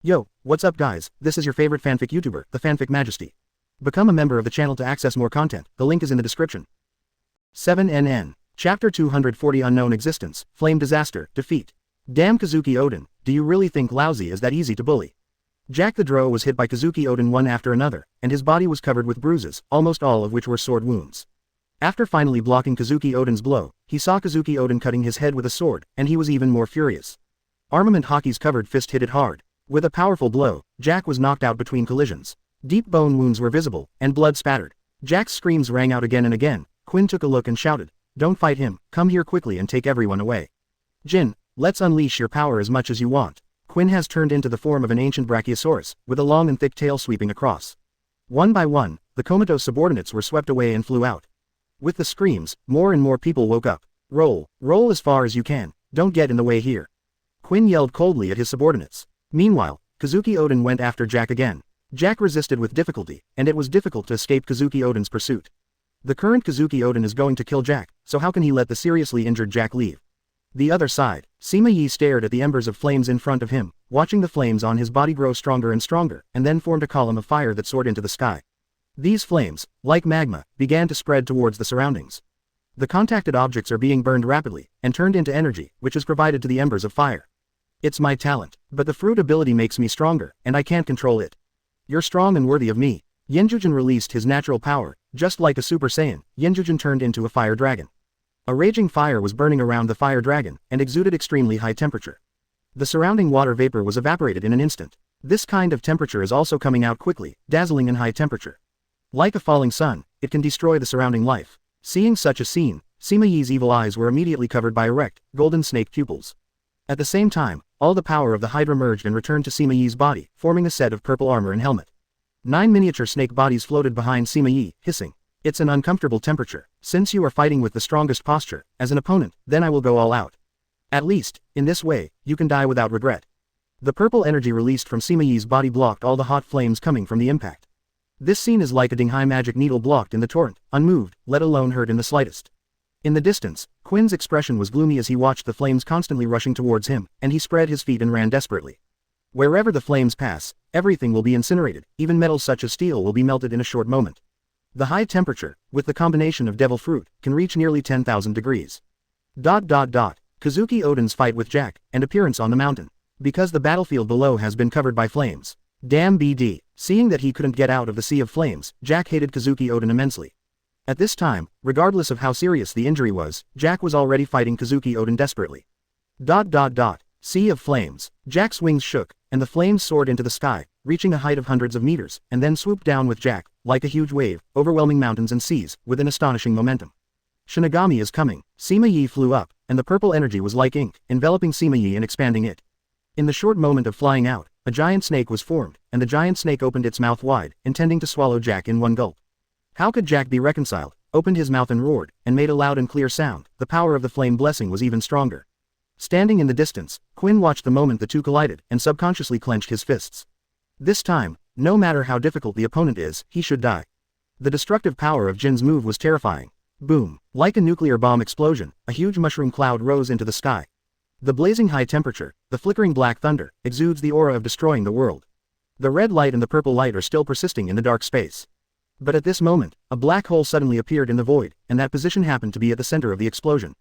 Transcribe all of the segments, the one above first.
Yo, what's up guys, this is your favorite fanfic YouTuber, the Fanfic Majesty. Become a member of the channel to access more content, the link is in the description. 7NN. Chapter 240 Unknown Existence, Flame Disaster, Defeat. Damn Kazuki Oden, do you really think Lousy is that easy to bully? Jack the Drow was hit by Kazuki Oden one after another, and his body was covered with bruises, almost all of which were sword wounds. After finally blocking Kazuki Oden's blow, he saw Kazuki Oden cutting his head with a sword, and he was even more furious. Armament Hockey's covered fist hit it hard. With a powerful blow, Jack was knocked out between collisions. Deep bone wounds were visible, and blood spattered. Jack's screams rang out again and again. Quinn took a look and shouted, "Don't fight him, come here quickly and take everyone away. Jin, let's unleash your power as much as you want." Quinn has turned into the form of an ancient brachiosaurus, with a long and thick tail sweeping across. One by one, the comatose subordinates were swept away and flew out. With the screams, more and more people woke up. Roll as far as you can, don't get in the way here." Quinn yelled coldly at his subordinates. Meanwhile, Kazuki Oden went after Jack again. Jack resisted with difficulty, and it was difficult to escape Kazuki Oden's pursuit. The current Kazuki Oden is going to kill Jack, so how can he let the seriously injured Jack leave? The other side, Sima Yi stared at the embers of flames in front of him, watching the flames on his body grow stronger and stronger, and then formed a column of fire that soared into the sky. These flames, like magma, began to spread towards the surroundings. The contacted objects are being burned rapidly, and turned into energy, which is provided to the embers of fire. It's my talent, but the fruit ability makes me stronger, and I can't control it. You're strong and worthy of me. Yenjujin released his natural power, just like a Super Saiyan. Yenjujin turned into a fire dragon. A raging fire was burning around the fire dragon, and exuded extremely high temperature. The surrounding water vapor was evaporated in an instant. This kind of temperature is also coming out quickly, dazzling in high temperature. Like a falling sun, it can destroy the surrounding life. Seeing such a scene, Sima Yi's evil eyes were immediately covered by erect, golden snake pupils. At the same time, all the power of the Hydra merged and returned to Sima Yi's body, forming a set of purple armor and helmet. 9 miniature snake bodies floated behind Sima Yi, hissing. "It's an uncomfortable temperature. Since you are fighting with the strongest posture, as an opponent, then I will go all out. At least, in this way, you can die without regret." The purple energy released from Sima Yi's body blocked all the hot flames coming from the impact. This scene is like a Dinghai magic needle blocked in the torrent, unmoved, let alone hurt in the slightest. In the distance, Quinn's expression was gloomy as he watched the flames constantly rushing towards him, and he spread his feet and ran desperately. Wherever the flames pass, everything will be incinerated, even metals such as steel will be melted in a short moment. The high temperature, with the combination of devil fruit, can reach nearly 10,000 degrees. Kazuki Oden's fight with Jack, and appearance on the mountain. Because the battlefield below has been covered by flames. Damn BD, seeing that he couldn't get out of the sea of flames, Jack hated Kazuki Oden immensely. At this time, regardless of how serious the injury was, Jack was already fighting Kazuki Oden desperately. Sea of flames. Jack's wings shook, and the flames soared into the sky, reaching a height of hundreds of meters, and then swooped down with Jack, like a huge wave, overwhelming mountains and seas, with an astonishing momentum. Shinigami is coming. Sima Yi flew up, and the purple energy was like ink, enveloping Sima Yi and expanding it. In the short moment of flying out, a giant snake was formed, and the giant snake opened its mouth wide, intending to swallow Jack in one gulp. How could Jack be reconciled? Opened his mouth and roared, and made a loud and clear sound. The power of the flame blessing was even stronger. Standing in the distance, Quinn watched the moment the two collided, and subconsciously clenched his fists. This time, no matter how difficult the opponent is, he should die. The destructive power of Jin's move was terrifying. Boom! Like a nuclear bomb explosion, a huge mushroom cloud rose into the sky. The blazing high temperature, the flickering black thunder, exudes the aura of destroying the world. The red light and the purple light are still persisting in the dark space. But at this moment, a black hole suddenly appeared in the void, and that position happened to be at the center of the explosion.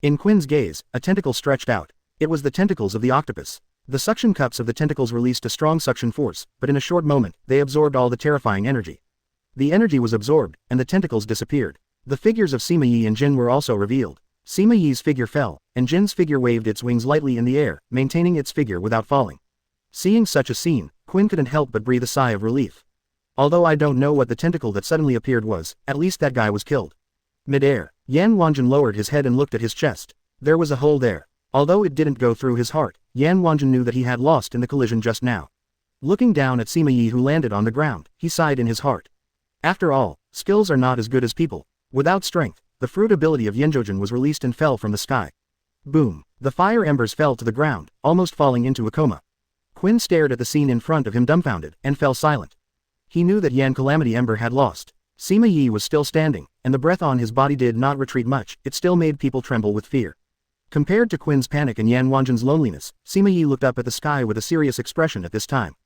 In Quinn's gaze, a tentacle stretched out. It was the tentacles of the octopus. The suction cups of the tentacles released a strong suction force, but in a short moment, they absorbed all the terrifying energy. The energy was absorbed, and the tentacles disappeared. The figures of Sima Yi and Jin were also revealed. Sima Yi's figure fell, and Jin's figure waved its wings lightly in the air, maintaining its figure without falling. Seeing such a scene, Quinn couldn't help but breathe a sigh of relief. Although I don't know what the tentacle that suddenly appeared was, at least that guy was killed. Mid-air, Yan Wanjin lowered his head and looked at his chest. There was a hole there. Although it didn't go through his heart, Yan Wanjin knew that he had lost in the collision just now. Looking down at Sima Yi who landed on the ground, he sighed in his heart. After all, skills are not as good as people. Without strength, the fruit ability of Yenjojin was released and fell from the sky. Boom! The fire embers fell to the ground, almost falling into a coma. Quinn stared at the scene in front of him dumbfounded, and fell silent. He knew that Yan Calamity Ember had lost. Sima Yi was still standing, and the breath on his body did not retreat much, it still made people tremble with fear. Compared to Quinn's panic and Yan Wanjin's loneliness, Sima Yi looked up at the sky with a serious expression at this time.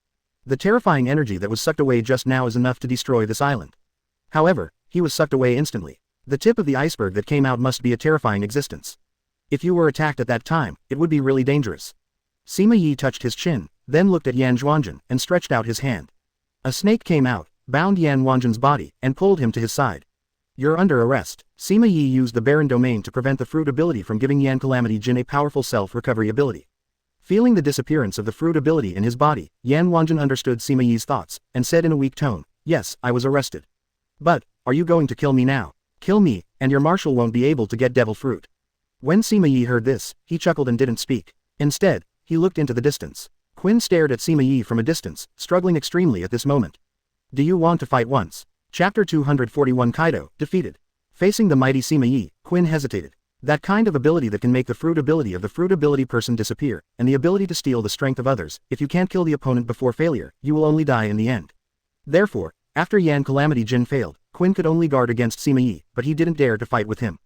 The terrifying energy that was sucked away just now is enough to destroy this island. However, he was sucked away instantly. The tip of the iceberg that came out must be a terrifying existence. If you were attacked at that time, it would be really dangerous. Sima Yi touched his chin, then looked at Yan Zhuanjin and stretched out his hand. A snake came out, bound Yan Wanjin's body, and pulled him to his side. You're under arrest. Sima Yi used the Baron domain to prevent the fruit ability from giving Yan Calamity Jin a powerful self-recovery ability. Feeling the disappearance of the fruit ability in his body, Yan Wanjin understood Sima Yi's thoughts, and said in a weak tone, "Yes, I was arrested. But, are you going to kill me now? Kill me, and your marshal won't be able to get devil fruit." When Sima Yi heard this, he chuckled and didn't speak. Instead, he looked into the distance. Quinn stared at Sima Yi from a distance, struggling extremely at this moment. Do you want to fight once? Chapter 241 Kaido, defeated. Facing the mighty Sima Yi, Quinn hesitated. That kind of ability that can make the fruit ability of the fruit ability person disappear, and the ability to steal the strength of others. If you can't kill the opponent before failure, you will only die in the end. Therefore, after Yan Calamity Jin failed, Quinn could only guard against Sima Yi, but he didn't dare to fight with him.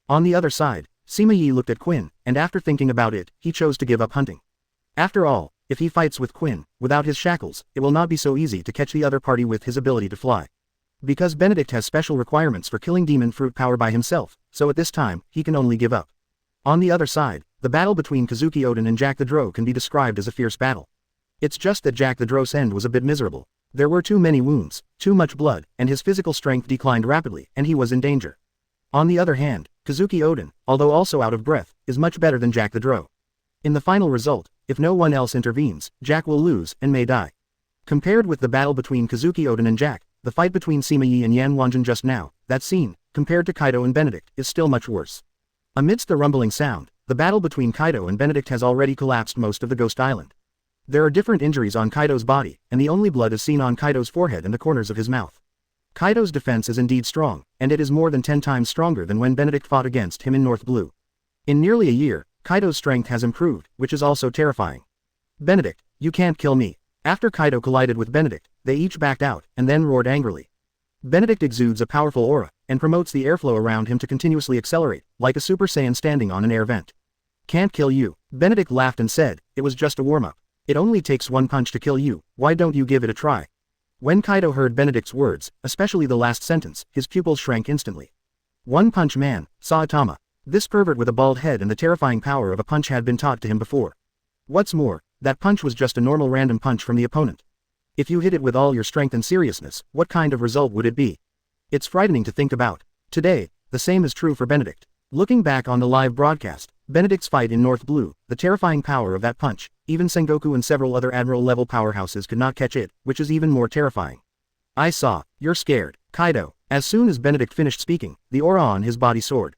On the other side, Sima Yi looked at Quinn, and after thinking about it, he chose to give up hunting. After all, if he fights with Quinn, without his shackles, it will not be so easy to catch the other party with his ability to fly. Because Benedict has special requirements for killing demon fruit power by himself, so at this time, he can only give up. On the other side, the battle between Kazuki Oden and Jack the Drow can be described as a fierce battle. It's just that Jack the Drow's end was a bit miserable. There were too many wounds, too much blood, and his physical strength declined rapidly, and he was in danger. On the other hand, Kazuki Oden, although also out of breath, is much better than Jack the Drow. In the final result, if no one else intervenes, Jack will lose and may die. Compared with the battle between Kazuki Oden and Jack, the fight between Sima Yi and Yan Wanjin just now, that scene, compared to Kaido and Benedict, is still much worse. Amidst the rumbling sound, the battle between Kaido and Benedict has already collapsed most of the Ghost Island. There are different injuries on Kaido's body, and the only blood is seen on Kaido's forehead and the corners of his mouth. Kaido's defense is indeed strong, and it is more than 10 times stronger than when Benedict fought against him in North Blue. In nearly a year, Kaido's strength has improved, which is also terrifying. Benedict, you can't kill me. After Kaido collided with Benedict, they each backed out, and then roared angrily. Benedict exudes a powerful aura, and promotes the airflow around him to continuously accelerate, like a Super Saiyan standing on an air vent. Can't kill you. Benedict laughed and said, it was just a warm-up. It only takes one punch to kill you, why don't you give it a try? When Kaido heard Benedict's words, especially the last sentence, his pupils shrank instantly. One Punch Man, Saitama. This pervert with a bald head and the terrifying power of a punch had been taught to him before. What's more, that punch was just a normal random punch from the opponent. If you hit it with all your strength and seriousness, what kind of result would it be? It's frightening to think about. Today, the same is true for Benedict. Looking back on the live broadcast, Benedict's fight in North Blue, the terrifying power of that punch, even Sengoku and several other Admiral-level powerhouses could not catch it, which is even more terrifying. I saw, you're scared, Kaido. As soon as Benedict finished speaking, the aura on his body soared.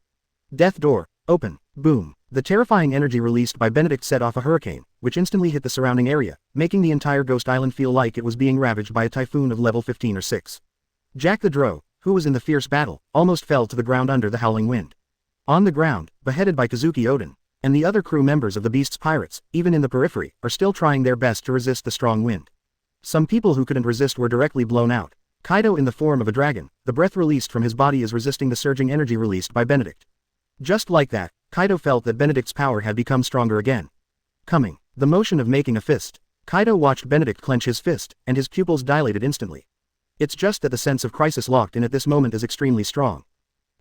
Death door, open, boom. The terrifying energy released by Benedict set off a hurricane, which instantly hit the surrounding area, making the entire Ghost Island feel like it was being ravaged by a typhoon of level 15 or 6. Jack the Drow, who was in the fierce battle, almost fell to the ground under the howling wind. On the ground, beheaded by Kazuki Oden, and the other crew members of the Beast's pirates, even in the periphery, are still trying their best to resist the strong wind. Some people who couldn't resist were directly blown out. Kaido in the form of a dragon, the breath released from his body is resisting the surging energy released by Benedict. Just like that, Kaido felt that Benedict's power had become stronger again. Coming, the motion of making a fist. Kaido watched Benedict clench his fist, and his pupils dilated instantly. It's just that the sense of crisis locked in at this moment is extremely strong.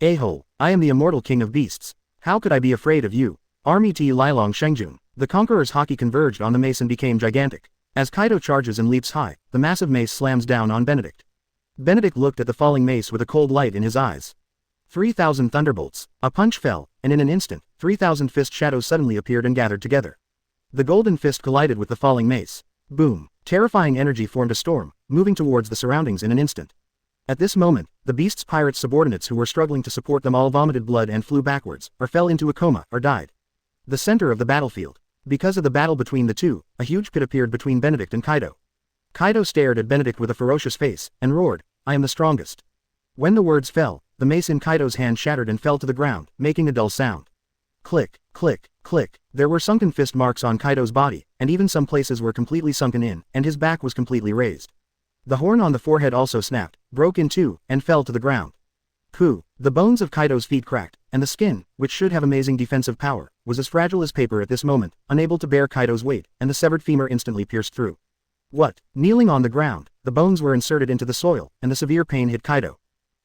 A-hole, I am the immortal king of beasts. How could I be afraid of you? Army T Lilong Shengjun. The conqueror's haki converged on the mace and became gigantic. As Kaido charges and leaps high, the massive mace slams down on Benedict. Benedict looked at the falling mace with a cold light in his eyes. 3,000 thunderbolts. A punch fell, and in an instant, 3,000 fist shadows suddenly appeared and gathered together. The golden fist collided with the falling mace. Boom. Terrifying energy formed a storm, moving towards the surroundings in an instant. At this moment, the Beast's pirates' subordinates who were struggling to support them all vomited blood and flew backwards, or fell into a coma, or died. The center of the battlefield. Because of the battle between the two, a huge pit appeared between Benedict and Kaido. Kaido stared at Benedict with a ferocious face, and roared, I am the strongest. When the words fell, the mace in Kaido's hand shattered and fell to the ground, making a dull sound. Click, click, click. There were sunken fist marks on Kaido's body, and even some places were completely sunken in, and his back was completely raised. The horn on the forehead also snapped, broke in two, and fell to the ground. Pooh! The bones of Kaido's feet cracked, and the skin, which should have amazing defensive power, was as fragile as paper at this moment, unable to bear Kaido's weight, and the severed femur instantly pierced through. What? Kneeling on the ground, the bones were inserted into the soil, and the severe pain hit Kaido.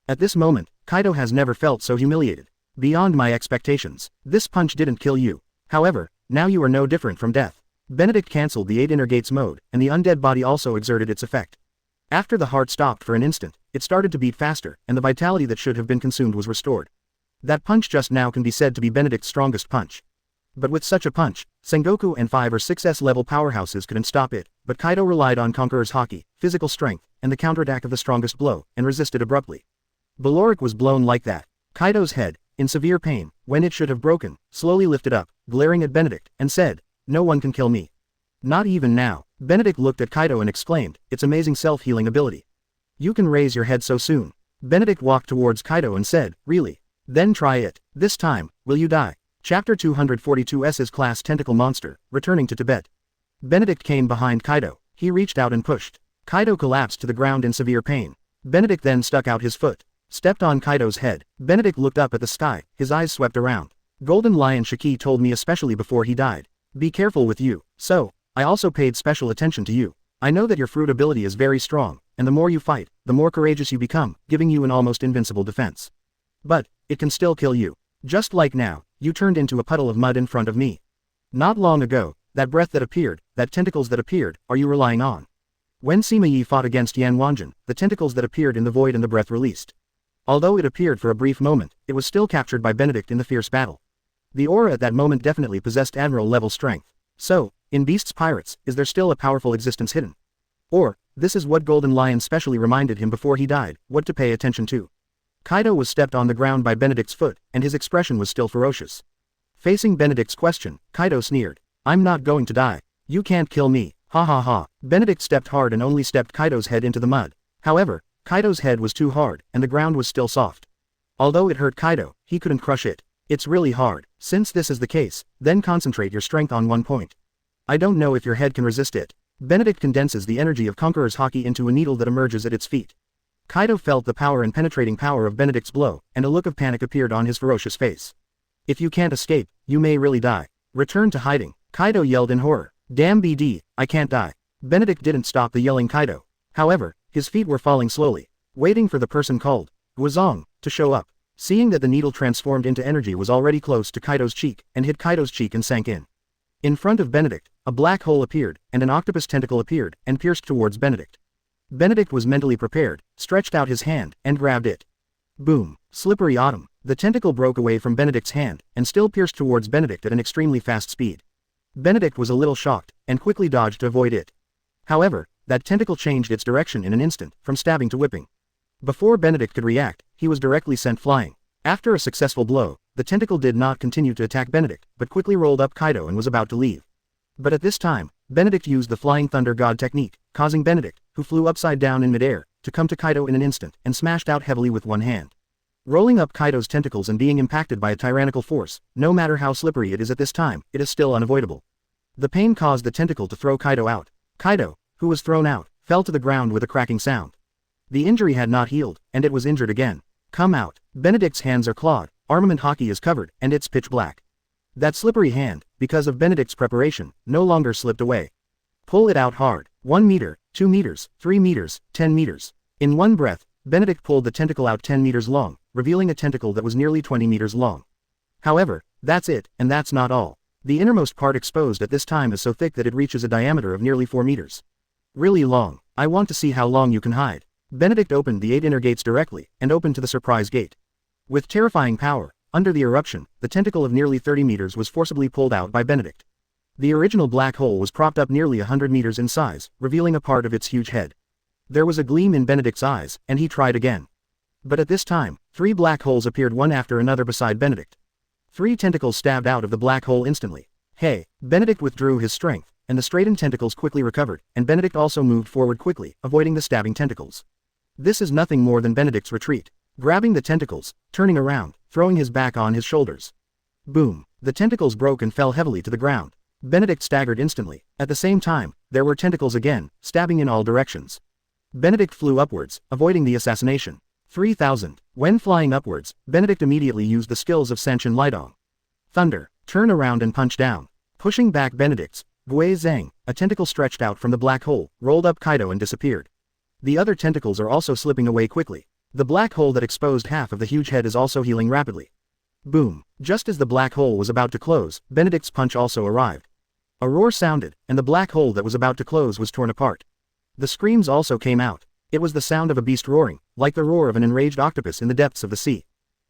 At this moment, Kaido has never felt so humiliated. Beyond my expectations. This punch didn't kill you. However, now you are no different from death. Benedict cancelled the 8 inner gates mode, and the undead body also exerted its effect. After the heart stopped for an instant, it started to beat faster, and the vitality that should have been consumed was restored. That punch just now can be said to be Benedict's strongest punch. But with such a punch, Sengoku and 5 or 6S level powerhouses couldn't stop it, but Kaido relied on Conqueror's haki, physical strength, and the counterattack of the strongest blow, and resisted abruptly. Beloric was blown like that. Kaido's head, in severe pain, when it should have broken, slowly lifted up, glaring at Benedict, and said, "No one can kill me." Not even now. Benedict looked at Kaido and exclaimed, "It's amazing self-healing ability. You can raise your head so soon." Benedict walked towards Kaido and said, "Really? Then try it. This time, will you die?" Chapter 242 S's Class Tentacle Monster, returning to Tibet. Benedict came behind Kaido. He reached out and pushed. Kaido collapsed to the ground in severe pain. Benedict then stuck out his foot. Stepped on Kaido's head. Benedict looked up at the sky, his eyes swept around. Golden Lion Shiki told me especially before he died. Be careful with you. So, I also paid special attention to you. I know that your fruit ability is very strong, and the more you fight, the more courageous you become, giving you an almost invincible defense. But, it can still kill you. Just like now, you turned into a puddle of mud in front of me. Not long ago, that breath that appeared, that tentacles that appeared, are you relying on? When Sima Yi fought against Yan Wanjin, the tentacles that appeared in the void and the breath released. Although it appeared for a brief moment, it was still captured by Benedict in the fierce battle. The aura at that moment definitely possessed admiral-level strength. So, in Beast's Pirates, is there still a powerful existence hidden? Or, this is what Golden Lion specially reminded him before he died, what to pay attention to. Kaido was stepped on the ground by Benedict's foot, and his expression was still ferocious. Facing Benedict's question, Kaido sneered. "I'm not going to die. You can't kill me, ha ha ha." Benedict stepped hard and only stepped Kaido's head into the mud. However, Kaido's head was too hard, and the ground was still soft. Although it hurt Kaido, he couldn't crush it. It's really hard. Since this is the case, then concentrate your strength on one point. I don't know if your head can resist it. Benedict condenses the energy of Conqueror's haki into a needle that emerges at its feet. Kaido felt the power and penetrating power of Benedict's blow, and a look of panic appeared on his ferocious face. If you can't escape, you may really die. Return to hiding. Kaido yelled in horror. Damn BD, I can't die. Benedict didn't stop the yelling Kaido. However, his feet were falling slowly, waiting for the person called Guozong to show up. Seeing that the needle transformed into energy was already close to Kaido's cheek, and hit Kaido's cheek and sank in. In front of Benedict, a black hole appeared, and an octopus tentacle appeared, and pierced towards Benedict. Benedict was mentally prepared, stretched out his hand, and grabbed it. Boom. Slippery autumn. The tentacle broke away from Benedict's hand, and still pierced towards Benedict at an extremely fast speed. Benedict was a little shocked, and quickly dodged to avoid it. However, that tentacle changed its direction in an instant, from stabbing to whipping. Before Benedict could react, he was directly sent flying. After a successful blow, the tentacle did not continue to attack Benedict, but quickly rolled up Kaido and was about to leave. But at this time, Benedict used the Flying Thunder God technique, causing Benedict, who flew upside down in midair, to come to Kaido in an instant, and smashed out heavily with one hand. Rolling up Kaido's tentacles and being impacted by a tyrannical force, no matter how slippery it is at this time, it is still unavoidable. The pain caused the tentacle to throw Kaido out. Kaido, who was thrown out, fell to the ground with a cracking sound. The injury had not healed, and it was injured again. Come out. Benedict's hands are clawed, armament haki is covered, and it's pitch black. That slippery hand, because of Benedict's preparation, no longer slipped away. Pull it out hard. 1 meter, 2 meters, 3 meters, 10 meters. In one breath, Benedict pulled the tentacle out 10 meters long, revealing a tentacle that was nearly 20 meters long. However, that's it, and that's not all. The innermost part exposed at this time is so thick that it reaches a diameter of nearly 4 meters. Really long. I want to see how long you can hide. Benedict opened the 8 inner gates directly, and opened to the surprise gate. With terrifying power, under the eruption, the tentacle of nearly 30 meters was forcibly pulled out by Benedict. The original black hole was propped up nearly 100 meters in size, revealing a part of its huge head. There was a gleam in Benedict's eyes, and he tried again. But at this time, 3 black holes appeared one after another beside Benedict. 3 tentacles stabbed out of the black hole instantly. Hey! Benedict withdrew his strength, and the straightened tentacles quickly recovered, and Benedict also moved forward quickly, avoiding the stabbing tentacles. This is nothing more than Benedict's retreat. Grabbing the tentacles, turning around, throwing his back on his shoulders. Boom! The tentacles broke and fell heavily to the ground. Benedict staggered instantly. At the same time, there were tentacles again, stabbing in all directions. Benedict flew upwards, avoiding the assassination. 3,000. When flying upwards, Benedict immediately used the skills of Sanchin Lidong. Thunder. Turn around and punch down. Pushing back Benedict's, Gui Zhang, a tentacle stretched out from the black hole, rolled up Kaido and disappeared. The other tentacles are also slipping away quickly. The black hole that exposed half of the huge head is also healing rapidly. Boom. Just as the black hole was about to close, Benedict's punch also arrived. A roar sounded, and the black hole that was about to close was torn apart. The screams also came out. It was the sound of a beast roaring, like the roar of an enraged octopus in the depths of the sea.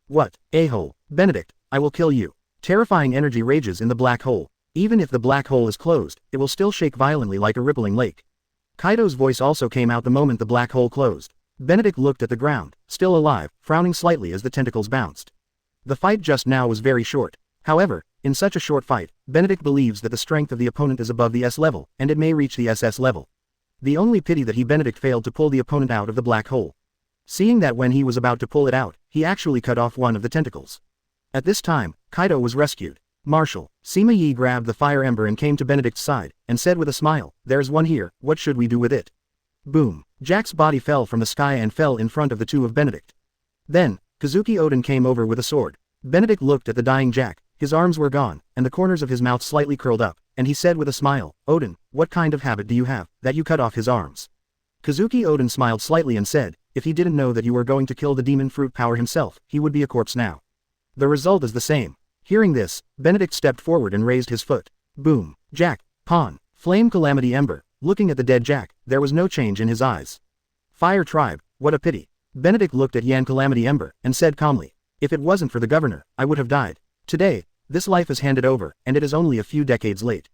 What, a-hole, Benedict, I will kill you. Terrifying energy rages in the black hole. Even if the black hole is closed, it will still shake violently like a rippling lake. Kaido's voice also came out the moment the black hole closed. Benedict looked at the ground, still alive, frowning slightly as the tentacles bounced. The fight just now was very short. However, in such a short fight, Benedict believes that the strength of the opponent is above the S level, and it may reach the SS level. The only pity that Benedict failed to pull the opponent out of the black hole. Seeing that when he was about to pull it out, he actually cut off one of the tentacles. At this time, Kaido was rescued. Marshal, Sima Yi grabbed the fire ember and came to Benedict's side, and said with a smile, "There's one here, what should we do with it?" Boom. Jack's body fell from the sky and fell in front of the two of Benedict. Then, Kazuki Oden came over with a sword. Benedict looked at the dying Jack, his arms were gone, and the corners of his mouth slightly curled up, and he said with a smile, "Oden, what kind of habit do you have, that you cut off his arms?" Kazuki Oden smiled slightly and said, "If he didn't know that you were going to kill the demon fruit power himself, he would be a corpse now. The result is the same." Hearing this, Benedict stepped forward and raised his foot. Boom. Jack. Pawn. Flame Calamity Ember. Looking at the dead Jack, there was no change in his eyes. Fire Tribe, what a pity. Benedict looked at Yan Calamity Ember, and said calmly, "If it wasn't for the governor, I would have died. Today, this life is handed over, and it is only a few decades late."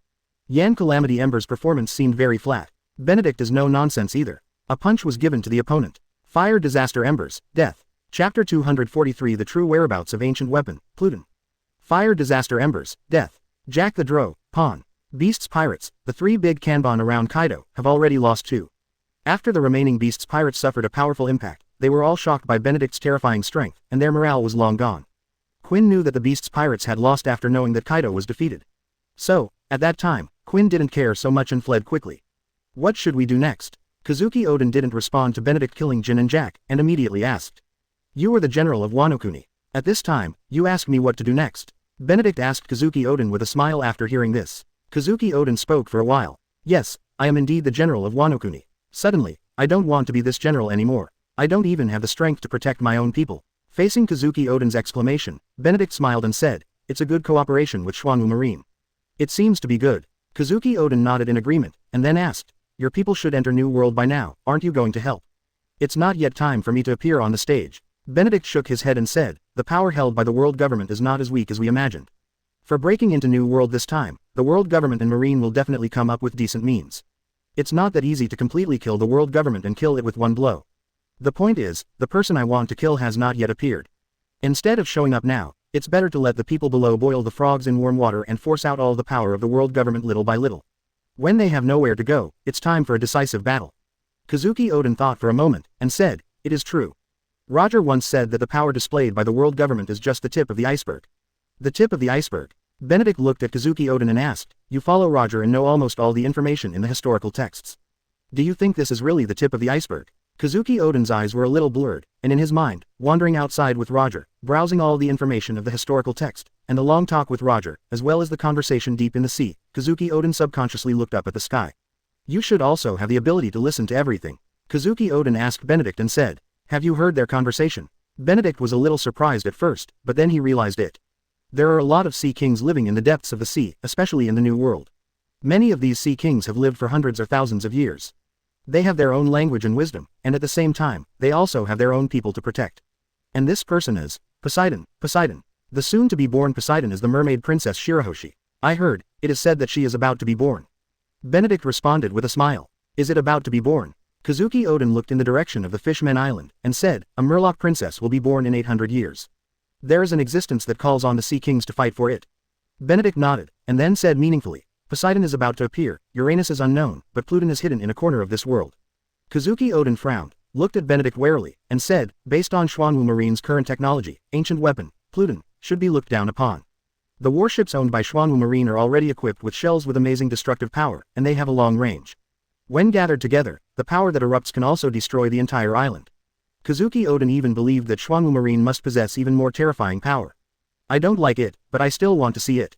Yan Calamity Ember's performance seemed very flat. Benedict is no nonsense either. A punch was given to the opponent. Fire Disaster Embers, Death. Chapter 243 The True Whereabouts of Ancient Weapon, Pluton. Fire Disaster Embers, Death. Jack the Drow, Pawn. Beasts Pirates, the three big Kanban around Kaido, have already lost two. After the remaining Beasts Pirates suffered a powerful impact, they were all shocked by Benedict's terrifying strength, and their morale was long gone. Quinn knew that the Beasts Pirates had lost after knowing that Kaido was defeated. So, at that time, Quinn didn't care so much and fled quickly. What should we do next? Kazuki Oden didn't respond to Benedict killing Jin and Jack, and immediately asked. "You are the general of Wano Kuni. At this time, you ask me what to do next?" Benedict asked Kazuki Oden with a smile after hearing this. Kazuki Oden spoke for a while. "Yes, I am indeed the general of Wano Kuni. Suddenly, I don't want to be this general anymore. I don't even have the strength to protect my own people." Facing Kazuki Oden's exclamation, Benedict smiled and said, "It's a good cooperation with Xuanwu Marine." "It seems to be good." Kazuki Oden nodded in agreement, and then asked, "Your people should enter New World by now, aren't you going to help?" "It's not yet time for me to appear on the stage." Benedict shook his head and said, "The power held by the world government is not as weak as we imagined. For breaking into New World this time, the world government and Marine will definitely come up with decent means. It's not that easy to completely kill the world government and kill it with one blow. The point is, the person I want to kill has not yet appeared. Instead of showing up now, it's better to let the people below boil the frogs in warm water and force out all the power of the world government little by little. When they have nowhere to go, it's time for a decisive battle." Kazuki Oden thought for a moment, and said, "It is true. Roger once said that the power displayed by the world government is just the tip of the iceberg." "The tip of the iceberg?" Benedict looked at Kazuki Oden and asked, "You follow Roger and know almost all the information in the historical texts. Do you think this is really the tip of the iceberg?" Kazuki Oden's eyes were a little blurred, and in his mind, wandering outside with Roger, browsing all the information of the historical text, and the long talk with Roger, as well as the conversation deep in the sea, Kazuki Oden subconsciously looked up at the sky. "You should also have the ability to listen to everything." Kazuki Oden asked Benedict and said, "Have you heard their conversation?" Benedict was a little surprised at first, but then he realized it. There are a lot of sea kings living in the depths of the sea, especially in the New World. Many of these sea kings have lived for hundreds or thousands of years. They have their own language and wisdom, and at the same time, they also have their own people to protect. And this person is Poseidon. Poseidon. The soon-to-be-born Poseidon is the mermaid princess Shirahoshi. I heard, it is said that she is about to be born. Benedict responded with a smile. "Is it about to be born?" Kazuki Oden looked in the direction of the Fishmen Island, and said, "A Murloc princess will be born in 800 years. There is an existence that calls on the sea kings to fight for it." Benedict nodded, and then said meaningfully, "Poseidon is about to appear, Uranus is unknown, but Pluton is hidden in a corner of this world." Kazuki Oden frowned, looked at Benedict warily, and said, "Based on Xuanwu Marine's current technology, ancient weapon, Pluton, should be looked down upon. The warships owned by Xuanwu Marine are already equipped with shells with amazing destructive power, and they have a long range. When gathered together, the power that erupts can also destroy the entire island." Kazuki Oden even believed that Xuanwu Marine must possess even more terrifying power. I don't like it, but I still want to see it.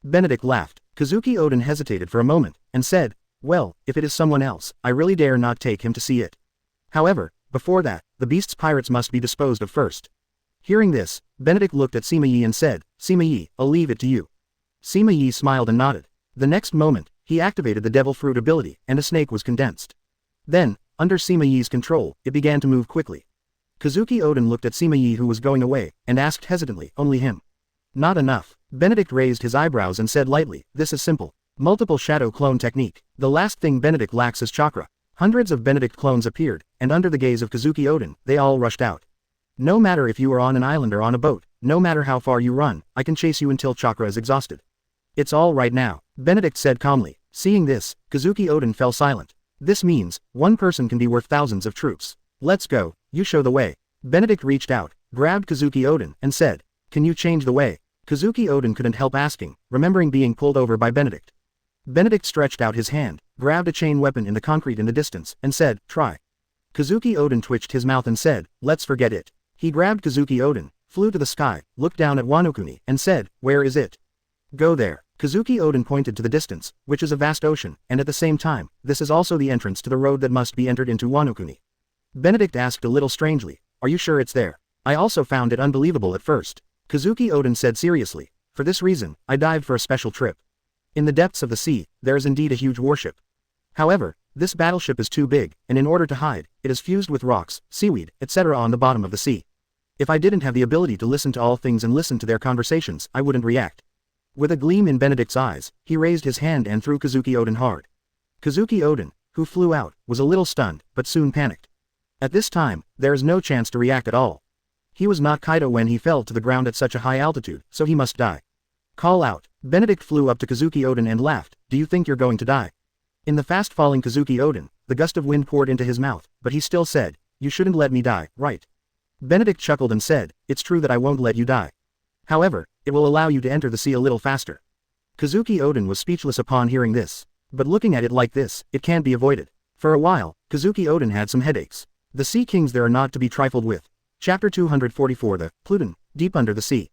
Benedict laughed. Kazuki Oden hesitated for a moment, and said, well, if it is someone else, I really dare not take him to see it. However, before that, the beast's pirates must be disposed of first. Hearing this, Benedict looked at Sima Yi and said, Sima Yi, I'll leave it to you. Sima Yi smiled and nodded. The next moment, he activated the devil fruit ability, and a snake was condensed. Then, under Sima Yi's control, it began to move quickly. Kazuki Oden looked at Sima Yi who was going away, and asked hesitantly, only him. Not enough. Benedict raised his eyebrows and said lightly, this is simple. Multiple shadow clone technique. The last thing Benedict lacks is chakra. Hundreds of Benedict clones appeared, and under the gaze of Kazuki Oden, they all rushed out. No matter if you are on an island or on a boat, no matter how far you run, I can chase you until chakra is exhausted. It's all right now, Benedict said calmly. Seeing this, Kazuki Oden fell silent. This means, one person can be worth thousands of troops. Let's go, you show the way. Benedict reached out, grabbed Kazuki Oden, and said, can you change the way? Kazuki Oden couldn't help asking, remembering being pulled over by Benedict. Benedict stretched out his hand, grabbed a chain weapon in the concrete in the distance, and said, try. Kazuki Oden twitched his mouth and said, let's forget it. He grabbed Kazuki Oden, flew to the sky, looked down at Wano-kuni, and said, where is it? Go there. Kazuki Oden pointed to the distance, which is a vast ocean, and at the same time, this is also the entrance to the road that must be entered into Wano-kuni. Benedict asked a little strangely, are you sure it's there? I also found it unbelievable at first. Kazuki Oden said seriously, for this reason, I dived for a special trip. In the depths of the sea, there is indeed a huge warship. However, this battleship is too big, and in order to hide, it is fused with rocks, seaweed, etc. on the bottom of the sea. If I didn't have the ability to listen to all things and listen to their conversations, I wouldn't react. With a gleam in Benedict's eyes, he raised his hand and threw Kazuki Oden hard. Kazuki Oden, who flew out, was a little stunned, but soon panicked. At this time, there is no chance to react at all. He was not Kaido when he fell to the ground at such a high altitude, so he must die. Call out. Benedict flew up to Kazuki Oden and laughed, do you think you're going to die? In the fast-falling Kazuki Oden, the gust of wind poured into his mouth, but he still said, you shouldn't let me die, right? Benedict chuckled and said, it's true that I won't let you die. However, it will allow you to enter the sea a little faster. Kazuki Oden was speechless upon hearing this. But looking at it like this, it can't be avoided. For a while, Kazuki Oden had some headaches. The Sea Kings there are not to be trifled with. Chapter 244 The Pluton, Deep Under the Sea.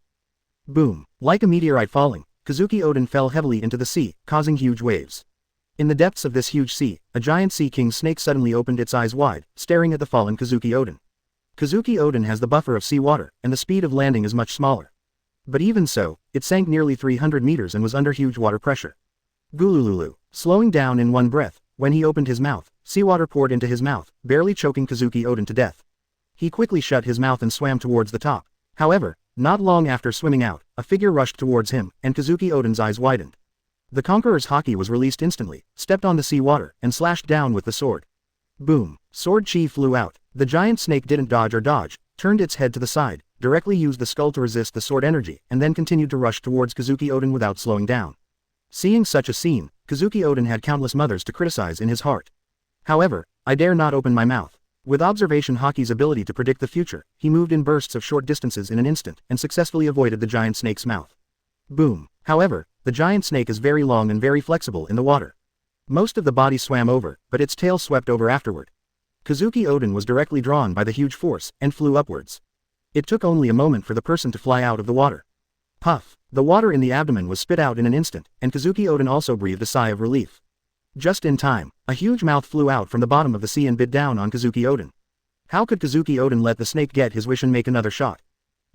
Boom. Like a meteorite falling, Kazuki Oden fell heavily into the sea, causing huge waves. In the depths of this huge sea, a giant Sea King snake suddenly opened its eyes wide, staring at the fallen Kazuki Oden. Kazuki Oden has the buffer of seawater, and the speed of landing is much smaller. But even so, it sank nearly 300 meters and was under huge water pressure. Gulululu. Slowing down in one breath, when he opened his mouth, seawater poured into his mouth, barely choking Kazuki Oden to death. He quickly shut his mouth and swam towards the top. However, not long after swimming out, a figure rushed towards him, and Kazuki Oden's eyes widened. The Conqueror's haki was released instantly, stepped on the seawater, and slashed down with the sword. Boom. Sword chi flew out. The giant snake didn't dodge or dodge, turned its head to the side, directly used the skull to resist the sword energy, and then continued to rush towards Kazuki Oden without slowing down. Seeing such a scene, Kazuki Oden had countless mothers to criticize in his heart. However, I dare not open my mouth. With observation haki's ability to predict the future, he moved in bursts of short distances in an instant, and successfully avoided the giant snake's mouth. Boom. However, the giant snake is very long and very flexible in the water. Most of the body swam over, but its tail swept over afterward. Kazuki Oden was directly drawn by the huge force, and flew upwards. It took only a moment for the person to fly out of the water. Puff. The water in the abdomen was spit out in an instant, and Kazuki Oden also breathed a sigh of relief. Just in time, a huge mouth flew out from the bottom of the sea and bit down on Kazuki Oden. How could Kazuki Oden let the snake get his wish and make another shot?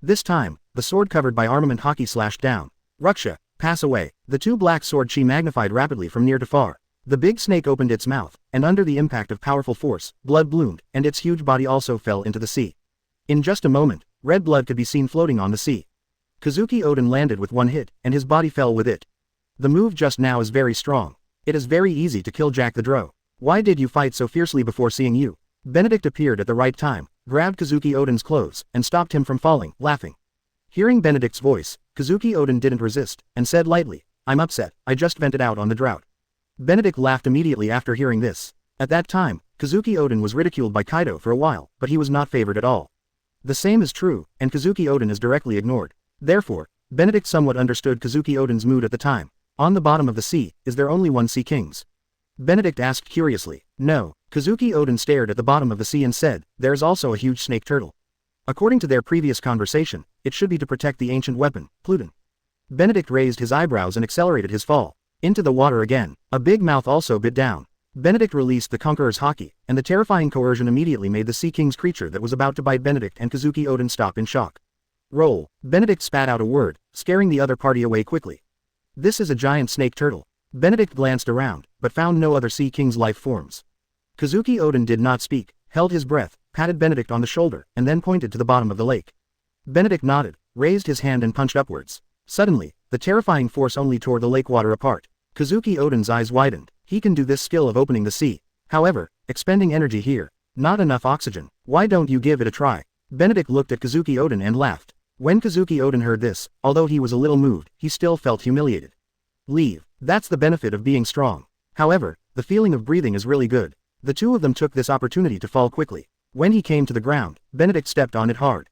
This time, the sword covered by armament haki slashed down. Ruksha, pass away. The two black sword chi magnified rapidly from near to far. The big snake opened its mouth, and under the impact of powerful force, blood bloomed, and its huge body also fell into the sea. In just a moment, red blood could be seen floating on the sea. Kazuki Oden landed with one hit, and his body fell with it. The move just now is very strong. It is very easy to kill Jack the Drow. Why did you fight so fiercely before seeing you? Benedict appeared at the right time, grabbed Kazuki Oden's clothes, and stopped him from falling, laughing. Hearing Benedict's voice, Kazuki Oden didn't resist, and said lightly, I'm upset, I just vented out on the drought. Benedict laughed immediately after hearing this. At that time, Kazuki Oden was ridiculed by Kaido for a while, but he was not favored at all. The same is true, and Kazuki Oden is directly ignored. Therefore, Benedict somewhat understood Kazuki Oden's mood at the time. On the bottom of the sea, is there only one Sea Kings? Benedict asked curiously. No, Kazuki Oden stared at the bottom of the sea and said, "There is also a huge snake turtle. According to their previous conversation, it should be to protect the ancient weapon, Pluton." Benedict raised his eyebrows and accelerated his fall. Into the water again. A big mouth also bit down. Benedict released the Conqueror's haki, and the terrifying coercion immediately made the Sea King's creature that was about to bite Benedict and Kazuki Oden stop in shock. "Roll." Benedict spat out a word, scaring the other party away quickly. "This is a giant snake turtle." Benedict glanced around, but found no other Sea King's life forms. Kazuki Oden did not speak, held his breath, patted Benedict on the shoulder, and then pointed to the bottom of the lake. Benedict nodded, raised his hand and punched upwards. Suddenly, the terrifying force only tore the lake water apart. Kazuki Oden's eyes widened. He can do this skill of opening the sea. However, expending energy here. Not enough oxygen. Why don't you give it a try? Benedict looked at Kazuki Oden and laughed. When Kazuki Oden heard this, although he was a little moved, he still felt humiliated. Leave. That's the benefit of being strong. However, the feeling of breathing is really good. The two of them took this opportunity to fall quickly. When he came to the ground, Benedict stepped on it hard.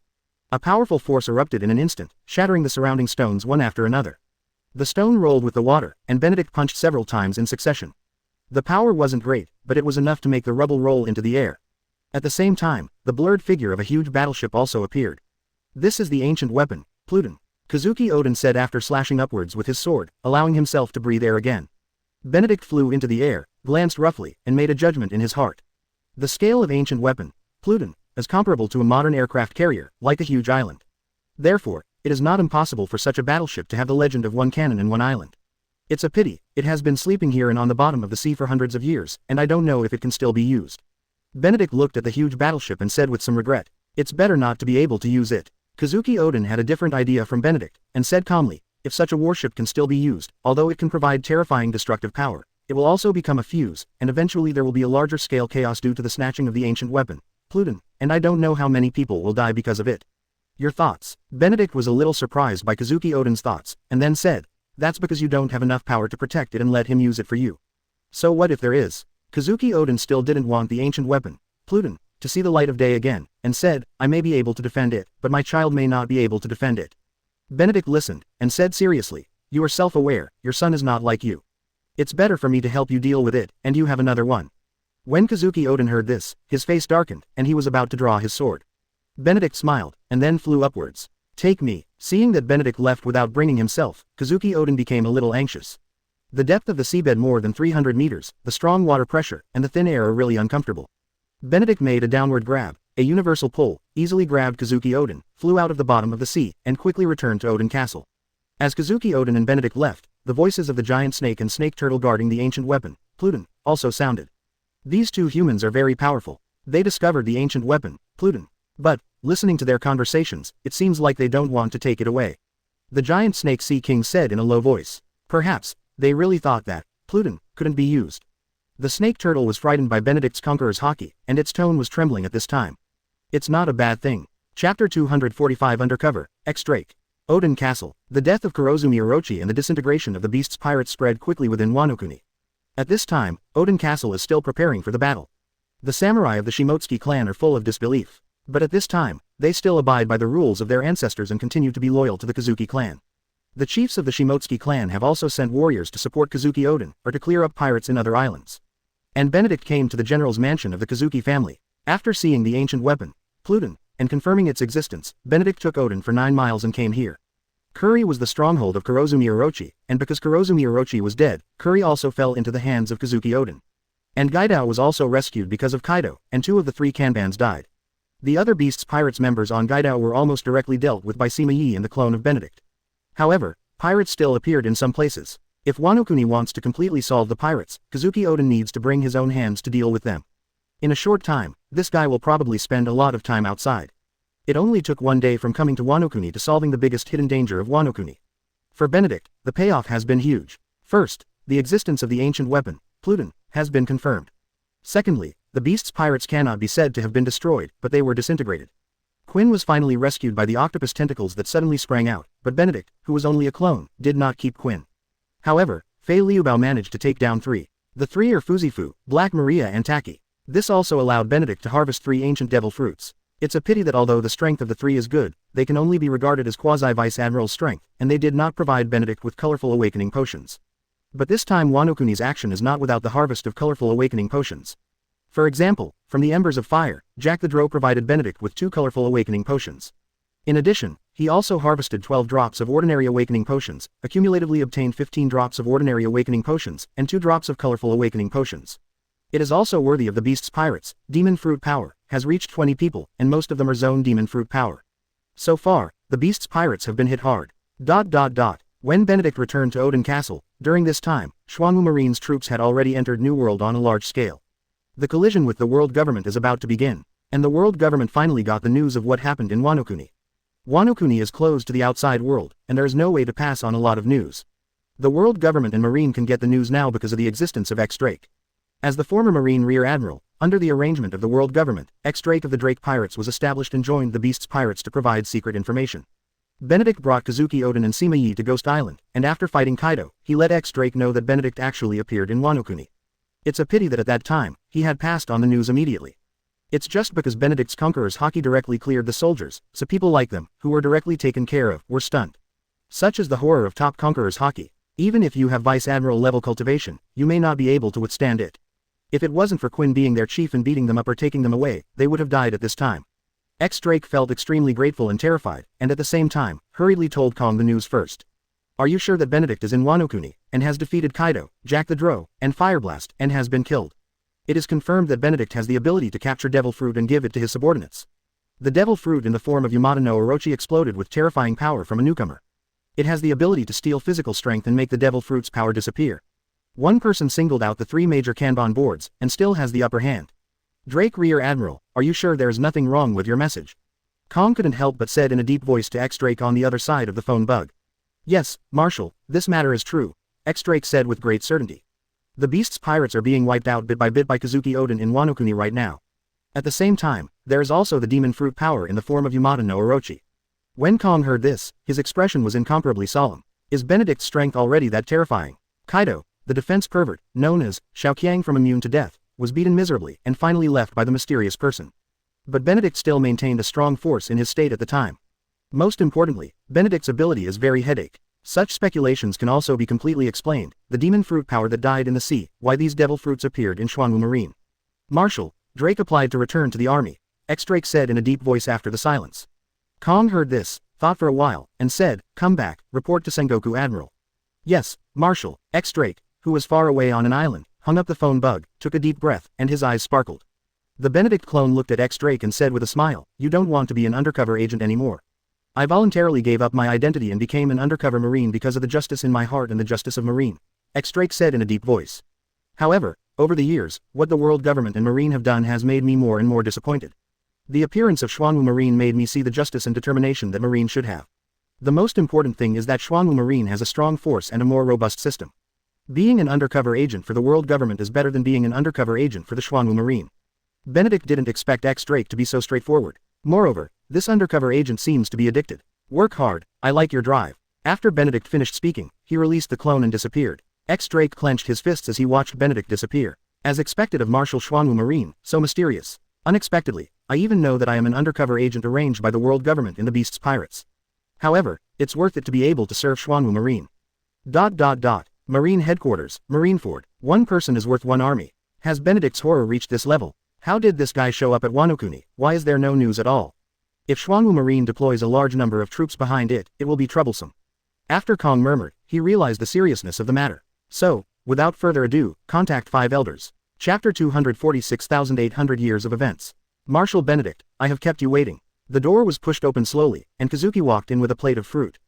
A powerful force erupted in an instant, shattering the surrounding stones one after another. The stone rolled with the water, and Benedict punched several times in succession. The power wasn't great, but it was enough to make the rubble roll into the air. At the same time, the blurred figure of a huge battleship also appeared. "This is the ancient weapon, Pluton," Kazuki Oden said after slashing upwards with his sword, allowing himself to breathe air again. Benedict flew into the air, glanced roughly, and made a judgment in his heart. The scale of ancient weapon, Pluton, is comparable to a modern aircraft carrier, like a huge island. Therefore, it is not impossible for such a battleship to have the legend of one cannon and one island. It's a pity, it has been sleeping here and on the bottom of the sea for hundreds of years, and I don't know if it can still be used. Benedict looked at the huge battleship and said with some regret, "It's better not to be able to use it." Kazuki Oden had a different idea from Benedict, and said calmly, "If such a warship can still be used, although it can provide terrifying destructive power, it will also become a fuse, and eventually there will be a larger scale chaos due to the snatching of the ancient weapon, Pluton, and I don't know how many people will die because of it. Your thoughts?" Benedict was a little surprised by Kazuki Oden's thoughts, and then said, "That's because you don't have enough power to protect it and let him use it for you." "So what if there is?" Kazuki Oden still didn't want the ancient weapon, Pluton, to see the light of day again, and said, "I may be able to defend it, but my child may not be able to defend it." Benedict listened, and said seriously, "You are self-aware, your son is not like you. It's better for me to help you deal with it, and you have another one." When Kazuki Oden heard this, his face darkened, and he was about to draw his sword. Benedict smiled, and then flew upwards. "Take me." Seeing that Benedict left without bringing himself, Kazuki Oden became a little anxious. The depth of the seabed more than 300 meters, the strong water pressure, and the thin air are really uncomfortable. Benedict made a downward grab, a universal pull, easily grabbed Kazuki Oden, flew out of the bottom of the sea, and quickly returned to Oden Castle. As Kazuki Oden and Benedict left, the voices of the giant snake and snake turtle guarding the ancient weapon, Pluton, also sounded. These two humans are very powerful. They discovered the ancient weapon, Pluton. But, listening to their conversations, it seems like they don't want to take it away. The giant snake Sea King said in a low voice. Perhaps, they really thought that, Pluton, couldn't be used. The snake turtle was frightened by Benedict's Conqueror's haki, and its tone was trembling at this time. It's not a bad thing. Chapter 245 Undercover, X-Drake. Oden Castle. The death of Kurozumi Orochi and the disintegration of the beast's pirates spread quickly within Wano Kuni. At this time, Oden Castle is still preparing for the battle. The samurai of the Shimotsuki clan are full of disbelief. But at this time, they still abide by the rules of their ancestors and continue to be loyal to the Kazuki clan. The chiefs of the Shimotsuki clan have also sent warriors to support Kazuki Oden, or to clear up pirates in other islands. And Benedict came to the general's mansion of the Kazuki family. After seeing the ancient weapon, Pluton, and confirming its existence, Benedict took Oden for 9 miles and came here. Kuri was the stronghold of Kurozumi Orochi, and because Kurozumi Orochi was dead, Kuri also fell into the hands of Kazuki Oden. And Gaidao was also rescued because of Kaido, and 2 of the 3 kanbans died. The other Beast's Pirates members on Gaidao were almost directly dealt with by Sima Yi and the clone of Benedict. However, pirates still appeared in some places. If Wano Kuni wants to completely solve the pirates, Kazuki Oden needs to bring his own hands to deal with them. In a short time, this guy will probably spend a lot of time outside. It only took 1 day from coming to Wano Kuni to solving the biggest hidden danger of Wano Kuni. For Benedict, the payoff has been huge. First, the existence of the ancient weapon, Pluton, has been confirmed. Secondly, the Beast's pirates cannot be said to have been destroyed, but they were disintegrated. Quinn was finally rescued by the octopus tentacles that suddenly sprang out, but Benedict, who was only a clone, did not keep Quinn. However, Fei Liubao managed to take down 3. The 3 are Fuzifu, Black Maria and Taki. This also allowed Benedict to harvest 3 ancient devil fruits. It's a pity that although the strength of the 3 is good, they can only be regarded as quasi-vice admiral's strength, and they did not provide Benedict with colorful awakening potions. But this time Wano Kuni's action is not without the harvest of colorful awakening potions. For example, from the embers of fire, Jack the Drow provided Benedict with 2 colorful awakening potions. In addition, he also harvested 12 drops of ordinary awakening potions, accumulatively obtained 15 drops of ordinary awakening potions, and 2 drops of colorful awakening potions. It is also worthy of the beast's pirates. Demon fruit power has reached 20 people, and most of them are zone demon fruit power. So far, the beast's pirates have been hit hard. When Benedict returned to Odin Castle, during this time, Xuanwu Marine's troops had already entered New World on a large scale. The collision with the world government is about to begin, and the world government finally got the news of what happened in Wano Kuni. Wano Kuni is closed to the outside world, and there is no way to pass on a lot of news. The world government and Marine can get the news now because of the existence of X-Drake. As the former Marine Rear Admiral, under the arrangement of the world government, X-Drake of the Drake Pirates was established and joined the Beast's Pirates to provide secret information. Benedict brought Kazuki Odin and Sima Yi to Ghost Island, and after fighting Kaido, he let X-Drake know that Benedict actually appeared in Wano Kuni. It's a pity that at that time, he had passed on the news immediately. It's just because Benedict's Conqueror's Haki directly cleared the soldiers, so people like them, who were directly taken care of, were stunned. Such is the horror of top Conqueror's Haki. Even if you have Vice Admiral level cultivation, you may not be able to withstand it. If it wasn't for Quinn being their chief and beating them up or taking them away, they would have died at this time. X-Drake felt extremely grateful and terrified, and at the same time, hurriedly told Kong the news first. Are you sure that Benedict is in Wano Kuni, and has defeated Kaido, Jack the Drow, and Fireblast, and has been killed? It is confirmed that Benedict has the ability to capture Devil Fruit and give it to his subordinates. The Devil Fruit in the form of Yamata no Orochi exploded with terrifying power from a newcomer. It has the ability to steal physical strength and make the Devil Fruit's power disappear. One person singled out the 3 major Kanban boards, and still has the upper hand. Drake Rear Admiral, are you sure there is nothing wrong with your message? Kong couldn't help but said in a deep voice to X-Drake on the other side of the phone bug. Yes, Marshal, this matter is true, X-Drake said with great certainty. The Beast's pirates are being wiped out bit by Kazuki Odin in Wano Kuni right now. At the same time, there is also the demon fruit power in the form of Yamata no Orochi. When Kong heard this, his expression was incomparably solemn. Is Benedict's strength already that terrifying? Kaido, the defense pervert, known as Xiaoqiang from Immune to Death, was beaten miserably and finally left by the mysterious person. But Benedict still maintained a strong force in his state at the time. Most importantly, Benedict's ability is very headache. Such speculations can also be completely explained, the demon fruit power that died in the sea, why these devil fruits appeared in Xuanwu Marine. Marshal, Drake applied to return to the army, X-Drake said in a deep voice after the silence. Kong heard this, thought for a while, and said, come back, report to Sengoku Admiral. Yes, Marshal, X-Drake, who was far away on an island, hung up the phone bug, took a deep breath, and his eyes sparkled. The Benedict clone looked at X-Drake and said with a smile, you don't want to be an undercover agent anymore. I voluntarily gave up my identity and became an undercover Marine because of the justice in my heart and the justice of Marine, X-Drake said in a deep voice. However, over the years, what the world government and Marine have done has made me more and more disappointed. The appearance of Xuanwu Marine made me see the justice and determination that Marine should have. The most important thing is that Xuanwu Marine has a strong force and a more robust system. Being an undercover agent for the world government is better than being an undercover agent for the Xuanwu Marine. Benedict didn't expect X-Drake to be so straightforward. Moreover, this undercover agent seems to be addicted. Work hard, I like your drive. After Benedict finished speaking, he released the clone and disappeared. X-Drake clenched his fists as he watched Benedict disappear. As expected of Marshal Xuanwu Marine, so mysterious. Unexpectedly, I even know that I am an undercover agent arranged by the world government in the Beast's Pirates. However, it's worth it to be able to serve Xuanwu Marine. Marine Headquarters, Marineford, one person is worth one army. Has Benedict's horror reached this level? How did this guy show up at Wano Kuni? Why is there no news at all? If Xuanwu Marine deploys a large number of troops behind it, it will be troublesome. After Kong murmured, he realized the seriousness of the matter. So, without further ado, contact 5 elders. Chapter 246,800 Years of Events. Marshal Benedict, I have kept you waiting. The door was pushed open slowly, and Kazuki walked in with a plate of fruit.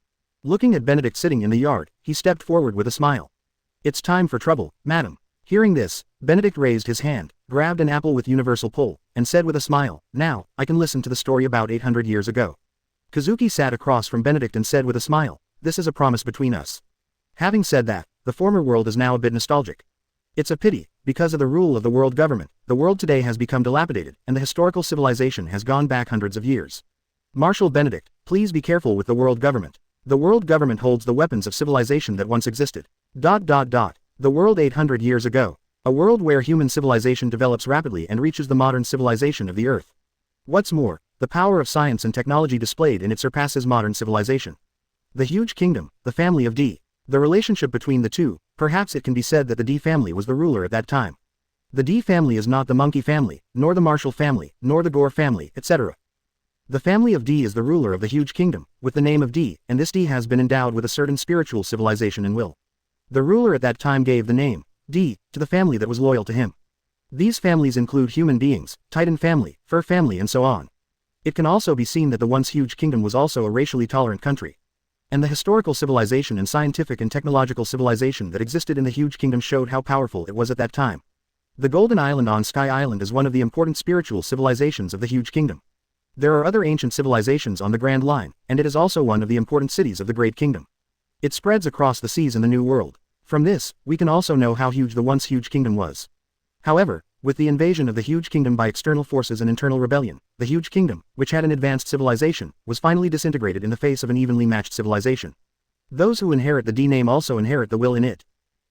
Looking at Benedict sitting in the yard, he stepped forward with a smile. It's time for trouble, madam. Hearing this, Benedict raised his hand, grabbed an apple with universal pull, and said with a smile, now, I can listen to the story about 800 years ago. Kazuki sat across from Benedict and said with a smile, this is a promise between us. Having said that, the former world is now a bit nostalgic. It's a pity, because of the rule of the world government, the world today has become dilapidated, and the historical civilization has gone back hundreds of years. Marshal Benedict, please be careful with the world government. The world government holds the weapons of civilization that once existed. The world 800 years ago. A world where human civilization develops rapidly and reaches the modern civilization of the Earth. What's more, the power of science and technology displayed in it surpasses modern civilization. The huge kingdom, the family of D. The relationship between the two, perhaps it can be said that the D family was the ruler at that time. The D family is not the Monkey family, nor the Marshal family, nor the Gore family, etc. The family of D is the ruler of the huge kingdom, with the name of D, and this D has been endowed with a certain spiritual civilization and will. The ruler at that time gave the name, D, to the family that was loyal to him. These families include human beings, Titan family, Fur family and so on. It can also be seen that the once huge kingdom was also a racially tolerant country. And the historical civilization and scientific and technological civilization that existed in the huge kingdom showed how powerful it was at that time. The Golden Island on Sky Island is one of the important spiritual civilizations of the huge kingdom. There are other ancient civilizations on the Grand Line, and it is also one of the important cities of the Great Kingdom. It spreads across the seas in the New World. From this, we can also know how huge the once huge kingdom was. However, with the invasion of the huge kingdom by external forces and internal rebellion, the huge kingdom, which had an advanced civilization, was finally disintegrated in the face of an evenly matched civilization. Those who inherit the D name also inherit the will in it.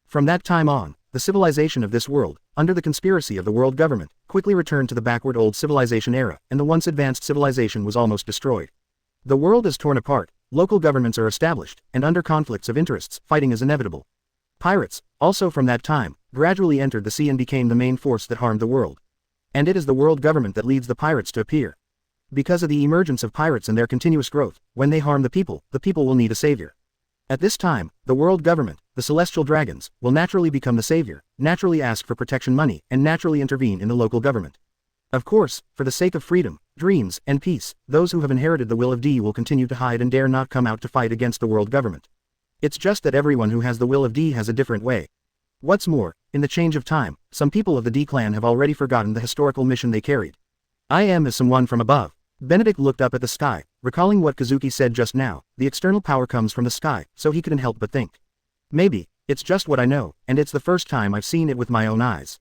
From that time on, the civilization of this world, under the conspiracy of the world government, quickly returned to the backward old civilization era, and the once advanced civilization was almost destroyed. The world is torn apart, local governments are established, and under conflicts of interests, fighting is inevitable. Pirates, also from that time, gradually entered the sea and became the main force that harmed the world. And it is the world government that leads the pirates to appear. Because of the emergence of pirates and their continuous growth, when they harm the people will need a savior. At this time, the world government, the celestial dragons, will naturally become the savior, naturally ask for protection money, and naturally intervene in the local government. Of course, for the sake of freedom, dreams, and peace, those who have inherited the will of D will continue to hide and dare not come out to fight against the world government. It's just that everyone who has the will of D has a different way. What's more, in the change of time, some people of the D clan have already forgotten the historical mission they carried. I am as someone from above. Benedict looked up at the sky, recalling what Kazuki said just now, the external power comes from the sky, so he couldn't help but think. Maybe, it's just what I know, and it's the first time I've seen it with my own eyes.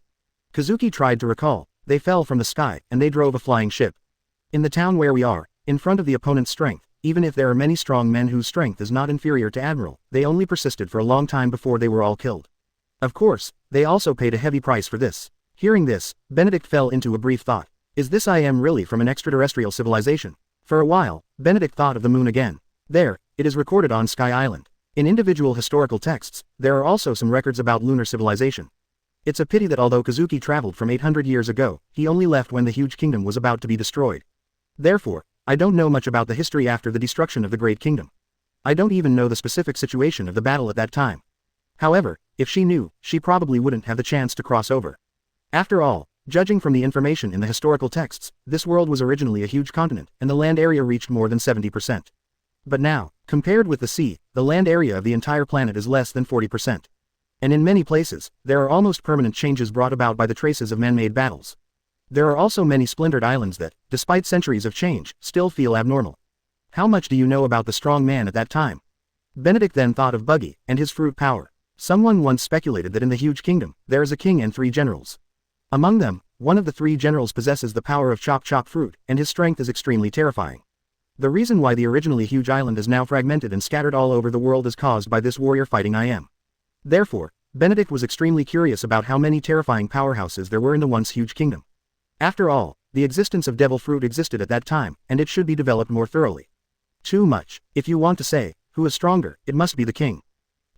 Kazuki tried to recall, they fell from the sky, and they drove a flying ship. In the town where we are, in front of the opponent's strength, even if there are many strong men whose strength is not inferior to Admiral, they only persisted for a long time before they were all killed. Of course, they also paid a heavy price for this. Hearing this, Benedict fell into a brief thought. Is this I am really from an extraterrestrial civilization? For a while, Benedict thought of the moon again. There, it is recorded on Sky Island. In individual historical texts, there are also some records about lunar civilization. It's a pity that although Kazuki traveled from 800 years ago, he only left when the huge kingdom was about to be destroyed. Therefore, I don't know much about the history after the destruction of the Great Kingdom. I don't even know the specific situation of the battle at that time. However, if she knew, she probably wouldn't have the chance to cross over. After all, judging from the information in the historical texts, this world was originally a huge continent, and the land area reached more than 70%. But now, compared with the sea, the land area of the entire planet is less than 40%. And in many places, there are almost permanent changes brought about by the traces of man-made battles. There are also many splintered islands that, despite centuries of change, still feel abnormal. How much do you know about the strong man at that time? Benedict then thought of Buggy, and his fruit power. Someone once speculated that in the huge kingdom, there is a king and 3 generals. Among them, one of the 3 generals possesses the power of chop chop fruit, and his strength is extremely terrifying. The reason why the originally huge island is now fragmented and scattered all over the world is caused by this warrior fighting I am. Therefore, Benedict was extremely curious about how many terrifying powerhouses there were in the once huge kingdom. After all, the existence of devil fruit existed at that time, and it should be developed more thoroughly. Too much. If you want to say, who is stronger, it must be the king.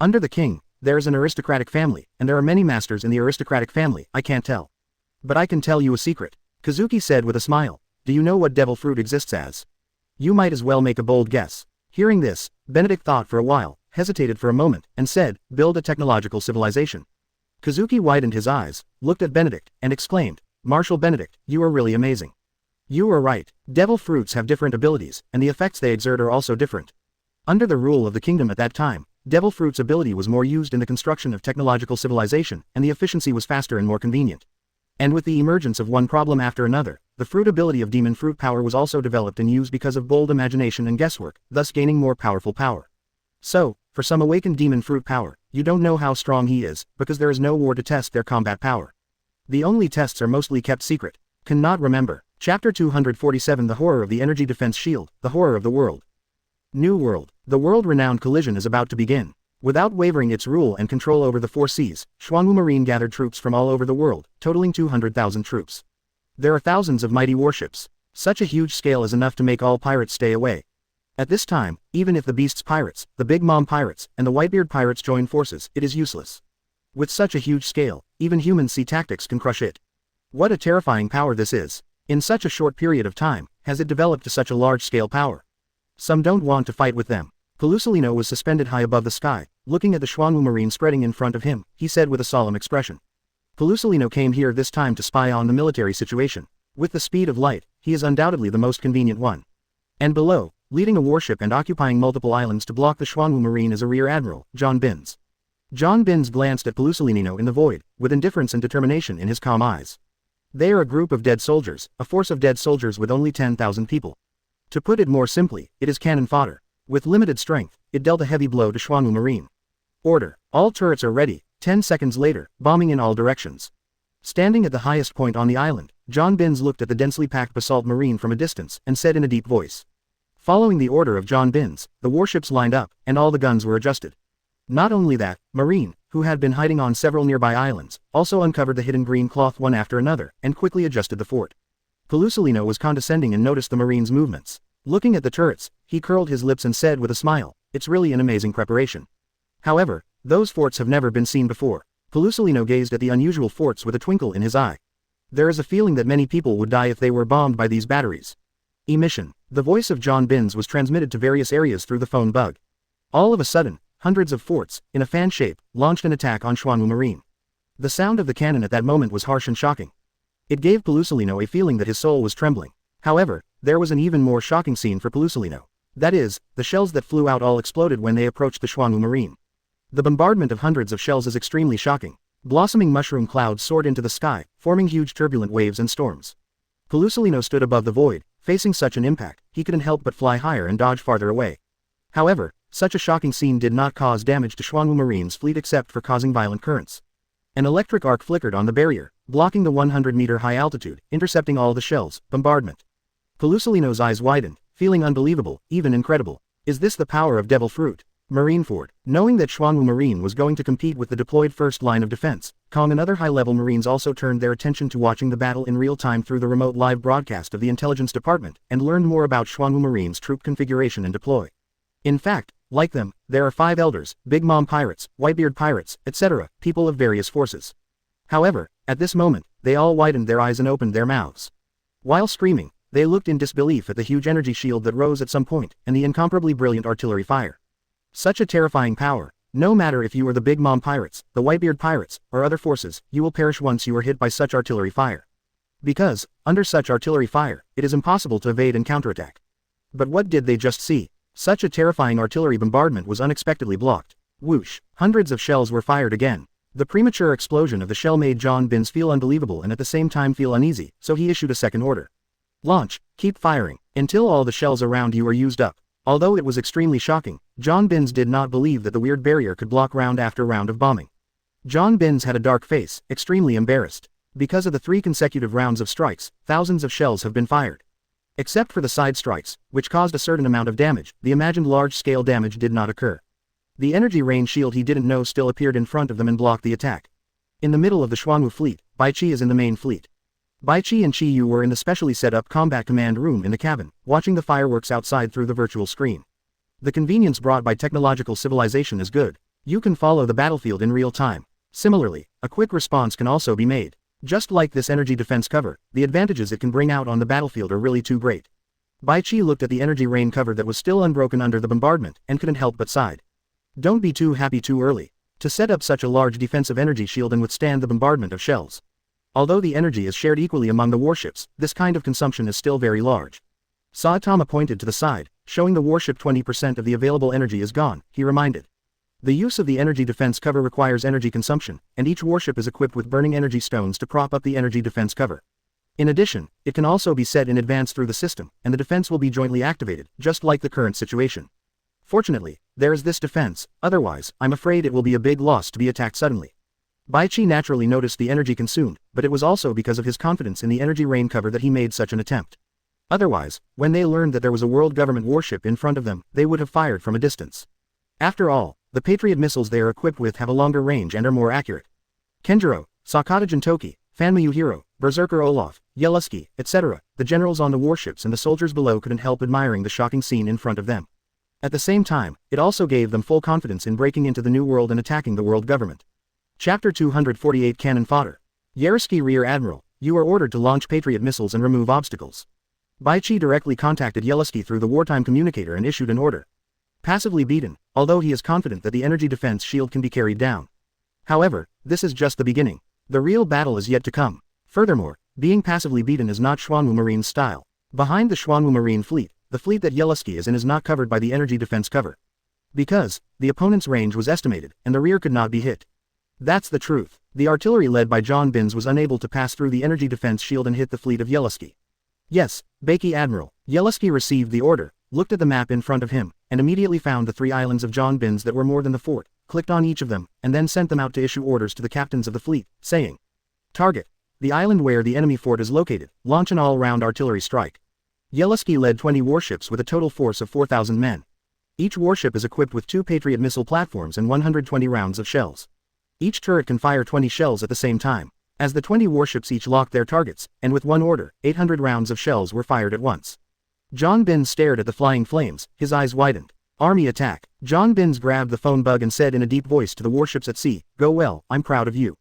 Under the king, there is an aristocratic family, and there are many masters in the aristocratic family, I can't tell. But I can tell you a secret, Kazuki said with a smile. Do you know what devil fruit exists as? You might as well make a bold guess. Hearing this, Benedict thought for a while, hesitated for a moment, and said, build a technological civilization. Kazuki widened his eyes, looked at Benedict, and exclaimed, Marshal Benedict, you are really amazing. You are right, devil fruits have different abilities, and the effects they exert are also different. Under the rule of the kingdom at that time, devil fruit's ability was more used in the construction of technological civilization, and the efficiency was faster and more convenient. And with the emergence of one problem after another, the fruit ability of demon fruit power was also developed and used because of bold imagination and guesswork, thus gaining more powerful power. So, for some awakened demon fruit power, you don't know how strong he is, because there is no war to test their combat power. The only tests are mostly kept secret. Cannot remember. Chapter 247 The Horror of the Energy Defense Shield, The Horror of the World. New World. The world-renowned collision is about to begin. Without wavering its rule and control over the 4 seas, Xuanwu Marine gathered troops from all over the world, totaling 200,000 troops. There are thousands of mighty warships. Such a huge scale is enough to make all pirates stay away. At this time, even if the Beast's pirates, the Big Mom pirates, and the Whitebeard pirates join forces, it is useless. With such a huge scale, even human sea tactics can crush it. What a terrifying power this is. In such a short period of time, has it developed to such a large-scale power? Some don't want to fight with them. Pelusilino was suspended high above the sky, looking at the Xuanwu Marine spreading in front of him, he said with a solemn expression. Pelusilino came here this time to spy on the military situation. With the speed of light, he is undoubtedly the most convenient one. And below, leading a warship and occupying multiple islands to block the Xuanwu Marine is a Rear Admiral, John Binns. John Binns glanced at Pelusilino in the void, with indifference and determination in his calm eyes. They are a group of dead soldiers, a force of dead soldiers with only 10,000 people. To put it more simply, it is cannon fodder. With limited strength, it dealt a heavy blow to Xuanwu Marine. Order. All turrets are ready. 10 seconds later, bombing in all directions. Standing at the highest point on the island, John Binns looked at the densely packed basalt marine from a distance, and said in a deep voice. Following the order of John Binns, the warships lined up, and all the guns were adjusted. Not only that, Marine, who had been hiding on several nearby islands, also uncovered the hidden green cloth one after another, and quickly adjusted the fort. Pelusilino was condescending and noticed the Marine's movements. Looking at the turrets, he curled his lips and said with a smile, it's really an amazing preparation. However, those forts have never been seen before. Pelusilino gazed at the unusual forts with a twinkle in his eye. There is a feeling that many people would die if they were bombed by these batteries. Emission. The voice of John Binns was transmitted to various areas through the phone bug. All of a sudden, hundreds of forts, in a fan shape, launched an attack on Xuanwu Marine. The sound of the cannon at that moment was harsh and shocking. It gave Pelusilino a feeling that his soul was trembling. However, there was an even more shocking scene for Pelusilino. That is, the shells that flew out all exploded when they approached the Xuanwu Marine. The bombardment of hundreds of shells is extremely shocking. Blossoming mushroom clouds soared into the sky, forming huge turbulent waves and storms. Pelusilino stood above the void. Facing such an impact, he couldn't help but fly higher and dodge farther away. However, such a shocking scene did not cause damage to Xuanwu Marine's fleet except for causing violent currents. An electric arc flickered on the barrier, blocking the 100-meter high altitude, intercepting all the shells. Bombardment. Pelusilino's eyes widened, feeling unbelievable, even incredible. Is this the power of Devil Fruit? Marineford. Knowing that Xuanwu Marine was going to compete with the deployed first line of defense, Kong and other high-level Marines also turned their attention to watching the battle in real time through the remote live broadcast of the Intelligence Department, and learned more about Xuanwu Marine's troop configuration and deploy. In fact, like them, there are 5 elders, Big Mom pirates, Whitebeard pirates, etc., people of various forces. However, at this moment, they all widened their eyes and opened their mouths. While screaming, they looked in disbelief at the huge energy shield that rose at some point, and the incomparably brilliant artillery fire. Such a terrifying power. No matter if you are the Big Mom pirates, the Whitebeard pirates, or other forces, you will perish once you are hit by such artillery fire. Because, under such artillery fire, it is impossible to evade and counterattack. But what did they just see? Such a terrifying artillery bombardment was unexpectedly blocked. Whoosh! Hundreds of shells were fired again. The premature explosion of the shell made John Binns feel unbelievable and at the same time feel uneasy, so he issued a second order. Launch, keep firing, until all the shells around you are used up. Although it was extremely shocking, John Binns did not believe that the weird barrier could block round after round of bombing. John Binns had a dark face, extremely embarrassed. Because of the 3 consecutive rounds of strikes, thousands of shells have been fired. Except for the side strikes, which caused a certain amount of damage, the imagined large-scale damage did not occur. The energy rain shield he didn't know still appeared in front of them and blocked the attack. In the middle of the Xuanwu fleet, Bai Qi is in the main fleet. Bai Qi and Qi Yu were in the specially set up combat command room in the cabin, watching the fireworks outside through the virtual screen. The convenience brought by technological civilization is good. You can follow the battlefield in real time. Similarly, a quick response can also be made. Just like this energy defense cover, the advantages it can bring out on the battlefield are really too great. Bai Qi looked at the energy rain cover that was still unbroken under the bombardment, and couldn't help but sighed. Don't be too happy too early. To set up such a large defensive energy shield and withstand the bombardment of shells. Although the energy is shared equally among the warships, this kind of consumption is still very large. Saitama pointed to the side, showing the warship 20% of the available energy is gone, he reminded. The use of the energy defense cover requires energy consumption, and each warship is equipped with burning energy stones to prop up the energy defense cover. In addition, it can also be set in advance through the system, and the defense will be jointly activated, just like the current situation. Fortunately, there is this defense, otherwise, I'm afraid it will be a big loss to be attacked suddenly. Bai Qi naturally noticed the energy consumed, but it was also because of his confidence in the energy rain cover that he made such an attempt. Otherwise, when they learned that there was a world government warship in front of them, they would have fired from a distance. After all, the Patriot missiles they are equipped with have a longer range and are more accurate. Kenjiro, Sakata Jintoki, Fanmayu Hiro, Berserker Olaf, Yeluski, etc., the generals on the warships and the soldiers below couldn't help admiring the shocking scene in front of them. At the same time, it also gave them full confidence in breaking into the new world and attacking the world government. Chapter 248 Cannon Fodder. Yaroski Rear Admiral, you are ordered to launch Patriot missiles and remove obstacles. Baichi directly contacted Yaroski through the wartime communicator and issued an order. Passively beaten, although he is confident that the energy defense shield can be carried down. However, this is just the beginning. The real battle is yet to come. Furthermore, being passively beaten is not Xuanwu Marine's style. Behind the Xuanwu Marine fleet, the fleet that Yaroski is in is not covered by the energy defense cover. Because, the opponent's range was estimated, and the rear could not be hit. That's the truth. The artillery led by John Binns was unable to pass through the energy defense shield and hit the fleet of Yaroski. Yes, Baki Admiral. Yaroski received the order, looked at the map in front of him, and immediately found the 3 islands of John Binns that were more than the fort, clicked on each of them, and then sent them out to issue orders to the captains of the fleet, saying, "Target the island where the enemy fort is located, launch an all-round artillery strike." Yaroski led 20 warships with a total force of 4,000 men. Each warship is equipped with 2 Patriot missile platforms and 120 rounds of shells. Each turret can fire 20 shells at the same time. As the 20 warships each locked their targets, and with one order, 800 rounds of shells were fired at once. John Binns stared at the flying flames, his eyes widened. Army attack. John Binns grabbed the phone bug and said in a deep voice to the warships at sea, "Go well, I'm proud of you."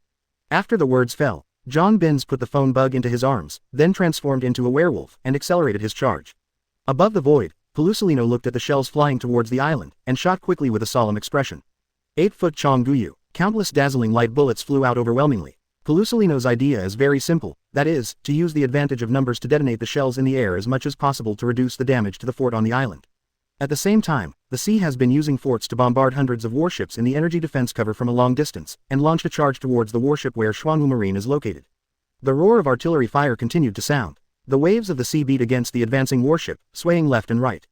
After the words fell, John Binns put the phone bug into his arms, then transformed into a werewolf, and accelerated his charge. Above the void, Pelusalino looked at the shells flying towards the island, and shot quickly with a solemn expression. 8-foot Chongguyu. Countless dazzling light bullets flew out overwhelmingly. Pelusalino's idea is very simple, that is, to use the advantage of numbers to detonate the shells in the air as much as possible to reduce the damage to the fort on the island. At the same time, the sea has been using forts to bombard hundreds of warships in the energy defense cover from a long distance, and launched a charge towards the warship where Xuanwu Marine is located. The roar of artillery fire continued to sound. The waves of the sea beat against the advancing warship, swaying left and right.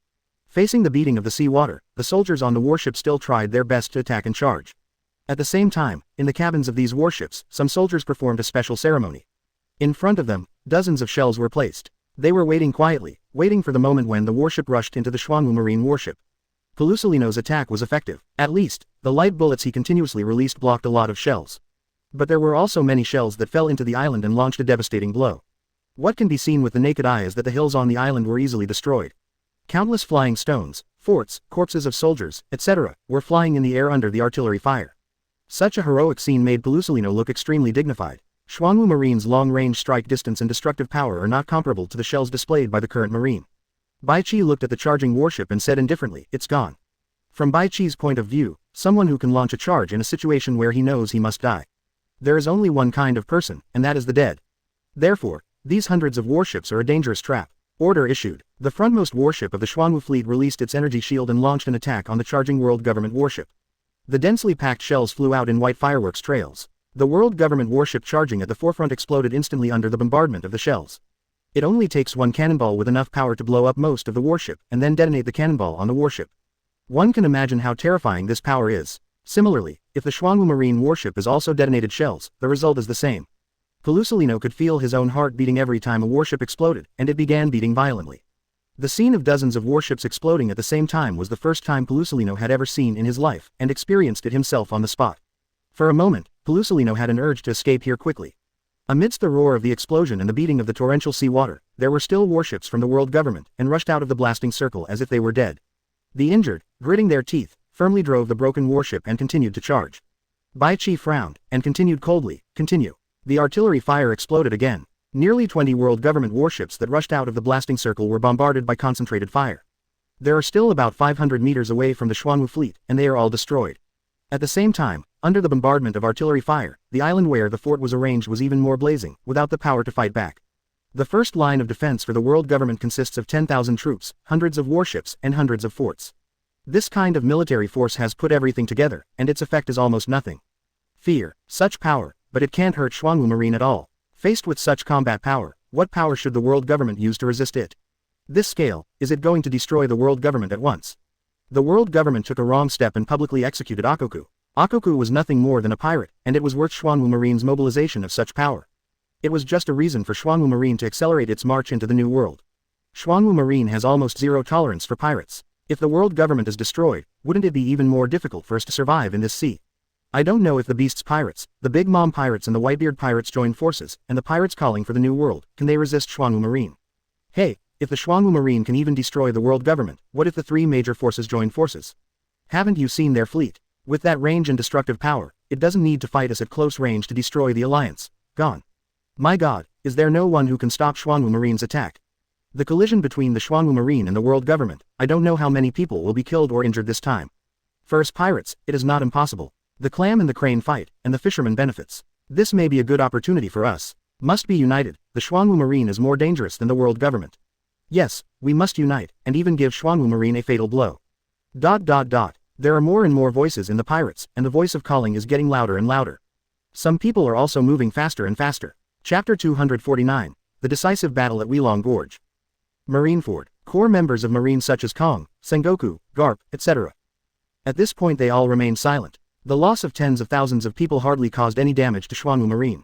Facing the beating of the sea water, the soldiers on the warship still tried their best to attack and charge. At the same time, in the cabins of these warships, some soldiers performed a special ceremony. In front of them, dozens of shells were placed. They were waiting quietly, waiting for the moment when the warship rushed into the Xuanwu Marine warship. Pelusalino's attack was effective. At least, the light bullets he continuously released blocked a lot of shells. But there were also many shells that fell into the island and launched a devastating blow. What can be seen with the naked eye is that the hills on the island were easily destroyed. Countless flying stones, forts, corpses of soldiers, etc., were flying in the air under the artillery fire. Such a heroic scene made Pelusalino look extremely dignified. Xuanwu Marine's long-range strike distance and destructive power are not comparable to the shells displayed by the current Marine. Baichi looked at the charging warship and said indifferently, "It's gone." From Baichi's point of view, someone who can launch a charge in a situation where he knows he must die. There is only one kind of person, and that is the dead. Therefore, these hundreds of warships are a dangerous trap. Order issued. The frontmost warship of the Xuanwu fleet released its energy shield and launched an attack on the charging world government warship. The densely packed shells flew out in white fireworks trails. The world government warship charging at the forefront exploded instantly under the bombardment of the shells. It only takes one cannonball with enough power to blow up most of the warship, and then detonate the cannonball on the warship. One can imagine how terrifying this power is. Similarly, if the Xuanwu Marine warship is also detonated shells, the result is the same. Pelusalino could feel his own heart beating every time a warship exploded, and it began beating violently. The scene of dozens of warships exploding at the same time was the first time Pelusalino had ever seen in his life, and experienced it himself on the spot. For a moment, Pelusalino had an urge to escape here quickly. Amidst the roar of the explosion and the beating of the torrential sea water, there were still warships from the world government, and rushed out of the blasting circle as if they were dead. The injured, gritting their teeth, firmly drove the broken warship and continued to charge. Baichi frowned, and continued coldly, "Continue." The artillery fire exploded again. Nearly 20 world government warships that rushed out of the blasting circle were bombarded by concentrated fire. There are still about 500 meters away from the Xuanwu fleet, and they are all destroyed. At the same time, under the bombardment of artillery fire, the island where the fort was arranged was even more blazing, without the power to fight back. The first line of defense for the world government consists of 10,000 troops, hundreds of warships, and hundreds of forts. This kind of military force has put everything together, and its effect is almost nothing. Fear, such power, but it can't hurt Xuanwu Marine at all. Faced with such combat power, what power should the world government use to resist it? This scale, is it going to destroy the world government at once? The world government took a wrong step and publicly executed Ochoku. Ochoku was nothing more than a pirate, and it was worth Xuanwu Marine's mobilization of such power. It was just a reason for Xuanwu Marine to accelerate its march into the New World. Xuanwu Marine has almost zero tolerance for pirates. If the world government is destroyed, wouldn't it be even more difficult for us to survive in this sea? I don't know if the Beast's pirates, the Big Mom pirates and the Whitebeard pirates join forces, and the pirates calling for the New World, can they resist Xuanwu Marine? Hey, if the Xuanwu Marine can even destroy the world government, what if the 3 major forces join forces? Haven't you seen their fleet? With that range and destructive power, it doesn't need to fight us at close range to destroy the alliance. Gone. My god, is there no one who can stop Xuanwu Marine's attack? The collision between the Xuanwu Marine and the world government, I don't know how many people will be killed or injured this time. First pirates, it is not impossible. The clam and the crane fight, and the fisherman benefits. This may be a good opportunity for us. Must be united, the Xuanwu Marine is more dangerous than the world government. Yes, we must unite, and even give Xuanwu Marine a fatal blow. There are more and more voices in the pirates, and the voice of calling is getting louder and louder. Some people are also moving faster and faster. Chapter 249, The Decisive Battle at Weilong Gorge. Marineford, core members of Marine such as Kong, Sengoku, Garp, etc. At this point they all remained silent. The loss of tens of thousands of people hardly caused any damage to Xuanwu Marine.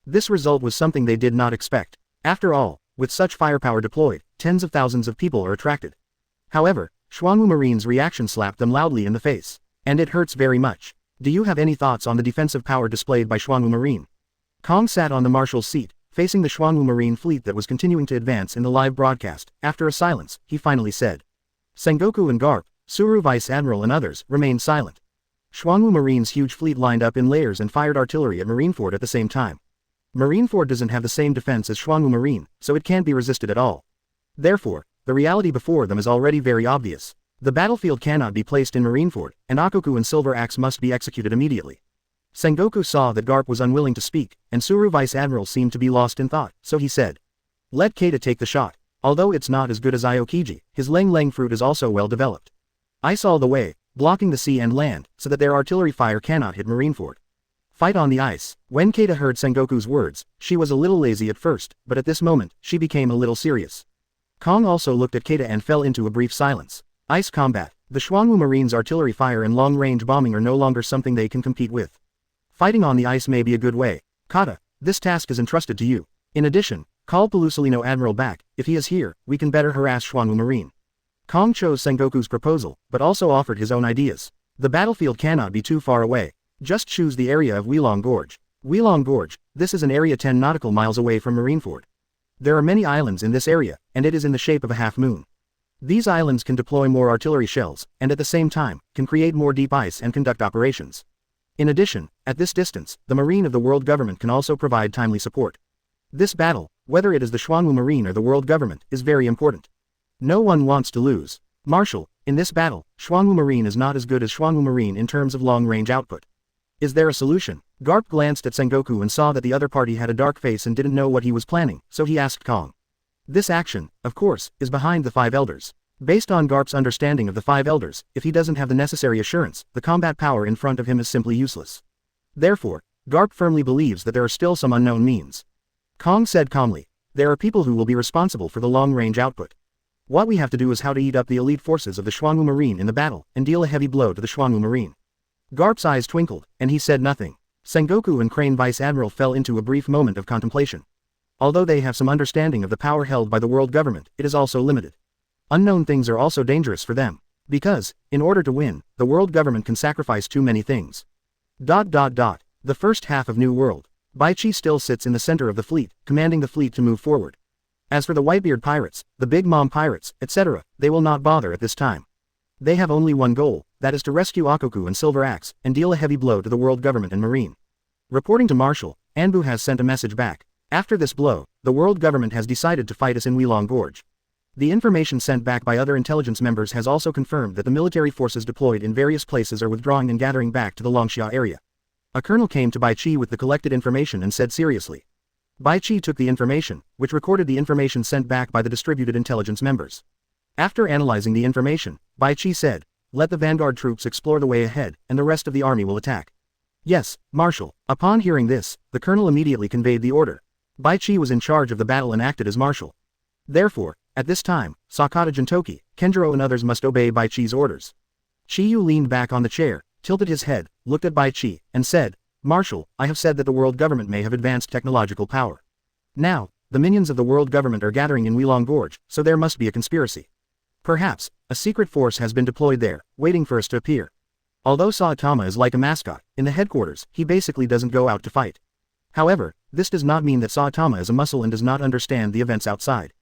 This result was something they did not expect. After all, with such firepower deployed, tens of thousands of people are attracted. However, Xuanwu Marine's reaction slapped them loudly in the face. And it hurts very much. Do you have any thoughts on the defensive power displayed by Xuanwu Marine? Kong sat on the marshal's seat, facing the Xuanwu Marine fleet that was continuing to advance in the live broadcast. After a silence, he finally said. Sengoku and Garp, Suru Vice Admiral and others, remained silent. Xuanwu Marine's huge fleet lined up in layers and fired artillery at Marineford at the same time. Marineford doesn't have the same defense as Xuanwu Marine, so it can't be resisted at all. Therefore, the reality before them is already very obvious. The battlefield cannot be placed in Marineford, and Ochoku and Silver Axe must be executed immediately. Sengoku saw that Garp was unwilling to speak, and Suru Vice Admiral seemed to be lost in thought, so he said. Let Kaido take the shot. Although it's not as good as Aokiji, his Leng Leng fruit is also well developed. Ice all the way, blocking the sea and land, so that their artillery fire cannot hit Marineford. Fight on the ice. When Kaido heard Sengoku's words, she was a little lazy at first, but at this moment, she became a little serious. Kong also looked at Kaido and fell into a brief silence. Ice combat. The Xuanwu Marine's artillery fire and long-range bombing are no longer something they can compete with. Fighting on the ice may be a good way. Kata, this task is entrusted to you. In addition, call Pelusolino Admiral back. If he is here, we can better harass Xuanwu Marine. Kong chose Sengoku's proposal, but also offered his own ideas. The battlefield cannot be too far away. Just choose the area of Weilong Gorge. Weilong Gorge, this is an area 10 nautical miles away from Marineford. There are many islands in this area, and it is in the shape of a half-moon. These islands can deploy more artillery shells, and at the same time, can create more deep ice and conduct operations. In addition, at this distance, the Marine of the world government can also provide timely support. This battle, whether it is the Xuanwu Marine or the world government, is very important. No one wants to lose. Marshal, in this battle, Xuanwu Marine is not as good as Xuanwu Marine in terms of long-range output. Is there a solution? Garp glanced at Sengoku and saw that the other party had a dark face and didn't know what he was planning, so he asked Kong. This action, of course, is behind the Five Elders. Based on Garp's understanding of the Five Elders, if he doesn't have the necessary assurance, the combat power in front of him is simply useless. Therefore, Garp firmly believes that there are still some unknown means. Kong said calmly, there are people who will be responsible for the long-range output. What we have to do is how to eat up the elite forces of the Xuanwu Marine in the battle, and deal a heavy blow to the Xuanwu Marine. Garp's eyes twinkled, and he said nothing. Sengoku and Crane Vice Admiral fell into a brief moment of contemplation. Although they have some understanding of the power held by the world government, it is also limited. Unknown things are also dangerous for them. Because, in order to win, the world government can sacrifice too many things. The first half of New World. Baichi still sits in the center of the fleet, commanding the fleet to move forward. As for the Whitebeard pirates, the Big Mom pirates, etc., they will not bother at this time. They have only one goal, that is to rescue Ochoku and Silver Axe, and deal a heavy blow to the world government and Marine. Reporting to Marshal, Anbu has sent a message back. After this blow, the world government has decided to fight us in Weilong Gorge. The information sent back by other intelligence members has also confirmed that the military forces deployed in various places are withdrawing and gathering back to the Longxia area. A colonel came to Baichi with the collected information and said seriously. Baichi took the information, which recorded the information sent back by the distributed intelligence members. After analyzing the information, Baichi said, let the vanguard troops explore the way ahead, and the rest of the army will attack. Yes, Marshal. Upon hearing this, the colonel immediately conveyed the order. Baichi was in charge of the battle and acted as marshal. Therefore, at this time, Sakata Jintoki, Kenjiro and others must obey Baichi's orders. Chiyu leaned back on the chair, tilted his head, looked at Baichi, and said, Marshal, I have said that the world government may have advanced technological power. Now, the minions of the world government are gathering in Weilong Gorge, so there must be a conspiracy. Perhaps, a secret force has been deployed there, waiting for us to appear. Although Saitama is like a mascot, in the headquarters, he basically doesn't go out to fight. However, this does not mean that Saitama is a muscle and does not understand the events outside.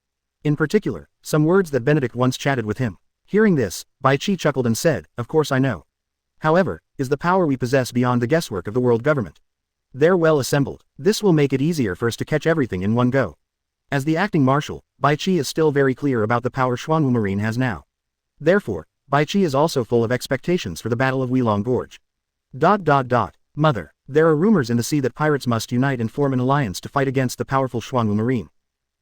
In particular, some words that Benedict once chatted with him. Hearing this, Baichi chuckled and said, of course I know. However, is the power we possess beyond the guesswork of the world government. They're well assembled. This will make it easier for us to catch everything in one go. As the acting marshal, Bai Qi is still very clear about the power Xuanwu Marine has now. Therefore, Bai Qi is also full of expectations for the Battle of Weilong Gorge. Mother, there are rumors in the sea that pirates must unite and form an alliance to fight against the powerful Xuanwu Marine.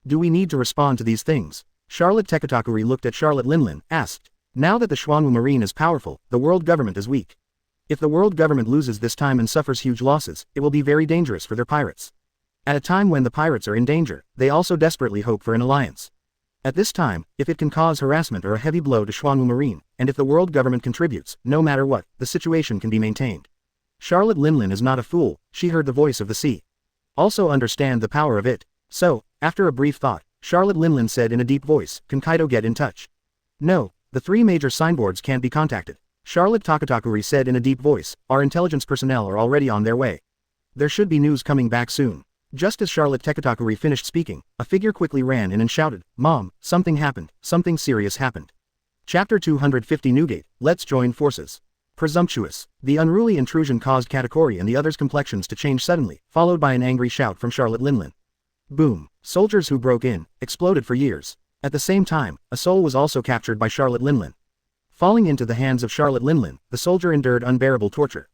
Do we need to respond to these things? Charlotte Tekatakuri looked at Charlotte Linlin, asked. Now that the Xuanwu Marine is powerful, the world government is weak. If the world government loses this time and suffers huge losses, it will be very dangerous for their pirates. At a time when the pirates are in danger, they also desperately hope for an alliance. At this time, if it can cause harassment or a heavy blow to Xuanwu Marine, and if the world government contributes, no matter what, the situation can be maintained. Charlotte Linlin is not a fool, she heard the voice of the sea. Also understand the power of it. So, after a brief thought, Charlotte Linlin said in a deep voice, can Kaido get in touch? No, the 3 major signboards can't be contacted. Charlotte Takatakuri said in a deep voice, our intelligence personnel are already on their way. There should be news coming back soon. Just as Charlotte Takatakuri finished speaking, a figure quickly ran in and shouted, Mom, something happened, something serious happened. Chapter 250 Newgate, let's join forces. Presumptuous. The unruly intrusion caused Katakuri and the others' complexions to change suddenly, followed by an angry shout from Charlotte Linlin. Boom. Soldiers who broke in, exploded for years. At the same time, a soul was also captured by Charlotte Linlin. Falling into the hands of Charlotte Linlin, the soldier endured unbearable torture.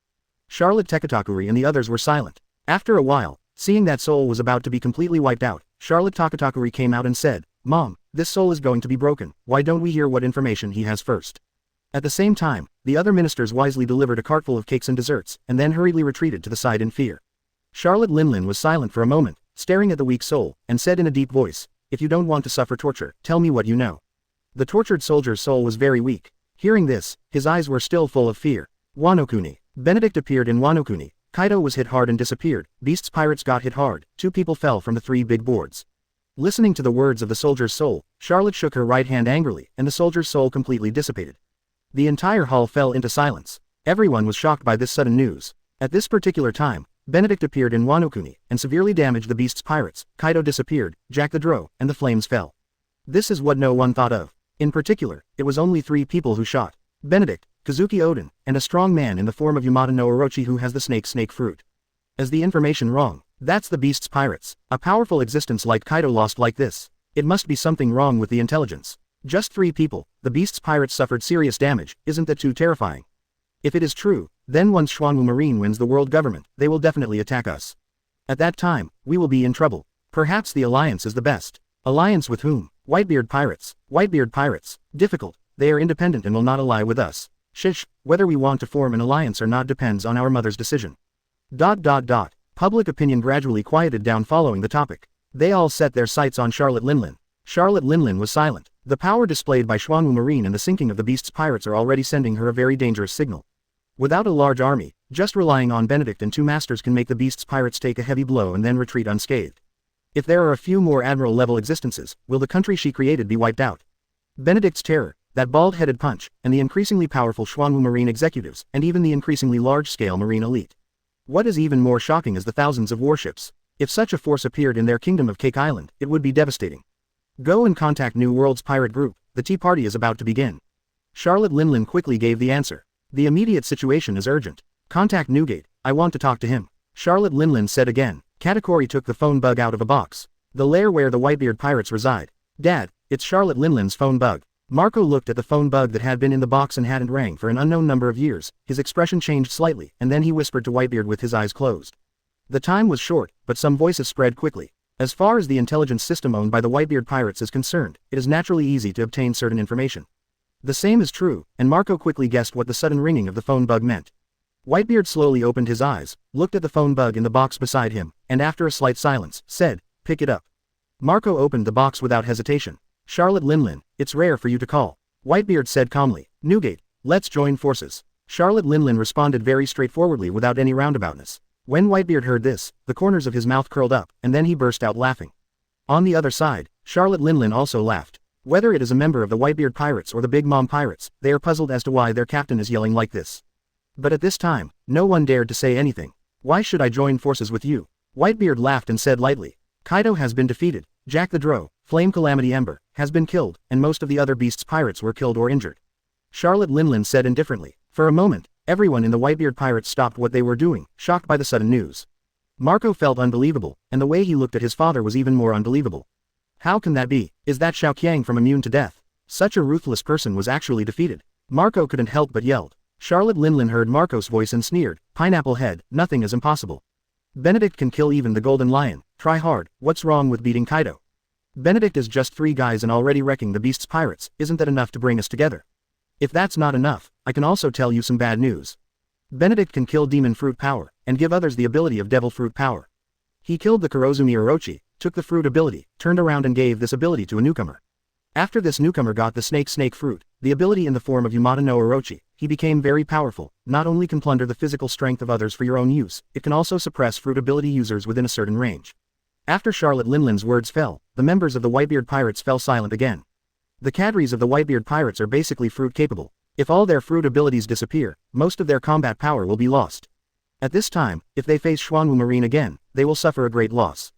Charlotte Tekatakuri and the others were silent. After a while, seeing that soul was about to be completely wiped out, Charlotte Takatakuri came out and said, Mom, this soul is going to be broken, why don't we hear what information he has first? At the same time, the other ministers wisely delivered a cartful of cakes and desserts, and then hurriedly retreated to the side in fear. Charlotte Linlin was silent for a moment, staring at the weak soul, and said in a deep voice, if you don't want to suffer torture, tell me what you know. The tortured soldier's soul was very weak. Hearing this, his eyes were still full of fear. Wanokuni. Benedict appeared in Wanokuni. Kaido was hit hard and disappeared. Beast's pirates got hit hard. 2 people fell from the 3 big boards. Listening to the words of the soldier's soul, Charlotte shook her right hand angrily, and the soldier's soul completely dissipated. The entire hall fell into silence. Everyone was shocked by this sudden news. At this particular time, Benedict appeared in Wanokuni, and severely damaged the beast's pirates. Kaido disappeared, Jack the Drow, and the flames fell. This is what no one thought of. In particular, it was only 3 people who shot. Benedict, Kazuki Oden, and a strong man in the form of Yamada no Orochi who has the snake fruit. Is the information wrong? That's the beast's pirates. A powerful existence like Kaido lost like this. It must be something wrong with the intelligence. Just 3 people, the beast's pirates suffered serious damage, isn't that too terrifying? If it is true, then once Xuanwu Marine wins the world government, they will definitely attack us. At that time, we will be in trouble. Perhaps the alliance is the best. Alliance with whom? Whitebeard pirates. Whitebeard pirates. Difficult. They are independent and will not ally with us. Shish, whether we want to form an alliance or not depends on our mother's decision. Public opinion gradually quieted down following the topic. They all set their sights on Charlotte Linlin. Charlotte Linlin was silent. The power displayed by Xuanwu Marine and the sinking of the beast's pirates are already sending her a very dangerous signal. Without a large army, just relying on Benedict and 2 masters can make the beast's pirates take a heavy blow and then retreat unscathed. If there are a few more admiral-level existences, will the country she created be wiped out? Benedict's terror, that bald-headed punch, and the increasingly powerful Xuanwu Marine executives, and even the increasingly large-scale Marine elite. What is even more shocking is the thousands of warships. If such a force appeared in their kingdom of Cake Island, it would be devastating. Go and contact New World's pirate group, the tea party is about to begin. Charlotte Linlin quickly gave the answer. The immediate situation is urgent. Contact Newgate, I want to talk to him. Charlotte Linlin said again. Katakuri took the phone bug out of a box. The lair where the Whitebeard pirates reside. Dad, it's Charlotte Linlin's phone bug. Marco looked at the phone bug that had been in the box and hadn't rang for an unknown number of years. His expression changed slightly, and then he whispered to Whitebeard with his eyes closed. The time was short, but some voices spread quickly. As far as the intelligence system owned by the Whitebeard pirates is concerned, it is naturally easy to obtain certain information. The same is true, and Marco quickly guessed what the sudden ringing of the phone bug meant. Whitebeard slowly opened his eyes, looked at the phone bug in the box beside him, and after a slight silence, said, pick it up. Marco opened the box without hesitation. Charlotte Linlin, it's rare for you to call. Whitebeard said calmly, Newgate, let's join forces. Charlotte Linlin responded very straightforwardly without any roundaboutness. When Whitebeard heard this, the corners of his mouth curled up, and then he burst out laughing. On the other side, Charlotte Linlin also laughed. Whether it is a member of the Whitebeard pirates or the Big Mom pirates, they are puzzled as to why their captain is yelling like this. But at this time, no one dared to say anything. Why should I join forces with you? Whitebeard laughed and said lightly. Kaido has been defeated, Jack the Drow, Flame Calamity Ember, has been killed, and most of the other beasts' pirates were killed or injured. Charlotte Linlin said indifferently. For a moment, Everyone in the Whitebeard Pirates stopped what they were doing, shocked by the sudden news. Marco felt unbelievable, and the way he looked at his father was even more unbelievable. How can that be? Is that Xiaoqiang from immune to death? Such a ruthless person was actually defeated. Marco couldn't help but yelled. Charlotte Linlin heard Marco's voice and sneered, "Pineapple head, nothing is impossible. Benedict can kill even the Golden Lion, try hard, what's wrong with beating Kaido? Benedict is just 3 guys and already wrecking the beast's pirates, isn't that enough to bring us together? If that's not enough, I can also tell you some bad news. Benedict can kill demon fruit power, and give others the ability of devil fruit power. He killed the Kurozumi Orochi, took the fruit ability, turned around and gave this ability to a newcomer. After this newcomer got the snake fruit, the ability in the form of Yamada no Orochi, he became very powerful. Not only can plunder the physical strength of others for your own use, it can also suppress fruit ability users within a certain range." After Charlotte Linlin's words fell, the members of the Whitebeard Pirates fell silent again. The cadres of the Whitebeard Pirates are basically fruit capable. If all their fruit abilities disappear, most of their combat power will be lost. At this time, if they face Xuanwu Marine again, they will suffer a great loss.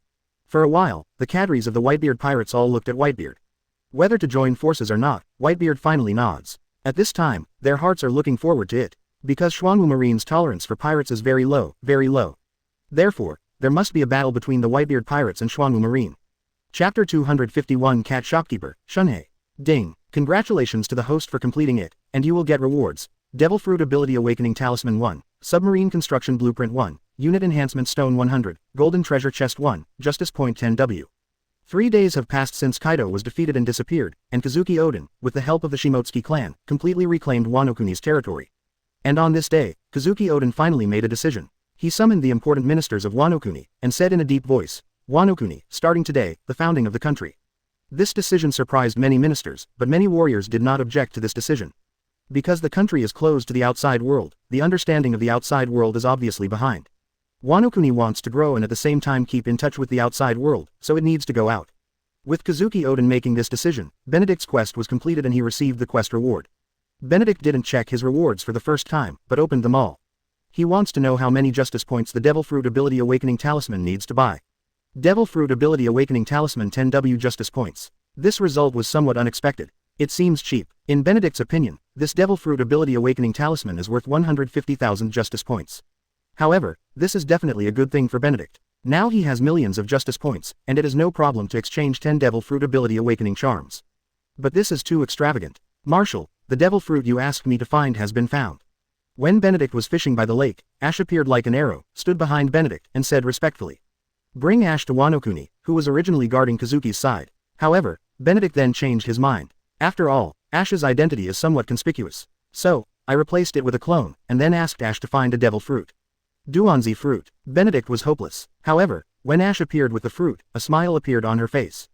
For a while, the cadres of the Whitebeard Pirates all looked at Whitebeard. Whether to join forces or not, Whitebeard finally nods. At this time, their hearts are looking forward to it, because Xuanwu Marine's tolerance for pirates is very low, very low. Therefore, there must be a battle between the Whitebeard Pirates and Xuanwu Marine. Chapter 251 Cat Shopkeeper, Shunhei. Ding. Congratulations to the host for completing it, and you will get rewards. Devil Fruit Ability Awakening Talisman 1, Submarine Construction Blueprint 1, Unit Enhancement Stone 100, Golden Treasure Chest 1, Justice Point 10W. 3 days have passed since Kaido was defeated and disappeared, and Kazuki Oden, with the help of the Shimotsuki clan, completely reclaimed Wano Kuni's territory. And on this day, Kazuki Oden finally made a decision. He summoned the important ministers of Wano Kuni, and said in a deep voice, "Wano Kuni, starting today, the founding of the country." This decision surprised many ministers, but many warriors did not object to this decision. Because the country is closed to the outside world, the understanding of the outside world is obviously behind. Wano Kuni wants to grow and at the same time keep in touch with the outside world, so it needs to go out. With Kazuki Oden making this decision, Benedict's quest was completed and he received the quest reward. Benedict didn't check his rewards for the first time, but opened them all. He wants to know how many justice points the Devil Fruit Ability Awakening Talisman needs to buy. Devil Fruit Ability Awakening Talisman 10W Justice Points. This result was somewhat unexpected. It seems cheap. In Benedict's opinion, this Devil Fruit Ability Awakening Talisman is worth 150,000 justice points. However, this is definitely a good thing for Benedict. Now he has millions of justice points, and it is no problem to exchange 10 Devil Fruit Ability Awakening charms. But this is too extravagant. Marshal, the Devil Fruit you asked me to find has been found. When Benedict was fishing by the lake, Ash appeared like an arrow, stood behind Benedict, and said respectfully, "Bring Ash to Wano Kuni," who was originally guarding Kazuki's side. However, Benedict then changed his mind. After all, Ash's identity is somewhat conspicuous. So, I replaced it with a clone, and then asked Ash to find a devil fruit. Duanzi fruit. Benedict was hopeless. However, when Ash appeared with the fruit, a smile appeared on her face.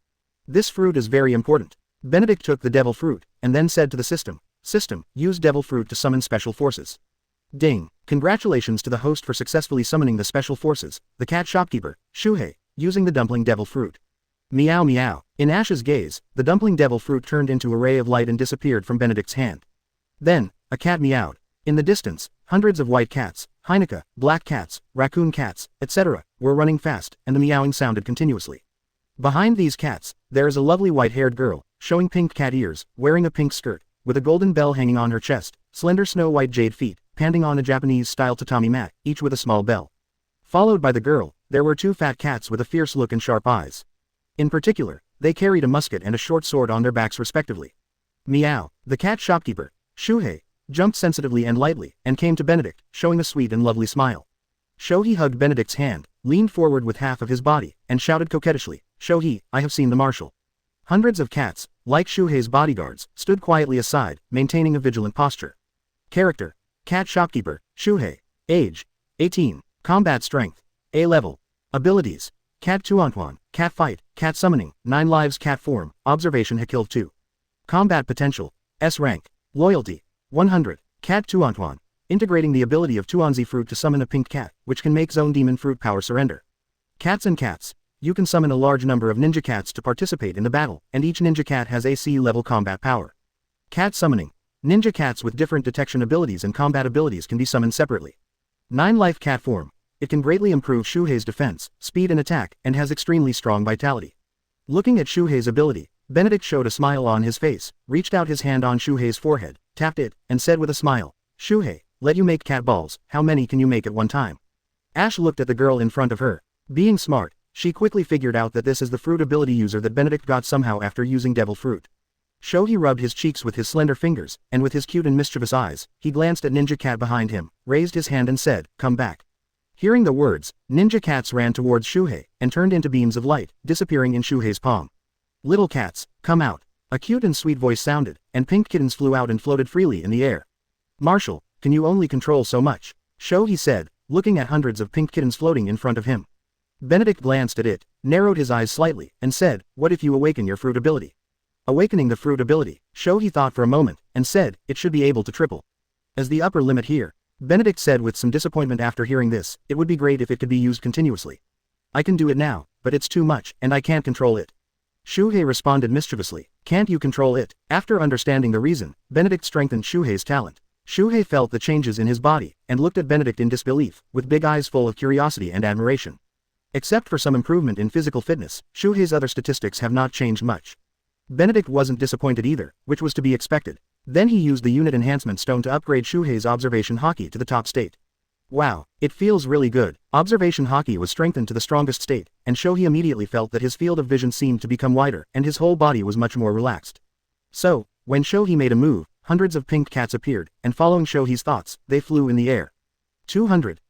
This fruit is very important. Benedict took the devil fruit, and then said to the system, "System, use devil fruit to summon special forces." Ding. Congratulations to the host for successfully summoning the special forces, the cat shopkeeper, Shuhei, using the dumpling devil fruit. Meow meow. In Ash's gaze, the dumpling devil fruit turned into a ray of light and disappeared from Benedict's hand. Then, a cat meowed. In the distance, hundreds of white cats, Heineka, black cats, raccoon cats, etc., were running fast, and the meowing sounded continuously. Behind these cats, there is a lovely white-haired girl, showing pink cat ears, wearing a pink skirt, with a golden bell hanging on her chest, slender snow-white jade feet, panting on a Japanese-style tatami mat, each with a small bell. Followed by the girl, there were 2 fat cats with a fierce look and sharp eyes. In particular, they carried a musket and a short sword on their backs respectively. Meow. The cat shopkeeper, Shuhei, jumped sensitively and lightly, and came to Benedict, showing a sweet and lovely smile. Shohei hugged Benedict's hand, leaned forward with half of his body, and shouted coquettishly, "Shohei, I have seen the marshal." Hundreds of cats, like Shuhei's bodyguards, stood quietly aside, maintaining a vigilant posture. Character: Cat Shopkeeper, Shuhei. Age: 18. Combat Strength: A level. Abilities: Cat Tuantuan, Cat Fight, Cat Summoning, 9 Lives Cat Form, Observation Hakil 2. Combat Potential: S rank. Loyalty: 100. Cat Tuantuan, integrating the ability of Tuanzi Fruit to summon a pink cat, which can make Zone Demon Fruit power surrender. Cats and Cats. You can summon a large number of ninja cats to participate in the battle, and each ninja cat has AC level combat power. Cat Summoning. Ninja cats with different detection abilities and combat abilities can be summoned separately. 9 Life Cat Form. It can greatly improve Shuhei's defense, speed and attack, and has extremely strong vitality. Looking at Shuhei's ability, Benedict showed a smile on his face, reached out his hand on Shuhei's forehead, tapped it, and said with a smile, "Shuhei, let you make cat balls, how many can you make at one time? Ash looked at the girl in front of her. Being smart, she quickly figured out that this is the fruit ability user that Benedict got somehow after using devil fruit. Shohei rubbed his cheeks with his slender fingers, and with his cute and mischievous eyes, he glanced at Ninja Cat behind him, raised his hand and said, "Come back." Hearing the words, Ninja Cats ran towards Shuhei, and turned into beams of light, disappearing in Shuhei's palm. "Little cats, come out." A cute and sweet voice sounded, and pink kittens flew out and floated freely in the air. "Marshal, can you only control so much?" Shohei said, looking at hundreds of pink kittens floating in front of him. Benedict glanced at it, narrowed his eyes slightly, and said, "What if you awaken your fruit ability?" Awakening the fruit ability, Shohei thought for a moment, and said, "It should be able to triple." "As the upper limit here," Benedict said with some disappointment after hearing this, "it would be great if it could be used continuously. I can do it now, but it's too much, and I can't control it." Shuhei responded mischievously, "Can't you control it?" After understanding the reason, Benedict strengthened Shuhei's talent. Shuhei felt the changes in his body, and looked at Benedict in disbelief, with big eyes full of curiosity and admiration. Except for some improvement in physical fitness, Shuhei's other statistics have not changed much. Benedict wasn't disappointed either, which was to be expected. Then he used the unit enhancement stone to upgrade Shuhei's observation haki to the top state. Wow, it feels really good. Observation haki was strengthened to the strongest state, and Shohei immediately felt that his field of vision seemed to become wider, and his whole body was much more relaxed. So, when Shohei made a move, hundreds of pink cats appeared, and following Shohei's thoughts, they flew in the air. 200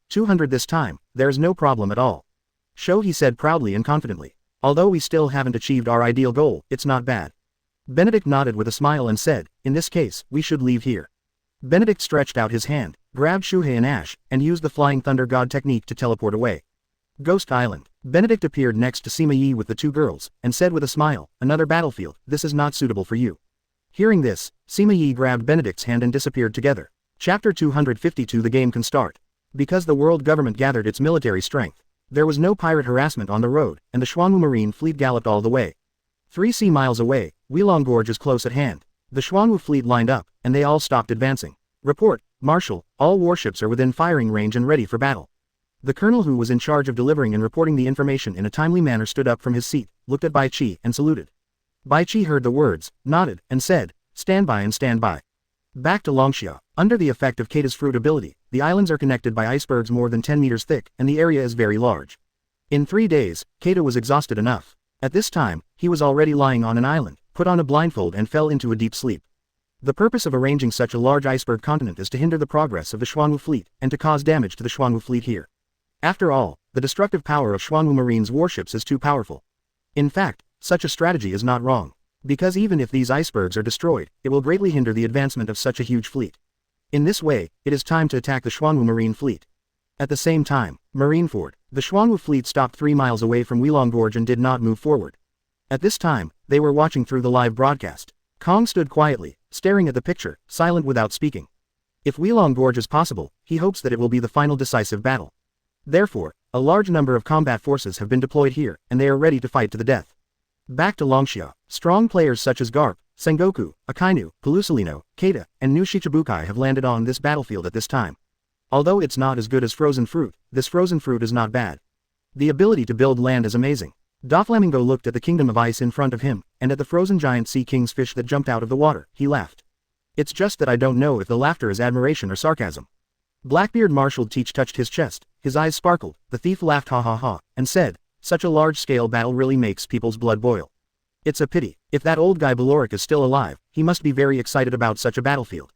this time, there's no problem at all. Shohei said proudly and confidently. Although we still haven't achieved our ideal goal, it's not bad. Benedict nodded with a smile and said, "In this case, we should leave here." Benedict stretched out his hand, grabbed Shuhei and Ash, and used the Flying Thunder God technique to teleport away. Ghost Island. Benedict appeared next to Sima Yi with the two girls, and said with a smile, "Another battlefield, this is not suitable for you." Hearing this, Sima Yi grabbed Benedict's hand and disappeared together. Chapter 252. The game can start. Because the world government gathered its military strength, there was no pirate harassment on the road, and the Xuanwu Marine fleet galloped all the way. 3 miles away, Weilong Gorge is close at hand. The Xuanwu fleet lined up, and they all stopped advancing. "Report, Marshal, all warships are within firing range and ready for battle." The colonel who was in charge of delivering and reporting the information in a timely manner stood up from his seat, looked at Bai Chi, and saluted. Bai Chi heard the words, nodded, and said, "Stand by and stand by." Back to Longxia. Under the effect of Kaido's fruit ability, the islands are connected by icebergs more than 10 meters thick, and the area is very large. In 3 days, Kaido was exhausted enough. At this time, he was already lying on an island, put on a blindfold and fell into a deep sleep. The purpose of arranging such a large iceberg continent is to hinder the progress of the Xuanwu fleet, and to cause damage to the Xuanwu fleet here. After all, the destructive power of Xuanwu Marine's warships is too powerful. In fact, such a strategy is not wrong. Because even if these icebergs are destroyed, it will greatly hinder the advancement of such a huge fleet. In this way, it is time to attack the Xuanwu Marine fleet. At the same time, Marineford, the Xuanwu fleet stopped 3 miles away from Weilong Gorge and did not move forward. At this time, they were watching through the live broadcast. Kong stood quietly, staring at the picture, silent without speaking. If Weilong Gorge is possible, he hopes that it will be the final decisive battle. Therefore, a large number of combat forces have been deployed here, and they are ready to fight to the death. Back to Longxia, strong players such as Garp, Sengoku, Akainu, Pelusilino, Keita, and New Shichibukai have landed on this battlefield at this time. Although it's not as good as frozen fruit, this frozen fruit is not bad. The ability to build land is amazing. Doflamingo looked at the kingdom of ice in front of him, and at the frozen giant sea king's fish that jumped out of the water, he laughed. It's just that I don't know if the laughter is admiration or sarcasm. Blackbeard Marshal Teach touched his chest, his eyes sparkled, the thief laughed ha ha ha, and said, "Such a large-scale battle really makes people's blood boil. It's a pity, if that old guy Beloric is still alive, he must be very excited about such a battlefield."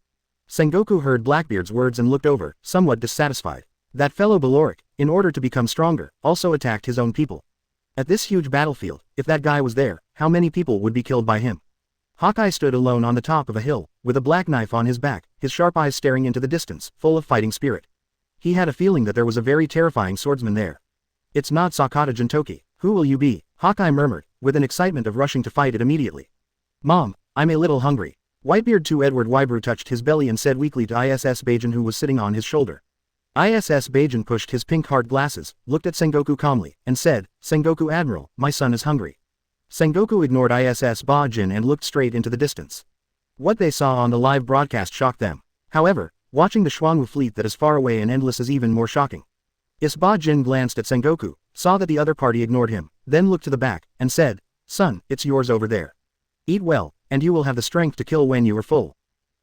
Sengoku heard Blackbeard's words and looked over, somewhat dissatisfied. That fellow Beloric, in order to become stronger, also attacked his own people. At this huge battlefield, if that guy was there, how many people would be killed by him? Hawkeye stood alone on the top of a hill, with a black knife on his back, his sharp eyes staring into the distance, full of fighting spirit. He had a feeling that there was a very terrifying swordsman there. "It's not Sakata Jintoki, who will you be?" Hawkeye murmured, with an excitement of rushing to fight it immediately. "Mom, I'm a little hungry." Whitebeard 2 Edward Wybrew touched his belly and said weakly to ISS Bajan who was sitting on his shoulder. ISS Bajan pushed his pink heart glasses, looked at Sengoku calmly, and said, "Sengoku Admiral, my son is hungry." Sengoku ignored ISS Bajin and looked straight into the distance. What they saw on the live broadcast shocked them. However, watching the Xuanwu fleet that is far away and endless is even more shocking. Isba Jin glanced at Sengoku, saw that the other party ignored him, then looked to the back, and said, "Son, it's yours over there. Eat well, and you will have the strength to kill when you are full."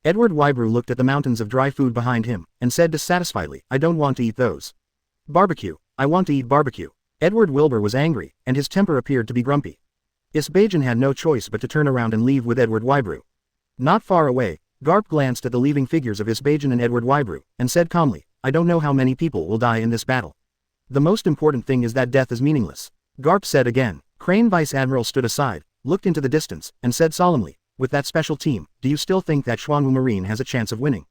Edward Wybrew looked at the mountains of dry food behind him, and said dissatisfiedly, I don't want to eat those. Barbecue. I want to eat barbecue. Edward Wilbur was angry, and his temper appeared to be grumpy. Isbajan had no choice but to turn around and leave with Edward Wybrew. Not far away, Garp glanced at the leaving figures of Isbajan and Edward Wybrew, and said calmly, I don't know how many people will die in this battle. The most important thing is that death is meaningless. Garp said again. Crane Vice Admiral stood aside, looked into the distance, and said solemnly, with that special team, do you still think that Xuanwu Marine has a chance of winning?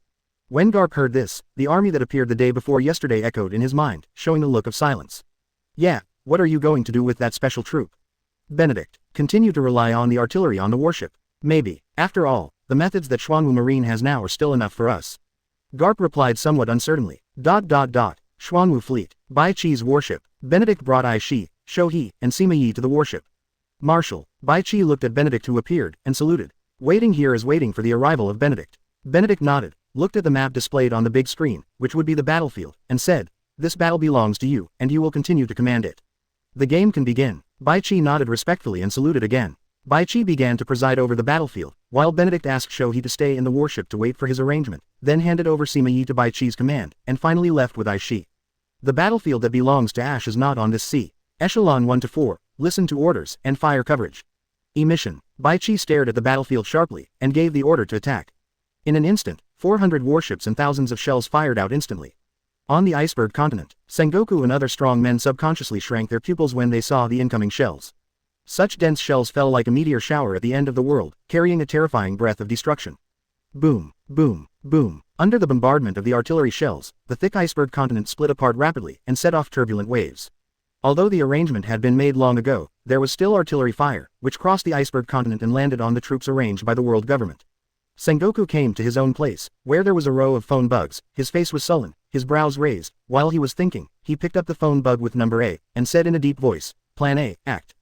When Garp heard this, the army that appeared the day before yesterday echoed in his mind, showing a look of silence. Yeah, what are you going to do with that special troop? Benedict, continue to rely on the artillery on the warship. Maybe, after all, the methods that Xuanwu Marine has now are still enough for us. Garp replied somewhat uncertainly. Xuanwu Fleet, Bai Chi's warship. Benedict brought Aishi, Shohei, and Sima Yi to the warship. Marshal, Bai Chi looked at Benedict who appeared, and saluted. Waiting here is waiting for the arrival of Benedict. Benedict nodded, looked at the map displayed on the big screen, which would be the battlefield, and said, this battle belongs to you, and you will continue to command it. The game can begin. Bai Chi nodded respectfully and saluted again. Bai Chi began to preside over the battlefield, while Benedict asked Shohei to stay in the warship to wait for his arrangement, then handed over Sima Yi to Bai Chi's command, and finally left with Aishi. The battlefield that belongs to Ash is not on this sea. Echelon 1 to 4, listen to orders, and fire coverage. Emission. Bai Chi stared at the battlefield sharply, and gave the order to attack. In an instant, 400 warships and thousands of shells fired out instantly. On the iceberg continent, Sengoku and other strong men subconsciously shrank their pupils when they saw the incoming shells. Such dense shells fell like a meteor shower at the end of the world, carrying a terrifying breath of destruction. Boom, boom, boom. Under the bombardment of the artillery shells, the thick iceberg continent split apart rapidly and set off turbulent waves. Although the arrangement had been made long ago, there was still artillery fire, which crossed the iceberg continent and landed on the troops arranged by the world government. Sengoku came to his own place, where there was a row of phone bugs. His face was sullen, his brows raised. While he was thinking, he picked up the phone bug with number A, and said in a deep voice, Plan A, act.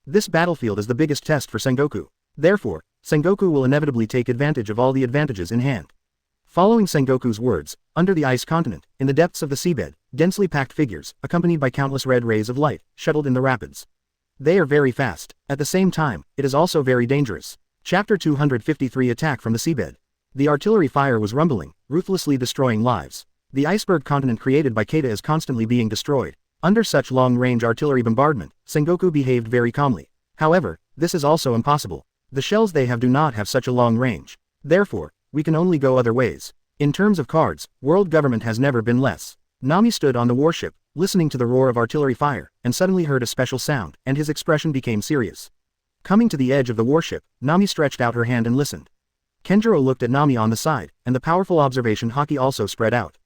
This battlefield is the biggest test for Sengoku. Therefore, Sengoku will inevitably take advantage of all the advantages in hand. Following Sengoku's words, under the ice continent, in the depths of the seabed, densely packed figures, accompanied by countless red rays of light, shuttled in the rapids. They are very fast. At the same time, it is also very dangerous. Chapter 253 Attack from the Seabed. The artillery fire was rumbling, ruthlessly destroying lives. The iceberg continent created by Kaido is constantly being destroyed. Under such long-range artillery bombardment, Sengoku behaved very calmly. However, this is also impossible. The shells they have do not have such a long range. Therefore, we can only go other ways. In terms of cards, world government has never been less. Nami stood on the warship, listening to the roar of artillery fire, and suddenly heard a special sound, and his expression became serious. Coming to the edge of the warship, Nami stretched out her hand and listened. Kenjiro looked at Nami on the side, and the powerful observation haki also spread out.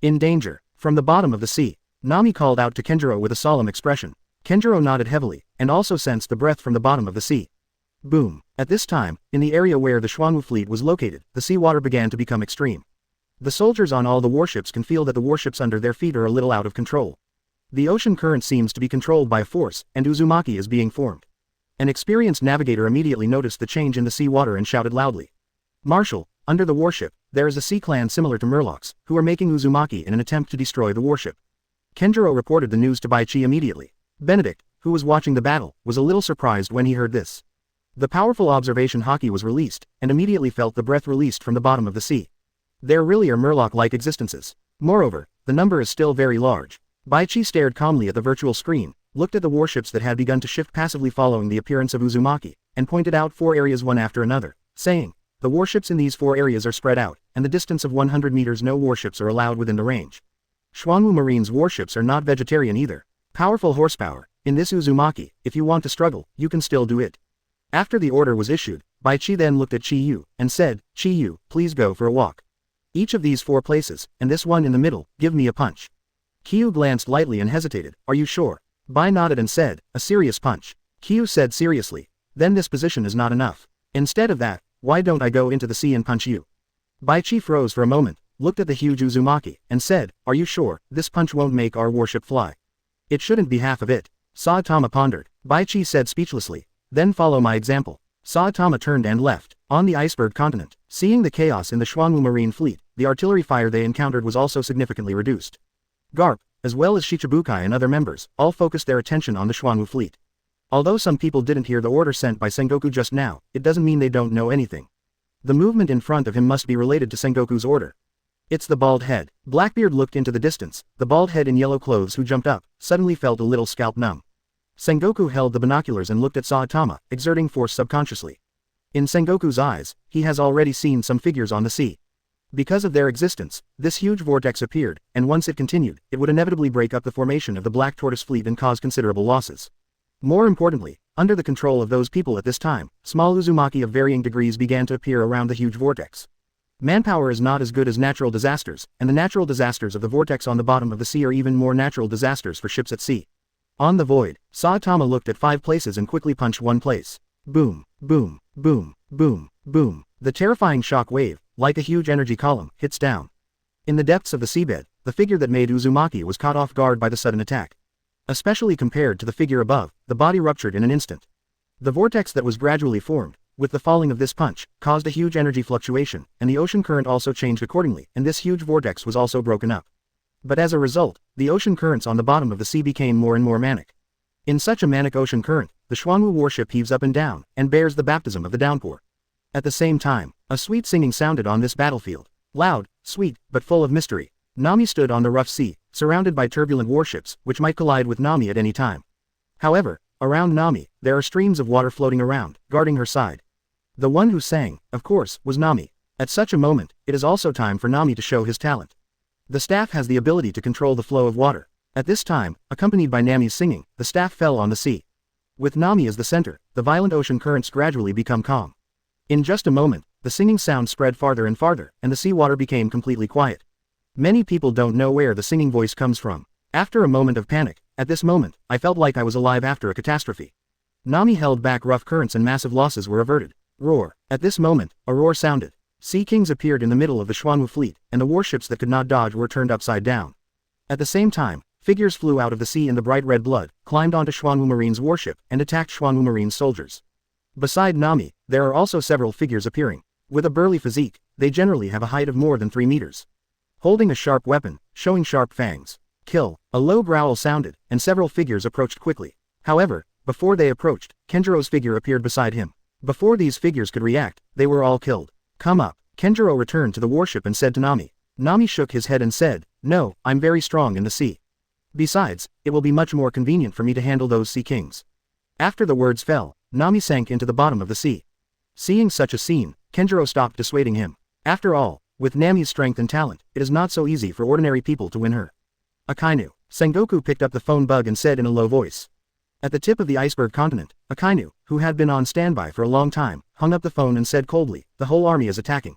In danger. From the bottom of the sea, Nami called out to Kenjiro with a solemn expression. Kenjiro nodded heavily, and also sensed the breath from the bottom of the sea. Boom. At this time, in the area where the Xuanwu fleet was located, the seawater began to become extreme. The soldiers on all the warships can feel that the warships under their feet are a little out of control. The ocean current seems to be controlled by a force, and Uzumaki is being formed. An experienced navigator immediately noticed the change in the seawater and shouted loudly. Marshal, under the warship, there is a sea clan similar to Murlocs, who are making Uzumaki in an attempt to destroy the warship. Kenjiro reported the news to Baichi immediately. Benedict, who was watching the battle, was a little surprised when he heard this. The powerful observation haki was released, and immediately felt the breath released from the bottom of the sea. There really are Murloc-like existences. Moreover, the number is still very large. Baichi stared calmly at the virtual screen, looked at the warships that had begun to shift passively following the appearance of Uzumaki, and pointed out 4 areas one after another, saying, the warships in these 4 areas are spread out, and the distance of 100 meters no warships are allowed within the range. Xuanwu Marine's warships are not vegetarian either. Powerful horsepower. In this Uzumaki, if you want to struggle, you can still do it. After the order was issued, Baichi then looked at Chiyu, and said, Chiyu, please go for a walk. Each of these 4 places, and this one in the middle, give me a punch. Kiyu glanced lightly and hesitated, are you sure? Bai nodded and said, a serious punch. Kiyu said seriously, then this position is not enough. Instead of that, why don't I go into the sea and punch you? Baichi froze for a moment, looked at the huge Uzumaki, and said, are you sure, this punch won't make our warship fly? It shouldn't be half of it. Saitama pondered. Baichi said speechlessly, then follow my example. Saitama turned and left. On the iceberg continent, seeing the chaos in the Xuanwu Marine fleet, the artillery fire they encountered was also significantly reduced. Garp, as well as Shichibukai and other members, all focused their attention on the Xuanwu fleet. Although some people didn't hear the order sent by Sengoku just now, it doesn't mean they don't know anything. The movement in front of him must be related to Sengoku's order. It's the bald head. Blackbeard looked into the distance. The bald head in yellow clothes who jumped up, suddenly felt a little scalp numb. Sengoku held the binoculars and looked at Saitama, exerting force subconsciously. In Sengoku's eyes, he has already seen some figures on the sea. Because of their existence, this huge vortex appeared, and once it continued, it would inevitably break up the formation of the Black Tortoise fleet and cause considerable losses. More importantly, under the control of those people at this time, small Uzumaki of varying degrees began to appear around the huge vortex. Manpower is not as good as natural disasters, and the natural disasters of the vortex on the bottom of the sea are even more natural disasters for ships at sea. On the void, Saitama looked at 5 places and quickly punched one place. Boom, boom, boom, boom, boom. The terrifying shock wave, like a huge energy column, hits down. In the depths of the seabed, the figure that made Uzumaki was caught off guard by the sudden attack. Especially compared to the figure above, the body ruptured in an instant. The vortex that was gradually formed, with the falling of this punch, caused a huge energy fluctuation, and the ocean current also changed accordingly, and this huge vortex was also broken up. But as a result, the ocean currents on the bottom of the sea became more and more manic. In such a manic ocean current, the Xuanwu warship heaves up and down, and bears the baptism of the downpour. At the same time, a sweet singing sounded on this battlefield. Loud, sweet, but full of mystery. Nami stood on the rough sea, surrounded by turbulent warships, which might collide with Nami at any time. However, around Nami, there are streams of water floating around, guarding her side. The one who sang, of course, was Nami. At such a moment, it is also time for Nami to show his talent. The staff has the ability to control the flow of water. At this time, accompanied by Nami's singing, the staff fell on the sea. With Nami as the center, the violent ocean currents gradually become calm. In just a moment, the singing sound spread farther and farther, and the seawater became completely quiet. Many people don't know where the singing voice comes from. After a moment of panic, at this moment, I felt like I was alive after a catastrophe. Nami held back rough currents and massive losses were averted. Roar. At this moment, a roar sounded. Sea kings appeared in the middle of the Xuanwu fleet, and the warships that could not dodge were turned upside down. At the same time, figures flew out of the sea in the bright red blood, climbed onto Xuanwu Marine's warship, and attacked Xuanwu Marine's soldiers. Beside Nami, there are also several figures appearing. With a burly physique, they generally have a height of more than 3 meters. Holding a sharp weapon, showing sharp fangs. Kill. A low growl sounded, and several figures approached quickly. However, before they approached, Kenjiro's figure appeared beside him. Before these figures could react, they were all killed. Come up. Kenjiro returned to the warship and said to Nami. Nami shook his head and said, "No, I'm very strong in the sea. Besides, it will be much more convenient for me to handle those sea kings." After the words fell, Nami sank into the bottom of the sea. Seeing such a scene, Kenjiro stopped dissuading him. After all, with Nami's strength and talent, it is not so easy for ordinary people to win her. Akainu. Sengoku picked up the phone bug and said in a low voice. At the tip of the iceberg continent, Akainu, who had been on standby for a long time, hung up the phone and said coldly, "The whole army is attacking.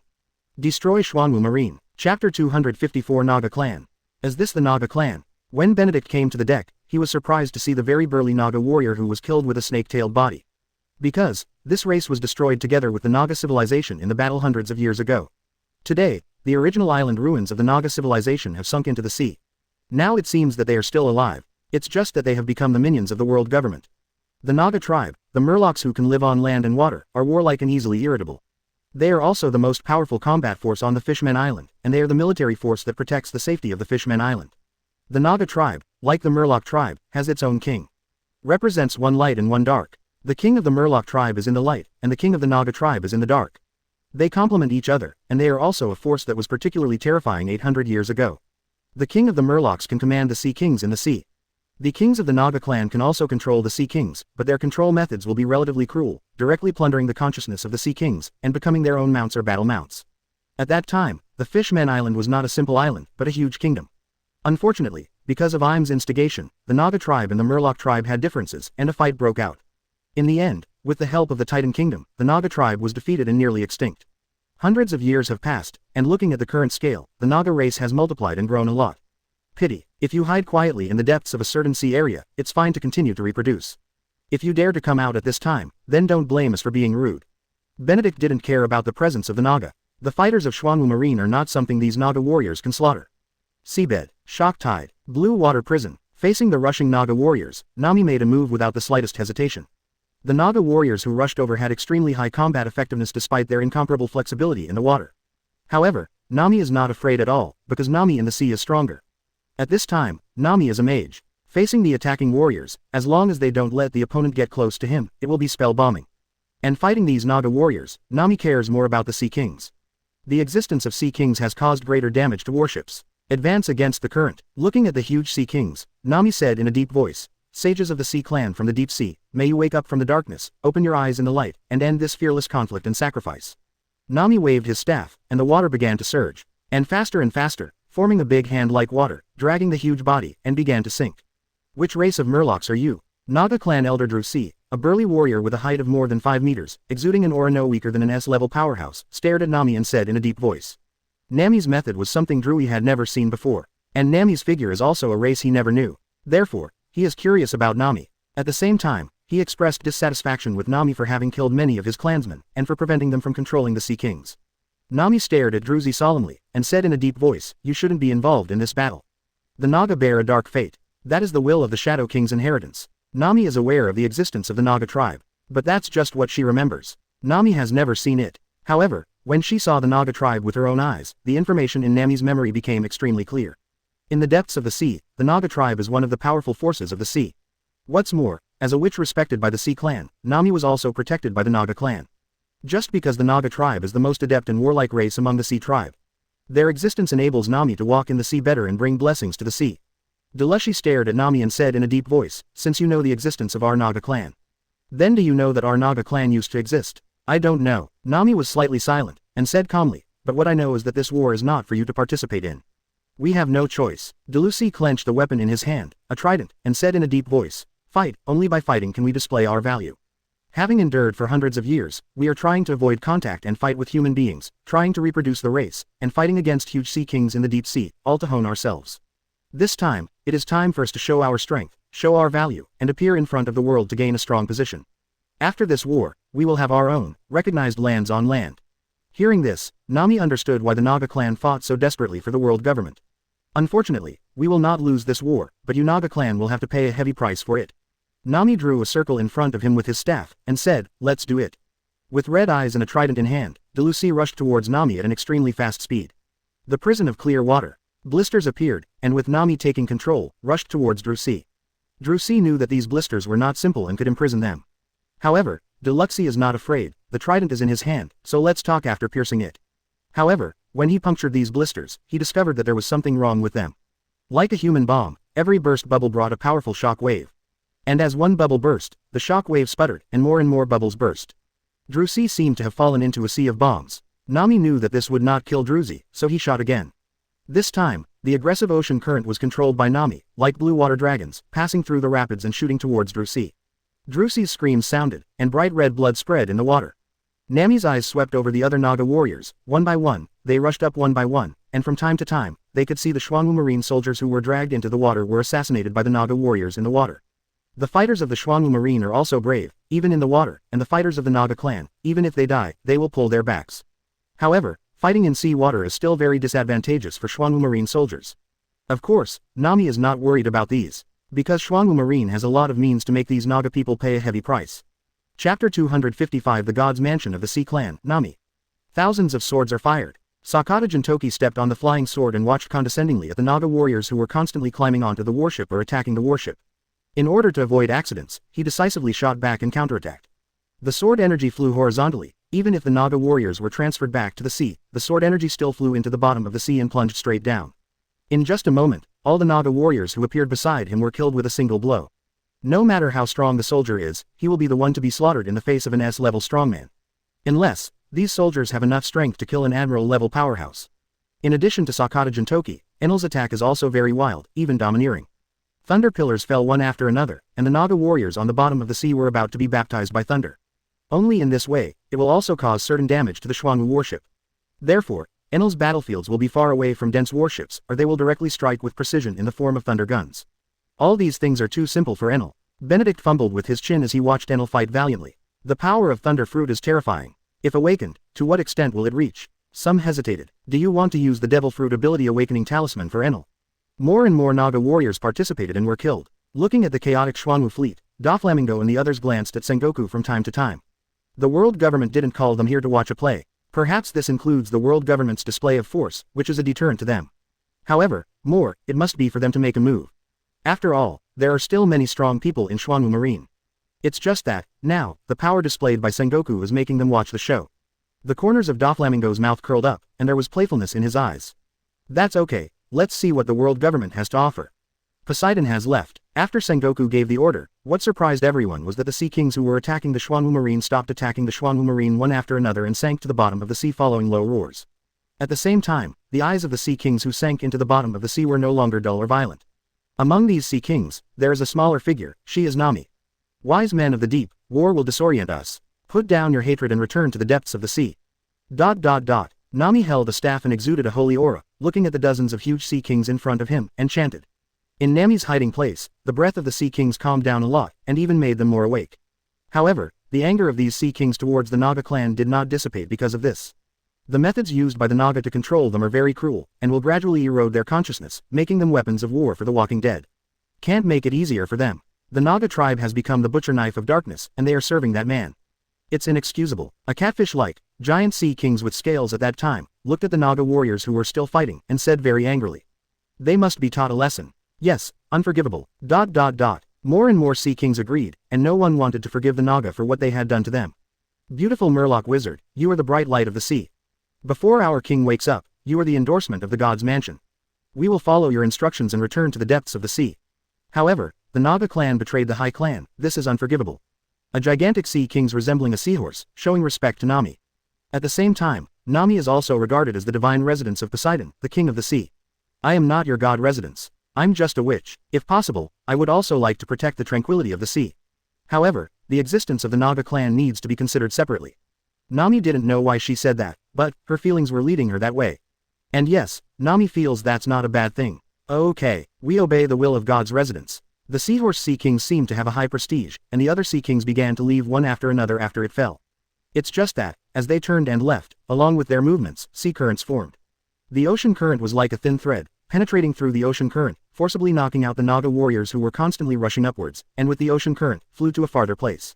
Destroy Xuanwu Marine." Chapter 254 Naga Clan. Is this the Naga clan? When Benedict came to the deck, he was surprised to see the very burly Naga warrior who was killed with a snake-tailed body. Because, this race was destroyed together with the Naga civilization in the battle hundreds of years ago. Today, the original island ruins of the Naga civilization have sunk into the sea. Now it seems that they are still alive. It's just that they have become the minions of the world government. The Naga tribe, the Murlocs who can live on land and water, are warlike and easily irritable. They are also the most powerful combat force on the Fishmen Island, and they are the military force that protects the safety of the Fishmen Island. The Naga tribe, like the Murloc tribe, has its own king. Represents one light and one dark. The king of the Murloc tribe is in the light, and the king of the Naga tribe is in the dark. They complement each other, and they are also a force that was particularly terrifying 800 years ago. The king of the Murlocs can command the sea kings in the sea. The kings of the Naga clan can also control the sea kings, but their control methods will be relatively cruel, directly plundering the consciousness of the sea kings, and becoming their own mounts or battle mounts. At that time, the Fishmen Island was not a simple island, but a huge kingdom. Unfortunately, because of Im's instigation, the Naga tribe and the Murloc tribe had differences, and a fight broke out. In the end, with the help of the Titan Kingdom, the Naga tribe was defeated and nearly extinct. Hundreds of years have passed, and looking at the current scale, the Naga race has multiplied and grown a lot. Pity. If you hide quietly in the depths of a certain sea area, it's fine to continue to reproduce. If you dare to come out at this time, then don't blame us for being rude. Benedict didn't care about the presence of the Naga. The fighters of Xuanwu Marine are not something these Naga warriors can slaughter. Seabed. Shock tide. Blue water prison. Facing the rushing Naga warriors, Nami made a move without the slightest hesitation. The Naga warriors who rushed over had extremely high combat effectiveness despite their incomparable flexibility in the water. However, Nami is not afraid at all, because Nami in the sea is stronger. At this time, Nami is a mage. Facing the attacking warriors, as long as they don't let the opponent get close to him, it will be spell bombing. And fighting these Naga warriors, Nami cares more about the Sea Kings. The existence of Sea Kings has caused greater damage to warships. Advance against the current. Looking at the huge Sea Kings, Nami said in a deep voice, "Sages of the Sea Clan from the deep sea, may you wake up from the darkness, open your eyes in the light, and end this fearless conflict and sacrifice." Nami waved his staff, and the water began to surge. And faster, forming a big hand like water, dragging the huge body, and began to sink. "Which race of Murlocs are you?" Naga clan elder Drusi, a burly warrior with a height of more than 5 meters, exuding an aura no weaker than an S-level powerhouse, stared at Nami and said in a deep voice. Nami's method was something Drui had never seen before. And Nami's figure is also a race he never knew. Therefore, he is curious about Nami. At the same time, he expressed dissatisfaction with Nami for having killed many of his clansmen, and for preventing them from controlling the Sea Kings. Nami stared at Drusi solemnly, and said in a deep voice, "You shouldn't be involved in this battle. The Naga bear a dark fate. That is the will of the Shadow King's inheritance." Nami is aware of the existence of the Naga tribe. But that's just what she remembers. Nami has never seen it. However, when she saw the Naga tribe with her own eyes, the information in Nami's memory became extremely clear. In the depths of the sea, the Naga tribe is one of the powerful forces of the sea. What's more, as a witch respected by the Sea Clan, Nami was also protected by the Naga clan. Just because the Naga tribe is the most adept and warlike race among the Sea tribe. Their existence enables Nami to walk in the sea better and bring blessings to the sea. Delushi stared at Nami and said in a deep voice, "Since you know the existence of our Naga clan. Then do you know that our Naga clan used to exist?" "I don't know." Nami was slightly silent, and said calmly, "But what I know is that this war is not for you to participate in. We have no choice." Delusi clenched the weapon in his hand, a trident, and said in a deep voice, "Fight, only by fighting can we display our value. Having endured for hundreds of years, we are trying to avoid contact and fight with human beings, trying to reproduce the race, and fighting against huge Sea Kings in the deep sea, all to hone ourselves. This time, it is time for us to show our strength, show our value, and appear in front of the world to gain a strong position. After this war, we will have our own, recognized lands on land." Hearing this, Nami understood why the Naga clan fought so desperately for the world government. "Unfortunately, we will not lose this war, but you Naga clan will have to pay a heavy price for it." Nami drew a circle in front of him with his staff, and said, "Let's do it." With red eyes and a trident in hand, Delusi rushed towards Nami at an extremely fast speed. The prison of clear water. Blisters appeared, and with Nami taking control, rushed towards Drusi. Drusi knew that these blisters were not simple and could imprison them. However, Deluxi is not afraid, the trident is in his hand, so let's talk after piercing it. However, when he punctured these blisters, he discovered that there was something wrong with them. Like a human bomb, every burst bubble brought a powerful shock wave. And as one bubble burst, the shock wave sputtered, and more bubbles burst. Drusi seemed to have fallen into a sea of bombs. Nami knew that this would not kill Drusi, so he shot again. This time, the aggressive ocean current was controlled by Nami, like blue water dragons, passing through the rapids and shooting towards Drusi. Drusi's screams sounded, and bright red blood spread in the water. Nami's eyes swept over the other Naga warriors, one by one, they rushed up one by one, and from time to time, they could see the Xuanwu Marine soldiers who were dragged into the water were assassinated by the Naga warriors in the water. The fighters of the Xuanwu Marine are also brave, even in the water, and the fighters of the Naga clan, even if they die, they will pull their backs. However, fighting in sea water is still very disadvantageous for Xuanwu Marine soldiers. Of course, Nami is not worried about these, because Xuanwu Marine has a lot of means to make these Naga people pay a heavy price. Chapter 255 The God's Mansion of the Sea Clan, Nami. Thousands of swords are fired. Sakata Jintoki stepped on the flying sword and watched condescendingly at the Naga warriors who were constantly climbing onto the warship or attacking the warship. In order to avoid accidents, he decisively shot back and counterattacked. The sword energy flew horizontally. Even if the Naga warriors were transferred back to the sea, the sword energy still flew into the bottom of the sea and plunged straight down. In just a moment, all the Naga warriors who appeared beside him were killed with a single blow. No matter how strong the soldier is, he will be the one to be slaughtered in the face of an S-level strongman. Unless, these soldiers have enough strength to kill an admiral-level powerhouse. In addition to Sakata Jintoki, Enel's attack is also very wild, even domineering. Thunder pillars fell one after another, and the Naga warriors on the bottom of the sea were about to be baptized by thunder. Only in this way, it will also cause certain damage to the Xuanwu warship. Therefore, Enel's battlefields will be far away from dense warships, or they will directly strike with precision in the form of thunder guns. All these things are too simple for Enel. Benedict fumbled with his chin as he watched Enel fight valiantly. The power of thunder fruit is terrifying. If awakened, to what extent will it reach? Some hesitated. Do you want to use the devil fruit ability awakening talisman for Enel? More and more Naga warriors participated and were killed. Looking at the chaotic Xuanwu fleet, Doflamingo and the others glanced at Sengoku from time to time. The world government didn't call them here to watch a play. Perhaps this includes the world government's display of force, which is a deterrent to them. However, it must be for them to make a move. After all, there are still many strong people in Xuanwu Marine. It's just that, Now, the power displayed by Sengoku is making them watch the show. The corners of Doflamingo's mouth curled up, and there was playfulness in his eyes. That's okay, let's see what the world government has to offer. Poseidon has left. After Sengoku gave the order, what surprised everyone was that the Sea Kings who were attacking the Xuanwu Marine stopped attacking the Xuanwu Marine one after another and sank to the bottom of the sea following low roars. At the same time, the eyes of the Sea Kings who sank into the bottom of the sea were no longer dull or violent. Among these Sea Kings, there is a smaller figure, she is Nami. Wise men of the deep, war will disorient us. Put down your hatred and return to the depths of the sea. Nami held a staff and exuded a holy aura, looking at the dozens of huge Sea Kings in front of him, and chanted. In Nami's hiding place, the breath of the Sea Kings calmed down a lot, and even made them more awake. However, the anger of these Sea Kings towards the Naga clan did not dissipate because of this. The methods used by the Naga to control them are very cruel, and will gradually erode their consciousness, making them weapons of war for the walking dead. Can't make it easier for them. The Naga tribe has become the butcher knife of darkness, and they are serving that man. It's inexcusable. A catfish-like, giant Sea Kings with scales at that time, looked at the Naga warriors who were still fighting, and said very angrily. They must be taught a lesson. Yes, unforgivable. More and more Sea Kings agreed, and no one wanted to forgive the Naga for what they had done to them. Beautiful Murloc wizard, you are the bright light of the sea. Before our king wakes up, you are the endorsement of the god's mansion. We will follow your instructions and return to the depths of the sea. However, the Naga clan betrayed the High Clan, this is unforgivable. A gigantic Sea Kings resembling a seahorse, showing respect to Nami. At the same time, Nami is also regarded as the divine residence of Poseidon, the king of the sea. I am not your god residence. I'm just a witch. If possible, I would also like to protect the tranquility of the sea. However, the existence of the Naga clan needs to be considered separately. Nami didn't know why she said that, but her feelings were leading her that way. And yes, Nami feels that's not a bad thing. Okay, we obey the will of God's residence. The Seahorse Sea Kings seemed to have a high prestige, and the other Sea Kings began to leave one after another after it fell. It's just that, as they turned and left, along with their movements, sea currents formed. The ocean current was like a thin thread, penetrating through the ocean current, forcibly knocking out the Naga warriors who were constantly rushing upwards, and with the ocean current, flew to a farther place.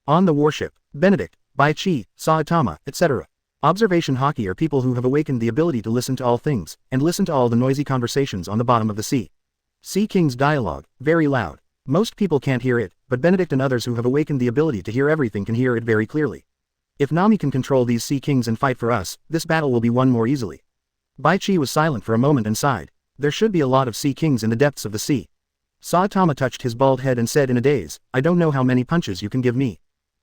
On the warship, Benedict, Baichi, Saitama, etc. Observation Haki are people who have awakened the ability to listen to all things, and listen to all the noisy conversations on the bottom of the sea. Sea King's dialogue, very loud. Most people can't hear it, but Benedict and others who have awakened the ability to hear everything can hear it very clearly. If Nami can control these Sea Kings and fight for us, this battle will be won more easily. Baichi was silent for a moment and sighed. There should be a lot of Sea Kings in the depths of the sea. Saitama touched his bald head and said in a daze, I don't know how many punches you can give me.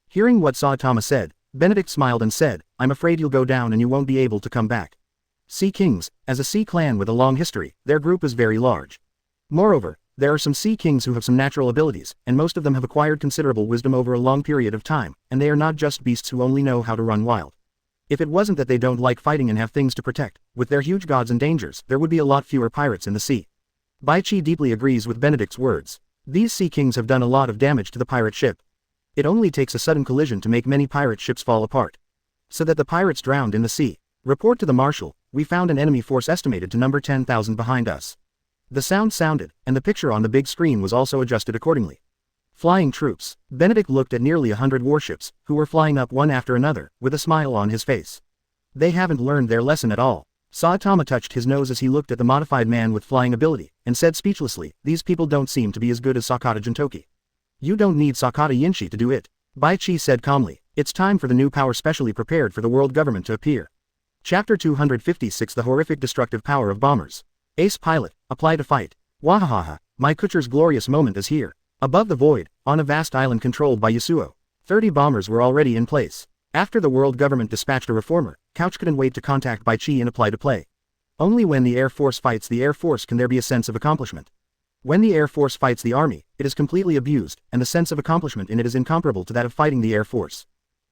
Hearing what Saitama said, Benedict smiled and said, I'm afraid you'll go down and you won't be able to come back. Sea Kings, as a sea clan with a long history, their group is very large. Moreover, there are some Sea Kings who have some natural abilities, and most of them have acquired considerable wisdom over a long period of time, and they are not just beasts who only know how to run wild. If it wasn't that they don't like fighting and have things to protect, with their huge gods and dangers, there would be a lot fewer pirates in the sea. Baichi deeply agrees with Benedict's words. These Sea Kings have done a lot of damage to the pirate ship. It only takes a sudden collision to make many pirate ships fall apart. So that the pirates drowned in the sea. Report to the Marshal, we found an enemy force estimated to number 10,000 behind us. The sound sounded, and the picture on the big screen was also adjusted accordingly. Flying troops. Benedict looked at nearly 100 warships, who were flying up one after another, with a smile on his face. They haven't learned their lesson at all. Saitama touched his nose as he looked at the modified man with flying ability, and said speechlessly, these people don't seem to be as good as Sakata Jintoki. You don't need Sakata Yinshi to do it. Baichi said calmly, it's time for the new power specially prepared for the world government to appear. Chapter 256 The Horrific Destructive Power of Bombers. Ace Pilot, apply to fight. Wahahaha, my Kutcher's glorious moment is here. Above the void, on a vast island controlled by Yasuo, 30 bombers were already in place. After the world government dispatched a reformer, Couch couldn't wait to contact Baichi and apply to play. Only when the Air Force fights the Air Force can there be a sense of accomplishment. When the Air Force fights the Army, it is completely abused, and the sense of accomplishment in it is incomparable to that of fighting the Air Force.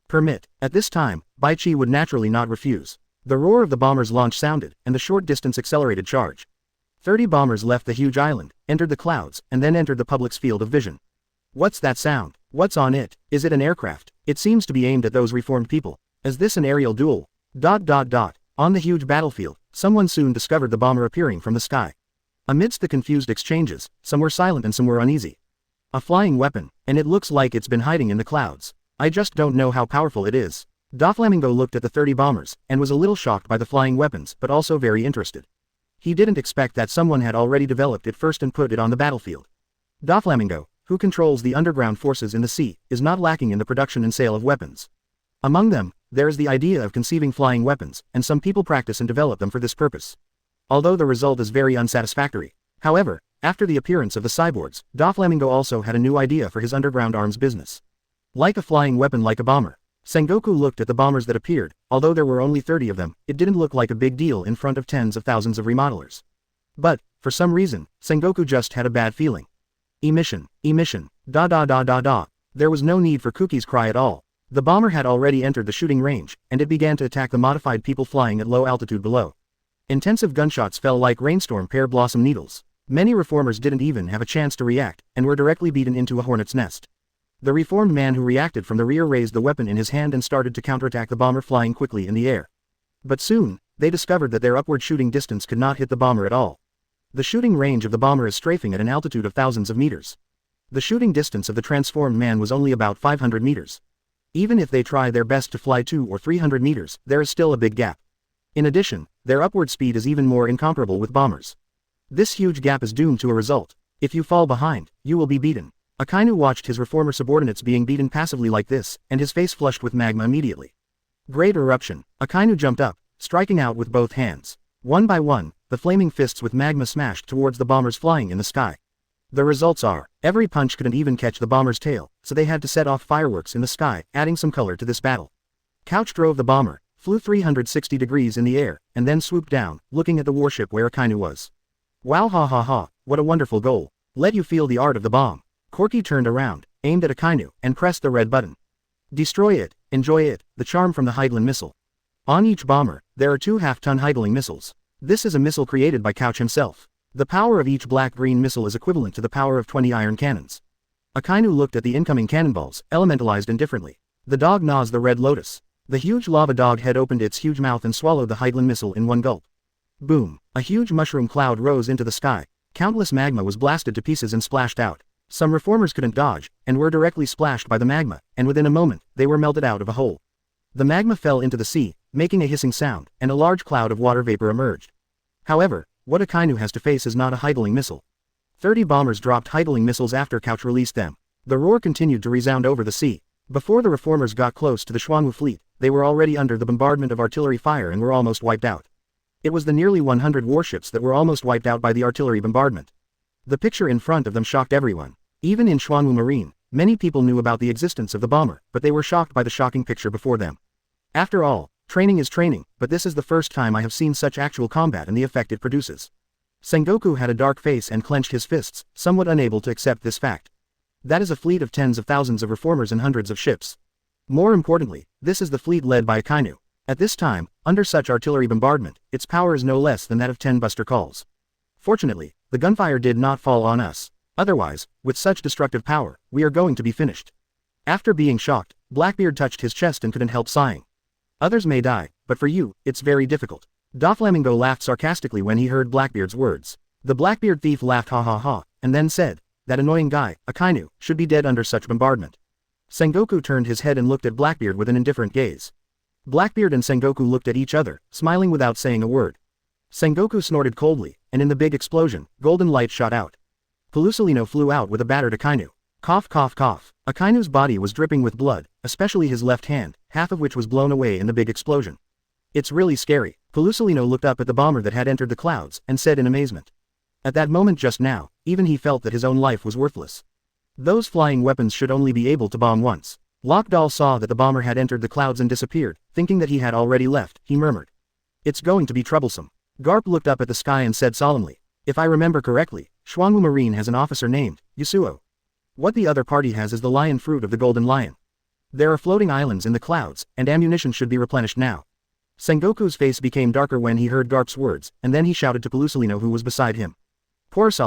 Permit. At this time, Baichi would naturally not refuse. The roar of the bomber's launch sounded, and the short-distance accelerated charge. 30 bombers left the huge island, entered the clouds, and then entered the public's field of vision. What's that sound? What's on it? Is it an aircraft? It seems to be aimed at those reformed people. Is this an aerial duel? On the huge battlefield, someone soon discovered the bomber appearing from the sky. Amidst the confused exchanges, some were silent and some were uneasy. A flying weapon, and it looks like it's been hiding in the clouds. I just don't know how powerful it is. Doflamingo looked at the 30 bombers, and was a little shocked by the flying weapons, but also very interested. He didn't expect that someone had already developed it first and put it on the battlefield. Doflamingo, who controls the underground forces in the sea, is not lacking in the production and sale of weapons. Among them, there is the idea of conceiving flying weapons, and some people practice and develop them for this purpose. Although the result is very unsatisfactory. However, after the appearance of the cyborgs, Doflamingo also had a new idea for his underground arms business. Like a flying weapon like a bomber. Sengoku looked at the bombers that appeared. Although there were only 30 of them, it didn't look like a big deal in front of tens of thousands of remodelers. But, for some reason, Sengoku just had a bad feeling. Emission, da da da da da. There was no need for Cookie's cry at all. The bomber had already entered the shooting range, and it began to attack the modified people flying at low altitude below. Intensive gunshots fell like rainstorm pear blossom needles. Many reformers didn't even have a chance to react, and were directly beaten into a hornet's nest. The reformed man who reacted from the rear raised the weapon in his hand and started to counterattack the bomber flying quickly in the air. But soon, they discovered that their upward shooting distance could not hit the bomber at all. The shooting range of the bomber is strafing at an altitude of thousands of meters. The shooting distance of the transformed man was only about 500 meters. Even if they try their best to fly 200 or 300 meters, there is still a big gap. In addition, their upward speed is even more incomparable with bombers. This huge gap is doomed to a result. If you fall behind, you will be beaten. Akainu watched his reformer subordinates being beaten passively like this, and his face flushed with magma immediately. Great eruption. Akainu jumped up, striking out with both hands. One by one, the flaming fists with magma smashed towards the bombers flying in the sky. The results are, every punch couldn't even catch the bomber's tail, so they had to set off fireworks in the sky, adding some color to this battle. Couch drove the bomber, flew 360 degrees in the air, and then swooped down, looking at the warship where Akainu was. Wow, ha ha ha, what a wonderful goal. Let you feel the art of the bomb. Corky turned around, aimed at Akainu, and pressed the red button. Destroy it, enjoy it, the charm from the Heidlin missile. On each bomber, there are 2 half-ton Heidling missiles. This is a missile created by Couch himself. The power of each black-green missile is equivalent to the power of 20 iron cannons. Akainu looked at the incoming cannonballs, elementalized indifferently. The dog gnaws the red lotus. The huge lava dog head opened its huge mouth and swallowed the Heidlin missile in one gulp. Boom! A huge mushroom cloud rose into the sky. Countless magma was blasted to pieces and splashed out. Some reformers couldn't dodge, and were directly splashed by the magma, and within a moment, they were melted out of a hole. The magma fell into the sea, making a hissing sound, and a large cloud of water vapor emerged. However, what Akainu has to face is not a Heidling missile. 30 bombers dropped Heidling missiles after Couch released them. The roar continued to resound over the sea. Before the reformers got close to the Xuanwu fleet, they were already under the bombardment of artillery fire and were almost wiped out. It was the nearly 100 warships that were almost wiped out by the artillery bombardment. The picture in front of them shocked everyone. Even in Xuanwu Marine, many people knew about the existence of the bomber, but they were shocked by the shocking picture before them. After all, training is training, but this is the first time I have seen such actual combat and the effect it produces. Sengoku had a dark face and clenched his fists, somewhat unable to accept this fact. That is a fleet of tens of thousands of reformers and hundreds of ships. More importantly, this is the fleet led by Akainu. At this time, under such artillery bombardment, its power is no less than that of 10 Buster Calls. Fortunately, the gunfire did not fall on us. Otherwise, with such destructive power, we are going to be finished. After being shocked, Blackbeard touched his chest and couldn't help sighing. Others may die, but for you, it's very difficult. Doflamingo laughed sarcastically when he heard Blackbeard's words. The Blackbeard thief laughed ha ha ha, and then said, that annoying guy, Akainu, should be dead under such bombardment. Sengoku turned his head and looked at Blackbeard with an indifferent gaze. Blackbeard and Sengoku looked at each other, smiling without saying a word. Sengoku snorted coldly, and in the big explosion, golden light shot out. Pelusilino flew out with a battered Akainu. Cough cough cough. Akainu's body was dripping with blood, especially his left hand, half of which was blown away in the big explosion. It's really scary. Pelusilino looked up at the bomber that had entered the clouds, and said in amazement. At that moment just now, even he felt that his own life was worthless. Those flying weapons should only be able to bomb once. Lockdoll saw that the bomber had entered the clouds and disappeared, thinking that he had already left, he murmured. It's going to be troublesome. Garp looked up at the sky and said solemnly. If I remember correctly, Xuanwu Marine has an officer named Yasuo. What the other party has is the lion fruit of the Golden Lion. There are floating islands in the clouds, and ammunition should be replenished now. Sengoku's face became darker when he heard Garp's words, and then he shouted to Pelusilino who was beside him. Coerced,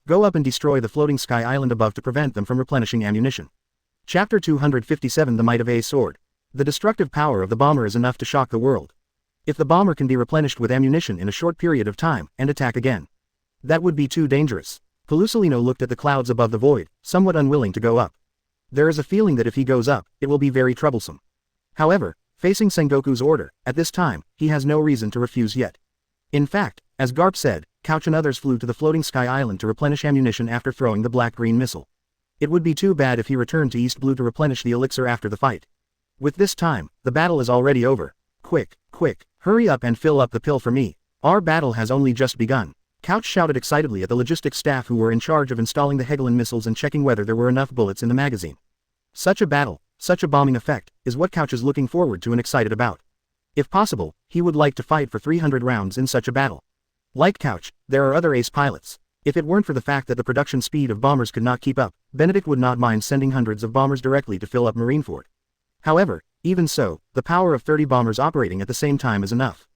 go up and destroy the floating sky island above to prevent them from replenishing ammunition. Chapter 257 The Might of a Sword. The destructive power of the bomber is enough to shock the world. If the bomber can be replenished with ammunition in a short period of time, and attack again, that would be too dangerous. Pelusilino looked at the clouds above the void, somewhat unwilling to go up. There is a feeling that if he goes up, it will be very troublesome. However, facing Sengoku's order, at this time, he has no reason to refuse yet. In fact, as Garp said, Couch and others flew to the floating sky island to replenish ammunition after throwing the black-green missile. It would be too bad if he returned to East Blue to replenish the elixir after the fight. With this time, the battle is already over. Quick, quick, hurry up and fill up the pill for me. Our battle has only just begun. Couch shouted excitedly at the logistics staff who were in charge of installing the Hegelin missiles and checking whether there were enough bullets in the magazine. Such a battle, such a bombing effect, is what Couch is looking forward to and excited about. If possible, he would like to fight for 300 rounds in such a battle. Like Couch, there are other ace pilots. If it weren't for the fact that the production speed of bombers could not keep up, Benedict would not mind sending hundreds of bombers directly to fill up Marineford. However, even so, the power of 30 bombers operating at the same time is enough.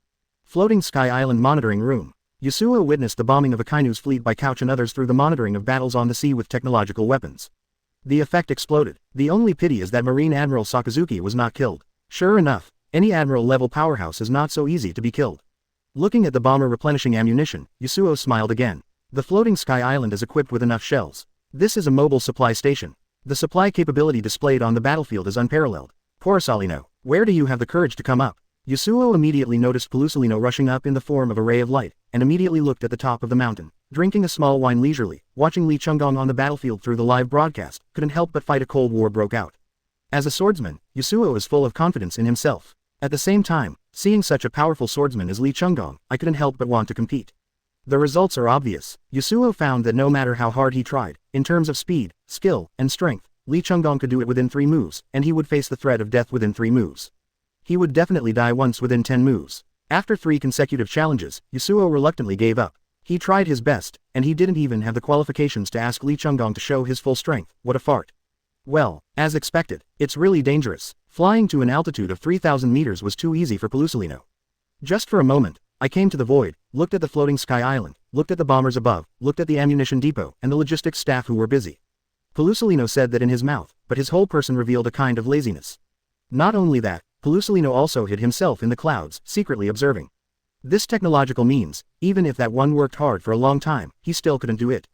Floating Sky Island Monitoring Room. Yasuo witnessed the bombing of Akainu's fleet by Couch and others through the monitoring of battles on the sea with technological weapons. The effect exploded. The only pity is that Marine Admiral Sakazuki was not killed. Sure enough, any admiral-level powerhouse is not so easy to be killed. Looking at the bomber replenishing ammunition, Yasuo smiled again. The floating Sky Island is equipped with enough shells. This is a mobile supply station. The supply capability displayed on the battlefield is unparalleled. Porosalino, where do you have the courage to come up? Yasuo immediately noticed Pelusalino rushing up in the form of a ray of light, and immediately looked at the top of the mountain. Drinking a small wine leisurely, watching Li Chunggong on the battlefield through the live broadcast, couldn't help but fight a cold war broke out. As a swordsman, Yasuo is full of confidence in himself. At the same time, seeing such a powerful swordsman as Li Chunggong, I couldn't help but want to compete. The results are obvious. Yasuo found that no matter how hard he tried, in terms of speed, skill, and strength, Li Chunggong could do it within 3 moves, and he would face the threat of death within 3 moves. He would definitely die once within 10 moves. After 3 consecutive challenges, Yasuo reluctantly gave up. He tried his best, and he didn't even have the qualifications to ask Li Chunggong to show his full strength. What a fart. Well, as expected, it's really dangerous. Flying to an altitude of 3,000 meters was too easy for Pelusalino. Just for a moment, I came to the void, looked at the floating Sky Island, looked at the bombers above, looked at the ammunition depot, and the logistics staff who were busy. Pelusalino said that in his mouth, but his whole person revealed a kind of laziness. Not only that, Pelusalino also hid himself in the clouds, secretly observing. This technological means, even if that one worked hard for a long time, he still couldn't do it.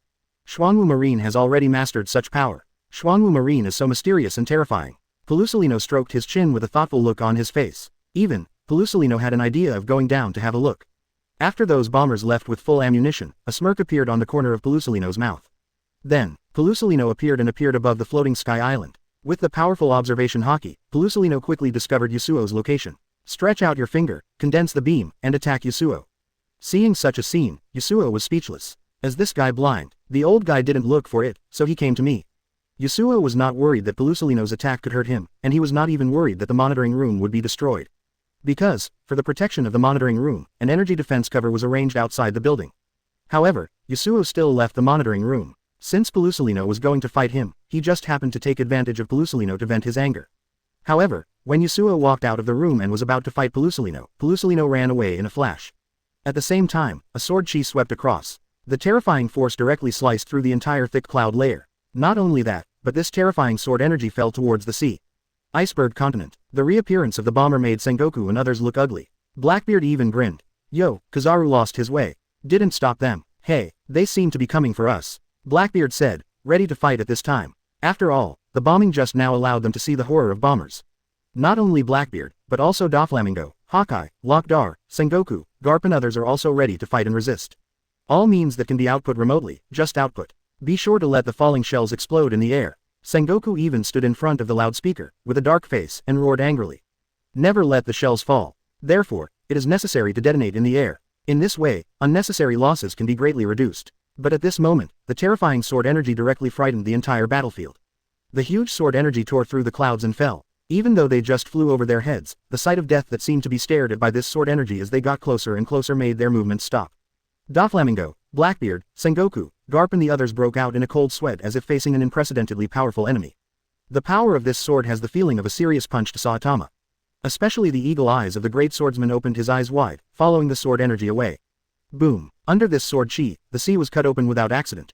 Xuanwu Marine has already mastered such power. Xuanwu Marine is so mysterious and terrifying. Pelusalino stroked his chin with a thoughtful look on his face. Even, Pelusalino had an idea of going down to have a look. After those bombers left with full ammunition, a smirk appeared on the corner of Pelusalino's mouth. Then, Pelusalino appeared above the floating Sky Island. With the powerful observation haki, Pelusalino quickly discovered Yasuo's location. Stretch out your finger, condense the beam, and attack Yasuo. Seeing such a scene, Yasuo was speechless. Is this guy blind? The old guy didn't look for it, so he came to me. Yasuo was not worried that Pelusalino's attack could hurt him, and he was not even worried that the monitoring room would be destroyed. Because, for the protection of the monitoring room, an energy defense cover was arranged outside the building. However, Yasuo still left the monitoring room. Since Pelusalino was going to fight him, he just happened to take advantage of Pelusalino to vent his anger. However, when Yasuo walked out of the room and was about to fight Pelusalino ran away in a flash. At the same time, a sword chi swept across. The terrifying force directly sliced through the entire thick cloud layer. Not only that, but this terrifying sword energy fell towards the sea. Iceberg continent. The reappearance of the bomber made Sengoku and others look ugly. Blackbeard even grinned. Yo, Kizaru lost his way. Didn't stop them. Hey, they seem to be coming for us. Blackbeard said, ready to fight at this time. After all, the bombing just now allowed them to see the horror of bombers. Not only Blackbeard, but also Doflamingo, Hawkeye, Lockdar, Sengoku, Garp and others are also ready to fight and resist. All means that can be output remotely, just output. Be sure to let the falling shells explode in the air. Sengoku even stood in front of the loudspeaker, with a dark face, and roared angrily. Never let the shells fall. Therefore, it is necessary to detonate in the air. In this way, unnecessary losses can be greatly reduced. But at this moment, the terrifying sword energy directly frightened the entire battlefield. The huge sword energy tore through the clouds and fell. Even though they just flew over their heads, the sight of death that seemed to be stared at by this sword energy as they got closer and closer made their movements stop. Doflamingo, Blackbeard, Sengoku, Garp and the others broke out in a cold sweat as if facing an unprecedentedly powerful enemy. The power of this sword has the feeling of a serious punch to Saitama. Especially the eagle eyes of the great swordsman opened his eyes wide, following the sword energy away. Boom. Under this sword chi, the sea was cut open without accident.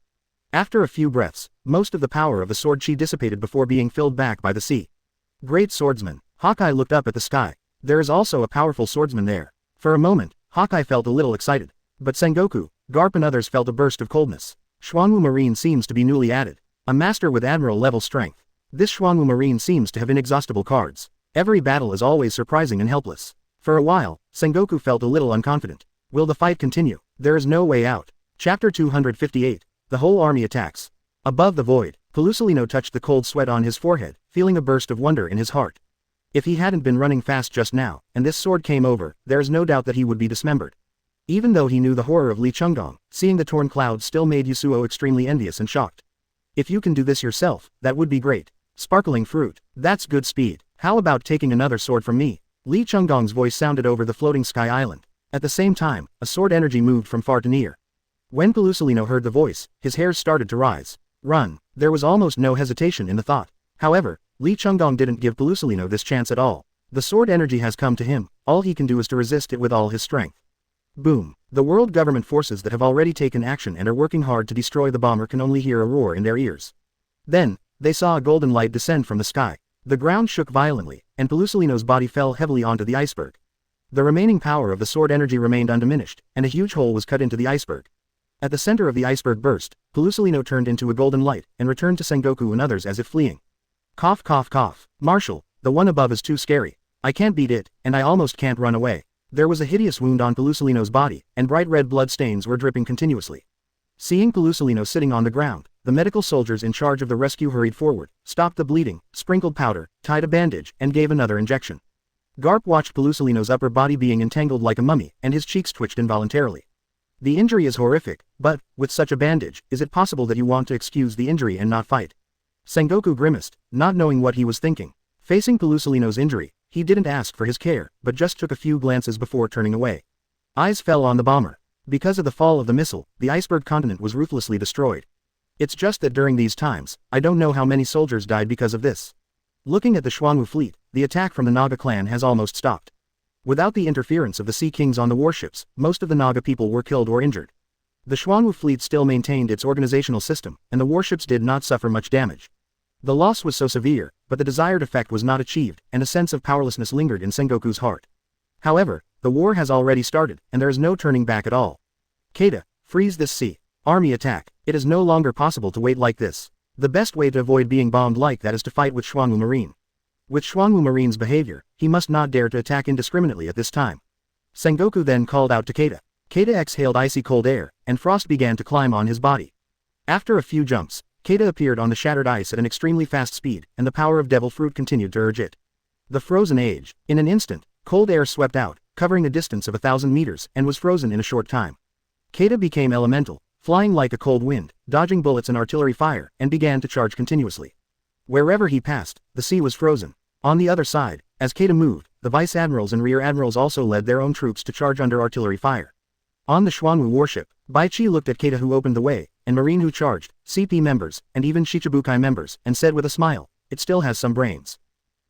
After a few breaths, most of the power of the sword chi dissipated before being filled back by the sea. Great swordsman. Hawkeye looked up at the sky. There is also a powerful swordsman there. For a moment, Hawkeye felt a little excited. But Sengoku, Garp and others felt a burst of coldness. Xuanwu Marine seems to be newly added. A master with admiral-level strength. This Xuanwu Marine seems to have inexhaustible cards. Every battle is always surprising and helpless. For a while, Sengoku felt a little unconfident. Will the fight continue? There is no way out. Chapter 258. The whole army attacks. Above the void, Pelusilino touched the cold sweat on his forehead, feeling a burst of wonder in his heart. If he hadn't been running fast just now, and this sword came over, there is no doubt that he would be dismembered. Even though he knew the horror of Li Chengdong, seeing the torn cloud still made Yasuo extremely envious and shocked. If you can do this yourself, that would be great. Sparkling fruit, that's good speed. How about taking another sword from me? Li Chengdong's voice sounded over the floating sky island. At the same time, a sword energy moved from far to near. When Pelusilino heard the voice, his hairs started to rise. Run. There was almost no hesitation in the thought. However, Li Chengdong didn't give Pelusilino this chance at all. The sword energy has come to him, all he can do is to resist it with all his strength. Boom. The world government forces that have already taken action and are working hard to destroy the bomber can only hear a roar in their ears. Then, they saw a golden light descend from the sky. The ground shook violently, and Pelusilino's body fell heavily onto the iceberg. The remaining power of the sword energy remained undiminished, and a huge hole was cut into the iceberg. At the center of the iceberg burst, Pelusilino turned into a golden light, and returned to Sengoku and others as if fleeing. Cough cough cough. Marshal, the one above is too scary. I can't beat it, and I almost can't run away. There was a hideous wound on Pelusilino's body, and bright red blood stains were dripping continuously. Seeing Pelusilino sitting on the ground, the medical soldiers in charge of the rescue hurried forward, stopped the bleeding, sprinkled powder, tied a bandage, and gave another injection. Garp watched Pelusilino's upper body being entangled like a mummy, and his cheeks twitched involuntarily. The injury is horrific, but, with such a bandage, is it possible that you want to excuse the injury and not fight? Sengoku grimaced, not knowing what he was thinking. Facing Pelusilino's injury, he didn't ask for his care, but just took a few glances before turning away. Eyes fell on the bomber. Because of the fall of the missile, the iceberg continent was ruthlessly destroyed. It's just that during these times, I don't know how many soldiers died because of this. Looking at the Xuanwu fleet, the attack from the Naga clan has almost stopped. Without the interference of the Sea Kings on the warships, most of the Naga people were killed or injured. The Xuanwu fleet still maintained its organizational system, and the warships did not suffer much damage. The loss was so severe, but the desired effect was not achieved, and a sense of powerlessness lingered in Sengoku's heart. However, the war has already started, and there is no turning back at all. Kaido, freeze this sea. Army attack. It is no longer possible to wait like this. The best way to avoid being bombed like that is to fight with Xuanwu Marine. With Xuanwu Marine's behavior, he must not dare to attack indiscriminately at this time. Sengoku then called out to Kaido. Kaido exhaled icy cold air, and frost began to climb on his body. After a few jumps, Kaido appeared on the shattered ice at an extremely fast speed, and the power of Devil Fruit continued to urge it. The frozen age. In an instant, cold air swept out, covering a distance of 1,000 meters, and was frozen in a short time. Kaido became elemental, flying like a cold wind, dodging bullets and artillery fire, and began to charge continuously. Wherever he passed, the sea was frozen. On the other side, as Kaido moved, the vice admirals and rear admirals also led their own troops to charge under artillery fire. On the Xuanwu warship, Baichi looked at Kaido who opened the way, and Marine who charged, CP members, and even Shichibukai members, and said with a smile, it still has some brains.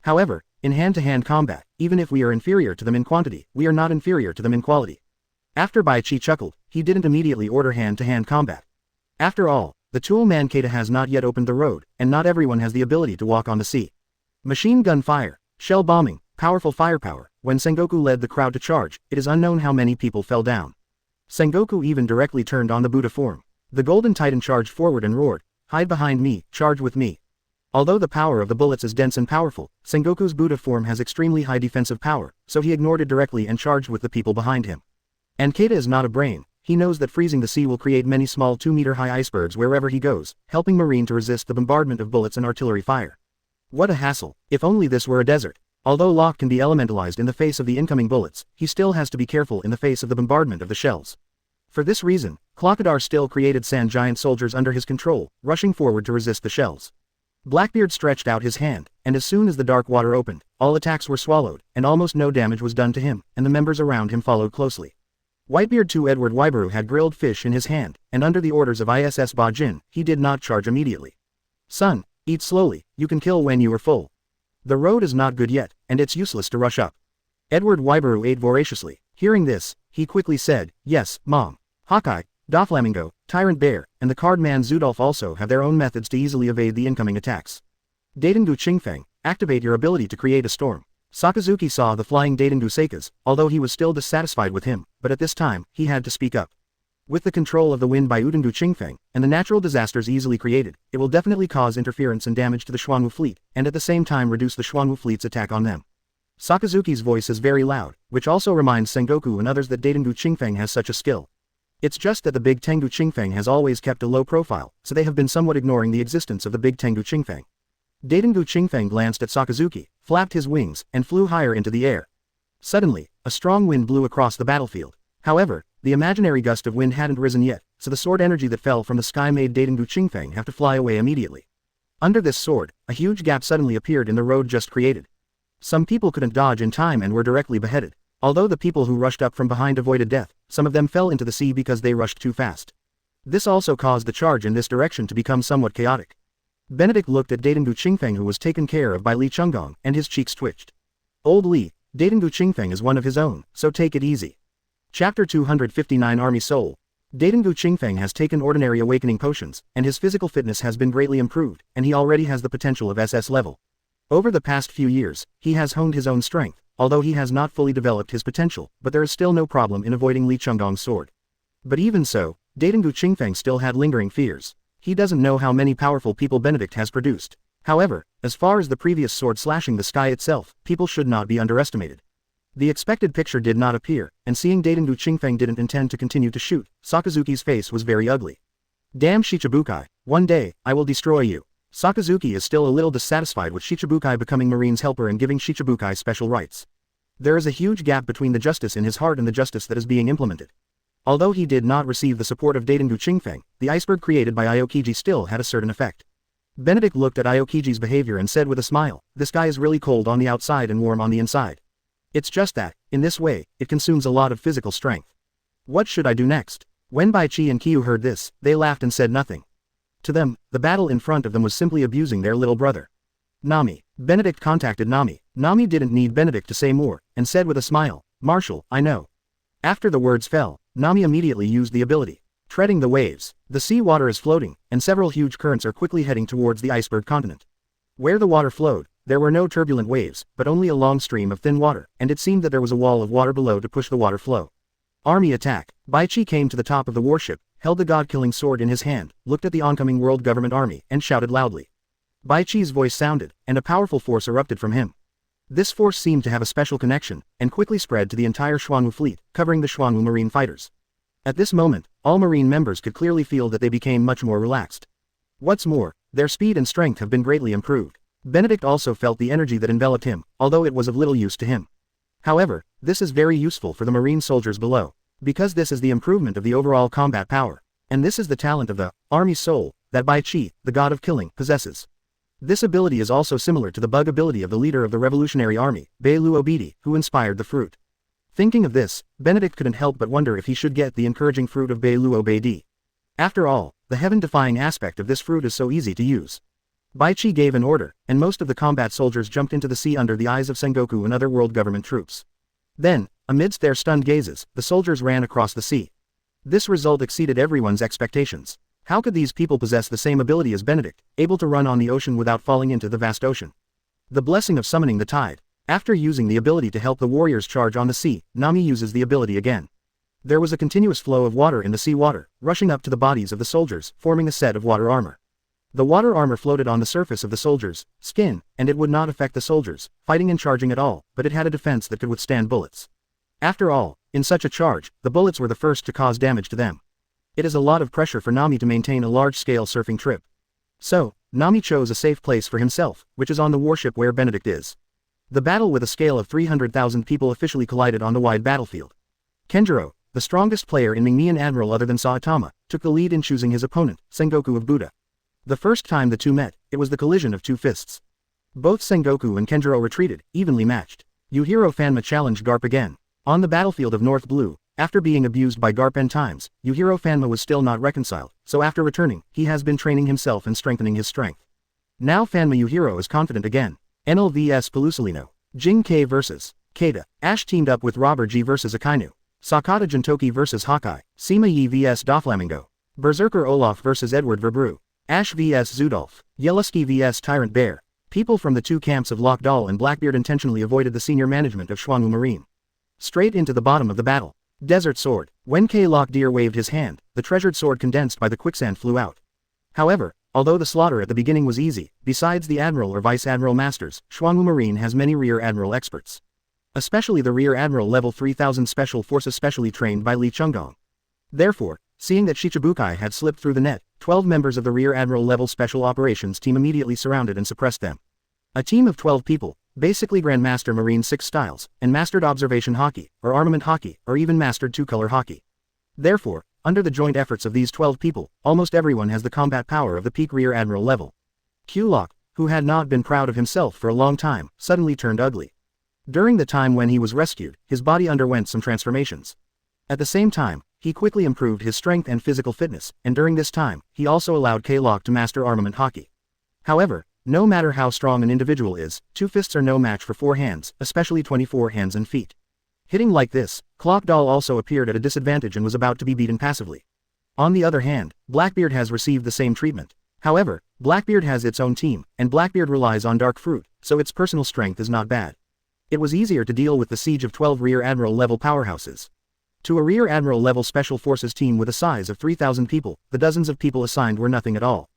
However, in hand-to-hand combat, even if we are inferior to them in quantity, we are not inferior to them in quality. After Baichi chuckled, he didn't immediately order hand-to-hand combat. After all, the tool man Kaido has not yet opened the road, and not everyone has the ability to walk on the sea. Machine gun fire, shell bombing, powerful firepower. When Sengoku led the crowd to charge, it is unknown how many people fell down. Sengoku even directly turned on the Buddha form. The Golden Titan charged forward and roared, hide behind me, charge with me. Although the power of the bullets is dense and powerful, Sengoku's Buddha form has extremely high defensive power, so he ignored it directly and charged with the people behind him. And Kaido is not a brain. He knows that freezing the sea will create many small 2-meter-high icebergs wherever he goes, helping Marine to resist the bombardment of bullets and artillery fire. What a hassle. If only this were a desert. Although Locke can be elementalized in the face of the incoming bullets, he still has to be careful in the face of the bombardment of the shells. For this reason, Clockadar still created sand giant soldiers under his control, rushing forward to resist the shells. Blackbeard stretched out his hand, and as soon as the dark water opened, all attacks were swallowed, and almost no damage was done to him, and the members around him followed closely. Whitebeard too. Edward Waibaru had grilled fish in his hand, and under the orders of ISS Bajin, he did not charge immediately. Son, eat slowly, you can kill when you are full. The road is not good yet, and it's useless to rush up. Edward Waibaru ate voraciously. Hearing this, he quickly said, yes, Mom. Hawkeye, Doflamingo, Tyrant Bear, and the card man Zudolf also have their own methods to easily evade the incoming attacks. Daidengu Qingfeng, activate your ability to create a storm. Sakazuki saw the flying Daidengu Seikas, although he was still dissatisfied with him, but at this time, he had to speak up. With the control of the wind by Udengu Qingfeng, and the natural disasters easily created, it will definitely cause interference and damage to the Xuanwu fleet, and at the same time reduce the Xuanwu fleet's attack on them. Sakazuki's voice is very loud, which also reminds Sengoku and others that Daidengu Qingfeng has such a skill. It's just that the Big Tengu Qingfeng has always kept a low profile, so they have been somewhat ignoring the existence of the Big Tengu Qingfeng. Daitengu Qingfeng glanced at Sakazuki, flapped his wings, and flew higher into the air. Suddenly, a strong wind blew across the battlefield. However, the imaginary gust of wind hadn't risen yet, so the sword energy that fell from the sky made Daitengu Qingfeng have to fly away immediately. Under this sword, a huge gap suddenly appeared in the road just created. Some people couldn't dodge in time and were directly beheaded. Although the people who rushed up from behind avoided death, some of them fell into the sea because they rushed too fast. This also caused the charge in this direction to become somewhat chaotic. Benedict looked at Daitengu Qingfeng, who was taken care of by Li Chunggong, and his cheeks twitched. Old Li, Daitengu Qingfeng is one of his own, so take it easy. Chapter 259 Army Soul. Daitengu Qingfeng has taken ordinary awakening potions, and his physical fitness has been greatly improved, and he already has the potential of SS level. Over the past few years, he has honed his own strength, although he has not fully developed his potential, but there is still no problem in avoiding Li Chunggong's sword. But even so, Daitengu Qingfeng still had lingering fears. He doesn't know how many powerful people Benedict has produced. However, as far as the previous sword slashing the sky itself, people should not be underestimated. The expected picture did not appear, and seeing Daitengu Qingfeng didn't intend to continue to shoot, Sakazuki's face was very ugly. Damn Shichibukai, one day, I will destroy you. Sakazuki is still a little dissatisfied with Shichibukai becoming Marine's helper and giving Shichibukai special rights. There is a huge gap between the justice in his heart and the justice that is being implemented. Although he did not receive the support of Daitengu Qingfeng, the iceberg created by Aokiji still had a certain effect. Benedict looked at Aokiji's behavior and said with a smile, this guy is really cold on the outside and warm on the inside. It's just that, in this way, it consumes a lot of physical strength. What should I do next? When Baichi and Kyu heard this, they laughed and said nothing. To them, the battle in front of them was simply abusing their little brother. Nami. Benedict contacted Nami. Nami didn't need Benedict to say more, and said with a smile, Marshal, I know. After the words fell, Nami immediately used the ability. Treading the waves, the sea water is floating, and several huge currents are quickly heading towards the iceberg continent. Where the water flowed, there were no turbulent waves, but only a long stream of thin water, and it seemed that there was a wall of water below to push the water flow. Army attack. Baichi came to the top of the warship, held the god-killing sword in his hand, looked at the oncoming world government army, and shouted loudly. Baichi's voice sounded, and a powerful force erupted from him. This force seemed to have a special connection, and quickly spread to the entire Xuanwu fleet, covering the Xuanwu Marine fighters. At this moment, all Marine members could clearly feel that they became much more relaxed. What's more, their speed and strength have been greatly improved. Benedict also felt the energy that enveloped him, although it was of little use to him. However, this is very useful for the Marine soldiers below, because this is the improvement of the overall combat power, and this is the talent of the Army Soul that Baichi, the god of killing, possesses. This ability is also similar to the bug ability of the leader of the Revolutionary Army, Beilu Obidi, who inspired the fruit. Thinking of this, Benedict couldn't help but wonder if he should get the encouraging fruit of Beilu Obedi. After all, the heaven-defying aspect of this fruit is so easy to use. Baichi gave an order, and most of the combat soldiers jumped into the sea under the eyes of Sengoku and other world government troops. Then, amidst their stunned gazes, the soldiers ran across the sea. This result exceeded everyone's expectations. How could these people possess the same ability as Benedict, able to run on the ocean without falling into the vast ocean? The blessing of summoning the tide. After using the ability to help the warriors charge on the sea, Nami uses the ability again. There was a continuous flow of water in the sea water, rushing up to the bodies of the soldiers, forming a set of water armor. The water armor floated on the surface of the soldiers' skin, and it would not affect the soldiers, fighting and charging at all, but it had a defense that could withstand bullets. After all, in such a charge, the bullets were the first to cause damage to them. It is a lot of pressure for Nami to maintain a large-scale surfing trip. So, Nami chose a safe place for himself, which is on the warship where Benedict is. The battle with a scale of 300,000 people officially collided on the wide battlefield. Kenjiro, the strongest player in Mingmian Admiral other than Saitama, took the lead in choosing his opponent, Sengoku of Buddha. The first time the two met, it was the collision of two fists. Both Sengoku and Kenjiro retreated, evenly matched. Yujiro Fanma challenged Garp again. On the battlefield of North Blue, after being abused by Garp n times, Yujiro Fanma was still not reconciled, so after returning, he has been training himself and strengthening his strength. Now Fanma Yujiro is confident again. Enel vs Pelusalino. Jing K vs. Keita. Ash teamed up with Robber G vs Akainu. Sakata Jintoki vs Hawkeye. Sima Yi vs Doflamingo. Berserker Olaf vs Edward Verbrew. Ash vs Zudolf. Yelusky vs Tyrant Bear. People from the two camps of Lockdoll and Blackbeard intentionally avoided the senior management of Xuanwu Marine. Straight into the bottom of the battle. Desert Sword. When K. Lockdeer waved his hand, the treasured sword condensed by the quicksand flew out. However, although the slaughter at the beginning was easy, besides the Admiral or Vice Admiral Masters, Xuanwu Marine has many Rear Admiral experts. Especially the Rear Admiral Level 3000 Special Forces specially trained by Li Chunggong. Therefore, seeing that Shichibukai had slipped through the net, 12 members of the Rear Admiral level Special Operations team immediately surrounded and suppressed them. A team of 12 people, basically Grandmaster Marine 6 styles, and mastered observation hockey, or armament hockey, or even mastered two-color hockey. Therefore, under the joint efforts of these 12 people, almost everyone has the combat power of the peak Rear Admiral level. Q-Lock, who had not been proud of himself for a long time, suddenly turned ugly. During the time when he was rescued, his body underwent some transformations. At the same time, he quickly improved his strength and physical fitness, and during this time, he also allowed K-Lock to master armament hockey. However, no matter how strong an individual is, 2 fists are no match for 4 hands, especially 24 hands and feet. Hitting like this, Clock Doll also appeared at a disadvantage and was about to be beaten passively. On the other hand, Blackbeard has received the same treatment. However, Blackbeard has its own team, and Blackbeard relies on Dark Fruit, so its personal strength is not bad. It was easier to deal with the siege of 12 Rear Admiral level powerhouses. To a Rear Admiral level Special Forces team with a size of 3,000 people, the dozens of people assigned were nothing at all.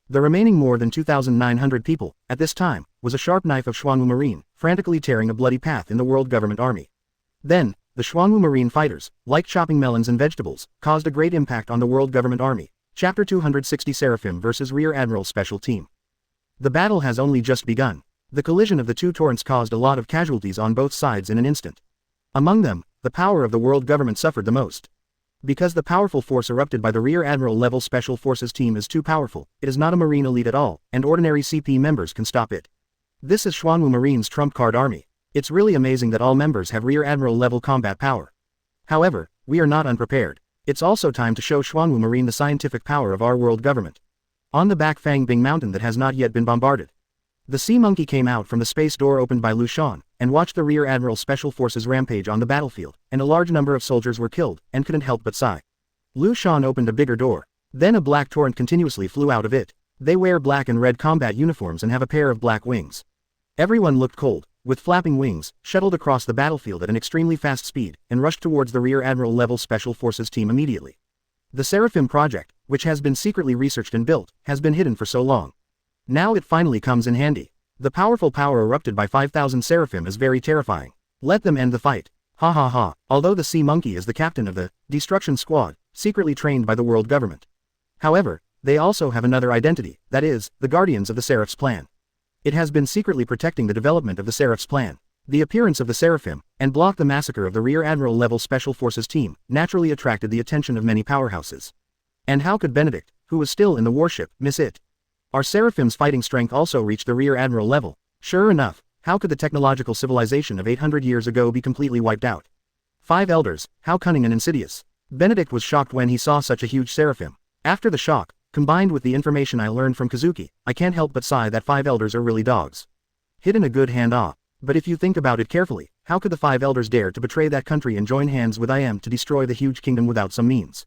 The remaining more than 2,900 people, at this time, was a sharp knife of Xuanwu Marine, frantically tearing a bloody path in the World Government Army. Then, the Xuanwu Marine fighters, like chopping melons and vegetables, caused a great impact on the World Government Army. Chapter 260 Seraphim vs. Rear Admiral Special Team. The battle has only just begun. The collision of the two torrents caused a lot of casualties on both sides in an instant. Among them, the power of the World Government suffered the most. Because the powerful force erupted by the Rear Admiral level Special Forces team is too powerful, it is not a Marine elite at all, and ordinary CP members can stop it. This is Xuanwu Marine's trump card army. It's really amazing that all members have Rear Admiral level combat power. However, we are not unprepared. It's also time to show Xuanwu Marine the scientific power of our world government. On the back Fang Bing mountain that has not yet been bombarded. The Sea Monkey came out from the space door opened by Lu Shan, and watched the Rear Admiral Special Forces rampage on the battlefield, and a large number of soldiers were killed, and couldn't help but sigh. Lu Shan opened a bigger door. Then a black torrent continuously flew out of it. They wear black and red combat uniforms and have a pair of black wings. Everyone looked cold, with flapping wings, shuttled across the battlefield at an extremely fast speed, and rushed towards the Rear Admiral level Special Forces team immediately. The Seraphim project, which has been secretly researched and built, has been hidden for so long. Now it finally comes in handy. The powerful power erupted by 5,000 Seraphim is very terrifying. Let them end the fight. Ha ha ha. Although the Sea Monkey is the captain of the Destruction Squad, secretly trained by the world government. However, they also have another identity, that is, the Guardians of the Seraph's plan. It has been secretly protecting the development of the Seraph's plan. The appearance of the Seraphim, and blocked the massacre of the Rear Admiral level Special Forces team, naturally attracted the attention of many powerhouses. And how could Benedict, who was still in the warship, miss it? Our Seraphim's fighting strength also reached the Rear Admiral level. Sure enough, how could the technological civilization of 800 years ago be completely wiped out? 5 elders, how cunning and insidious. Benedict was shocked when he saw such a huge Seraphim. After the shock, combined with the information I learned from Kazuki, I can't help but sigh that 5 elders are really dogs. Hidden a good hand off. But if you think about it carefully, how could the 5 elders dare to betray that country and join hands with IM to destroy the huge kingdom without some means?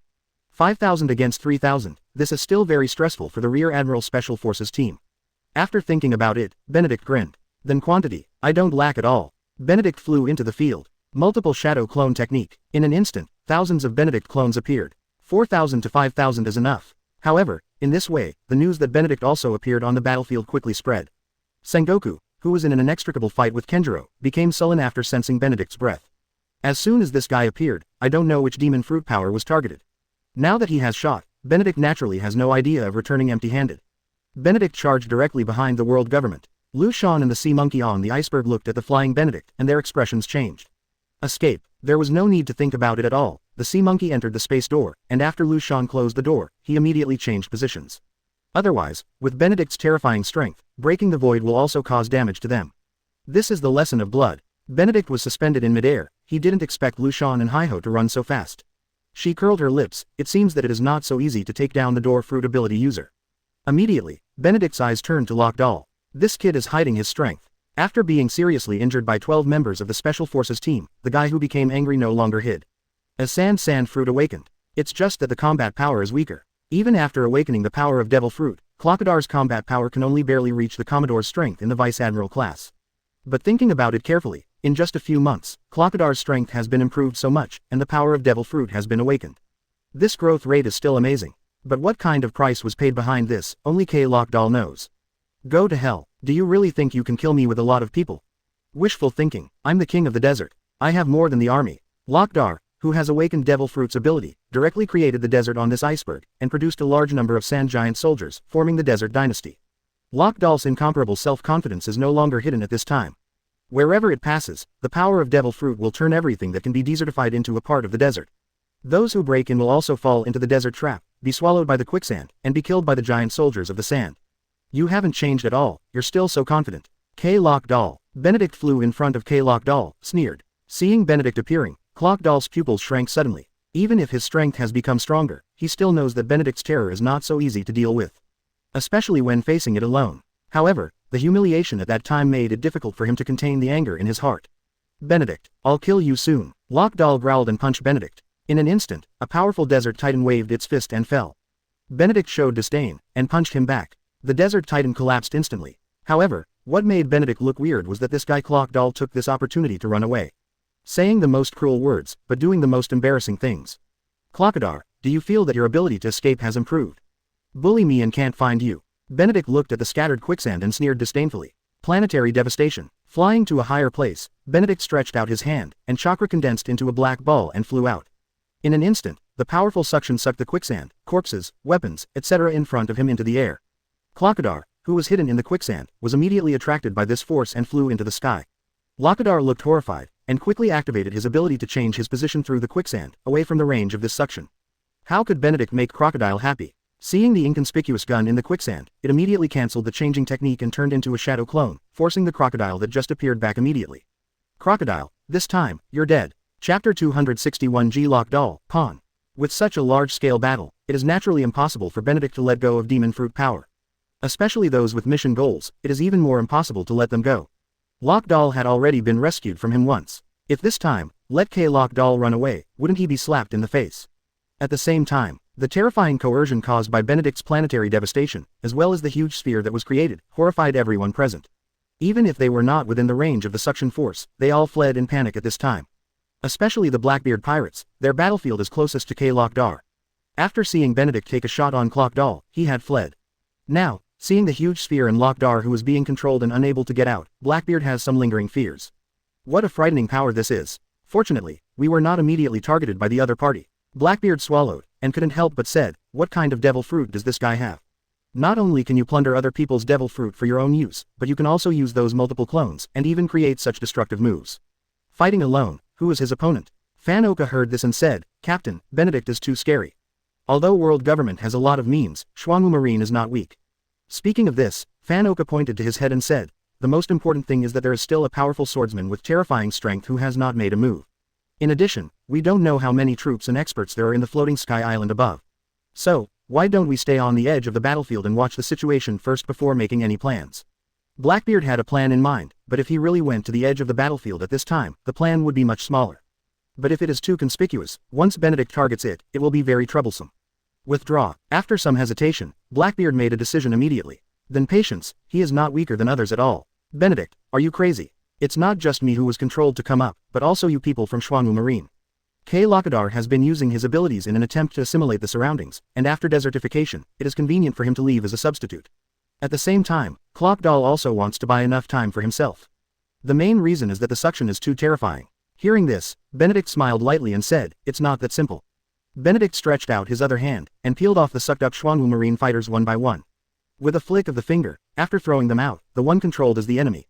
5,000 against 3,000, this is still very stressful for the Rear Admiral Special Forces team. After thinking about it, Benedict grinned. Then quantity, I don't lack at all. Benedict flew into the field. Multiple shadow clone technique. In an instant, thousands of Benedict clones appeared. 4,000 to 5,000 is enough. However, in this way, the news that Benedict also appeared on the battlefield quickly spread. Sengoku, who was in an inextricable fight with Kenjiro, became sullen after sensing Benedict's breath. As soon as this guy appeared, I don't know which demon fruit power was targeted. Now that he has shot, Benedict naturally has no idea of returning empty-handed. Benedict charged directly behind the world government. Lu Shan and the Sea Monkey on the iceberg looked at the flying Benedict, and their expressions changed. Escape. There was no need to think about it at all. The Sea Monkey entered the space door, and after Lu Shan closed the door, he immediately changed positions. Otherwise, with Benedict's terrifying strength, breaking the void will also cause damage to them. This is the lesson of blood. Benedict was suspended in midair. He didn't expect Lu Shan and Hiho to run so fast. She curled her lips. It seems that it is not so easy to take down the door fruit ability user. Immediately, Benedict's eyes turned to Lock Doll. This kid is hiding his strength. After being seriously injured by 12 members of the Special Forces team, the guy who became angry no longer hid. As Sand Fruit awakened. It's just that the combat power is weaker. Even after awakening the power of Devil Fruit, Clockadar's combat power can only barely reach the Commodore's strength in the Vice Admiral class. But thinking about it carefully, in just a few months, Clockadar's strength has been improved so much, and the power of Devil Fruit has been awakened. This growth rate is still amazing. But what kind of price was paid behind this, only Lock Doll knows. Go to hell. Do you really think you can kill me with a lot of people? Wishful thinking. I'm the king of the desert. I have more than the army. Lockdar, who has awakened Devil Fruit's ability, directly created the desert on this iceberg, and produced a large number of sand giant soldiers, forming the Desert Dynasty. Lockdoll's incomparable self-confidence is no longer hidden at this time. Wherever it passes, the power of Devil Fruit will turn everything that can be desertified into a part of the desert. Those who break in will also fall into the desert trap, be swallowed by the quicksand, and be killed by the giant soldiers of the sand. You haven't changed at all, you're still so confident. Lockdoll. Benedict flew in front of Lockdoll, sneered. Seeing Benedict appearing, Lockdoll's pupils shrank suddenly. Even if his strength has become stronger, he still knows that Benedict's terror is not so easy to deal with. Especially when facing it alone. However, the humiliation at that time made it difficult for him to contain the anger in his heart. Benedict, I'll kill you soon. Lockdoll growled and punched Benedict. In an instant, a powerful desert titan waved its fist and fell. Benedict showed disdain, and punched him back. The desert titan collapsed instantly. However, what made Benedict look weird was that this guy Lockdoll took this opportunity to run away. Saying the most cruel words, but doing the most embarrassing things. Clockadar, do you feel that your ability to escape has improved? Bully me and can't find you. Benedict looked at the scattered quicksand and sneered disdainfully. Planetary devastation. Flying to a higher place, Benedict stretched out his hand, and chakra condensed into a black ball and flew out. In an instant, the powerful suction sucked the quicksand, corpses, weapons, etc. in front of him into the air. Clockadar, who was hidden in the quicksand, was immediately attracted by this force and flew into the sky. Lockadar looked horrified, and quickly activated his ability to change his position through the quicksand, away from the range of this suction. How could Benedict make Crocodile happy? Seeing the inconspicuous gun in the quicksand, it immediately cancelled the changing technique and turned into a shadow clone, forcing the crocodile that just appeared back immediately. Crocodile, this time, you're dead. Chapter 261 Lockdoll, Pawn. With such a large-scale battle, it is naturally impossible for Benedict to let go of demon fruit power. Especially those with mission goals, it is even more impossible to let them go. Lockdoll had already been rescued from him once. If this time, let Lockdoll run away, wouldn't he be slapped in the face? At the same time, the terrifying coercion caused by Benedict's planetary devastation, as well as the huge sphere that was created, horrified everyone present. Even if they were not within the range of the suction force, they all fled in panic at this time. Especially the Blackbeard pirates, their battlefield is closest to Lockdar. After seeing Benedict take a shot on Clockdoll, he had fled. Now, seeing the huge sphere and Lockdar who was being controlled and unable to get out, Blackbeard has some lingering fears. What a frightening power this is. Fortunately, we were not immediately targeted by the other party. Blackbeard swallowed, and couldn't help but said, what kind of devil fruit does this guy have? Not only can you plunder other people's devil fruit for your own use, but you can also use those multiple clones, and even create such destructive moves. Fighting alone, who is his opponent? Fan Oka heard this and said, Captain, Benedict is too scary. Although world government has a lot of memes, Xuanwu Marine is not weak. Speaking of this, Fan Oka pointed to his head and said, the most important thing is that there is still a powerful swordsman with terrifying strength who has not made a move. In addition, we don't know how many troops and experts there are in the floating sky island above. So, why don't we stay on the edge of the battlefield and watch the situation first before making any plans? Blackbeard had a plan in mind, but if he really went to the edge of the battlefield at this time, the plan would be much smaller. But if it is too conspicuous, once Benedict targets it, it will be very troublesome. Withdraw. After some hesitation, Blackbeard made a decision immediately. Then patience, he is not weaker than others at all. Benedict, are you crazy? It's not just me who was controlled to come up, but also you people from Xuanwu Marine. Lockadar has been using his abilities in an attempt to assimilate the surroundings, and after desertification, it is convenient for him to leave as a substitute. At the same time, Clockdoll also wants to buy enough time for himself. The main reason is that the suction is too terrifying. Hearing this, Benedict smiled lightly and said, it's not that simple. Benedict stretched out his other hand, and peeled off the sucked-up Xuanwu Marine fighters one by one. With a flick of the finger, after throwing them out, the one controlled as the enemy.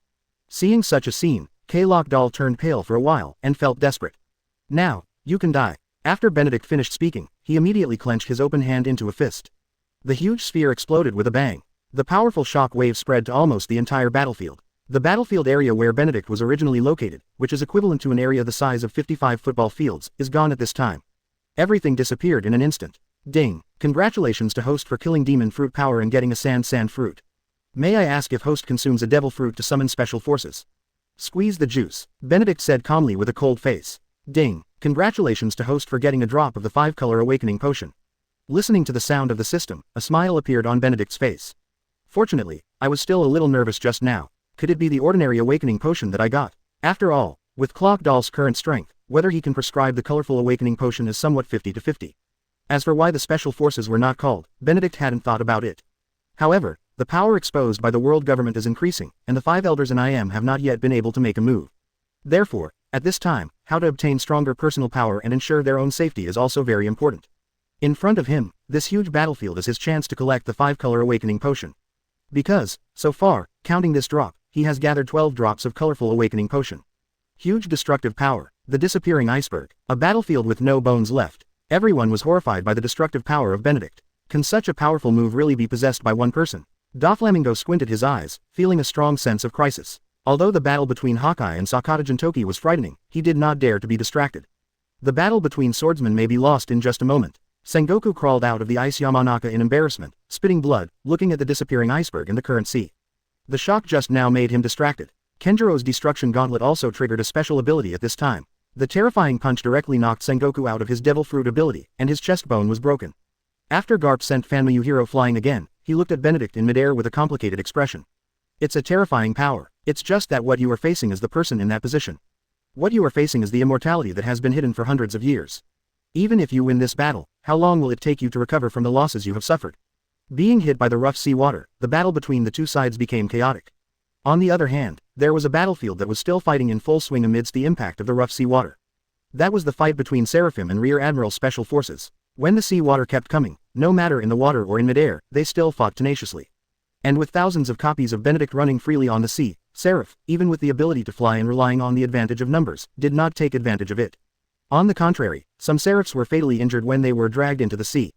Seeing such a scene, Lockdoll turned pale for a while, and felt desperate. Now, you can die. After Benedict finished speaking, he immediately clenched his open hand into a fist. The huge sphere exploded with a bang. The powerful shock wave spread to almost the entire battlefield. The battlefield area where Benedict was originally located, which is equivalent to an area the size of 55 football fields, is gone at this time. Everything disappeared in an instant. Ding! Congratulations to host for killing demon fruit power and getting a sand fruit. May I ask if host consumes a devil fruit to summon special forces? Squeeze the juice, Benedict said calmly with a cold face. Ding! Congratulations to host for getting a drop of the 5-color awakening potion. Listening to the sound of the system, a smile appeared on Benedict's face. Fortunately, I was still a little nervous just now. Could it be the ordinary awakening potion that I got? After all, with Clockdoll's current strength, whether he can prescribe the colorful awakening potion is somewhat 50-50. As for why the special forces were not called, Benedict hadn't thought about it. However, the power exposed by the world government is increasing, and the 5 elders and I am have not yet been able to make a move. Therefore, at this time, how to obtain stronger personal power and ensure their own safety is also very important. In front of him, this huge battlefield is his chance to collect the 5-color awakening potion. Because, so far, counting this drop, he has gathered 12 drops of colorful awakening potion. Huge destructive power, the disappearing iceberg, a battlefield with no bones left. Everyone was horrified by the destructive power of Benedict. Can such a powerful move really be possessed by one person? Doflamingo squinted his eyes, feeling a strong sense of crisis. Although the battle between Hawkeye and Sakata Jintoki was frightening, he did not dare to be distracted. The battle between swordsmen may be lost in just a moment. Sengoku crawled out of the ice Yamanaka in embarrassment, spitting blood, looking at the disappearing iceberg in the current sea. The shock just now made him distracted. Kenjiro's destruction gauntlet also triggered a special ability at this time. The terrifying punch directly knocked Sengoku out of his devil fruit ability, and his chest bone was broken. After Garp sent Fanmayuhiro flying again, he looked at Benedict in midair with a complicated expression. It's a terrifying power. It's just that what you are facing is the person in that position. What you are facing is the immortality that has been hidden for hundreds of years. Even if you win this battle, how long will it take you to recover from the losses you have suffered? Being hit by the rough sea water, the battle between the two sides became chaotic. On the other hand, there was a battlefield that was still fighting in full swing amidst the impact of the rough sea water. That was the fight between Seraphim and Rear Admiral Special Forces. When the sea water kept coming, no matter in the water or in midair, they still fought tenaciously. And with thousands of copies of Benedict running freely on the sea, Seraph, even with the ability to fly and relying on the advantage of numbers, did not take advantage of it. On the contrary, some Seraphs were fatally injured when they were dragged into the sea.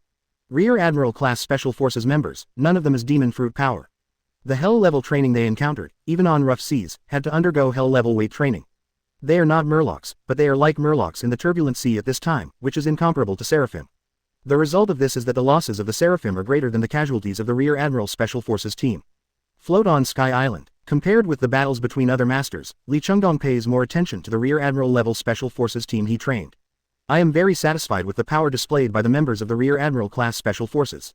Rear Admiral class Special Forces members, none of them as demon fruit power. The Hell level training they encountered, even on rough seas, had to undergo Hell level weight training. They are not Murlocs, but they are like Murlocs in the turbulent sea at this time, which is incomparable to Seraphim. The result of this is that the losses of the Seraphim are greater than the casualties of the Rear Admiral Special Forces team. Float on Sky Island. Compared with the battles between other masters, Li Chengdong pays more attention to the Rear Admiral level Special Forces team he trained. I am very satisfied with the power displayed by the members of the Rear Admiral class Special Forces.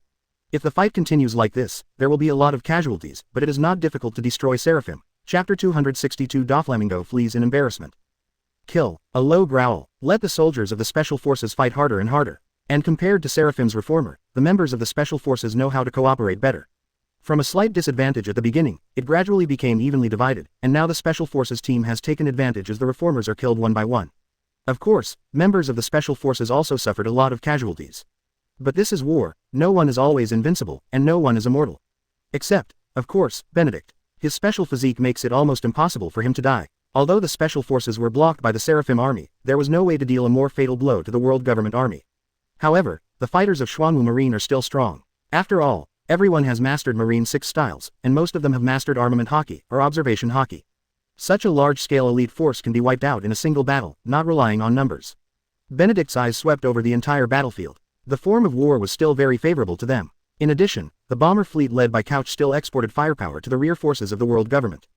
If the fight continues like this, there will be a lot of casualties, but it is not difficult to destroy Seraphim. Chapter 262 Doflamingo flees in embarrassment. Kill. A low growl. Let the soldiers of the Special Forces fight harder and harder. And compared to Seraphim's reformer, the members of the Special Forces know how to cooperate better. From a slight disadvantage at the beginning, it gradually became evenly divided, and now the Special Forces team has taken advantage as the reformers are killed one by one. Of course, members of the Special Forces also suffered a lot of casualties. But this is war, no one is always invincible, and no one is immortal. Except, of course, Benedict. His special physique makes it almost impossible for him to die. Although the Special Forces were blocked by the Seraphim army, there was no way to deal a more fatal blow to the world government army. However, the fighters of Xuanwu Marine are still strong. After all, everyone has mastered Marine 6 styles, and most of them have mastered armament hockey, or observation hockey. Such a large-scale elite force can be wiped out in a single battle, not relying on numbers. Benedict's eyes swept over the entire battlefield. The form of war was still very favorable to them. In addition, the bomber fleet led by Couch still exported firepower to the rear forces of the world government.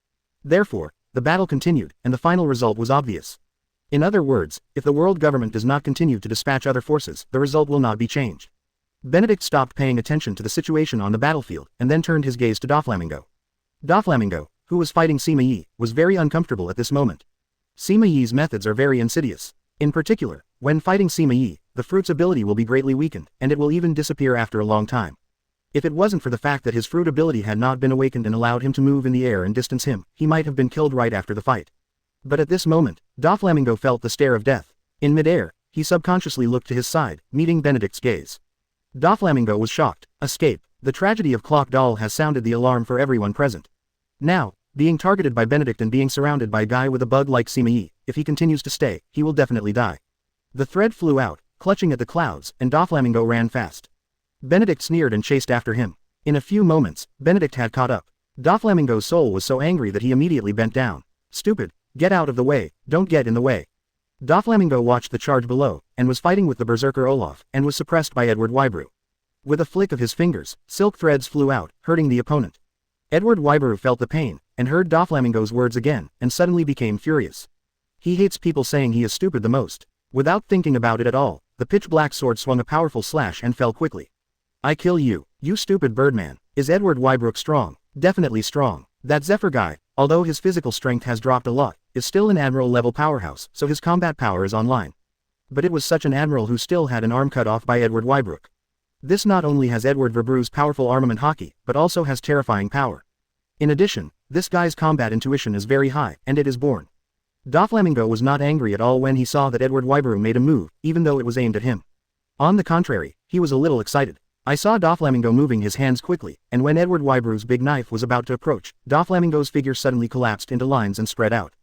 Therefore, the battle continued, and the final result was obvious. In other words, if the world government does not continue to dispatch other forces, the result will not be changed. Benedict stopped paying attention to the situation on the battlefield, and then turned his gaze to Doflamingo. Doflamingo, who was fighting Sima Yi, was very uncomfortable at this moment. Sima Yi's methods are very insidious. In particular, when fighting Sima Yi, the fruit's ability will be greatly weakened, and it will even disappear after a long time. If it wasn't for the fact that his fruit ability had not been awakened and allowed him to move in the air and distance him, he might have been killed right after the fight. But at this moment, Doflamingo felt the stare of death. In midair, he subconsciously looked to his side, meeting Benedict's gaze. Doflamingo was shocked. Escape. The tragedy of Clock Doll has sounded the alarm for everyone present. Now, being targeted by Benedict and being surrounded by a guy with a bug like Sima Yi, if he continues to stay, he will definitely die. The thread flew out, clutching at the clouds, and Doflamingo ran fast. Benedict sneered and chased after him. In a few moments, Benedict had caught up. Doflamingo's soul was so angry that he immediately bent down. Stupid, get out of the way, don't get in the way. Doflamingo watched the charge below, and was fighting with the berserker Olaf, and was suppressed by Edward Wybrew. With a flick of his fingers, silk threads flew out, hurting the opponent. Edward Wybrew felt the pain, and heard Doflamingo's words again, and suddenly became furious. He hates people saying he is stupid the most. Without thinking about it at all, the pitch-black sword swung a powerful slash and fell quickly. I kill you, you stupid birdman. Is Edward Wybrook strong? Definitely strong. That Zephyr guy, although his physical strength has dropped a lot, is still an admiral-level powerhouse, so his combat power is online. But it was such an admiral who still had an arm cut off by Edward Wybrook. This not only has Edward Verbrew's powerful armament hockey, but also has terrifying power. In addition, this guy's combat intuition is very high, and it is born. Doflamingo was not angry at all when he saw that Edward Wybrew made a move, even though it was aimed at him. On the contrary, he was a little excited. I saw Doflamingo moving his hands quickly, and when Edward Wybrew's big knife was about to approach, Doflamingo's figure suddenly collapsed into lines and spread out.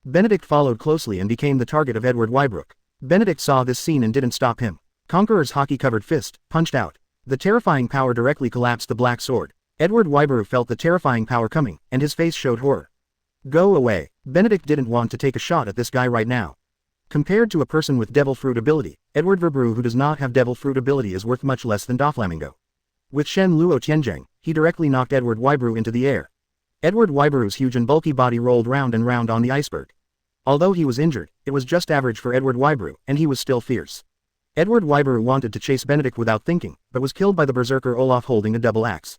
Benedict followed closely and became the target of Edward Wybrew. Benedict saw this scene and didn't stop him. Conqueror's hockey-covered fist punched out. The terrifying power directly collapsed the black sword. Edward Wybrew felt the terrifying power coming, and his face showed horror. Go away. Benedict didn't want to take a shot at this guy right now. Compared to a person with devil fruit ability, Edward Wybrew who does not have devil fruit ability is worth much less than Doflamingo. With Shen Luo Tianzheng, he directly knocked Edward Wybrew into the air. Edward Wybrew's huge and bulky body rolled round and round on the iceberg. Although he was injured, it was just average for Edward Wybrew, and he was still fierce. Edward Wybrew wanted to chase Benedict without thinking, but was killed by the berserker Olaf holding a double axe.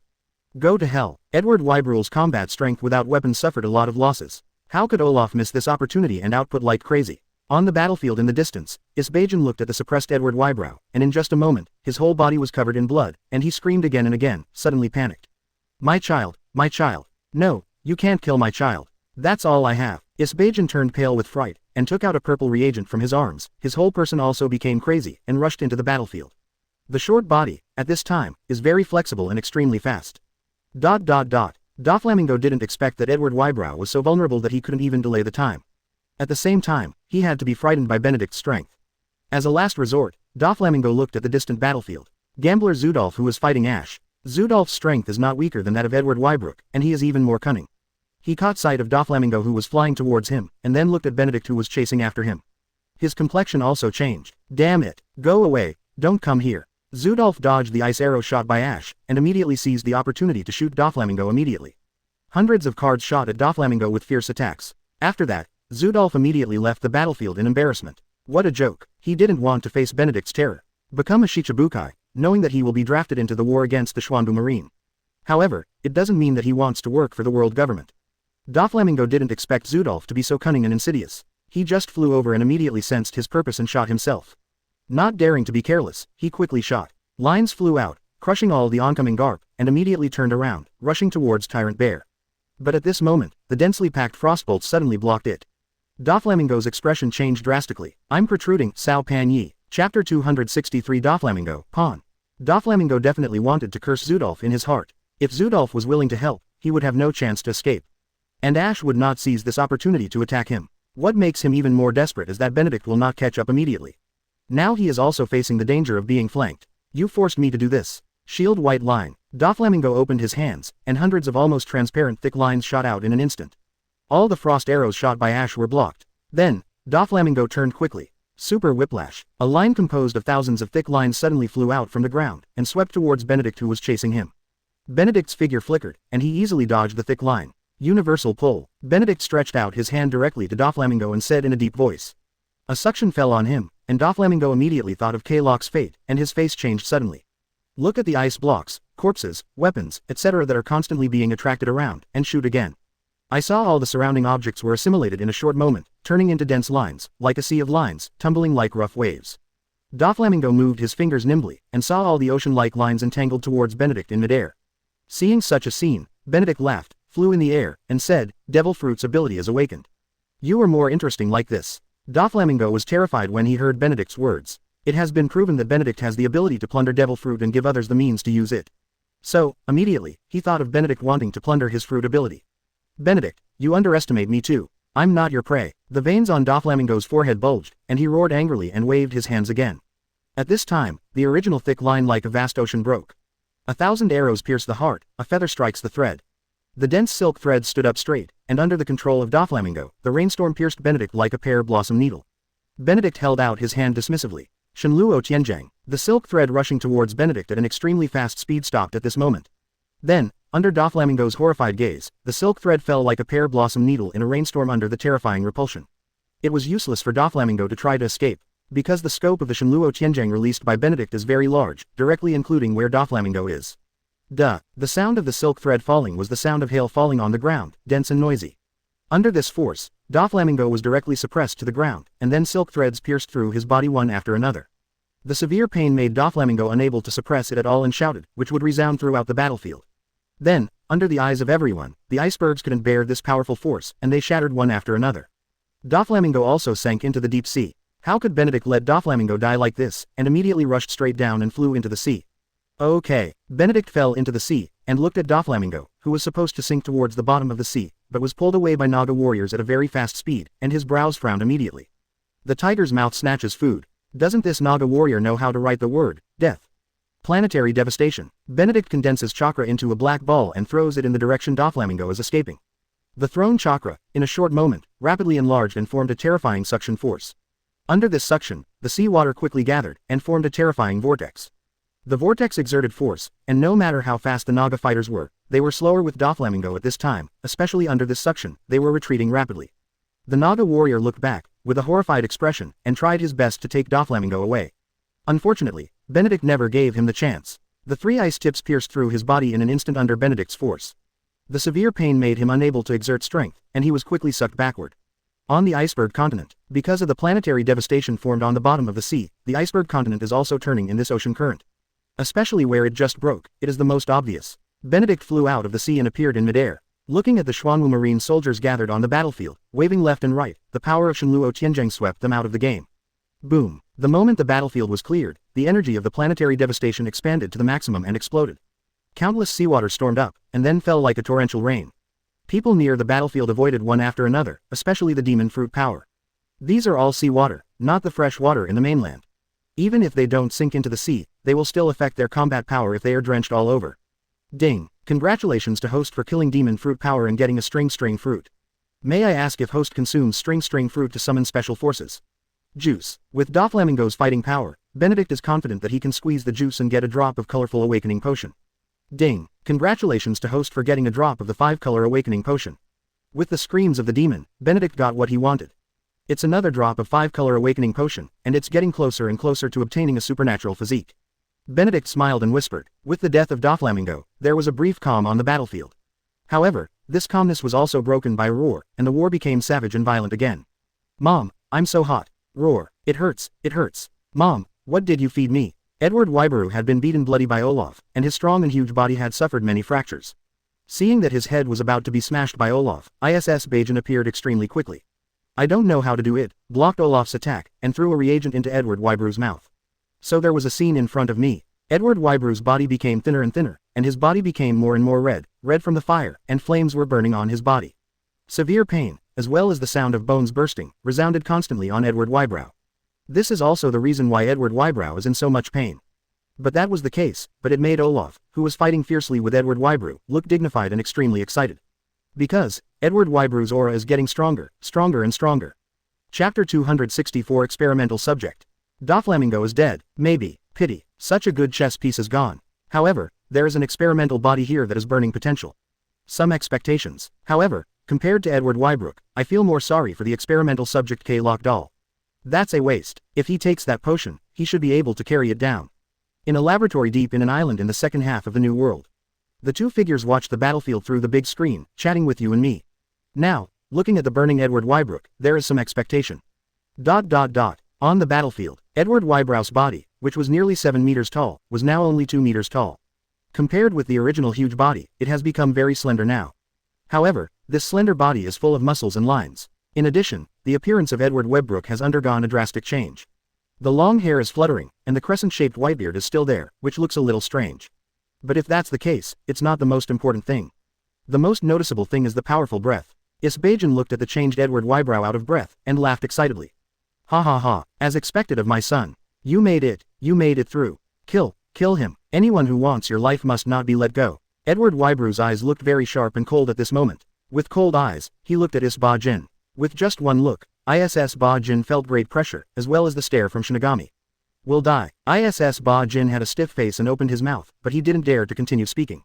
Go to hell. Edward Wybrew's combat strength without weapons suffered a lot of losses. How could Olaf miss this opportunity and output like crazy? On the battlefield in the distance, Isbajan looked at the suppressed Edward Wybrew, and in just a moment, his whole body was covered in blood, and he screamed again and again, suddenly panicked. My child, my child. No, you can't kill my child. That's all I have. Isbajan turned pale with fright, and took out a purple reagent from his arms. His whole person also became crazy, and rushed into the battlefield. The short body, at this time, is very flexible and extremely fast. Doflamingo didn't expect that Edward Wybrew was so vulnerable that he couldn't even delay the time. At the same time, he had to be frightened by Benedict's strength. As a last resort, Doflamingo looked at the distant battlefield. Gambler Zudolf who was fighting Ash. Zudolf's strength is not weaker than that of Edward Wybrew, and he is even more cunning. He caught sight of Doflamingo who was flying towards him, and then looked at Benedict who was chasing after him. His complexion also changed. Damn it. Go away. Don't come here. Zudolf dodged the ice arrow shot by Ash, and immediately seized the opportunity to shoot Doflamingo immediately. Hundreds of cards shot at Doflamingo with fierce attacks. After that, Zudolf immediately left the battlefield in embarrassment. What a joke. He didn't want to face Benedict's terror. Become a Shichibukai, knowing that he will be drafted into the war against the Xuanwu Marine. However, it doesn't mean that he wants to work for the world government. Doflamingo didn't expect Zudolf to be so cunning and insidious. He just flew over and immediately sensed his purpose and shot himself. Not daring to be careless, he quickly shot. Lines flew out, crushing all the oncoming Garp, and immediately turned around, rushing towards Tyrant Bear. But at this moment, the densely packed frostbolts suddenly blocked it. Doflamingo's expression changed drastically. I'm protruding, Sao Pan Yi. Chapter 263 Doflamingo, Pawn. Doflamingo definitely wanted to curse Zudolf in his heart. If Zudolf was willing to help, he would have no chance to escape. And Ash would not seize this opportunity to attack him. What makes him even more desperate is that Benedict will not catch up immediately. Now he is also facing the danger of being flanked. You forced me to do this. Shield white line. Doflamingo opened his hands, and hundreds of almost transparent thick lines shot out in an instant. All the frost arrows shot by Ash were blocked. Then, Doflamingo turned quickly. Super whiplash. A line composed of thousands of thick lines suddenly flew out from the ground, and swept towards Benedict who was chasing him. Benedict's figure flickered, and he easily dodged the thick line. Universal pull. Benedict stretched out his hand directly to Doflamingo and said in a deep voice. A suction fell on him, and Doflamingo immediately thought of Kalok's fate, and his face changed suddenly. Look at the ice blocks, corpses, weapons, etc. that are constantly being attracted around, and shoot again. I saw all the surrounding objects were assimilated in a short moment, turning into dense lines, like a sea of lines, tumbling like rough waves. Doflamingo moved his fingers nimbly, and saw all the ocean-like lines entangled towards Benedict in midair. Seeing such a scene, Benedict laughed, flew in the air, and said, Devil Fruit's ability is awakened. You are more interesting like this. Doflamingo was terrified when he heard Benedict's words. It has been proven that Benedict has the ability to plunder Devil Fruit and give others the means to use it. So, immediately, he thought of Benedict wanting to plunder his fruit ability. Benedict, you underestimate me too. I'm not your prey. The veins on Doflamingo's forehead bulged, and he roared angrily and waved his hands again. At this time, the original thick line like a vast ocean broke. 1,000 arrows pierce the heart, a feather strikes the thread. The dense silk thread stood up straight, and under the control of Doflamingo, the rainstorm pierced Benedict like a pear blossom needle. Benedict held out his hand dismissively. Shenluo Tianzheng. The silk thread rushing towards Benedict at an extremely fast speed stopped at this moment. Then, under Doflamingo's horrified gaze, the silk thread fell like a pear blossom needle in a rainstorm under the terrifying repulsion. It was useless for Doflamingo to try to escape, because the scope of the Shenluo Tianzheng released by Benedict is very large, directly including where Doflamingo is. The sound of the silk thread falling was the sound of hail falling on the ground, dense and noisy. Under this force, Doflamingo was directly suppressed to the ground, and then silk threads pierced through his body one after another. The severe pain made Doflamingo unable to suppress it at all and shouted, which would resound throughout the battlefield. Then, under the eyes of everyone, the icebergs couldn't bear this powerful force, and they shattered one after another. Doflamingo also sank into the deep sea. How could Benedict let Doflamingo die like this, and immediately rushed straight down and flew into the sea? Okay. Benedict fell into the sea, and looked at Doflamingo, who was supposed to sink towards the bottom of the sea, but was pulled away by Naga warriors at a very fast speed, and his brows frowned immediately. The tiger's mouth snatches food. Doesn't this Naga warrior know how to write the word, death? Planetary devastation. Benedict condenses chakra into a black ball and throws it in the direction Doflamingo is escaping. The thrown chakra, in a short moment, rapidly enlarged and formed a terrifying suction force. Under this suction, the seawater quickly gathered, and formed a terrifying vortex. The vortex exerted force, and no matter how fast the Naga fighters were, they were slower with Doflamingo at this time, especially under this suction, they were retreating rapidly. The Naga warrior looked back, with a horrified expression, and tried his best to take Doflamingo away. Unfortunately, Benedict never gave him the chance. The 3 ice tips pierced through his body in an instant under Benedict's force. The severe pain made him unable to exert strength, and he was quickly sucked backward. On the iceberg continent, because of the planetary devastation formed on the bottom of the sea, the iceberg continent is also turning in this ocean current. Especially where it just broke, it is the most obvious. Benedict flew out of the sea and appeared in midair. Looking at the Xuanwu Marine soldiers gathered on the battlefield, waving left and right, the power of Shenluo Tianzheng swept them out of the game. Boom. The moment the battlefield was cleared, the energy of the planetary devastation expanded to the maximum and exploded. Countless seawater stormed up, and then fell like a torrential rain. People near the battlefield avoided one after another, especially the demon fruit power. These are all seawater, not the fresh water in the mainland. Even if they don't sink into the sea, they will still affect their combat power if they are drenched all over. Ding! Congratulations to host for killing demon fruit power and getting a string fruit. May I ask if host consumes string fruit to summon special forces? Juice. With Doflamingo's fighting power, Benedict is confident that he can squeeze the juice and get a drop of colorful awakening potion. Ding! Congratulations to host for getting a drop of the 5-color awakening potion. With the screams of the demon, Benedict got what he wanted. It's another drop of 5-color awakening potion, and it's getting closer and closer to obtaining a supernatural physique. Benedict smiled and whispered, with the death of Doflamingo, there was a brief calm on the battlefield. However, this calmness was also broken by a roar, and the war became savage and violent again. Mom, I'm so hot. Roar. It hurts, it hurts. Mom, what did you feed me? Edward Wybrew had been beaten bloody by Olaf, and his strong and huge body had suffered many fractures. Seeing that his head was about to be smashed by Olaf, ISS Bajan appeared extremely quickly. I don't know how to do it, blocked Olaf's attack, and threw a reagent into Edward Wybrew's mouth. So there was a scene in front of me. Edward Wybrew's body became thinner and thinner, and his body became more and more red from the fire, and flames were burning on his body. Severe pain, as well as the sound of bones bursting, resounded constantly on Edward Wybrew. This is also the reason why Edward Wybrew is in so much pain. But that was the case, but it made Olaf, who was fighting fiercely with Edward Wybrew, look dignified and extremely excited. Because, Edward Wybrew's aura is getting stronger and stronger. Chapter 264 Experimental Subject. Doflamingo is dead, maybe, pity, such a good chess piece is gone. However, there is an experimental body here that is burning potential. Some expectations. However, compared to Edward Wybrew, I feel more sorry for the experimental subject K-Lock doll. That's a waste. If he takes that potion, he should be able to carry it down. In a laboratory deep in an island in the second half of the New World. The two figures watched the battlefield through the big screen, chatting with you and me. Now, looking at the burning Edward Wybrew, there is some expectation. On the battlefield, Edward Wybrew's body, which was nearly 7 meters tall, was now only 2 meters tall. Compared with the original huge body, it has become very slender now. However, this slender body is full of muscles and lines. In addition, the appearance of Edward Wybrew has undergone a drastic change. The long hair is fluttering, and the crescent-shaped whitebeard is still there, which looks a little strange. But if that's the case, it's not the most important thing. The most noticeable thing is the powerful breath. Isbajan looked at the changed Edward Wybrew out of breath, and laughed excitedly. Ha ha ha, as expected of my son. You made it through. Kill him. Anyone who wants your life must not be let go. Edward Wybrew's eyes looked very sharp and cold at this moment. With cold eyes, he looked at Isbajan. With just one look, ISS Ba-jin felt great pressure, as well as the stare from Shinigami. Will die. ISS Ba-jin had a stiff face and opened his mouth, but he didn't dare to continue speaking.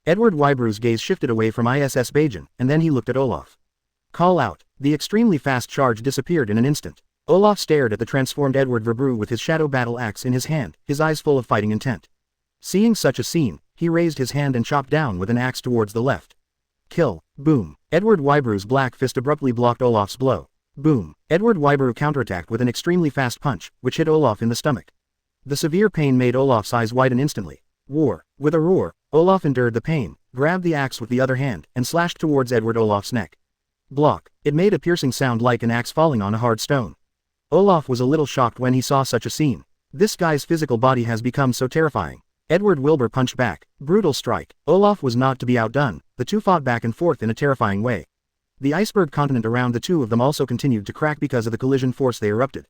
Edward Wybrew's gaze shifted away from ISS Bajin, and then he looked at Olaf. Call out. The extremely fast charge disappeared in an instant. Olaf stared at the transformed Edward Wybrew with his shadow battle axe in his hand, his eyes full of fighting intent. Seeing such a scene, he raised his hand and chopped down with an axe towards the left. Kill. Boom. Edward Wybrew's black fist abruptly blocked Olaf's blow. Boom. Edward Wybrew counterattacked with an extremely fast punch, which hit Olaf in the stomach. The severe pain made Olaf's eyes widen instantly. War. With a roar, Olaf endured the pain, grabbed the axe with the other hand, and slashed towards Edward Olaf's neck. Block. It made a piercing sound like an axe falling on a hard stone. Olaf was a little shocked when he saw such a scene. This guy's physical body has become so terrifying. Edward Wilbur punched back. Brutal strike. Olaf was not to be outdone. The two fought back and forth in a terrifying way. The iceberg continent around the two of them also continued to crack because of the collision force they erupted.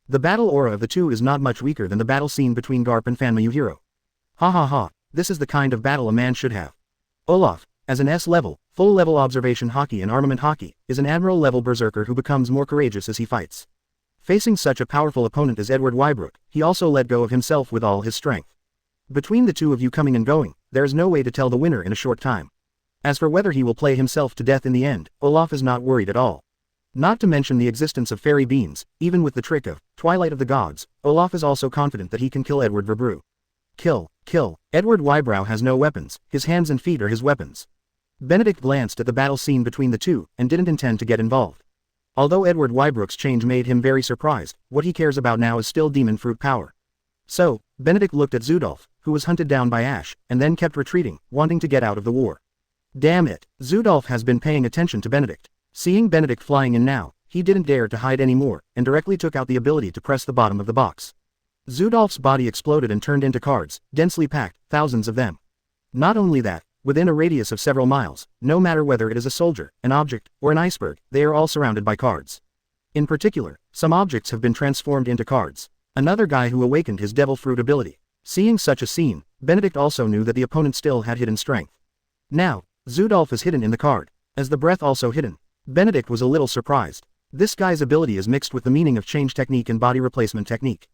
The battle aura of the two is not much weaker than the battle scene between Garp and Fan Mayuhiro. Ha ha ha, this is the kind of battle a man should have. Olaf, as an S-level, full-level observation hockey and armament hockey, is an admiral-level berserker who becomes more courageous as he fights. Facing such a powerful opponent as Edward Wybrook, he also let go of himself with all his strength. Between the two of you coming and going, there is no way to tell the winner in a short time. As for whether he will play himself to death in the end, Olaf is not worried at all. Not to mention the existence of fairy beans, even with the trick of Twilight of the Gods, Olaf is also confident that he can kill Edward Verbrew. Kill. Edward Wybrow has no weapons, his hands and feet are his weapons. Benedict glanced at the battle scene between the two, and didn't intend to get involved. Although Edward Wybrook's change made him very surprised, what he cares about now is still demon fruit power. So, Benedict looked at Zudolf, who was hunted down by Ash, and then kept retreating, wanting to get out of the war. Damn it, Zudolf has been paying attention to Benedict. Seeing Benedict flying in now, he didn't dare to hide anymore, and directly took out the ability to press the bottom of the box. Zudolf's body exploded and turned into cards, densely packed, thousands of them. Not only that, within a radius of several miles, no matter whether it is a soldier, an object, or an iceberg, they are all surrounded by cards. In particular, some objects have been transformed into cards. Another guy who awakened his devil fruit ability. Seeing such a scene, Benedict also knew that the opponent still had hidden strength. Now, Zudolf is hidden in the card, as the breath also hidden. Benedict was a little surprised. This guy's ability is mixed with the meaning of change technique and body replacement technique.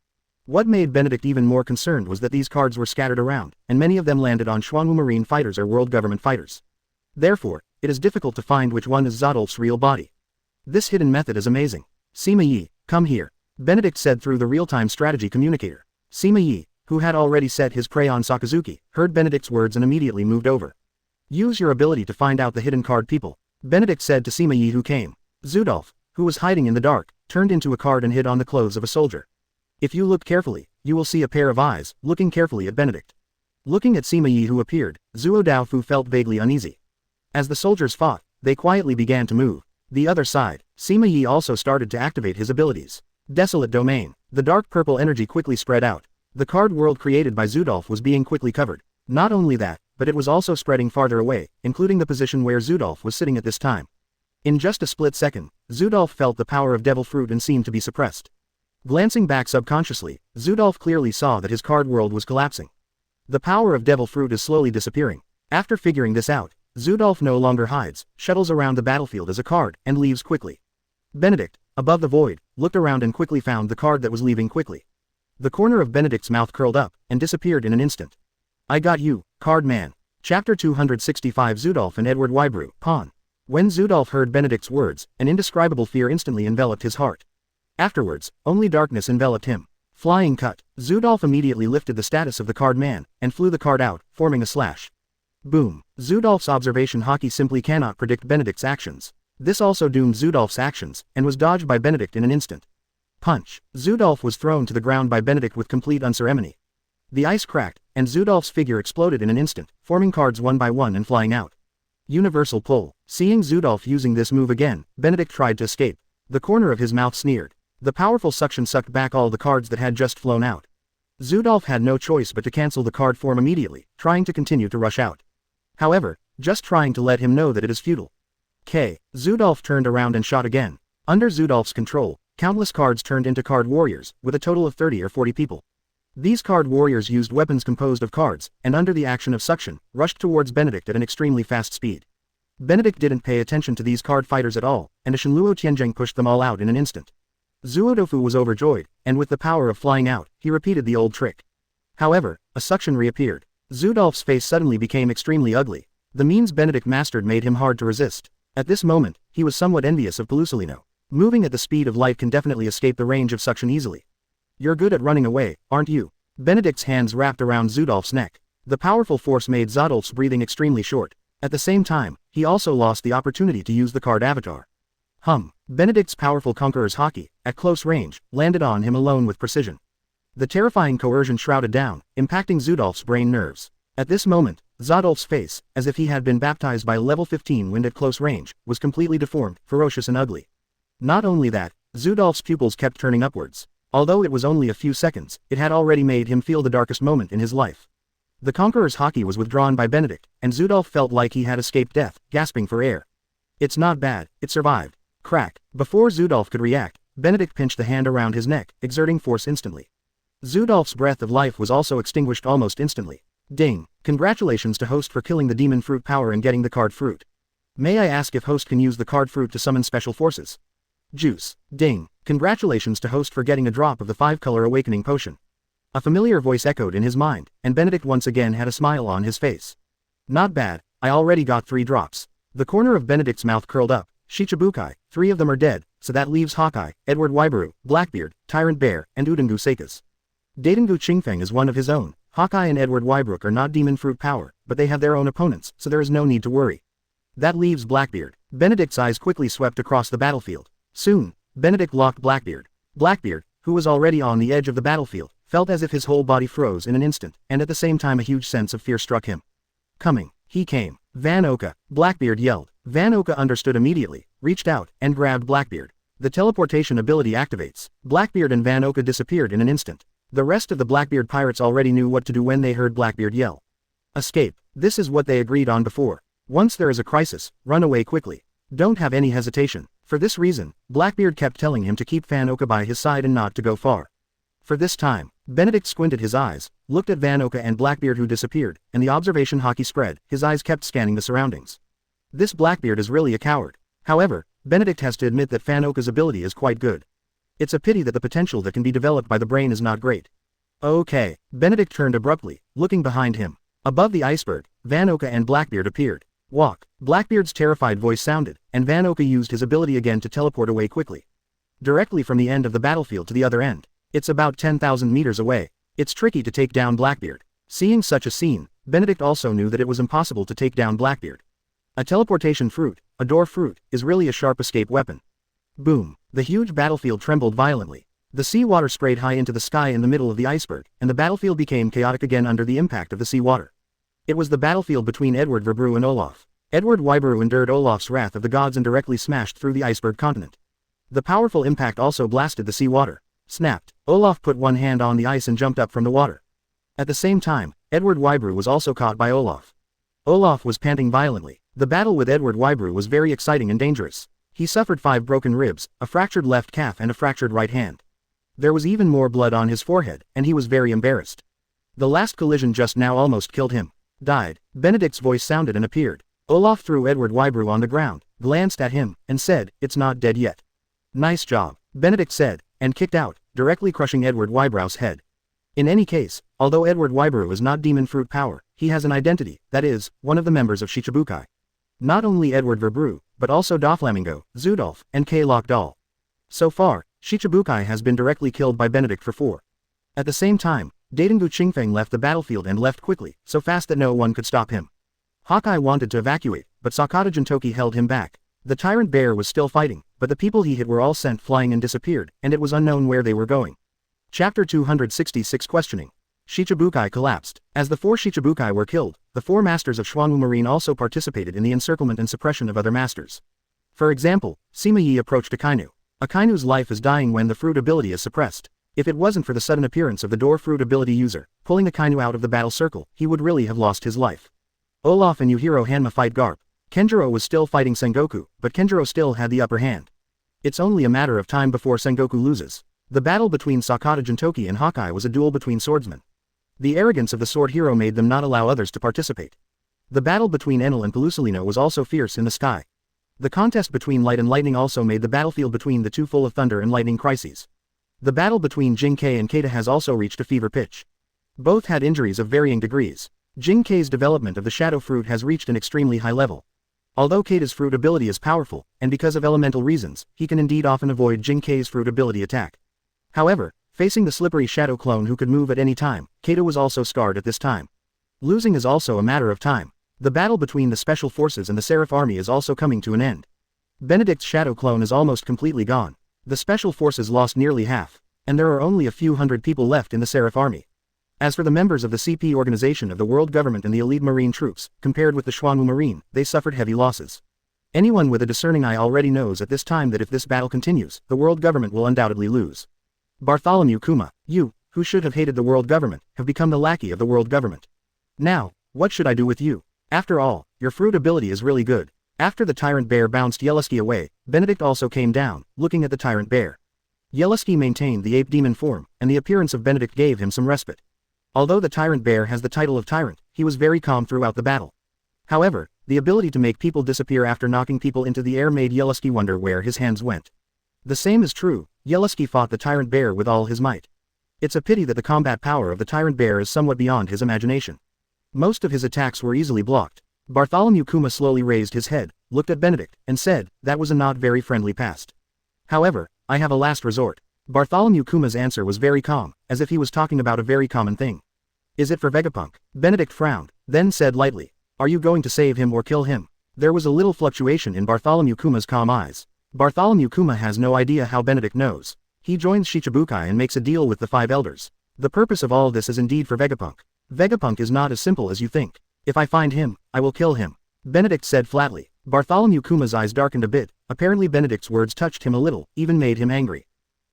What made Benedict even more concerned was that these cards were scattered around, and many of them landed on Xuanwu Marine fighters or world government fighters. Therefore, it is difficult to find which one is Zodolf's real body. This hidden method is amazing. Sima Yi, come here. Benedict said through the real-time strategy communicator. Sima Yi, who had already set his prey on Sakazuki, heard Benedict's words and immediately moved over. Use your ability to find out the hidden card people. Benedict said to Sima Yi who came. Zudolf, who was hiding in the dark, turned into a card and hid on the clothes of a soldier. If you look carefully, you will see a pair of eyes, looking carefully at Benedict. Looking at Sima Yi who appeared, Zuo Daofu felt vaguely uneasy. As the soldiers fought, they quietly began to move. The other side, Sima Yi also started to activate his abilities. Desolate Domain. The dark purple energy quickly spread out. The card world created by Zudolf was being quickly covered. Not only that, but it was also spreading farther away, including the position where Zudolf was sitting at this time. In just a split second, Zudolf felt the power of devil fruit and seemed to be suppressed. Glancing back subconsciously, Zudolf clearly saw that his card world was collapsing. The power of devil fruit is slowly disappearing. After figuring this out, Zudolf no longer hides, shuttles around the battlefield as a card, and leaves quickly. Benedict, above the void, looked around and quickly found the card that was leaving quickly. The corner of Benedict's mouth curled up, and disappeared in an instant. I got you, card man. Chapter 265 Zudolf and Edward Wybrew, Pawn. When Zudolf heard Benedict's words, an indescribable fear instantly enveloped his heart. Afterwards, only darkness enveloped him. Flying cut, Zudolf immediately lifted the status of the card man, and flew the card out, forming a slash. Boom. Zudolf's observation hockey simply cannot predict Benedict's actions. This also doomed Zudolf's actions, and was dodged by Benedict in an instant. Punch. Zudolf was thrown to the ground by Benedict with complete unceremony. The ice cracked, and Zudolf's figure exploded in an instant, forming cards one by one and flying out. Universal pull. Seeing Zudolf using this move again, Benedict tried to escape. The corner of his mouth sneered. The powerful suction sucked back all the cards that had just flown out. Zudolf had no choice but to cancel the card form immediately, trying to continue to rush out. However, just trying to let him know that it is futile. Zudolf turned around and shot again. Under Zudolf's control, countless cards turned into card warriors, with a total of 30 or 40 people. These card warriors used weapons composed of cards, and under the action of suction, rushed towards Benedict at an extremely fast speed. Benedict didn't pay attention to these card fighters at all, and a Shenluo Tianzheng pushed them all out in an instant. Zuodofu was overjoyed, and with the power of flying out, he repeated the old trick. However, a suction reappeared. Zudolf's face suddenly became extremely ugly. The means Benedict mastered made him hard to resist. At this moment, he was somewhat envious of Pelusolino. Moving at the speed of light can definitely escape the range of suction easily. You're good at running away, aren't you? Benedict's hands wrapped around Zudolf's neck. The powerful force made Zodolf's breathing extremely short. At the same time, he also lost the opportunity to use the card avatar. Benedict's powerful conqueror's hockey, at close range, landed on him alone with precision. The terrifying coercion shrouded down, impacting Zudolf's brain nerves. At this moment, Zodolf's face, as if he had been baptized by level 15 wind at close range, was completely deformed, ferocious and ugly. Not only that, Zodolf's pupils kept turning upwards. Although it was only a few seconds, it had already made him feel the darkest moment in his life. The Conqueror's haki was withdrawn by Benedict, and Zodolf felt like he had escaped death, gasping for air. It's not bad, it survived. Crack. Before Zodolf could react, Benedict pinched the hand around his neck, exerting force instantly. Zodolf's breath of life was also extinguished almost instantly. Ding. Congratulations to host for killing the demon fruit power and getting the card fruit. May I ask if host can use the card fruit to summon special forces? Juice. Ding. Congratulations to host for getting a drop of the 5-color awakening potion. A familiar voice echoed in his mind, and Benedict once again had a smile on his face. Not bad, I already got 3 drops. The corner of Benedict's mouth curled up. Shichibukai, 3 of them are dead, so that leaves Hawkeye, Edward Waibaru, Blackbeard, Tyrant Bear, and Udengu Seikas. Daitengu Qingfeng is one of his own. Hawkeye and Edward Wybrook are not demon fruit power, but they have their own opponents, so there is no need to worry. That leaves Blackbeard. Benedict's eyes quickly swept across the battlefield. Soon, Benedict locked Blackbeard. Blackbeard, who was already on the edge of the battlefield, felt as if his whole body froze in an instant, and at the same time a huge sense of fear struck him. Coming. He came. Van Oka, Blackbeard yelled. Van Oka understood immediately, reached out, and grabbed Blackbeard. The teleportation ability activates. Blackbeard and Van Oka disappeared in an instant. The rest of the Blackbeard pirates already knew what to do when they heard Blackbeard yell. Escape. This is what they agreed on before. Once there is a crisis, run away quickly. Don't have any hesitation. For this reason, Blackbeard kept telling him to keep Van Oka by his side and not to go far. For this time, Benedict squinted his eyes, looked at Van Oka and Blackbeard who disappeared, and the observation haki spread. His eyes kept scanning the surroundings. This Blackbeard is really a coward. However, Benedict has to admit that Van Oka's ability is quite good. It's a pity that the potential that can be developed by the brain is not great. Okay. Benedict turned abruptly, looking behind him. Above the iceberg, Van Oka and Blackbeard appeared. Walk. Blackbeard's terrified voice sounded, and Van Oka used his ability again to teleport away quickly. Directly from the end of the battlefield to the other end. It's about 10,000 meters away. It's tricky to take down Blackbeard. Seeing such a scene, Benedict also knew that it was impossible to take down Blackbeard. A teleportation fruit, a door fruit, is really a sharp escape weapon. Boom. The huge battlefield trembled violently. The seawater sprayed high into the sky in the middle of the iceberg, and the battlefield became chaotic again under the impact of the seawater. It was the battlefield between Edward Verbrew and Olaf. Edward Wybrew endured Olaf's wrath of the gods and directly smashed through the iceberg continent. The powerful impact also blasted the seawater. Snapped. Olaf put one hand on the ice and jumped up from the water. At the same time, Edward Wybrew was also caught by Olaf. Olaf was panting violently. The battle with Edward Wybrew was very exciting and dangerous. He suffered 5 broken ribs, a fractured left calf and a fractured right hand. There was even more blood on his forehead, and he was very embarrassed. The last collision just now almost killed him. Died. Benedict's voice sounded and appeared. Olaf threw Edward Wybrew on the ground, glanced at him, and said, "It's not dead yet." "Nice job," Benedict said, and kicked out, directly crushing Edward Wybrow's head. In any case, although Edward Wybrew is not demon fruit power, he has an identity, that is, one of the members of Shichibukai. Not only Edward Verbrew, but also Doflamingo, Zodolf, and K-Lock Doll. So far, Shichibukai has been directly killed by Benedict for 4. At the same time, Daitengu Qingfeng left the battlefield and left quickly, so fast that no one could stop him. Hawkeye wanted to evacuate, but Sakata Jintoki held him back. The Tyrant Bear was still fighting, but the people he hit were all sent flying and disappeared, and it was unknown where they were going. Chapter 266 Questioning. Shichibukai collapsed. As the 4 Shichibukai were killed, the 4 masters of Xuanwu Marine also participated in the encirclement and suppression of other masters. For example, Sima Yi approached Akainu. Akainu's life is dying when the fruit ability is suppressed. If it wasn't for the sudden appearance of the door fruit ability user, pulling Akainu out of the battle circle, he would really have lost his life. Olaf and Yujiro Hanma fight Garp. Kenjiro was still fighting Sengoku, but Kenjiro still had the upper hand. It's only a matter of time before Sengoku loses. The battle between Sakata Jintoki and Hawkeye was a duel between swordsmen. The arrogance of the sword hero made them not allow others to participate. The battle between Enel and Pelusalino was also fierce in the sky. The contest between Light and Lightning also made the battlefield between the two full of thunder and lightning crises. The battle between Jin-Kei and Keita has also reached a fever pitch. Both had injuries of varying degrees. Jin-Kei's development of the Shadow Fruit has reached an extremely high level. Although Keita's fruit ability is powerful, and because of elemental reasons, he can indeed often avoid Jin-Kei's fruit ability attack. However, facing the slippery Shadow Clone who could move at any time, Keita was also scarred at this time. Losing is also a matter of time. The battle between the Special Forces and the Seraph Army is also coming to an end. Benedict's Shadow Clone is almost completely gone. The Special Forces lost nearly half, and there are only a few hundred people left in the Seraph Army. As for the members of the CP organization of the world government and the elite marine troops, compared with the Xuanwu Marine, they suffered heavy losses. Anyone with a discerning eye already knows at this time that if this battle continues, the world government will undoubtedly lose. Bartholomew Kuma, you, who should have hated the world government, have become the lackey of the world government. Now, what should I do with you? After all, your fruit ability is really good. After the tyrant bear bounced Yelusky away, Benedict also came down, looking at the tyrant bear. Yelusky maintained the ape demon form, and the appearance of Benedict gave him some respite. Although the tyrant bear has the title of tyrant, he was very calm throughout the battle. However, the ability to make people disappear after knocking people into the air made Yelusky wonder where his hands went. The same is true, Yelusky fought the tyrant bear with all his might. It's a pity that the combat power of the tyrant bear is somewhat beyond his imagination. Most of his attacks were easily blocked. Bartholomew Kuma slowly raised his head, looked at Benedict, and said, that was a not very friendly past. However, I have a last resort. Bartholomew Kuma's answer was very calm, as if he was talking about a very common thing. Is it for Vegapunk? Benedict frowned, then said lightly, are you going to save him or kill him? There was a little fluctuation in Bartholomew Kuma's calm eyes. Bartholomew Kuma has no idea how Benedict knows. He joins Shichibukai and makes a deal with the 5 elders. The purpose of all this is indeed for Vegapunk. Vegapunk is not as simple as you think. If I find him, I will kill him. Benedict said flatly. Bartholomew Kuma's eyes darkened a bit. Apparently Benedict's words touched him a little, even made him angry.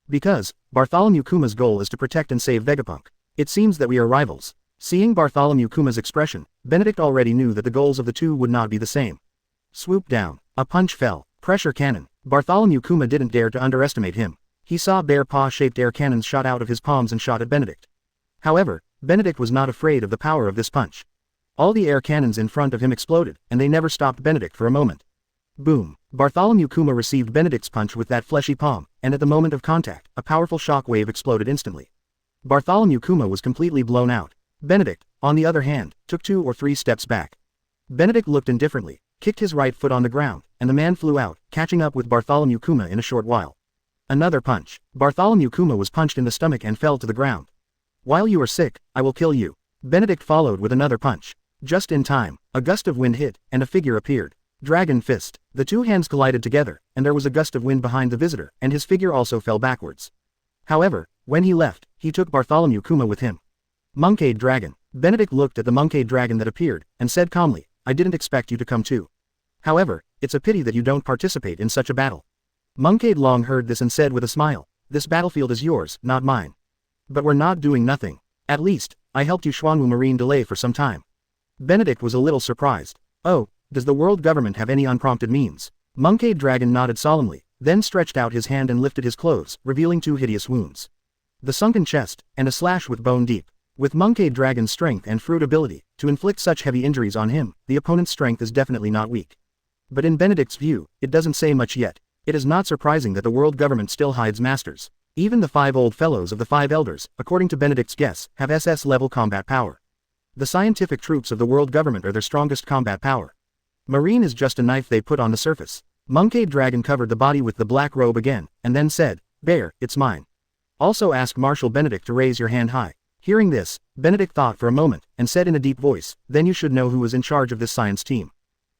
Because, Bartholomew Kuma's goal is to protect and save Vegapunk. It seems that we are rivals. Seeing Bartholomew Kuma's expression, Benedict already knew that the goals of the two would not be the same. Swoop down. A punch fell. Pressure cannon. Bartholomew Kuma didn't dare to underestimate him. He saw bear paw-shaped air cannons shot out of his palms and shot at Benedict. However, Benedict was not afraid of the power of this punch. All the air cannons in front of him exploded, and they never stopped Benedict for a moment. Boom! Bartholomew Kuma received Benedict's punch with that fleshy palm, and at the moment of contact, a powerful shock wave exploded instantly. Bartholomew Kuma was completely blown out. Benedict, on the other hand, took 2 or 3 steps back. Benedict looked indifferently, kicked his right foot on the ground, and the man flew out, catching up with Bartholomew Kuma in a short while. Another punch. Bartholomew Kuma was punched in the stomach and fell to the ground. While you are sick, I will kill you. Benedict followed with another punch. Just in time, a gust of wind hit, and a figure appeared. Dragon Fist. The 2 hands collided together, and there was a gust of wind behind the visitor, and his figure also fell backwards. However, when he left, he took Bartholomew Kuma with him. Monkeyed Dragon. Benedict looked at the monkeyed dragon that appeared, and said calmly, I didn't expect you to come too. However, it's a pity that you don't participate in such a battle. Monkeyed Long heard this and said with a smile, this battlefield is yours, not mine. But we're not doing nothing. At least, I helped you Xuanwu Marine delay for some time. Benedict was a little surprised. Oh, does the world government have any unprompted means? Monkeyed Dragon nodded solemnly, then stretched out his hand and lifted his clothes, revealing 2 hideous wounds. The sunken chest, and a slash with bone deep. With Monkeyed Dragon's strength and fruit ability, to inflict such heavy injuries on him, the opponent's strength is definitely not weak. But in Benedict's view, it doesn't say much yet. It is not surprising that the world government still hides masters. Even the 5 old fellows of the 5 elders, according to Benedict's guess, have SS-level combat power. The scientific troops of the world government are their strongest combat power. Marine is just a knife they put on the surface. Monkeyed Dragon covered the body with the black robe again, and then said, Bear, it's mine. Also ask Marshal Benedict to raise your hand high. Hearing this, Benedict thought for a moment, and said in a deep voice, then you should know who is in charge of this science team.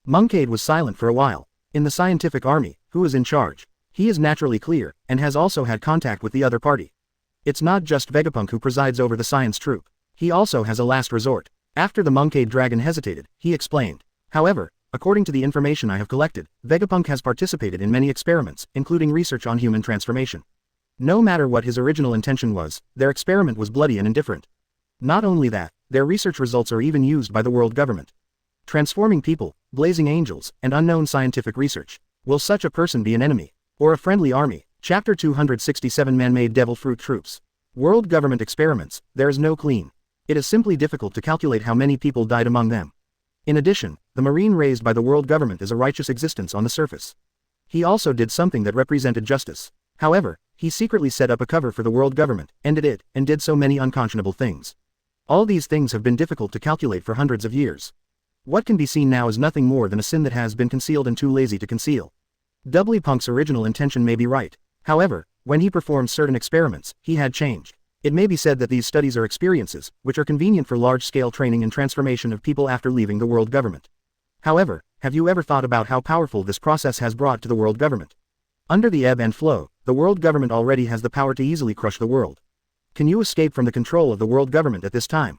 Monkeyed was silent for a while. In the scientific army, who is in charge? He is naturally clear, and has also had contact with the other party. It's not just Vegapunk who presides over the science troop. He also has a last resort. After the Monkeyed Dragon hesitated, he explained. However, according to the information I have collected, Vegapunk has participated in many experiments, including research on human transformation. No matter what his original intention was, their experiment was bloody and indifferent. Not only that, their research results are even used by the world government. Transforming people, blazing angels, and unknown scientific research. Will such a person be an enemy? Or a friendly army? Chapter 267 Man-Made Devil Fruit Troops. World government experiments, there is no clean. It is simply difficult to calculate how many people died among them. In addition, the marine raised by the world government is a righteous existence on the surface. He also did something that represented justice. However, he secretly set up a cover for the world government, ended it, and did so many unconscionable things. All these things have been difficult to calculate for hundreds of years. What can be seen now is nothing more than a sin that has been concealed and too lazy to conceal. Punk's original intention may be right. However, when he performed certain experiments, he had changed. It may be said that these studies are experiences, which are convenient for large-scale training and transformation of people after leaving the world government. However, have you ever thought about how powerful this process has brought to the world government? Under the ebb and flow, the world government already has the power to easily crush the world. Can you escape from the control of the world government at this time?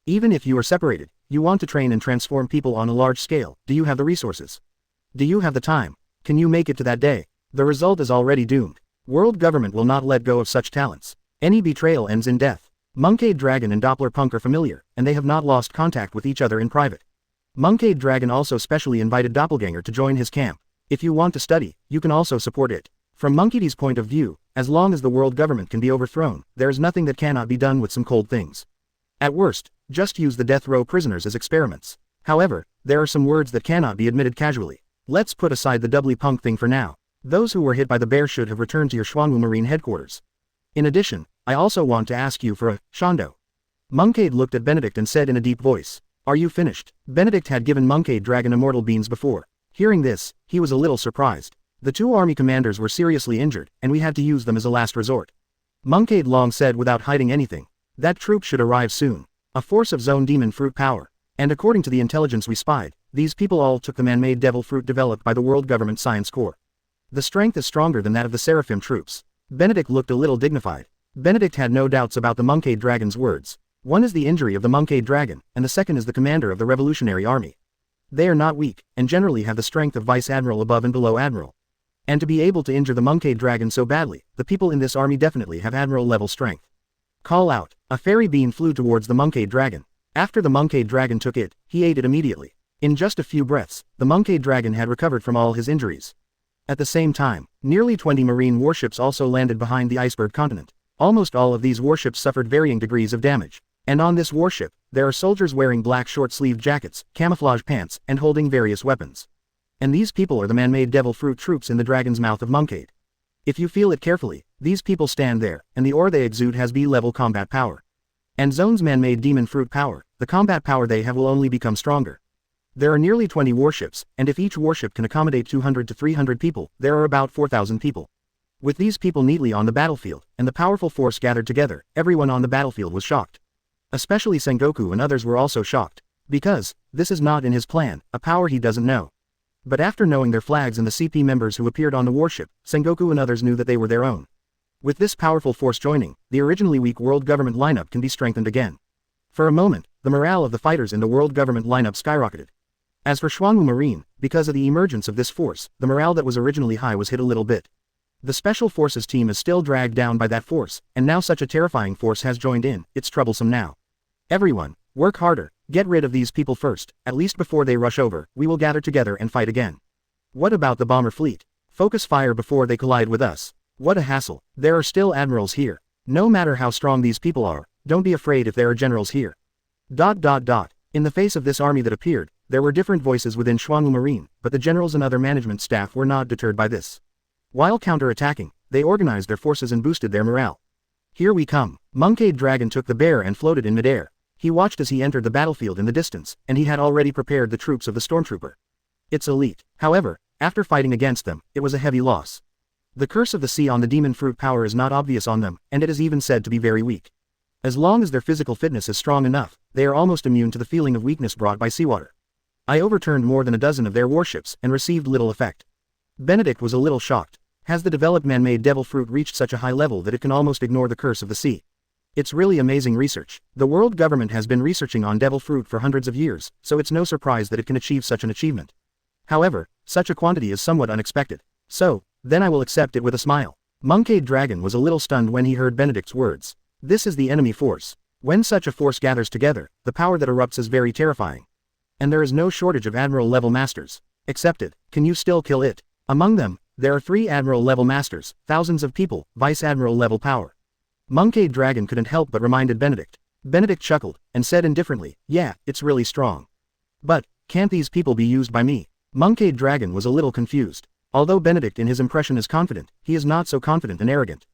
Even if you are separated, you want to train and transform people on a large scale, do you have the resources? Do you have the time? Can you make it to that day? The result is already doomed. World government will not let go of such talents. Any betrayal ends in death. Monkeyed Dragon and Doppler Punk are familiar, and they have not lost contact with each other in private. Monkeyed Dragon also specially invited Doppelganger to join his camp. If you want to study, you can also support it. From Monkey's point of view, as long as the world government can be overthrown, there is nothing that cannot be done with some cold things. At worst, just use the death row prisoners as experiments. However, there are some words that cannot be admitted casually. Let's put aside the doubly punk thing for now. Those who were hit by the bear should have returned to your Xuanwu Marine headquarters. In addition, I also want to ask you for a shondo. Monkeyed looked at Benedict and said in a deep voice, "Are you finished?" Benedict had given Monkeyed Dragon immortal beans before. Hearing this, he was a little surprised. The two army commanders were seriously injured, and we had to use them as a last resort. Monkeyed Long said without hiding anything. That troop should arrive soon. A force of zone demon fruit power. And according to the intelligence we spied, these people all took the man-made devil fruit developed by the World Government Science Corps. The strength is stronger than that of the Seraphim troops. Benedict looked a little dignified. Benedict had no doubts about the Monkeyed Dragon's words. One is the injury of the Monkeyed Dragon, and the second is the commander of the Revolutionary Army. They are not weak, and generally have the strength of Vice Admiral above and below Admiral. And to be able to injure the Monkeyed Dragon so badly, the people in this army definitely have Admiral-level strength. Call out. A fairy bean flew towards the Monkeyed Dragon. After the Monkeyed Dragon took it, he ate it immediately. In just a few breaths, the Monkeyed Dragon had recovered from all his injuries. At the same time, nearly 20 marine warships also landed behind the iceberg continent. Almost all of these warships suffered varying degrees of damage. And on this warship, there are soldiers wearing black short-sleeved jackets, camouflage pants, and holding various weapons. And these people are the man-made devil fruit troops in the dragon's mouth of Monkeyed. If you feel it carefully, these people stand there, and the aura they exude has B-level combat power. And Zone's man-made demon fruit power, the combat power they have will only become stronger. There are nearly 20 warships, and if each warship can accommodate 200 to 300 people, there are about 4,000 people. With these people neatly on the battlefield, and the powerful force gathered together, everyone on the battlefield was shocked. Especially Sengoku and others were also shocked. Because, this is not in his plan, a power he doesn't know. But after knowing their flags and the CP members who appeared on the warship, Sengoku and others knew that they were their own. With this powerful force joining, the originally weak world government lineup can be strengthened again. For a moment, the morale of the fighters in the world government lineup skyrocketed. As for Xuanwu Marine, because of the emergence of this force, the morale that was originally high was hit a little bit. The Special Forces team is still dragged down by that force, and now such a terrifying force has joined in, it's troublesome now. Everyone, work harder, get rid of these people first, at least before they rush over, we will gather together and fight again. What about the bomber fleet? Focus fire before they collide with us. What a hassle, there are still admirals here. No matter how strong these people are, don't be afraid if there are generals here. In the face of this army that appeared, there were different voices within Xuanwu Marine, but the generals and other management staff were not deterred by this. While counter-attacking, they organized their forces and boosted their morale. Here we come. Monkeyed Dragon took the bear and floated in midair. He watched as he entered the battlefield in the distance, and he had already prepared the troops of the Stormtrooper. It's elite. However, after fighting against them, it was a heavy loss. The curse of the sea on the demon fruit power is not obvious on them, and it is even said to be very weak. As long as their physical fitness is strong enough, they are almost immune to the feeling of weakness brought by seawater. I overturned more than a dozen of their warships and received little effect. Benedict was a little shocked. Has the developed man-made devil fruit reached such a high level that it can almost ignore the curse of the sea? It's really amazing research. The world government has been researching on devil fruit for hundreds of years, so it's no surprise that it can achieve such an achievement. However, such a quantity is somewhat unexpected. So, then I will accept it with a smile. Monkeyed Dragon was a little stunned when he heard Benedict's words. This is the enemy force. When such a force gathers together, the power that erupts is very terrifying. And there is no shortage of Admiral-level masters. Accepted. Can you still kill it? Among them, there are 3 Admiral-level masters, thousands of people, Vice Admiral-level power. Monkeyed Dragon couldn't help but reminded Benedict. Benedict chuckled, and said indifferently, yeah, it's really strong. But, can't these people be used by me? Monkeyed Dragon was a little confused. Although Benedict in his impression is confident, he is not so confident and arrogant.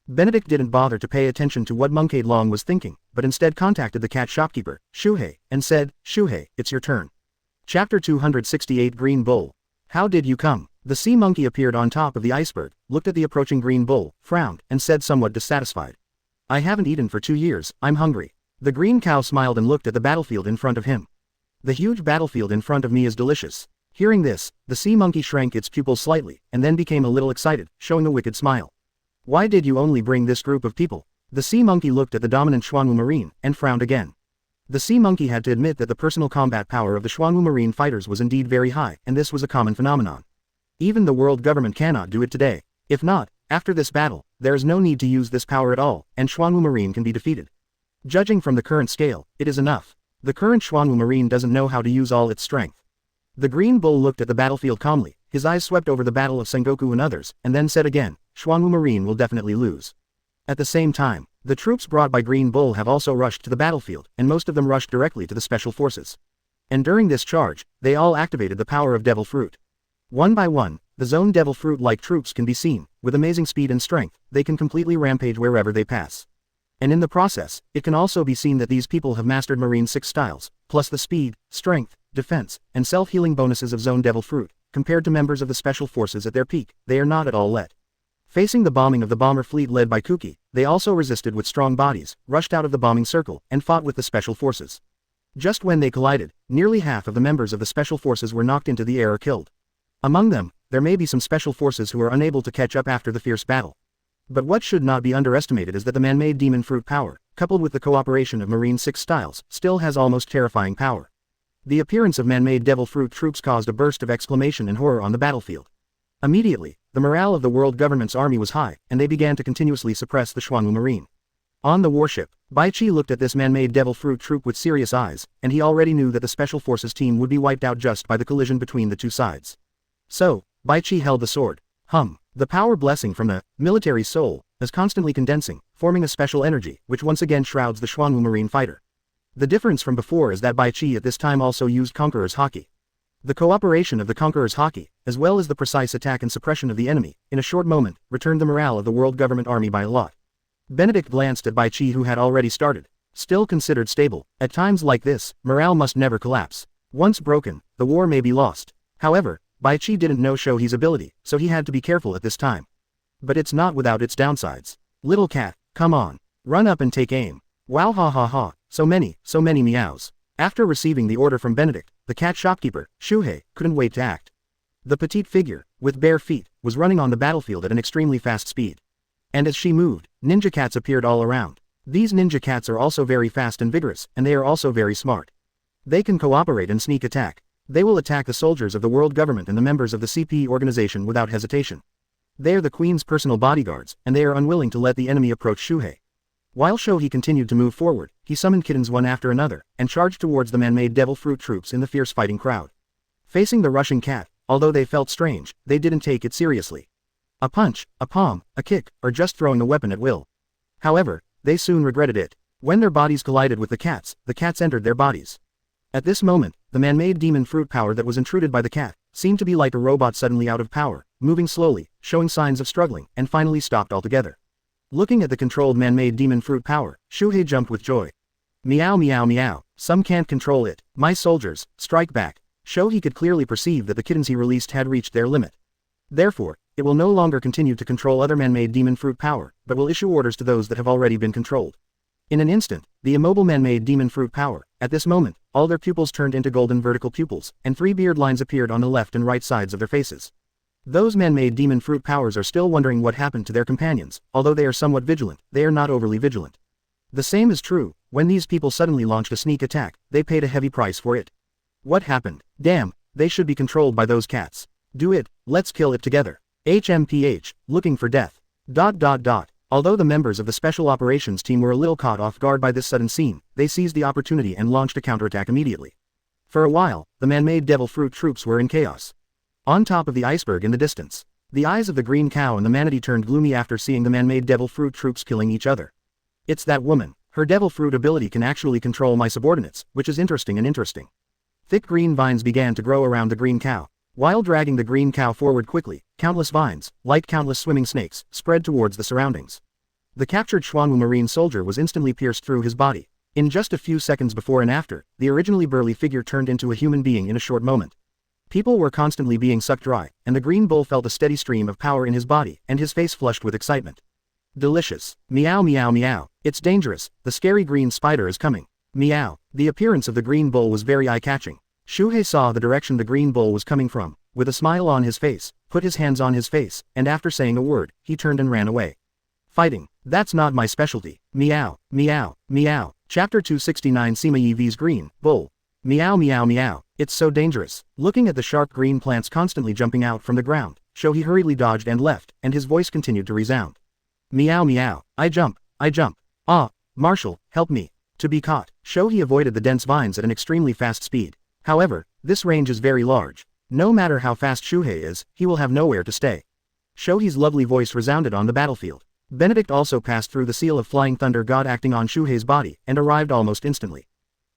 Benedict didn't bother to pay attention to what Monkeyed Long was thinking, but instead contacted the cat shopkeeper, Shuhei, and said, Shuhei, it's your turn. Chapter 268 Green Bull. How did you come? The sea monkey appeared on top of the iceberg, looked at the approaching green bull, frowned, and said somewhat dissatisfied. I haven't eaten for 2 years, I'm hungry. The green cow smiled and looked at the battlefield in front of him. The huge battlefield in front of me is delicious. Hearing this, the sea monkey shrank its pupils slightly, and then became a little excited, showing a wicked smile. Why did you only bring this group of people? The sea monkey looked at the dominant Xuanwu Marine, and frowned again. The sea monkey had to admit that the personal combat power of the Xuanwu Marine fighters was indeed very high, and this was a common phenomenon. Even the world government cannot do it today. If not, after this battle, there is no need to use this power at all, and Xuanwu Marine can be defeated. Judging from the current scale, it is enough. The current Xuanwu Marine doesn't know how to use all its strength. The Green Bull looked at the battlefield calmly, his eyes swept over the Battle of Sengoku and others, and then said again, Xuanwu Marine will definitely lose. At the same time, the troops brought by Green Bull have also rushed to the battlefield, and most of them rushed directly to the special forces. And during this charge, they all activated the power of Devil Fruit. One by one, the Zone Devil Fruit-like troops can be seen, with amazing speed and strength, they can completely rampage wherever they pass. And in the process, it can also be seen that these people have mastered Marine 6 styles, plus the speed, strength, defense, and self-healing bonuses of Zone Devil Fruit. Compared to members of the special forces at their peak, they are not at all let. Facing the bombing of the bomber fleet led by Kuki, they also resisted with strong bodies, rushed out of the bombing circle, and fought with the special forces. Just when they collided, nearly half of the members of the special forces were knocked into the air or killed. Among them, there may be some special forces who are unable to catch up after the fierce battle. But what should not be underestimated is that the man-made demon fruit power, coupled with the cooperation of Marine 6 styles, still has almost terrifying power. The appearance of man-made devil fruit troops caused a burst of exclamation and horror on the battlefield. Immediately, the morale of the world government's army was high, and they began to continuously suppress the Xuanwu Marine. On the warship, Bai Qi looked at this man-made devil fruit troop with serious eyes, and he already knew that the special forces team would be wiped out just by the collision between the two sides. So, Bai Qi held the sword. The power blessing from the military soul is constantly condensing, forming a special energy, which once again shrouds the Xuanwu Marine fighter. The difference from before is that Bai Qi at this time also used Conqueror's Haki. The cooperation of the Conqueror's Haki, as well as the precise attack and suppression of the enemy, in a short moment, returned the morale of the world government army by a lot. Benedict glanced at Bai Qi, who had already started. Still considered stable. At times like this, morale must never collapse. Once broken, the war may be lost. However, Bai Qi didn't know Shohei's ability, so he had to be careful at this time. But it's not without its downsides. Little cat, come on. Run up and take aim. Wow, ha ha ha, so many meows. After receiving the order from Benedict, the cat shopkeeper, Shuhei, couldn't wait to act. The petite figure, with bare feet, was running on the battlefield at an extremely fast speed. And as she moved, ninja cats appeared all around. These ninja cats are also very fast and vigorous, and they are also very smart. They can cooperate and sneak attack. They will attack the soldiers of the world government and the members of the CP organization without hesitation. They are the Queen's personal bodyguards, and they are unwilling to let the enemy approach Shuhei. While Shohei continued to move forward, he summoned kittens one after another, and charged towards the man-made devil fruit troops in the fierce fighting crowd. Facing the rushing cat, although they felt strange, they didn't take it seriously. A punch, a palm, a kick, or just throwing a weapon at will. However, they soon regretted it. When their bodies collided with the cats entered their bodies. At this moment, the man-made demon fruit power that was intruded by the cat, seemed to be like a robot suddenly out of power, moving slowly, showing signs of struggling, and finally stopped altogether. Looking at the controlled man-made demon fruit power, Shuhei jumped with joy. Meow meow meow, some can't control it, my soldiers, strike back. Shohei could clearly perceive that the kittens he released had reached their limit. Therefore, it will no longer continue to control other man-made demon fruit power, but will issue orders to those that have already been controlled. In an instant, the immobile man-made demon fruit power, at this moment, all their pupils turned into golden vertical pupils, and 3 beard lines appeared on the left and right sides of their faces. Those man-made demon fruit powers are still wondering what happened to their companions, although they are somewhat vigilant, they are not overly vigilant. The same is true, when these people suddenly launched a sneak attack, they paid a heavy price for it. What happened? Damn, they should be controlled by those cats. Do it, let's kill it together. HMPH, looking for death. Although the members of the Special Operations team were a little caught off guard by this sudden scene, they seized the opportunity and launched a counterattack immediately. For a while, the man-made devil fruit troops were in chaos. On top of the iceberg in the distance, the eyes of the green cow and the manatee turned gloomy after seeing the man-made devil fruit troops killing each other. It's that woman. Her devil fruit ability can actually control my subordinates, which is interesting. Thick green vines began to grow around the green cow. While dragging the green cow forward quickly, countless vines, like countless swimming snakes, spread towards the surroundings. The captured Xuanwu Marine soldier was instantly pierced through his body. In just a few seconds before and after, the originally burly figure turned into a human being in a short moment. People were constantly being sucked dry, and the green bull felt a steady stream of power in his body, and his face flushed with excitement. Delicious. Meow meow meow. It's dangerous, the scary green spider is coming. Meow. The appearance of the green bull was very eye-catching. Shuhei saw the direction the green bull was coming from, with a smile on his face, put his hands on his face, and after saying a word, he turned and ran away. Fighting. That's not my specialty. Meow, meow, meow. Chapter 269 Sima vs Green, Bull. Meow meow meow. It's so dangerous. Looking at the sharp green plants constantly jumping out from the ground, Shohei hurriedly dodged and left, and his voice continued to resound. Meow meow. I jump. Ah, Marshal, help me. To be caught, Shohei avoided the dense vines at an extremely fast speed. However, this range is very large. No matter how fast Shohei is, he will have nowhere to stay. Shohei's lovely voice resounded on the battlefield. Benedict also passed through the seal of Flying Thunder God acting on Shohei's body, and arrived almost instantly.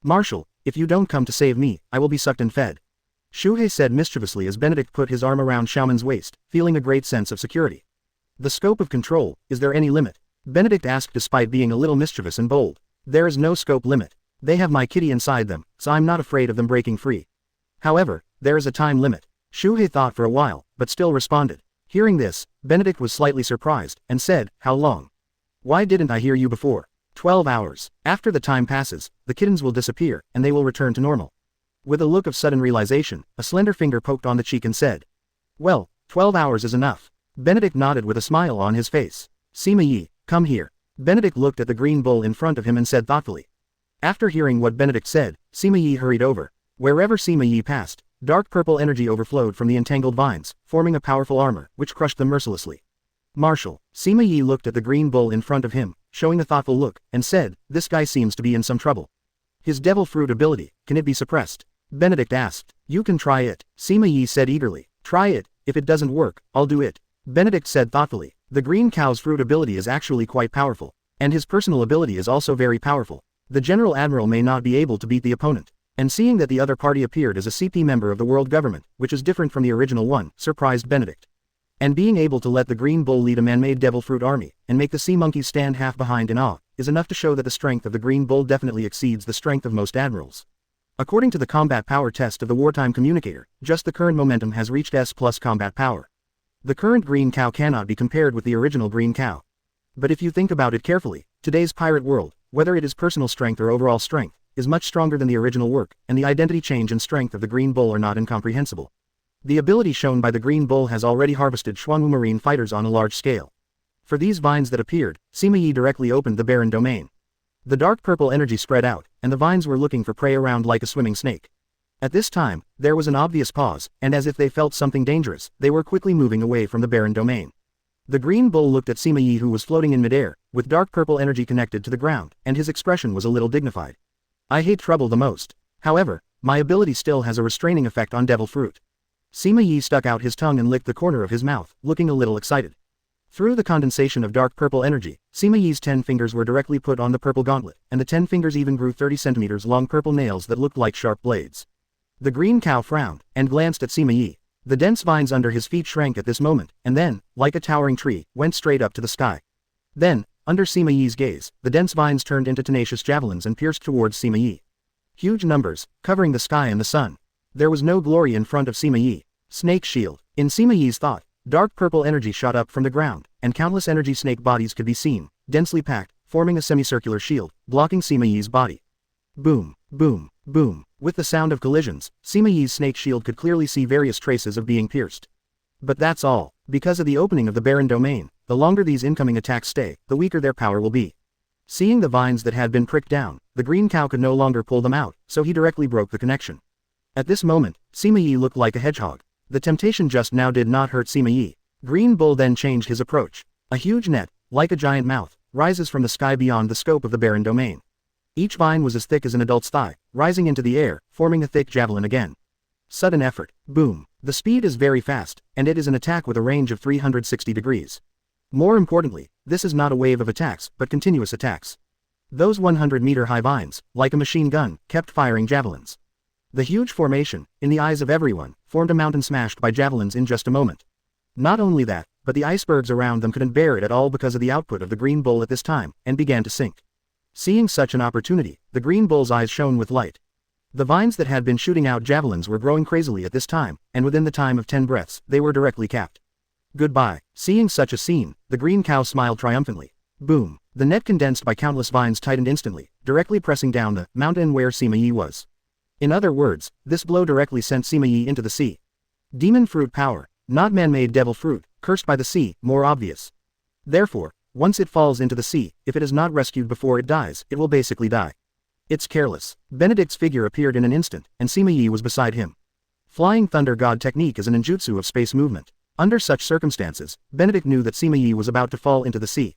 Marshal, if you don't come to save me, I will be sucked and fed. Shohei said mischievously as Benedict put his arm around Xiaoman's waist, feeling a great sense of security. The scope of control, is there any limit? Benedict asked despite being a little mischievous and bold. There is no scope limit. They have my kitty inside them, so I'm not afraid of them breaking free. However, there is a time limit. Shohei thought for a while, but still responded. Hearing this, Benedict was slightly surprised, and said, how long? Why didn't I hear you before? 12 hours. After the time passes, the kittens will disappear, and they will return to normal. With a look of sudden realization, a slender finger poked on the cheek and said, well, 12 hours is enough. Benedict nodded with a smile on his face. Sima, come here. Benedict looked at the green bull in front of him and said thoughtfully. After hearing what Benedict said, Sima hurried over. Wherever Sima passed, dark purple energy overflowed from the entangled vines, forming a powerful armor, which crushed them mercilessly. Marshal, Sima looked at the green bull in front of him, showing a thoughtful look, and said, this guy seems to be in some trouble. His devil fruit ability, can it be suppressed? Benedict asked. You can try it, Sima said eagerly. Try it, if it doesn't work, I'll do it. Benedict said thoughtfully. The green cow's fruit ability is actually quite powerful. And his personal ability is also very powerful. The General Admiral may not be able to beat the opponent. And seeing that the other party appeared as a CP member of the world government, which is different from the original one, surprised Benedict. And being able to let the green bull lead a man-made devil fruit army, and make the sea monkeys stand half behind in awe, is enough to show that the strength of the green bull definitely exceeds the strength of most admirals. According to the combat power test of the wartime communicator, just the current momentum has reached S+ combat power. The current green cow cannot be compared with the original green cow. But if you think about it carefully, today's pirate world, whether it is personal strength or overall strength, is much stronger than the original work, and the identity change and strength of the green bull are not incomprehensible. The ability shown by the green bull has already harvested Xuanwu Marine fighters on a large scale. For these vines that appeared, Sima directly opened the barren domain. The dark purple energy spread out, and the vines were looking for prey around like a swimming snake. At this time, there was an obvious pause, and as if they felt something dangerous, they were quickly moving away from the barren domain. The green bull looked at Sima who was floating in midair, with dark purple energy connected to the ground, and his expression was a little dignified. I hate trouble the most. However, my ability still has a restraining effect on devil fruit. Sima stuck out his tongue and licked the corner of his mouth, looking a little excited. Through the condensation of dark purple energy, Sima 10 fingers were directly put on the purple gauntlet, and the 10 fingers even grew 30 centimeters long purple nails that looked like sharp blades. The green cow frowned, and glanced at Sima. The dense vines under his feet shrank at this moment, and then, like a towering tree, went straight up to the sky. Then, under Sima gaze, the dense vines turned into tenacious javelins and pierced towards Sima. Huge numbers, covering the sky and the sun. There was no glory in front of Sima. Snake shield. In Sima thought, dark purple energy shot up from the ground, and countless energy snake bodies could be seen, densely packed, forming a semicircular shield, blocking Sima body. Boom, boom, boom. With the sound of collisions, Sima snake shield could clearly see various traces of being pierced. But that's all. Because of the opening of the barren domain, the longer these incoming attacks stay, the weaker their power will be. Seeing the vines that had been pricked down, the green cow could no longer pull them out, so he directly broke the connection. At this moment, Sima looked like a hedgehog. The temptation just now did not hurt Sima. Green bull then changed his approach. A huge net, like a giant mouth, rises from the sky beyond the scope of the barren domain. Each vine was as thick as an adult's thigh, rising into the air, forming a thick javelin again. Sudden effort. Boom. The speed is very fast, and it is an attack with a range of 360 degrees. More importantly, this is not a wave of attacks, but continuous attacks. Those 100-meter-high vines, like a machine gun, kept firing javelins. The huge formation, in the eyes of everyone, formed a mountain smashed by javelins in just a moment. Not only that, but the icebergs around them couldn't bear it at all because of the output of the green bull at this time, and began to sink. Seeing such an opportunity, the green bull's eyes shone with light. The vines that had been shooting out javelins were growing crazily at this time, and within the time of 10 breaths, they were directly capped. Goodbye. Seeing such a scene, the green cow smiled triumphantly. Boom. The net condensed by countless vines tightened instantly, directly pressing down the mountain where Sima was. In other words, this blow directly sent Sima into the sea. Demon fruit power, not man-made devil fruit, cursed by the sea, more obvious. Therefore, Once it falls into the sea, if it is not rescued before it dies, it will basically die. It's careless. Benedict's figure appeared in an instant, and Sima Yi was beside him. Flying Thunder God technique is an ninjutsu of space movement. Under such circumstances, Benedict knew that Sima Yi was about to fall into the sea.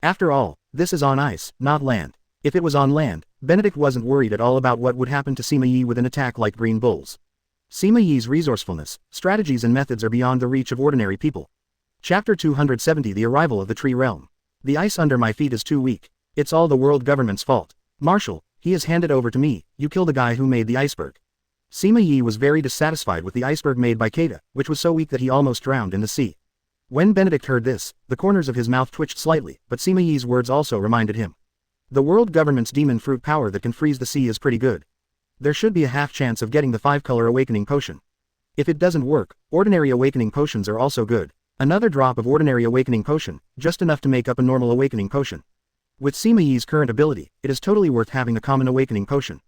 After all, this is on ice, not land. If it was on land, Benedict wasn't worried at all about what would happen to Sima Yi with an attack like Green Bull's. Sima Yi's resourcefulness, strategies and methods are beyond the reach of ordinary people. Chapter 270 The Arrival of the Tree Realm. The ice under my feet is too weak. It's all the world government's fault. Marshal, he is handed over to me, you kill the guy who made the iceberg. Sima Yi was very dissatisfied with the iceberg made by Kaido, which was so weak that he almost drowned in the sea. When Benedict heard this, the corners of his mouth twitched slightly, but Sima Yi's words also reminded him. The world government's demon fruit power that can freeze the sea is pretty good. There should be a half chance of getting the 5-color awakening potion. If it doesn't work, ordinary awakening potions are also good. Another drop of ordinary awakening potion, just enough to make up a normal awakening potion. With Sima Yi's current ability, it is totally worth having a common awakening potion.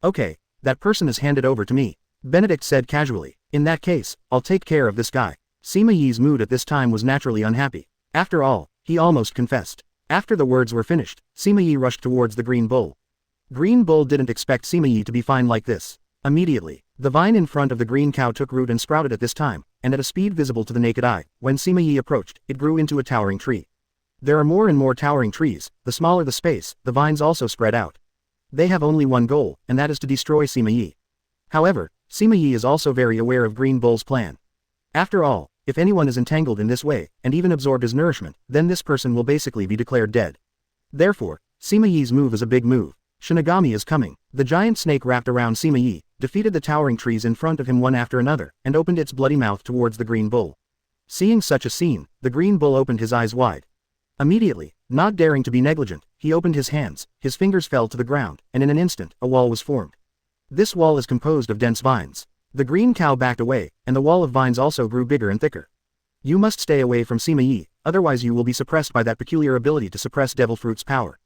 Okay, that person is handed over to me, Benedict said casually. In that case, I'll take care of this guy. Sima Yi's mood at this time was naturally unhappy. After all, he almost confessed. After the words were finished, Sima Yi rushed towards the Green Bull. Green Bull didn't expect Sima Yi to be fine like this. Immediately, the vine in front of the green cow took root and sprouted at this time, and at a speed visible to the naked eye. When Sima Yi approached, it grew into a towering tree. There are more and more towering trees, the smaller the space, the vines also spread out. They have only one goal, and that is to destroy Sima Yi. However, Sima Yi is also very aware of Green Bull's plan. After all, if anyone is entangled in this way, and even absorbed his nourishment, then this person will basically be declared dead. Therefore, Sima Yi's move is a big move. Shinigami is coming. The giant snake wrapped around Sima Yi, defeated the towering trees in front of him one after another, and opened its bloody mouth towards the Green Bull. Seeing such a scene, the Green Bull opened his eyes wide. Immediately, not daring to be negligent, he opened his hands, his fingers fell to the ground, and in an instant, a wall was formed. This wall is composed of dense vines. The green cow backed away, and the wall of vines also grew bigger and thicker. You must stay away from Sima Yi, otherwise you will be suppressed by that peculiar ability to suppress devil fruit's power.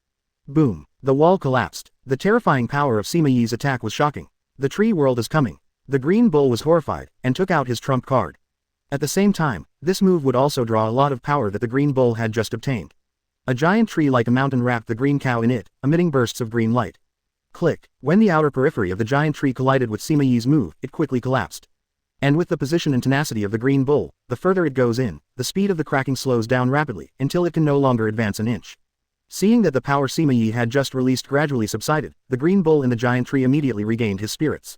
Boom! The wall collapsed. The terrifying power of Sima Yi's attack was shocking. The tree world is coming. The Green Bull was horrified, and took out his trump card. At the same time, this move would also draw a lot of power that the Green Bull had just obtained. A giant tree like a mountain wrapped the green cow in it, emitting bursts of green light. Click. When the outer periphery of the giant tree collided with Sima Yi's move, it quickly collapsed. And with the position and tenacity of the Green Bull, the further it goes in, the speed of the cracking slows down rapidly, until it can no longer advance an inch. Seeing that the power Sima Yi had just released gradually subsided, the Green Bull in the giant tree immediately regained his spirits.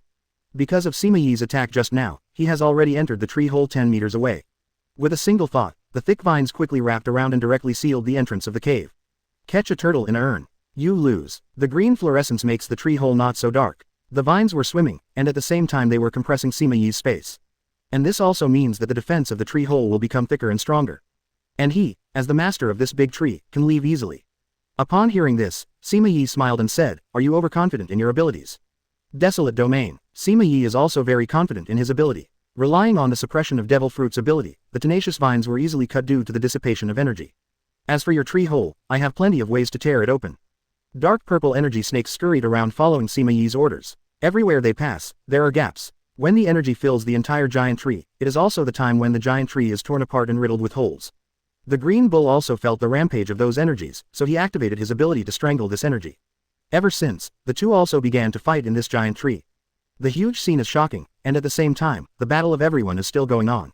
Because of Sima Yi's attack just now, he has already entered the tree hole 10 meters away. With a single thought, the thick vines quickly wrapped around and directly sealed the entrance of the cave. Catch a turtle in an urn. You lose. The green fluorescence makes the tree hole not so dark. The vines were swimming, and at the same time they were compressing Sima Yi's space. And this also means that the defense of the tree hole will become thicker and stronger. And he, as the master of this big tree, can leave easily. Upon hearing this, Sima Yi smiled and said, "Are you overconfident in your abilities?" Desolate Domain. Sima Yi is also very confident in his ability. Relying on the suppression of Devil Fruit's ability, the tenacious vines were easily cut due to the dissipation of energy. As for your tree hole, I have plenty of ways to tear it open. Dark purple energy snakes scurried around following Sima Yi's orders. Everywhere they pass, there are gaps. When the energy fills the entire giant tree, it is also the time when the giant tree is torn apart and riddled with holes. The Green Bull also felt the rampage of those energies, so he activated his ability to strangle this energy. Ever since, the two also began to fight in this giant tree. The huge scene is shocking, and at the same time, the battle of everyone is still going on.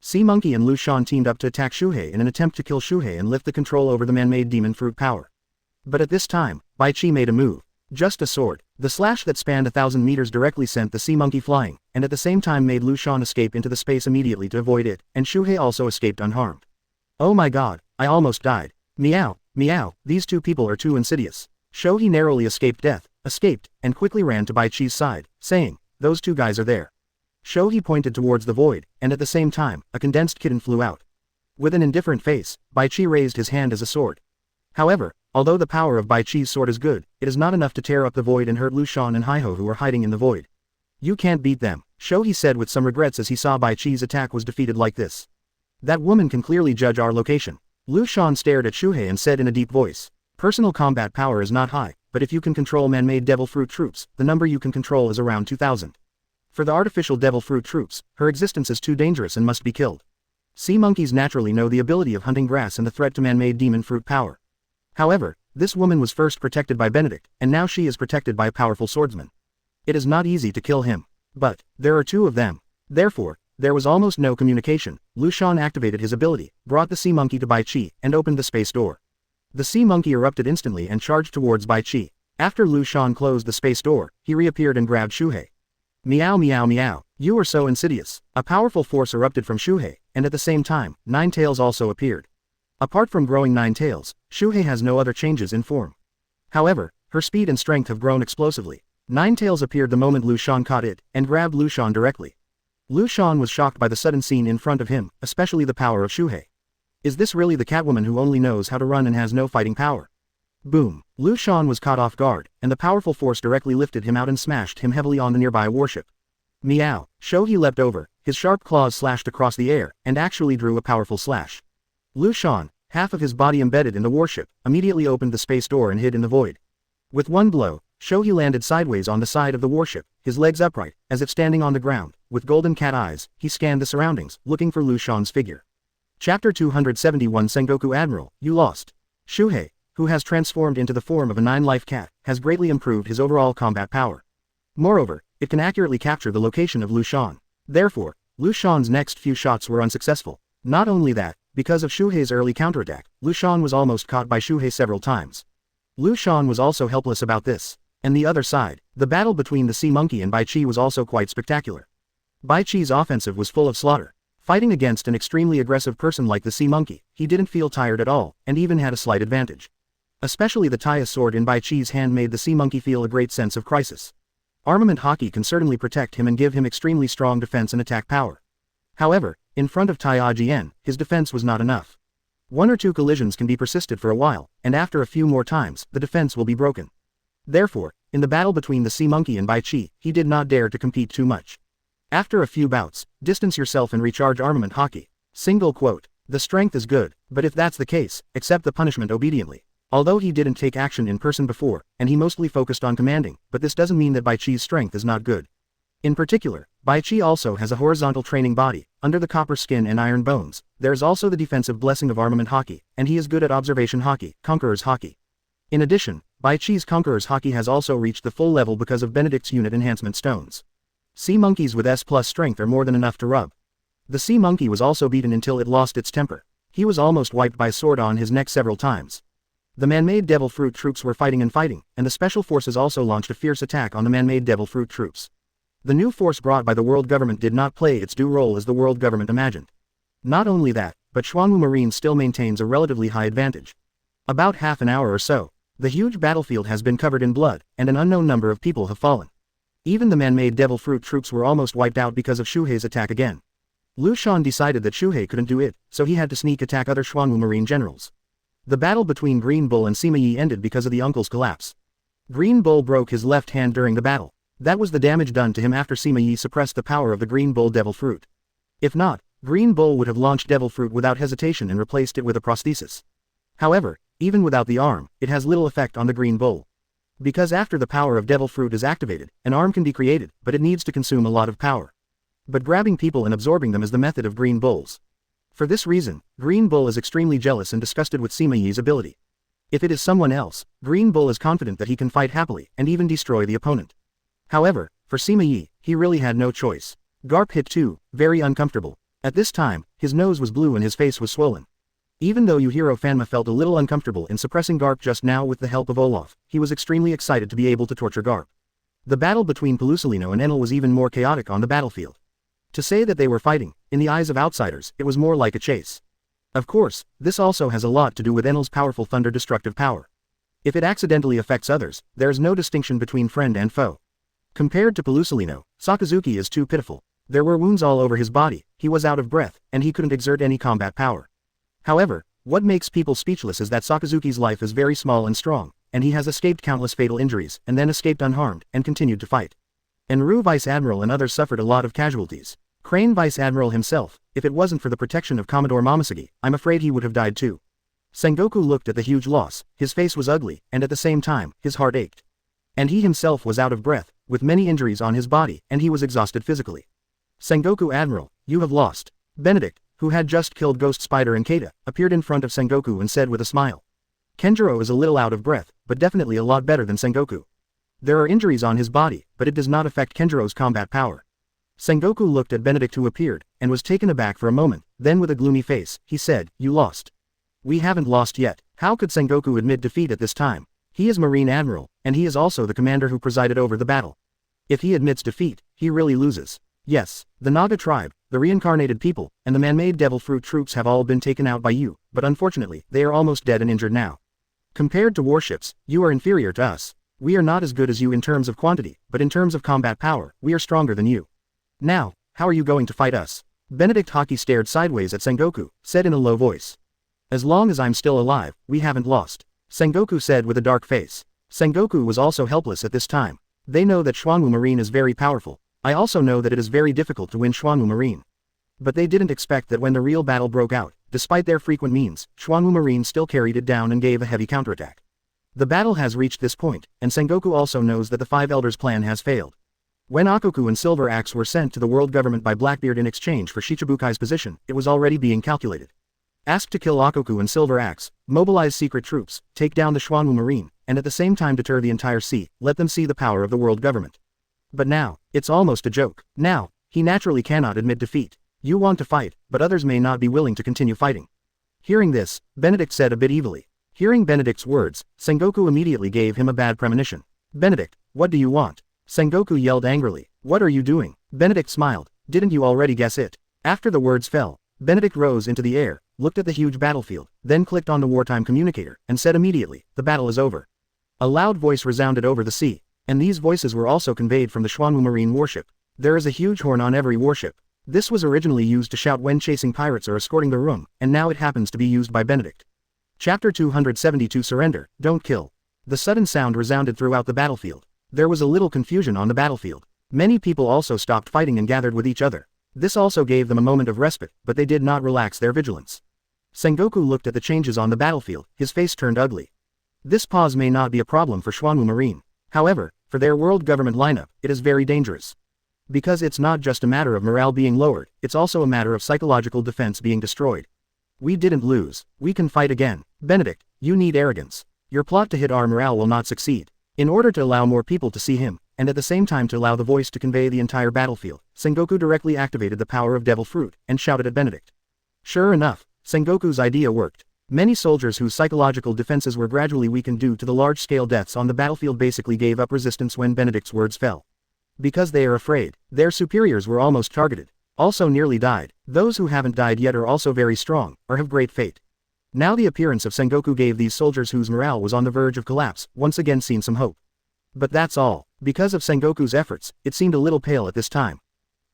Sea Monkey and Lu Shan teamed up to attack Shuhei in an attempt to kill Shuhei and lift the control over the man-made demon fruit power. But at this time, Bai Chi made a move. Just a sword. The slash that spanned 1,000 meters directly sent the Sea Monkey flying, and at the same time made Lu Shan escape into the space immediately to avoid it, and Shuhei also escaped unharmed. Oh my god, I almost died. Meow, meow, these two people are too insidious. Shohei narrowly escaped death, and quickly ran to Bai Chi's side, saying, "Those two guys are there." Shohei pointed towards the void, and at the same time, a condensed kitten flew out. With an indifferent face, Bai Chi raised his hand as a sword. However, although the power of Bai Chi's sword is good, it is not enough to tear up the void and hurt Lu Shan and Haiho who are hiding in the void. You can't beat them, Shohei said with some regrets as he saw Bai Chi's attack was defeated like this. That woman can clearly judge our location. Lu Shan stared at Shuhei and said in a deep voice, "Personal combat power is not high, but if you can control man-made devil fruit troops, the number you can control is around 2,000. For the artificial devil fruit troops, her existence is too dangerous and must be killed." Sea monkeys naturally know the ability of hunting grass and the threat to man-made demon fruit power. However, this woman was first protected by Benedict, and now she is protected by a powerful swordsman. It is not easy to kill him. But, there are two of them. Therefore, there was almost no communication. Lu Shan activated his ability, brought the sea monkey to Bai Qi, and opened the space door. The sea monkey erupted instantly and charged towards Bai Qi. After Lu Shan closed the space door, he reappeared and grabbed Shuhei. Meow meow meow, you are so insidious. A powerful force erupted from Shuhei, and at the same time, Nine Tails also appeared. Apart from growing 9 tails, Shuhei has no other changes in form. However, her speed and strength have grown explosively. 9 Tails appeared the moment Lu Shan caught it, and grabbed Lu Shan directly. Lu Shan was shocked by the sudden scene in front of him, especially the power of Shuhei. Is this really the Catwoman who only knows how to run and has no fighting power? Boom! Lu Shan was caught off guard, and the powerful force directly lifted him out and smashed him heavily on the nearby warship. Meow! Shohei leapt over, his sharp claws slashed across the air, and actually drew a powerful slash. Lu Shan, half of his body embedded in the warship, immediately opened the space door and hid in the void. With one blow, Shohei landed sideways on the side of the warship, his legs upright, as if standing on the ground. With golden cat eyes, he scanned the surroundings, looking for Lu Shan's figure. Chapter 271 Sengoku Admiral, you lost. Shuhei, who has transformed into the form of a 9-life cat, has greatly improved his overall combat power. Moreover, it can accurately capture the location of Lu Shan. Therefore, Lu Shan's next few shots were unsuccessful. Not only that, because of Shuhei's early counterattack, Lu Shan was almost caught by Shuhei several times. Lu Shan was also helpless about this. And the other side, the battle between the sea monkey and Bai Qi was also quite spectacular. Bai Qi's offensive was full of slaughter. Fighting against an extremely aggressive person like the sea monkey, he didn't feel tired at all, and even had a slight advantage. Especially the Taya sword in Bai Qi's hand made the sea monkey feel a great sense of crisis. Armament hockey can certainly protect him and give him extremely strong defense and attack power. However, in front of Taya Jian, his defense was not enough. 1 or 2 collisions can be persisted for a while, and after a few more times, the defense will be broken. Therefore, in the battle between the sea monkey and Bai Qi, he did not dare to compete too much. After a few bouts, distance yourself and recharge armament hockey. Single quote. The strength is good, but if that's the case, accept the punishment obediently. Although he didn't take action in person before, and he mostly focused on commanding, but this doesn't mean that Bai Qi's strength is not good. In particular, Bai Qi also has a horizontal training body, under the copper skin and iron bones. There is also the defensive blessing of armament hockey, and he is good at observation hockey, conqueror's hockey. In addition, Bai Qi's conqueror's hockey has also reached the full level because of Benedict's unit enhancement stones. Sea monkeys with S+ strength are more than enough to rub. The sea monkey was also beaten until it lost its temper. He was almost wiped by a sword on his neck several times. The man-made devil fruit troops were fighting, and the special forces also launched a fierce attack on the man-made devil fruit troops. The new force brought by the world government did not play its due role as the world government imagined. Not only that, but Xuanwu Marine still maintains a relatively high advantage. About half an hour or so, the huge battlefield has been covered in blood, and an unknown number of people have fallen. Even the man-made devil fruit troops were almost wiped out because of Shuhei's attack again. Lu Shan decided that Shuhei couldn't do it, so he had to sneak attack other Xuanwu Marine generals. The battle between Green Bull and Sima Yi ended because of the uncle's collapse. Green Bull broke his left hand during the battle. That was the damage done to him after Sima Yi suppressed the power of the Green Bull devil fruit. If not, Green Bull would have launched devil fruit without hesitation and replaced it with a prosthesis. However, even without the arm, it has little effect on the Green Bull. Because after the power of devil fruit is activated, an arm can be created, but it needs to consume a lot of power. But grabbing people and absorbing them is the method of Green Bulls. For this reason, Green Bull is extremely jealous and disgusted with Sima Yi's ability. If it is someone else, Green Bull is confident that he can fight happily and even destroy the opponent. However, for Sima Yi, he really had no choice. Garp hit too, very uncomfortable. At this time, his nose was blue and his face was swollen. Even though Yujiro Fanma felt a little uncomfortable in suppressing Garp just now with the help of Olaf, he was extremely excited to be able to torture Garp. The battle between Pelusalino and Enel was even more chaotic on the battlefield. To say that they were fighting, in the eyes of outsiders, it was more like a chase. Of course, this also has a lot to do with Enel's powerful thunder destructive power. If it accidentally affects others, there is no distinction between friend and foe. Compared to Pelusalino, Sakazuki is too pitiful. There were wounds all over his body, he was out of breath, and he couldn't exert any combat power. However, what makes people speechless is that Sakazuki's life is very small and strong, and he has escaped countless fatal injuries, and then escaped unharmed, and continued to fight. Enru Vice Admiral and others suffered a lot of casualties. Crane Vice Admiral himself, if it wasn't for the protection of Commodore Momoshiki, I'm afraid he would have died too. Sengoku looked at the huge loss, his face was ugly, and at the same time, his heart ached. And he himself was out of breath, with many injuries on his body, and he was exhausted physically. Sengoku Admiral, you have lost. Benedict, who had just killed Ghost Spider and Kata, appeared in front of Sengoku and said with a smile. Kenjiro is a little out of breath, but definitely a lot better than Sengoku. There are injuries on his body, but it does not affect Kenjiro's combat power. Sengoku looked at Benedict who appeared, and was taken aback for a moment, then with a gloomy face, he said, "You lost." "We haven't lost yet." How could Sengoku admit defeat at this time? He is Marine Admiral, and he is also the commander who presided over the battle. If he admits defeat, he really loses. Yes, the Naga tribe, the reincarnated people, and the man-made devil fruit troops have all been taken out by you, but unfortunately, they are almost dead and injured now. Compared to warships, you are inferior to us. We are not as good as you in terms of quantity, but in terms of combat power, we are stronger than you. Now, how are you going to fight us? Benedict Hockey stared sideways at Sengoku, said in a low voice. As long as I'm still alive, we haven't lost. Sengoku said with a dark face. Sengoku was also helpless at this time. They know that Xuanwu Marine is very powerful. I also know that it is very difficult to win Xuanwu Marine. But they didn't expect that when the real battle broke out, despite their frequent means, Xuanwu Marine still carried it down and gave a heavy counterattack. The battle has reached this point, and Sengoku also knows that the Five Elders plan has failed. When Ochoku and Silver Axe were sent to the world government by Blackbeard in exchange for Shichibukai's position, it was already being calculated. Ask to kill Ochoku and Silver Axe, mobilize secret troops, take down the Xuanwu Marine, and at the same time deter the entire sea, let them see the power of the world government. But now, it's almost a joke. Now, he naturally cannot admit defeat. You want to fight, but others may not be willing to continue fighting. Hearing this, Benedict said a bit evilly. Hearing Benedict's words, Sengoku immediately gave him a bad premonition. Benedict, what do you want? Sengoku yelled angrily. What are you doing? Benedict smiled. Didn't you already guess it? After the words fell, Benedict rose into the air, looked at the huge battlefield, then clicked on the wartime communicator, and said immediately, the battle is over. A loud voice resounded over the sea, and these voices were also conveyed from the Xuanwu Marine warship. There is a huge horn on every warship. This was originally used to shout when chasing pirates or escorting the room, and now it happens to be used by Benedict. Chapter 272 Surrender, Don't Kill. The sudden sound resounded throughout the battlefield. There was a little confusion on the battlefield. Many people also stopped fighting and gathered with each other. This also gave them a moment of respite, but they did not relax their vigilance. Sengoku looked at the changes on the battlefield, his face turned ugly. This pause may not be a problem for Xuanwu Marine. However, for their world government lineup, it is very dangerous. Because it's not just a matter of morale being lowered, it's also a matter of psychological defense being destroyed. We didn't lose. We can fight again. Benedict, you need arrogance. Your plot to hit our morale will not succeed. In order to allow more people to see him, and at the same time to allow the voice to convey the entire battlefield, Sengoku directly activated the power of Devil Fruit, and shouted at Benedict. Sure enough, Sengoku's idea worked. Many soldiers whose psychological defenses were gradually weakened due to the large-scale deaths on the battlefield basically gave up resistance when Benedict's words fell. Because they are afraid, their superiors were almost targeted. Also nearly died. Those who haven't died yet are also very strong, or have great fate. Now the appearance of Sengoku gave these soldiers whose morale was on the verge of collapse, once again seen some hope. But that's all. Because of Sengoku's efforts, it seemed a little pale at this time.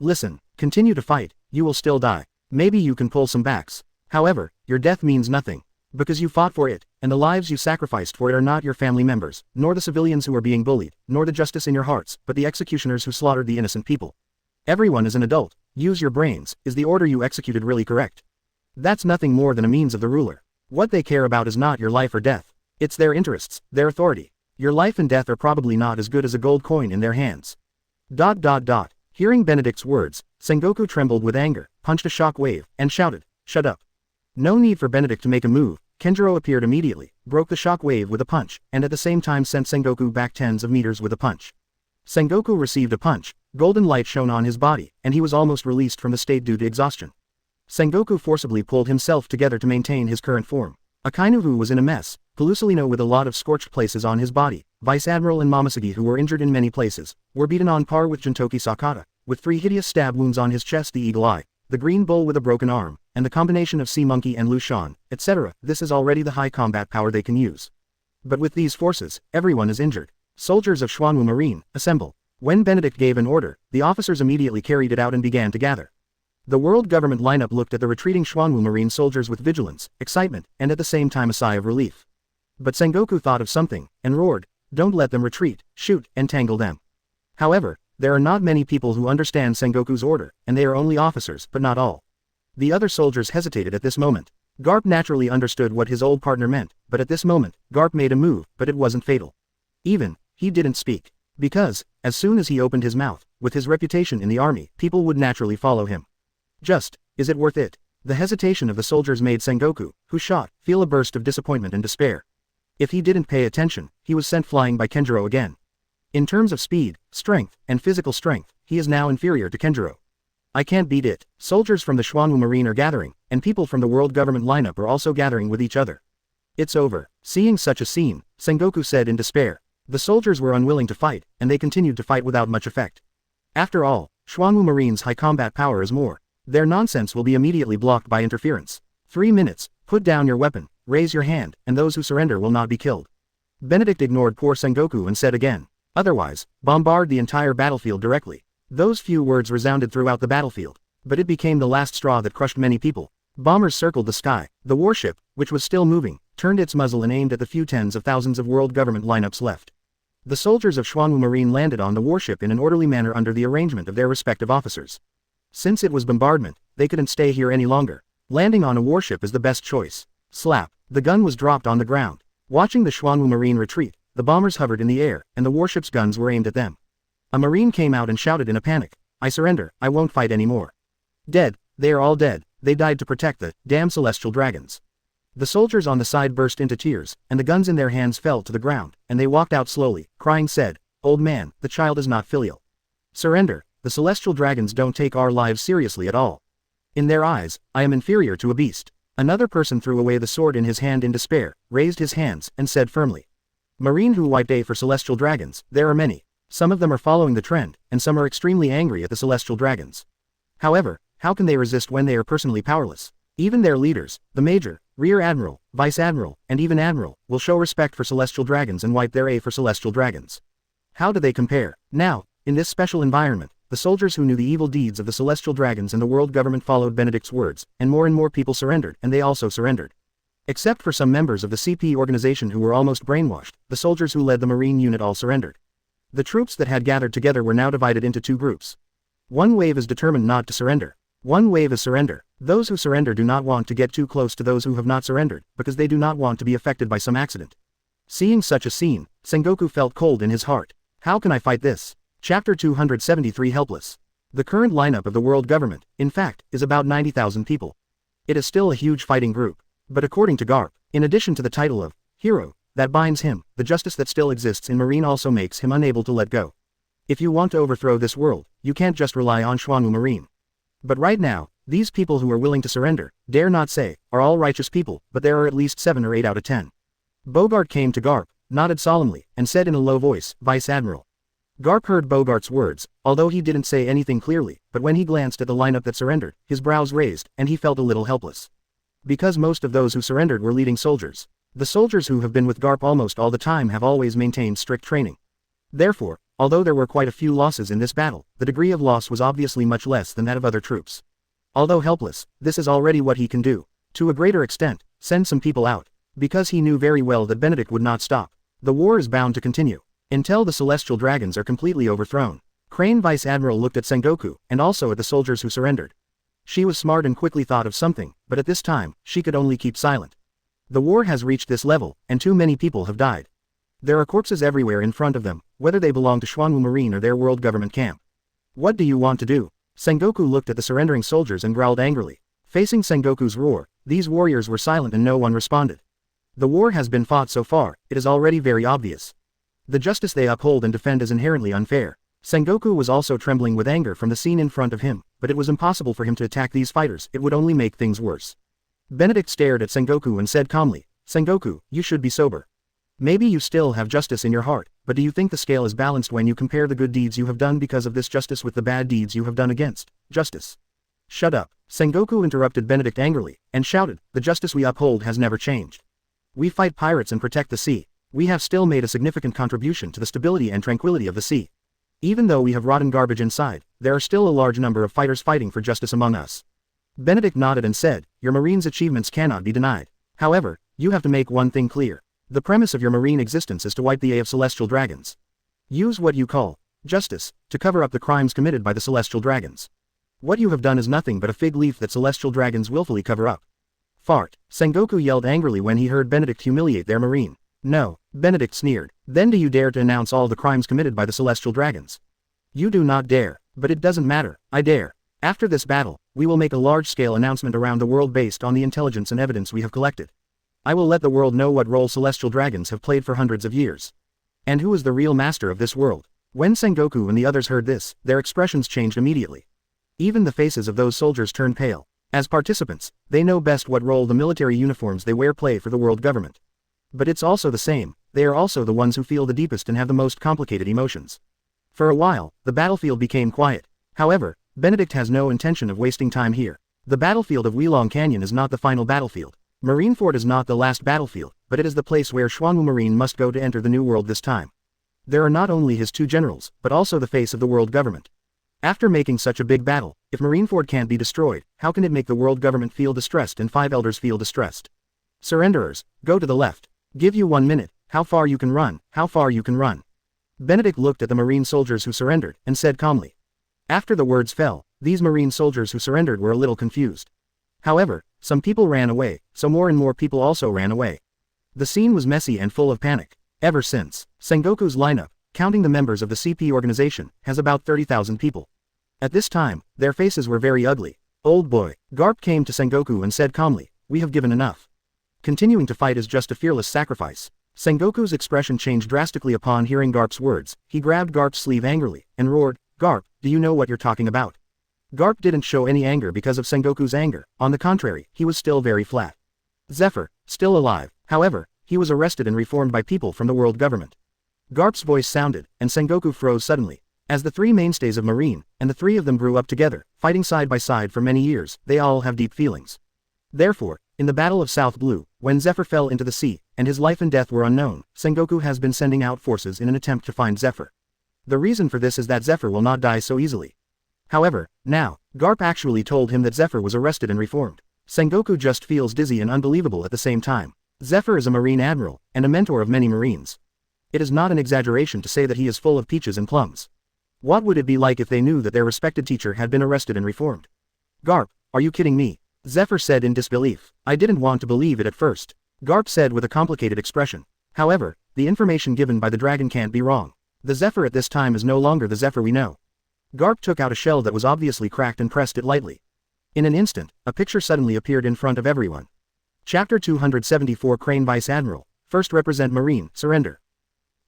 Listen, continue to fight, you will still die. Maybe you can pull some backs. However, your death means nothing. Because you fought for it, and the lives you sacrificed for it are not your family members, nor the civilians who are being bullied, nor the justice in your hearts, but the executioners who slaughtered the innocent people. Everyone is an adult. Use your brains. Is the order you executed really correct? That's nothing more than a means of the ruler. What they care about is not your life or death. It's their interests, their authority. Your life and death are probably not as good as a gold coin in their hands. ... Hearing Benedict's words, Sengoku trembled with anger, punched a shock wave, and shouted, "Shut up." No need for Benedict to make a move. Kenjiro appeared immediately, broke the shock wave with a punch, and at the same time sent Sengoku back tens of meters with a punch. Sengoku received a punch, golden light shone on his body, and he was almost released from the state due to exhaustion. Sengoku forcibly pulled himself together to maintain his current form. Akainuvu was in a mess, Pelusolino with a lot of scorched places on his body, Vice Admiral and Momosugi who were injured in many places, were beaten on par with Jintoki Sakata, with 3 hideous stab wounds on his chest, the eagle eye, the green bull with a broken arm, and the combination of Sea Monkey and Lushan, etc. This is already the high combat power they can use. But with these forces, everyone is injured. Soldiers of Xuanwu Marine, assemble. When Benedict gave an order, the officers immediately carried it out and began to gather. The world government lineup looked at the retreating Xuanwu Marine soldiers with vigilance, excitement, and at the same time a sigh of relief. But Sengoku thought of something, and roared, "Don't let them retreat, shoot, and tangle them." However, there are not many people who understand Sengoku's order, and they are only officers, but not all. The other soldiers hesitated at this moment. Garp naturally understood what his old partner meant, but at this moment, Garp made a move, but it wasn't fatal. He didn't speak. Because, as soon as he opened his mouth, with his reputation in the army, people would naturally follow him. Is it worth it? The hesitation of the soldiers made Sengoku, who shot, feel a burst of disappointment and despair. If he didn't pay attention, he was sent flying by Kenjiro again. In terms of speed, strength, and physical strength, he is now inferior to Kenjiro. I can't beat it. Soldiers from the Xuanwu Marine are gathering, and people from the world government lineup are also gathering with each other. It's over. Seeing such a scene, Sengoku said in despair. The soldiers were unwilling to fight, and they continued to fight without much effect. After all, Xuanwu Marine's high combat power is more. Their nonsense will be immediately blocked by interference. 3 minutes, put down your weapon, raise your hand, and those who surrender will not be killed. Benedict ignored poor Sengoku and said again. Otherwise, bombard the entire battlefield directly. Those few words resounded throughout the battlefield. But it became the last straw that crushed many people. Bombers circled the sky. The warship, which was still moving, turned its muzzle and aimed at the few tens of thousands of world government lineups left. The soldiers of Xuanwu Marine landed on the warship in an orderly manner under the arrangement of their respective officers. Since it was bombardment, they couldn't stay here any longer. Landing on a warship is the best choice. Slap. The gun was dropped on the ground. Watching the Xuanwu Marine retreat, the bombers hovered in the air, and the warship's guns were aimed at them. A marine came out and shouted in a panic. I surrender, I won't fight anymore. Dead, they are all dead, they died to protect the damn celestial dragons. The soldiers on the side burst into tears, and the guns in their hands fell to the ground, and they walked out slowly, crying said, Old man, the child is not filial. Surrender, the celestial dragons don't take our lives seriously at all. In their eyes, I am inferior to a beast. Another person threw away the sword in his hand in despair, raised his hands, and said firmly. Marine who wiped A for celestial dragons, there are many. Some of them are following the trend, and some are extremely angry at the celestial dragons. However, how can they resist when they are personally powerless? Even their leaders, the Major, Rear Admiral, Vice Admiral, and even Admiral, will show respect for celestial dragons and wipe their A for celestial dragons. How do they compare? Now, in this special environment, the soldiers who knew the evil deeds of the celestial dragons and the world government followed Benedict's words, and more people surrendered, and they also surrendered. Except for some members of the CP organization who were almost brainwashed, the soldiers who led the Marine unit all surrendered. The troops that had gathered together were now divided into two groups. One wave is determined not to surrender. One wave is surrender. Those who surrender do not want to get too close to those who have not surrendered, because they do not want to be affected by some accident. Seeing such a scene, Sengoku felt cold in his heart. How can I fight this? Chapter 273 Helpless. The current lineup of the world government, in fact, is about 90,000 people. It is still a huge fighting group. But according to Garp, in addition to the title of hero that binds him, the justice that still exists in Marine also makes him unable to let go. If you want to overthrow this world, you can't just rely on Xuanwu Marine. But right now, these people who are willing to surrender, dare not say, are all righteous people, but there are at least 7 or 8 out of 10. Bogart came to Garp, nodded solemnly, and said in a low voice, Vice Admiral. Garp heard Bogart's words, although he didn't say anything clearly, but when he glanced at the lineup that surrendered, his brows raised, and he felt a little helpless. Because most of those who surrendered were leading soldiers. The soldiers who have been with Garp almost all the time have always maintained strict training. Therefore, although there were quite a few losses in this battle, the degree of loss was obviously much less than that of other troops. Although helpless, this is already what he can do. To a greater extent, send some people out. Because he knew very well that Benedict would not stop. The war is bound to continue. Until the celestial dragons are completely overthrown. Crane Vice Admiral looked at Sengoku, and also at the soldiers who surrendered. She was smart and quickly thought of something, but at this time, she could only keep silent. The war has reached this level, and too many people have died. There are corpses everywhere in front of them, whether they belong to Xuanwu Marine or their world government camp. What do you want to do? Sengoku looked at the surrendering soldiers and growled angrily. Facing Sengoku's roar, these warriors were silent and no one responded. The war has been fought so far, it is already very obvious. The justice they uphold and defend is inherently unfair. Sengoku was also trembling with anger from the scene in front of him, but it was impossible for him to attack these fighters, it would only make things worse. Benedict stared at Sengoku and said calmly, Sengoku, you should be sober. Maybe you still have justice in your heart, but do you think the scale is balanced when you compare the good deeds you have done because of this justice with the bad deeds you have done against justice? Shut up. Sengoku interrupted Benedict angrily, and shouted, the justice we uphold has never changed. We fight pirates and protect the sea. We have still made a significant contribution to the stability and tranquility of the sea. Even though we have rotten garbage inside, there are still a large number of fighters fighting for justice among us. Benedict nodded and said, your Marine's achievements cannot be denied. However, you have to make one thing clear. The premise of your Marine existence is to wipe the A of celestial dragons. Use what you call justice to cover up the crimes committed by the celestial dragons. What you have done is nothing but a fig leaf that celestial dragons willfully cover up. Fart. Sengoku yelled angrily when he heard Benedict humiliate their Marine. No, Benedict sneered. Then do you dare to announce all the crimes committed by the celestial dragons? You do not dare, but it doesn't matter, I dare. After this battle, We will make a large-scale announcement around the world based on the intelligence and evidence we have collected. I will let the world know what role celestial dragons have played for hundreds of years. And who is the real master of this world. When Sengoku and the others heard this, their expressions changed immediately. Even the faces of those soldiers turned pale. As participants, they know best what role the military uniforms they wear play for the world government. But it's also the same, they are also the ones who feel the deepest and have the most complicated emotions. For a while, the battlefield became quiet. However, Benedict has no intention of wasting time here. The battlefield of Weilong Canyon is not the final battlefield. Marineford is not the last battlefield, but it is the place where Xuanwu Marine must go to enter the new world this time. There are not only his two generals, but also the face of the world government. After making such a big battle, if Marineford can't be destroyed, how can it make the world government feel distressed and 5 elders feel distressed? Surrenderers, go to the left. Give you 1 minute, how far you can run, how far you can run. Benedict looked at the Marine soldiers who surrendered, and said calmly. After the words fell, these Marine soldiers who surrendered were a little confused. However, some people ran away, so more and more people also ran away. The scene was messy and full of panic. Ever since, Sengoku's lineup, counting the members of the CP organization, has about 30,000 people. At this time, their faces were very ugly. Old boy, Garp came to Sengoku and said calmly, we have given enough. Continuing to fight is just a fearless sacrifice. Sengoku's expression changed drastically upon hearing Garp's words. He grabbed Garp's sleeve angrily, and roared, Garp, do you know what you're talking about? Garp didn't show any anger because of Sengoku's anger, on the contrary, he was still very flat. Zephyr, still alive, however, he was arrested and reformed by people from the world government. Garp's voice sounded, and Sengoku froze suddenly. As the 3 mainstays of Marine, and the 3 of them grew up together, fighting side by side for many years, they all have deep feelings. Therefore, in the Battle of South Blue, when Zephyr fell into the sea, and his life and death were unknown, Sengoku has been sending out forces in an attempt to find Zephyr. The reason for this is that Zephyr will not die so easily. However, now, Garp actually told him that Zephyr was arrested and reformed. Sengoku just feels dizzy and unbelievable at the same time. Zephyr is a Marine admiral, and a mentor of many Marines. It is not an exaggeration to say that he is full of peaches and plums. What would it be like if they knew that their respected teacher had been arrested and reformed? Garp, are you kidding me? Zephyr said in disbelief. I didn't want to believe it at first. Garp said with a complicated expression. However, the information given by the dragon can't be wrong. The Zephyr at this time is no longer the Zephyr we know. Garp took out a shell that was obviously cracked and pressed it lightly. In an instant, a picture suddenly appeared in front of everyone. Chapter 274 Crane Vice Admiral, First Represent Marine, Surrender.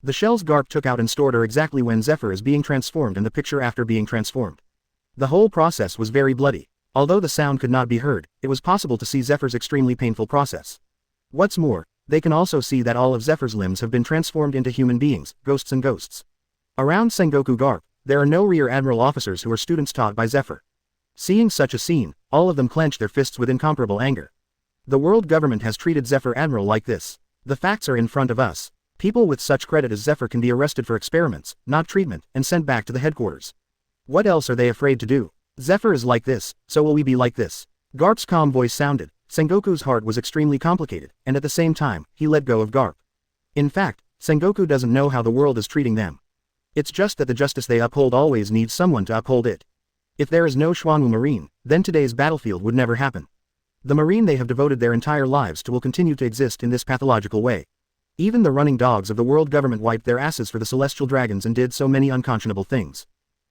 The shells Garp took out and stored are exactly when Zephyr is being transformed in the picture after being transformed. The whole process was very bloody. Although the sound could not be heard, it was possible to see Zephyr's extremely painful process. What's more, they can also see that all of Zephyr's limbs have been transformed into human beings, ghosts and ghosts. Around Sengoku Garp, there are no rear admiral officers who are students taught by Zephyr. Seeing such a scene, all of them clench their fists with incomparable anger. The world government has treated Zephyr Admiral like this. The facts are in front of us. People with such credit as Zephyr can be arrested for experiments, not treatment, and sent back to the headquarters. What else are they afraid to do? Zephyr is like this, so will we be like this? Garp's calm voice sounded. Sengoku's heart was extremely complicated, and at the same time, he let go of Garp. In fact, Sengoku doesn't know how the world is treating them. It's just that the justice they uphold always needs someone to uphold it. If there is no Xuanwu Marine, then today's battlefield would never happen. The Marine they have devoted their entire lives to will continue to exist in this pathological way. Even the running dogs of the world government wiped their asses for the celestial dragons and did so many unconscionable things.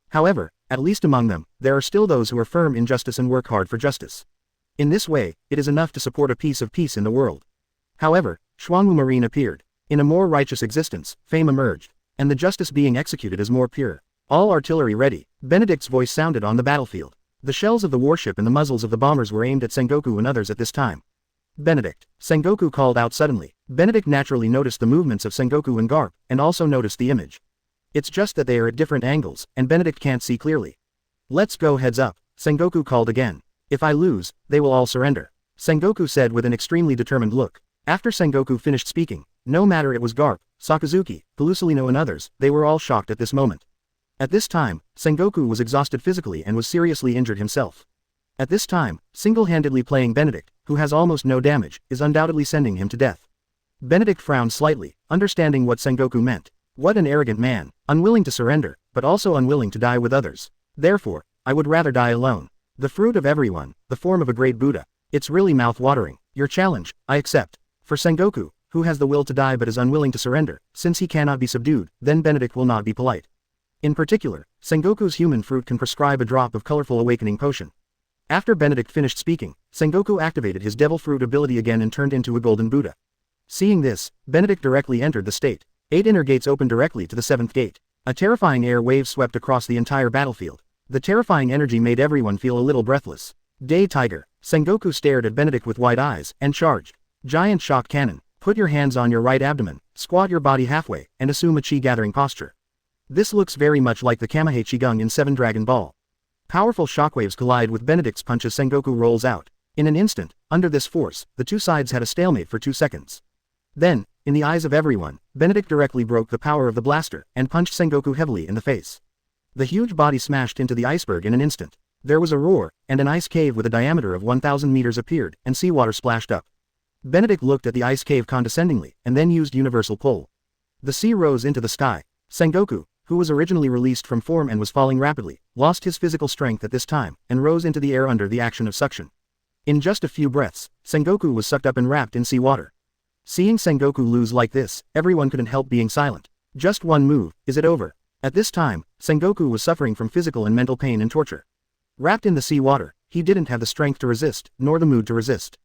However, at least among them, there are still those who are firm in justice and work hard for justice. In this way, it is enough to support a piece of peace in the world. However, Xuanwu Marine appeared. In a more righteous existence, fame emerged, and the justice being executed is more pure. All artillery ready, Benedict's voice sounded on the battlefield. The shells of the warship and the muzzles of the bombers were aimed at Sengoku and others at this time. Benedict, Sengoku called out suddenly. Benedict naturally noticed the movements of Sengoku and Garp, and also noticed the image. It's just that they are at different angles, and Benedict can't see clearly. Let's go heads up, Sengoku called again. If I lose, they will all surrender. Sengoku said with an extremely determined look. After Sengoku finished speaking, no matter it was Garp, Sakazuki, Pelusolino and others, they were all shocked at this moment. At this time, Sengoku was exhausted physically and was seriously injured himself. At this time, single-handedly playing Benedict, who has almost no damage, is undoubtedly sending him to death. Benedict frowned slightly, understanding what Sengoku meant. What an arrogant man, unwilling to surrender, but also unwilling to die with others. Therefore, I would rather die alone. The fruit of everyone, the form of a great Buddha. It's really mouth-watering. Your challenge, I accept. For Sengoku, who has the will to die but is unwilling to surrender, since he cannot be subdued, then Benedict will not be polite. In particular, Sengoku's human fruit can prescribe a drop of colorful awakening potion. After Benedict finished speaking, Sengoku activated his devil fruit ability again and turned into a golden Buddha. Seeing this, Benedict directly entered the state. 8 inner gates opened directly to the 7th gate. A terrifying air wave swept across the entire battlefield. The terrifying energy made everyone feel a little breathless. Day Tiger. Sengoku stared at Benedict with wide eyes, and charged. Giant shock cannon. Put your hands on your right abdomen, squat your body halfway, and assume a chi-gathering posture. This looks very much like the Kamehei Qigong in 7 Dragon Ball. Powerful shockwaves collide with Benedict's punch as Sengoku rolls out. In an instant, under this force, the two sides had a stalemate for 2 seconds. Then, in the eyes of everyone, Benedict directly broke the power of the blaster, and punched Sengoku heavily in the face. The huge body smashed into the iceberg in an instant. There was a roar, and an ice cave with a diameter of 1,000 meters appeared, and seawater splashed up. Benedict looked at the ice cave condescendingly, and then used universal pull. The sea rose into the sky. Sengoku, who was originally released from form and was falling rapidly, lost his physical strength at this time, and rose into the air under the action of suction. In just a few breaths, Sengoku was sucked up and wrapped in seawater. Seeing Sengoku lose like this, everyone couldn't help being silent. Just one move, is it over? At this time, Sengoku was suffering from physical and mental pain and torture. Wrapped in the seawater, he didn't have the strength to resist, nor the mood to resist.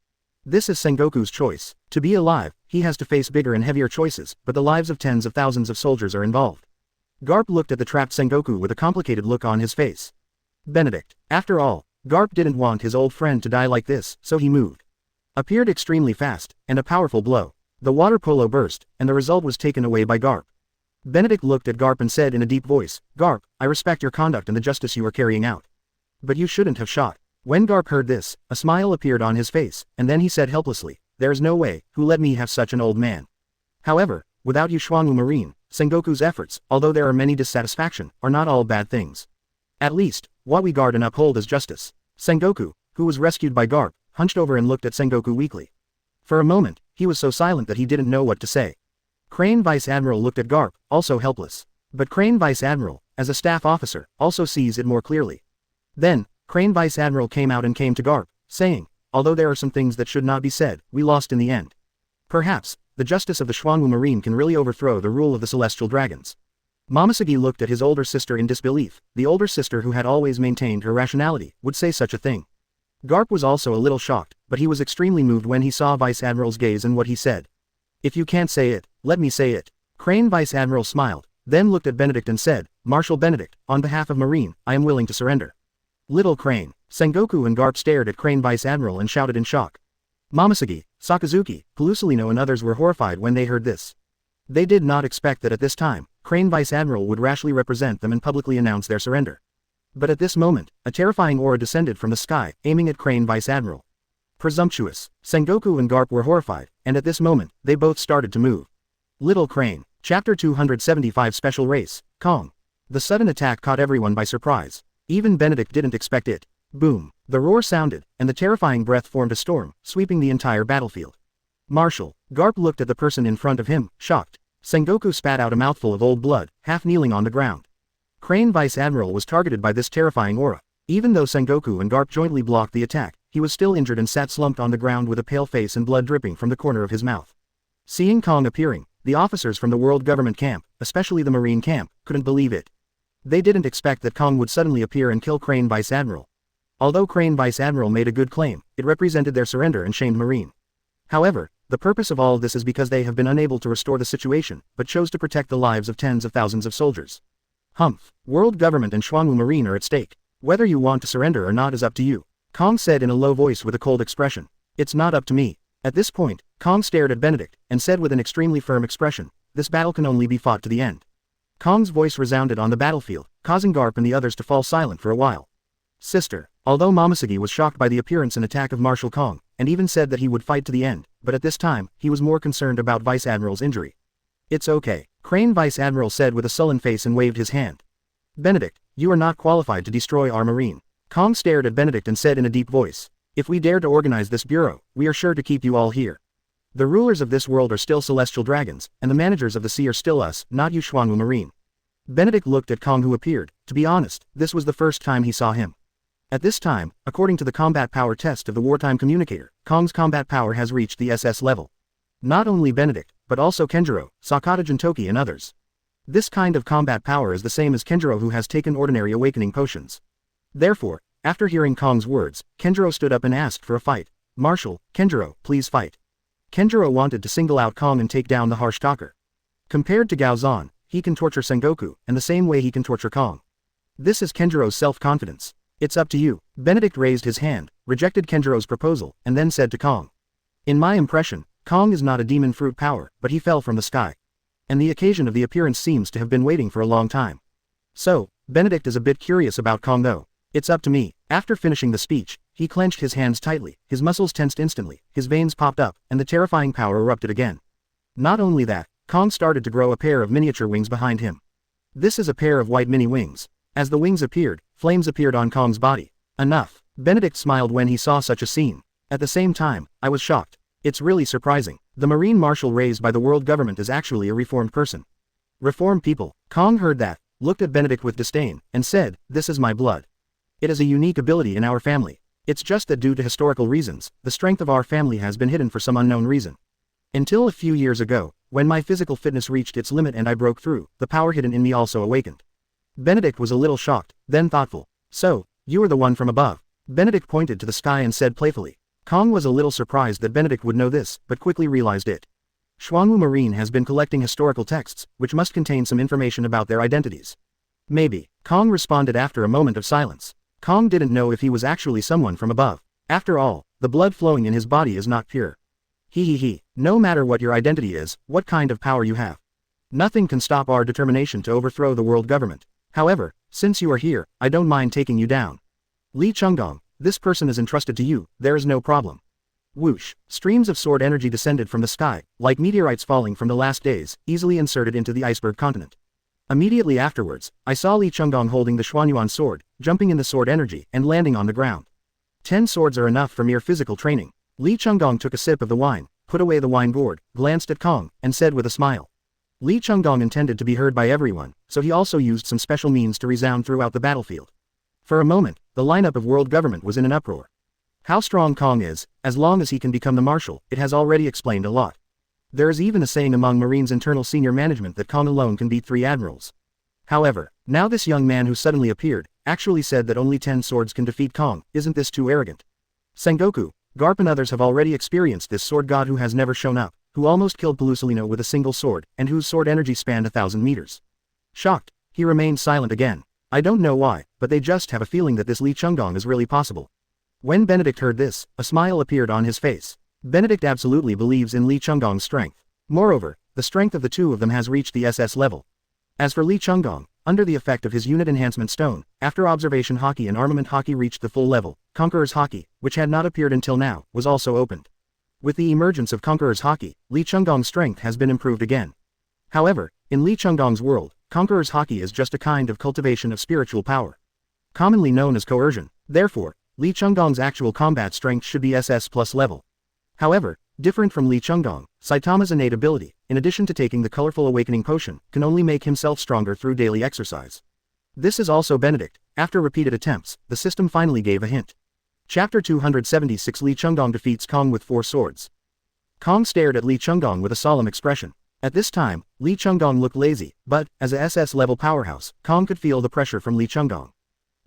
This is Sengoku's choice. To be alive, he has to face bigger and heavier choices, but the lives of tens of thousands of soldiers are involved. Garp looked at the trapped Sengoku with a complicated look on his face. Benedict. After all, Garp didn't want his old friend to die like this, so he moved. Appeared extremely fast, and a powerful blow. The water polo burst, and the result was taken away by Garp. Benedict looked at Garp and said in a deep voice, Garp, I respect your conduct and the justice you are carrying out. But you shouldn't have shot. When Garp heard this, a smile appeared on his face, and then he said helplessly, there is no way, who let me have such an old man. However, without you Xuanwu Marine, Sengoku's efforts, although there are many dissatisfaction, are not all bad things. At least, what we guard and uphold is justice. Sengoku, who was rescued by Garp, hunched over and looked at Sengoku weakly. For a moment, he was so silent that he didn't know what to say. Crane Vice Admiral looked at Garp, also helpless. But Crane Vice Admiral, as a staff officer, also sees it more clearly. Then, Crane Vice Admiral came out and came to Garp, saying, although there are some things that should not be said, we lost in the end. Perhaps, the justice of the Xuanwu Marine can really overthrow the rule of the Celestial Dragons. Momosuke looked at his older sister in disbelief. The older sister who had always maintained her rationality, would say such a thing. Garp was also a little shocked, but he was extremely moved when he saw Vice Admiral's gaze and what he said. If you can't say it, let me say it. Crane Vice Admiral smiled, then looked at Benedict and said, Marshal Benedict, on behalf of Marine, I am willing to surrender. Little Crane. Sengoku and Garp stared at Crane Vice Admiral and shouted in shock. Momosuke, Sakazuki, Pelusilino and others were horrified when they heard this. They did not expect that at this time, Crane Vice Admiral would rashly represent them and publicly announce their surrender. But at this moment, a terrifying aura descended from the sky, aiming at Crane Vice Admiral. Presumptuous. Sengoku and Garp were horrified, and at this moment, they both started to move. Little Crane. Chapter 275 Special Race, Kong. The sudden attack caught everyone by surprise. Even Benedict didn't expect it. Boom. The roar sounded, and the terrifying breath formed a storm, sweeping the entire battlefield. Marshal. Garp looked at the person in front of him, shocked. Sengoku spat out a mouthful of old blood, half kneeling on the ground. Crane Vice Admiral was targeted by this terrifying aura. Even though Sengoku and Garp jointly blocked the attack, he was still injured and sat slumped on the ground with a pale face and blood dripping from the corner of his mouth. Seeing Kong appearing, the officers from the World Government camp, especially the Marine camp, couldn't believe it. They didn't expect that Kong would suddenly appear and kill Crane Vice Admiral. Although Crane Vice Admiral made a good claim, it represented their surrender and shamed Marine. However, the purpose of all of this is because they have been unable to restore the situation, but chose to protect the lives of tens of thousands of soldiers. Humph. World Government and Xuanwu Marine are at stake. Whether you want to surrender or not is up to you. Kong said in a low voice with a cold expression. It's not up to me. At this point, Kong stared at Benedict, and said with an extremely firm expression, this battle can only be fought to the end. Kong's voice resounded on the battlefield, causing Garp and the others to fall silent for a while. Sister. Although Momosuke was shocked by the appearance and attack of Marshal Kong, and even said that he would fight to the end, but at this time, he was more concerned about Vice Admiral's injury. It's okay. Crane Vice Admiral said with a sullen face and waved his hand. Benedict, you are not qualified to destroy our Marine. Kong stared at Benedict and said in a deep voice, if we dare to organize this bureau, we are sure to keep you all here. The rulers of this world are still celestial dragons, and the managers of the sea are still us, not you Xuanwu Marine. Benedict looked at Kong who appeared. To be honest, this was the first time he saw him. At this time, according to the combat power test of the wartime communicator, Kong's combat power has reached the SS level. Not only Benedict, but also Kenjiro, Sakata Jintoki and others. This kind of combat power is the same as Kenjiro who has taken ordinary awakening potions. Therefore, After hearing Kong's words, Kenjiro stood up and asked for a fight. Marshal, Kenjiro, please fight. Kenjiro wanted to single out Kong and take down the harsh talker. Compared to Gao Zan, he can torture Sengoku, and the same way he can torture Kong. This is Kenjiro's self-confidence. It's up to you. Benedict raised his hand, rejected Kenjiro's proposal, and then said to Kong. In my impression, Kong is not a demon fruit power, but he fell from the sky. And the occasion of the appearance seems to have been waiting for a long time. So, Benedict is a bit curious about Kong though. It's up to me. After finishing the speech, he clenched his hands tightly, his muscles tensed instantly, his veins popped up, and the terrifying power erupted again. Not only that, Kong started to grow a pair of miniature wings behind him. This is a pair of white mini wings. As the wings appeared, flames appeared on Kong's body. Enough. Benedict smiled when he saw such a scene. At the same time, I was shocked. It's really surprising. The Marine Marshal raised by the world government is actually a reformed person. Reformed people. Kong heard that, looked at Benedict with disdain, and said, this is my blood. It is a unique ability in our family. It's just that due to historical reasons, the strength of our family has been hidden for some unknown reason. Until a few years ago, when my physical fitness reached its limit and I broke through, the power hidden in me also awakened. Benedict was a little shocked, then thoughtful. So, you are the one from above. Benedict pointed to the sky and said playfully. Kong was a little surprised that Benedict would know this, but quickly realized it. Xuanwu Marine has been collecting historical texts, which must contain some information about their identities. Maybe. Kong responded after a moment of silence. Kong didn't know if he was actually someone from above. After all, the blood flowing in his body is not pure. No matter what your identity is, what kind of power you have. Nothing can stop our determination to overthrow the world government. However, since you are here, I don't mind taking you down. Li Chunggong, this person is entrusted to you, there is no problem. Whoosh, streams of sword energy descended from the sky, like meteorites falling from the last days, easily inserted into the iceberg continent. Immediately afterwards, I saw Li Chunggong holding the Xuanyuan sword, jumping in the sword energy, and landing on the ground. 10 swords are enough for mere physical training. Li Chunggong took a sip of the wine, put away the wine gourd, glanced at Kong, and said with a smile. Li Chunggong intended to be heard by everyone, so he also used some special means to resound throughout the battlefield. For a moment, the lineup of world government was in an uproar. How strong Kong is, as long as he can become the marshal, it has already explained a lot. There is even a saying among Marine's internal senior management that Kong alone can beat 3 admirals. However, now this young man who suddenly appeared, actually said that only 10 swords can defeat Kong. Isn't this too arrogant? Sengoku, Garp and others have already experienced this sword god who has never shown up, who almost killed Pelusolino with a single sword, and whose sword energy spanned 1,000 meters. Shocked, he remained silent again. I don't know why, but they just have a feeling that this Li Chunggong is really possible. When Benedict heard this, a smile appeared on his face. Benedict absolutely believes in Li Chunggong's strength. Moreover, the strength of the two of them has reached the SS level. As for Li Chunggong, under the effect of his unit enhancement stone, after observation haki and armament haki reached the full level, Conqueror's haki, which had not appeared until now, was also opened. With the emergence of Conqueror's haki, Li Chunggong's strength has been improved again. However, in Li Chunggong's world, Conqueror's haki is just a kind of cultivation of spiritual power. Commonly known as coercion. Therefore, Li Chunggong's actual combat strength should be SS plus level. However, different from Li Chunggong, Saitama's innate ability, in addition to taking the colorful awakening potion, can only make himself stronger through daily exercise. This is also Benedict. After repeated attempts, the system finally gave a hint. Chapter 276 Li Chunggong defeats Kong with 4 swords. Kong stared at Li Chunggong with a solemn expression. At this time, Li Chunggong looked lazy, but, as a SS-level powerhouse, Kong could feel the pressure from Li Chunggong.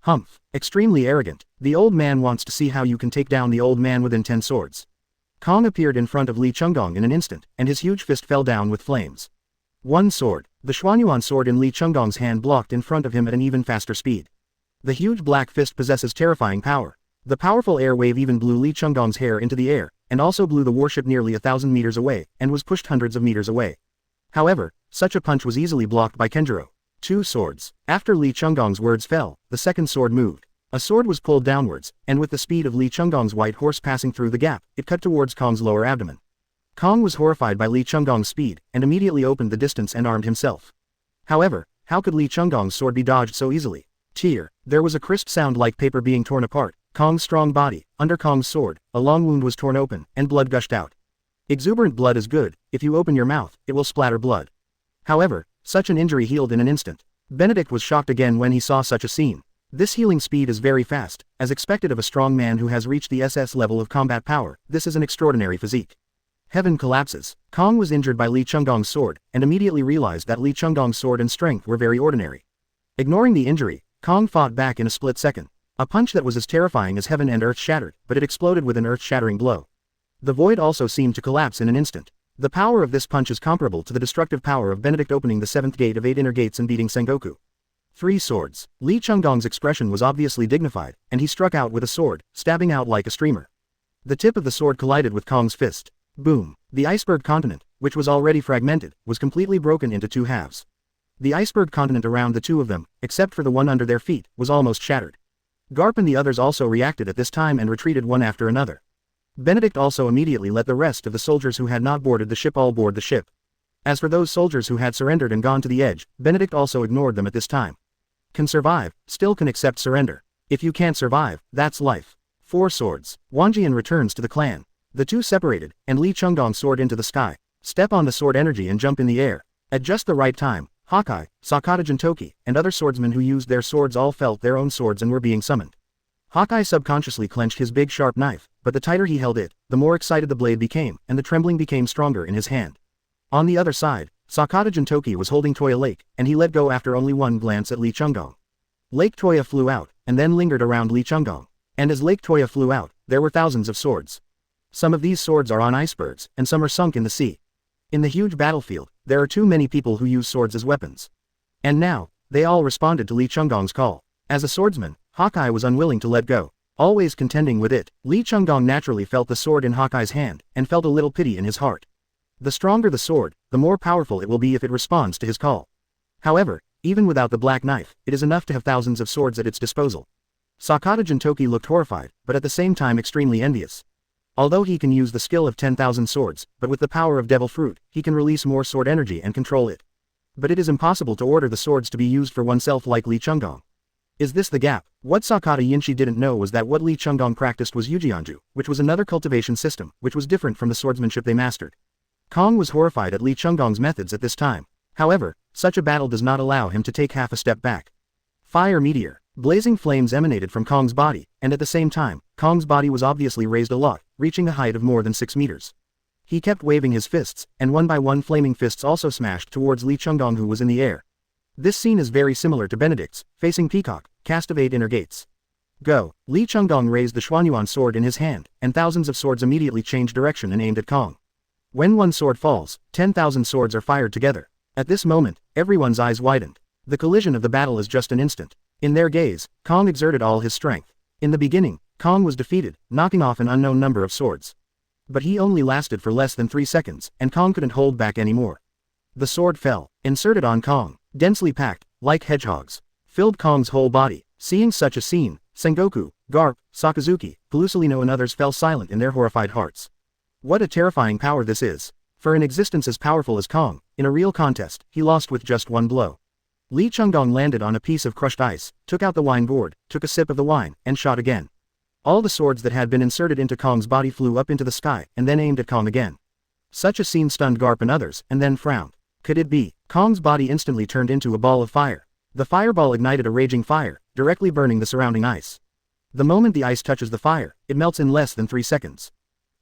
Humph. Extremely arrogant. The old man wants to see how you can take down the old man within 10 swords. Kong appeared in front of Li Chunggong in an instant, and his huge fist fell down with flames. 1 sword. The Xuanyuan sword in Li Chunggong's hand blocked in front of him at an even faster speed. The huge black fist possesses terrifying power. The powerful air wave even blew Li Chunggong's hair into the air, and also blew the warship nearly 1,000 meters away, and was pushed hundreds of meters away. However, such a punch was easily blocked by Kenjiro. 2 swords. After Li Chunggong's words fell, the second sword moved. A sword was pulled downwards, and with the speed of Li Chunggong's white horse passing through the gap, it cut towards Kong's lower abdomen. Kong was horrified by Li Chunggong's speed, and immediately opened the distance and armed himself. However, how could Li Chunggong's sword be dodged so easily? Tear. There was a crisp sound like paper being torn apart. Kong's strong body, under Kong's sword, a long wound was torn open, and blood gushed out. Exuberant blood is good. If you open your mouth, it will splatter blood. However, such an injury healed in an instant. Benedict was shocked again when he saw such a scene. This healing speed is very fast, as expected of a strong man who has reached the SS level of combat power. This is an extraordinary physique. Heaven collapses. Kong was injured by Li Chunggong's sword, and immediately realized that Li Chunggong's sword and strength were very ordinary. Ignoring the injury, Kong fought back in a split second. A punch that was as terrifying as heaven and earth shattered, but it exploded with an earth-shattering blow. The void also seemed to collapse in an instant. The power of this punch is comparable to the destructive power of Benedict opening the 7th gate of 8 inner gates and beating Sengoku. 3 swords. Li Chunggong's expression was obviously dignified, and he struck out with a sword, stabbing out like a streamer. The tip of the sword collided with Kong's fist. Boom. The iceberg continent, which was already fragmented, was completely broken into 2 halves. The iceberg continent around the 2 of them, except for the one under their feet, was almost shattered. Garp and the others also reacted at this time and retreated one after another. Benedict also immediately let the rest of the soldiers who had not boarded the ship all board the ship. As for those soldiers who had surrendered and gone to the edge, Benedict also ignored them at this time. Can survive, still can accept surrender. If you can't survive, that's life. 4 swords. Wanjian returns to the clan. The 2 separated, and Li Chunggong soared into the sky. Step on the sword energy and jump in the air. At just the right time, Hawkeye, Sakata Jintoki, and other swordsmen who used their swords all felt their own swords and were being summoned. Hawkeye subconsciously clenched his big sharp knife, but the tighter he held it, the more excited the blade became, and the trembling became stronger in his hand. On the other side, Sakata Jintoki was holding Toya Lake, and he let go after only one glance at Li Chunggong. Lake Toya flew out, and then lingered around Li Chunggong. And as Lake Toya flew out, there were thousands of swords. Some of these swords are on icebergs, and some are sunk in the sea. In the huge battlefield, there are too many people who use swords as weapons. And now, they all responded to Li Chunggong's call. As a swordsman, Hawkeye was unwilling to let go, always contending with it. Li Chunggong naturally felt the sword in Hawkeye's hand, and felt a little pity in his heart. The stronger the sword, the more powerful it will be if it responds to his call. However, even without the black knife, it is enough to have thousands of swords at its disposal. Sakata Jintoki looked horrified, but at the same time extremely envious. Although he can use the skill of 10,000 swords, but with the power of Devil Fruit, he can release more sword energy and control it. But it is impossible to order the swords to be used for oneself like Li Chunggong. Is this the gap? What Sakata Yinshi didn't know was that what Li Chunggong practiced was Yujianju, which was another cultivation system, which was different from the swordsmanship they mastered. Kong was horrified at Li Chunggong's methods at this time. However, such a battle does not allow him to take half a step back. Fire meteor. Blazing flames emanated from Kong's body, and at the same time, Kong's body was obviously raised a lot, reaching a height of more than 6 meters. He kept waving his fists, and one by one flaming fists also smashed towards Li Chunggong who was in the air. This scene is very similar to Benedict's, facing Peacock, cast of 8 inner gates. Go! Li Chunggong raised the Xuanyuan sword in his hand, and thousands of swords immediately changed direction and aimed at Kong. When one sword falls, 10,000 swords are fired together. At this moment, everyone's eyes widened. The collision of the battle is just an instant. In their gaze, Kong exerted all his strength. In the beginning, Kong was defeated, knocking off an unknown number of swords. But he only lasted for less than 3 seconds, and Kong couldn't hold back anymore. The sword fell, inserted on Kong, densely packed, like hedgehogs, filled Kong's whole body. Seeing such a scene, Sengoku, Garp, Sakazuki, Pelusolino and others fell silent in their horrified hearts. What a terrifying power this is. For an existence as powerful as Kong, in a real contest, he lost with just one blow. Li Chunggong landed on a piece of crushed ice, took out the wine gourd, took a sip of the wine, and shot again. All the swords that had been inserted into Kong's body flew up into the sky, and then aimed at Kong again. Such a scene stunned Garp and others, and then frowned. Could it be? Kong's body instantly turned into a ball of fire. The fireball ignited a raging fire, directly burning the surrounding ice. The moment the ice touches the fire, it melts in less than 3 seconds.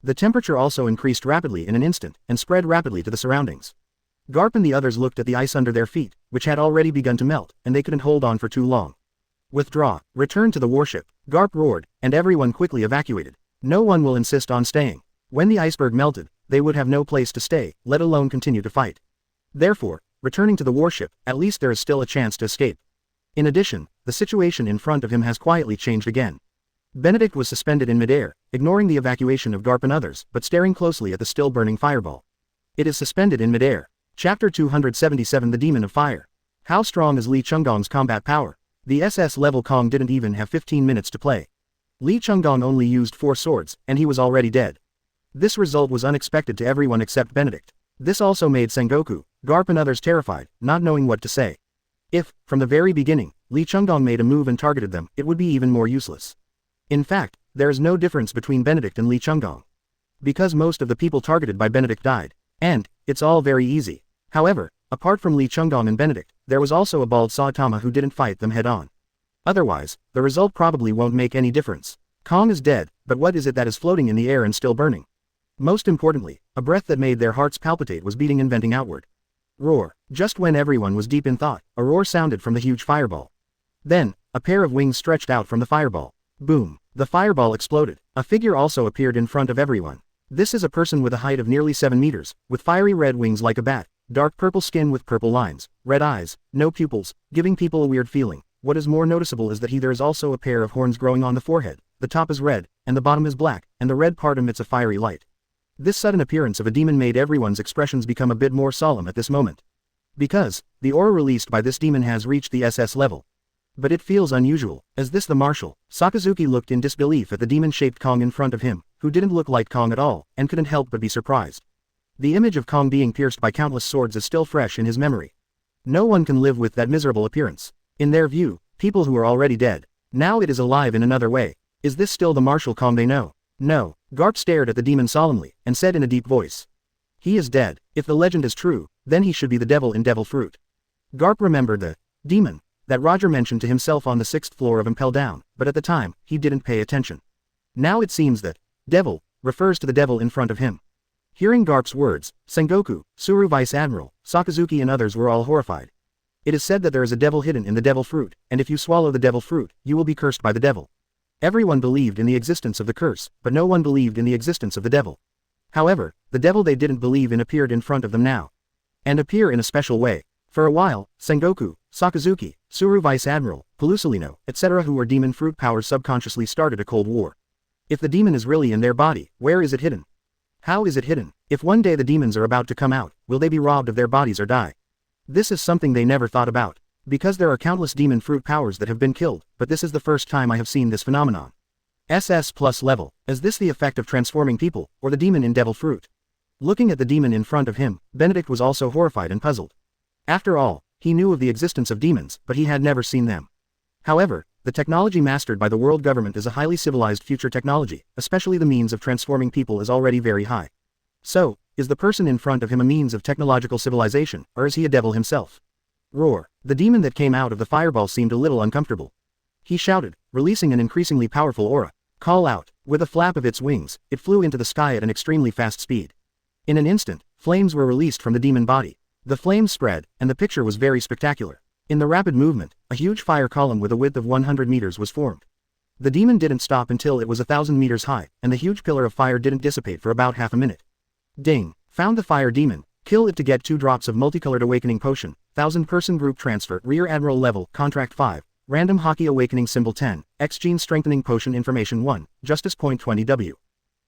The temperature also increased rapidly in an instant, and spread rapidly to the surroundings. Garp and the others looked at the ice under their feet, which had already begun to melt, and they couldn't hold on for too long. Withdraw, return to the warship, Garp roared, and everyone quickly evacuated. No one will insist on staying. When the iceberg melted, they would have no place to stay, let alone continue to fight. Therefore, returning to the warship, at least there is still a chance to escape. In addition, the situation in front of him has quietly changed again. Benedict was suspended in midair, ignoring the evacuation of Garp and others, but staring closely at the still burning fireball. It is suspended in midair. Chapter 277 The Demon of Fire. How strong is Li Chunggong's combat power? The SS level Kong didn't even have 15 minutes to play. Li Chunggong only used 4 swords, and he was already dead. This result was unexpected to everyone except Benedict. This also made Sengoku, Garp and others terrified, not knowing what to say. If, from the very beginning, Li Chunggong made a move and targeted them, it would be even more useless. In fact, there is no difference between Benedict and Li Chunggong. Because most of the people targeted by Benedict died. And, it's all very easy. However, apart from Li Chunggong and Benedict, there was also a bald Saitama who didn't fight them head-on. Otherwise, the result probably won't make any difference. Kong is dead, but what is it that is floating in the air and still burning? Most importantly, a breath that made their hearts palpitate was beating and venting outward. Roar. Just when everyone was deep in thought, a roar sounded from the huge fireball. Then, a pair of wings stretched out from the fireball. Boom. The fireball exploded. A figure also appeared in front of everyone. This is a person with a height of nearly 7 meters, with fiery red wings like a bat, dark purple skin with purple lines, red eyes, no pupils, giving people a weird feeling. What is more noticeable is that there is also a pair of horns growing on the forehead. The top is red, and the bottom is black, and the red part emits a fiery light. This sudden appearance of a demon made everyone's expressions become a bit more solemn at this moment. Because, the aura released by this demon has reached the SS level. But it feels unusual. Is this the Marshal? Sakazuki looked in disbelief at the demon-shaped Kong in front of him, who didn't look like Kong at all, and couldn't help but be surprised. The image of Kong being pierced by countless swords is still fresh in his memory. No one can live with that miserable appearance. In their view, people who are already dead. Now it is alive in another way. Is this still the Marshal Kong they know? No. Garp stared at the demon solemnly, and said in a deep voice. He is dead. If the legend is true, then he should be the devil in Devil Fruit. Garp remembered the demon that Roger mentioned to himself on the 6th floor of Impel Down, but at the time, he didn't pay attention. Now it seems that devil refers to the devil in front of him. Hearing Garp's words, Sengoku, Tsuru Vice Admiral, Sakazuki and others were all horrified. It is said that there is a devil hidden in the devil fruit, and if you swallow the devil fruit, you will be cursed by the devil. Everyone believed in the existence of the curse, but no one believed in the existence of the devil. However, the devil they didn't believe in appeared in front of them now. And appear in a special way. For a while, Sengoku, Sakazuki, Tsuru Vice Admiral, Pelusolino, etc. who were demon fruit powers subconsciously started a cold war. If the demon is really in their body, where is it hidden? How is it hidden? If one day the demons are about to come out, will they be robbed of their bodies or die? This is something they never thought about. Because there are countless demon fruit powers that have been killed, but this is the first time I have seen this phenomenon. SS plus level. Is this the effect of transforming people, or the demon in devil fruit? Looking at the demon in front of him, Benedict was also horrified and puzzled. After all, he knew of the existence of demons, but he had never seen them. However, the technology mastered by the world government is a highly civilized future technology, especially the means of transforming people is already very high. So, is the person in front of him a means of technological civilization, or is he a devil himself? Roar. The demon that came out of the fireball seemed a little uncomfortable. He shouted, releasing an increasingly powerful aura. Call out. With a flap of its wings, it flew into the sky at an extremely fast speed. In an instant, flames were released from the demon body. The flames spread, and the picture was very spectacular. In the rapid movement, a huge fire column with a width of 100 meters was formed. The demon didn't stop until it was 1,000 meters high, and the huge pillar of fire didn't dissipate for about half a minute. Ding. Found the fire demon. Kill it to get 2 drops of multicolored awakening potion. 1,000-person group transfer. Rear Admiral level. Contract 5. Random Hockey Awakening Symbol 10. X-Gene Strengthening Potion Information 1. Justice Point 20W.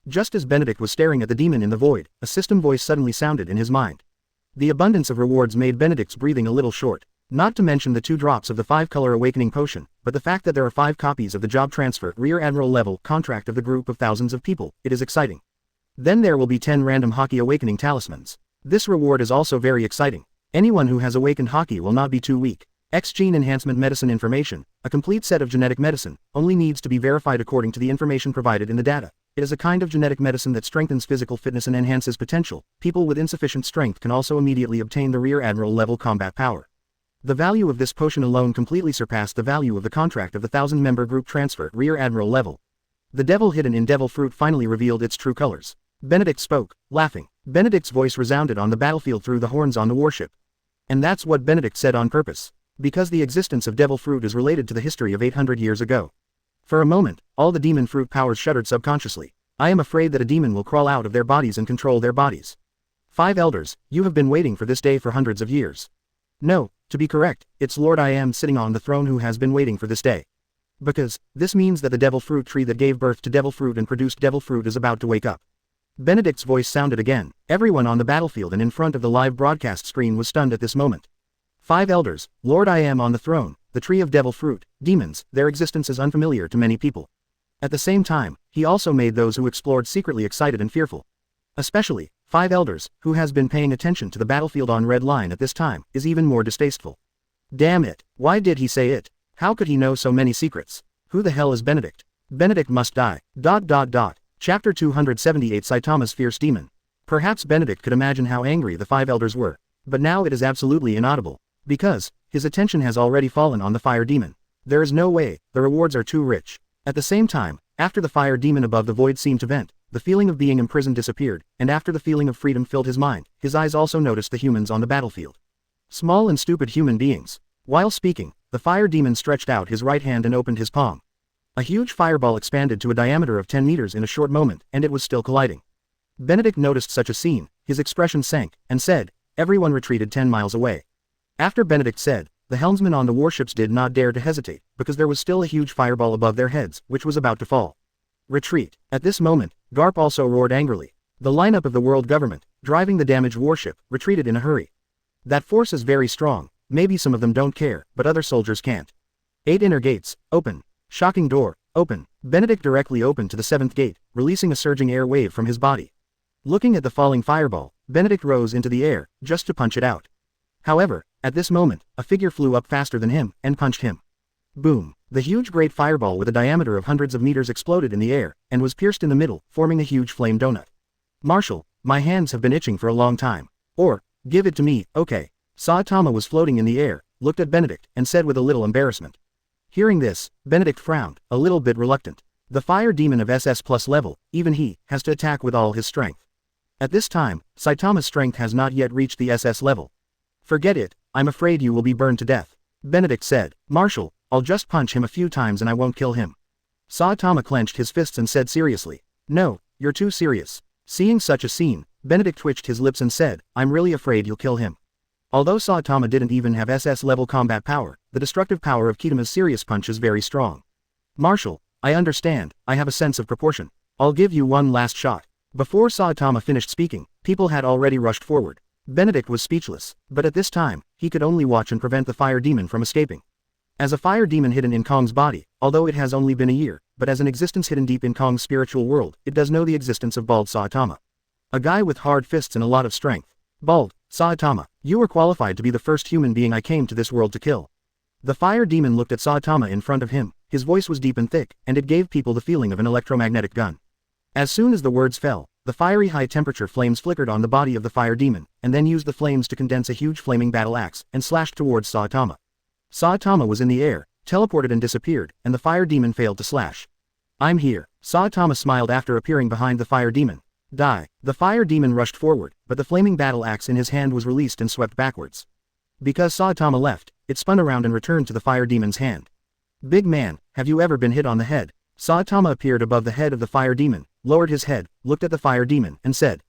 Just as Benedict was staring at the demon in the void, a system voice suddenly sounded in his mind. The abundance of rewards made Benedict's breathing a little short. Not to mention the 2 drops of the 5-color awakening potion, but the fact that there are 5 copies of the job transfer Rear Admiral level contract of the group of thousands of people, it is exciting. Then there will be 10 random Hockey Awakening talismans. This reward is also very exciting. Anyone who has awakened Hockey will not be too weak. X-Gene Enhancement Medicine Information, a complete set of genetic medicine, only needs to be verified according to the information provided in the data. It is a kind of genetic medicine that strengthens physical fitness and enhances potential. People with insufficient strength can also immediately obtain the Rear Admiral level combat power. The value of this potion alone completely surpassed the value of the contract of the 1,000-member group transfer Rear Admiral level. The devil hidden in Devil Fruit finally revealed its true colors. Benedict spoke, laughing. Benedict's voice resounded on the battlefield through the horns on the warship. And that's what Benedict said on purpose. Because the existence of Devil Fruit is related to the history of 800 years ago. For a moment, all the demon fruit powers shuddered subconsciously. I am afraid that a demon will crawl out of their bodies and control their bodies. 5 elders, you have been waiting for this day for hundreds of years. No, to be correct, it's Lord I Am sitting on the throne who has been waiting for this day. Because, this means that the Devil Fruit tree that gave birth to Devil Fruit and produced Devil Fruit is about to wake up. Benedict's voice sounded again. Everyone on the battlefield and in front of the live broadcast screen was stunned at this moment. 5 elders, Lord I Am on the throne, the tree of Devil Fruit, demons, their existence is unfamiliar to many people. At the same time, he also made those who explored secretly excited and fearful. Especially, 5 elders, who has been paying attention to the battlefield on red line at this time, is even more distasteful. Damn it, why did he say it? How could he know so many secrets? Who the hell is Benedict? Benedict must die. Chapter 278 Saitama's Fierce Demon. Perhaps Benedict could imagine how angry the 5 elders were, but now it is absolutely inaudible. Because, his attention has already fallen on the fire demon. There is no way, the rewards are too rich. At the same time, after the fire demon above the void seemed to vent, the feeling of being imprisoned disappeared, and after the feeling of freedom filled his mind, his eyes also noticed the humans on the battlefield. Small and stupid human beings. While speaking, the fire demon stretched out his right hand and opened his palm. A huge fireball expanded to a diameter of 10 meters in a short moment, and it was still colliding. Benedict noticed such a scene, his expression sank, and said, "Everyone retreated 10 miles away." After Benedict said, the helmsmen on the warships did not dare to hesitate, because there was still a huge fireball above their heads, which was about to fall. Retreat. At this moment, Garp also roared angrily. The lineup of the world government, driving the damaged warship, retreated in a hurry. That force is very strong, maybe some of them don't care, but other soldiers can't. 8 inner gates, open. Shocking door, open. Benedict directly opened to the 7th gate, releasing a surging air wave from his body. Looking at the falling fireball, Benedict rose into the air, just to punch it out. However, at this moment, a figure flew up faster than him, and punched him. Boom! The huge great fireball with a diameter of hundreds of meters exploded in the air, and was pierced in the middle, forming a huge flame donut. "Marshal, my hands have been itching for a long time. Or, give it to me, okay." Saitama was floating in the air, looked at Benedict, and said with a little embarrassment. Hearing this, Benedict frowned, a little bit reluctant. The fire demon of SS plus level, even he, has to attack with all his strength. At this time, Saitama's strength has not yet reached the SS level. "Forget it, I'm afraid you will be burned to death," Benedict said. "Marshal, I'll just punch him a few times and I won't kill him." Saitama clenched his fists and said seriously, "No, you're too serious." Seeing such a scene, Benedict twitched his lips and said, "I'm really afraid you'll kill him." Although Saitama didn't even have SS level combat power, the destructive power of Kitama's serious punch is very strong. "Marshal, I understand, I have a sense of proportion. I'll give you one last shot." Before Saitama finished speaking, people had already rushed forward. Benedict was speechless, but at this time, he could only watch and prevent the fire demon from escaping. As a fire demon hidden in Kong's body, although it has only been a year, but as an existence hidden deep in Kong's spiritual world, it does know the existence of Bald Saitama. A guy with hard fists and a lot of strength. "Bald, Saitama, you are qualified to be the first human being I came to this world to kill." The fire demon looked at Saitama in front of him, his voice was deep and thick, and it gave people the feeling of an electromagnetic gun. As soon as the words fell, the fiery high-temperature flames flickered on the body of the fire demon, and then used the flames to condense a huge flaming battle axe, and slashed towards Saitama. Saitama was in the air, teleported and disappeared, and the fire demon failed to slash. "I'm here." Saitama smiled after appearing behind the fire demon. "Die." The fire demon rushed forward, but the flaming battle axe in his hand was released and swept backwards. Because Saitama left, it spun around and returned to the fire demon's hand. "Big man, have you ever been hit on the head?" Saitama appeared above the head of the fire demon, lowered his head, looked at the fire demon, and said,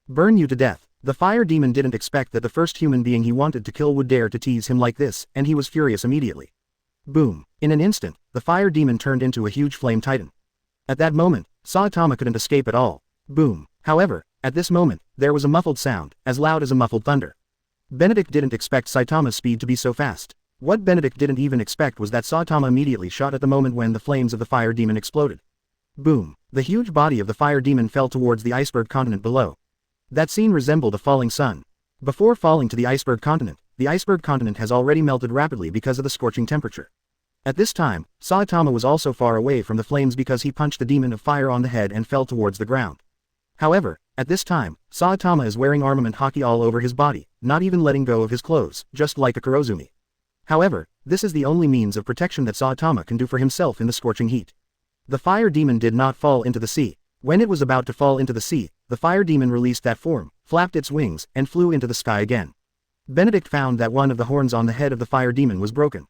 "Burn you to death." The fire demon didn't expect that the first human being he wanted to kill would dare to tease him like this, and he was furious immediately. Boom. In an instant, the fire demon turned into a huge flame titan. At that moment, Saitama couldn't escape at all. Boom. However, at this moment, there was a muffled sound, as loud as a muffled thunder. Benedict didn't expect Saitama's speed to be so fast. What Benedict didn't even expect was that Saitama immediately shot at the moment when the flames of the fire demon exploded. Boom. The huge body of the fire demon fell towards the iceberg continent below. That scene resembled a falling sun. Before falling to the iceberg continent has already melted rapidly because of the scorching temperature. At this time, Saitama was also far away from the flames because he punched the demon of fire on the head and fell towards the ground. However, at this time, Saitama is wearing armament haki all over his body, not even letting go of his clothes, just like a Kurozumi. However, this is the only means of protection that Saitama can do for himself in the scorching heat. The fire demon did not fall into the sea. When it was about to fall into the sea, the fire demon released that form, flapped its wings, and flew into the sky again. Benedict found that one of the horns on the head of the fire demon was broken.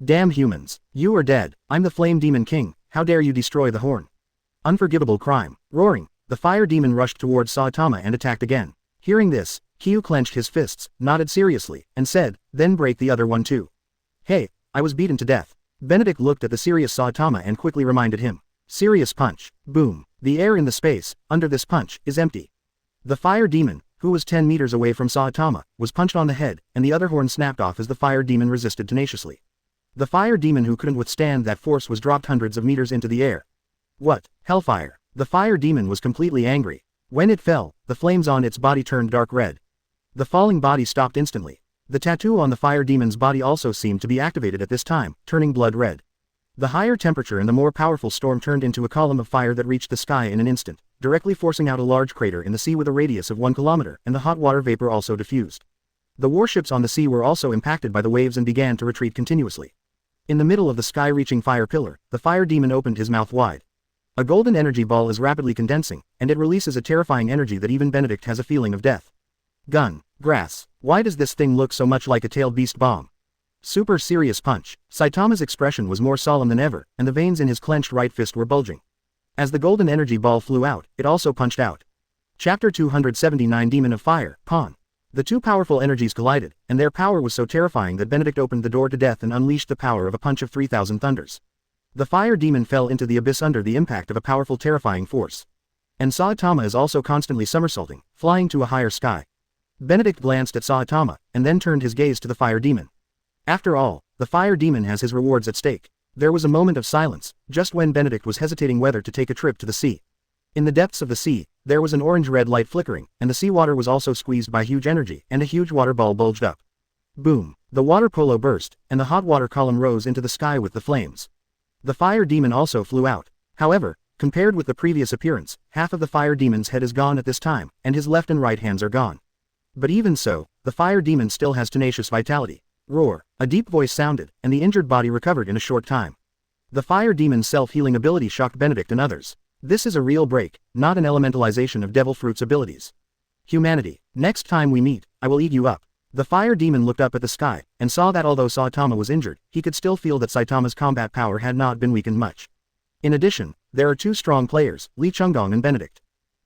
"Damn humans, you are dead. I'm the Flame Demon King, how dare you destroy the horn? Unforgivable crime." Roaring, the fire demon rushed towards Saitama and attacked again. Hearing this, Kyu clenched his fists, nodded seriously, and said, "Then break the other one too." "Hey, I was beaten to death." Benedict looked at the serious Saitama and quickly reminded him. Serious punch. Boom. The air in the space, under this punch, is empty. The fire demon, who was 10 meters away from Saitama, was punched on the head, and the other horn snapped off as the fire demon resisted tenaciously. The fire demon who couldn't withstand that force was dropped hundreds of meters into the air. What? Hellfire. The fire demon was completely angry. When it fell, the flames on its body turned dark red. The falling body stopped instantly. The tattoo on the fire demon's body also seemed to be activated at this time, turning blood red. The higher temperature and the more powerful storm turned into a column of fire that reached the sky in an instant, directly forcing out a large crater in the sea with a radius of 1 kilometer, and the hot water vapor also diffused. The warships on the sea were also impacted by the waves and began to retreat continuously. In the middle of the sky-reaching fire pillar, the fire demon opened his mouth wide. A golden energy ball is rapidly condensing, and it releases a terrifying energy that even Benedict has a feeling of death. Gun. Grass. Why does this thing look so much like a tailed beast bomb? Super serious punch. Saitama's expression was more solemn than ever, and the veins in his clenched right fist were bulging. As the golden energy ball flew out, it also punched out. Chapter 279 Demon of Fire, Pawn. The two powerful energies collided, and their power was so terrifying that Benedict opened the door to death and unleashed the power of a punch of 3,000 thunders. The fire demon fell into the abyss under the impact of a powerful terrifying force. And Saitama is also constantly somersaulting, flying to a higher sky. Benedict glanced at Saitama, and then turned his gaze to the fire demon. After all, the fire demon has his rewards at stake. There was a moment of silence, just when Benedict was hesitating whether to take a trip to the sea. In the depths of the sea, there was an orange-red light flickering, and the seawater was also squeezed by huge energy, and a huge water ball bulged up. Boom! The water polo burst, and the hot water column rose into the sky with the flames. The fire demon also flew out. However, compared with the previous appearance, half of the fire demon's head is gone at this time, and his left and right hands are gone. But even so, the fire demon still has tenacious vitality. Roar! A deep voice sounded, and the injured body recovered in a short time. The fire demon's self-healing ability shocked Benedict and others. This is a real break, not an elementalization of Devil Fruit's abilities. Humanity, next time we meet, I will eat you up. The fire demon looked up at the sky, and saw that although Saitama was injured, he could still feel that Saitama's combat power had not been weakened much. In addition, there are two strong players, Li Chunggong and Benedict.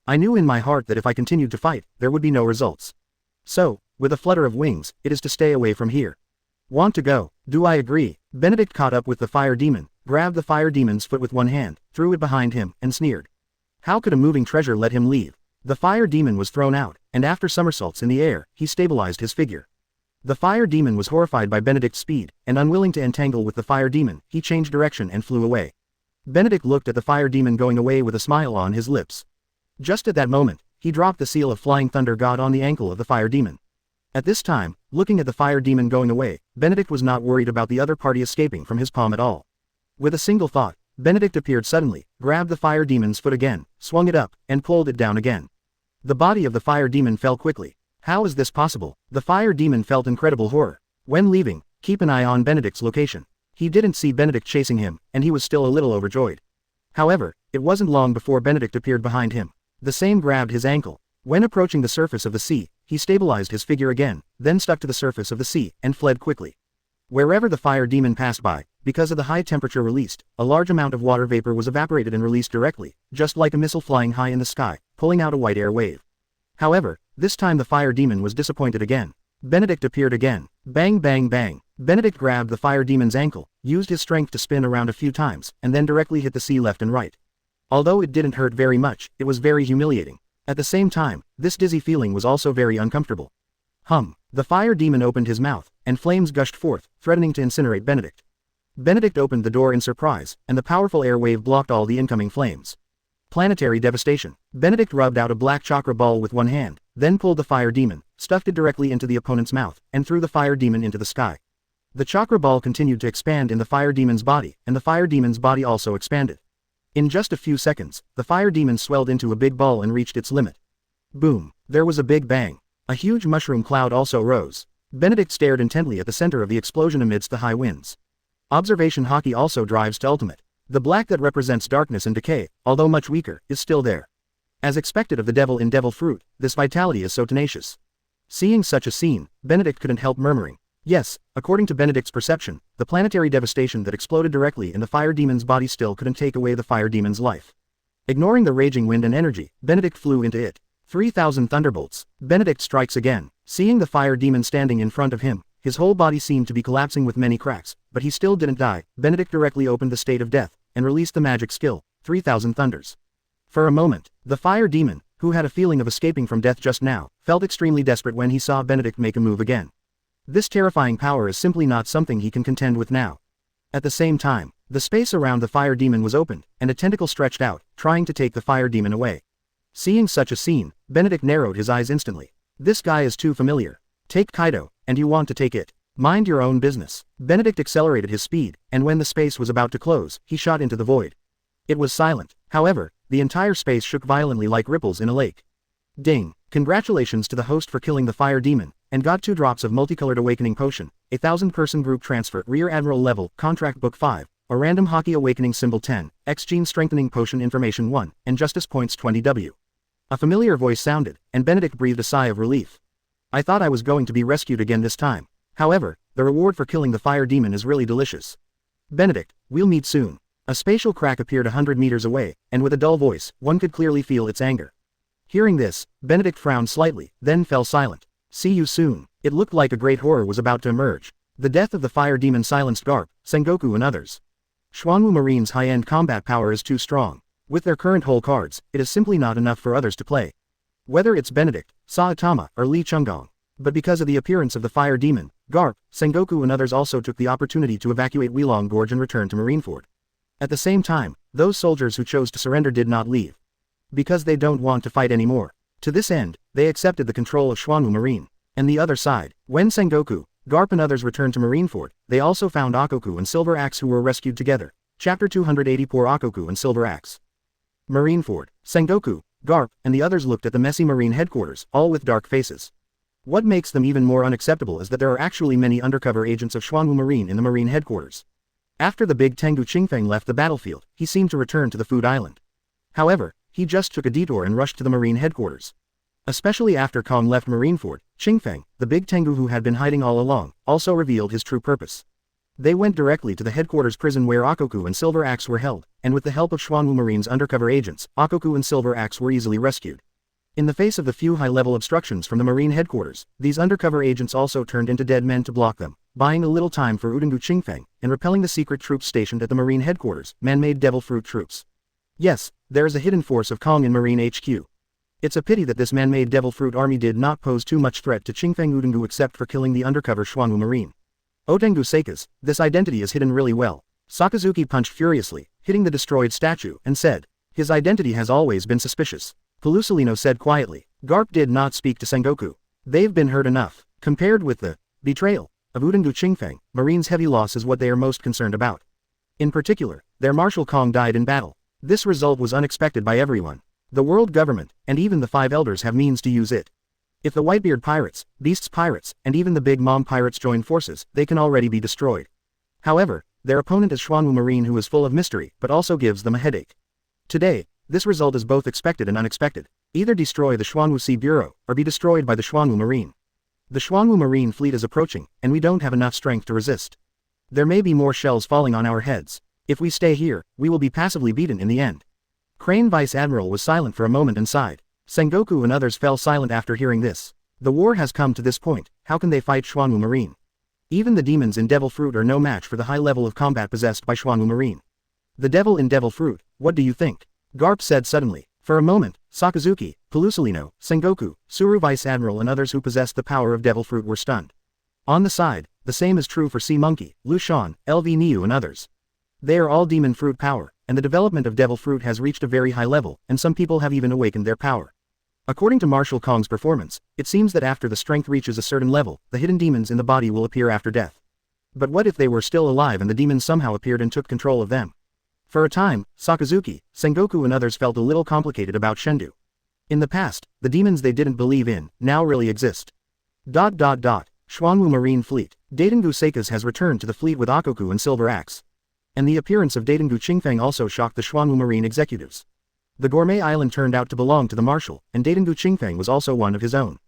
I knew in my heart that if I continued to fight, there would be no results. So, with a flutter of wings, it is to stay away from here. Want to go? Do I agree? Benedict caught up with the fire demon, grabbed the fire demon's foot with one hand, threw it behind him, and sneered. How could a moving treasure let him leave? The fire demon was thrown out, and after somersaults in the air, he stabilized his figure. The fire demon was horrified by Benedict's speed, and unwilling to entangle with the fire demon, he changed direction and flew away. Benedict looked at the fire demon going away with a smile on his lips. Just at that moment, he dropped the seal of Flying Thunder God on the ankle of the fire demon. At this time, looking at the fire demon going away, Benedict was not worried about the other party escaping from his palm at all. With a single thought, Benedict appeared suddenly, grabbed the fire demon's foot again, swung it up, and pulled it down again. The body of the fire demon fell quickly. How is this possible? The fire demon felt incredible horror. When leaving, keep an eye on Benedict's location. He didn't see Benedict chasing him, and he was still a little overjoyed. However, it wasn't long before Benedict appeared behind him. The same grabbed his ankle. When approaching the surface of the sea, he stabilized his figure again, then stuck to the surface of the sea, and fled quickly. Wherever the fire demon passed by, because of the high temperature released, a large amount of water vapor was evaporated and released directly, just like a missile flying high in the sky, pulling out a white air wave. However, this time the fire demon was disappointed again. Benedict appeared again. Bang bang bang. Benedict grabbed the fire demon's ankle, used his strength to spin around a few times, and then directly hit the sea left and right. Although it didn't hurt very much, it was very humiliating. At the same time, this dizzy feeling was also very uncomfortable. The fire demon opened his mouth, and flames gushed forth, threatening to incinerate Benedict. Benedict opened the door in surprise, and the powerful air wave blocked all the incoming flames. Planetary devastation. Benedict rubbed out a black chakra ball with one hand, then pulled the fire demon, stuffed it directly into the opponent's mouth, and threw the fire demon into the sky. The chakra ball continued to expand in the fire demon's body, and the fire demon's body also expanded. In just a few seconds, the fire demon swelled into a big ball and reached its limit. Boom! There was a big bang. A huge mushroom cloud also rose. Benedict stared intently at the center of the explosion amidst the high winds. Observation Haki also drives to ultimate. The black that represents darkness and decay, although much weaker, is still there. As expected of the devil in Devil Fruit, this vitality is so tenacious. Seeing such a scene, Benedict couldn't help murmuring. Yes, according to Benedict's perception, the planetary devastation that exploded directly in the fire demon's body still couldn't take away the fire demon's life. Ignoring the raging wind and energy, Benedict flew into it. 3,000 thunderbolts. Benedict strikes again. Seeing the fire demon standing in front of him, his whole body seemed to be collapsing with many cracks, but he still didn't die. Benedict directly opened the state of death, and released the magic skill, 3,000 thunders. For a moment, the fire demon, who had a feeling of escaping from death just now, felt extremely desperate when he saw Benedict make a move again. This terrifying power is simply not something he can contend with now. At the same time, the space around the fire demon was opened, and a tentacle stretched out, trying to take the fire demon away. Seeing such a scene, Benedict narrowed his eyes instantly. This guy is too familiar. Take Kaido, and you want to take it. Mind your own business. Benedict accelerated his speed, and when the space was about to close, he shot into the void. It was silent. However, the entire space shook violently like ripples in a lake. Ding! Congratulations to the host for killing the fire demon, and got 2 drops of multicolored awakening potion, a 1000-person group transfer, Rear Admiral level, contract book 5, a random Haki awakening symbol 10, X gene strengthening potion information 1, and justice points 20W. A familiar voice sounded, and Benedict breathed a sigh of relief. I thought I was going to be rescued again this time. However, the reward for killing the fire demon is really delicious. Benedict, we'll meet soon. A spatial crack appeared 100 meters away, and with a dull voice, one could clearly feel its anger. Hearing this, Benedict frowned slightly, then fell silent. See you soon. It looked like a great horror was about to emerge. The death of the fire demon silenced Garp, Sengoku and others. Xuanwu Marine's high-end combat power is too strong. With their current whole cards, it is simply not enough for others to play. Whether it's Benedict, Saitama, or Li Chunggong. But because of the appearance of the fire demon, Garp, Sengoku and others also took the opportunity to evacuate Weilong Gorge and return to Marineford. At the same time, those soldiers who chose to surrender did not leave. Because they don't want to fight anymore. To this end, they accepted the control of Xuanwu Marine. And the other side, when Sengoku, Garp and others returned to Marineford, they also found Ochoku and Silver Axe who were rescued together. Chapter 280 Poor Ochoku and Silver Axe. Marineford, Sengoku, Garp, and the others looked at the messy Marine headquarters, all with dark faces. What makes them even more unacceptable is that there are actually many undercover agents of Xuanwu Marine in the Marine headquarters. After the big Tengu Qingfeng left the battlefield, he seemed to return to the food island. However, he just took a detour and rushed to the Marine headquarters. Especially after Kong left Marineford, Qingfeng, the big Tengu who had been hiding all along, also revealed his true purpose. They went directly to the headquarters prison where Ochoku and Silver Axe were held, and with the help of Xuanwu Marine's undercover agents, Ochoku and Silver Axe were easily rescued. In the face of the few high-level obstructions from the Marine headquarters, these undercover agents also turned into dead men to block them, buying a little time for Udengu Qingfeng, and repelling the secret troops stationed at the Marine headquarters, man-made devil fruit troops. Yes, there is a hidden force of Kong in Marine HQ. It's a pity that this man-made devil fruit army did not pose too much threat to Qingfeng Udengu except for killing the undercover Xuanwu Marine. Otengu Seikas, this identity is hidden really well. Sakazuki punched furiously, hitting the destroyed statue, and said, his identity has always been suspicious. Pelusolino said quietly. Garp did not speak to Sengoku. They've been hurt enough. Compared with the betrayal of Udengu Qingfeng, Marine's heavy loss is what they are most concerned about. In particular, their Marshal Kong died in battle. This result was unexpected by everyone. The world government, and even the five elders have means to use it. If the Whitebeard pirates, Beasts pirates, and even the Big Mom pirates join forces, they can already be destroyed. However, their opponent is Xuanwu Marine who is full of mystery, but also gives them a headache. Today, this result is both expected and unexpected. Either destroy the Xuanwu Sea Bureau, or be destroyed by the Xuanwu Marine. The Xuanwu Marine fleet is approaching, and we don't have enough strength to resist. There may be more shells falling on our heads. If we stay here, we will be passively beaten in the end. Crane Vice Admiral was silent for a moment and sighed. Sengoku and others fell silent after hearing this. The war has come to this point, how can they fight Xuanwu Marine? Even the demons in Devil Fruit are no match for the high level of combat possessed by Xuanwu Marine. The devil in Devil Fruit, what do you think? Garp said suddenly. For a moment, Sakazuki, Pelusolino, Sengoku, Suru Vice Admiral and others who possessed the power of Devil Fruit were stunned. On the side, the same is true for Sea Monkey, Lu Shan, LV Niu and others. They are all demon fruit power, and the development of Devil Fruit has reached a very high level, and some people have even awakened their power. According to Marshal Kong's performance, it seems that after the strength reaches a certain level, the hidden demons in the body will appear after death. But what if they were still alive and the demons somehow appeared and took control of them? For a time, Sakazuki, Sengoku and others felt a little complicated about Shendu. In the past, the demons they didn't believe in, now really exist. Xuanwu Marine Fleet. Daitengu Seikas has returned to the fleet with Ochoku and Silver Axe. And the appearance of Daitengu Qingfeng also shocked the Xuanwu Marine executives. The Gourmet Island turned out to belong to the Marshal, and Daitengu Qingfeng was also one of his own.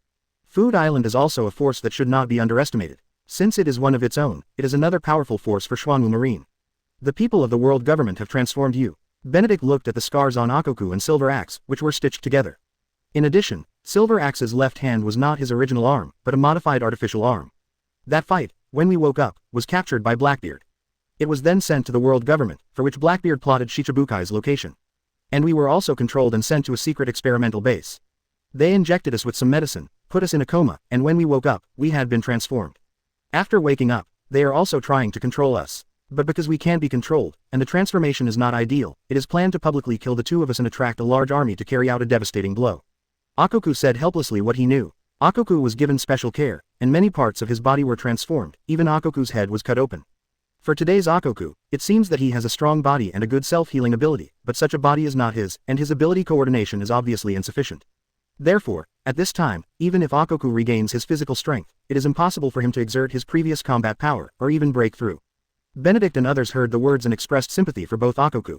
Food Island is also a force that should not be underestimated. Since it is one of its own, it is another powerful force for Xuanwu Marine. The people of the world government have transformed you. Benedict looked at the scars on Ochoku and Silver Axe, which were stitched together. In addition, Silver Axe's left hand was not his original arm, but a modified artificial arm. That fight, when we woke up, was captured by Blackbeard. It was then sent to the world government, for which Blackbeard plotted Shichibukai's location. And we were also controlled and sent to a secret experimental base. They injected us with some medicine, put us in a coma, and when we woke up, we had been transformed. After waking up, they are also trying to control us. But because we can't be controlled, and the transformation is not ideal, it is planned to publicly kill the two of us and attract a large army to carry out a devastating blow. Ochoku said helplessly what he knew. Ochoku was given special care, and many parts of his body were transformed, even Okoku's head was cut open. For today's Ochoku, it seems that he has a strong body and a good self-healing ability, but such a body is not his, and his ability coordination is obviously insufficient. Therefore, at this time, even if Ochoku regains his physical strength, it is impossible for him to exert his previous combat power, or even break through. Benedict and others heard the words and expressed sympathy for both Ochoku.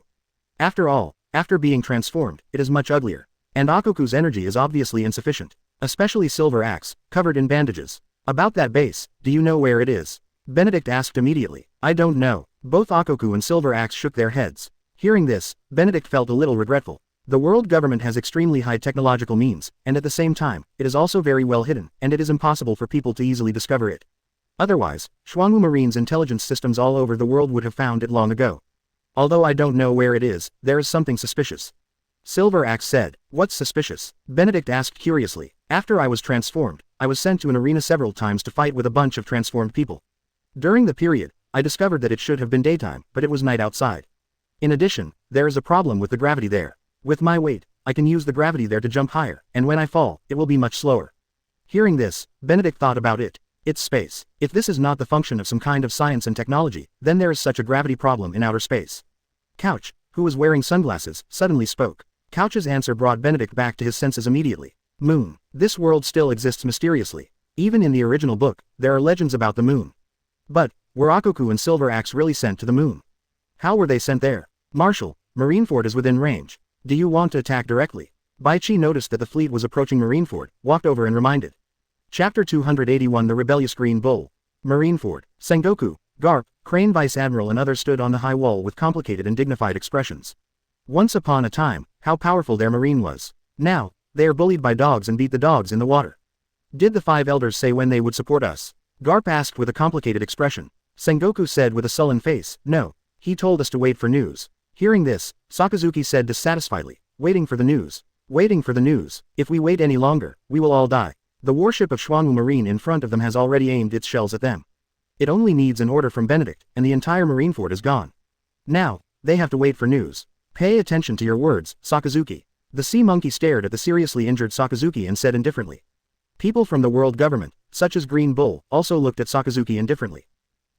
After all, after being transformed, it is much uglier. And Okoku's energy is obviously insufficient. Especially Silver Axe, covered in bandages. About that base, do you know where it is? Benedict asked immediately. I don't know. Both Ochoku and Silver Axe shook their heads. Hearing this, Benedict felt a little regretful. The world government has extremely high technological means, and at the same time, it is also very well hidden, and it is impossible for people to easily discover it. Otherwise, Xuanwu Marine's intelligence systems all over the world would have found it long ago. Although I don't know where it is, there is something suspicious. Silver Axe said. What's suspicious? Benedict asked curiously. After I was transformed, I was sent to an arena several times to fight with a bunch of transformed people. During the period, I discovered that it should have been daytime, but it was night outside. In addition, there is a problem with the gravity there. With my weight, I can use the gravity there to jump higher, and when I fall, it will be much slower. Hearing this, Benedict thought about it. It's space. If this is not the function of some kind of science and technology, then there is such a gravity problem in outer space. Couch, who was wearing sunglasses, suddenly spoke. Couch's answer brought Benedict back to his senses immediately. Moon. This world still exists mysteriously. Even in the original book, there are legends about the moon. But, were Ochoku and Silver Axe really sent to the moon? How were they sent there? Marshal, Marineford is within range. Do you want to attack directly? Baichi noticed that the fleet was approaching Marineford, walked over and reminded. Chapter 281 The Rebellious Green Bull. Marineford, Sengoku, Garp, Crane Vice Admiral and others stood on the high wall with complicated and dignified expressions. Once upon a time, how powerful their marine was. Now, they are bullied by dogs and beat the dogs in the water. Did the 5 elders say when they would support us? Garp asked with a complicated expression. Sengoku said with a sullen face, no. He told us to wait for news. Hearing this, Sakazuki said dissatisfiedly, waiting for the news. Waiting for the news. If we wait any longer, we will all die. The warship of Xuanwu Marine in front of them has already aimed its shells at them. It only needs an order from Benedict, and the entire Marineford is gone. Now, they have to wait for news. Pay attention to your words, Sakazuki. The sea monkey stared at the seriously injured Sakazuki and said indifferently. People from the world government, such as Green Bull, also looked at Sakazuki indifferently.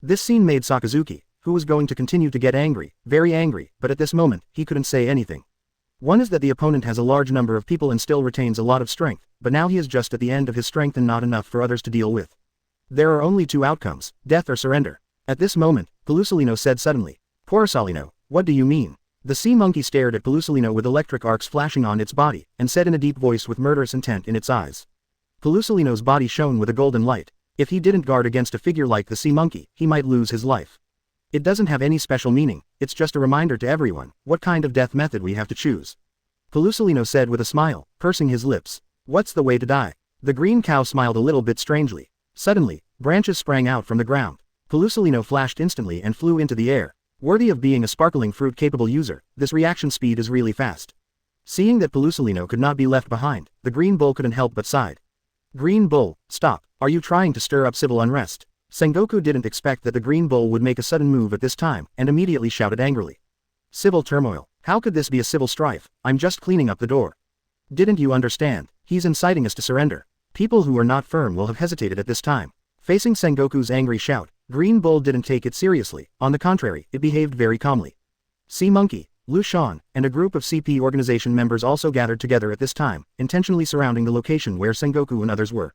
This scene made Sakazuki, who was going to continue to get angry, very angry, but at this moment, he couldn't say anything. One is that the opponent has a large number of people and still retains a lot of strength, but now he is just at the end of his strength and not enough for others to deal with. There are only 2 outcomes, death or surrender. At this moment, Pelusolino said suddenly. Porosolino, what do you mean? The sea monkey stared at Pelusolino with electric arcs flashing on its body, and said in a deep voice with murderous intent in its eyes. Pelusolino's body shone with a golden light. If he didn't guard against a figure like the sea monkey, he might lose his life. It doesn't have any special meaning, it's just a reminder to everyone, what kind of death method we have to choose. Pelusolino said with a smile, pursing his lips. What's the way to die? The green cow smiled a little bit strangely. Suddenly, branches sprang out from the ground. Pelusolino flashed instantly and flew into the air. Worthy of being a sparkling fruit-capable user, this reaction speed is really fast. Seeing that Pelusolino could not be left behind, the Green Bull couldn't help but sighed. Green Bull, stop, are you trying to stir up civil unrest? Sengoku didn't expect that the Green Bull would make a sudden move at this time, and immediately shouted angrily. Civil turmoil. How could this be a civil strife? I'm just cleaning up the door. Didn't you understand? He's inciting us to surrender. People who are not firm will have hesitated at this time. Facing Sengoku's angry shout, Green Bull didn't take it seriously, on the contrary, it behaved very calmly. Sea Monkey, Lu Shan, and a group of CP organization members also gathered together at this time, intentionally surrounding the location where Sengoku and others were.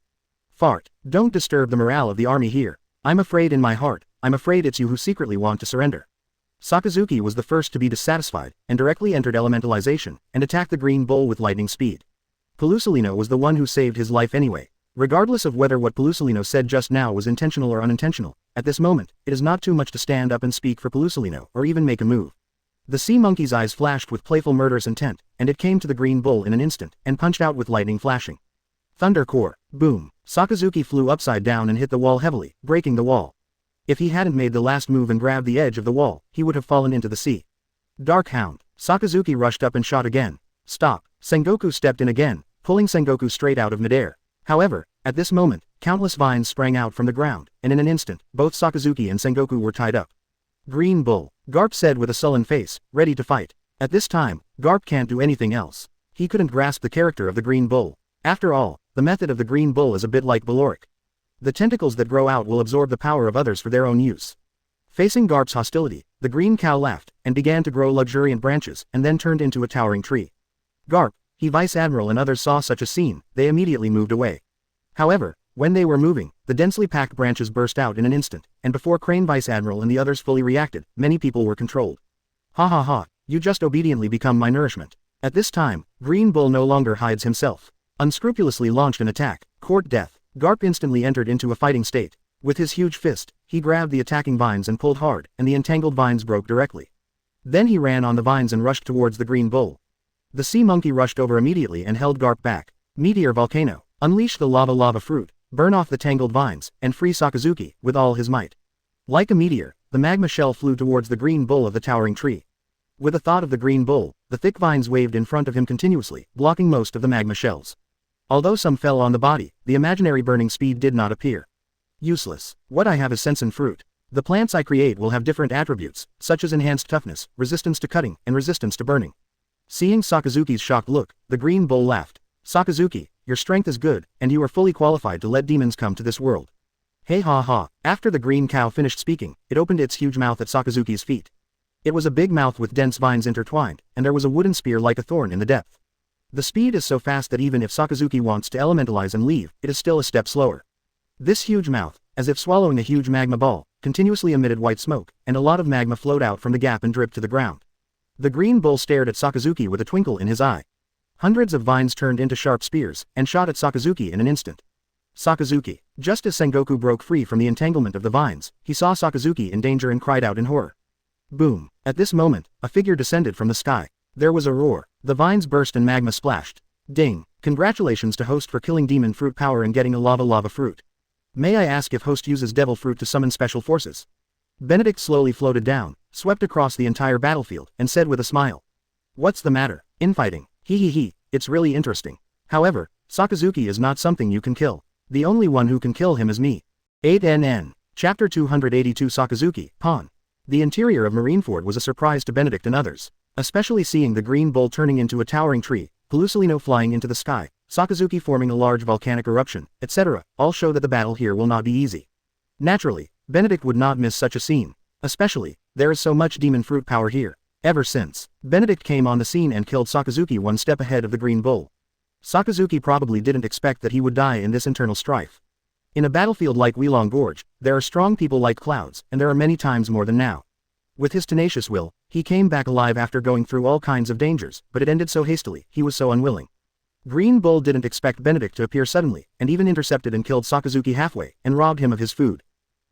Fart. Don't disturb the morale of the army here. I'm afraid in my heart, I'm afraid it's you who secretly want to surrender. Sakazuki was the first to be dissatisfied, and directly entered elementalization, and attacked the Green Bull with lightning speed. Pelusolino was the one who saved his life anyway. Regardless of whether what Pelusolino said just now was intentional or unintentional, at this moment, it is not too much to stand up and speak for Pelusolino or even make a move. The sea monkey's eyes flashed with playful murderous intent, and it came to the Green Bull in an instant, and punched out with lightning flashing. Thunder Core. Boom. Sakazuki flew upside down and hit the wall heavily, breaking the wall. If he hadn't made the last move and grabbed the edge of the wall, he would have fallen into the sea. Dark Hound. Sakazuki rushed up and shot again. Stop. Sengoku stepped in again, pulling Sengoku straight out of midair. However, at this moment, countless vines sprang out from the ground, and in an instant, both Sakazuki and Sengoku were tied up. Green Bull. Garp said with a sullen face, ready to fight. At this time, Garp can't do anything else. He couldn't grasp the character of the Green Bull. After all, the method of the Green Bull is a bit like Baloric. The tentacles that grow out will absorb the power of others for their own use. Facing Garp's hostility, the green cow laughed, and began to grow luxuriant branches, and then turned into a towering tree. Garp, he Vice Admiral and others saw such a scene, they immediately moved away. However, when they were moving, the densely packed branches burst out in an instant, and before Crane Vice Admiral and the others fully reacted, many people were controlled. Ha ha ha, you just obediently become my nourishment. At this time, Green Bull no longer hides himself. Unscrupulously launched an attack, court death. Garp instantly entered into a fighting state. With his huge fist, he grabbed the attacking vines and pulled hard, and the entangled vines broke directly. Then he ran on the vines and rushed towards the green bull. The sea monkey rushed over immediately and held Garp back. Meteor volcano, unleash the lava fruit, burn off the tangled vines, and free Sakazuki, with all his might. Like a meteor, the magma shell flew towards the green bull of the towering tree. With the thought of the green bull, the thick vines waved in front of him continuously, blocking most of the magma shells. Although some fell on the body, the imaginary burning speed did not appear. Useless. What I have is sensen fruit. The plants I create will have different attributes, such as enhanced toughness, resistance to cutting, and resistance to burning. Seeing Sakazuki's shocked look, the green bull laughed. Sakazuki, your strength is good, and you are fully qualified to let demons come to this world. Hey ha ha. After the green cow finished speaking, it opened its huge mouth at Sakazuki's feet. It was a big mouth with dense vines intertwined, and there was a wooden spear like a thorn in the depth. The speed is so fast that even if Sakazuki wants to elementalize and leave, it is still a step slower. This huge mouth, as if swallowing a huge magma ball, continuously emitted white smoke, and a lot of magma flowed out from the gap and dripped to the ground. The green bull stared at Sakazuki with a twinkle in his eye. Hundreds of vines turned into sharp spears, and shot at Sakazuki in an instant. Sakazuki. Just as Sengoku broke free from the entanglement of the vines, he saw Sakazuki in danger and cried out in horror. Boom. At this moment, a figure descended from the sky. There was a roar. The vines burst and magma splashed. Ding. Congratulations to host for killing demon fruit power and getting a lava fruit. May I ask if host uses devil fruit to summon special forces? Benedict slowly floated down, swept across the entire battlefield, and said with a smile. What's the matter? Infighting. He, it's really interesting. However, Sakazuki is not something you can kill. The only one who can kill him is me. 8NN. Chapter 282 Sakazuki, Pawn. The interior of Marineford was a surprise to Benedict and others, especially seeing the green bull turning into a towering tree, Pelusolino flying into the sky, Sakazuki forming a large volcanic eruption, etc., all show that the battle here will not be easy. Naturally, Benedict would not miss such a scene. Especially, there is so much demon fruit power here. Ever since, Benedict came on the scene and killed Sakazuki one step ahead of the green bull. Sakazuki probably didn't expect that he would die in this internal strife. In a battlefield like Wheelong Gorge, there are strong people like clouds, and there are many times more than now. With his tenacious will, he came back alive after going through all kinds of dangers, but it ended so hastily, he was so unwilling. Green Bull didn't expect Benedict to appear suddenly, and even intercepted and killed Sakazuki halfway, and robbed him of his food.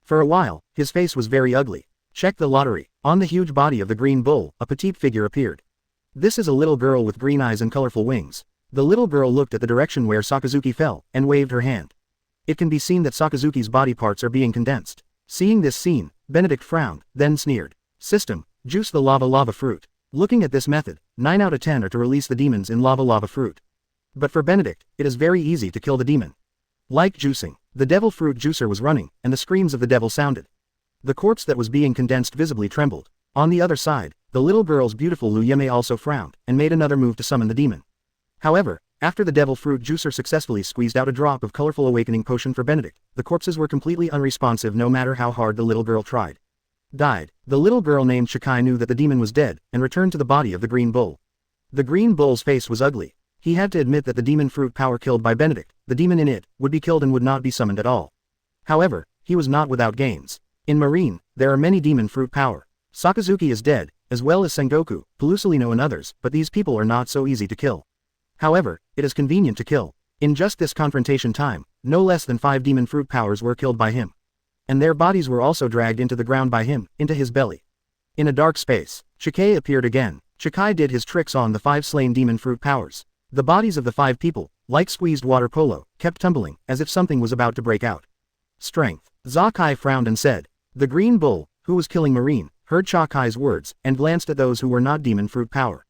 For a while, his face was very ugly. Check the lottery. On the huge body of the green bull, a petite figure appeared. This is a little girl with green eyes and colorful wings. The little girl looked at the direction where Sakazuki fell, and waved her hand. It can be seen that Sakazuki's body parts are being condensed. Seeing this scene, Benedict frowned, then sneered. System, juice the lava fruit. Looking at this method, 9 out of 10 are to release the demons in lava fruit. But for Benedict, it is very easy to kill the demon. Like juicing, the devil fruit juicer was running, and the screams of the devil sounded. The corpse that was being condensed visibly trembled. On the other side, the little girl's beautiful Luyeme also frowned, and made another move to summon the demon. However, after the devil fruit juicer successfully squeezed out a drop of colorful awakening potion for Benedict, the corpses were completely unresponsive no matter how hard the little girl tried. Died. The little girl named Shikai knew that the demon was dead, and returned to the body of the green bull. The green bull's face was ugly. He had to admit that the demon fruit power killed by Benedict, the demon in it, would be killed and would not be summoned at all. However, he was not without gains. In Marine, there are many demon fruit power. Sakazuki is dead, as well as Sengoku, Pelusolino and others, but these people are not so easy to kill. However, it is convenient to kill. In just this confrontation time, no less than 5 demon fruit powers were killed by him. And their bodies were also dragged into the ground by him, into his belly. In a dark space, Shikai appeared again. Shikai did his tricks on the 5 slain demon fruit powers. The bodies of the 5 people, like squeezed water polo, kept tumbling, as if something was about to break out. Strength. Zakai frowned and said. The green bull, who was killing Marine, heard Shakai's words, and glanced at those who were not demon fruit power.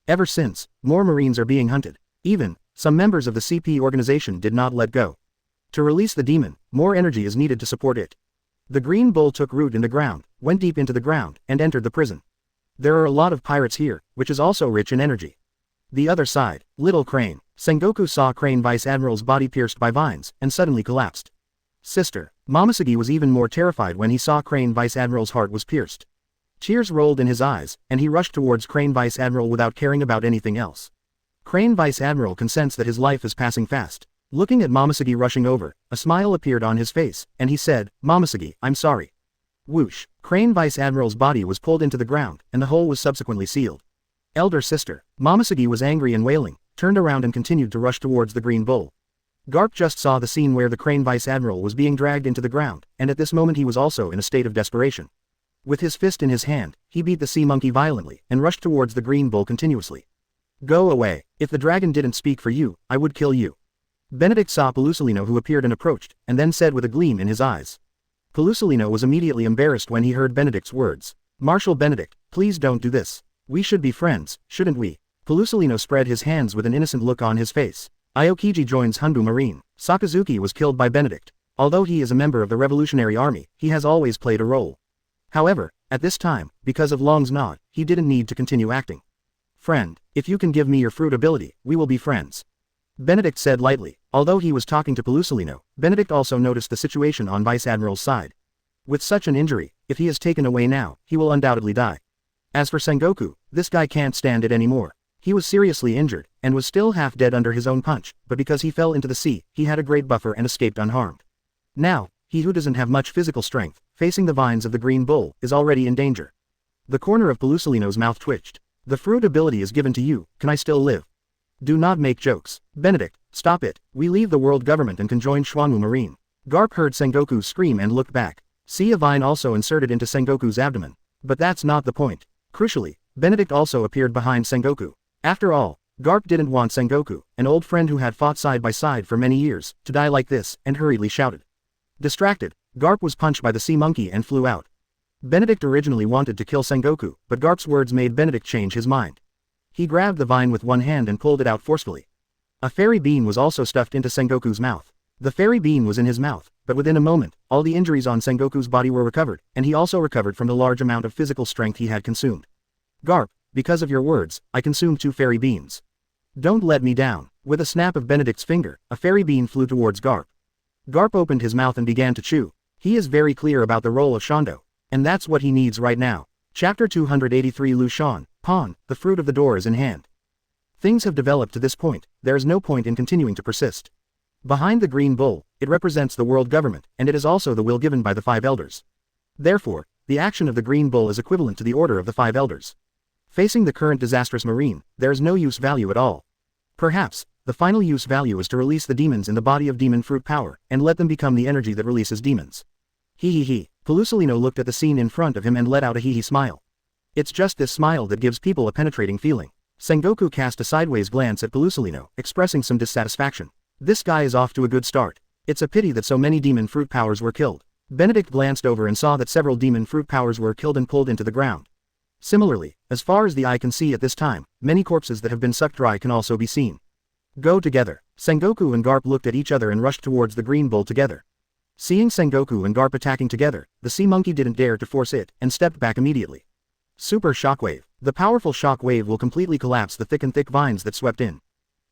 Ever since, more Marines are being hunted. Even, some members of the CP organization did not let go. To release the demon, more energy is needed to support it. The green bull took root in the ground, went deep into the ground, and entered the prison. There are a lot of pirates here, which is also rich in energy. The other side, Little Crane. Sengoku saw Crane Vice Admiral's body pierced by vines, and suddenly collapsed. Sister. Momosuke was even more terrified when he saw Crane Vice Admiral's heart was pierced. Tears rolled in his eyes, and he rushed towards Crane Vice Admiral without caring about anything else. Crane Vice Admiral can sense that his life is passing fast. Looking at Momosuke rushing over, a smile appeared on his face, and he said, Momosuke, I'm sorry. Whoosh. Crane Vice Admiral's body was pulled into the ground, and the hole was subsequently sealed. Elder sister. Momosuke was angry and wailing, turned around and continued to rush towards the green bull. Garp just saw the scene where the Crane Vice Admiral was being dragged into the ground, and at this moment he was also in a state of desperation. With his fist in his hand, he beat the sea monkey violently and rushed towards the green bull continuously. Go away. If the dragon didn't speak for you, I would kill you. Benedict saw Pelusolino, who appeared and approached, and then said with a gleam in his eyes. Pelusolino was immediately embarrassed when he heard Benedict's words. Marshal Benedict, please don't do this. We should be friends, shouldn't we? Pelusolino spread his hands with an innocent look on his face. Aokiji joins Xuanwu Marine. Sakazuki was killed by Benedict. Although he is a member of the Revolutionary Army, he has always played a role. However, at this time, because of Long's nod, he didn't need to continue acting. Friend, if you can give me your fruit ability, we will be friends. Benedict said lightly. Although he was talking to Pelusolino, Benedict also noticed the situation on Vice Admiral's side. With such an injury, if he is taken away now, he will undoubtedly die. As for Sengoku, this guy can't stand it anymore. He was seriously injured, and was still half dead under his own punch, but because he fell into the sea, he had a great buffer and escaped unharmed. Now, he who doesn't have much physical strength, facing the vines of the green bull, is already in danger. The corner of Pelusolino's mouth twitched. The fruit ability is given to you, can I still live? Do not make jokes. Benedict, stop it, we leave the world government and can join Xuanwu Marine. Garp heard Sengoku scream and looked back. See, a vine also inserted into Sengoku's abdomen. But that's not the point. Crucially, Benedict also appeared behind Sengoku. After all, Garp didn't want Sengoku, an old friend who had fought side by side for many years, to die like this, and hurriedly shouted. Distracted, Garp was punched by the sea monkey and flew out. Benedict originally wanted to kill Sengoku, but Garp's words made Benedict change his mind. He grabbed the vine with one hand and pulled it out forcefully. A fairy bean was also stuffed into Sengoku's mouth. The fairy bean was in his mouth, but within a moment, all the injuries on Sengoku's body were recovered, and he also recovered from the large amount of physical strength he had consumed. Garp, because of your words, I consumed 2 fairy beans. Don't let me down. With a snap of Benedict's finger, a fairy bean flew towards Garp. Garp opened his mouth and began to chew. He is very clear about the role of Shondo, and that's what he needs right now. Chapter 283 Lu Shan, Pawn, the fruit of the door is in hand. Things have developed to this point, there is no point in continuing to persist. Behind the green bull, it represents the world government, and it is also the will given by the 5 elders. Therefore, the action of the green bull is equivalent to the order of the 5 elders. Facing the current disastrous marine, there is no use value at all. Perhaps, the final use value is to release the demons in the body of demon fruit power, and let them become the energy that releases demons. Hee. Pelusolino looked at the scene in front of him and let out a hee smile. It's just this smile that gives people a penetrating feeling. Sengoku cast a sideways glance at Pelusolino, expressing some dissatisfaction. This guy is off to a good start. It's a pity that so many demon fruit powers were killed. Benedict glanced over and saw that several demon fruit powers were killed and pulled into the ground. Similarly, as far as the eye can see at this time, many corpses that have been sucked dry can also be seen. Go together. Sengoku and Garp looked at each other and rushed towards the green bull together. Seeing Sengoku and Garp attacking together, the sea monkey didn't dare to force it, and stepped back immediately. Super shockwave. The powerful shock wave will completely collapse the thick vines that swept in.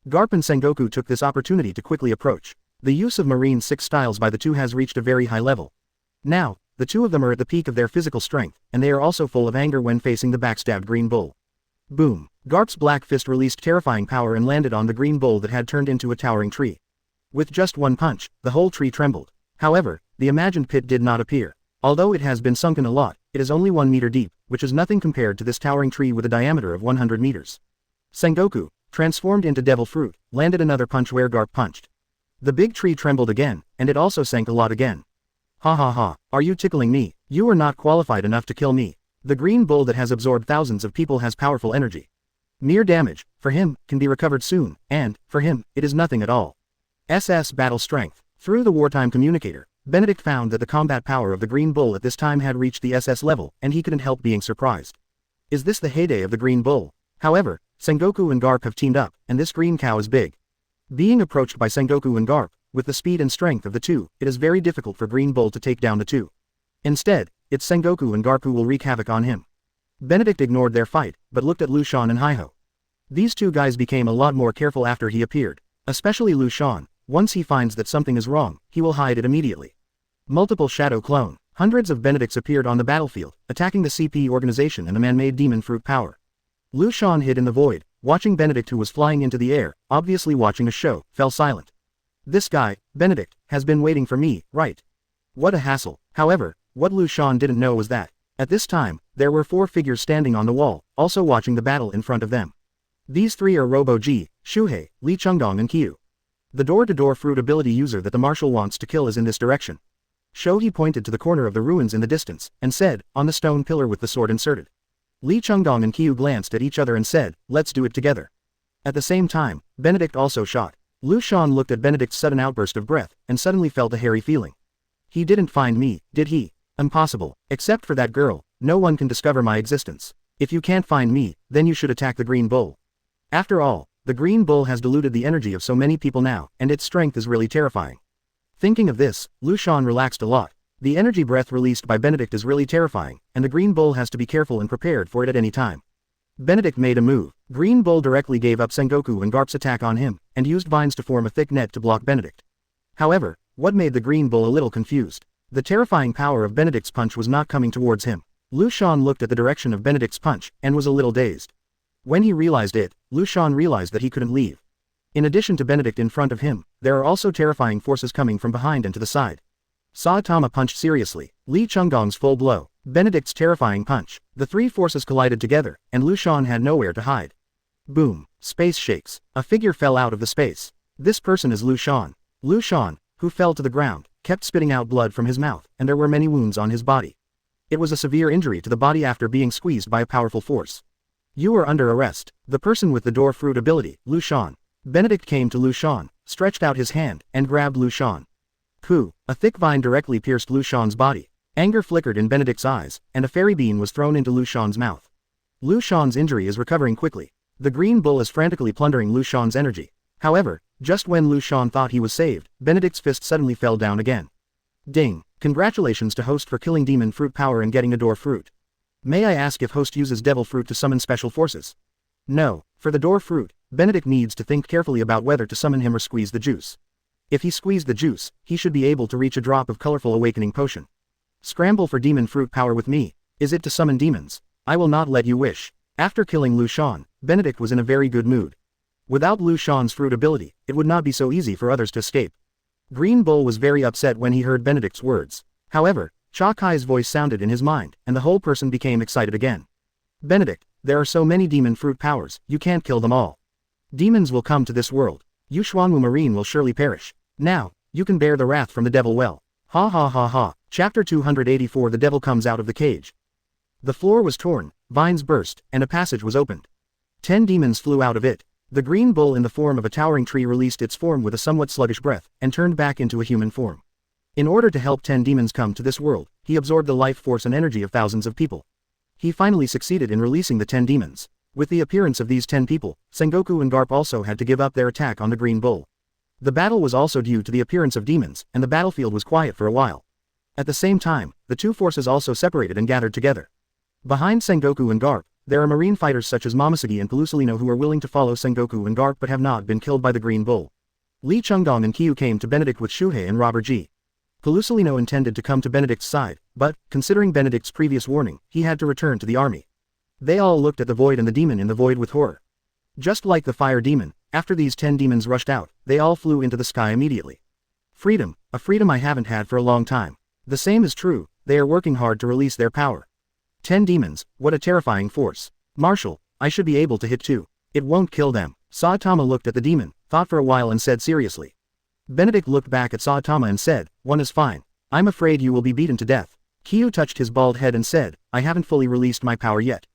Garp and Sengoku took this opportunity to quickly approach. The use of Marine 6 styles by the two has reached a very high level. Now, the two of them are at the peak of their physical strength, and they are also full of anger when facing the backstabbed green bull. Boom! Garp's black fist released terrifying power and landed on the green bull that had turned into a towering tree. With just one punch, the whole tree trembled. However, the imagined pit did not appear. Although it has been sunken a lot, it is only 1 meter deep, which is nothing compared to this towering tree with a diameter of 100 meters. Sengoku, transformed into devil fruit, landed another punch where Garp punched. The big tree trembled again, and it also sank a lot again. Ha, are you tickling me? You are not qualified enough to kill me. The green bull that has absorbed thousands of people has powerful energy. Mere damage, for him, can be recovered soon, and, for him, it is nothing at all. SS Battle Strength. Through the wartime communicator, Benedict found that the combat power of the green bull at this time had reached the SS level, and he couldn't help being surprised. Is this the heyday of the green bull? However, Sengoku and Garp have teamed up, and this green cow is big. Being approached by Sengoku and Garp, with the speed and strength of the two, it is very difficult for Green Bull to take down the two. Instead, it's Sengoku and Garp who will wreak havoc on him. Benedict ignored their fight, but looked at Lu Shan and Haiho. These two guys became a lot more careful after he appeared, especially Lu Shan. Once he finds that something is wrong, he will hide it immediately. Multiple shadow clone. Hundreds of Benedicts appeared on the battlefield, attacking the CP organization and the man-made demon fruit power. Lu Shan hid in the void, watching Benedict, who was flying into the air, obviously watching a show, fell silent. This guy, Benedict, has been waiting for me, right? What a hassle. However, what Lu Shan didn't know was that, at this time, there were 4 figures standing on the wall, also watching the battle in front of them. These 3 are Robo G, Shuhei, Li Chengdong and Kyu. The door-to-door fruit ability user that the Marshal wants to kill is in this direction. Shohei pointed to the corner of the ruins in the distance, and said, on the stone pillar with the sword inserted. Li Chengdong and Qiu glanced at each other and said, let's do it together. At the same time, Benedict also shot. Lu Shan looked at Benedict's sudden outburst of breath, and suddenly felt a hairy feeling. He didn't find me, did he? Impossible. Except for that girl, no one can discover my existence. If you can't find me, then you should attack the Green Bull. After all, the Green Bull has diluted the energy of so many people now, and its strength is really terrifying. Thinking of this, Lu Shan relaxed a lot. The energy breath released by Benedict is really terrifying, and the Green Bull has to be careful and prepared for it at any time. Benedict made a move. Green Bull directly gave up Sengoku and Garp's attack on him, and used vines to form a thick net to block Benedict. However, what made the Green Bull a little confused? The terrifying power of Benedict's punch was not coming towards him. Lu Shan looked at the direction of Benedict's punch, and was a little dazed. When he realized it, Lu Shan realized that he couldn't leave. In addition to Benedict in front of him, there are also terrifying forces coming from behind and to the side. Saitama punched seriously. Li Chengdong's full blow. Benedict's terrifying punch. The three forces collided together, and Lu Shan had nowhere to hide. Boom. Space shakes. A figure fell out of the space. This person is Lu Shan. Lu Shan, who fell to the ground, kept spitting out blood from his mouth, and there were many wounds on his body. It was a severe injury to the body after being squeezed by a powerful force. You are under arrest. The person with the door fruit ability, Lu Shan. Benedict came to Lu Shan, stretched out his hand, and grabbed Lu Shan. A thick vine directly pierced Lu Shan's body. Anger flickered in Benedict's eyes, and a fairy bean was thrown into Lu Shan's mouth. Lu Shan's injury is recovering quickly. The Green Bull is frantically plundering Lu Shan's energy. However, just when Lu Shan thought he was saved, Benedict's fist suddenly fell down again. Ding! Congratulations to host for killing demon fruit power and getting a door fruit. May I ask if host uses devil fruit to summon special forces? No, for the door fruit, Benedict needs to think carefully about whether to summon him or squeeze the juice. If he squeezed the juice, he should be able to reach a drop of colorful awakening potion. Scramble for demon fruit power with me. Is it to summon demons? I will not let you wish. After killing Lu Shan, Benedict was in a very good mood. Without Lu Shan's fruit ability, it would not be so easy for others to escape. Green Bull was very upset when he heard Benedict's words. However, Cha Kai's voice sounded in his mind, and the whole person became excited again. Benedict, there are so many demon fruit powers, you can't kill them all. Demons will come to this world. You Xuanwu Marine will surely perish. Now, you can bear the wrath from the devil well. Ha ha ha ha. Chapter 284 The Devil Comes Out of the Cage. The floor was torn, vines burst, and a passage was opened. 10 demons flew out of it. The Green Bull in the form of a towering tree released its form with a somewhat sluggish breath, and turned back into a human form. In order to help 10 demons come to this world, he absorbed the life force and energy of thousands of people. He finally succeeded in releasing the 10 demons. With the appearance of these 10 people, Sengoku and Garp also had to give up their attack on the Green Bull. The battle was also due to the appearance of demons, and the battlefield was quiet for a while. At the same time, the two forces also separated and gathered together. Behind Sengoku and Garp, there are marine fighters such as Momosuke and Pelusilino who are willing to follow Sengoku and Garp but have not been killed by the Green Bull. Li Chengdong and Qiu came to Benedict with Shuhei and Robber G. Pelusilino intended to come to Benedict's side, but, considering Benedict's previous warning, he had to return to the army. They all looked at the void and the demon in the void with horror. Just like the fire demon, after these 10 demons rushed out, they all flew into the sky immediately. Freedom, a freedom I haven't had for a long time. The same is true, they are working hard to release their power. 10 demons, what a terrifying force. Marshal, I should be able to hit too. It won't kill them. Saitama looked at the demon, thought for a while and said seriously. Benedict looked back at Saitama and said, one is fine. I'm afraid you will be beaten to death. Qiu touched his bald head and said, I haven't fully released my power yet.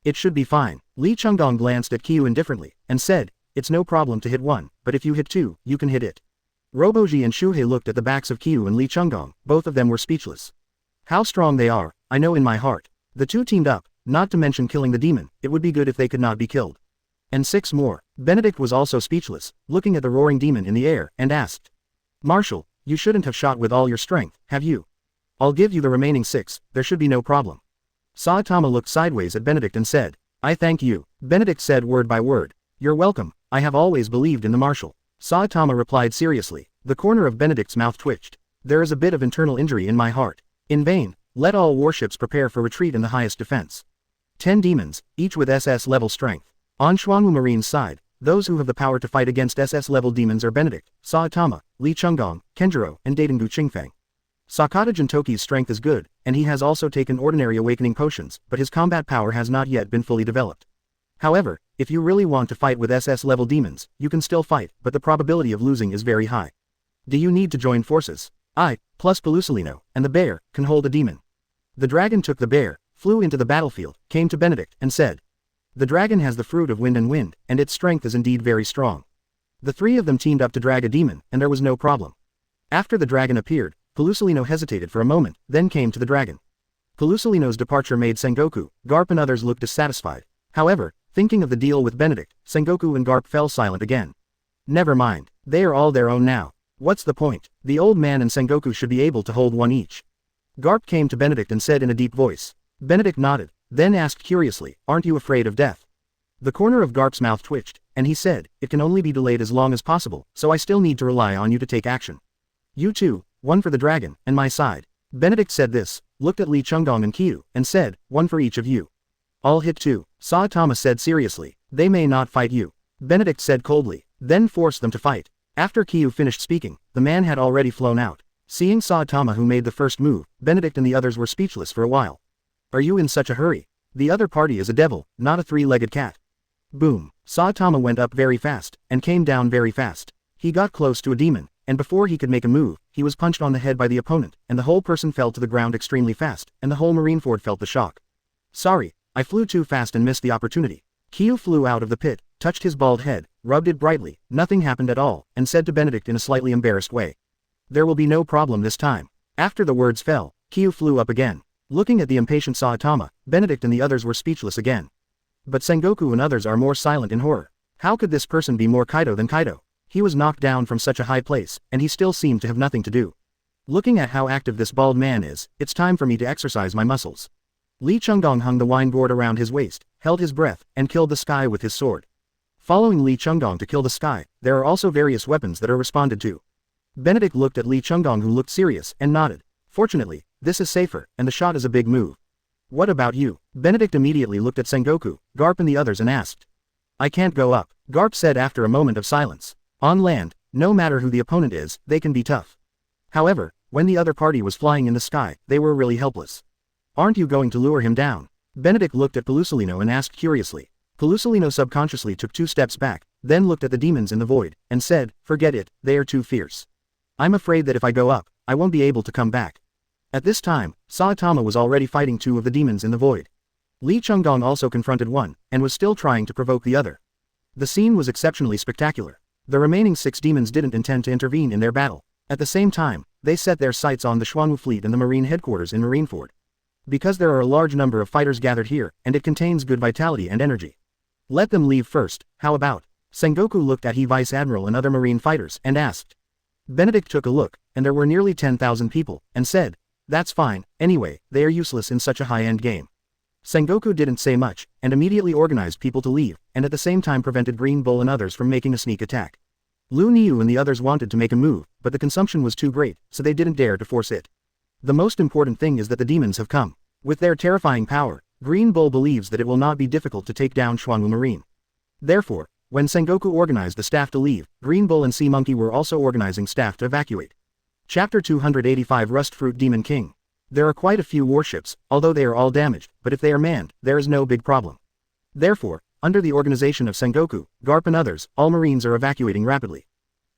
It should be fine. Li Chengdong glanced at Qiu indifferently, and said, it's no problem to hit one, but if you hit two, you can hit it. Roboji and Shuhei looked at the backs of Qiu and Li Chengdong, both of them were speechless. How strong they are, I know in my heart. The two teamed up, not to mention killing the demon, it would be good if they could not be killed. And 6 more. Benedict was also speechless, looking at the roaring demon in the air, and asked. Marshal, you shouldn't have shot with all your strength, have you? I'll give you the remaining 6, there should be no problem. Saitama looked sideways at Benedict and said, I thank you. Benedict said word by word. You're welcome, I have always believed in the Marshal. Saitama replied seriously. The corner of Benedict's mouth twitched. There is a bit of internal injury in my heart. In vain, let all warships prepare for retreat in the highest defense. 10 demons, each with SS level strength. On Xuanwu Marine's side, those who have the power to fight against SS level demons are Benedict, Saitama, Li Chengdong, Kenjiro, and Daidengu Qingfeng. Sakata Jintoki's strength is good, and he has also taken ordinary awakening potions, but his combat power has not yet been fully developed. However, if you really want to fight with SS-level demons, you can still fight, but the probability of losing is very high. Do you need to join forces? I, plus Pelusolino, and the bear, can hold a demon. The dragon took the bear, flew into the battlefield, came to Benedict, and said. The dragon has the fruit of wind, and its strength is indeed very strong. The three of them teamed up to drag a demon, and there was no problem. After the dragon appeared, Pelusolino hesitated for a moment, then came to the dragon. Pelusolino's departure made Sengoku, Garp and others look dissatisfied. However, thinking of the deal with Benedict, Sengoku and Garp fell silent again. Never mind, they are all their own now. What's the point? The old man and Sengoku should be able to hold one each. Garp came to Benedict and said in a deep voice. Benedict nodded, then asked curiously, aren't you afraid of death? The corner of Garp's mouth twitched, and he said, it can only be delayed as long as possible, so I still need to rely on you to take action. You two, one for the dragon, and my side. Benedict said this, looked at Li Chunggong and Kyu, and said, one for each of you. I'll hit two. Saitama said seriously, they may not fight you. Benedict said coldly, then force them to fight. After Kyu finished speaking, the man had already flown out. Seeing Saitama who made the first move, Benedict and the others were speechless for a while. Are you in such a hurry? The other party is a devil, not a three-legged cat. Boom. Saitama went up very fast, and came down very fast. He got close to a demon, and before he could make a move, he was punched on the head by the opponent, and the whole person fell to the ground extremely fast, and the whole Marineford felt the shock. Sorry, I flew too fast and missed the opportunity. Kyu flew out of the pit, touched his bald head, rubbed it brightly, nothing happened at all, and said to Benedict in a slightly embarrassed way. There will be no problem this time. After the words fell, Kyu flew up again. Looking at the impatient Saitama, Benedict and the others were speechless again. But Sengoku and others are more silent in horror. How could this person be more Kaido than Kaido? He was knocked down from such a high place, and he still seemed to have nothing to do. Looking at how active this bald man is, it's time for me to exercise my muscles. Li Chunggong hung the wine gourd around his waist, held his breath, and killed the sky with his sword. Following Li Chunggong to kill the sky, there are also various weapons that are responded to. Benedict looked at Li Chunggong who looked serious, and nodded. Fortunately, this is safer, and the shot is a big move. What about you? Benedict immediately looked at Sengoku, Garp and the others and asked. I can't go up, Garp said after a moment of silence. On land, no matter who the opponent is, they can be tough. However, when the other party was flying in the sky, they were really helpless. Aren't you going to lure him down? Benedict looked at Pelusolino and asked curiously. Pelusolino subconsciously took 2 steps back, then looked at the demons in the void, and said, forget it, they are too fierce. I'm afraid that if I go up, I won't be able to come back. At this time, Saitama was already fighting 2 of the demons in the void. Li Chunggong also confronted one, and was still trying to provoke the other. The scene was exceptionally spectacular. The remaining 6 demons didn't intend to intervene in their battle. At the same time, they set their sights on the Xuanwu fleet and the Marine Headquarters in Marineford. Because there are a large number of fighters gathered here, and it contains good vitality and energy. Let them leave first, how about? Sengoku looked at Vice Admiral and other Marine fighters, and asked. Benedict took a look, and there were nearly 10,000 people, and said, that's fine, anyway, they are useless in such a high-end game. Sengoku didn't say much, and immediately organized people to leave, and at the same time prevented Green Bull and others from making a sneak attack. Lu Niu and the others wanted to make a move, but the consumption was too great, so they didn't dare to force it. The most important thing is that the demons have come. With their terrifying power, Green Bull believes that it will not be difficult to take down Xuanwu Marine. Therefore, when Sengoku organized the staff to leave, Green Bull and Sea Monkey were also organizing staff to evacuate. Chapter 285 Rustfruit Demon King. There are quite a few warships, although they are all damaged, but if they are manned, there is no big problem. Therefore, under the organization of Sengoku, Garp and others, all Marines are evacuating rapidly.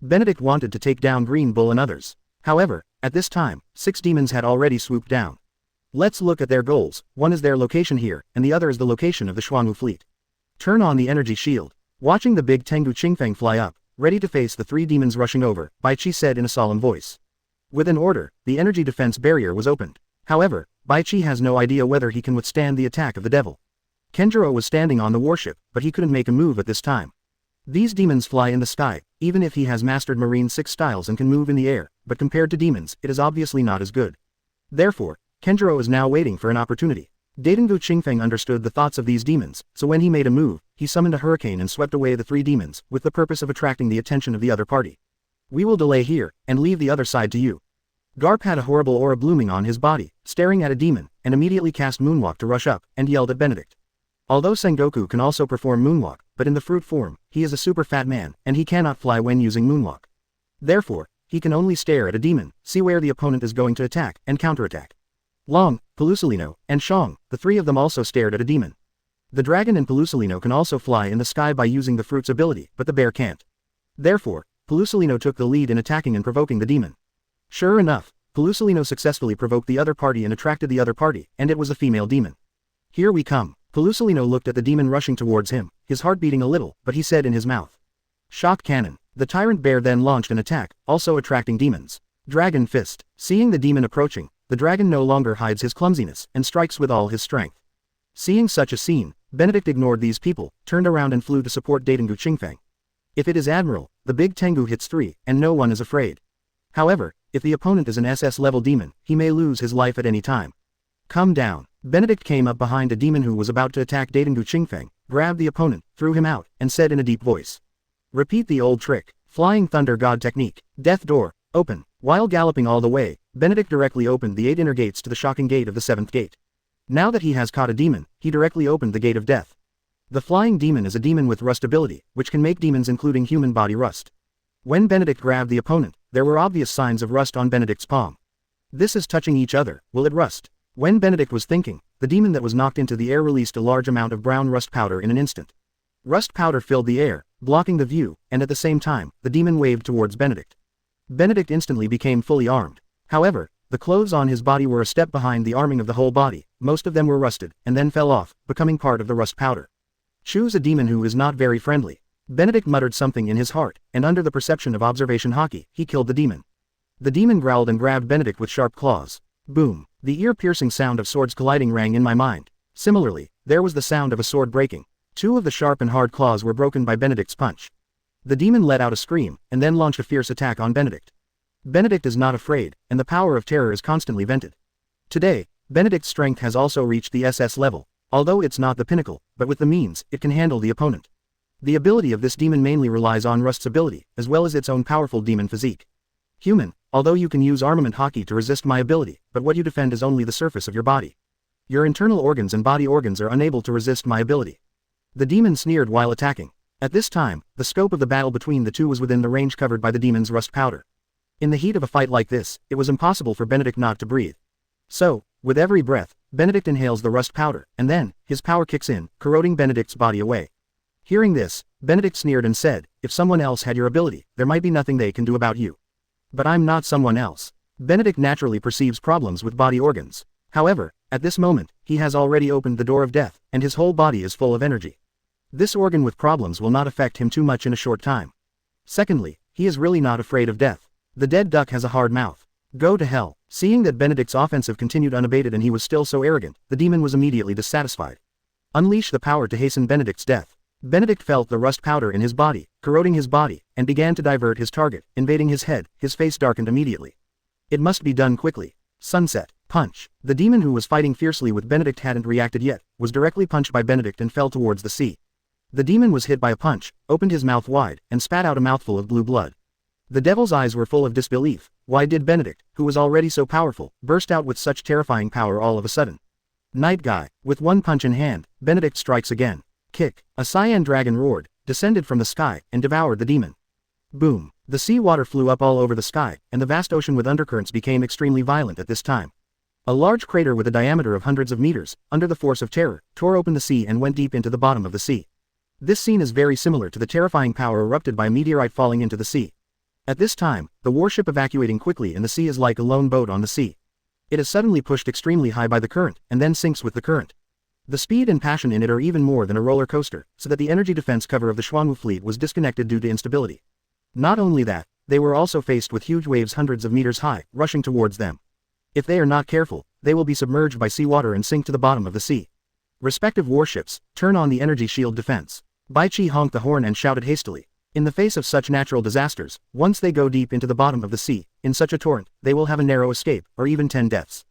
Benedict wanted to take down Green Bull and others. However, at this time, 6 demons had already swooped down. Let's look at their goals. One is their location here, and the other is the location of the Xuanwu fleet. Turn on the energy shield. Watching the big Tengu Qingfeng fly up, ready to face the 3 demons rushing over, Bai Qi said in a solemn voice. With an order, the energy defense barrier was opened. However, Bai Qi has no idea whether he can withstand the attack of the devil. Kenjiro was standing on the warship, but he couldn't make a move at this time. These demons fly in the sky, even if he has mastered Marine 6 styles and can move in the air, but compared to demons, it is obviously not as good. Therefore, Kenjiro is now waiting for an opportunity. Daitengu Qingfeng understood the thoughts of these demons, so when he made a move, he summoned a hurricane and swept away the 3 demons, with the purpose of attracting the attention of the other party. We will delay here, and leave the other side to you. Garp had a horrible aura blooming on his body, staring at a demon, and immediately cast Moonwalk to rush up, and yelled at Benedict. Although Sengoku can also perform Moonwalk, but in the fruit form, he is a super fat man, and he cannot fly when using Moonwalk. Therefore, he can only stare at a demon, see where the opponent is going to attack, and counterattack. Long, Pelusolino, and Shang, the 3 of them also stared at a demon. The dragon and Pelusilino can also fly in the sky by using the fruit's ability, but the bear can't. Therefore, Pelusilino took the lead in attacking and provoking the demon. Sure enough, Pelusilino successfully provoked the other party and attracted the other party, and it was a female demon. Here we come. Pelusilino looked at the demon rushing towards him, his heart beating a little, but he said in his mouth. Shock cannon. The tyrant bear then launched an attack, also attracting demons. Dragon fist. Seeing the demon approaching, the dragon no longer hides his clumsiness, and strikes with all his strength. Seeing such a scene, Benedict ignored these people, turned around and flew to support Daitengu Qingfeng. If it is Admiral, the big Tengu hits 3, and no one is afraid. However, if the opponent is an SS-level demon, he may lose his life at any time. Come down. Benedict came up behind a demon who was about to attack Daitengu Qingfeng, grabbed the opponent, threw him out, and said in a deep voice. Repeat the old trick. Flying Thunder God technique. Death door. Open. While galloping all the way, Benedict directly opened the 8 inner gates to the shocking gate of the 7th gate. Now that he has caught a demon, he directly opened the gate of death. The flying demon is a demon with rust ability, which can make demons including human body rust. When Benedict grabbed the opponent, there were obvious signs of rust on Benedict's palm. This is touching each other, will it rust? When Benedict was thinking, the demon that was knocked into the air released a large amount of brown rust powder in an instant. Rust powder filled the air, blocking the view, and at the same time, the demon waved towards Benedict. Benedict instantly became fully armed. However, the clothes on his body were a step behind the arming of the whole body, most of them were rusted, and then fell off, becoming part of the rust powder. Choose a demon who is not very friendly. Benedict muttered something in his heart, and under the perception of observation haki, he killed the demon. The demon growled and grabbed Benedict with sharp claws. Boom! The ear-piercing sound of swords colliding rang in my mind. Similarly, there was the sound of a sword breaking. 2 of the sharp and hard claws were broken by Benedict's punch. The demon let out a scream, and then launched a fierce attack on Benedict. Benedict is not afraid, and the power of terror is constantly vented. Today, Benedict's strength has also reached the SS level, although it's not the pinnacle, but with the means, it can handle the opponent. The ability of this demon mainly relies on Rust's ability, as well as its own powerful demon physique. Human, although you can use armament haki to resist my ability, but what you defend is only the surface of your body. Your internal organs and body organs are unable to resist my ability. The demon sneered while attacking. At this time, the scope of the battle between the two was within the range covered by the demon's rust powder. In the heat of a fight like this, it was impossible for Benedict not to breathe. So, with every breath, Benedict inhales the rust powder, and then, his power kicks in, corroding Benedict's body away. Hearing this, Benedict sneered and said, if someone else had your ability, there might be nothing they can do about you. But I'm not someone else. Benedict naturally perceives problems with body organs. However, at this moment, he has already opened the door of death, and his whole body is full of energy. This organ with problems will not affect him too much in a short time. Secondly, he is really not afraid of death. The dead duck has a hard mouth. Go to hell. Seeing that Benedict's offensive continued unabated and he was still so arrogant, the demon was immediately dissatisfied. Unleash the power to hasten Benedict's death. Benedict felt the rust powder in his body, corroding his body, and began to divert his target, invading his head. His face darkened immediately. It must be done quickly. Sunset. Punch. The demon who was fighting fiercely with Benedict hadn't reacted yet, was directly punched by Benedict and fell towards the sea. The demon was hit by a punch, opened his mouth wide, and spat out a mouthful of blue blood. The devil's eyes were full of disbelief. Why did Benedict, who was already so powerful, burst out with such terrifying power all of a sudden? Night guy. With one punch in hand, Benedict strikes again. Kick. A cyan dragon roared, descended from the sky, and devoured the demon. Boom. The sea water flew up all over the sky, and the vast ocean with undercurrents became extremely violent at this time. A large crater with a diameter of hundreds of meters, under the force of terror, tore open the sea and went deep into the bottom of the sea. This scene is very similar to the terrifying power erupted by a meteorite falling into the sea. At this time, the warship evacuating quickly in the sea is like a lone boat on the sea. It is suddenly pushed extremely high by the current, and then sinks with the current. The speed and passion in it are even more than a roller coaster, so that the energy defense cover of the Xuanwu fleet was disconnected due to instability. Not only that, they were also faced with huge waves hundreds of meters high, rushing towards them. If they are not careful, they will be submerged by seawater and sink to the bottom of the sea. Respective warships, turn on the energy shield defense. Baichi honked the horn and shouted hastily. In the face of such natural disasters, once they go deep into the bottom of the sea, in such a torrent, they will have a narrow escape, or even 10 deaths.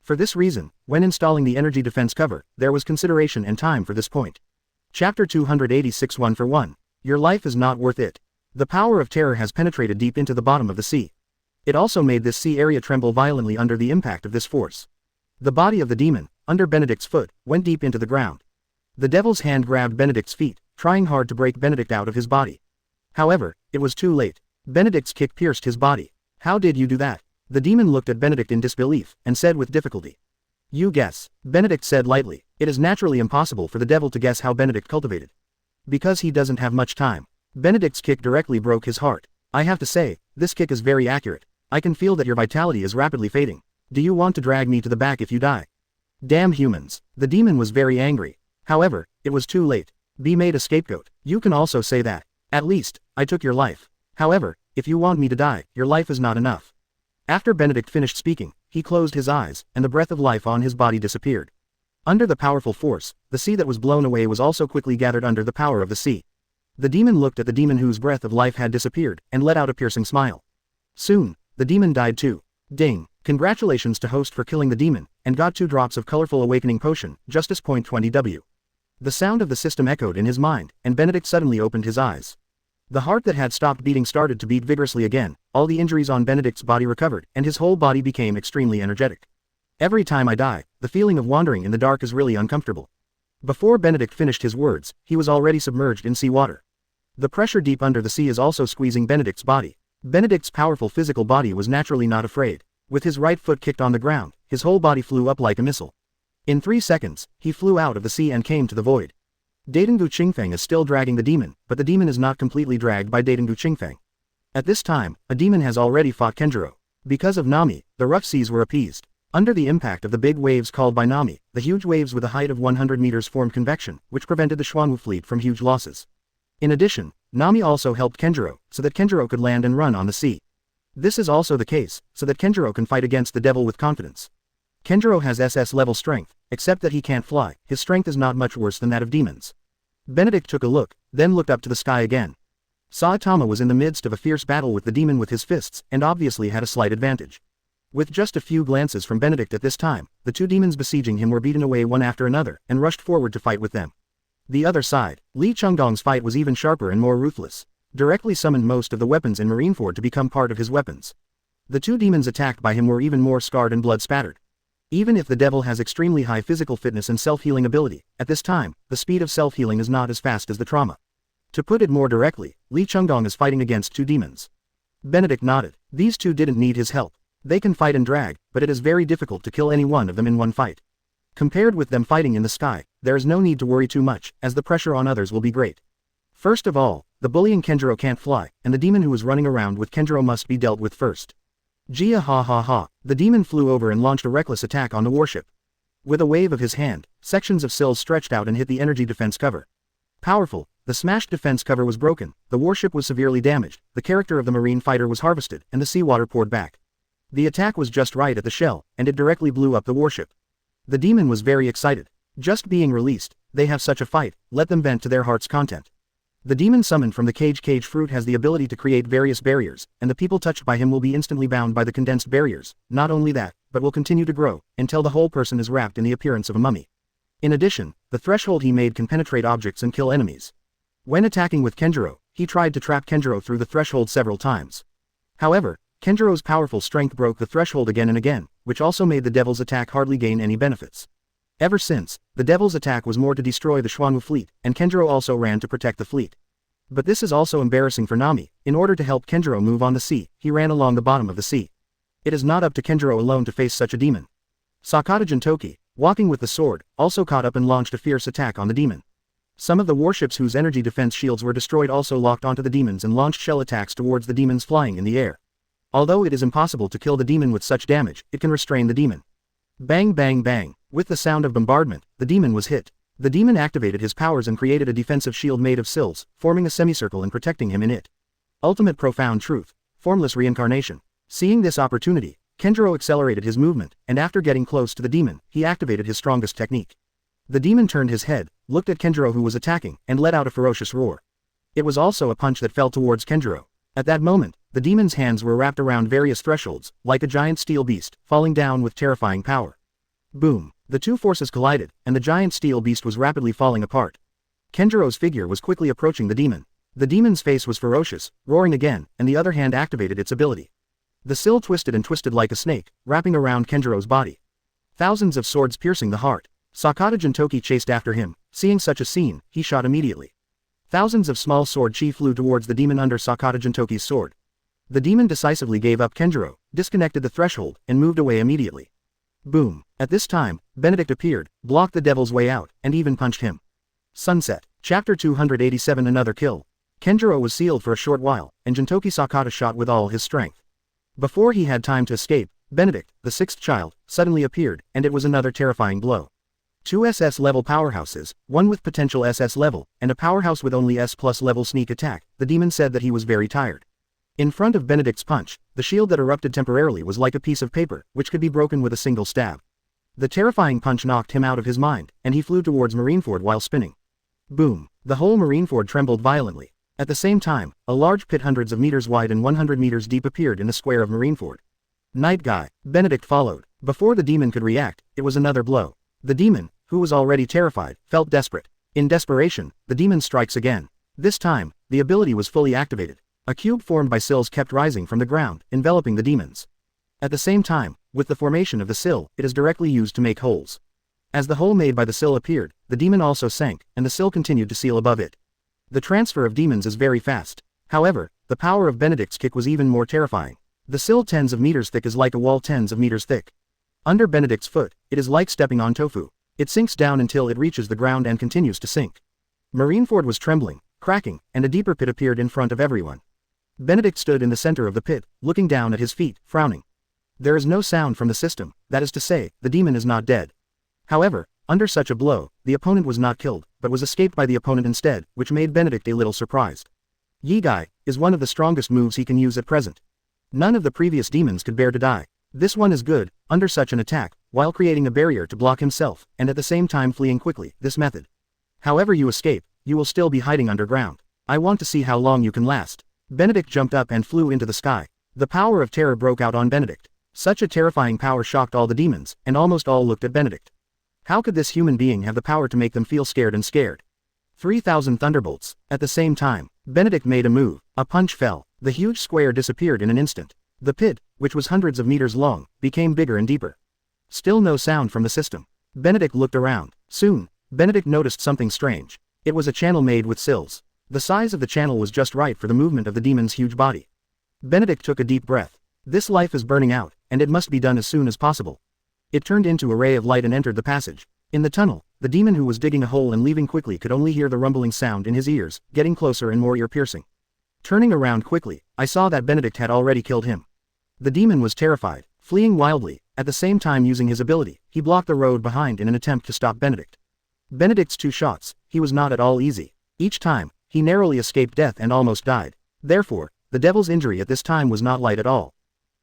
For this reason, when installing the energy defense cover, there was consideration and time for this point. Chapter 286 1 for 1. Your life is not worth it. The power of terror has penetrated deep into the bottom of the sea. It also made this sea area tremble violently under the impact of this force. The body of the demon, under Benedict's foot, went deep into the ground. The devil's hand grabbed Benedict's feet, trying hard to break Benedict out of his body. However, it was too late. Benedict's kick pierced his body. How did you do that? The demon looked at Benedict in disbelief, and said with difficulty. You guess. Benedict said lightly. It is naturally impossible for the devil to guess how Benedict cultivated. Because he doesn't have much time. Benedict's kick directly broke his heart. I have to say, this kick is very accurate. I can feel that your vitality is rapidly fading. Do you want to drag me to the back if you die? Damn humans. The demon was very angry. However, it was too late. Be made a scapegoat. You can also say that. At least, I took your life. However, if you want me to die, your life is not enough. After Benedict finished speaking, he closed his eyes, and the breath of life on his body disappeared. Under the powerful force, the sea that was blown away was also quickly gathered under the power of the sea. The demon looked at the demon whose breath of life had disappeared, and let out a piercing smile. Soon, the demon died too. Ding! Congratulations to host for killing the demon, and got 2 drops of colorful awakening potion, Justice Point 20W. The sound of the system echoed in his mind, and Benedict suddenly opened his eyes. The heart that had stopped beating started to beat vigorously again, all the injuries on Benedict's body recovered, and his whole body became extremely energetic. Every time I die, the feeling of wandering in the dark is really uncomfortable. Before Benedict finished his words, he was already submerged in sea water. The pressure deep under the sea is also squeezing Benedict's body. Benedict's powerful physical body was naturally not afraid. With his right foot kicked on the ground, his whole body flew up like a missile. In 3 seconds, he flew out of the sea and came to the void. Daidengu Qingfeng is still dragging the demon, but the demon is not completely dragged by Daidengu Qingfeng. At this time, a demon has already fought Kenjiro. Because of Nami, the rough seas were appeased. Under the impact of the big waves called by Nami, the huge waves with a height of 100 meters formed convection, which prevented the Xuanwu fleet from huge losses. In addition, Nami also helped Kenjiro, so that Kenjiro could land and run on the sea. This is also the case, so that Kenjiro can fight against the devil with confidence. Kenjiro has SS level strength, except that he can't fly. His strength is not much worse than that of demons. Benedict took a look, then looked up to the sky again. Saitama was in the midst of a fierce battle with the demon with his fists, and obviously had a slight advantage. With just a few glances from Benedict at this time, the 2 demons besieging him were beaten away one after another, and rushed forward to fight with them. The other side, Li Chengdong's fight was even sharper and more ruthless. Directly summoned most of the weapons in Marineford to become part of his weapons. The 2 demons attacked by him were even more scarred and blood-spattered. Even if the devil has extremely high physical fitness and self-healing ability, at this time, the speed of self-healing is not as fast as the trauma. To put it more directly, Li Chengdong is fighting against 2 demons. Benedict nodded. These 2 didn't need his help. They can fight and drag, but it is very difficult to kill any one of them in one fight. Compared with them fighting in the sky, there is no need to worry too much, as the pressure on others will be great. First of all, the bullying Kenjiro can't fly, and the demon who is running around with Kenjiro must be dealt with first. Jia ha ha ha, the demon flew over and launched a reckless attack on the warship. With a wave of his hand, sections of sills stretched out and hit the energy defense cover. Powerful, the smashed defense cover was broken, the warship was severely damaged, the character of the marine fighter was harvested, and the seawater poured back. The attack was just right at the shell, and it directly blew up the warship. The demon was very excited. Just being released, they have such a fight, let them vent to their heart's content. The demon summoned from the cage fruit has the ability to create various barriers, and the people touched by him will be instantly bound by the condensed barriers. Not only that, but will continue to grow, until the whole person is wrapped in the appearance of a mummy. In addition, the threshold he made can penetrate objects and kill enemies. When attacking with Kenjiro, he tried to trap Kenjiro through the threshold several times. However, Kenjiro's powerful strength broke the threshold again and again, which also made the devil's attack hardly gain any benefits. Ever since, the devil's attack was more to destroy the Xuanwu fleet, and Kenjiro also ran to protect the fleet. But this is also embarrassing for Nami. In order to help Kenjiro move on the sea, he ran along the bottom of the sea. It is not up to Kenjiro alone to face such a demon. Sakata Jintoki, walking with the sword, also caught up and launched a fierce attack on the demon. Some of the warships whose energy defense shields were destroyed also locked onto the demons and launched shell attacks towards the demons flying in the air. Although it is impossible to kill the demon with such damage, it can restrain the demon. Bang bang bang. With the sound of bombardment, the demon was hit. The demon activated his powers and created a defensive shield made of sills, forming a semicircle and protecting him in it. Ultimate profound truth. Formless reincarnation. Seeing this opportunity, Kenjiro accelerated his movement, and after getting close to the demon, he activated his strongest technique. The demon turned his head, looked at Kenjiro who was attacking, and let out a ferocious roar. It was also a punch that fell towards Kenjiro. At that moment, the demon's hands were wrapped around various thresholds, like a giant steel beast, falling down with terrifying power. Boom. The two forces collided, and the giant steel beast was rapidly falling apart. Kenjiro's figure was quickly approaching the demon. The demon's face was ferocious, roaring again, and the other hand activated its ability. The sill twisted and twisted like a snake, wrapping around Kenjiro's body. Thousands of swords piercing the heart. Sakata Jintoki chased after him. Seeing such a scene, he shot immediately. Thousands of small sword chi flew towards the demon under Sakata Jintoki's sword. The demon decisively gave up Kenjiro, disconnected the threshold, and moved away immediately. Boom. At this time, Benedict appeared, blocked the devil's way out, and even punched him. Sunset. Chapter 287 Another kill. Kenjiro was sealed for a short while, and Jintoki Sakata shot with all his strength. Before he had time to escape, Benedict, the sixth child, suddenly appeared, and it was another terrifying blow. Two SS-level powerhouses, one with potential SS level, and a powerhouse with only S+ level sneak attack. The demon said that he was very tired. In front of Benedict's punch, the shield that erupted temporarily was like a piece of paper, which could be broken with a single stab. The terrifying punch knocked him out of his mind, and he flew towards Marineford while spinning. Boom! The whole Marineford trembled violently. At the same time, a large pit hundreds of meters wide and 100 meters deep appeared in the square of Marineford. Night Guy. Benedict followed. Before the demon could react, it was another blow. The demon, who was already terrified, felt desperate. In desperation, the demon strikes again. This time, the ability was fully activated. A cube formed by sills kept rising from the ground, enveloping the demons. At the same time, with the formation of the sill, it is directly used to make holes. As the hole made by the sill appeared, the demon also sank, and the sill continued to seal above it. The transfer of demons is very fast. However, the power of Benedict's kick was even more terrifying. The sill tens of meters thick is like a wall tens of meters thick. Under Benedict's foot, it is like stepping on tofu. It sinks down until it reaches the ground and continues to sink. Marineford was trembling, cracking, and a deeper pit appeared in front of everyone. Benedict stood in the center of the pit, looking down at his feet, frowning. There is no sound from the system, that is to say, the demon is not dead. However, under such a blow, the opponent was not killed, but was escaped by the opponent instead, which made Benedict a little surprised. Yigai is one of the strongest moves he can use at present. None of the previous demons could bear to die. This one is good, under such an attack, while creating a barrier to block himself, and at the same time fleeing quickly, this method. However you escape, you will still be hiding underground. I want to see how long you can last. Benedict jumped up and flew into the sky. The power of terror broke out on Benedict. Such a terrifying power shocked all the demons, and almost all looked at Benedict. How could this human being have the power to make them feel scared and scared? 3,000 thunderbolts. At the same time, Benedict made a move. A punch fell. The huge square disappeared in an instant. The pit, which was hundreds of meters long, became bigger and deeper. Still no sound from the system. Benedict looked around. Soon, Benedict noticed something strange. It was a channel made with sills. The size of the channel was just right for the movement of the demon's huge body. Benedict took a deep breath. This life is burning out, and it must be done as soon as possible. It turned into a ray of light and entered the passage. In the tunnel, the demon who was digging a hole and leaving quickly could only hear the rumbling sound in his ears, getting closer and more ear-piercing. Turning around quickly, I saw that Benedict had already killed him. The demon was terrified, fleeing wildly. At the same time using his ability, he blocked the road behind in an attempt to stop Benedict. Benedict's two shots, he was not at all easy. Each time, he narrowly escaped death and almost died. Therefore, the devil's injury at this time was not light at all.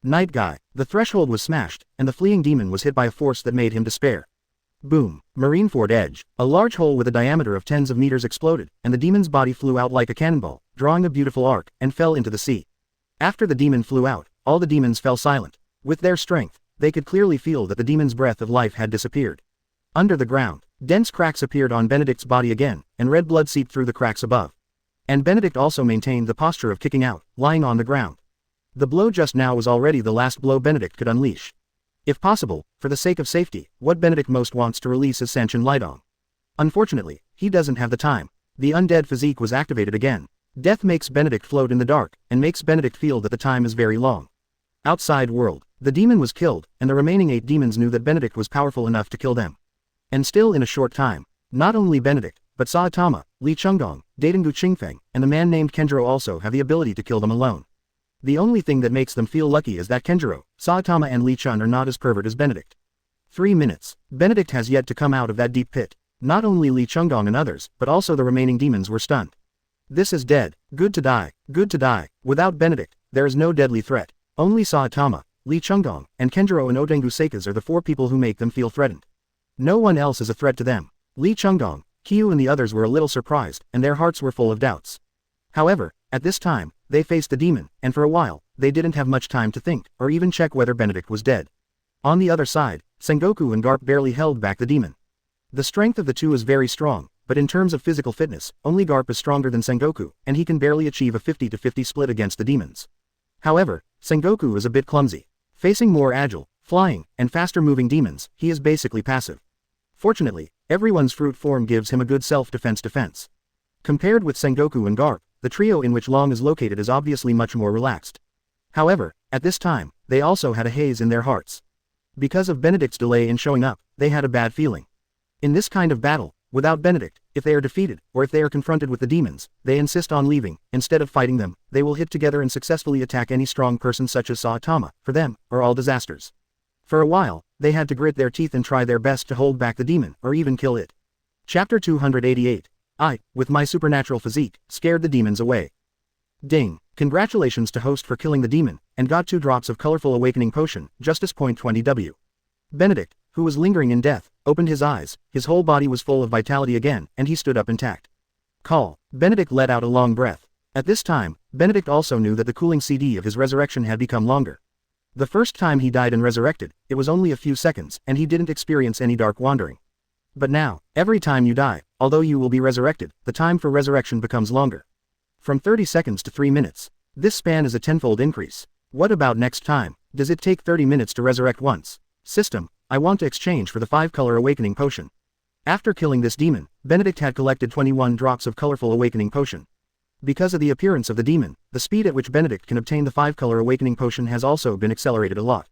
Night Guy. The threshold was smashed, and the fleeing demon was hit by a force that made him despair. Boom. Marineford edge. A large hole with a diameter of tens of meters exploded, and the demon's body flew out like a cannonball, drawing a beautiful arc, and fell into the sea. After the demon flew out, all the demons fell silent. With their strength, they could clearly feel that the demon's breath of life had disappeared. Under the ground, dense cracks appeared on Benedict's body again, and red blood seeped through the cracks above. And Benedict also maintained the posture of kicking out, lying on the ground. The blow just now was already the last blow Benedict could unleash. If possible, for the sake of safety, what Benedict most wants to release is Sanchin Lidong. Unfortunately, he doesn't have the time. The undead physique was activated again. Death makes Benedict float in the dark, and makes Benedict feel that the time is very long. Outside world. The demon was killed, and the remaining 8 demons knew that Benedict was powerful enough to kill them. And still in a short time, not only Benedict, but Saitama, Li Chungdong, Daitengu Qingfeng, and the man named Kenjiro also have the ability to kill them alone. The only thing that makes them feel lucky is that Kenjiro, Saitama and Li Chun are not as pervert as Benedict. 3 minutes. Benedict has yet to come out of that deep pit. Not only Li Chungdong and others, but also the remaining demons were stunned. This is dead. Good to die. Good to die. Without Benedict, there is no deadly threat. Only Saitama, Li Chungdong, and Kenjiro and Otengu Seikas are the 4 people who make them feel threatened. No one else is a threat to them. Li Chungdong, Kyu and the others were a little surprised, and their hearts were full of doubts. However, at this time, they faced the demon, and for a while, they didn't have much time to think, or even check whether Benedict was dead. On the other side, Sengoku and Garp barely held back the demon. The strength of the two is very strong, but in terms of physical fitness, only Garp is stronger than Sengoku, and he can barely achieve a 50-50 split against the demons. However, Sengoku is a bit clumsy. Facing more agile, flying, and faster-moving demons, he is basically passive. Fortunately, everyone's fruit form gives him a good self-defense. Compared with Sengoku and Garp, the trio in which Long is located is obviously much more relaxed. However, at this time, they also had a haze in their hearts. Because of Benedict's delay in showing up, they had a bad feeling. In this kind of battle, without Benedict, if they are defeated, or if they are confronted with the demons, they insist on leaving. Instead of fighting them, they will hit together and successfully attack any strong person such as Saitama. For them, are all disasters. For a while, they had to grit their teeth and try their best to hold back the demon, or even kill it. Chapter 288. I, with my supernatural physique, scared the demons away. Ding. Congratulations to host for killing the demon, and got 2 drops of colorful awakening potion, Justice Point 20W. Benedict, who was lingering in death, opened his eyes, his whole body was full of vitality again, and he stood up intact. Call. Benedict let out a long breath. At this time, Benedict also knew that the cooling CD of his resurrection had become longer. The first time he died and resurrected, it was only a few seconds, and he didn't experience any dark wandering. But now, every time you die, although you will be resurrected, the time for resurrection becomes longer. From 30 seconds to 3 minutes. This span is a tenfold increase. What about next time? Does it take 30 minutes to resurrect once? System, I want to exchange for the 5-color awakening potion. After killing this demon, Benedict had collected 21 drops of colorful awakening potion. Because of the appearance of the demon, the speed at which Benedict can obtain the 5-color awakening potion has also been accelerated a lot.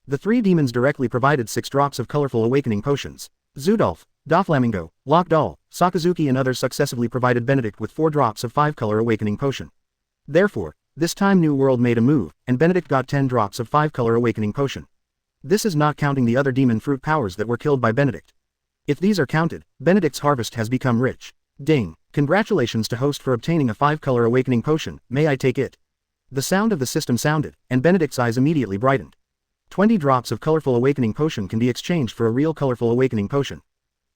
The 3 demons directly provided 6 drops of colorful awakening potions. Zudolf, Doflamingo, Lockdoll, Sakazuki and others successively provided Benedict with 4 drops of 5-color awakening potion. Therefore, this time New World made a move, and Benedict got 10 drops of 5-color awakening potion. This is not counting the other demon fruit powers that were killed by Benedict. If these are counted, Benedict's harvest has become rich. Ding. Congratulations to host for obtaining a 5-color awakening potion, may I take it? The sound of the system sounded, and Benedict's eyes immediately brightened. 20 drops of colorful awakening potion can be exchanged for a real colorful awakening potion.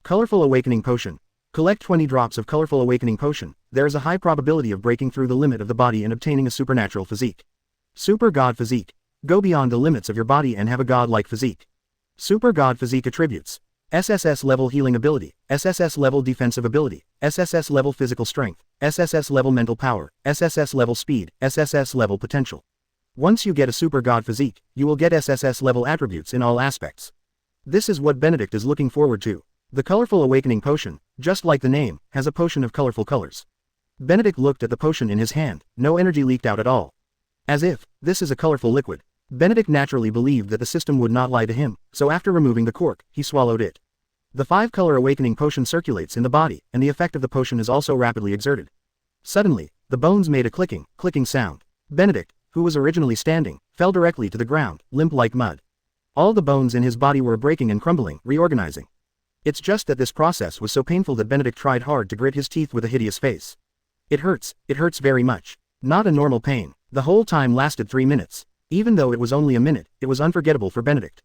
Colorful awakening potion. Collect 20 drops of colorful awakening potion. There is a high probability of breaking through the limit of the body and obtaining a supernatural physique. Super God Physique. Go beyond the limits of your body and have a god-like physique. Super God Physique attributes. SSS level healing ability, SSS level defensive ability, SSS level physical strength, SSS level mental power, SSS level speed, SSS level potential. Once you get a super god physique, you will get SSS level attributes in all aspects. This is what Benedict is looking forward to. The colorful awakening potion, just like the name, has a potion of colorful colors. Benedict looked at the potion in his hand, no energy leaked out at all. As if, this is a colorful liquid. Benedict naturally believed that the system would not lie to him, so after removing the cork, he swallowed it. The 5-color awakening potion circulates in the body, and the effect of the potion is also rapidly exerted. Suddenly, the bones made a clicking sound. Benedict, who was originally standing, fell directly to the ground, limp like mud. All the bones in his body were breaking and crumbling, reorganizing. It's just that this process was so painful that Benedict tried hard to grit his teeth with a hideous face. It hurts very much. Not a normal pain. The whole time lasted 3 minutes. Even though it was only a minute, it was unforgettable for Benedict.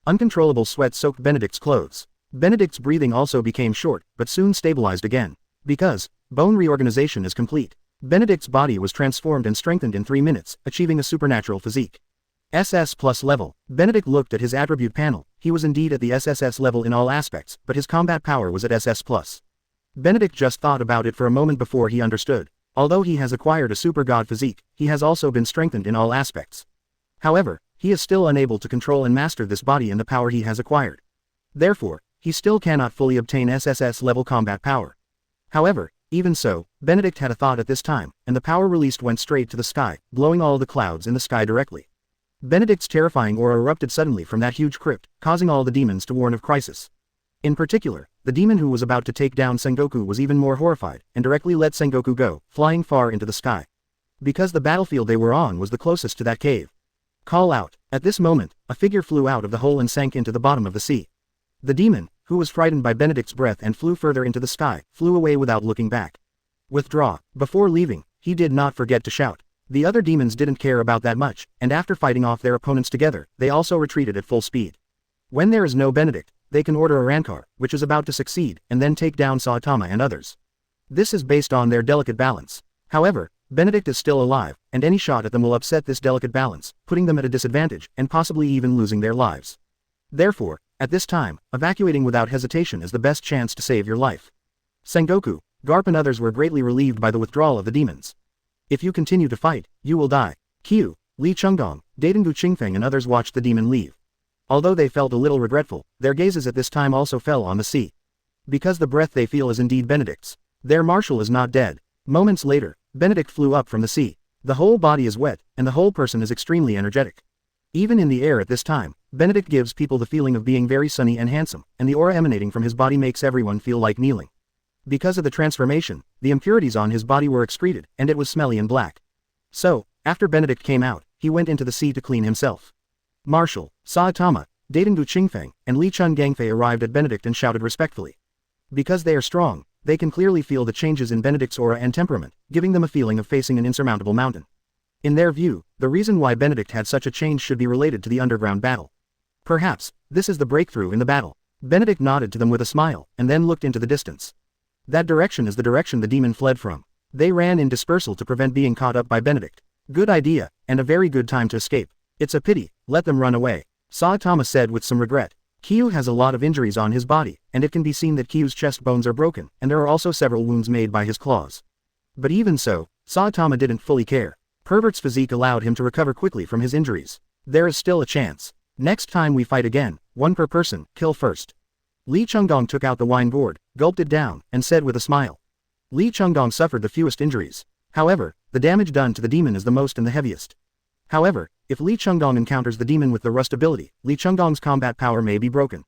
Uncontrollable sweat soaked Benedict's clothes. Benedict's breathing also became short, but soon stabilized again. Because bone reorganization is complete. Benedict's body was transformed and strengthened in 3 minutes, achieving a supernatural physique. SS plus level. Benedict looked at his attribute panel. He was indeed at the SSS level in all aspects, but his combat power was at SS plus. Benedict just thought about it for a moment before he understood. Although he has acquired a super god physique, he has also been strengthened in all aspects. However, he is still unable to control and master this body and the power he has acquired. Therefore, he still cannot fully obtain SSS level combat power. However, even so, Benedict had a thought at this time, and the power released went straight to the sky, blowing all the clouds in the sky directly. Benedict's terrifying aura erupted suddenly from that huge crypt, causing all the demons to warn of crisis. In particular, the demon who was about to take down Sengoku was even more horrified, and directly let Sengoku go, flying far into the sky. Because the battlefield they were on was the closest to that cave. Call out. At this moment, a figure flew out of the hole and sank into the bottom of the sea. The demon, who was frightened by Benedict's breath and flew further into the sky, flew away without looking back. Withdraw. Before leaving, he did not forget to shout. The other demons didn't care about that much, and after fighting off their opponents together, they also retreated at full speed. When there is no Benedict, they can order a Rancor, which is about to succeed, and then take down Saitama and others. This is based on their delicate balance. However, Benedict is still alive, and any shot at them will upset this delicate balance, putting them at a disadvantage, and possibly even losing their lives. Therefore, at this time, evacuating without hesitation is the best chance to save your life. Sengoku, Garp and others were greatly relieved by the withdrawal of the demons. If you continue to fight, you will die. Qiu, Li Chengdong, Daitengu Qingfeng and others watched the demon leave. Although they felt a little regretful, their gazes at this time also fell on the sea. Because the breath they feel is indeed Benedict's. Their marshal is not dead. Moments later, Benedict flew up from the sea. The whole body is wet, and the whole person is extremely energetic. Even in the air at this time, Benedict gives people the feeling of being very sunny and handsome, and the aura emanating from his body makes everyone feel like kneeling. Because of the transformation, the impurities on his body were excreted, and it was smelly and black. So, after Benedict came out, he went into the sea to clean himself. Marshal, Saitama, Daidengu Qingfeng, and Li Chun Gangfei arrived at Benedict and shouted respectfully. Because they are strong, they can clearly feel the changes in Benedict's aura and temperament, giving them a feeling of facing an insurmountable mountain. In their view, the reason why Benedict had such a change should be related to the underground battle. Perhaps, this is the breakthrough in the battle. Benedict nodded to them with a smile, and then looked into the distance. That direction is the direction the demon fled from. They ran in dispersal to prevent being caught up by Benedict. Good idea, and a very good time to escape. It's a pity, let them run away. Saitama said with some regret. Kyu has a lot of injuries on his body, and it can be seen that Kyu's chest bones are broken, and there are also several wounds made by his claws. But even so, Saitama didn't fully care. Pervert's physique allowed him to recover quickly from his injuries. There is still a chance. Next time we fight again, one per person, kill first. Li Chengdong took out the wine gourd, gulped it down, and said with a smile. Li Chengdong suffered the fewest injuries. However, the damage done to the demon is the most and the heaviest. However, if Li Chengdong encounters the demon with the rust ability, Li Chengdong's combat power may be broken.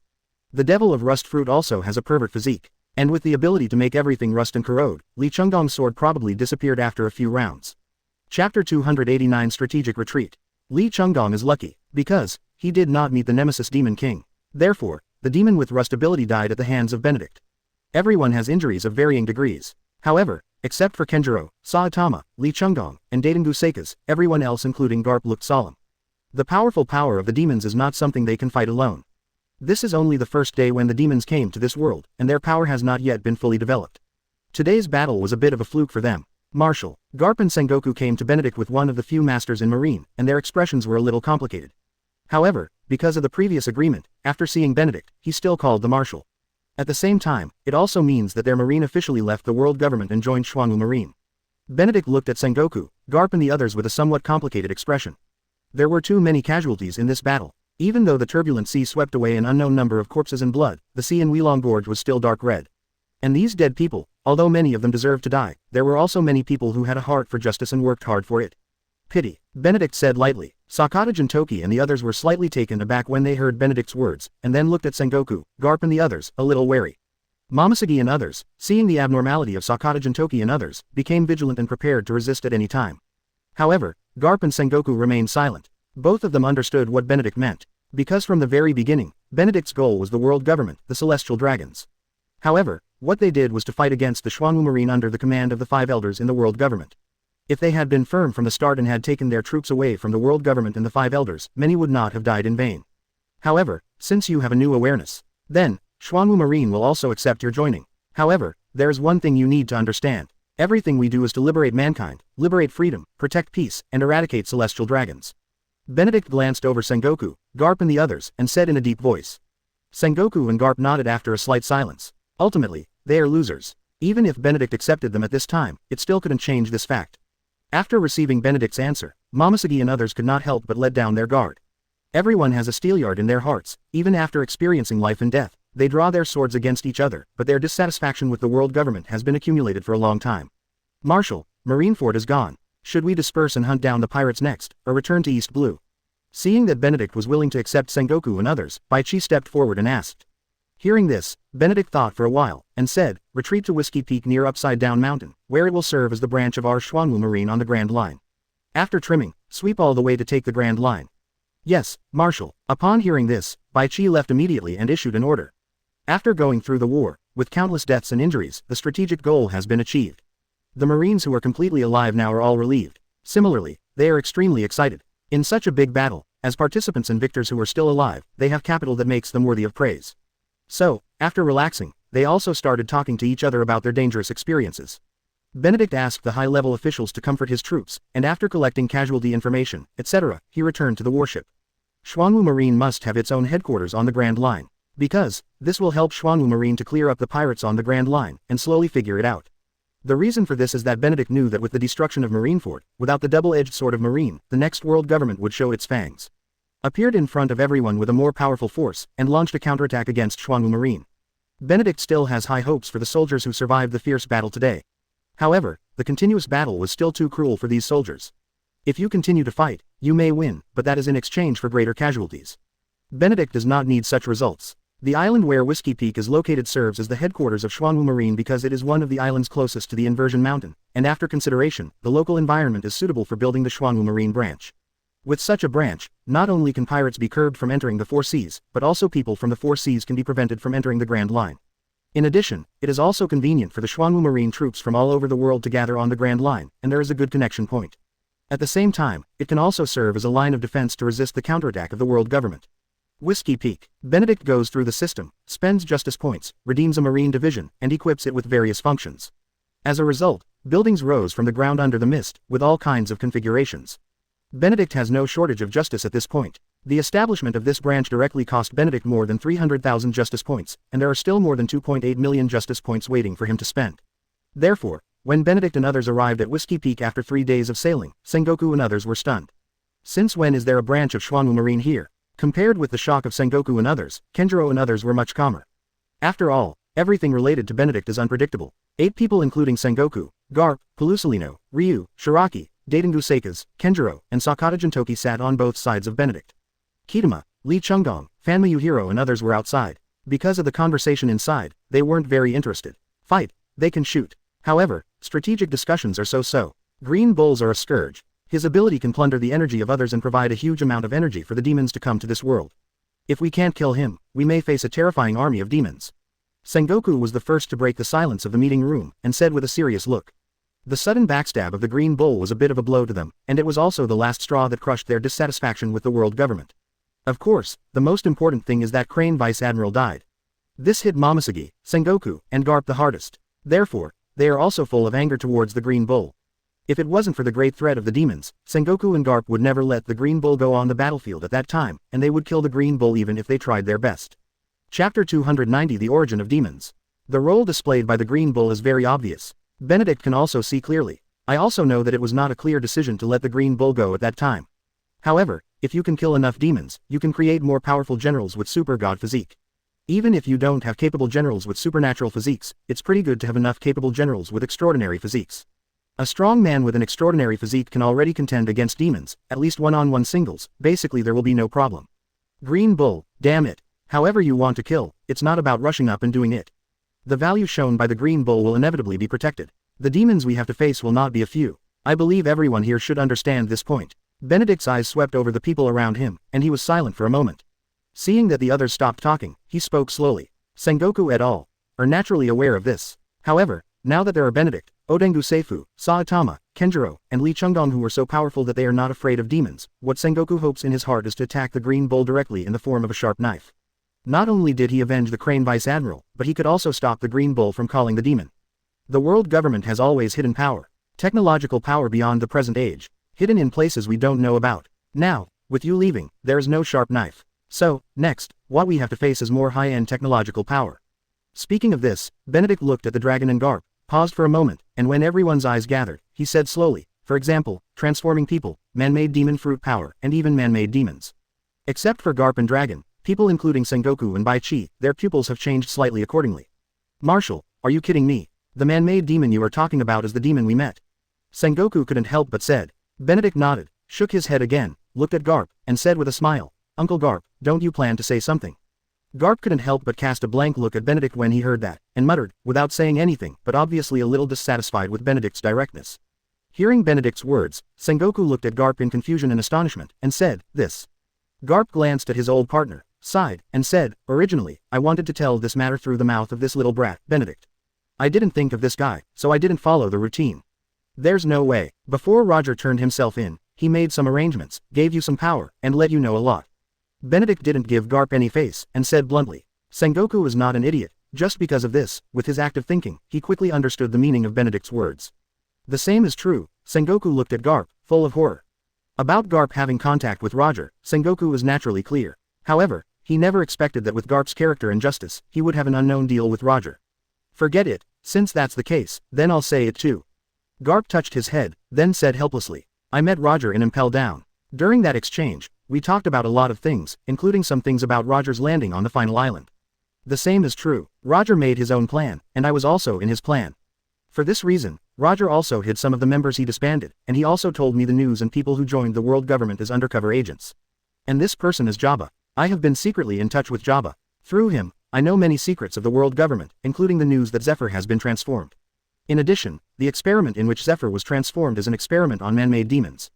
The devil of rust fruit also has a pervert physique, and with the ability to make everything rust and corrode, Li Chengdong's sword probably disappeared after a few rounds. Chapter 289 Strategic Retreat. Li Chengdong is lucky, because he did not meet the Nemesis Demon King. Therefore, the demon with rust ability died at the hands of Benedict. Everyone has injuries of varying degrees. However, except for Kenjiro, Saitama, Li Chengdong, and Daidengu Seikas, everyone else including Garp looked solemn. The powerful power of the demons is not something they can fight alone. This is only the first day when the demons came to this world, and their power has not yet been fully developed. Today's battle was a bit of a fluke for them. Marshal, Garp and Sengoku came to Benedict with one of the few masters in Marine, and their expressions were a little complicated. However, because of the previous agreement, after seeing Benedict, he still called the Marshal. At the same time, it also means that their Marine officially left the world government and joined Xuanwu Marine. Benedict looked at Sengoku, Garp and the others with a somewhat complicated expression. There were too many casualties in this battle. Even though the turbulent sea swept away an unknown number of corpses and blood, the sea in Weilong Gorge was still dark red. And these dead people, although many of them deserved to die, there were also many people who had a heart for justice and worked hard for it. Pity, Benedict said lightly. Sakata Jintoki and the others were slightly taken aback when they heard Benedict's words, and then looked at Sengoku, Garp and the others, a little wary. Momosuke and others, seeing the abnormality of Sakata Jintoki and others, became vigilant and prepared to resist at any time. However, Garp and Sengoku remained silent. Both of them understood what Benedict meant. Because from the very beginning, Benedict's goal was the world government, the celestial dragons. However, what they did was to fight against the Xuanwu Marine under the command of the 5 elders in the world government. If they had been firm from the start and had taken their troops away from the world government and the 5 elders, many would not have died in vain. However, since you have a new awareness, then, Xuanwu Marine will also accept your joining. However, there is one thing you need to understand. Everything we do is to liberate mankind, liberate freedom, protect peace, and eradicate celestial dragons. Benedict glanced over Sengoku, Garp and the others, and said in a deep voice. Sengoku and Garp nodded after a slight silence. Ultimately, they are losers. Even if Benedict accepted them at this time, it still couldn't change this fact. After receiving Benedict's answer, Momosuke and others could not help but let down their guard. Everyone has a steelyard in their hearts. Even after experiencing life and death, they draw their swords against each other, but their dissatisfaction with the world government has been accumulated for a long time. Marshal, Marineford is gone. Should we disperse and hunt down the pirates next, or return to East Blue? Seeing that Benedict was willing to accept Sengoku and others, Baichi stepped forward and asked. Hearing this, Benedict thought for a while, and said, retreat to Whiskey Peak near Upside Down Mountain, where it will serve as the branch of our Xuanwu Marine on the Grand Line. After trimming, sweep all the way to take the Grand Line. Yes, Marshal. Upon hearing this, Baichi left immediately and issued an order. After going through the war, with countless deaths and injuries, the strategic goal has been achieved. The Marines who are completely alive now are all relieved. Similarly, they are extremely excited. In such a big battle, as participants and victors who are still alive, they have capital that makes them worthy of praise. So, after relaxing, they also started talking to each other about their dangerous experiences. Benedict asked the high-level officials to comfort his troops, and after collecting casualty information, etc., he returned to the warship. Xuanwu Marine must have its own headquarters on the Grand Line. Because, this will help Xuanwu Marine to clear up the pirates on the Grand Line, and slowly figure it out. The reason for this is that Benedict knew that with the destruction of Marineford, without the double-edged sword of Marine, the next world government would show its fangs. Appeared in front of everyone with a more powerful force, and launched a counterattack against Xuanwu Marine. Benedict still has high hopes for the soldiers who survived the fierce battle today. However, the continuous battle was still too cruel for these soldiers. If you continue to fight, you may win, but that is in exchange for greater casualties. Benedict does not need such results. The island where Whiskey Peak is located serves as the headquarters of Xuanwu Marine because it is one of the islands closest to the inversion mountain, and after consideration, the local environment is suitable for building the Xuanwu Marine branch. With such a branch, not only can pirates be curbed from entering the Four Seas, but also people from the Four Seas can be prevented from entering the Grand Line. In addition, it is also convenient for the Xuanwu Marine troops from all over the world to gather on the Grand Line, and there is a good connection point. At the same time, it can also serve as a line of defense to resist the counterattack of the world government. Whiskey Peak. Benedict goes through the system, spends justice points, redeems a marine division, and equips it with various functions. As a result, buildings rose from the ground under the mist, with all kinds of configurations. Benedict has no shortage of justice at this point. The establishment of this branch directly cost Benedict more than 300,000 justice points, and there are still more than 2.8 million justice points waiting for him to spend. Therefore, when Benedict and others arrived at Whiskey Peak after 3 days of sailing, Sengoku and others were stunned. Since when is there a branch of Xuanwu Marine here? Compared with the shock of Sengoku and others, Kenjiro and others were much calmer. After all, everything related to Benedict is unpredictable. 8 people including Sengoku, Garp, Pelusalino, Ryu, Shiraki, Daitengu Seikas, Kenjiro, and Sakata Jintoki sat on both sides of Benedict. Kitama, Lee Chunggong, Fanma Yuhiro and others were outside. Because of the conversation inside, they weren't very interested. Fight, they can shoot. However, strategic discussions are so-so. Green Bulls are a scourge. His ability can plunder the energy of others and provide a huge amount of energy for the demons to come to this world. If we can't kill him, we may face a terrifying army of demons. Sengoku was the first to break the silence of the meeting room, and said with a serious look. The sudden backstab of the Green Bull was a bit of a blow to them, and it was also the last straw that crushed their dissatisfaction with the world government. Of course, the most important thing is that Crane Vice Admiral died. This hit Momoshiki, Sengoku, and Garp the hardest. Therefore, they are also full of anger towards the Green Bull. If it wasn't for the great threat of the demons, Sengoku and Garp would never let the Green Bull go on the battlefield at that time, and they would kill the Green Bull even if they tried their best. Chapter 290 The Origin of Demons. The role displayed by the Green Bull is very obvious. Benedict can also see clearly. I also know that it was not a clear decision to let the Green Bull go at that time. However, if you can kill enough demons, you can create more powerful generals with super god physique. Even if you don't have capable generals with supernatural physiques, it's pretty good to have enough capable generals with extraordinary physiques. A strong man with an extraordinary physique can already contend against demons, at least one-on-one singles, basically there will be no problem. Green Bull, damn it. However you want to kill, it's not about rushing up and doing it. The value shown by the Green Bull will inevitably be protected. The demons we have to face will not be a few. I believe everyone here should understand this point. Benedict's eyes swept over the people around him, and he was silent for a moment. Seeing that the others stopped talking, he spoke slowly. Sengoku et al. Are naturally aware of this. However, now that there are Benedict, Odengu Seifu, Saitama, Kenjiro, and Lee Chunggong who are so powerful that they are not afraid of demons, what Sengoku hopes in his heart is to attack the Green Bull directly in the form of a sharp knife. Not only did he avenge the Crane Vice Admiral, but he could also stop the Green Bull from calling the demon. The world government has always hidden power. Technological power beyond the present age. Hidden in places we don't know about. Now, with you leaving, there is no sharp knife. So, next, what we have to face is more high-end technological power. Speaking of this, Benedict looked at the dragon and Garp, paused for a moment, and when everyone's eyes gathered, he said slowly, for example, transforming people, man-made demon fruit power, and even man-made demons. Except for Garp and Dragon, people including Sengoku and Baichi, their pupils have changed slightly accordingly. Marshal, are you kidding me? The man-made demon you are talking about is the demon we met. Sengoku couldn't help but said. Benedict nodded, shook his head again, looked at Garp, and said with a smile, Uncle Garp, don't you plan to say something? Garp couldn't help but cast a blank look at Benedict when he heard that, and muttered, without saying anything, but obviously a little dissatisfied with Benedict's directness. Hearing Benedict's words, Sengoku looked at Garp in confusion and astonishment, and said, this. Garp glanced at his old partner, sighed, and said, originally, I wanted to tell this matter through the mouth of this little brat, Benedict. I didn't think of this guy, so I didn't follow the routine. There's no way. Before Roger turned himself in, he made some arrangements, gave you some power, and let you know a lot. Benedict didn't give Garp any face, and said bluntly. Sengoku was not an idiot. Just because of this, with his active thinking, he quickly understood the meaning of Benedict's words. The same is true. Sengoku looked at Garp, full of horror. About Garp having contact with Roger, Sengoku was naturally clear. However, he never expected that with Garp's character and justice, he would have an unknown deal with Roger. Forget it. Since that's the case, then I'll say it too. Garp touched his head, then said helplessly, I met Roger in Impel Down. During that exchange, we talked about a lot of things, including some things about Roger's landing on the final island. The same is true. Roger made his own plan, and I was also in his plan. For this reason, Roger also hid some of the members he disbanded, and he also told me the news and people who joined the world government as undercover agents. And this person is Jabba. I have been secretly in touch with Jabba. Through him, I know many secrets of the world government, including the news that Zephyr has been transformed. In addition, the experiment in which Zephyr was transformed is an experiment on man-made demons.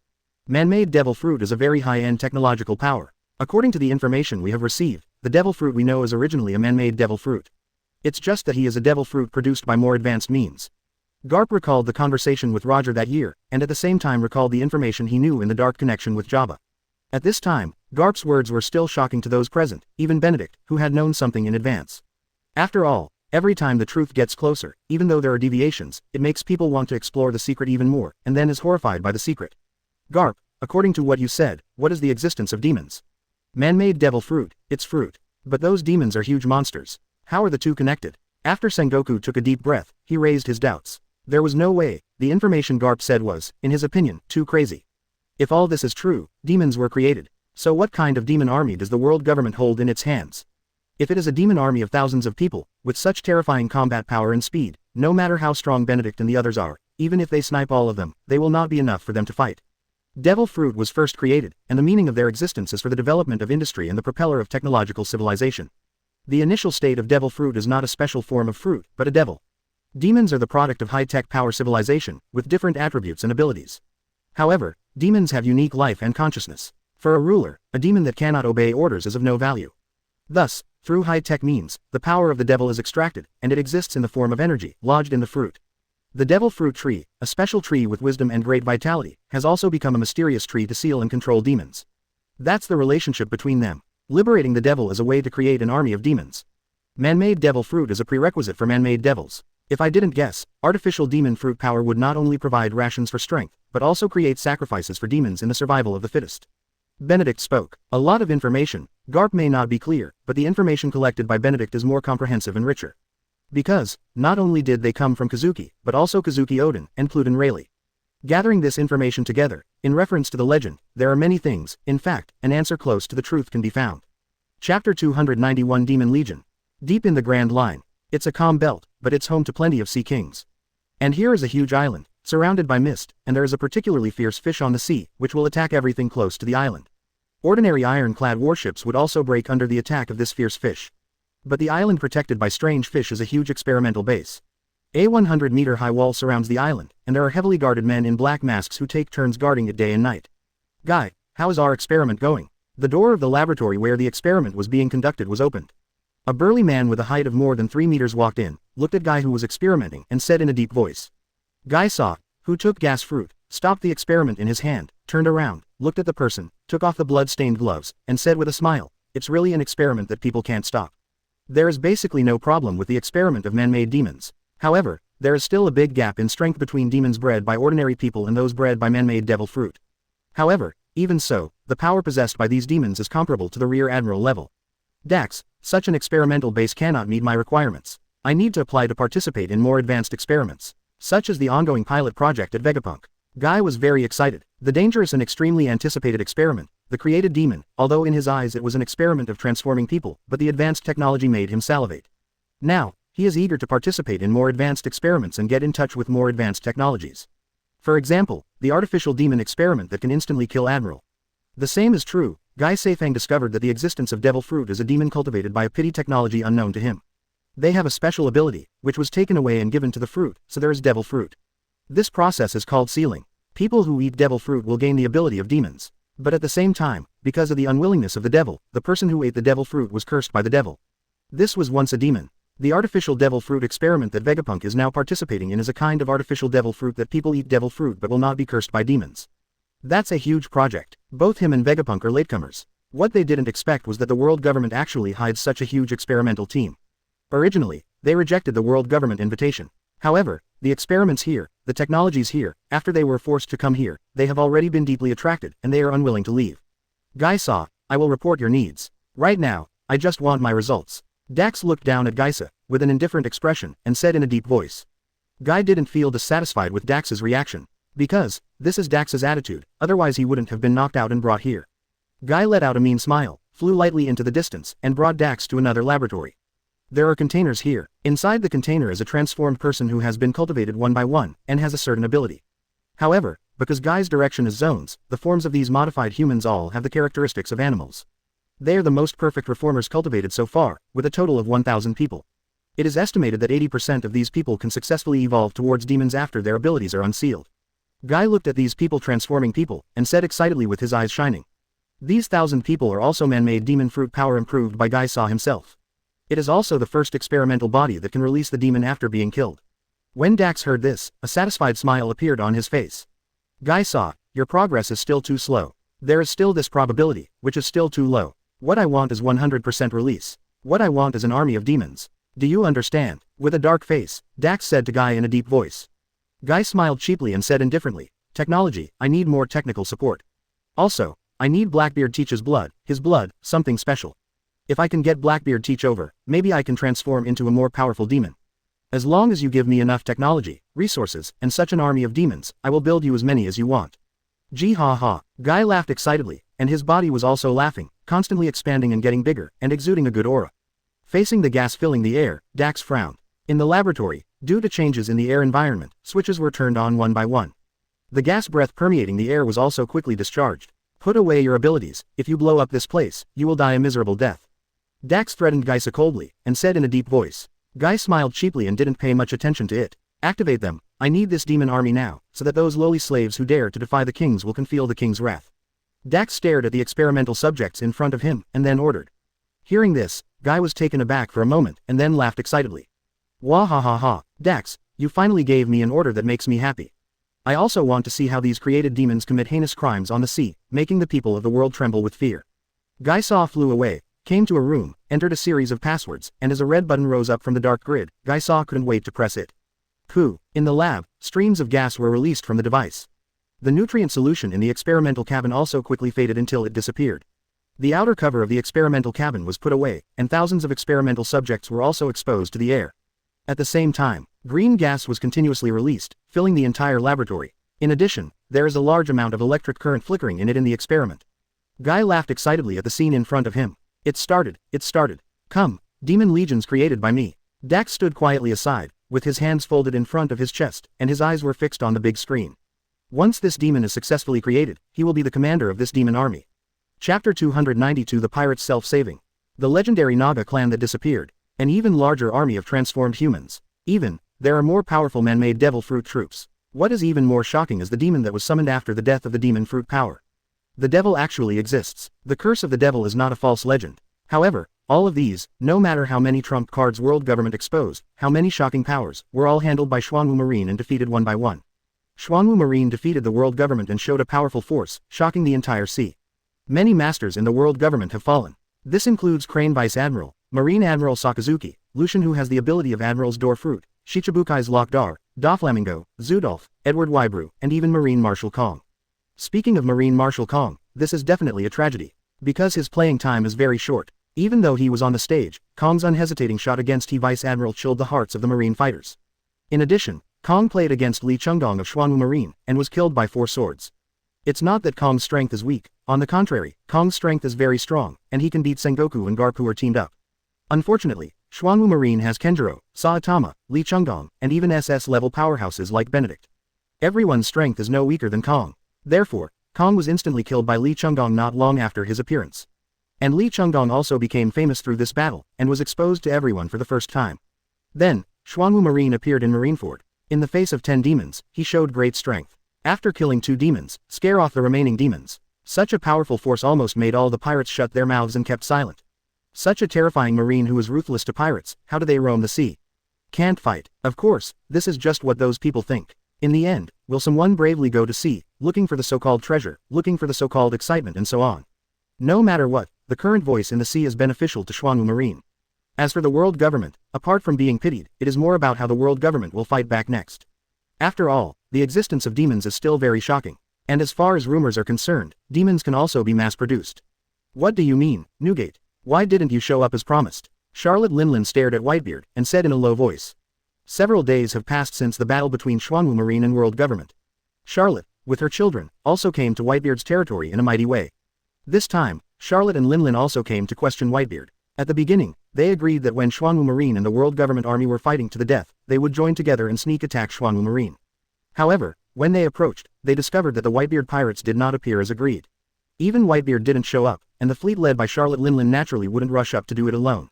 Man-made devil fruit is a very high-end technological power. According to the information we have received, the devil fruit we know is originally a man-made devil fruit. It's just that he is a devil fruit produced by more advanced means. Garp recalled the conversation with Roger that year, and at the same time recalled the information he knew in the dark connection with Jabba. At this time, Garp's words were still shocking to those present, even Benedict, who had known something in advance. After all, every time the truth gets closer, even though there are deviations, it makes people want to explore the secret even more, and then is horrified by the secret. Garp, according to what you said, what is the existence of demons? Man-made devil fruit, it's fruit. But those demons are huge monsters. How are the two connected? After Sengoku took a deep breath, he raised his doubts. There was no way. The information Garp said was, in his opinion, too crazy. If all this is true, demons were created. So what kind of demon army does the world government hold in its hands? If it is a demon army of thousands of people, with such terrifying combat power and speed, no matter how strong Benedict and the others are, even if they snipe all of them, they will not be enough for them to fight. Devil fruit was first created, and the meaning of their existence is for the development of industry and the propeller of technological civilization. The initial state of devil fruit is not a special form of fruit, but a devil. Demons are the product of high-tech power civilization, with different attributes and abilities. However, demons have unique life and consciousness. For a ruler, a demon that cannot obey orders is of no value. Thus, through high-tech means, the power of the devil is extracted, and it exists in the form of energy, lodged in the fruit. The devil fruit tree, a special tree with wisdom and great vitality, has also become a mysterious tree to seal and control demons. That's the relationship between them. Liberating the devil is a way to create an army of demons. Man-made devil fruit is a prerequisite for man-made devils. If I didn't guess, artificial demon fruit power would not only provide rations for strength, but also create sacrifices for demons in the survival of the fittest. Benedict spoke. A lot of information. Garp may not be clear, but the information collected by Benedict is more comprehensive and richer. Because, not only did they come from Kazuki, but also Kazuki Odin and Pluden Rayleigh. Gathering this information together, in reference to the legend, there are many things. In fact, an answer close to the truth can be found. Chapter 291 Demon Legion. Deep in the Grand Line. It's a calm belt, but it's home to plenty of sea kings. And here is a huge island, surrounded by mist, and there is a particularly fierce fish on the sea, which will attack everything close to the island. Ordinary ironclad warships would also break under the attack of this fierce fish. But the island protected by strange fish is a huge experimental base. A 100-meter-high wall surrounds the island, and there are heavily guarded men in black masks who take turns guarding it day and night. Guy, how is our experiment going? The door of the laboratory where the experiment was being conducted was opened. A burly man with a height of more than 3 meters walked in, looked at Guy who was experimenting, and said in a deep voice. Guy saw, who took gas fruit, stopped the experiment in his hand, turned around, looked at the person, took off the blood-stained gloves, and said with a smile, "It's really an experiment that people can't stop." There is basically no problem with the experiment of man-made demons. However, there is still a big gap in strength between demons bred by ordinary people and those bred by man-made devil fruit. However, even so, the power possessed by these demons is comparable to the Rear Admiral level. Dax, such an experimental base cannot meet my requirements. I need to apply to participate in more advanced experiments, such as the ongoing pilot project at Vegapunk. Guy was very excited. The dangerous and extremely anticipated experiment, the created demon, although in his eyes it was an experiment of transforming people, but the advanced technology made him salivate. Now, he is eager to participate in more advanced experiments and get in touch with more advanced technologies. For example, the artificial demon experiment that can instantly kill Admiral. The same is true. Guy Seifang discovered that the existence of devil fruit is a demon cultivated by a pity technology unknown to him. They have a special ability, which was taken away and given to the fruit, so there is devil fruit. This process is called sealing. People who eat devil fruit will gain the ability of demons. But at the same time, because of the unwillingness of the devil, the person who ate the devil fruit was cursed by the devil. This was once a demon. The artificial devil fruit experiment that Vegapunk is now participating in is a kind of artificial devil fruit that people eat devil fruit but will not be cursed by demons. That's a huge project. Both him and Vegapunk are latecomers. What they didn't expect was that the world government actually hides such a huge experimental team. Originally, they rejected the world government invitation. However, the experiments here, the technologies here, after they were forced to come here, they have already been deeply attracted, and they are unwilling to leave. Guy saw, I will report your needs. Right now, I just want my results. Dax looked down at Gaisa, with an indifferent expression, and said in a deep voice. Guy didn't feel dissatisfied with Dax's reaction. Because, this is Dax's attitude, otherwise he wouldn't have been knocked out and brought here. Guy let out a mean smile, flew lightly into the distance, and brought Dax to another laboratory. There are containers here. Inside the container is a transformed person who has been cultivated one by one, and has a certain ability. However, because Guy's direction is zones, the forms of these modified humans all have the characteristics of animals. They are the most perfect reformers cultivated so far, with a total of 1,000 people. It is estimated that 80% of these people can successfully evolve towards demons after their abilities are unsealed. Guy looked at these people transforming people, and said excitedly with his eyes shining. These 1,000 people are also man-made demon fruit power improved by Guy Saw himself. It is also the first experimental body that can release the demon after being killed. When Dax heard this, a satisfied smile appeared on his face. Guy Saw, your progress is still too slow. There is still this probability, which is still too low. What I want is 100% release. What I want is an army of demons. Do you understand? With a dark face, Dax said to Guy in a deep voice. Guy smiled cheaply and said indifferently, technology, I need more technical support. Also, I need Blackbeard Teach's blood, his blood, something special. If I can get Blackbeard Teach over, maybe I can transform into a more powerful demon. As long as you give me enough technology, resources, and such an army of demons, I will build you as many as you want. Gee ha ha, Guy laughed excitedly, and his body was also laughing, constantly expanding and getting bigger, and exuding a good aura. Facing the gas filling the air, Dax frowned. In the laboratory, due to changes in the air environment, switches were turned on one by one. The gas breath permeating the air was also quickly discharged. Put away your abilities, if you blow up this place, you will die a miserable death. Dax threatened Guy coldly, and said in a deep voice. Guy smiled cheaply and didn't pay much attention to it. Activate them, I need this demon army now, so that those lowly slaves who dare to defy the kings will can feel the king's wrath. Dax stared at the experimental subjects in front of him, and then ordered. Hearing this, Guy was taken aback for a moment, and then laughed excitedly. Wah ha ha ha, Dax, you finally gave me an order that makes me happy. I also want to see how these created demons commit heinous crimes on the sea, making the people of the world tremble with fear. Guy Saw flew away, came to a room, entered a series of passwords, and as a red button rose up from the dark grid, Guy Saw couldn't wait to press it. Pooh. In the lab, streams of gas were released from the device. The nutrient solution in the experimental cabin also quickly faded until it disappeared. The outer cover of the experimental cabin was put away, and thousands of experimental subjects were also exposed to the air. At the same time, green gas was continuously released, filling the entire laboratory. In addition, there is a large amount of electric current flickering in the experiment. Guy laughed excitedly at the scene in front of him. It started. Come, demon legions created by me. Dax stood quietly aside, with his hands folded in front of his chest, and his eyes were fixed on the big screen. Once this demon is successfully created, he will be the commander of this demon army. Chapter 292 The Pirates Self-Saving. The legendary Naga clan that disappeared. An even larger army of transformed humans. There are more powerful man-made devil fruit troops. What is even more shocking is the demon that was summoned after the death of the demon fruit power. The devil actually exists. The curse of the devil is not a false legend. However, all of these, no matter how many trump cards world government exposed, how many shocking powers, were all handled by Xuanwu Marine and defeated one by one. Xuanwu Marine defeated the world government and showed a powerful force, shocking the entire sea. Many masters in the world government have fallen. This includes Crane Vice Admiral, Marine Admiral Sakazuki, Lucian who has the ability of Admiral's Door Fruit, Shichibukai's Lockdar, Doflamingo, Zudolf, Edward Wybrew, and even Marine Marshal Kong. Speaking of Marine Marshal Kong, this is definitely a tragedy. Because his playing time is very short. Even though he was on the stage, Kong's unhesitating shot against He Vice Admiral chilled the hearts of the Marine fighters. In addition, Kong played against Li Chungdong of Xuanwu Marine, and was killed by 4 swords. It's not that Kong's strength is weak, on the contrary, Kong's strength is very strong, and he can beat Sengoku and Garp who are teamed up. Unfortunately, Xuanwu Marine has Kenjiro, Saitama, Li Chungdong, and even SS-level powerhouses like Benedict. Everyone's strength is no weaker than Kong. Therefore, Kong was instantly killed by Li Chungdong not long after his appearance. And Li Chungdong also became famous through this battle, and was exposed to everyone for the first time. Then, Xuanwu Marine appeared in Marineford. In the face of 10 demons, he showed great strength. After killing 2 demons, scare off the remaining demons. Such a powerful force almost made all the pirates shut their mouths and kept silent. Such a terrifying marine who is ruthless to pirates, how do they roam the sea? Can't fight. Of course, this is just what those people think. In the end, will someone bravely go to sea, looking for the so-called treasure, looking for the so-called excitement and so on? No matter what, the current voice in the sea is beneficial to Xuanwu Marine. As for the world government, apart from being pitied, it is more about how the world government will fight back next. After all, the existence of demons is still very shocking. And as far as rumors are concerned, demons can also be mass-produced. What do you mean, Newgate? Why didn't you show up as promised? Charlotte Linlin stared at Whitebeard, and said in a low voice. Several days have passed since the battle between Xuanwu Marine and world government. Charlotte, with her children, also came to Whitebeard's territory in a mighty way. This time, Charlotte and Linlin also came to question Whitebeard. At the beginning, they agreed that when Xuanwu Marine and the world government army were fighting to the death, they would join together and sneak attack Xuanwu Marine. However, when they approached, they discovered that the Whitebeard pirates did not appear as agreed. Even Whitebeard didn't show up, and the fleet led by Charlotte Linlin naturally wouldn't rush up to do it alone.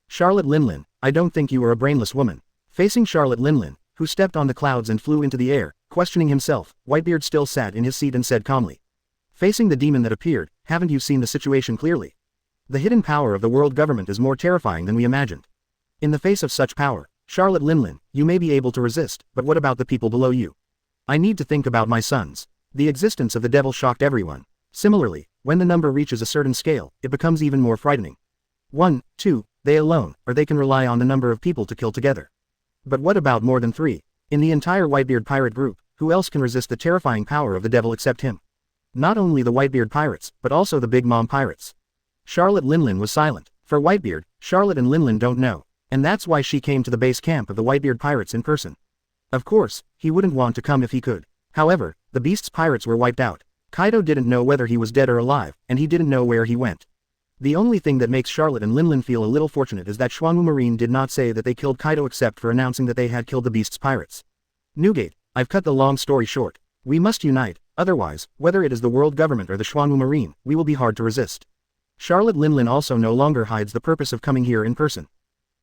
Charlotte Linlin, I don't think you are a brainless woman. Facing Charlotte Linlin, who stepped on the clouds and flew into the air, questioning himself, Whitebeard still sat in his seat and said calmly. Facing the demon that appeared, haven't you seen the situation clearly? The hidden power of the world government is more terrifying than we imagined. In the face of such power, Charlotte Linlin, you may be able to resist, but what about the people below you? I need to think about my sons. The existence of the devil shocked everyone. Similarly, when the number reaches a certain scale, it becomes even more frightening. 1, 2, they alone, or they can rely on the number of people to kill together. But what about more than 3? In the entire Whitebeard pirate group, who else can resist the terrifying power of the devil except him? Not only the Whitebeard pirates, but also the Big Mom pirates. Charlotte Linlin was silent. For Whitebeard, Charlotte and Linlin don't know, and that's why she came to the base camp of the Whitebeard pirates in person. Of course, he wouldn't want to come if he could. However, the beast's pirates were wiped out. Kaido didn't know whether he was dead or alive, and he didn't know where he went. The only thing that makes Charlotte and Linlin feel a little fortunate is that Xuanwu Marine did not say that they killed Kaido except for announcing that they had killed the beast's pirates. Newgate, I've cut the long story short. We must unite, otherwise, whether it is the world government or the Xuanwu Marine, we will be hard to resist. Charlotte Linlin also no longer hides the purpose of coming here in person.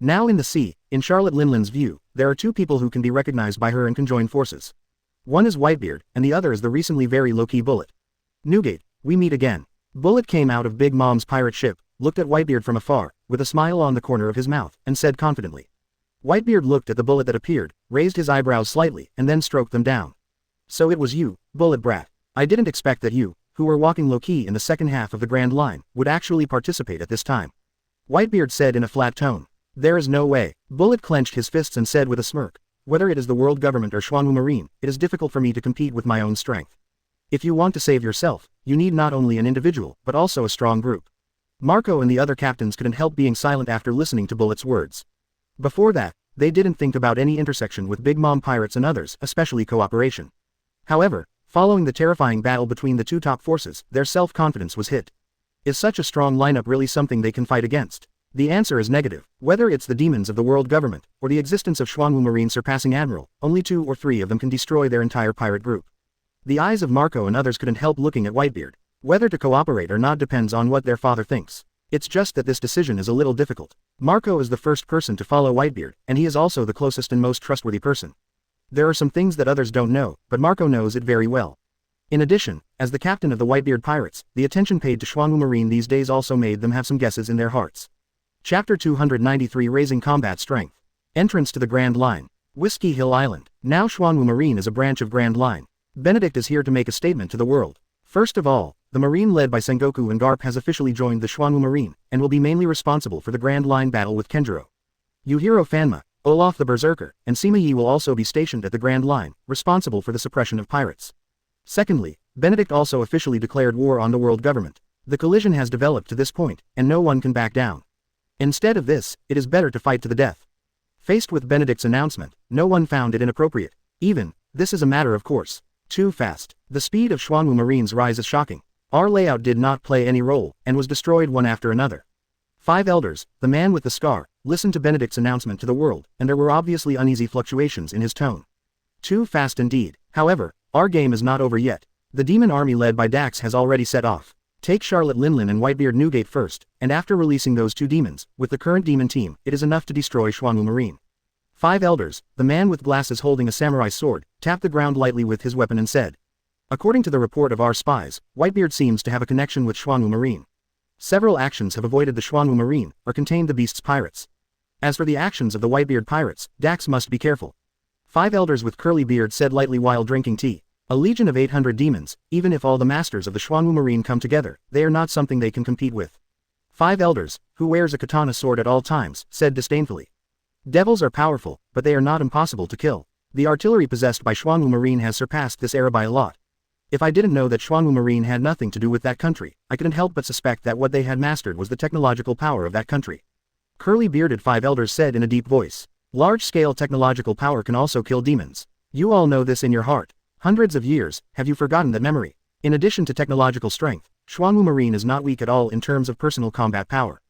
Now in the sea, in Charlotte Linlin's view, there are 2 people who can be recognized by her and can join forces. One is Whitebeard, and the other is the recently very low-key Bullet. Newgate, we meet again. Bullet came out of Big Mom's pirate ship, looked at Whitebeard from afar, with a smile on the corner of his mouth, and said confidently. Whitebeard looked at the bullet that appeared, raised his eyebrows slightly, and then stroked them down. So it was you, Bullet Brat. I didn't expect that you, who were walking low-key in the second half of the Grand Line, would actually participate at this time. Whitebeard said in a flat tone. There is no way. Bullet clenched his fists and said with a smirk. Whether it is the world government or Xuanwu Marine, it is difficult for me to compete with my own strength. If you want to save yourself, you need not only an individual, but also a strong group. Marco and the other captains couldn't help being silent after listening to Bullet's words. Before that, they didn't think about any intersection with Big Mom pirates and others, especially cooperation. However, following the terrifying battle between the 2 top forces, their self-confidence was hit. Is such a strong lineup really something they can fight against? The answer is negative. Whether it's the demons of the world government, or the existence of Xuanwu Marine surpassing Admiral, only 2 or 3 of them can destroy their entire pirate group. The eyes of Marco and others couldn't help looking at Whitebeard. Whether to cooperate or not depends on what their father thinks. It's just that this decision is a little difficult. Marco is the first person to follow Whitebeard, and he is also the closest and most trustworthy person. There are some things that others don't know, but Marco knows it very well. In addition, as the captain of the Whitebeard pirates, the attention paid to Xuanwu Marine these days also made them have some guesses in their hearts. Chapter 293 Raising Combat Strength. Entrance to the Grand Line. Whiskey Hill Island. Now Xuanwu Marine is a branch of Grand Line. Benedict is here to make a statement to the world. First of all, the Marine led by Sengoku and Garp has officially joined the Xuanwu Marine, and will be mainly responsible for the Grand Line battle with Kenjiro. Yuhiro Fanma, Olaf the Berserker, and Sima Yi will also be stationed at the Grand Line, responsible for the suppression of pirates. Secondly, Benedict also officially declared war on the world government. The collision has developed to this point, and no one can back down. Instead of this, it is better to fight to the death. Faced with Benedict's announcement, no one found it inappropriate. Even, this is a matter of course. Too fast. The speed of Xuanwu Marine's rise is shocking. Our layout did not play any role, and was destroyed one after another. 5 elders, the man with the scar, listened to Benedict's announcement to the world, and there were obviously uneasy fluctuations in his tone. Too fast indeed. However, our game is not over yet. The demon army led by Dax has already set off. Take Charlotte Linlin and Whitebeard Newgate first, and after releasing those 2 demons, with the current demon team, it is enough to destroy Xuanwu Marine. 5 elders, the man with glasses holding a samurai sword, tapped the ground lightly with his weapon and said. According to the report of our spies, Whitebeard seems to have a connection with Xuanwu Marine. Several actions have avoided the Xuanwu Marine, or contained the beast's pirates. As for the actions of the Whitebeard pirates, Dax must be careful. 5 elders with curly beard said lightly while drinking tea. A legion of 800 demons, even if all the masters of the Xuanwu Marine come together, they are not something they can compete with. 5 elders, who wears a katana sword at all times, said disdainfully. Devils are powerful, but they are not impossible to kill. The artillery possessed by Xuanwu Marine has surpassed this era by a lot. If I didn't know that Xuanwu Marine had nothing to do with that country, I couldn't help but suspect that what they had mastered was the technological power of that country. Curly-bearded 5 elders said in a deep voice. Large-scale technological power can also kill demons. You all know this in your heart. Hundreds of years, have you forgotten that memory? In addition to technological strength, Xuanwu Marine is not weak at all in terms of personal combat power.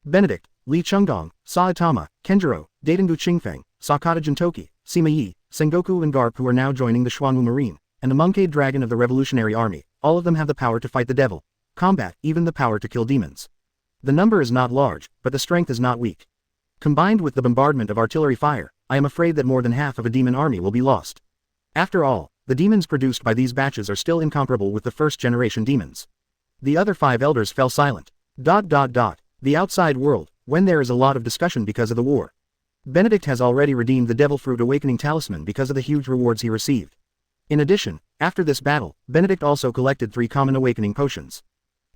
Benedict, Li Chunggong, Saitama, Kenjiro, Daidengu Qingfeng, Sakata Jintoki, Sima Yi, Sengoku and Garp who are now joining the Xuanwu Marine, and the Monkade Dragon of the Revolutionary Army, all of them have the power to fight the devil. combat, even the power to kill demons. The number is not large, but the strength is not weak. Combined with the bombardment of artillery fire, I am afraid that more than half of a demon army will be lost. After all, the demons produced by these batches are still incomparable with the first-generation demons. The other 5 elders fell silent. The outside world, when there is a lot of discussion because of the war. Benedict has already redeemed the Devil Fruit Awakening Talisman because of the huge rewards he received. In addition, after this battle, Benedict also collected 3 common awakening potions.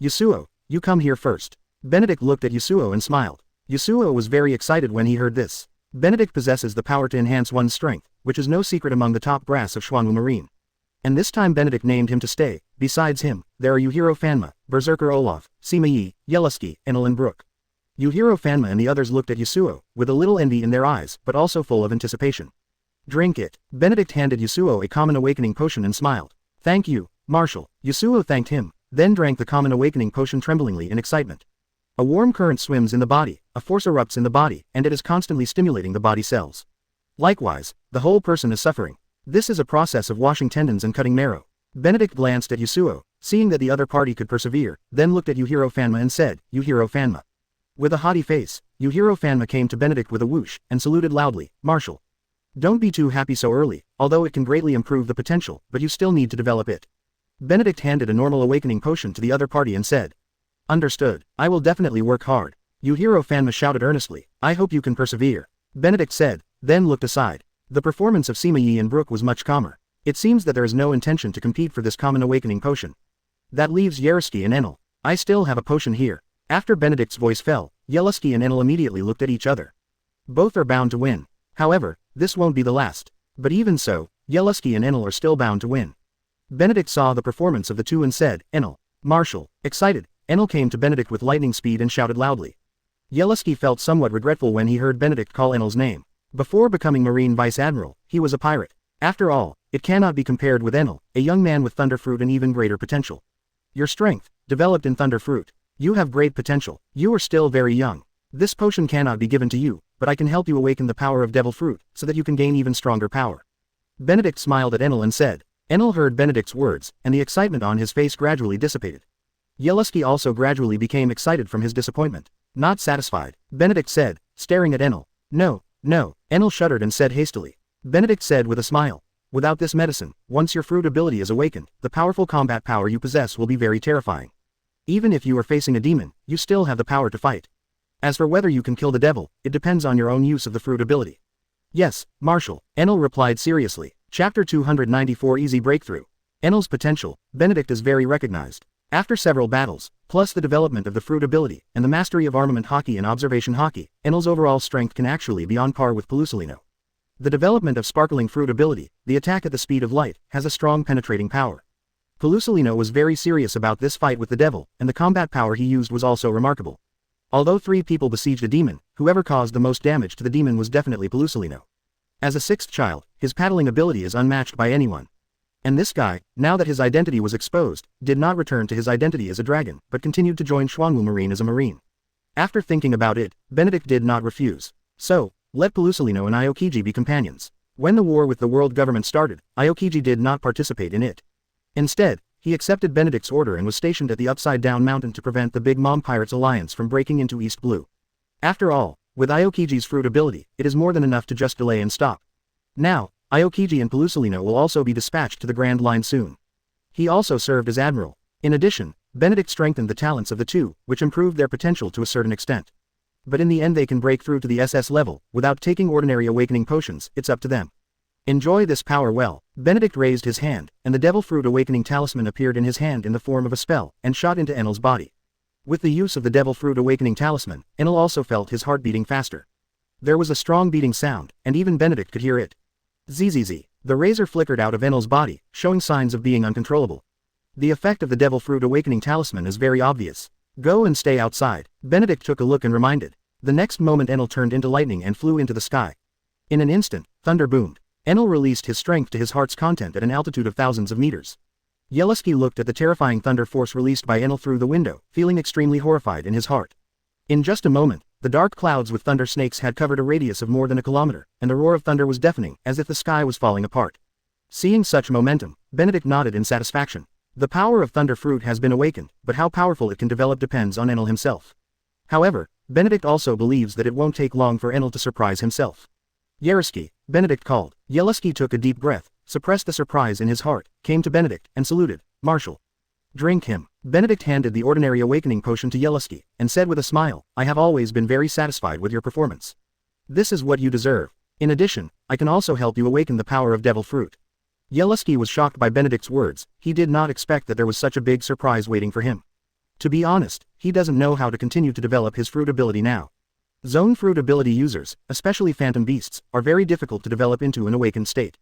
Yasuo, you come here first. Benedict looked at Yasuo and smiled. Yasuo was very excited when he heard this. Benedict possesses the power to enhance one's strength, which is no secret among the top brass of Xuanwu Marine. And this time Benedict named him to stay. Besides him, there are Yuhiro Fanma, Berserker Olaf, Sima Yi, Yeluski, Enel and Brook. Yuhiro Fanma and the others looked at Yasuo, with a little envy in their eyes, but also full of anticipation. Drink it. Benedict handed Yasuo a common awakening potion and smiled. Thank you, Marshal. Yasuo thanked him, then drank the common awakening potion tremblingly in excitement. A warm current swims in the body, a force erupts in the body, and it is constantly stimulating the body cells. Likewise, the whole person is suffering. This is a process of washing tendons and cutting marrow. Benedict glanced at Yasuo, seeing that the other party could persevere, then looked at Yuhiro Fanma and said, Yuhiro Fanma. With a haughty face, Yuhiro Fanma came to Benedict with a whoosh, and saluted loudly, Marshal. Don't be too happy so early, although it can greatly improve the potential, but you still need to develop it. Benedict handed a normal awakening potion to the other party and said. Understood, I will definitely work hard. Yuhiro Fanma shouted earnestly, I hope you can persevere. Benedict said, then looked aside. The performance of Sima Yi and Brook was much calmer. It seems that there is no intention to compete for this common awakening potion. That leaves Yeruski and Enel. I still have a potion here. After Benedict's voice fell, Yeluski and Enel immediately looked at each other. Both are bound to win. However, this won't be the last. But even so, Yeluski and Enel are still bound to win. Benedict saw the performance of the two and said, Enel. Marshal. Excited, Enel came to Benedict with lightning speed and shouted loudly. Yeluski felt somewhat regretful when he heard Benedict call Enel's name. Before becoming Marine Vice Admiral, he was a pirate. After all, it cannot be compared with Enel, a young man with Thunder Fruit and even greater potential. Your strength, developed in Thunder Fruit. You have great potential. You are still very young. This potion cannot be given to you, but I can help you awaken the power of Devil Fruit, so that you can gain even stronger power. Benedict smiled at Enel and said. Enel heard Benedict's words, and the excitement on his face gradually dissipated. Yeluski also gradually became excited from his disappointment. Not satisfied, Benedict said, staring at Enel. No. Enel shuddered and said hastily. Benedict said with a smile. Without this medicine, once your fruit ability is awakened, the powerful combat power you possess will be very terrifying. Even if you are facing a demon, you still have the power to fight. As for whether you can kill the devil, it depends on your own use of the fruit ability. Yes, Marshal, Enel replied seriously. Chapter 294 Easy Breakthrough. Enel's potential, Benedict is very recognized. After several battles, plus the development of the fruit ability, and the mastery of armament hockey and observation hockey, Enel's overall strength can actually be on par with Pelusolino. The development of sparkling fruit ability, the attack at the speed of light, has a strong penetrating power. Pelusolino was very serious about this fight with the devil, and the combat power he used was also remarkable. Although 3 people besieged a demon, whoever caused the most damage to the demon was definitely Pelusolino. As a 6th child, his paddling ability is unmatched by anyone. And this guy, now that his identity was exposed, did not return to his identity as a dragon, but continued to join Xuanwu Marine as a marine. After thinking about it, Benedict did not refuse. So, let Pelusolino and Aokiji be companions. When the war with the world government started, Aokiji did not participate in it. Instead, he accepted Benedict's order and was stationed at the Upside Down Mountain to prevent the Big Mom Pirates Alliance from breaking into East Blue. After all, with Aokiji's fruit ability, it is more than enough to just delay and stop. Now, Aokiji and Pelusolino will also be dispatched to the Grand Line soon. He also served as admiral. In addition, Benedict strengthened the talents of the two, which improved their potential to a certain extent. But in the end they can break through to the SS level, without taking ordinary awakening potions, it's up to them. Enjoy this power well. Benedict raised his hand, and the Devil Fruit Awakening Talisman appeared in his hand in the form of a spell, and shot into Enel's body. With the use of the Devil Fruit Awakening Talisman, Enel also felt his heart beating faster. There was a strong beating sound, and even Benedict could hear it. Zzz. The razor flickered out of Enel's body, showing signs of being uncontrollable. The effect of the Devil Fruit Awakening Talisman is very obvious. Go and stay outside. Benedict took a look and reminded. The next moment Enel turned into lightning and flew into the sky. In an instant, thunder boomed. Enel released his strength to his heart's content at an altitude of thousands of meters. Yeluski looked at the terrifying thunder force released by Enel through the window, feeling extremely horrified in his heart. In just a moment, the dark clouds with thunder snakes had covered a radius of more than a kilometer, and the roar of thunder was deafening, as if the sky was falling apart. Seeing such momentum, Benedict nodded in satisfaction. The power of Thunder Fruit has been awakened, but how powerful it can develop depends on Enel himself. However, Benedict also believes that it won't take long for Enel to surprise himself. Yaroski, Benedict called. Yaroski took a deep breath, suppressed the surprise in his heart, came to Benedict, and saluted. Marshal. Drink him. Benedict handed the ordinary awakening potion to Yaroski, and said with a smile, I have always been very satisfied with your performance. This is what you deserve. In addition, I can also help you awaken the power of Devil Fruit. Yaroski was shocked by Benedict's words. He did not expect that there was such a big surprise waiting for him. To be honest, he doesn't know how to continue to develop his fruit ability now. Zone fruit ability users, especially phantom beasts, are very difficult to develop into an awakened state.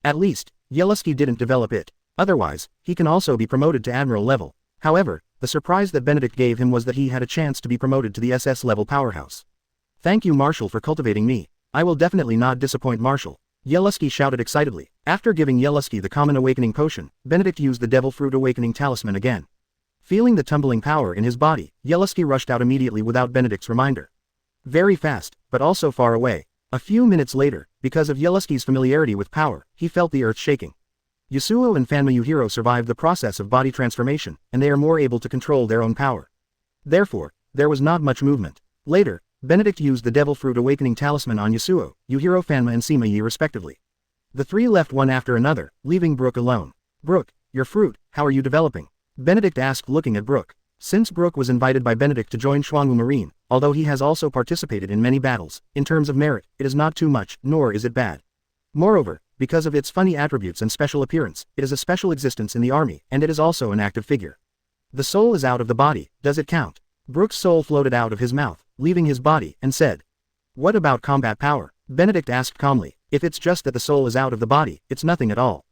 At least, Yaroski didn't develop it. Otherwise, he can also be promoted to Admiral level. However, the surprise that Benedict gave him was that he had a chance to be promoted to the SS level powerhouse. Thank you Marshal for cultivating me. I will definitely not disappoint Marshal. Yaroski shouted excitedly. After giving Yaroski the common awakening potion, Benedict used the Devil Fruit awakening talisman again. Feeling the tumbling power in his body, Yaroski rushed out immediately without Benedict's reminder. Very fast, but also far away. A few minutes later, because of Yaroski's familiarity with power, he felt the earth shaking. Yasuo and Fanmayuhiro survived the process of body transformation, and they are more able to control their own power. Therefore, there was not much movement. Later, Benedict used the Devil Fruit awakening talisman on Yasuo, Yuhiro Fanma and Sima Yi respectively. The three left one after another, leaving Brook alone. Brook, your fruit, how are you developing? Benedict asked looking at Brook. Since Brook was invited by Benedict to join Xuanwu Marine, although he has also participated in many battles, in terms of merit, it is not too much, nor is it bad. Moreover, because of its funny attributes and special appearance, it is a special existence in the army, and it is also an active figure. The soul is out of the body, does it count? Brook's soul floated out of his mouth, leaving his body, and said. What about combat power? Benedict asked calmly. If it's just that the soul is out of the body, it's nothing at all.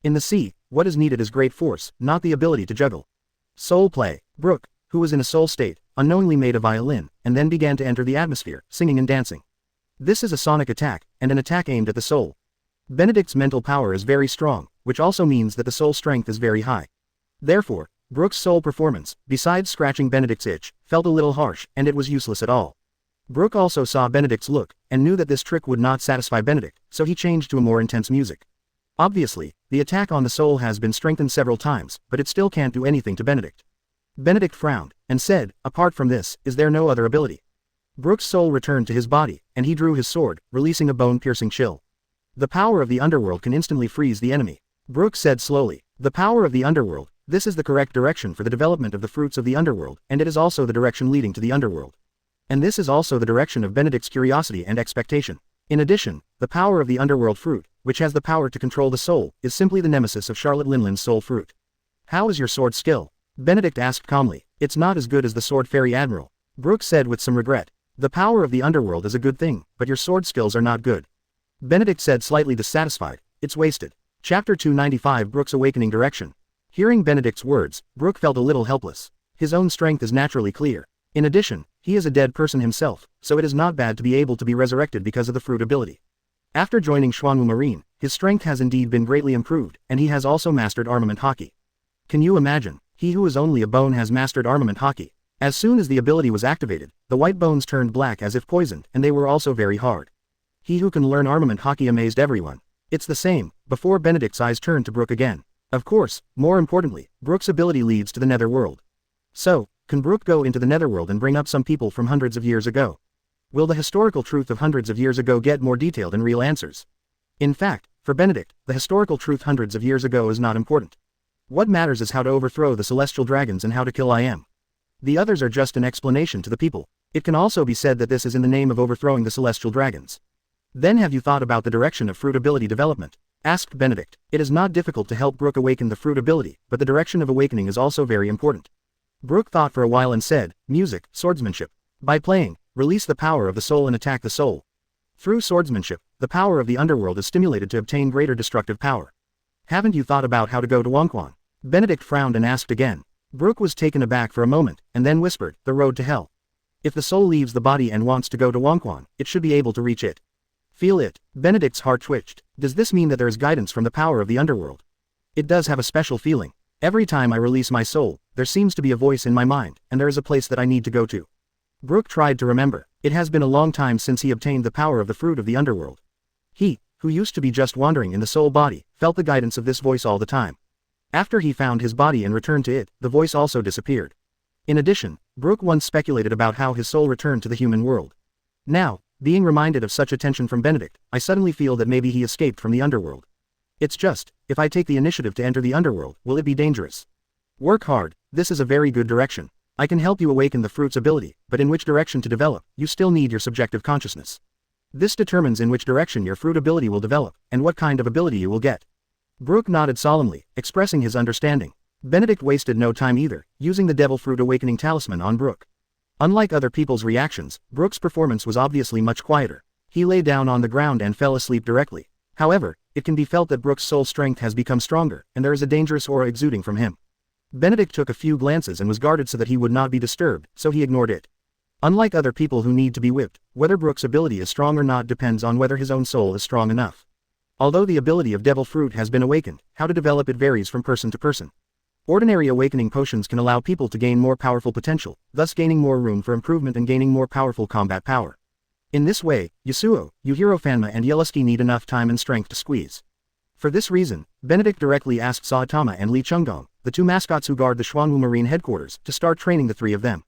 In the sea, what is needed is great force, not the ability to juggle. Soul play. Brook, who was in a soul state, unknowingly made a violin, and then began to enter the atmosphere, singing and dancing. This is a sonic attack, and an attack aimed at the soul. Benedict's mental power is very strong, which also means that the soul strength is very high. Therefore, Brook's soul performance, besides scratching Benedict's itch, felt a little harsh, and it was useless at all. Brook also saw Benedict's look, and knew that this trick would not satisfy Benedict, so he changed to a more intense music. Obviously, the attack on the soul has been strengthened several times, but it still can't do anything to Benedict. Benedict frowned, and said, apart from this, is there no other ability? Brook's soul returned to his body, and he drew his sword, releasing a bone-piercing chill. The power of the underworld can instantly freeze the enemy. Brook said slowly, the power of the underworld, this is the correct direction for the development of the fruits of the underworld, and it is also the direction leading to the underworld. And this is also the direction of Benedict's curiosity and expectation. In addition, the power of the underworld fruit, which has the power to control the soul, is simply the nemesis of Charlotte Linlin's soul fruit. How is your sword skill? Benedict asked calmly. It's not as good as the sword fairy admiral. Brook said with some regret. The power of the underworld is a good thing, but your sword skills are not good. Benedict said slightly dissatisfied. It's wasted. Chapter 295 Brook's Awakening Direction. Hearing Benedict's words, Brook felt a little helpless. His own strength is naturally clear. In addition, he is a dead person himself, so it is not bad to be able to be resurrected because of the fruit ability. After joining Xuanwu Marine, his strength has indeed been greatly improved, and he has also mastered armament hockey. Can you imagine? He who is only a bone has mastered armament hockey. As soon as the ability was activated, the white bones turned black as if poisoned, and they were also very hard. He who can learn armament hockey amazed everyone. It's the same, before Benedict's eyes turned to Brook again. Of course, more importantly, Brook's ability leads to the netherworld. So, can Brook go into the netherworld and bring up some people from hundreds of years ago? Will the historical truth of hundreds of years ago get more detailed and real answers? In fact, for Benedict, the historical truth hundreds of years ago is not important. What matters is how to overthrow the celestial dragons and how to kill I am. The others are just an explanation to the people. It can also be said that this is in the name of overthrowing the celestial dragons. Then have you thought about the direction of fruit ability development? Asked Benedict. It is not difficult to help Brook awaken the fruit ability, but the direction of awakening is also very important. Brook thought for a while and said, music, swordsmanship. By playing, release the power of the soul and attack the soul. Through swordsmanship, the power of the underworld is stimulated to obtain greater destructive power. Haven't you thought about how to go to Wonquan? Benedict frowned and asked again. Brook was taken aback for a moment, and then whispered, the road to hell. If the soul leaves the body and wants to go to Wonquan, it should be able to reach it. Feel it. Benedict's heart twitched. Does this mean that there is guidance from the power of the underworld? It does have a special feeling. Every time I release my soul, there seems to be a voice in my mind, and there is a place that I need to go to. Brook tried to remember. It has been a long time since he obtained the power of the fruit of the underworld. He, who used to be just wandering in the soul body, felt the guidance of this voice all the time. After he found his body and returned to it, the voice also disappeared. In addition, Brook once speculated about how his soul returned to the human world. Now, being reminded of such attention from Benedict, I suddenly feel that maybe he escaped from the underworld. It's just, if I take the initiative to enter the underworld, will it be dangerous? Work hard, this is a very good direction. I can help you awaken the fruit's ability, but in which direction to develop, you still need your subjective consciousness. This determines in which direction your fruit ability will develop, and what kind of ability you will get. Brook nodded solemnly, expressing his understanding. Benedict wasted no time either, using the Devil Fruit Awakening Talisman on Brook. Unlike other people's reactions, Brook's performance was obviously much quieter. He lay down on the ground and fell asleep directly. However, it can be felt that Brook's soul strength has become stronger, and there is a dangerous aura exuding from him. Benedict took a few glances and was guarded so that he would not be disturbed, so he ignored it. Unlike other people who need to be whipped, whether Brook's ability is strong or not depends on whether his own soul is strong enough. Although the ability of Devil Fruit has been awakened, how to develop it varies from person to person. Ordinary awakening potions can allow people to gain more powerful potential, thus gaining more room for improvement and gaining more powerful combat power. In this way, Yasuo, Yuhiro-Fanma and Yeluski need enough time and strength to squeeze. For this reason, Benedict directly asked Saitama and Li Chungdong, the two mascots who guard the Xuanwu Marine headquarters, to start training the three of them.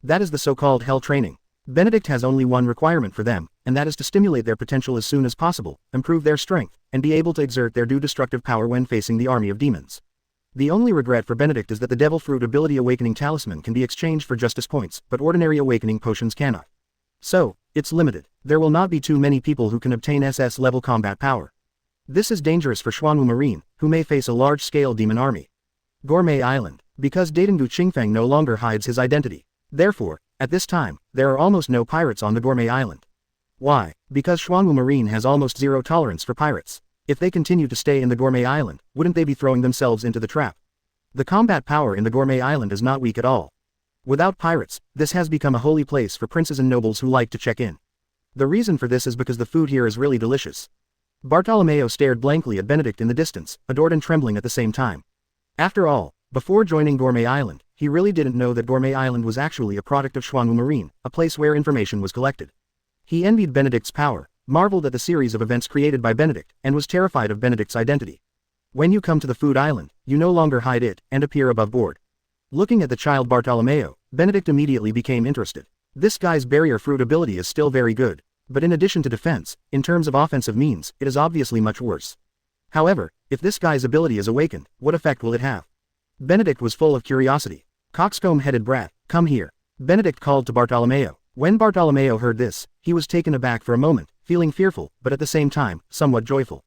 That is the so-called Hell training. Benedict has only one requirement for them, and that is to stimulate their potential as soon as possible, improve their strength, and be able to exert their due destructive power when facing the army of demons. The only regret for Benedict is that the Devil Fruit Ability Awakening Talisman can be exchanged for justice points, but ordinary awakening potions cannot. So, it's limited. There will not be too many people who can obtain SS level combat power. This is dangerous for Xuanwu Marine, who may face a large-scale demon army. Gourmet Island. Because Datengu Qingfeng no longer hides his identity. Therefore, at this time, there are almost no pirates on the Gourmet Island. Why? Because Xuanwu Marine has almost zero tolerance for pirates. If they continue to stay in the Gourmet Island, wouldn't they be throwing themselves into the trap? The combat power in the Gourmet Island is not weak at all. Without pirates, this has become a holy place for princes and nobles who like to check in. The reason for this is because the food here is really delicious. Bartolomeo stared blankly at Benedict in the distance, adored and trembling at the same time. After all, before joining Gourmet Island, he really didn't know that Gourmet Island was actually a product of Xuanwu Marine, a place where information was collected. He envied Benedict's power, marveled at the series of events created by Benedict, and was terrified of Benedict's identity. When you come to the Food Island, you no longer hide it, and appear above board. Looking at the child Bartolomeo, Benedict immediately became interested. This guy's barrier fruit ability is still very good, but in addition to defense, in terms of offensive means, it is obviously much worse. However, if this guy's ability is awakened, what effect will it have? Benedict was full of curiosity. Coxcomb-headed brat, come here. Benedict called to Bartolomeo. When Bartolomeo heard this, he was taken aback for a moment, feeling fearful, but at the same time, somewhat joyful.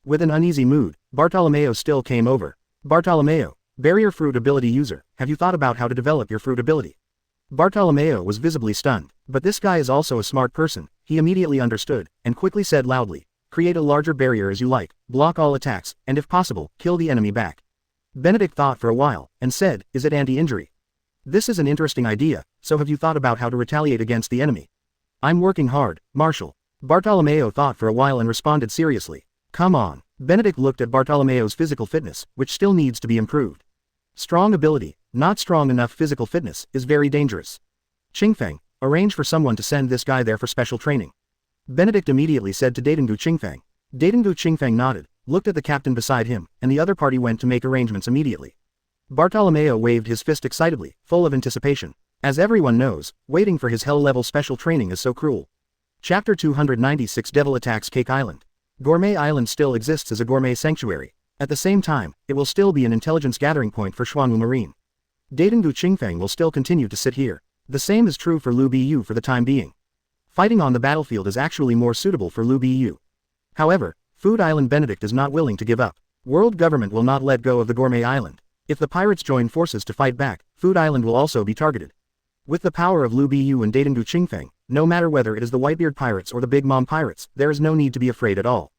With an uneasy mood, Bartolomeo still came over. Bartolomeo, barrier fruit ability user, have you thought about how to develop your fruit ability? Bartolomeo was visibly stunned, but this guy is also a smart person, he immediately understood, and quickly said loudly, create a larger barrier as you like, block all attacks, and if possible, kill the enemy back. Benedict thought for a while, and said, is it anti-injury? This is an interesting idea, so have you thought about how to retaliate against the enemy? I'm working hard, Marshal. Bartolomeo thought for a while and responded seriously. Come on. Benedict looked at Bartolomeo's physical fitness, which still needs to be improved. Strong ability, not strong enough physical fitness, is very dangerous. Qingfeng, arrange for someone to send this guy there for special training. Benedict immediately said to Datengu Qingfeng. Datengu Qingfeng nodded, looked at the captain beside him, and the other party went to make arrangements immediately. Bartolomeo waved his fist excitedly, full of anticipation. As everyone knows, waiting for his hell-level special training is so cruel. Chapter 296 Devil Attacks Cake Island. Gourmet Island still exists as a gourmet sanctuary. At the same time, it will still be an intelligence gathering point for Xuanwu Marine. Datengu Qingfeng will still continue to sit here. The same is true for Lu Bu for the time being. Fighting on the battlefield is actually more suitable for Lu Bu. However, Food Island Benedict is not willing to give up. World government will not let go of the Gourmet Island. If the pirates join forces to fight back, Food Island will also be targeted. With the power of Lu Bu and Datengu Qingfeng, no matter whether it is the Whitebeard pirates or the Big Mom pirates, there is no need to be afraid at all.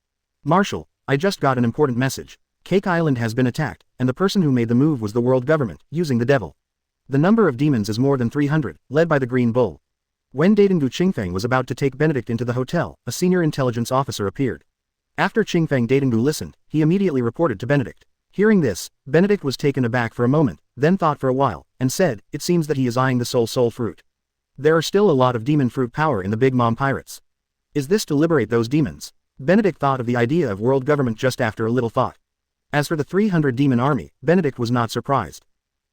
Marshal, I just got an important message. Cake Island has been attacked, and the person who made the move was the world government, using the devil. The number of demons is more than 300, led by the Green Bull. When Datengu Qingfeng was about to take Benedict into the hotel, a senior intelligence officer appeared. After Qingfeng Datengu listened, he immediately reported to Benedict. Hearing this, Benedict was taken aback for a moment, then thought for a while, and said, it seems that he is eyeing the soul fruit. There are still a lot of demon fruit power in the Big Mom pirates. Is this to liberate those demons? Benedict thought of the idea of world government just after a little thought. As for the 300 demon army, Benedict was not surprised.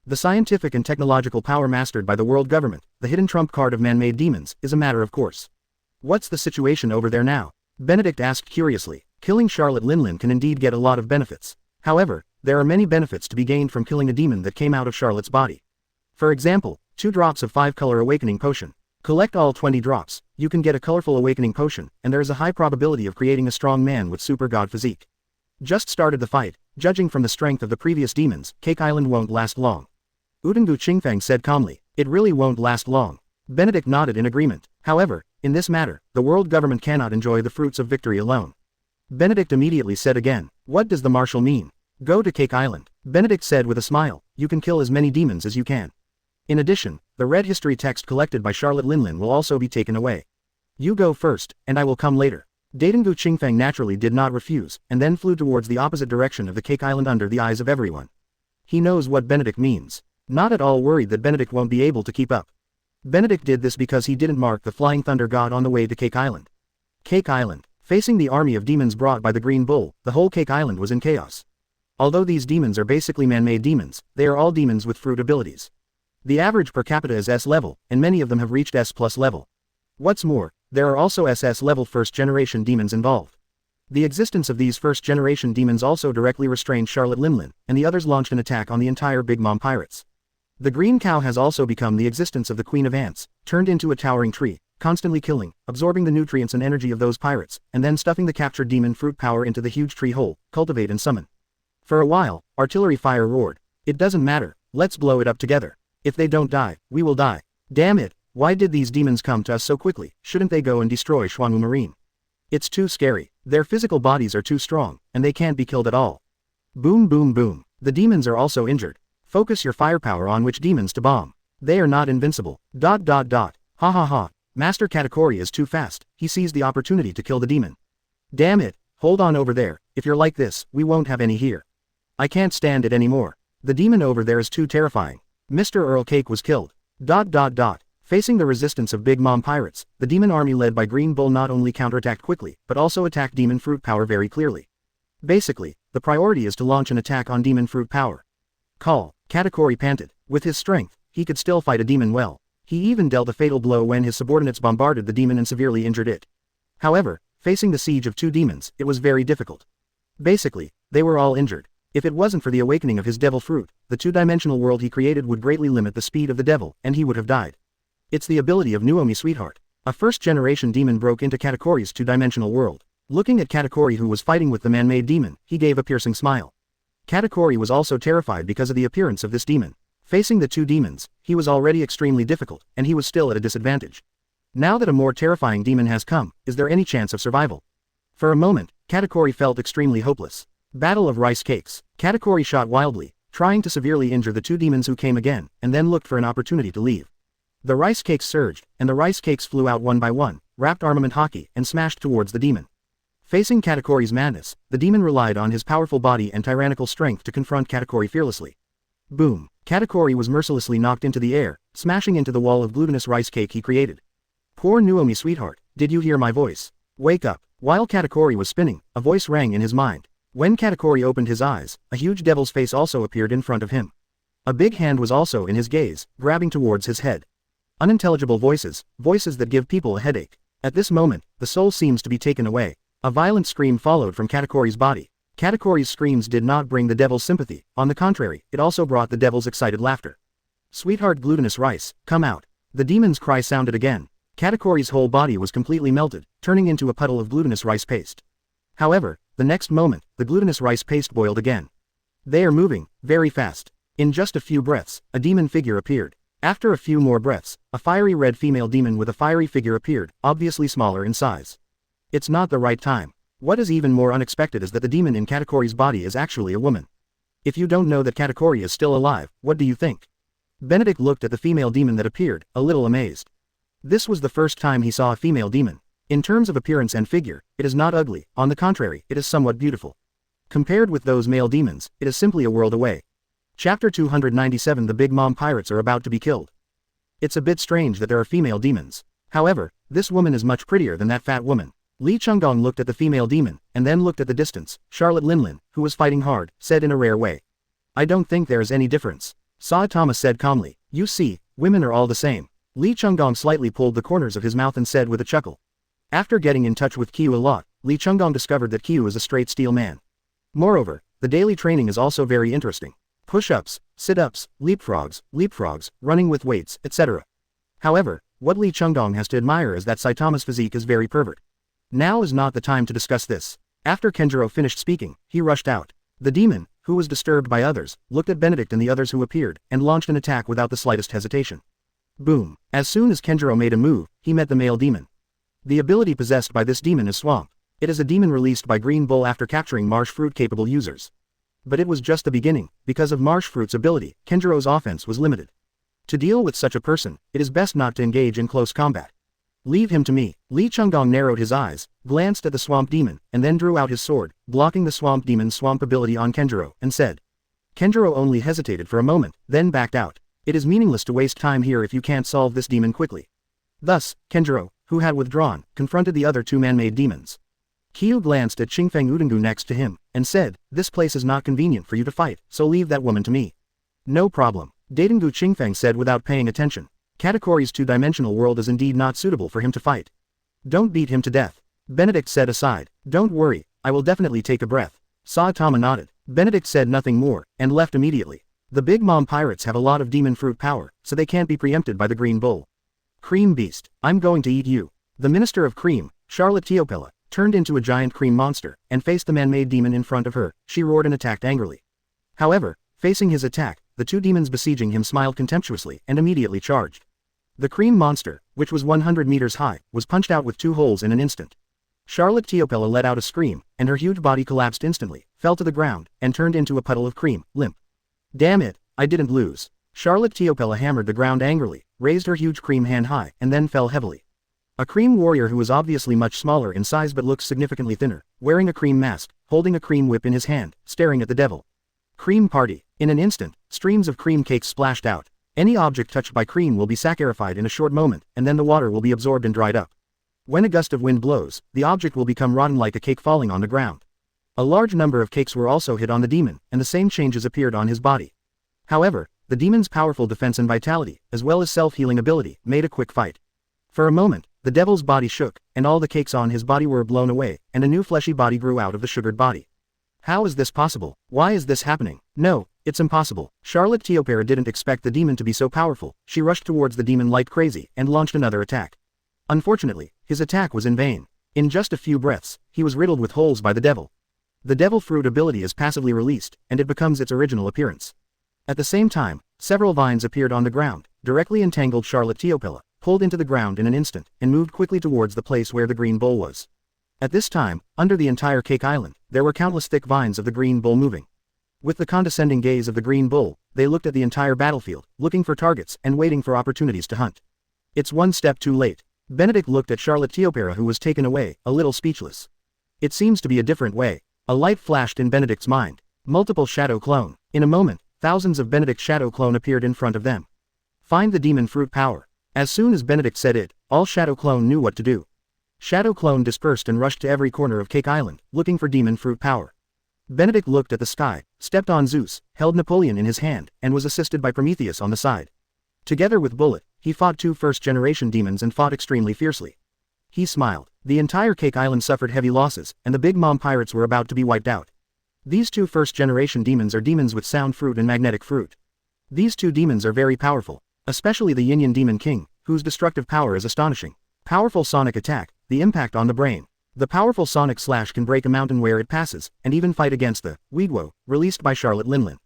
The scientific and technological power mastered by the world government, the hidden trump card of man-made demons, is a matter of course. What's the situation over there now? Benedict asked curiously. Killing Charlotte Linlin can indeed get a lot of benefits. However, there are many benefits to be gained from killing a demon that came out of Charlotte's body. For example, 2 drops of 5-color awakening potion. Collect all 20 drops, you can get a colorful awakening potion, and there is a high probability of creating a strong man with super god physique. Just started the fight, judging from the strength of the previous demons, Cake Island won't last long. Udengu Qingfeng said calmly, it really won't last long. Benedict nodded in agreement. However, in this matter, the world government cannot enjoy the fruits of victory alone. Benedict immediately said again, what does the Marshal mean? Go to Cake Island. Benedict said with a smile, you can kill as many demons as you can. In addition, the red history text collected by Charlotte Linlin will also be taken away. You go first, and I will come later. Dadengu Qingfeng naturally did not refuse, and then flew towards the opposite direction of the Cake Island under the eyes of everyone. He knows what Benedict means. Not at all worried that Benedict won't be able to keep up. Benedict did this because he didn't mark the Flying Thunder God on the way to Cake Island. Cake Island. Facing the army of demons brought by the Green Bull, the whole Cake Island was in chaos. Although these demons are basically man-made demons, they are all demons with fruit abilities. The average per capita is S level, and many of them have reached S+ level. What's more, there are also SS level first-generation demons involved. The existence of these first-generation demons also directly restrained Charlotte Linlin, and the others launched an attack on the entire Big Mom pirates. The green cow has also become the existence of the Queen of Ants, turned into a towering tree, constantly killing, absorbing the nutrients and energy of those pirates, and then stuffing the captured demon fruit power into the huge tree hole, cultivate and summon. For a while, artillery fire roared. It doesn't matter, let's blow it up together. If they don't die, we will die. Damn it, why did these demons come to us so quickly? Shouldn't they go and destroy Xuanwu Marine? It's too scary, their physical bodies are too strong, and they can't be killed at all. Boom boom boom, the demons are also injured. Focus your firepower on which demons to bomb. They are not invincible. Ha ha ha. Master Katakuri is too fast, he sees the opportunity to kill the demon. Damn it, hold on over there, if you're like this, we won't have any here. I can't stand it anymore. The demon over there is too terrifying. Mr. Earl Cake was killed. Facing the resistance of Big Mom pirates, the demon army led by Green Bull not only counterattacked quickly, but also attacked demon fruit power very clearly. Basically, the priority is to launch an attack on demon fruit power. Call, Katakuri panted. With his strength, he could still fight a demon well. He even dealt a fatal blow when his subordinates bombarded the demon and severely injured it. However, facing the siege of 2 demons, it was very difficult. Basically, they were all injured. If it wasn't for the awakening of his devil fruit, the 2-dimensional world he created would greatly limit the speed of the devil, and he would have died. It's the ability of Nuomi Sweetheart. A first-generation demon broke into Katakuri's 2-dimensional world. Looking at Katakuri who was fighting with the man-made demon, he gave a piercing smile. Katakuri was also terrified because of the appearance of this demon. Facing the 2 demons, he was already extremely difficult, and he was still at a disadvantage. Now that a more terrifying demon has come, is there any chance of survival? For a moment, Katakuri felt extremely hopeless. Battle of Rice Cakes. Katakuri shot wildly, trying to severely injure the 2 demons who came again, and then looked for an opportunity to leave. The rice cakes surged, and the rice cakes flew out one by one, wrapped armament hockey, and smashed towards the demon. Facing Katakuri's madness, the demon relied on his powerful body and tyrannical strength to confront Katakuri fearlessly. Boom! Katakuri was mercilessly knocked into the air, smashing into the wall of glutinous rice cake he created. Poor Nuomi Sweetheart, did you hear my voice? Wake up! While Katakuri was spinning, a voice rang in his mind. When Katakuri opened his eyes, a huge devil's face also appeared in front of him. A big hand was also in his gaze, grabbing towards his head. Unintelligible voices, voices that give people a headache. At this moment, the soul seems to be taken away. A violent scream followed from Katakuri's body. Katakuri's screams did not bring the devil's sympathy, on the contrary, it also brought the devil's excited laughter. Sweetheart glutinous rice, come out. The demon's cry sounded again. Katakuri's whole body was completely melted, turning into a puddle of glutinous rice paste. However, the next moment, the glutinous rice paste boiled again. They are moving, very fast. In just a few breaths, a demon figure appeared. After a few more breaths, a fiery red female demon with a fiery figure appeared, obviously smaller in size. It's not the right time. What is even more unexpected is that the demon in Katakuri's body is actually a woman. If you don't know that Katakuri is still alive, what do you think? Benedict looked at the female demon that appeared, a little amazed. This was the first time he saw a female demon. In terms of appearance and figure, it is not ugly, on the contrary, it is somewhat beautiful. Compared with those male demons, it is simply a world away. Chapter 297 The Big Mom Pirates are about to be killed. It's a bit strange that there are female demons. However, this woman is much prettier than that fat woman. Li Chunggong looked at the female demon, and then looked at the distance. Charlotte Linlin, who was fighting hard, said in a rare way. I don't think there is any difference. Saitama said calmly. You see, women are all the same. Li Chunggong slightly pulled the corners of his mouth and said with a chuckle. After getting in touch with Kyu a lot, Li Chunggong discovered that Kyu is a straight steel man. Moreover, the daily training is also very interesting. Push-ups, sit-ups, leapfrogs, running with weights, etc. However, what Li Chunggong has to admire is that Saitama's physique is very pervert. Now is not the time to discuss this. After Kenjiro finished speaking, he rushed out. The demon, who was disturbed by others, looked at Benedict and the others who appeared, and launched an attack without the slightest hesitation. Boom. As soon as Kenjiro made a move, he met the male demon. The ability possessed by this demon is Swamp. It is a demon released by Green Bull after capturing marsh fruit capable users. But it was just the beginning. Because of marsh fruit's ability, Kenjiro's offense was limited. To deal with such a person, it is best not to engage in close combat. Leave him to me. Li Chunggong narrowed his eyes, glanced at the swamp demon, and then drew out his sword, blocking the swamp demon's swamp ability on Kenjiro, and said. Kenjiro only hesitated for a moment, then backed out. It is meaningless to waste time here if you can't solve this demon quickly. Thus, Kenjiro, who had withdrawn, confronted the other two man-made demons. Kyu glanced at Qingfeng Udengu next to him, and said, this place is not convenient for you to fight, so leave that woman to me. No problem. Daitengu Qingfeng said without paying attention. Katakori's two-dimensional world is indeed not suitable for him to fight. Don't beat him to death. Benedict said aside. Don't worry, I will definitely take a breath. Saitama nodded. Benedict said nothing more, and left immediately. The Big Mom pirates have a lot of demon fruit power, so they can't be preempted by the Green Bull. Cream Beast, I'm going to eat you. The Minister of Cream, Charlotte Teopella, turned into a giant cream monster, and faced the man-made demon in front of her. She roared and attacked angrily. However, facing his attack, the two demons besieging him smiled contemptuously and immediately charged. The cream monster, which was 100 meters high, was punched out with 2 holes in an instant. Charlotte Teopella let out a scream, and her huge body collapsed instantly, fell to the ground, and turned into a puddle of cream, limp. Damn it, I didn't lose. Charlotte Teopella hammered the ground angrily, raised her huge cream hand high, and then fell heavily. A cream warrior who was obviously much smaller in size but looks significantly thinner, wearing a cream mask, holding a cream whip in his hand, staring at the devil. Cream party. In an instant, streams of cream cakes splashed out. Any object touched by cream will be saccharified in a short moment, and then the water will be absorbed and dried up. When a gust of wind blows, the object will become rotten like a cake falling on the ground. A large number of cakes were also hit on the demon, and the same changes appeared on his body. However, the demon's powerful defense and vitality, as well as self-healing ability, made a quick fight. For a moment, the devil's body shook, and all the cakes on his body were blown away, and a new fleshy body grew out of the sugared body. How is this possible? Why is this happening? No, it's impossible. Charlotte Teopera didn't expect the demon to be so powerful. She rushed towards the demon like crazy, and launched another attack. Unfortunately, his attack was in vain. In just a few breaths, he was riddled with holes by the devil. The devil fruit ability is passively released, and it becomes its original appearance. At the same time, several vines appeared on the ground, directly entangled Charlotte Teopella, pulled into the ground in an instant, and moved quickly towards the place where the green bull was. At this time, under the entire Cake Island, there were countless thick vines of the green bull moving. With the condescending gaze of the green bull, they looked at the entire battlefield, looking for targets and waiting for opportunities to hunt. It's one step too late. Benedict looked at Charlotte Teopera, who was taken away, a little speechless. It seems to be a different way. A light flashed in Benedict's mind. Multiple shadow clone. In a moment, thousands of Benedict's shadow clone appeared in front of them. Find the demon fruit power. As soon as Benedict said it, all shadow clone knew what to do. Shadow clone dispersed and rushed to every corner of Cake Island, looking for demon fruit power. Benedict looked at the sky, stepped on Zeus, held Napoleon in his hand, and was assisted by Prometheus on the side. Together with Bullet, he fought 2 first-generation demons and fought extremely fiercely. He smiled. The entire Cake Island suffered heavy losses, and the Big Mom pirates were about to be wiped out. These 2 first-generation demons are demons with sound fruit and magnetic fruit. These 2 demons are very powerful, especially the Yin Demon King, whose destructive power is astonishing. Powerful sonic attack, the impact on the brain. The powerful sonic slash can break a mountain where it passes, and even fight against the Weeguo, released by Charlotte Linlin.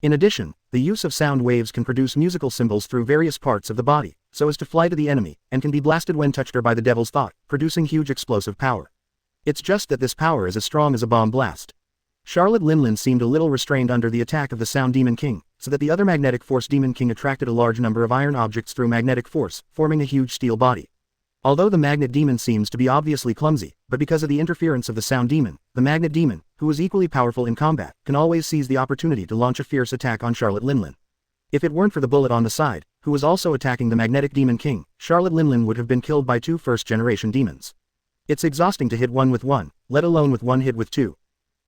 In addition, the use of sound waves can produce musical symbols through various parts of the body, so as to fly to the enemy, and can be blasted when touched or by the devil's thought, producing huge explosive power. It's just that this power is as strong as a bomb blast. Charlotte Linlin seemed a little restrained under the attack of the Sound Demon King, so that the other Magnetic Force Demon King attracted a large number of iron objects through magnetic force, forming a huge steel body. Although the Magnet Demon seems to be obviously clumsy, but because of the interference of the Sound Demon, the Magnet Demon, who is equally powerful in combat, can always seize the opportunity to launch a fierce attack on Charlotte Linlin. If it weren't for the Bullet on the side, who was also attacking the Magnetic Demon King, Charlotte Linlin would have been killed by 2 first-generation demons. It's exhausting to hit one with one, let alone with one hit with two.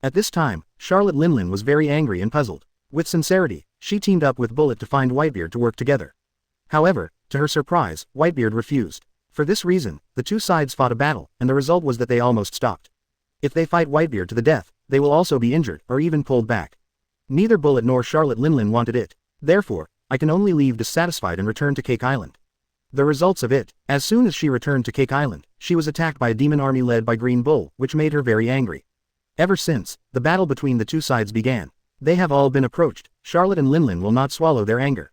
At this time, Charlotte Linlin was very angry and puzzled. With sincerity, she teamed up with Bullet to find Whitebeard to work together. However, to her surprise, Whitebeard refused. For this reason, the two sides fought a battle, and the result was that they almost stopped. If they fight Whitebeard to the death, they will also be injured, or even pulled back. Neither Bullet nor Charlotte Linlin wanted it. Therefore, I can only leave dissatisfied and return to Cake Island. The results of it: as soon as she returned to Cake Island, she was attacked by a demon army led by Green Bull, which made her very angry. Ever since, the battle between the two sides began. They have all been approached. Charlotte and Linlin will not swallow their anger.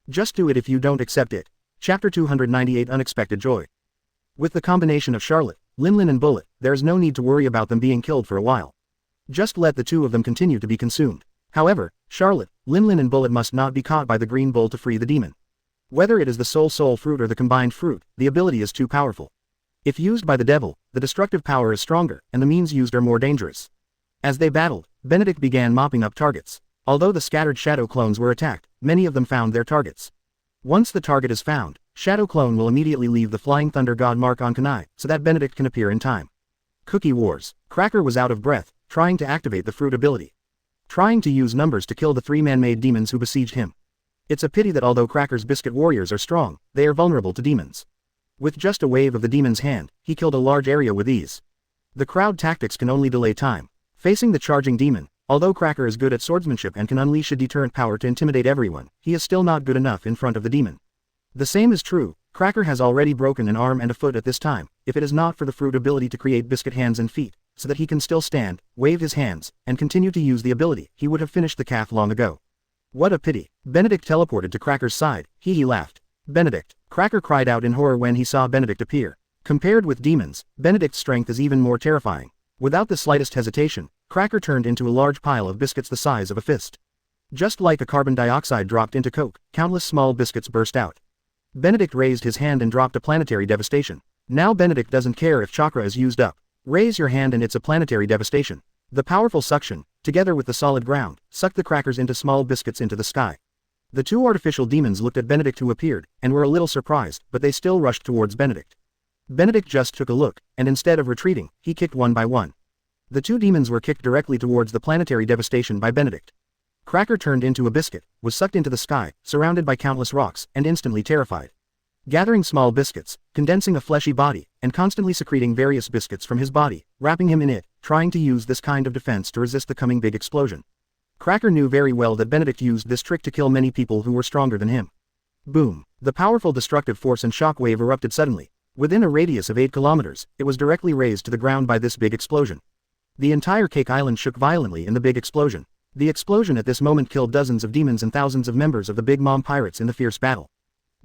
Just do it if you don't accept it. Chapter 298 Unexpected Joy. With the combination of Charlotte, Linlin and Bullet, there is no need to worry about them being killed for a while. Just let the two of them continue to be consumed. However, Charlotte, Linlin and Bullet must not be caught by the Green Bull to free the demon. Whether it is the soul fruit or the combined fruit, the ability is too powerful. If used by the devil, the destructive power is stronger, and the means used are more dangerous. As they battled, Benedict began mopping up targets. Although the scattered shadow clones were attacked, many of them found their targets. Once the target is found, Shadow Clone will immediately leave the Flying Thunder God mark on Kunai, so that Benedict can appear in time. Cookie Wars. Cracker was out of breath, trying to activate the fruit ability. Trying to use numbers to kill the three man-made demons who besieged him. It's a pity that although Cracker's biscuit warriors are strong, they are vulnerable to demons. With just a wave of the demon's hand, he killed a large area with ease. The crowd tactics can only delay time. Facing the charging demon, although Cracker is good at swordsmanship and can unleash a deterrent power to intimidate everyone, he is still not good enough in front of the demon. The same is true. Cracker has already broken an arm and a foot at this time, if it is not for the fruit ability to create biscuit hands and feet, so that he can still stand, wave his hands, and continue to use the ability, he would have finished the calf long ago. What a pity. Benedict teleported to Cracker's side. He laughed. Benedict. Cracker cried out in horror when he saw Benedict appear. Compared with demons, Benedict's strength is even more terrifying. Without the slightest hesitation, Cracker turned into a large pile of biscuits the size of a fist. Just like a carbon dioxide dropped into coke, countless small biscuits burst out. Benedict raised his hand and dropped a planetary devastation. Now Benedict doesn't care if chakra is used up. Raise your hand and it's a planetary devastation. The powerful suction, together with the solid ground, sucked the crackers into small biscuits into the sky. The two artificial demons looked at Benedict who appeared, and were a little surprised, but they still rushed towards Benedict. Benedict just took a look, and instead of retreating, he kicked one by one. The two demons were kicked directly towards the planetary devastation by Benedict. Cracker turned into a biscuit, was sucked into the sky, surrounded by countless rocks, and instantly terrified. Gathering small biscuits, condensing a fleshy body, and constantly secreting various biscuits from his body, wrapping him in it, trying to use this kind of defense to resist the coming big explosion. Cracker knew very well that Benedict used this trick to kill many people who were stronger than him. Boom! The powerful destructive force and shock wave erupted suddenly. Within a radius of 8 kilometers, it was directly razed to the ground by this big explosion. The entire Cake Island shook violently in the big explosion. The explosion at this moment killed dozens of demons and thousands of members of the Big Mom Pirates in the fierce battle.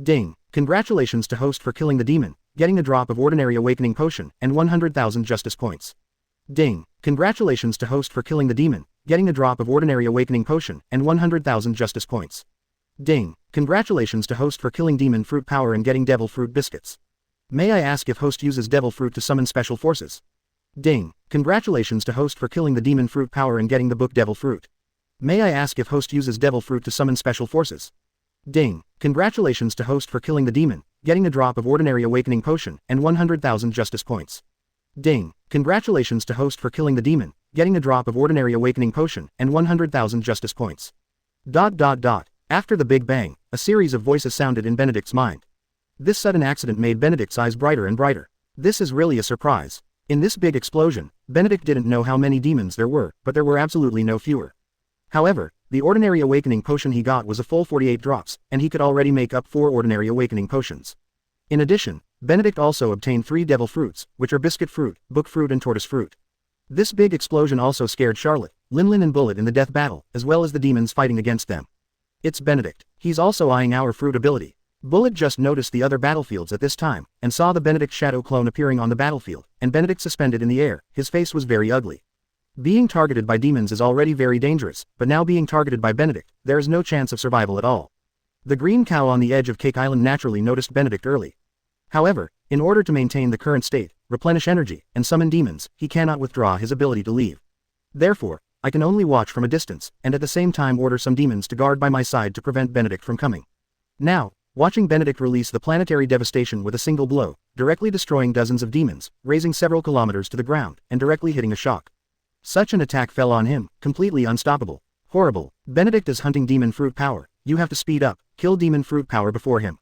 Ding! Congratulations to host for killing the demon, getting a drop of ordinary awakening potion, and 100,000 justice points. Ding! Congratulations to host for killing the demon, getting a drop of ordinary awakening potion, and 100,000 justice points. Ding! Congratulations to host for killing demon fruit power and getting devil fruit biscuits. May I ask if host uses devil fruit to summon special forces? Ding! Congratulations to host for killing the demon fruit power and getting the book devil fruit. May I ask if host uses devil fruit to summon special forces? Ding! Congratulations to host for killing the demon, getting a drop of ordinary awakening potion, and 100,000 justice points. Ding! Congratulations to host for killing the demon, getting a drop of ordinary awakening potion, and 100,000 justice points. ... After the Big Bang, a series of voices sounded in Benedict's mind. This sudden accident made Benedict's eyes brighter and brighter. This is really a surprise. In this big explosion, Benedict didn't know how many demons there were, but there were absolutely no fewer. However, the ordinary awakening potion he got was a full 48 drops, and he could already make up 4 ordinary awakening potions. In addition, Benedict also obtained 3 devil fruits, which are biscuit fruit, book fruit and tortoise fruit. This big explosion also scared Charlotte, Linlin and Bullet in the death battle, as well as the demons fighting against them. It's Benedict. He's also eyeing our fruit ability. Bullet just noticed the other battlefields at this time, and saw the Benedict shadow clone appearing on the battlefield, and Benedict suspended in the air. His face was very ugly. Being targeted by demons is already very dangerous, but now being targeted by Benedict, there is no chance of survival at all. The green cow on the edge of Cake Island naturally noticed Benedict early. However, in order to maintain the current state, replenish energy, and summon demons, he cannot withdraw his ability to leave. Therefore, I can only watch from a distance, and at the same time order some demons to guard by my side to prevent Benedict from coming. Now, watching Benedict release the planetary devastation with a single blow, directly destroying dozens of demons, raising several kilometers to the ground, and directly hitting a shock. Such an attack fell on him, completely unstoppable. Horrible. Benedict is hunting demon fruit power. You have to speed up, kill demon fruit power before him.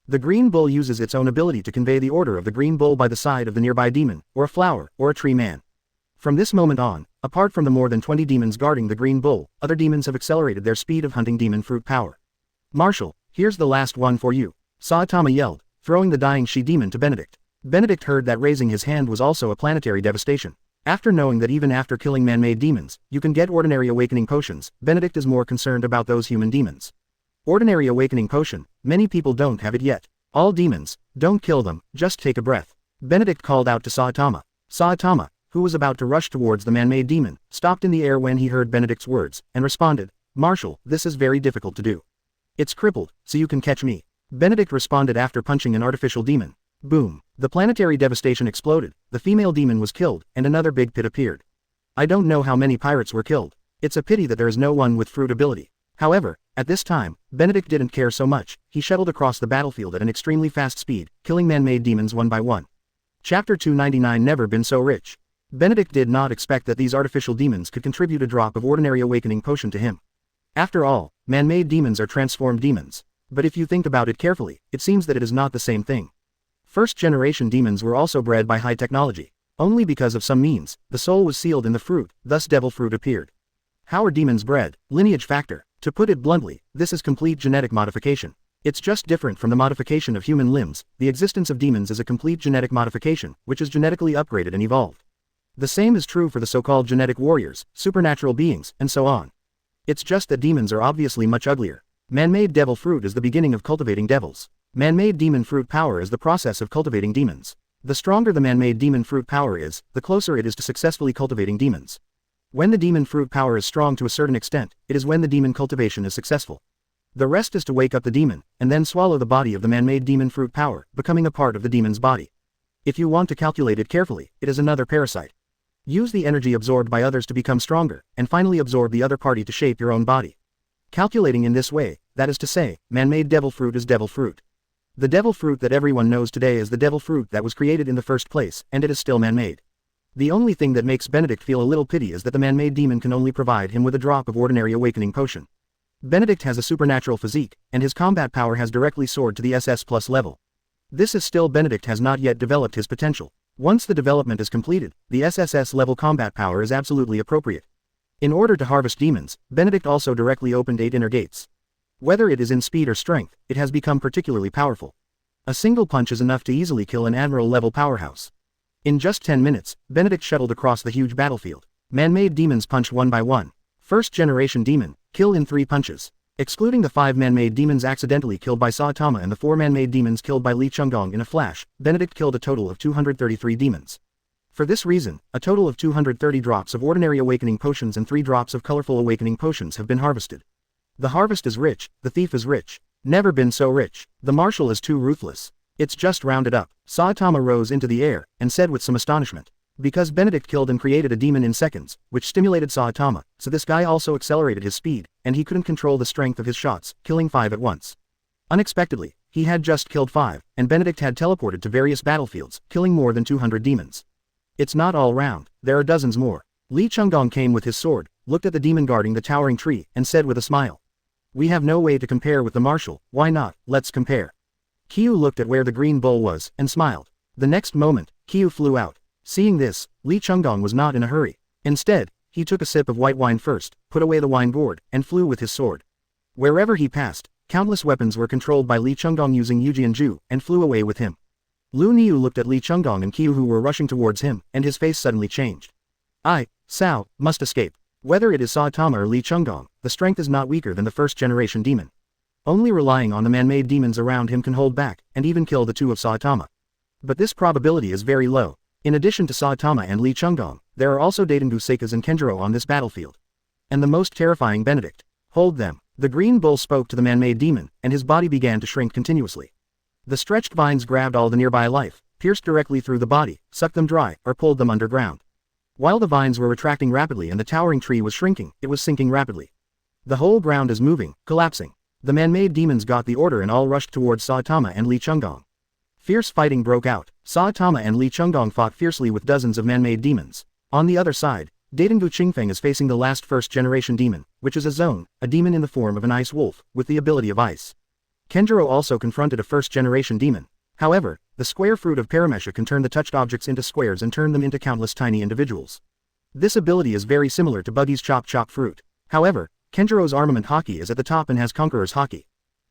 The green bull uses its own ability to convey the order of the green bull by the side of the nearby demon, or a flower, or a tree man. From this moment on, apart from the more than 20 demons guarding the green bull, other demons have accelerated their speed of hunting demon fruit power. Marshal, here's the last one for you, Saitama yelled, throwing the dying she-demon to Benedict. Benedict heard that raising his hand was also a planetary devastation. After knowing that even after killing man-made demons, you can get ordinary awakening potions, Benedict is more concerned about those human demons. Ordinary awakening potion, many people don't have it yet. All demons, don't kill them, just take a breath. Benedict called out to Saitama. Saitama, who was about to rush towards the man-made demon, stopped in the air when he heard Benedict's words, and responded, Marshal, this is very difficult to do. It's crippled, so you can catch me. Benedict responded after punching an artificial demon. Boom. The planetary devastation exploded, the female demon was killed, and another big pit appeared. I don't know how many pirates were killed. It's a pity that there is no one with fruit ability. However, at this time, Benedict didn't care so much. He shuttled across the battlefield at an extremely fast speed, killing man-made demons one by one. Chapter 299 Never Been So Rich. Benedict did not expect that these artificial demons could contribute a drop of ordinary awakening potion to him. After all, man-made demons are transformed demons. But if you think about it carefully, it seems that it is not the same thing. First-generation demons were also bred by high technology. Only because of some means, the soul was sealed in the fruit, thus devil fruit appeared. How are demons bred? Lineage factor. To put it bluntly, this is complete genetic modification. It's just different from the modification of human limbs. The existence of demons is a complete genetic modification, which is genetically upgraded and evolved. The same is true for the so-called genetic warriors, supernatural beings, and so on. It's just that demons are obviously much uglier. Man-made devil fruit is the beginning of cultivating devils. Man-made demon fruit power is the process of cultivating demons. The stronger the man-made demon fruit power is, the closer it is to successfully cultivating demons. When the demon fruit power is strong to a certain extent, it is when the demon cultivation is successful. The rest is to wake up the demon, and then swallow the body of the man-made demon fruit power, becoming a part of the demon's body. If you want to calculate it carefully, it is another parasite. Use the energy absorbed by others to become stronger, and finally absorb the other party to shape your own body. Calculating in this way, that is to say, man-made devil fruit is devil fruit. The devil fruit that everyone knows today is the devil fruit that was created in the first place, and it is still man-made. The only thing that makes Benedict feel a little pity is that the man-made demon can only provide him with a drop of ordinary awakening potion. Benedict has a supernatural physique, and his combat power has directly soared to the SS+ level. This is still Benedict has not yet developed his potential. Once the development is completed, the SSS level combat power is absolutely appropriate. In order to harvest demons, Benedict also directly opened 8 inner gates. Whether it is in speed or strength, it has become particularly powerful. A single punch is enough to easily kill an admiral-level powerhouse. In just 10 minutes, Benedict shuttled across the huge battlefield. Man-made demons punch one by one. First-generation demon, kill in 3 punches. Excluding the 5 man-made demons accidentally killed by Saitama and the 4 man-made demons killed by Li Chunggong in a flash, Benedict killed a total of 233 demons. For this reason, a total of 230 drops of ordinary awakening potions and 3 drops of colorful awakening potions have been harvested. The harvest is rich, the thief is rich. Never been so rich. The marshal is too ruthless. It's just rounded up. Saitama rose into the air, and said with some astonishment. Because Benedict killed and created a demon in seconds, which stimulated Saitama, so this guy also accelerated his speed, and he couldn't control the strength of his shots, killing 5 at once. Unexpectedly, he had just killed 5, and Benedict had teleported to various battlefields, killing more than 200 demons. It's not all round, there are dozens more. Li Chunggong came with his sword, looked at the demon guarding the towering tree, and said with a smile. We have no way to compare with the marshal, why not, let's compare. Kyu looked at where the green bull was, and smiled. The next moment, Kyu flew out. Seeing this, Li Chunggong was not in a hurry. Instead, he took a sip of white wine first, put away the wine gourd, and flew with his sword. Wherever he passed, countless weapons were controlled by Li Chunggong using Yujianju, and flew away with him. Lu Niu looked at Li Chunggong and Kyu who were rushing towards him, and his face suddenly changed. Sao, must escape. Whether it is Saitama or Li Chunggong, the strength is not weaker than the first-generation demon. Only relying on the man-made demons around him can hold back, and even kill the 2 of Saitama. But this probability is very low. In addition to Saitama and Li Chunggong, there are also Daidengu Seikas and Kenjiro on this battlefield. And the most terrifying Benedict. Hold them. The green bull spoke to the man-made demon, and his body began to shrink continuously. The stretched vines grabbed all the nearby life, pierced directly through the body, sucked them dry, or pulled them underground. While the vines were retracting rapidly and the towering tree was shrinking, it was sinking rapidly. The whole ground is moving, collapsing. The man-made demons got the order and all rushed towards Saitama and Li Chunggong. Fierce fighting broke out. Saitama and Li Chunggong fought fiercely with dozens of man-made demons. On the other side, Daidengu Qingfeng is facing the last first-generation demon, which is a zone, a demon in the form of an ice wolf, with the ability of ice. Kenjiro also confronted a first-generation demon. However, the square fruit of Paramesha can turn the touched objects into squares and turn them into countless tiny individuals. This ability is very similar to Buggy's Chop Chop fruit. However, Kenjiro's armament Haki is at the top and has Conqueror's Haki.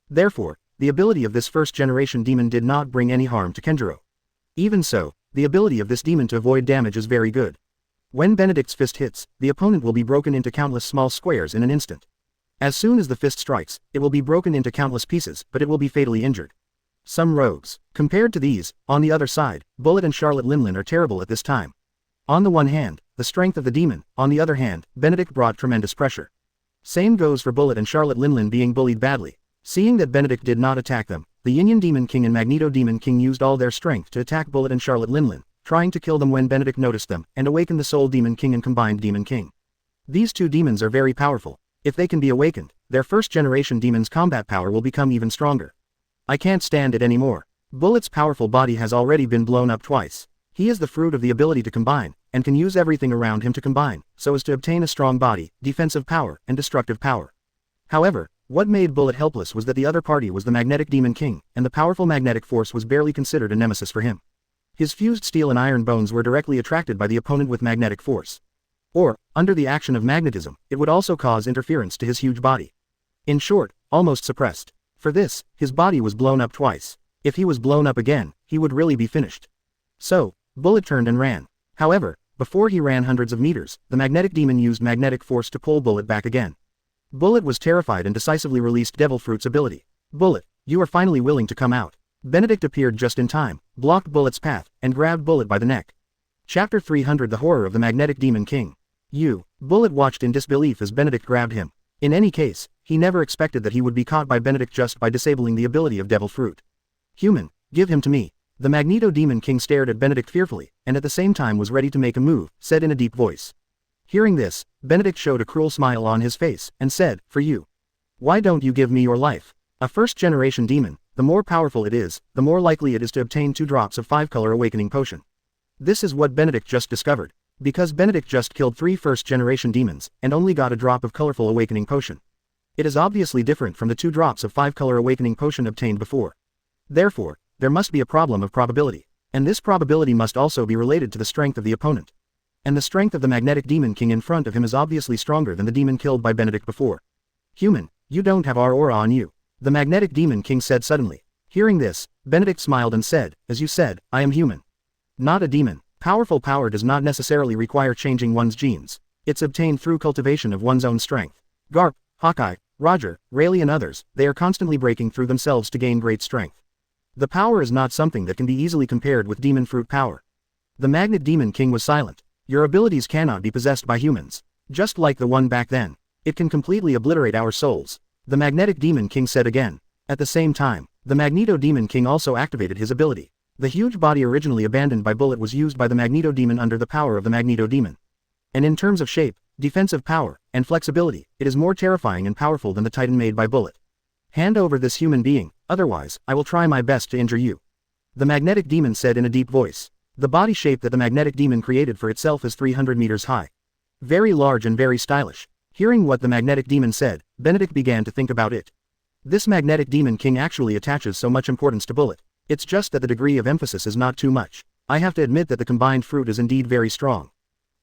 Therefore, the ability of this first-generation demon did not bring any harm to Kenjiro. Even so, the ability of this demon to avoid damage is very good. When Benedict's fist hits, the opponent will be broken into countless small squares in an instant. As soon as the fist strikes, it will be broken into countless pieces, but it will be fatally injured. Some rogues. Compared to these, on the other side, Bullet and Charlotte Linlin are terrible at this time. On the one hand, the strength of the demon, on the other hand, Benedict brought tremendous pressure. Same goes for Bullet and Charlotte Linlin being bullied badly. Seeing that Benedict did not attack them, the Yin Demon King and Magneto Demon King used all their strength to attack Bullet and Charlotte Linlin, trying to kill them when Benedict noticed them, and awaken the Soul Demon King and Combined Demon King. These two demons are very powerful. If they can be awakened, their first-generation demon's combat power will become even stronger. I can't stand it anymore. Bullet's powerful body has already been blown up twice. He is the fruit of the ability to combine, and can use everything around him to combine, so as to obtain a strong body, defensive power, and destructive power. However, what made Bullet helpless was that the other party was the Magnetic Demon King, and the powerful magnetic force was barely considered a nemesis for him. His fused steel and iron bones were directly attracted by the opponent with magnetic force. Or, under the action of magnetism, it would also cause interference to his huge body. In short, almost suppressed. For this, his body was blown up twice. If he was blown up again, he would really be finished. So, Bullet turned and ran. However, before he ran hundreds of meters, the magnetic demon used magnetic force to pull Bullet back again. Bullet was terrified and decisively released Devil Fruit's ability. Bullet, you are finally willing to come out. Benedict appeared just in time, blocked Bullet's path, and grabbed Bullet by the neck. Chapter 300 The Horror of the Magnetic Demon King. Bullet watched in disbelief as Benedict grabbed him. In any case, he never expected that he would be caught by Benedict just by disabling the ability of Devil Fruit. Human, give him to me. The Magneto Demon King stared at Benedict fearfully, and at the same time was ready to make a move, said in a deep voice. Hearing this, Benedict showed a cruel smile on his face, and said, for you. Why don't you give me your life? A first-generation demon, the more powerful it is, the more likely it is to obtain 2 drops of 5-color awakening potion. This is what Benedict just discovered. Because Benedict just killed 3 first-generation demons, and only got a drop of colorful awakening potion. It is obviously different from the 2 drops of 5-color awakening potion obtained before. Therefore, there must be a problem of probability. And this probability must also be related to the strength of the opponent. And the strength of the Magnetic Demon King in front of him is obviously stronger than the demon killed by Benedict before. Human, you don't have our aura on you. The Magnetic Demon King said suddenly. Hearing this, Benedict smiled and said, as you said, I am human. Not a demon. Powerful power does not necessarily require changing one's genes. It's obtained through cultivation of one's own strength. Garp, Hawkeye, Roger, Rayleigh and others, they are constantly breaking through themselves to gain great strength. The power is not something that can be easily compared with demon fruit power. The Magnet Demon King was silent. Your abilities cannot be possessed by humans. Just like the one back then. It can completely obliterate our souls. The Magnetic Demon King said again. At the same time, the Magneto Demon King also activated his ability. The huge body originally abandoned by Bullet was used by the Magneto Demon under the power of the Magneto Demon. And in terms of shape, defensive power, and flexibility, it is more terrifying and powerful than the Titan made by Bullet. Hand over this human being, otherwise, I will try my best to injure you. The Magnetic Demon said in a deep voice. The body shape that the Magnetic Demon created for itself is 300 meters high. Very large and very stylish. Hearing what the Magnetic Demon said, Benedict began to think about it. This Magnetic Demon King actually attaches so much importance to Bullet. It's just that the degree of emphasis is not too much. I have to admit that the combined fruit is indeed very strong.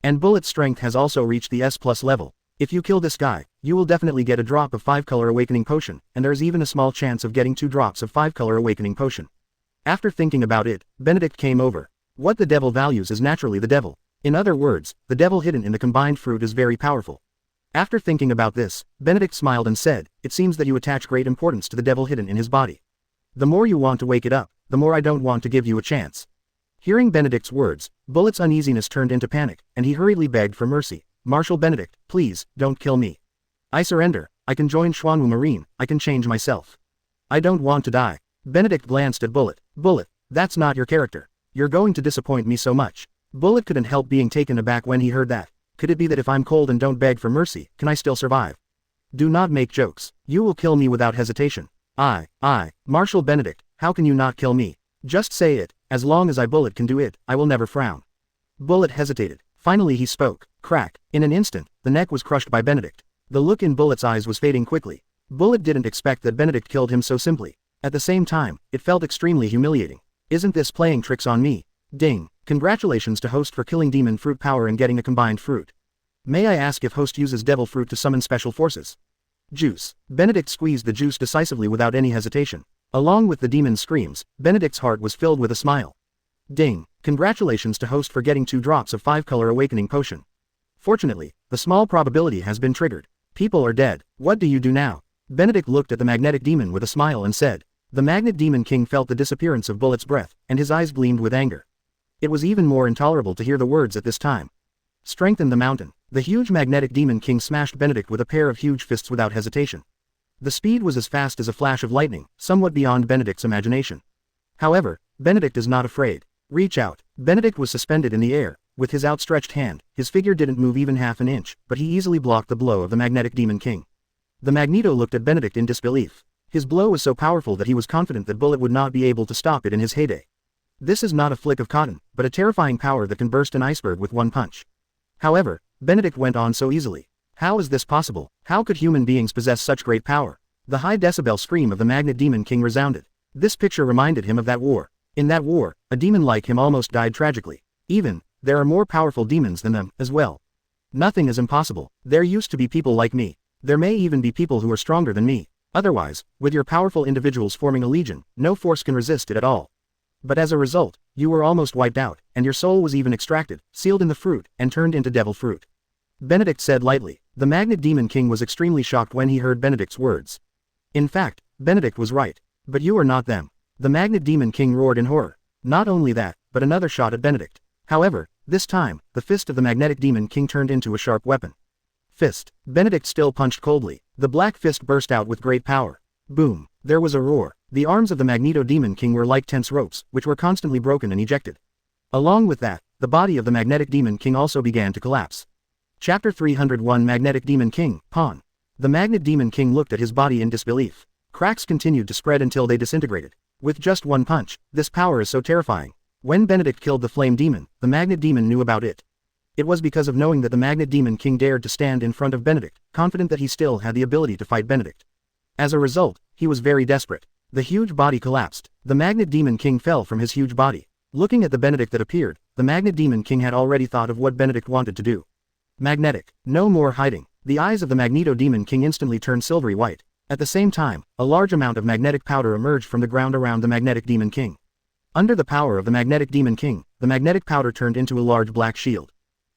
And Bullet's strength has also reached the S+ level. If you kill this guy, you will definitely get a drop of 5-color awakening potion, and there's even a small chance of getting 2 drops of 5-color awakening potion. After thinking about it, Benedict came over. What the devil values is naturally the devil. In other words, the devil hidden in the combined fruit is very powerful. After thinking about this, Benedict smiled and said, it seems that you attach great importance to the devil hidden in his body. The more you want to wake it up, the more I don't want to give you a chance. Hearing Benedict's words, Bullet's uneasiness turned into panic, and he hurriedly begged for mercy. Marshal Benedict, please, don't kill me. I surrender. I can join Xuanwu Marine. I can change myself. I don't want to die. Benedict glanced at Bullet. Bullet, that's not your character. You're going to disappoint me so much. Bullet couldn't help being taken aback when he heard that. Could it be that if I'm cold and don't beg for mercy, can I still survive? Do not make jokes. You will kill me without hesitation. Marshal Benedict, how can you not kill me? Just say it, as long as Bullet can do it, I will never frown. Bullet hesitated. Finally he spoke. Crack. In an instant, the neck was crushed by Benedict. The look in Bullet's eyes was fading quickly. Bullet didn't expect that Benedict killed him so simply. At the same time, it felt extremely humiliating. Isn't this playing tricks on me? Ding. Congratulations to host for killing demon fruit power and getting a combined fruit. May I ask if host uses devil fruit to summon special forces? Juice. Benedict squeezed the juice decisively without any hesitation. Along with the demon's screams, Benedict's heart was filled with a smile. Ding. Congratulations to host for getting 2 drops of 5-color awakening potion. Fortunately, the small probability has been triggered. People are dead. What do you do now? Benedict looked at the magnetic demon with a smile and said. The magnet demon king felt the disappearance of Bullet's breath, and his eyes gleamed with anger. It was even more intolerable to hear the words at this time. Strengthen the mountain. The huge magnetic demon king smashed Benedict with a pair of huge fists without hesitation. The speed was as fast as a flash of lightning, somewhat beyond Benedict's imagination. However, Benedict is not afraid. Reach out. Benedict was suspended in the air. With his outstretched hand, his figure didn't move even half an inch, but he easily blocked the blow of the magnetic demon king. The Magneto looked at Benedict in disbelief. His blow was so powerful that he was confident that Bullet would not be able to stop it in his heyday. This is not a flick of cotton, but a terrifying power that can burst an iceberg with one punch. However, Benedict went on so easily. How is this possible? How could human beings possess such great power? The high decibel scream of the Magnet Demon King resounded. This picture reminded him of that war. In that war, a demon like him almost died tragically. There are more powerful demons than them, as well. Nothing is impossible. There used to be people like me. There may even be people who are stronger than me. Otherwise, with your powerful individuals forming a legion, no force can resist it at all. But as a result, you were almost wiped out, and your soul was even extracted, sealed in the fruit, and turned into devil fruit. Benedict said lightly. The Magnet Demon King was extremely shocked when he heard Benedict's words. In fact, Benedict was right. But you are not them. The Magnet Demon King roared in horror. Not only that, but another shot at Benedict. However, this time, the fist of the Magnetic Demon King turned into a sharp weapon. Fist. Benedict still punched coldly. The black fist burst out with great power. Boom. There was a roar. The arms of the Magneto Demon King were like tense ropes, which were constantly broken and ejected. Along with that, the body of the Magnetic Demon King also began to collapse. Chapter 301 Magnetic Demon King, Pawn. The Magnet Demon King looked at his body in disbelief. Cracks continued to spread until they disintegrated. With just one punch, this power is so terrifying. When Benedict killed the Flame Demon, the Magnet Demon knew about it. It was because of knowing that the Magnet Demon King dared to stand in front of Benedict, confident that he still had the ability to fight Benedict. As a result, he was very desperate. The huge body collapsed. The Magnet Demon King fell from his huge body. Looking at the Benedict that appeared, the Magnet Demon King had already thought of what Benedict wanted to do. Magnetic. No more hiding. The eyes of the Magneto Demon King instantly turned silvery white. At the same time, a large amount of magnetic powder emerged from the ground around the Magnetic Demon King. Under the power of the Magnetic Demon King, the magnetic powder turned into a large black shield.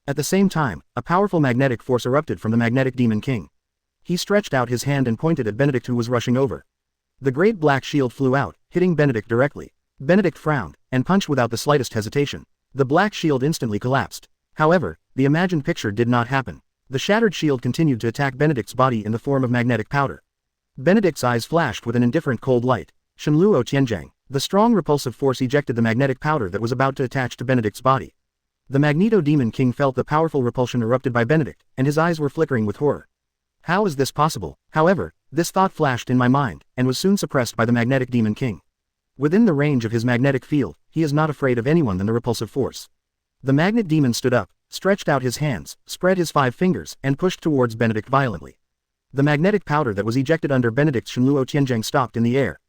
At the same time, a powerful magnetic force erupted from the Magnetic Demon King. He stretched out his hand and pointed at Benedict, who was rushing over. The great black shield flew out, hitting Benedict directly. Benedict frowned, and punched without the slightest hesitation. The black shield instantly collapsed. However, the imagined picture did not happen. The shattered shield continued to attack Benedict's body in the form of magnetic powder. Benedict's eyes flashed with an indifferent cold light. Xuanwu Tianjiang. The strong repulsive force ejected the magnetic powder that was about to attach to Benedict's body. The Magneto Demon King felt the powerful repulsion erupted by Benedict, and his eyes were flickering with horror. How is this possible? However, this thought flashed in my mind, and was soon suppressed by the Magnetic Demon King. Within the range of his magnetic field, he is not afraid of anyone than the repulsive force. The Magnet Demon stood up, stretched out his hands, spread his 5 fingers, and pushed towards Benedict violently. The magnetic powder that was ejected under Benedict's Xuanwu Tianjiang stopped in the air.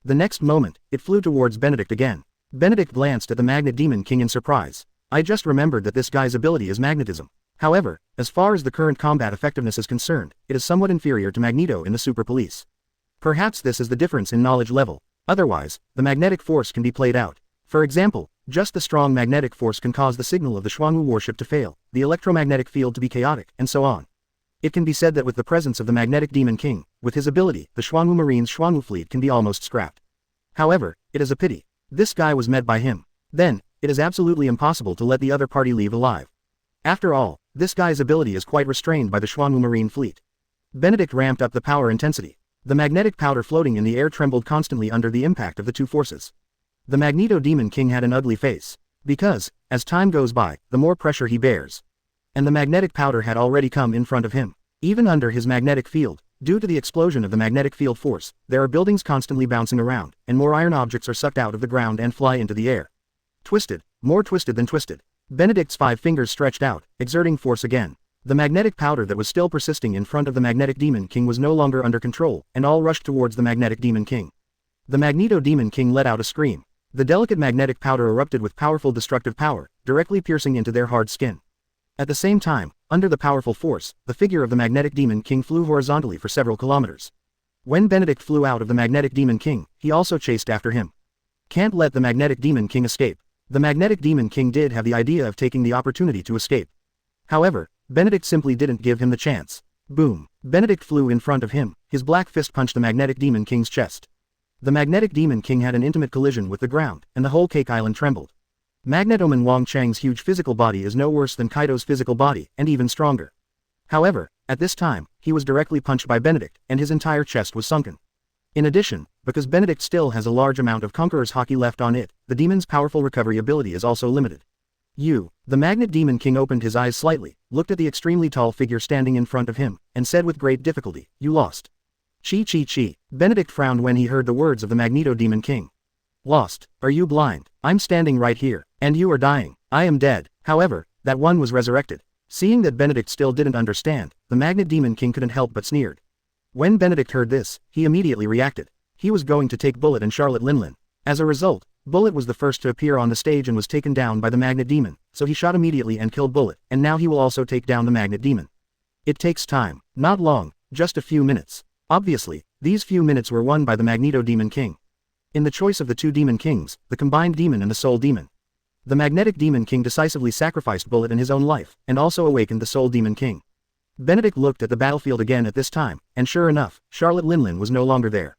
The next moment, it flew towards Benedict again. Benedict glanced at the Magnet Demon King in surprise. I just remembered that this guy's ability is magnetism. However, as far as the current combat effectiveness is concerned, it is somewhat inferior to Magneto in the Super Police. Perhaps this is the difference in knowledge level. Otherwise, the magnetic force can be played out. For example, just the strong magnetic force can cause the signal of the Xuanwu warship to fail, the electromagnetic field to be chaotic, and so on. It can be said that with the presence of the Magnetic Demon King, with his ability, the Xuanwu Marine's Xuanwu fleet can be almost scrapped. However, it is a pity. This guy was met by him. Then, it is absolutely impossible to let the other party leave alive. After all, this guy's ability is quite restrained by the Xuanwu Marine fleet. Benedict ramped up the power intensity. The magnetic powder floating in the air trembled constantly under the impact of the two forces. The Magneto Demon King had an ugly face. Because, as time goes by, the more pressure he bears. And the magnetic powder had already come in front of him. Even under his magnetic field, Due to the explosion of the magnetic field force, there are buildings constantly bouncing around, and more iron objects are sucked out of the ground and fly into the air. Twisted, more twisted than twisted. Benedict's 5 fingers stretched out, exerting force again. The magnetic powder that was still persisting in front of the Magnetic Demon King was no longer under control, and all rushed towards the Magnetic Demon King. The Magneto Demon King let out a scream. The delicate magnetic powder erupted with powerful destructive power, directly piercing into their hard skin. At the same time, under the powerful force, the figure of the Magnetic Demon King flew horizontally for several kilometers. When Benedict flew out of the Magnetic Demon King, he also chased after him. Can't let the Magnetic Demon King escape. The Magnetic Demon King did have the idea of taking the opportunity to escape. However, Benedict simply didn't give him the chance. Boom! Benedict flew in front of him, his black fist punched the Magnetic Demon King's chest. The Magnetic Demon King had an intimate collision with the ground, and the whole Cake Island trembled. Magnetoman Wang Chang's huge physical body is no worse than Kaido's physical body, and even stronger. However, at this time, he was directly punched by Benedict, and his entire chest was sunken. In addition, because Benedict still has a large amount of Conqueror's Haki left on it, the demon's powerful recovery ability is also limited. The Magnet Demon King opened his eyes slightly, looked at the extremely tall figure standing in front of him, and said with great difficulty, "You lost." Chi. Benedict frowned when he heard the words of the Magneto Demon King. "Lost? Are you blind? I'm standing right here, and you are dying. I am dead." However, that one was resurrected. Seeing that Benedict still didn't understand, the Magnet Demon King couldn't help but sneered. When Benedict heard this, he immediately reacted. He was going to take Bullet and Charlotte Linlin. As a result, Bullet was the first to appear on the stage and was taken down by the Magnet Demon, so he shot immediately and killed Bullet, and now he will also take down the Magnet Demon. It takes time. Not long, just a few minutes. Obviously, these few minutes were won by the Magneto Demon King. In the choice of the 2 Demon Kings, the Combined Demon and the Soul Demon, the Magnetic Demon King decisively sacrificed Bullet and his own life, and also awakened the Soul Demon King. Benedict looked at the battlefield again at this time, and sure enough, Charlotte Linlin was no longer there.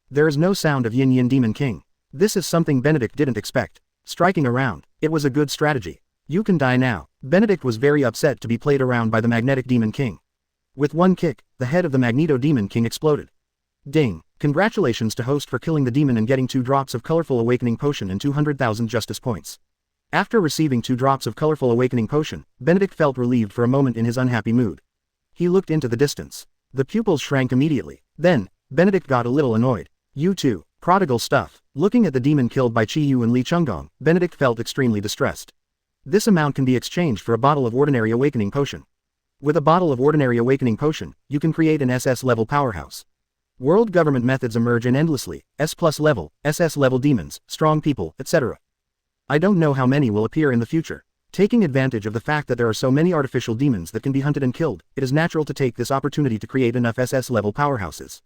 There is no sound of Yin Demon King. This is something Benedict didn't expect. Striking around, it was a good strategy. You can die now. Benedict was very upset to be played around by the Magnetic Demon King. With one kick, the head of the Magneto Demon King exploded. Ding! Congratulations to host for killing the demon and getting 2 drops of Colorful Awakening Potion and 200,000 Justice Points. After receiving 2 drops of Colorful Awakening Potion, Benedict felt relieved for a moment in his unhappy mood. He looked into the distance. The pupils shrank immediately. Then, Benedict got a little annoyed. You too, prodigal stuff. Looking at the demon killed by Chiyu and Li Chunggong, Benedict felt extremely distressed. This amount can be exchanged for a bottle of Ordinary Awakening Potion. With a bottle of Ordinary Awakening Potion, you can create an SS-level powerhouse. World government methods emerge in endlessly, S+ level, SS level demons, strong people, etc. I don't know how many will appear in the future. Taking advantage of the fact that there are so many artificial demons that can be hunted and killed, it is natural to take this opportunity to create enough SS level powerhouses.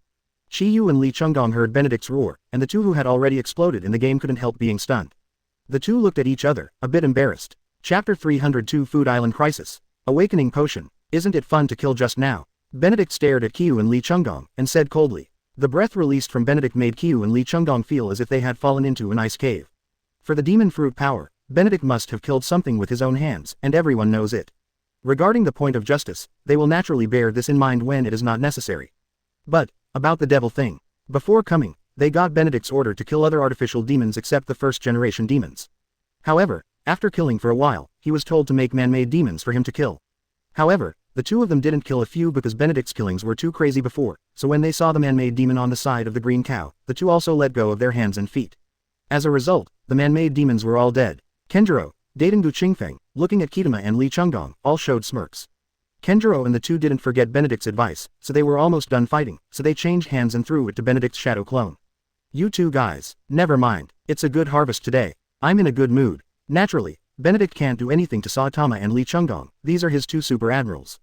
Chiyu and Li Chunggong heard Benedict's roar, and the 2 who had already exploded in the game couldn't help being stunned. The 2 looked at each other, a bit embarrassed. Chapter 302 Food Island Crisis. Awakening Potion. Isn't it fun to kill just now? Benedict stared at Chiyu and Li Chunggong, and said coldly. The breath released from Benedict made Chiyu and Li Chunggong feel as if they had fallen into an ice cave. For the demon fruit power, Benedict must have killed something with his own hands, and everyone knows it. Regarding the point of justice, they will naturally bear this in mind when it is not necessary. But, about the devil thing. Before coming, they got Benedict's order to kill other artificial demons except the first-generation demons. However, after killing for a while, he was told to make man-made demons for him to kill. However, the 2 of them didn't kill a few because Benedict's killings were too crazy before, so when they saw the man-made demon on the side of the green cow, the 2 also let go of their hands and feet. As a result, the man-made demons were all dead. Kenjiro, Daidengu Qingfeng, looking at Kitama and Li Chunggong, all showed smirks. Kenjiro and the 2 didn't forget Benedict's advice, so they were almost done fighting, so they changed hands and threw it to Benedict's shadow clone. You 2 guys, never mind, it's a good harvest today. I'm in a good mood. Naturally, Benedict can't do anything to Saitama and Li Chunggong, these are his 2 super admirals.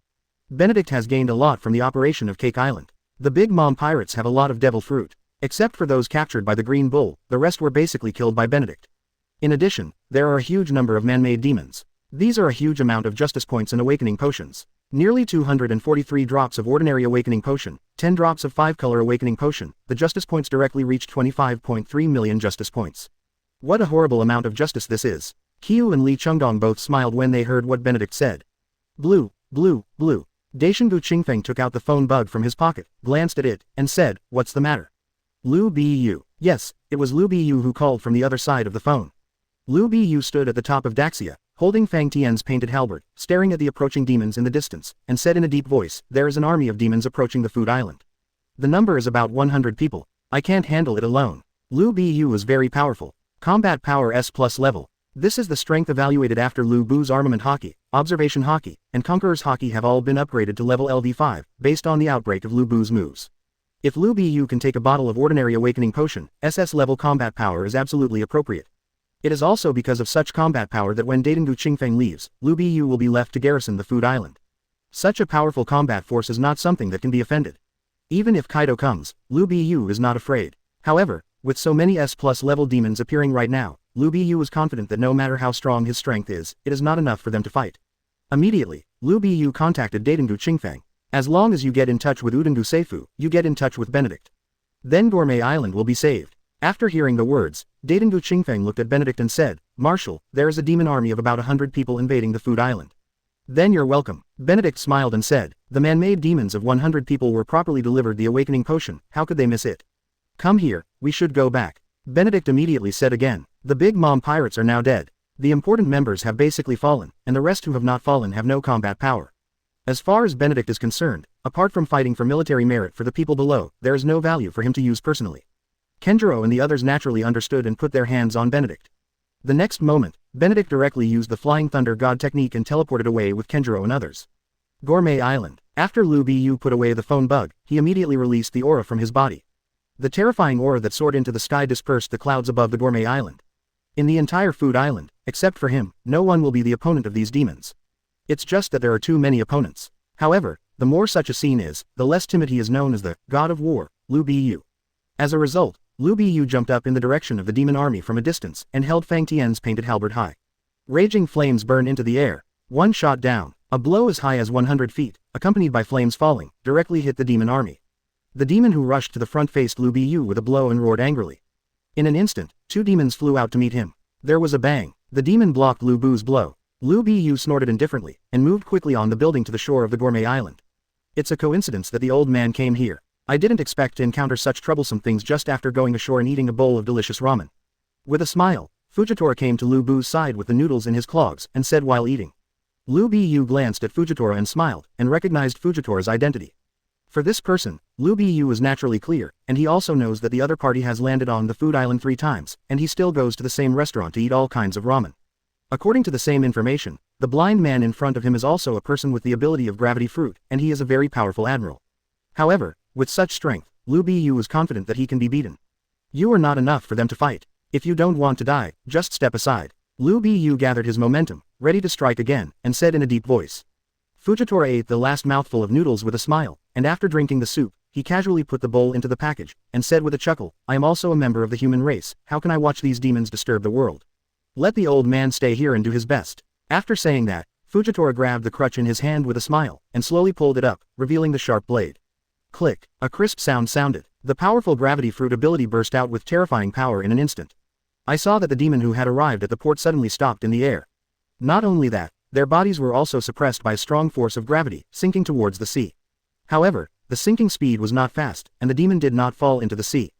Benedict has gained a lot from the operation of Cake Island. The Big Mom pirates have a lot of devil fruit. Except for those captured by the Green Bull, the rest were basically killed by Benedict. In addition, there are a huge number of man-made demons. These are a huge amount of justice points and awakening potions. Nearly 243 drops of Ordinary Awakening Potion, 10 drops of 5-color Awakening Potion, the justice points directly reached 25.3 million justice points. What a horrible amount of justice this is. Chiyu and Li Chunggong both smiled when they heard what Benedict said. Blue. Daishingu Qingfeng took out the phone bug from his pocket, glanced at it, and said, "What's the matter?" Liu Bu. Yes, it was Liu Bu who called from the other side of the phone. Liu Bu stood at the top of Daxia, holding Fang Tian's painted halberd, staring at the approaching demons in the distance, and said in a deep voice, "There is an army of demons approaching the Food Island. The number is about 100 people. I can't handle it alone. Lu Bu is very powerful. Combat power S+ level. This is the strength evaluated after Lu Bu's armament haki, observation haki, and conqueror's haki have all been upgraded to level LD5, based on the outbreak of Lu Bu's moves. If Lu Bu can take a bottle of ordinary awakening potion, SS level combat power is absolutely appropriate. It is also because of such combat power that when Daidongu Qingfeng leaves, Lu Bu will be left to garrison the Food Island. Such a powerful combat force is not something that can be offended. Even if Kaido comes, Lu Bu is not afraid. However, with so many S+ level demons appearing right now, Lu Bu is confident that no matter how strong his strength is, it is not enough for them to fight. Immediately, Lu Bu contacted Daidongu Qingfeng. As long as you get in touch with Udengu Seifu, you get in touch with Benedict. Then Gourmet Island will be saved. After hearing the words, Daidongu Qingfeng looked at Benedict and said, Marshal, there is a demon army of about 100 people invading the Food Island. Then you're welcome. Benedict smiled and said, the man-made demons of 100 people were properly delivered the awakening potion, how could they miss it? Come here, we should go back. Benedict immediately said again, the Big Mom pirates are now dead. The important members have basically fallen, and the rest who have not fallen have no combat power. As far as Benedict is concerned, apart from fighting for military merit for the people below, there is no value for him to use personally. Kenjiro and the others naturally understood and put their hands on Benedict. The next moment, Benedict directly used the Flying Thunder God technique and teleported away with Kenjiro and others. Gourmet Island. After Lu Bu put away the phone bug, he immediately released the aura from his body. The terrifying aura that soared into the sky dispersed the clouds above the Gourmet Island. In the entire Food Island, except for him, no one will be the opponent of these demons. It's just that there are too many opponents. However, the more such a scene is, the less timid he is known as the God of War, Lu Bu. As a result, Lu Bu jumped up in the direction of the demon army from a distance and held Fang Tian's painted halberd high. Raging flames burned into the air. One shot down, a blow as high as 100 feet, accompanied by flames falling, directly hit the demon army. The demon who rushed to the front faced Lu Bu with a blow and roared angrily. In an instant, two demons flew out to meet him. There was a bang. The demon blocked Lu Bu's blow. Lu Bu snorted indifferently, and moved quickly on the building to the shore of the Gourmet Island. It's a coincidence that the old man came here. I didn't expect to encounter such troublesome things just after going ashore and eating a bowl of delicious ramen. With a smile, Fujitora came to Lu Bu's side with the noodles in his claws, and said while eating. Lu Bu glanced at Fujitora and smiled, and recognized Fujitora's identity. For this person, Lu Bu is naturally clear, and he also knows that the other party has landed on the Food Island 3 times, and he still goes to the same restaurant to eat all kinds of ramen. According to the same information, the blind man in front of him is also a person with the ability of gravity fruit, and he is a very powerful admiral. However, with such strength, Lu Bu is confident that he can be beaten. You are not enough for them to fight. If you don't want to die, just step aside. Lu Bu gathered his momentum, ready to strike again, and said in a deep voice. Fujitora ate the last mouthful of noodles with a smile, and after drinking the soup, he casually put the bowl into the package, and said with a chuckle, I am also a member of the human race, how can I watch these demons disturb the world? Let the old man stay here and do his best. After saying that, Fujitora grabbed the crutch in his hand with a smile, and slowly pulled it up, revealing the sharp blade. Click, a crisp sound sounded. The powerful gravity fruit ability burst out with terrifying power in an instant. I saw that the demon who had arrived at the port suddenly stopped in the air. Not only that, their bodies were also suppressed by a strong force of gravity, sinking towards the sea. However, the sinking speed was not fast, and the demon did not fall into the sea.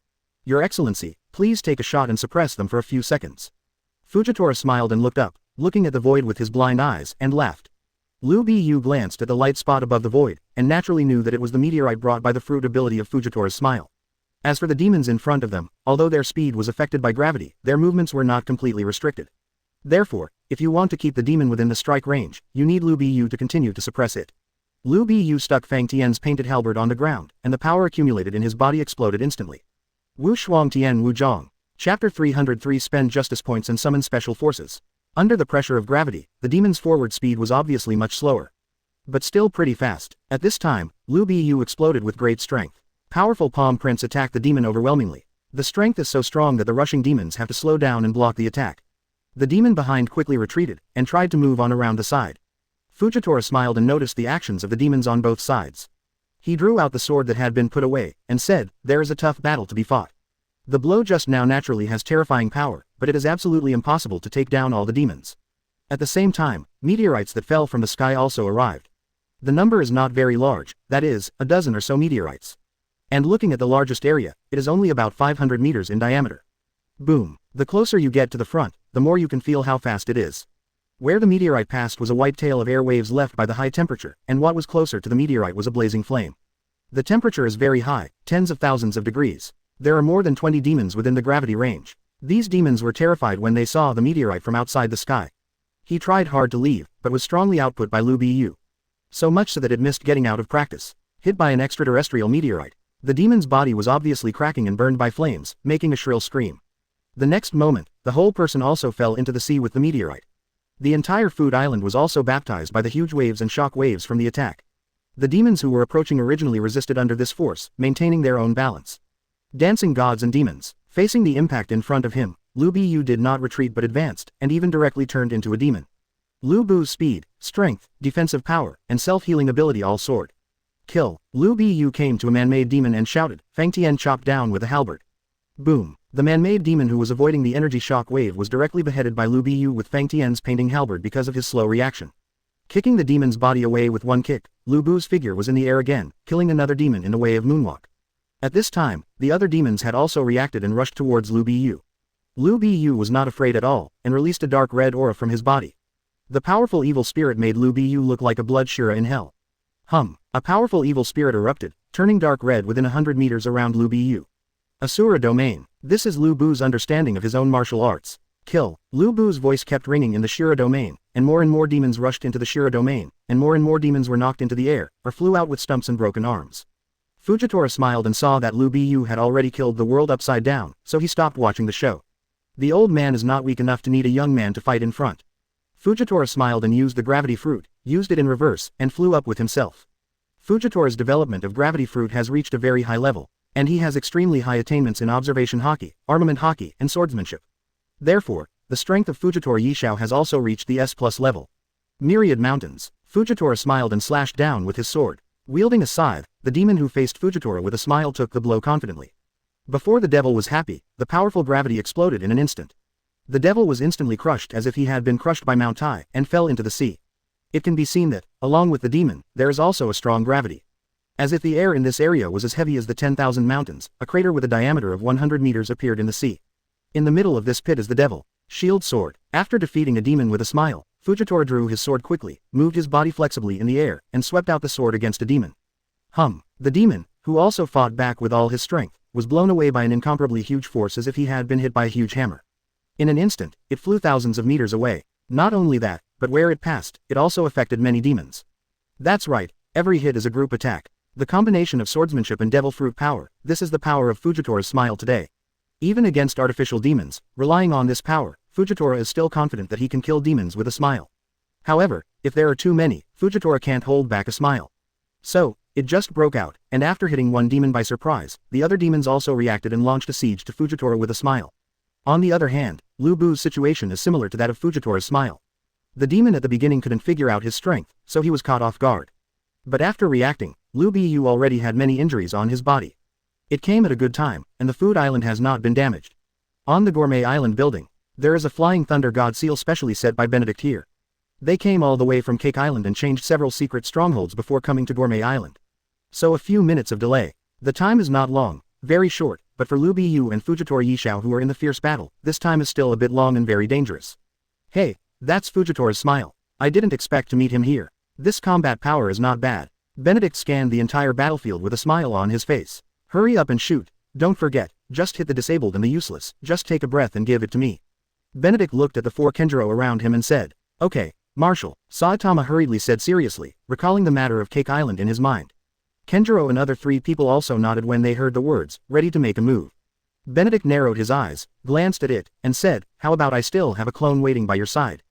Your Excellency, please take a shot and suppress them for a few seconds. Fujitora smiled and looked up, looking at the void with his blind eyes, and laughed. Lu Bu glanced at the light spot above the void, and naturally knew that it was the meteorite brought by the fruit ability of Fujitora's smile. As for the demons in front of them, although their speed was affected by gravity, their movements were not completely restricted. Therefore, if you want to keep the demon within the strike range, you need Lu Bu to continue to suppress it. Lu Bu stuck Fang Tian's painted halberd on the ground, and the power accumulated in his body exploded instantly. Wu Shuang Tian Wu Zhong. Chapter 303 Spend justice points and summon special forces. Under the pressure of gravity, the demon's forward speed was obviously much slower. But still pretty fast. At this time, Lu Bu exploded with great strength. Powerful palm prints attacked the demon overwhelmingly. The strength is so strong that the rushing demons have to slow down and block the attack. The demon behind quickly retreated, and tried to move on around the side. Fujitora smiled and noticed the actions of the demons on both sides. He drew out the sword that had been put away, and said, there is a tough battle to be fought. The blow just now naturally has terrifying power, but it is absolutely impossible to take down all the demons. At the same time, meteorites that fell from the sky also arrived. The number is not very large, that is, a dozen or so meteorites. And looking at the largest area, it is only about 500 meters in diameter. Boom. The closer you get to the front, the more you can feel how fast it is. Where the meteorite passed was a white tail of air waves left by the high temperature, and what was closer to the meteorite was a blazing flame. The temperature is very high, tens of thousands of degrees. There are more than 20 demons within the gravity range. These demons were terrified when they saw the meteorite from outside the sky. He tried hard to leave, but was strongly output by Lu Bu. So much so that it missed getting out of practice. Hit by an extraterrestrial meteorite. The demon's body was obviously cracking and burned by flames, making a shrill scream. The next moment, the whole person also fell into the sea with the meteorite. The entire food island was also baptized by the huge waves and shock waves from the attack. The demons who were approaching originally resisted under this force, maintaining their own balance. Dancing gods and demons. Facing the impact in front of him, Lu Bu did not retreat but advanced, and even directly turned into a demon. Lu Bu's speed, strength, defensive power, and self-healing ability all soared. Kill. Lu Bu came to a man-made demon and shouted, Fang Tian chopped down with a halberd. Boom. The man-made demon who was avoiding the energy shock wave was directly beheaded by Lu Bu with Fang Tian's painting halberd because of his slow reaction. Kicking the demon's body away with one kick, Lu Bu's figure was in the air again, killing another demon in a way of moonwalk. At this time, the other demons had also reacted and rushed towards Lu Bu. Lu Bu was not afraid at all, and released a dark red aura from his body. The powerful evil spirit made Lu Bu look like a blood Shira in hell. A powerful evil spirit erupted, turning dark red within 100 meters around Lu Bu. Asura domain. This is Lu Bu's understanding of his own martial arts. Kill. Lu Bu's voice kept ringing in the Shira domain, and more demons rushed into the Shira domain, and more demons were knocked into the air, or flew out with stumps and broken arms. Fujitora smiled and saw that Lu Bu had already killed the world upside down, so he stopped watching the show. The old man is not weak enough to need a young man to fight in front. Fujitora smiled and used the gravity fruit, used it in reverse, and flew up with himself. Fujitora's development of gravity fruit has reached a very high level, and he has extremely high attainments in observation hockey, armament hockey, and swordsmanship. Therefore, the strength of Fujitora Yishao has also reached the S+ level. Myriad mountains. Fujitora smiled and slashed down with his sword. Wielding a scythe, the demon who faced Fujitora with a smile took the blow confidently. Before the devil was happy, the powerful gravity exploded in an instant. The devil was instantly crushed as if he had been crushed by Mount Tai, and fell into the sea. It can be seen that, along with the demon, there is also a strong gravity. As if the air in this area was as heavy as the 10,000 mountains, a crater with a diameter of 100 meters appeared in the sea. In the middle of this pit is the devil. Shield sword. After defeating a demon with a smile, Fujitora drew his sword quickly, moved his body flexibly in the air, and swept out the sword against a demon. The demon, who also fought back with all his strength, was blown away by an incomparably huge force as if he had been hit by a huge hammer. In an instant, it flew thousands of meters away. Not only that, but where it passed, it also affected many demons. That's right, every hit is a group attack. The combination of swordsmanship and devil fruit power, this is the power of Fujitora's smile today. Even against artificial demons, relying on this power, Fujitora is still confident that he can kill demons with a smile. However, if there are too many, Fujitora can't hold back a smile. So, it just broke out, and after hitting one demon by surprise, the other demons also reacted and launched a siege to Fujitora with a smile. On the other hand, Lu Bu's situation is similar to that of Fujitora's smile. The demon at the beginning couldn't figure out his strength, so he was caught off guard. But after reacting, Lu Bu already had many injuries on his body. It came at a good time, and the food island has not been damaged. On the Gourmet Island building, there is a flying thunder god seal specially set by Benedict here. They came all the way from Cake Island and changed several secret strongholds before coming to Gourmet Island. So a few minutes of delay. The time is not long, very short, but for Lu Bu and Fujitora Yishao who are in the fierce battle, this time is still a bit long and very dangerous. Hey, that's Fujitora's smile. I didn't expect to meet him here. This combat power is not bad. Benedict scanned the entire battlefield with a smile on his face. Hurry up and shoot. Don't forget, just hit the disabled and the useless, just take a breath and give it to me. Benedict looked at the 4 Kenjiro around him and said, Okay, Marshal, Saitama hurriedly said seriously, recalling the matter of Cake Island in his mind. Kenjiro and other 3 people also nodded when they heard the words, ready to make a move. Benedict narrowed his eyes, glanced at it, and said, How about I still have a clone waiting by your side?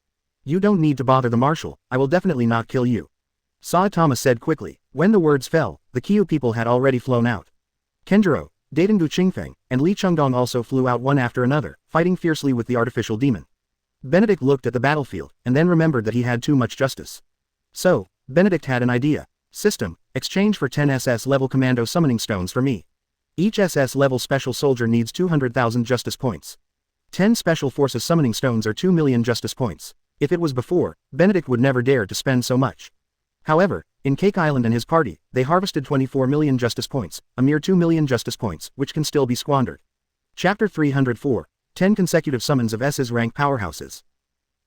You don't need to bother the Marshal, I will definitely not kill you. Saitama said quickly. When the words fell, the Kyu people had already flown out. Kenjiro, Daidengu Qingfeng, and Li Chengdong also flew out one after another, fighting fiercely with the artificial demon. Benedict looked at the battlefield, and then remembered that he had too much justice. So, Benedict had an idea. System, exchange for 10 SS level commando summoning stones for me. Each SS level special soldier needs 200,000 justice points. 10 special forces summoning stones are 2 million justice points. If it was before, Benedict would never dare to spend so much. However, in Cake Island and his party, they harvested 24 million justice points, a mere 2 million justice points, which can still be squandered. Chapter 304. 10 consecutive summons of SS rank powerhouses.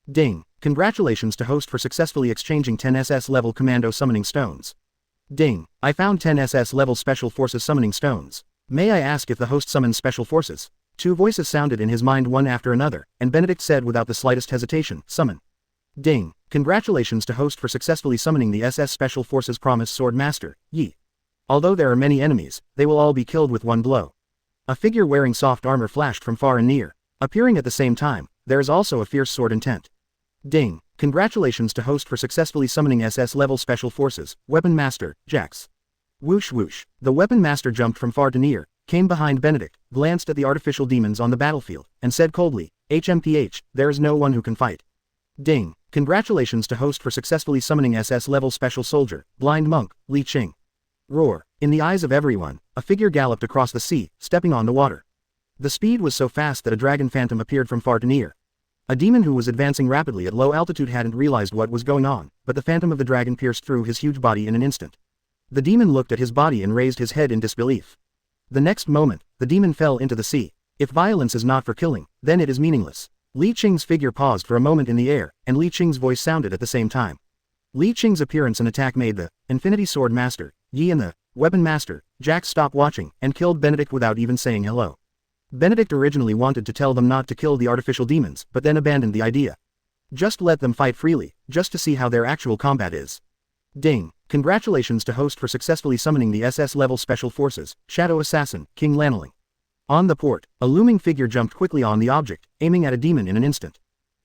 Ding! Congratulations to host for successfully exchanging 10 SS level commando summoning stones. Ding, I found 10 SS level special forces summoning stones. May I ask if the host summons special forces? Two voices sounded in his mind one after another, and Benedict said without the slightest hesitation, summon. Ding, congratulations to host for successfully summoning the SS Special Forces Promise Sword Master, Yi. Although there are many enemies, they will all be killed with one blow. A figure wearing soft armor flashed from far and near. Appearing at the same time, there is also a fierce sword intent. Ding, congratulations to host for successfully summoning SS level Special Forces, Weapon Master, Jax. Whoosh whoosh, the Weapon Master jumped from far to near, came behind Benedict, glanced at the artificial demons on the battlefield, and said coldly, HMPH, there is no one who can fight. Ding, congratulations to host for successfully summoning SS level Special Soldier, Blind Monk, Li Qing. Roar, in the eyes of everyone, a figure galloped across the sea, stepping on the water. The speed was so fast that a dragon phantom appeared from far to near. A demon who was advancing rapidly at low altitude hadn't realized what was going on, but the phantom of the dragon pierced through his huge body in an instant. The demon looked at his body and raised his head in disbelief. The next moment, the demon fell into the sea. If violence is not for killing, then it is meaningless. Li Qing's figure paused for a moment in the air, and Li Qing's voice sounded at the same time. Li Qing's appearance and attack made the Infinity Sword Master, Yi, and the Weapon Master, Jax stop watching, and killed Benedict without even saying hello. Benedict originally wanted to tell them not to kill the artificial demons, but then abandoned the idea. Just let them fight freely, just to see how their actual combat is. Ding, congratulations to host for successfully summoning the SS level Special Forces, Shadow Assassin, King Lanneling. On the port, a looming figure jumped quickly on the object, aiming at a demon in an instant.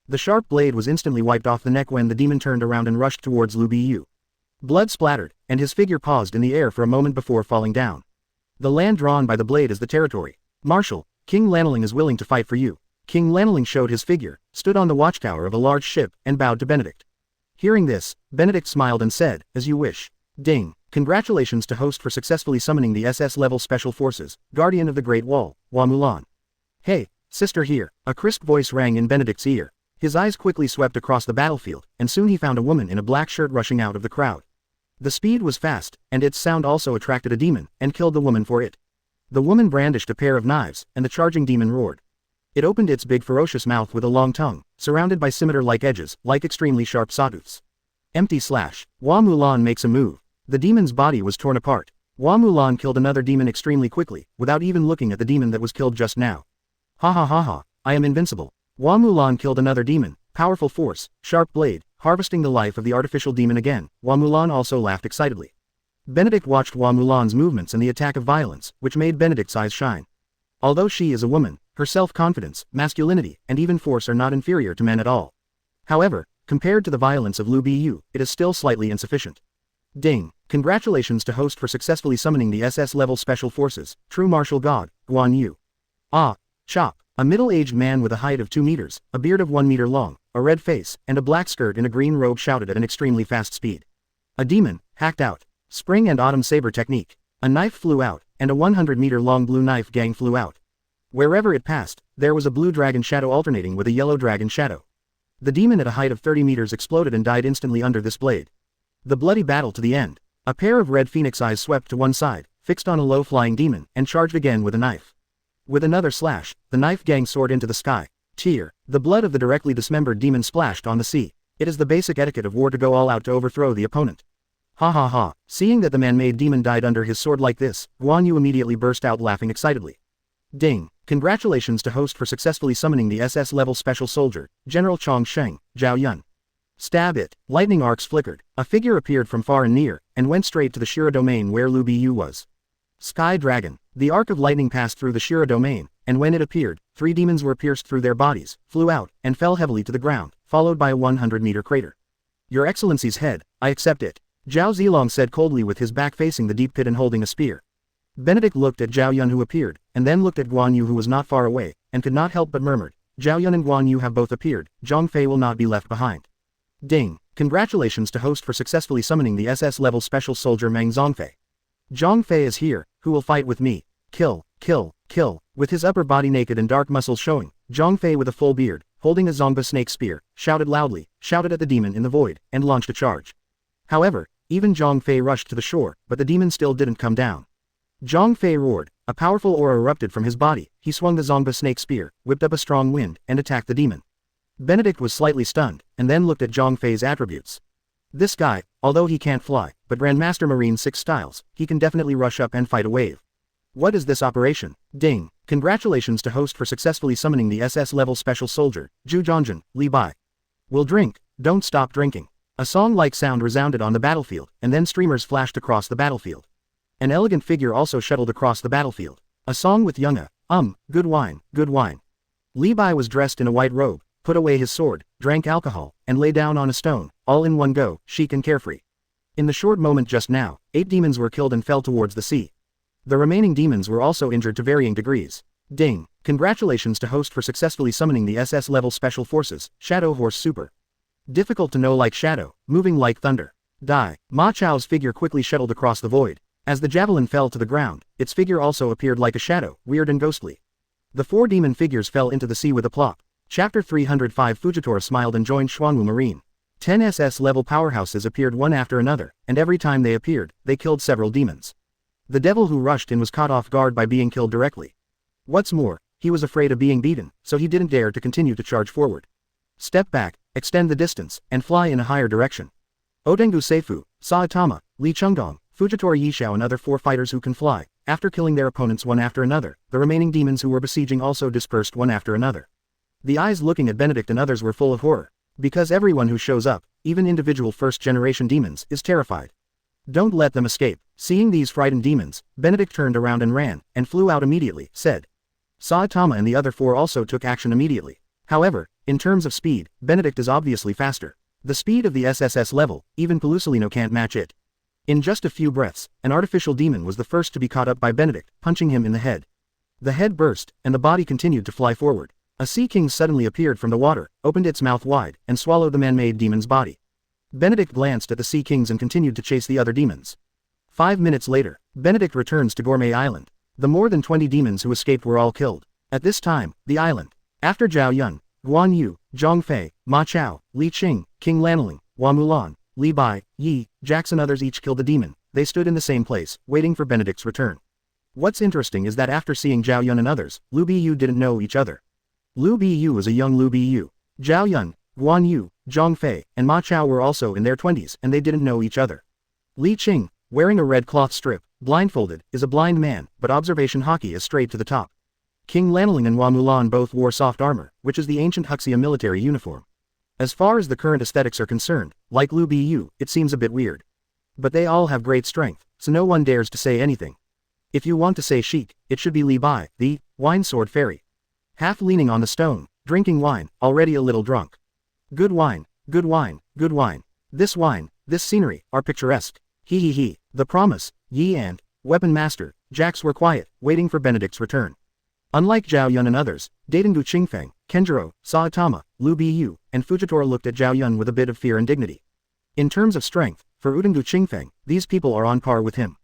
The sharp blade was instantly wiped off the neck when the demon turned around and rushed towards Lu Bu. Blood splattered, and his figure paused in the air for a moment before falling down. The land drawn by the blade is the territory. Marshal, King Lanneling is willing to fight for you. King Lanneling showed his figure, stood on the watchtower of a large ship, and bowed to Benedict. Hearing this, Benedict smiled and said, as you wish. Ding, congratulations to host for successfully summoning the SS level Special Forces, Guardian of the Great Wall, Hua Mulan. Hey, sister here, a crisp voice rang in Benedict's ear. His eyes quickly swept across the battlefield, and soon he found a woman in a black shirt rushing out of the crowd. The speed was fast, and its sound also attracted a demon, and killed the woman for it. The woman brandished a pair of knives, and the charging demon roared. It opened its big ferocious mouth with a long tongue, surrounded by scimitar-like edges, like extremely sharp sawtooths. Empty slash. Hua Mulan makes a move. The demon's body was torn apart. Hua Mulan killed another demon extremely quickly, without even looking at the demon that was killed just now. Ha ha ha ha, I am invincible. Hua Mulan killed another demon, powerful force, sharp blade, harvesting the life of the artificial demon again. Hua Mulan also laughed excitedly. Benedict watched Hua Mulan's movements and the attack of violence, which made Benedict's eyes shine. Although she is a woman, her self-confidence, masculinity, and even force are not inferior to men at all. However, compared to the violence of Lu Bu, it is still slightly insufficient. Ding, congratulations to host for successfully summoning the SS level Special Forces, True Martial God, Guan Yu. Ah, chop. A middle-aged man with a height of 2 meters, a beard of 1 meter long, a red face, and a black skirt in a green robe shouted at an extremely fast speed. A demon, hacked out. Spring and Autumn Saber technique. A knife flew out, and a 100-meter-long blue knife gang flew out. Wherever it passed, there was a blue dragon shadow alternating with a yellow dragon shadow. The demon at a height of 30 meters exploded and died instantly under this blade. The bloody battle to the end. A pair of red phoenix eyes swept to one side, fixed on a low-flying demon, and charged again with a knife. With another slash, the knife gang soared into the sky. Tear. The blood of the directly dismembered demon splashed on the sea. It is the basic etiquette of war to go all out to overthrow the opponent. Ha ha ha, seeing that the man-made demon died under his sword like this, Guan Yu immediately burst out laughing excitedly. Ding, congratulations to host for successfully summoning the SS level Special Soldier, General Chong Sheng, Zhao Yun. Stab it, lightning arcs flickered, a figure appeared from far and near, and went straight to the Shira domain where Lu Bu was. Sky Dragon, the arc of lightning passed through the Shira domain, and when it appeared, 3 demons were pierced through their bodies, flew out, and fell heavily to the ground, followed by a 100-meter crater. Your Excellency's head, I accept it. Zhao Zilong said coldly with his back facing the deep pit and holding a spear. Benedict looked at Zhao Yun who appeared, and then looked at Guan Yu who was not far away, and could not help but murmured, Zhao Yun and Guan Yu have both appeared, Zhang Fei will not be left behind. Ding, congratulations to host for successfully summoning the SS level Special Soldier Meng Zhongfei. Zhang Fei is here, who will fight with me? Kill, kill, kill. With his upper body naked and dark muscles showing, Zhang Fei with a full beard, holding a Zongba snake spear, shouted loudly, shouted at the demon in the void, and launched a charge. However, even Zhang Fei rushed to the shore, but the demon still didn't come down. Zhang Fei roared, a powerful aura erupted from his body, he swung the Zongba snake spear, whipped up a strong wind, and attacked the demon. Benedict was slightly stunned, and then looked at Zhang Fei's attributes. This guy, although he can't fly, but but Grandmaster Marine 6 styles, he can definitely rush up and fight a wave. What is this operation? Ding. Congratulations to host for successfully summoning the SS-level special soldier, Zhu Zhongjun, Li Bai. We'll drink. Don't stop drinking. A song-like sound resounded on the battlefield, and then streamers flashed across the battlefield. An elegant figure also shuttled across the battlefield. A song with Yunga, good wine, good wine. Li Bai was dressed in a white robe, put away his sword, drank alcohol, and lay down on a stone, all in one go, chic and carefree. In the short moment just now, 8 demons were killed and fell towards the sea. The remaining demons were also injured to varying degrees. Ding. Congratulations to host for successfully summoning the SS-level special forces, Shadow Horse Super. Difficult to know like shadow, moving like thunder. Die. Ma Chao's figure quickly shuttled across the void. As the javelin fell to the ground, its figure also appeared like a shadow, weird and ghostly. The 4 demon figures fell into the sea with a plop. Chapter 305 Fujitora smiled and joined Xuanwu Marine. 10 SS-level powerhouses appeared one after another, and every time they appeared, they killed several demons. The devil who rushed in was caught off guard by being killed directly. What's more, he was afraid of being beaten, so he didn't dare to continue to charge forward. Step back, extend the distance, and fly in a higher direction. Otengu Seifu, Saitama, Li Chengdong, Fujitora Yishao and other 4 fighters who can fly, after killing their opponents one after another, the remaining demons who were besieging also dispersed one after another. The eyes looking at Benedict and others were full of horror. Because everyone who shows up, even individual first-generation demons, is terrified. Don't let them escape. Seeing these frightened demons, Benedict turned around and ran, and flew out immediately, said. Saitama and the other 4 also took action immediately. However, in terms of speed, Benedict is obviously faster. The speed of the SSS level, even Pelusolino can't match it. In just a few breaths, an artificial demon was the first to be caught up by Benedict, punching him in the head. The head burst, and the body continued to fly forward. A sea king suddenly appeared from the water, opened its mouth wide, and swallowed the man-made demon's body. Benedict glanced at the sea kings and continued to chase the other demons. 5 minutes later, Benedict returns to Gourmet Island. The more than 20 demons who escaped were all killed. At this time, the island. After Zhao Yun, Guan Yu, Zhang Fei, Ma Chao, Li Qing, King Lanling, Hua Mulan, Li Bai, Yi, Jax and others each killed the demon, they stood in the same place, waiting for Benedict's return. What's interesting is that after seeing Zhao Yun and others, Lu Biyu didn't know each other. Lu Biyu was a young Lu Biyu. Zhao Yun, Guan Yu, Zhang Fei, and Ma Chao were also in their 20s and they didn't know each other. Li Qing, wearing a red cloth strip, blindfolded, is a blind man, but observation hockey is straight to the top. King Lanling and Hua Mulan both wore soft armor, which is the ancient Huxia military uniform. As far as the current aesthetics are concerned, like Lu Biyu, it seems a bit weird. But they all have great strength, so no one dares to say anything. If you want to say chic, it should be Li Bai, the wine sword fairy. Half leaning on the stone, drinking wine, already a little drunk. Good wine, good wine, good wine. This wine, this scenery, are picturesque. He. The promise, Yi and Weapon Master, Jax were quiet, waiting for Benedict's return. Unlike Zhao Yun and others, Daitengu Qingfeng, Kenjiro, Saitama, Lu Biyu, and Fujitora looked at Zhao Yun with a bit of fear and dignity. In terms of strength, for Utengu Qingfeng, these people are on par with him.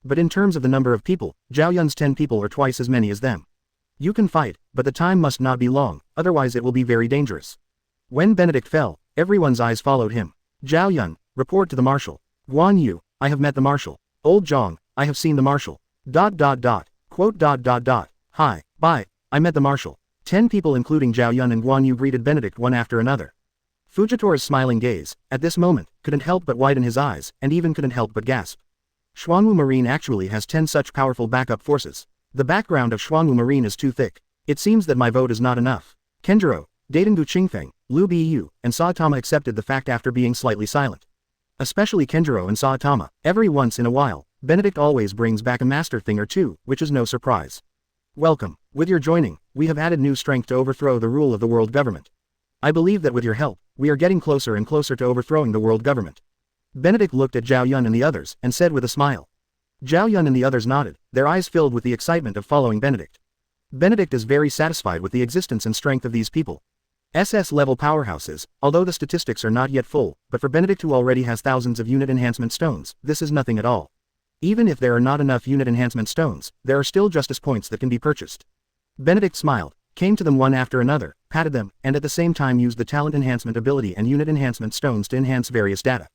But in terms of the number of people, Zhao Yun's 10 people are twice as many as them. You can fight, but the time must not be long, otherwise it will be very dangerous. When Benedict fell, everyone's eyes followed him. Zhao Yun, report to the Marshal. Guan Yu, I have met the Marshal. Old Zhang, I have seen the Marshal. ... Quote ... Hi, bye, I met the Marshal. 10 people including Zhao Yun and Guan Yu greeted Benedict one after another. Fujitora's smiling gaze, at this moment, couldn't help but widen his eyes, and even couldn't help but gasp. Xuanwu Marine actually has 10 such powerful backup forces. The background of Xuanwu Marine is too thick. It seems that my vote is not enough. Kenjiro, Daitengu Qingfeng, Lu Biyu, and Saitama accepted the fact after being slightly silent. Especially Kenjiro and Saitama, every once in a while, Benedict always brings back a master thing or two, which is no surprise. Welcome. With your joining, we have added new strength to overthrow the rule of the world government. I believe that with your help, we are getting closer and closer to overthrowing the world government. Benedict looked at Zhao Yun and the others, and said with a smile. Zhao Yun and the others nodded, their eyes filled with the excitement of following Benedict. Benedict is very satisfied with the existence and strength of these people. SS-level powerhouses, although the statistics are not yet full, but for Benedict who already has thousands of unit enhancement stones, this is nothing at all. Even if there are not enough unit enhancement stones, there are still justice points that can be purchased. Benedict smiled, came to them one after another, patted them, and at the same time used the talent enhancement ability and unit enhancement stones to enhance various data.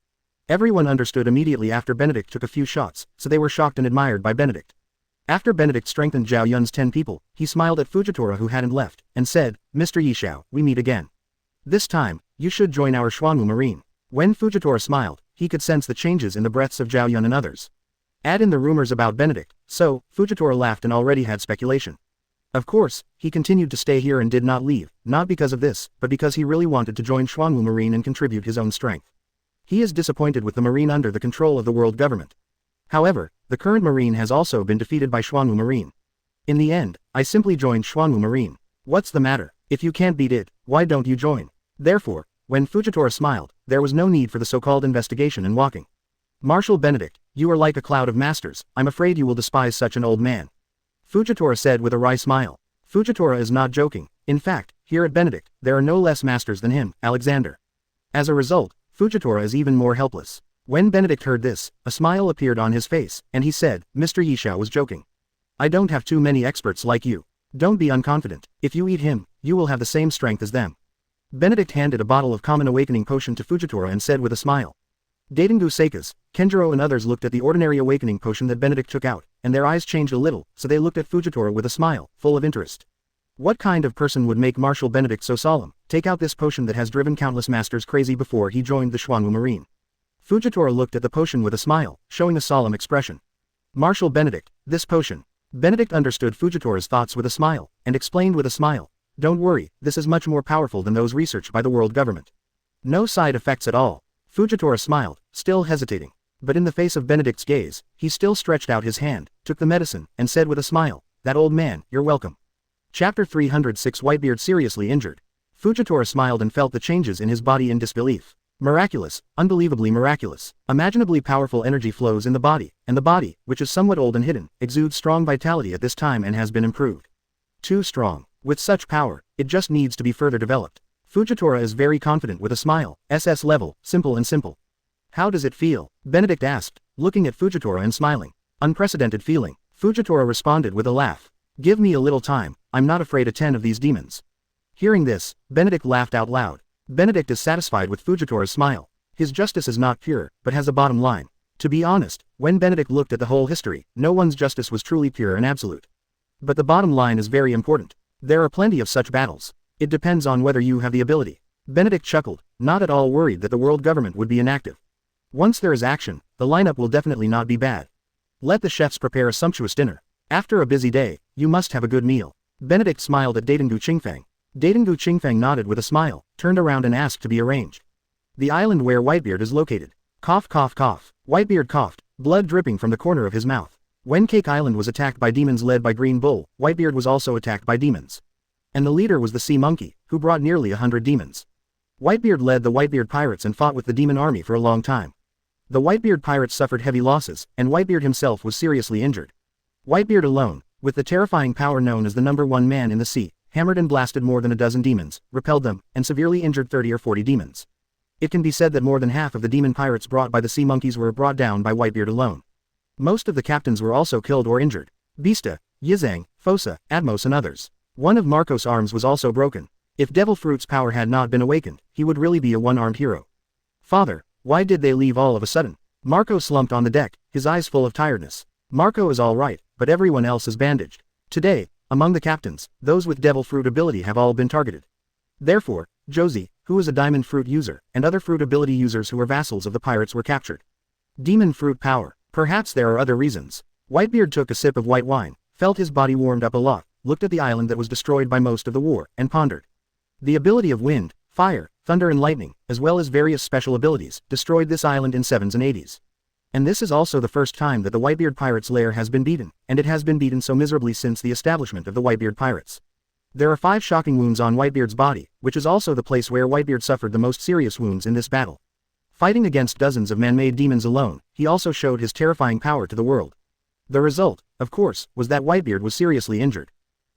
Everyone understood immediately after Benedict took a few shots, so they were shocked and admired by Benedict. After Benedict strengthened Zhao Yun's 10 people, he smiled at Fujitora who hadn't left, and said, Mr. Yishao, we meet again. This time, you should join our Xuanwu Marine. When Fujitora smiled, he could sense the changes in the breaths of Zhao Yun and others. Add in the rumors about Benedict, so, Fujitora laughed and already had speculation. Of course, he continued to stay here and did not leave, not because of this, but because he really wanted to join Xuanwu Marine and contribute his own strength. He is disappointed with the Marine under the control of the world government. However, the current Marine has also been defeated by Xuanwu Marine. In the end, I simply joined Xuanwu Marine. What's the matter? If you can't beat it, why don't you join? Therefore, when Fujitora smiled, there was no need for the so-called investigation and walking. Marshal Benedict, you are like a cloud of masters, I'm afraid you will despise such an old man. Fujitora said with a wry smile. Fujitora is not joking. In fact, here at Benedict, there are no less masters than him, Alexander. As a result, Fujitora is even more helpless. When Benedict heard this, a smile appeared on his face, and he said, Mr. Yishao was joking. I don't have too many experts like you. Don't be unconfident. If you eat him, you will have the same strength as them. Benedict handed a bottle of common awakening potion to Fujitora and said with a smile. Daitengu Seikas, Kenjiro and others looked at the ordinary awakening potion that Benedict took out, and their eyes changed a little, so they looked at Fujitora with a smile, full of interest. What kind of person would make Marshal Benedict so solemn? Take out this potion that has driven countless masters crazy before he joined the Xuanwu Marine. Fujitora looked at the potion with a smile, showing a solemn expression. Marshal Benedict, this potion. Benedict understood Fujitora's thoughts with a smile, and explained with a smile. Don't worry, this is much more powerful than those researched by the world government. No side effects at all. Fujitora smiled, still hesitating. But in the face of Benedict's gaze, he still stretched out his hand, took the medicine, and said with a smile, that old man, you're welcome. Chapter 306 Whitebeard seriously injured. Fujitora smiled and felt the changes in his body in disbelief. Miraculous, unbelievably miraculous. Imaginably powerful energy flows in the body, and the body, which is somewhat old and hidden, exudes strong vitality at this time and has been improved. Too strong. With such power, it just needs to be further developed. Fujitora is very confident with a smile, SS level, simple and simple. How does it feel? Benedict asked, looking at Fujitora and smiling. Unprecedented feeling. Fujitora responded with a laugh. Give me a little time, I'm not afraid of 10 of these demons. Hearing this, Benedict laughed out loud. Benedict is satisfied with Fujitora's smile. His justice is not pure, but has a bottom line. To be honest, when Benedict looked at the whole history, no one's justice was truly pure and absolute. But the bottom line is very important. There are plenty of such battles. It depends on whether you have the ability. Benedict chuckled, not at all worried that the world government would be inactive. Once there is action, the lineup will definitely not be bad. Let the chefs prepare a sumptuous dinner. After a busy day, you must have a good meal. Benedict smiled at Daitengu Qingfang. Daitengu Qingfang nodded with a smile, turned around and asked to be arranged. The island where Whitebeard is located. Cough cough cough. Whitebeard coughed, blood dripping from the corner of his mouth. When Cake Island was attacked by demons led by Green Bull, Whitebeard was also attacked by demons. And the leader was the Sea Monkey, who brought nearly 100 demons. Whitebeard led the Whitebeard pirates and fought with the demon army for a long time. The Whitebeard pirates suffered heavy losses, and Whitebeard himself was seriously injured. Whitebeard alone, with the terrifying power known as the #1 man in the sea, hammered and blasted more than a dozen demons, repelled them, and severely injured 30 or 40 demons. It can be said that more than half of the demon pirates brought by the Sea Monkeys were brought down by Whitebeard alone. Most of the captains were also killed or injured. Bista, Yizang, Fosa, Atmos and others. One of Marcos' arms was also broken. If Devil Fruit's power had not been awakened, he would really be a one-armed hero. Father, why did they leave all of a sudden? Marco slumped on the deck, his eyes full of tiredness. Marco is all right, but everyone else is bandaged. Today, among the captains, those with Devil Fruit ability have all been targeted. Therefore, Josie, who is a Diamond Fruit user, and other fruit ability users who were vassals of the pirates were captured. Demon Fruit power. Perhaps there are other reasons. Whitebeard took a sip of white wine, felt his body warmed up a lot, looked at the island that was destroyed by most of the war, and pondered. The ability of wind, fire, thunder and lightning, as well as various special abilities, destroyed this island in 7s and 80s. And this is also the first time that the Whitebeard Pirates' lair has been beaten, and it has been beaten so miserably since the establishment of the Whitebeard Pirates. There are 5 shocking wounds on Whitebeard's body, which is also the place where Whitebeard suffered the most serious wounds in this battle. Fighting against dozens of man-made demons alone, he also showed his terrifying power to the world. The result, of course, was that Whitebeard was seriously injured.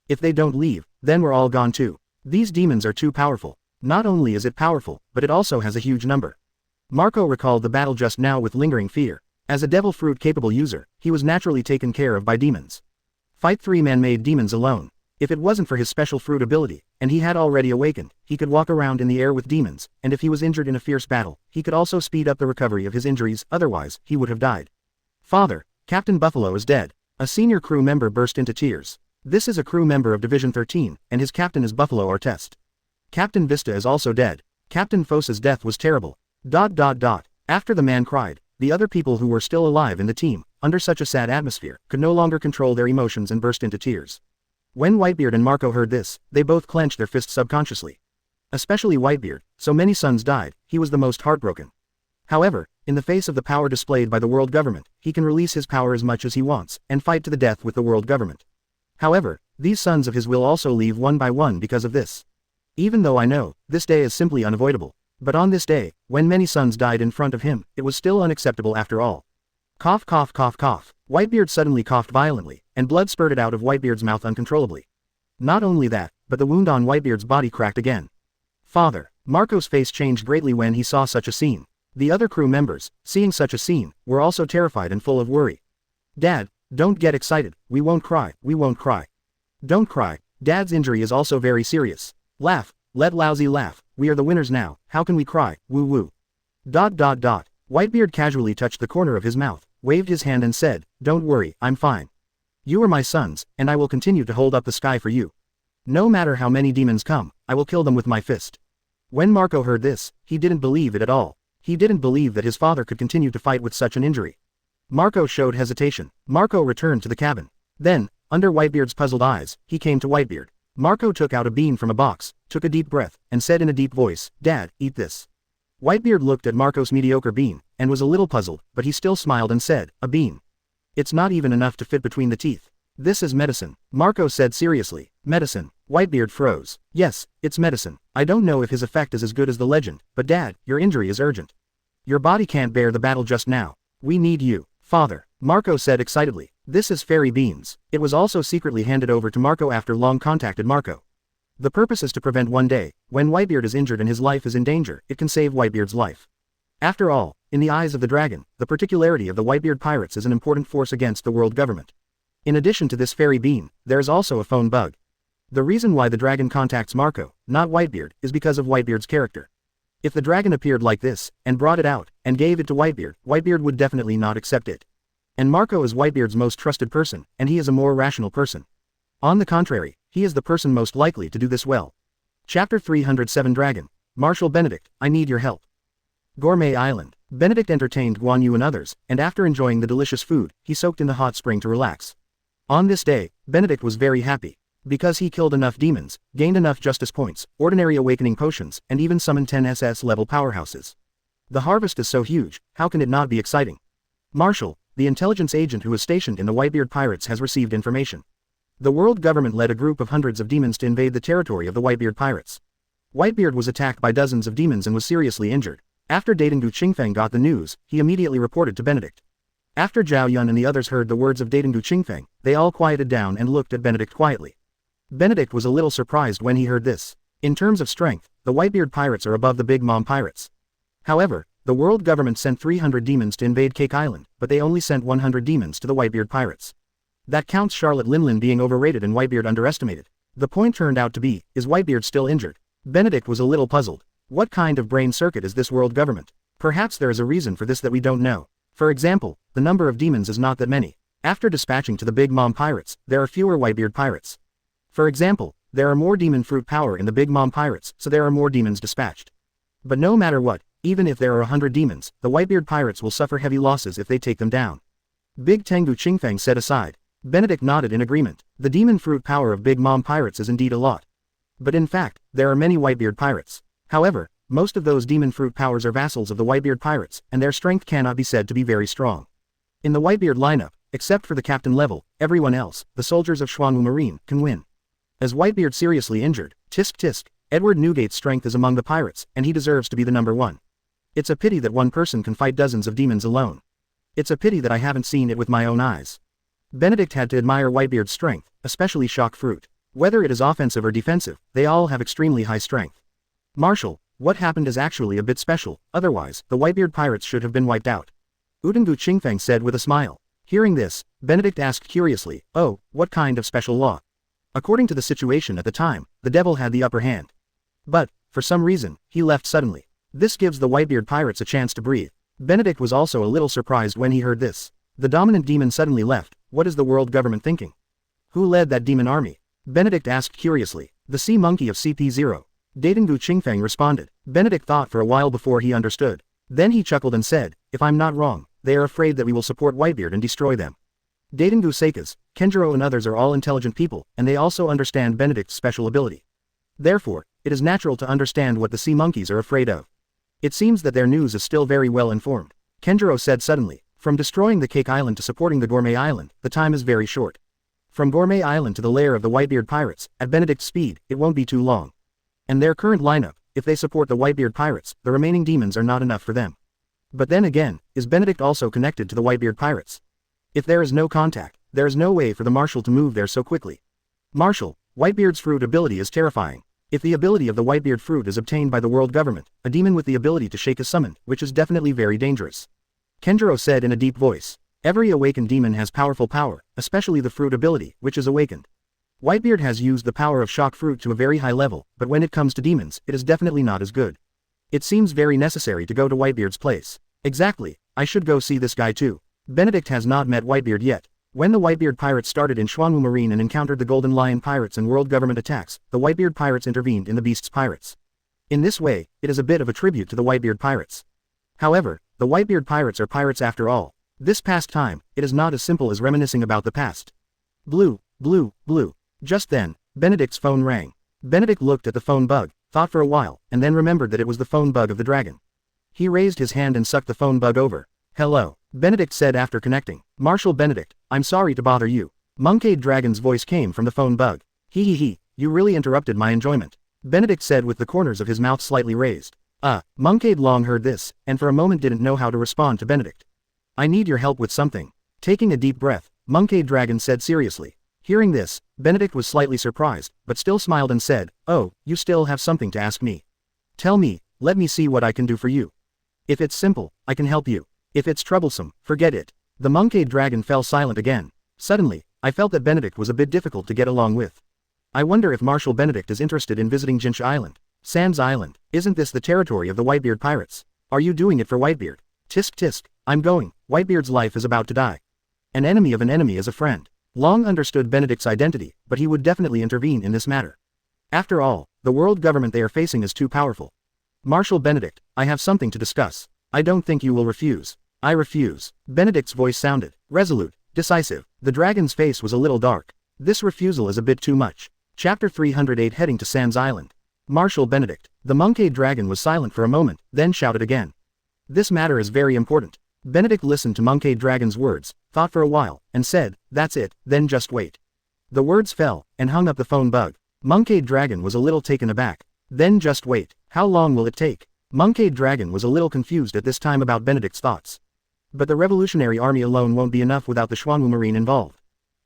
If they don't leave, then we're all gone too. These demons are too powerful. Not only is it powerful, but it also has a huge number. Marco recalled the battle just now with lingering fear. As a Devil Fruit capable user, he was naturally taken care of by demons. Fight 3 man-made demons alone. If it wasn't for his special fruit ability, and he had already awakened, he could walk around in the air with demons, and if he was injured in a fierce battle, he could also speed up the recovery of his injuries, otherwise, he would have died. Father, Captain Buffalo is dead. A senior crew member burst into tears. This is a crew member of Division 13, and his captain is Buffalo Artest. Captain Vista is also dead. Captain Fosa's death was terrible. After the man cried, the other people who were still alive in the team, under such a sad atmosphere, could no longer control their emotions and burst into tears. When Whitebeard and Marco heard this, they both clenched their fists subconsciously. Especially Whitebeard, so many sons died, he was the most heartbroken. However, in the face of the power displayed by the world government, he can release his power as much as he wants, and fight to the death with the world government. However, these sons of his will also leave one by one because of this. Even though I know, this day is simply unavoidable. But on this day, when many sons died in front of him, it was still unacceptable after all. Cough cough cough cough. Whitebeard suddenly coughed violently, and blood spurted out of Whitebeard's mouth uncontrollably. Not only that, but the wound on Whitebeard's body cracked again. Father. Marco's face changed greatly when he saw such a scene. The other crew members, seeing such a scene, were also terrified and full of worry. Dad, don't get excited, we won't cry, we won't cry. Don't cry, Dad's injury is also very serious. Laugh, let lousy laugh, we are the winners now, how can we cry, woo woo. ... Whitebeard casually touched the corner of his mouth, waved his hand and said, don't worry, I'm fine. You are my sons, and I will continue to hold up the sky for you. No matter how many demons come, I will kill them with my fist. When Marco heard this, he didn't believe it at all. He didn't believe that his father could continue to fight with such an injury. Marco showed hesitation. Marco returned to the cabin. Then, under Whitebeard's puzzled eyes, he came to Whitebeard. Marco took out a bean from a box, took a deep breath, and said in a deep voice, Dad, eat this. Whitebeard looked at Marco's mediocre bean, and was a little puzzled, but he still smiled and said, a bean. It's not even enough to fit between the teeth. This is medicine, Marco said seriously. Medicine. Whitebeard froze. Yes, it's medicine. I don't know if his effect is as good as the legend, but Dad, your injury is urgent. Your body can't bear the battle just now. We need you, Father, Marco said excitedly. This is fairy beans. It was also secretly handed over to Marco after Long contacted Marco. The purpose is to prevent one day, when Whitebeard is injured and his life is in danger, it can save Whitebeard's life. After all, in the eyes of the dragon, the particularity of the Whitebeard pirates is an important force against the world government. In addition to this fairy bean, there is also a phone bug. The reason why the dragon contacts Marco, not Whitebeard, is because of Whitebeard's character. If the dragon appeared like this, and brought it out, and gave it to Whitebeard, Whitebeard would definitely not accept it. And Marco is Whitebeard's most trusted person, and he is a more rational person. On the contrary, he is the person most likely to do this well. Chapter 307 Dragon. Marshal Benedict, I need your help. Gourmet Island. Benedict entertained Xuanwu and others, and after enjoying the delicious food, he soaked in the hot spring to relax. On this day, Benedict was very happy. Because he killed enough demons, gained enough justice points, ordinary awakening potions, and even summoned 10 SS level powerhouses. The harvest is so huge, how can it not be exciting? Marshal, the intelligence agent who is stationed in the Whitebeard Pirates has received information. The world government led a group of hundreds of demons to invade the territory of the Whitebeard Pirates. Whitebeard was attacked by dozens of demons and was seriously injured. After Dadengu Qingfeng got the news, he immediately reported to Benedict. After Zhao Yun and the others heard the words of Dadengu Qingfeng, they all quieted down and looked at Benedict quietly. Benedict was a little surprised when he heard this. In terms of strength, the Whitebeard Pirates are above the Big Mom Pirates. However, the world government sent 300 demons to invade Cake Island, but they only sent 100 demons to the Whitebeard Pirates. That counts Charlotte Linlin being overrated and Whitebeard underestimated. The point turned out to be, is Whitebeard still injured? Benedict was a little puzzled. What kind of brain circuit is this world government? Perhaps there is a reason for this that we don't know. For example, the number of demons is not that many. After dispatching to the Big Mom Pirates, there are fewer Whitebeard Pirates. For example, there are more demon fruit power in the Big Mom Pirates, so there are more demons dispatched. But no matter what, even if there are 100 demons, the Whitebeard Pirates will suffer heavy losses if they take them down. Big Tengu Qingfeng said aside. Benedict nodded in agreement. The demon fruit power of Big Mom Pirates is indeed a lot. But in fact, there are many Whitebeard Pirates. However, most of those demon fruit powers are vassals of the Whitebeard Pirates, and their strength cannot be said to be very strong. In the Whitebeard lineup, except for the captain level, everyone else, the soldiers of Xuanwu Marine, can win. As Whitebeard seriously injured, tisk tisk, Edward Newgate's strength is among the pirates, and he deserves to be the number one. It's a pity that one person can fight dozens of demons alone. It's a pity that I haven't seen it with my own eyes. Benedict had to admire Whitebeard's strength, especially shock fruit. Whether it is offensive or defensive, they all have extremely high strength. Marshal, what happened is actually a bit special, otherwise, the Whitebeard Pirates should have been wiped out. Udengu Qingfeng said with a smile. Hearing this, Benedict asked curiously, oh, what kind of special law? According to the situation at the time, the devil had the upper hand. But, for some reason, he left suddenly. This gives the Whitebeard Pirates a chance to breathe. Benedict was also a little surprised when he heard this. The dominant demon suddenly left. What is the world government thinking? Who led that demon army? Benedict asked curiously. The sea monkey of CP0. Dadengu Qingfeng responded. Benedict thought for a while before he understood. Then he chuckled and said, if I'm not wrong, they are afraid that we will support Whitebeard and destroy them. Daidengu Seikas, Kenjiro and others are all intelligent people, and they also understand Benedict's special ability. Therefore, it is natural to understand what the sea monkeys are afraid of. It seems that their news is still very well informed. Kenjiro said suddenly, from destroying the Cake Island to supporting the Gourmet Island, the time is very short. From Gourmet Island to the lair of the Whitebeard Pirates, at Benedict's speed, it won't be too long. And their current lineup, if they support the Whitebeard Pirates, the remaining demons are not enough for them. But then again, is Benedict also connected to the Whitebeard Pirates? If there is no contact, there is no way for the Marshal to move there so quickly. Marshal, Whitebeard's fruit ability is terrifying. If the ability of the Whitebeard fruit is obtained by the world government, a demon with the ability to shake is summoned, which is definitely very dangerous. Kenjiro said in a deep voice. Every awakened demon has powerful power, especially the fruit ability, which is awakened. Whitebeard has used the power of shock fruit to a very high level, but when it comes to demons, it is definitely not as good. It seems very necessary to go to Whitebeard's place. Exactly, I should go see this guy too. Benedict has not met Whitebeard yet. When the Whitebeard pirates started in Xuanwu Marine and encountered the Golden Lion pirates and world government attacks, the Whitebeard pirates intervened in the Beast's pirates. In this way, it is a bit of a tribute to the Whitebeard pirates. However, the Whitebeard pirates are pirates after all. This past time, it is not as simple as reminiscing about the past. Blue, blue, blue. Just then, Benedict's phone rang. Benedict looked at the phone bug, thought for a while, and then remembered that it was the phone bug of the dragon. He raised his hand and sucked the phone bug over. Hello, Benedict said after connecting. Marshal Benedict, I'm sorry to bother you. Monkeyed Dragon's voice came from the phone bug. He, you really interrupted my enjoyment. Benedict said with the corners of his mouth slightly raised. Monkeyed Long heard this, and for a moment didn't know how to respond to Benedict. I need your help with something. Taking a deep breath, Monkeyed Dragon said seriously. Hearing this, Benedict was slightly surprised, but still smiled and said, oh, you still have something to ask me. Tell me, let me see what I can do for you. If it's simple, I can help you. If it's troublesome, forget it. The Monkeyed Dragon fell silent again. Suddenly, I felt that Benedict was a bit difficult to get along with. I wonder if Marshal Benedict is interested in visiting Jinch Island. Sans Island, isn't this the territory of the Whitebeard pirates? Are you doing it for Whitebeard? Tisk tisk, I'm going, Whitebeard's life is about to die. An enemy of an enemy is a friend. Long understood Benedict's identity, but he would definitely intervene in this matter. After all, the world government they are facing is too powerful. Marshal Benedict, I have something to discuss. I don't think you will refuse. I refuse. Benedict's voice sounded resolute, decisive. The dragon's face was a little dark. This refusal is a bit too much. Chapter 308 Heading to Sans Island. Marshal Benedict. The Monkeyed Dragon was silent for a moment, then shouted again. This matter is very important. Benedict listened to Monkeyed Dragon's words, thought for a while, and said, that's it, then just wait. The words fell, and hung up the phone bug. Monkeyed Dragon was a little taken aback. Then just wait. How long will it take? Monkeyed Dragon was a little confused at this time about Benedict's thoughts. But the Revolutionary Army alone won't be enough without the Xuanwu Marine involved.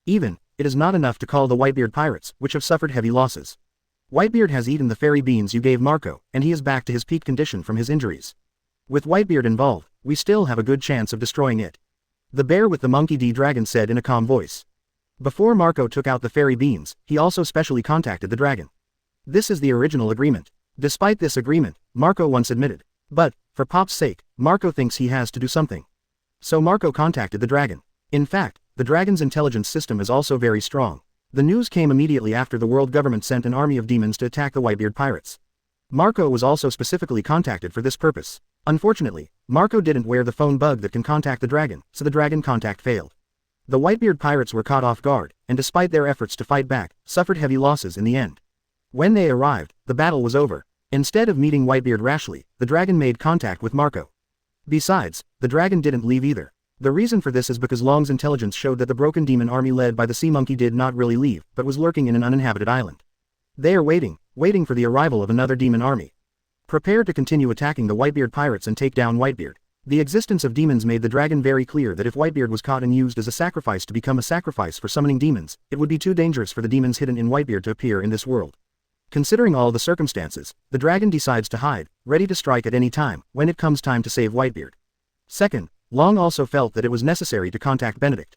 Even, it is not enough to call the Whitebeard pirates, which have suffered heavy losses. Whitebeard has eaten the fairy beans you gave Marco, and he is back to his peak condition from his injuries. With Whitebeard involved, we still have a good chance of destroying it. The bear with the monkey D dragon said in a calm voice. Before Marco took out the fairy beans, he also specially contacted the dragon. This is the original agreement. Despite this agreement, Marco once admitted. But, for Pop's sake, Marco thinks he has to do something. So Marco contacted the dragon. In fact, the dragon's intelligence system is also very strong. The news came immediately after the world government sent an army of demons to attack the Whitebeard pirates. Marco was also specifically contacted for this purpose. Unfortunately, Marco didn't wear the phone bug that can contact the dragon, so the dragon contact failed. The Whitebeard pirates were caught off guard, and despite their efforts to fight back, suffered heavy losses in the end. When they arrived, the battle was over. Instead of meeting Whitebeard rashly, the dragon made contact with Marco. Besides, the dragon didn't leave either. The reason for this is because Long's intelligence showed that the broken demon army led by the sea monkey did not really leave, but was lurking in an uninhabited island. They are waiting for the arrival of another demon army. Prepare to continue attacking the Whitebeard pirates and take down Whitebeard. The existence of demons made the dragon very clear that if Whitebeard was caught and used as a sacrifice to become a sacrifice for summoning demons, it would be too dangerous for the demons hidden in Whitebeard to appear in this world. Considering all the circumstances, the dragon decides to hide, ready to strike at any time, when it comes time to save Whitebeard. Second, Long also felt that it was necessary to contact Benedict.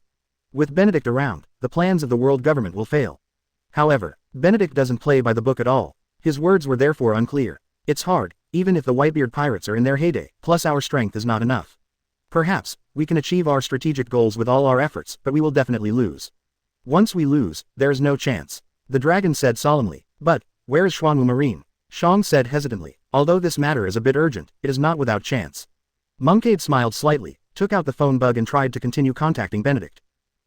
With Benedict around, the plans of the world government will fail. However, Benedict doesn't play by the book at all. His words were therefore unclear. It's hard, even if the Whitebeard pirates are in their heyday, plus our strength is not enough. Perhaps, we can achieve our strategic goals with all our efforts, but we will definitely lose. Once we lose, there is no chance. The dragon said solemnly. But, where is Xuanwu Marine? Shang said hesitantly. Although this matter is a bit urgent, it is not without chance. Moncade smiled slightly, took out the phone bug and tried to continue contacting Benedict.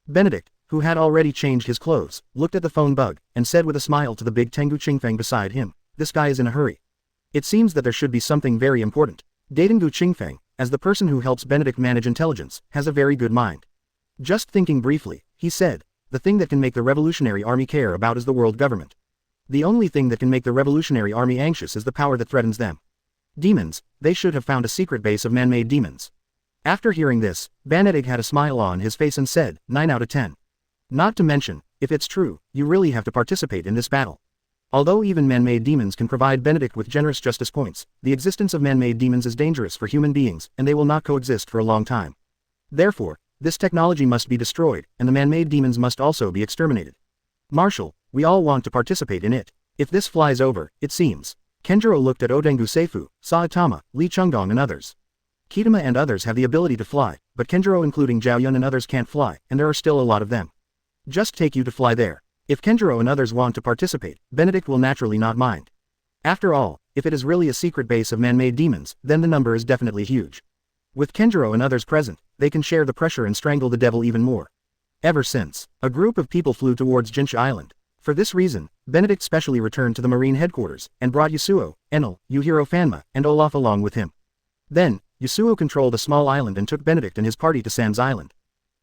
Benedict, who had already changed his clothes, looked at the phone bug, and said with a smile to the big Tengu Qingfeng beside him, "This guy is in a hurry. It seems that there should be something very important." Daitengu Qingfeng, as the person who helps Benedict manage intelligence, has a very good mind. Just thinking briefly, he said, "The thing that can make the Revolutionary Army care about is the world government. The only thing that can make the Revolutionary Army anxious is the power that threatens them. Demons, they should have found a secret base of man-made demons." After hearing this, Benedict had a smile on his face and said, 9 out of 10. Not to mention, if it's true, you really have to participate in this battle. Although even man-made demons can provide Benedict with generous justice points, the existence of man-made demons is dangerous for human beings, and they will not coexist for a long time. Therefore, this technology must be destroyed, and the man-made demons must also be exterminated. Marshal, we all want to participate in it. If this flies over, it seems. Kenjiro looked at Odengu Seifu, Saitama, Li Chengdong and others. Kitama and others have the ability to fly, but Kenjiro including Zhao Yun and others can't fly, and there are still a lot of them. Just take you to fly there. If Kenjiro and others want to participate, Benedict will naturally not mind. After all, if it is really a secret base of man-made demons, then the number is definitely huge. With Kenjiro and others present, they can share the pressure and strangle the devil even more. Ever since, a group of people flew towards Jinsha Island. For this reason, Benedict specially returned to the Marine Headquarters, and brought Yasuo, Enel, Yuhiro Fanma, and Olaf along with him. Then, Yasuo controlled a small island and took Benedict and his party to Sans Island.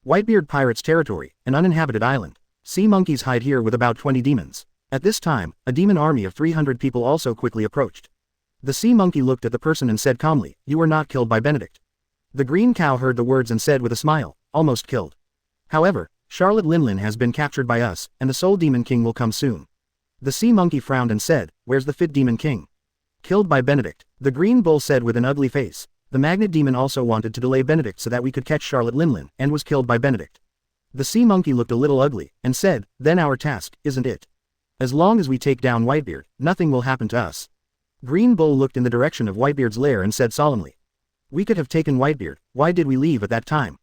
Whitebeard Pirates territory, an uninhabited island. Sea monkeys hide here with about 20 demons. At this time, a demon army of 300 people also quickly approached. The sea monkey looked at the person and said calmly, "You were not killed by Benedict." The green cow heard the words and said with a smile, "Almost killed. However, Charlotte Linlin has been captured by us, and the Soul Demon King will come soon." The sea monkey frowned and said, "Where's the Fit Demon King?" "Killed by Benedict." The green bull said with an ugly face. The magnet demon also wanted to delay Benedict so that we could catch Charlotte Linlin, and was killed by Benedict. The sea monkey looked a little ugly, and said, "Then our task, isn't it? As long as we take down Whitebeard, nothing will happen to us." Green Bull looked in the direction of Whitebeard's lair and said solemnly, "We could have taken Whitebeard, why did we leave at that time?"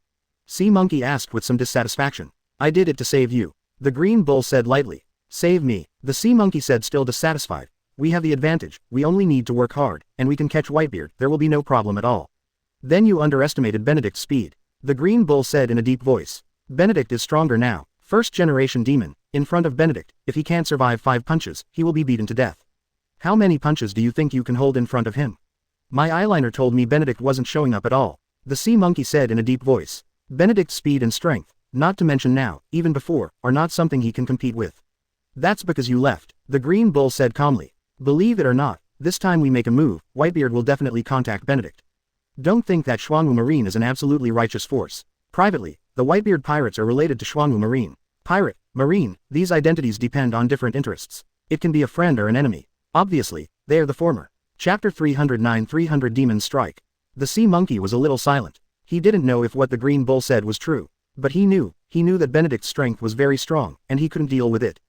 Sea monkey asked with some dissatisfaction. "I did it to save you." The Green Bull said lightly. "Save me." The sea monkey said still dissatisfied. "We have the advantage, we only need to work hard, and we can catch Whitebeard, there will be no problem at all." "Then you underestimated Benedict's speed." The Green Bull said in a deep voice. "Benedict is stronger now. First generation demon, in front of Benedict, if he can't survive 5 punches, he will be beaten to death. How many punches do you think you can hold in front of him? My eyeliner told me Benedict wasn't showing up at all." The sea monkey said in a deep voice. "Benedict's speed and strength, not to mention now, even before, are not something he can compete with." "That's because you left," the Green Bull said calmly. "Believe it or not, this time we make a move, Whitebeard will definitely contact Benedict. Don't think that Xuanwu Marine is an absolutely righteous force. Privately, the Whitebeard Pirates are related to Xuanwu Marine. Pirate, Marine, these identities depend on different interests. It can be a friend or an enemy. Obviously, they are the former. Chapter 309 300 Demons Strike. The sea monkey was a little silent. He didn't know if what the Green Bull said was true. But he knew that Benedict's strength was very strong, and he couldn't deal with it.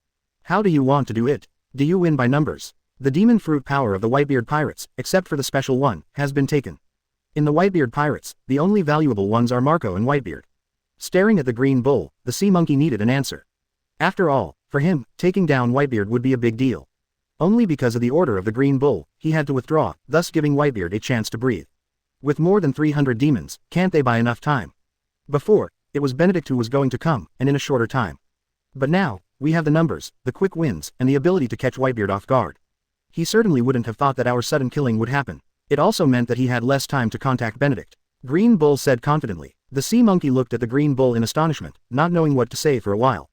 "How do you want to do it? Do you win by numbers?" The demon fruit power of the Whitebeard Pirates, except for the special one, has been taken. In the Whitebeard Pirates, the only valuable ones are Marco and Whitebeard. Staring at the Green Bull, the sea monkey needed an answer. After all, for him, taking down Whitebeard would be a big deal. Only because of the order of the Green Bull, he had to withdraw, thus giving Whitebeard a chance to breathe. With more than 300 demons, can't they buy enough time? Before, it was Benedict who was going to come, and in a shorter time. But now, we have the numbers, the quick wins, and the ability to catch Whitebeard off guard. He certainly wouldn't have thought that our sudden killing would happen. It also meant that he had less time to contact Benedict. Green Bull said confidently. The sea monkey looked at the Green Bull in astonishment, not knowing what to say for a while.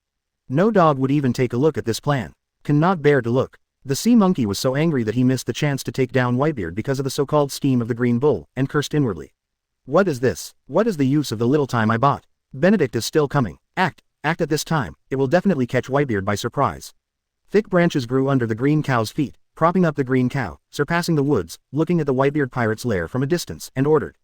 No dog would even take a look at this plan. Cannot bear to look. The sea monkey was so angry that he missed the chance to take down Whitebeard because of the so-called scheme of the Green Bull, and cursed inwardly. "What is this? What is the use of the little time I bought? Benedict is still coming. Act at this time, it will definitely catch Whitebeard by surprise." Thick branches grew under the green cow's feet, propping up the green cow, surpassing the woods, looking at the Whitebeard pirate's lair from a distance, and ordered.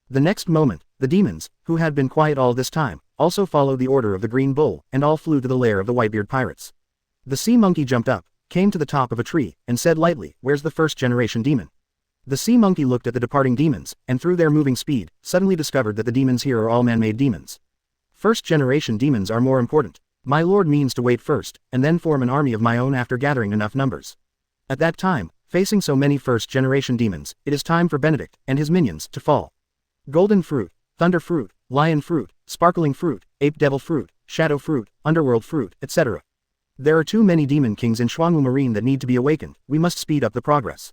The next moment, the demons, who had been quiet all this time, also followed the order of the Green Bull, and all flew to the lair of the Whitebeard pirates. The sea monkey jumped up, came to the top of a tree, and said lightly, "Where's the first generation demon?" The sea monkey looked at the departing demons, and through their moving speed, suddenly discovered that the demons here are all man-made demons. First generation demons are more important. My lord means to wait first, and then form an army of my own after gathering enough numbers. At that time, facing so many first generation demons, it is time for Benedict, and his minions, to fall. Golden fruit, thunder fruit, lion fruit, sparkling fruit, ape devil fruit, shadow fruit, underworld fruit, etc. There are too many demon kings in Xuanwu Marine that need to be awakened, we must speed up the progress.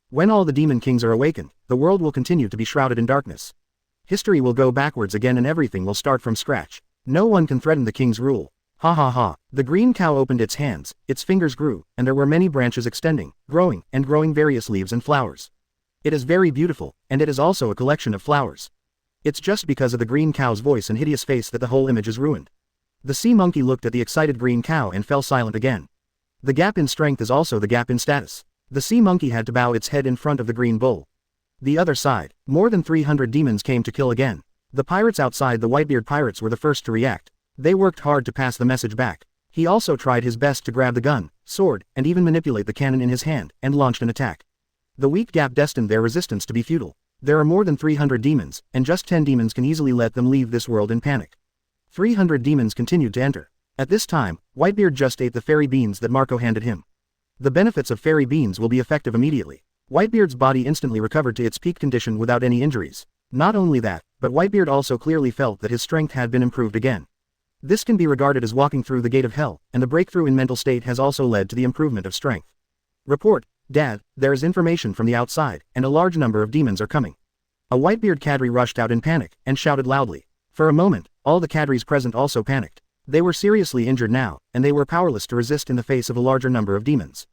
When all the demon kings are awakened, the world will continue to be shrouded in darkness. History will go backwards again and everything will start from scratch. No one can threaten the king's rule. Ha ha ha. The green cow opened its hands, its fingers grew, and there were many branches extending, growing various leaves and flowers. It is very beautiful, and it is also a collection of flowers. It's just because of the green cow's voice and hideous face that the whole image is ruined. The sea monkey looked at the excited green cow and fell silent again. The gap in strength is also the gap in status. The sea monkey had to bow its head in front of the green bull. The other side, more than 300 demons came to kill again. The pirates outside the Whitebeard pirates were the first to react. They worked hard to pass the message back. He also tried his best to grab the gun, sword, and even manipulate the cannon in his hand, and launched an attack. The weak gap destined their resistance to be futile. There are more than 300 demons, and just 10 demons can easily let them leave this world in panic. 300 demons continued to enter. At this time, Whitebeard just ate the fairy beans that Marco handed him. The benefits of fairy beans will be effective immediately. Whitebeard's body instantly recovered to its peak condition without any injuries. Not only that, but Whitebeard also clearly felt that his strength had been improved again. This can be regarded as walking through the gate of hell, and the breakthrough in mental state has also led to the improvement of strength. Report, Dad, there is information from the outside, and a large number of demons are coming. A Whitebeard cadre rushed out in panic, and shouted loudly. For a moment, all the cadres present also panicked. They were seriously injured now, and they were powerless to resist in the face of a larger number of demons.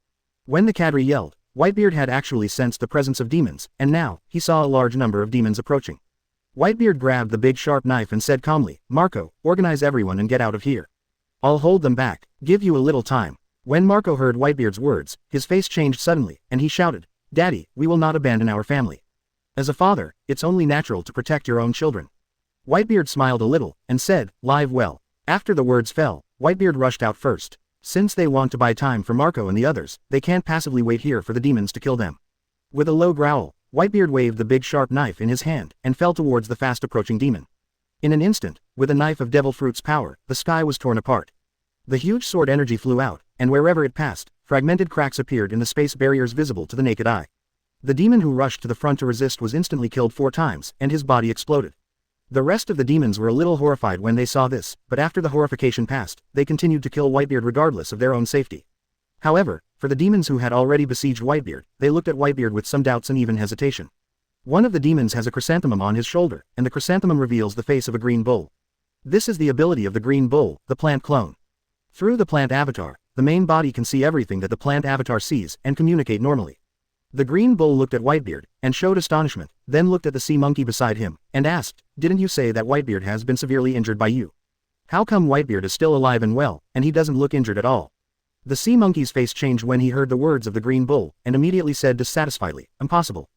When the cadre yelled, Whitebeard had actually sensed the presence of demons, and now, he saw a large number of demons approaching. Whitebeard grabbed the big sharp knife and said calmly, Marco, organize everyone and get out of here. I'll hold them back, give you a little time. When Marco heard Whitebeard's words, his face changed suddenly, and he shouted, Daddy, we will not abandon our family. As a father, it's only natural to protect your own children. Whitebeard smiled a little, and said, Live well. After the words fell, Whitebeard rushed out first. Since they want to buy time for Marco and the others, they can't passively wait here for the demons to kill them. With a low growl, Whitebeard waved the big sharp knife in his hand, and fell towards the fast-approaching demon. In an instant, with a knife of devil fruit's power, the sky was torn apart. The huge sword energy flew out, and wherever it passed, fragmented cracks appeared in the space barriers visible to the naked eye. The demon who rushed to the front to resist was instantly killed 4 times, and his body exploded. The rest of the demons were a little horrified when they saw this, but after the horrification passed, they continued to kill Whitebeard regardless of their own safety. However, for the demons who had already besieged Whitebeard, they looked at Whitebeard with some doubts and even hesitation. One of the demons has a chrysanthemum on his shoulder, and the chrysanthemum reveals the face of a green bull. This is the ability of the green bull, the plant clone. Through the plant avatar, the main body can see everything that the plant avatar sees and communicate normally. The green bull looked at Whitebeard, and showed astonishment, then looked at the sea monkey beside him, and asked, Didn't you say that Whitebeard has been severely injured by you? How come Whitebeard is still alive and well, and he doesn't look injured at all? The sea monkey's face changed when he heard the words of the green bull, and immediately said dissatisfiedly, Impossible.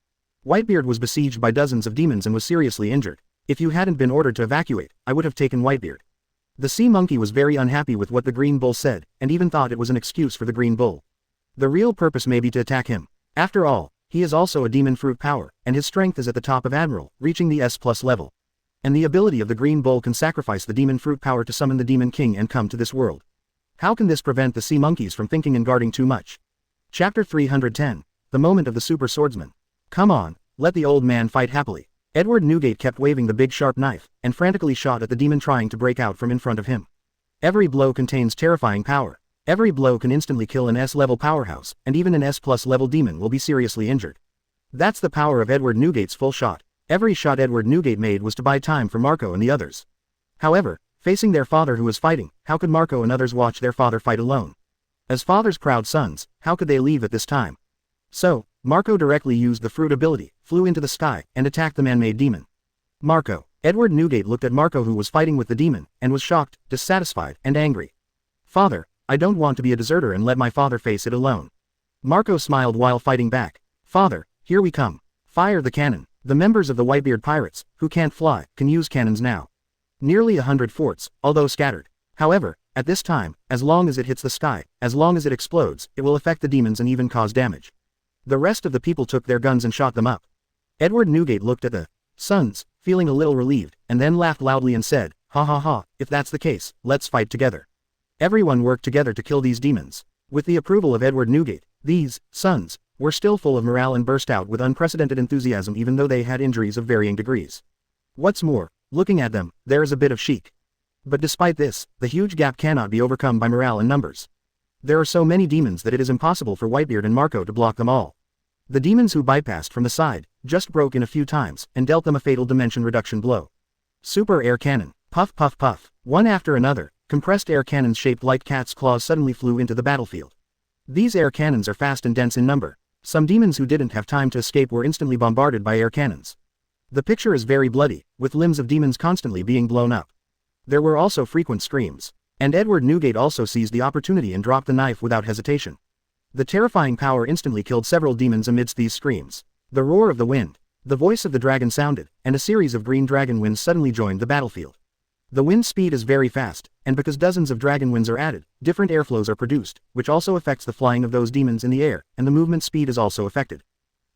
Whitebeard was besieged by dozens of demons and was seriously injured. If you hadn't been ordered to evacuate, I would have taken Whitebeard. The sea monkey was very unhappy with what the green bull said, and even thought it was an excuse for the green bull. The real purpose may be to attack him. After all, he is also a demon fruit power, and his strength is at the top of Admiral, reaching the S+ level. And the ability of the green bull can sacrifice the demon fruit power to summon the demon king and come to this world. How can this prevent the sea monkeys from thinking and guarding too much? Chapter 310. The Moment of the Super Swordsman. Come on, let the old man fight happily. Edward Newgate kept waving the big sharp knife, and frantically shot at the demon trying to break out from in front of him. Every blow contains terrifying power. Every blow can instantly kill an S-level powerhouse, and even an S+ level demon will be seriously injured. That's the power of Edward Newgate's full shot. Every shot Edward Newgate made was to buy time for Marco and the others. However, facing their father who was fighting, how could Marco and others watch their father fight alone? As father's proud sons, how could they leave at this time? So, Marco directly used the fruit ability, flew into the sky, and attacked the man-made demon. Marco. Edward Newgate looked at Marco who was fighting with the demon, and was shocked, dissatisfied, and angry. Father, I don't want to be a deserter and let my father face it alone. Marco smiled while fighting back. Father, here we come. Fire the cannon. The members of the Whitebeard pirates, who can't fly, can use cannons now. Nearly 100 forts, although scattered. However, at this time, as long as it hits the sky, as long as it explodes, it will affect the demons and even cause damage. The rest of the people took their guns and shot them up. Edward Newgate looked at the sons, feeling a little relieved, and then laughed loudly and said, Ha ha ha, if that's the case, let's fight together. Everyone worked together to kill these demons. With the approval of Edward Newgate, these sons were still full of morale and burst out with unprecedented enthusiasm even though they had injuries of varying degrees. What's more, looking at them, there is a bit of chic. But despite this, the huge gap cannot be overcome by morale and numbers. There are so many demons that it is impossible for Whitebeard and Marco to block them all. The demons who bypassed from the side, just broke in a few times, and dealt them a fatal dimension reduction blow. Super air cannon. Puff puff puff. One after another, compressed air cannons shaped like cat's claws suddenly flew into the battlefield. These air cannons are fast and dense in number. Some demons who didn't have time to escape were instantly bombarded by air cannons. The picture is very bloody, with limbs of demons constantly being blown up. There were also frequent screams. And Edward Newgate also seized the opportunity and dropped the knife without hesitation. The terrifying power instantly killed several demons amidst these screams. The roar of the wind. The voice of the dragon sounded, and a series of green dragon winds suddenly joined the battlefield. The wind speed is very fast, and because dozens of dragon winds are added, different airflows are produced, which also affects the flying of those demons in the air, and the movement speed is also affected.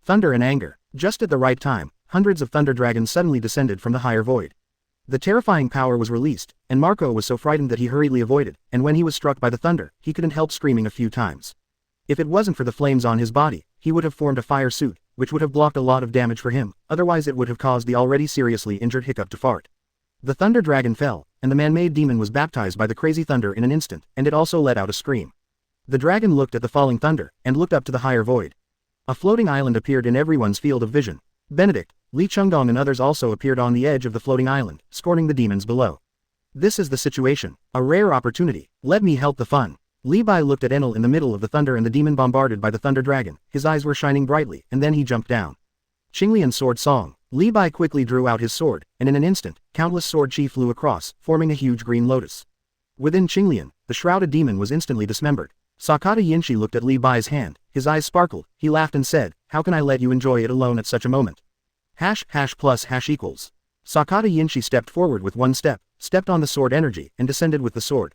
Thunder and anger. Just at the right time, hundreds of thunder dragons suddenly descended from the higher void. The terrifying power was released, and Marco was so frightened that he hurriedly avoided, and when he was struck by the thunder, he couldn't help screaming a few times. If it wasn't for the flames on his body, he would have formed a fire suit, which would have blocked a lot of damage for him, otherwise it would have caused the already seriously injured Hiccup to fart. The thunder dragon fell, and the man-made demon was baptized by the crazy thunder in an instant, and it also let out a scream. The dragon looked at the falling thunder, and looked up to the higher void. A floating island appeared in everyone's field of vision. Benedict, Li Chengdong and others also appeared on the edge of the floating island, scorning the demons below. This is the situation. A rare opportunity. Let me help the fun. Li Bai looked at Enel in the middle of the thunder and the demon bombarded by the thunder dragon. His eyes were shining brightly, and then he jumped down. Qinglian sword song. Li Bai quickly drew out his sword, and in an instant, countless sword chi flew across, forming a huge green lotus. Within Qinglian, the shrouded demon was instantly dismembered. Sakata Yinshi looked at Li Bai's hand, his eyes sparkled, he laughed and said, "How can I let you enjoy it alone at such a moment?" #+#equals. Sakata Yinshi stepped forward with one step, stepped on the sword energy, and descended with the sword.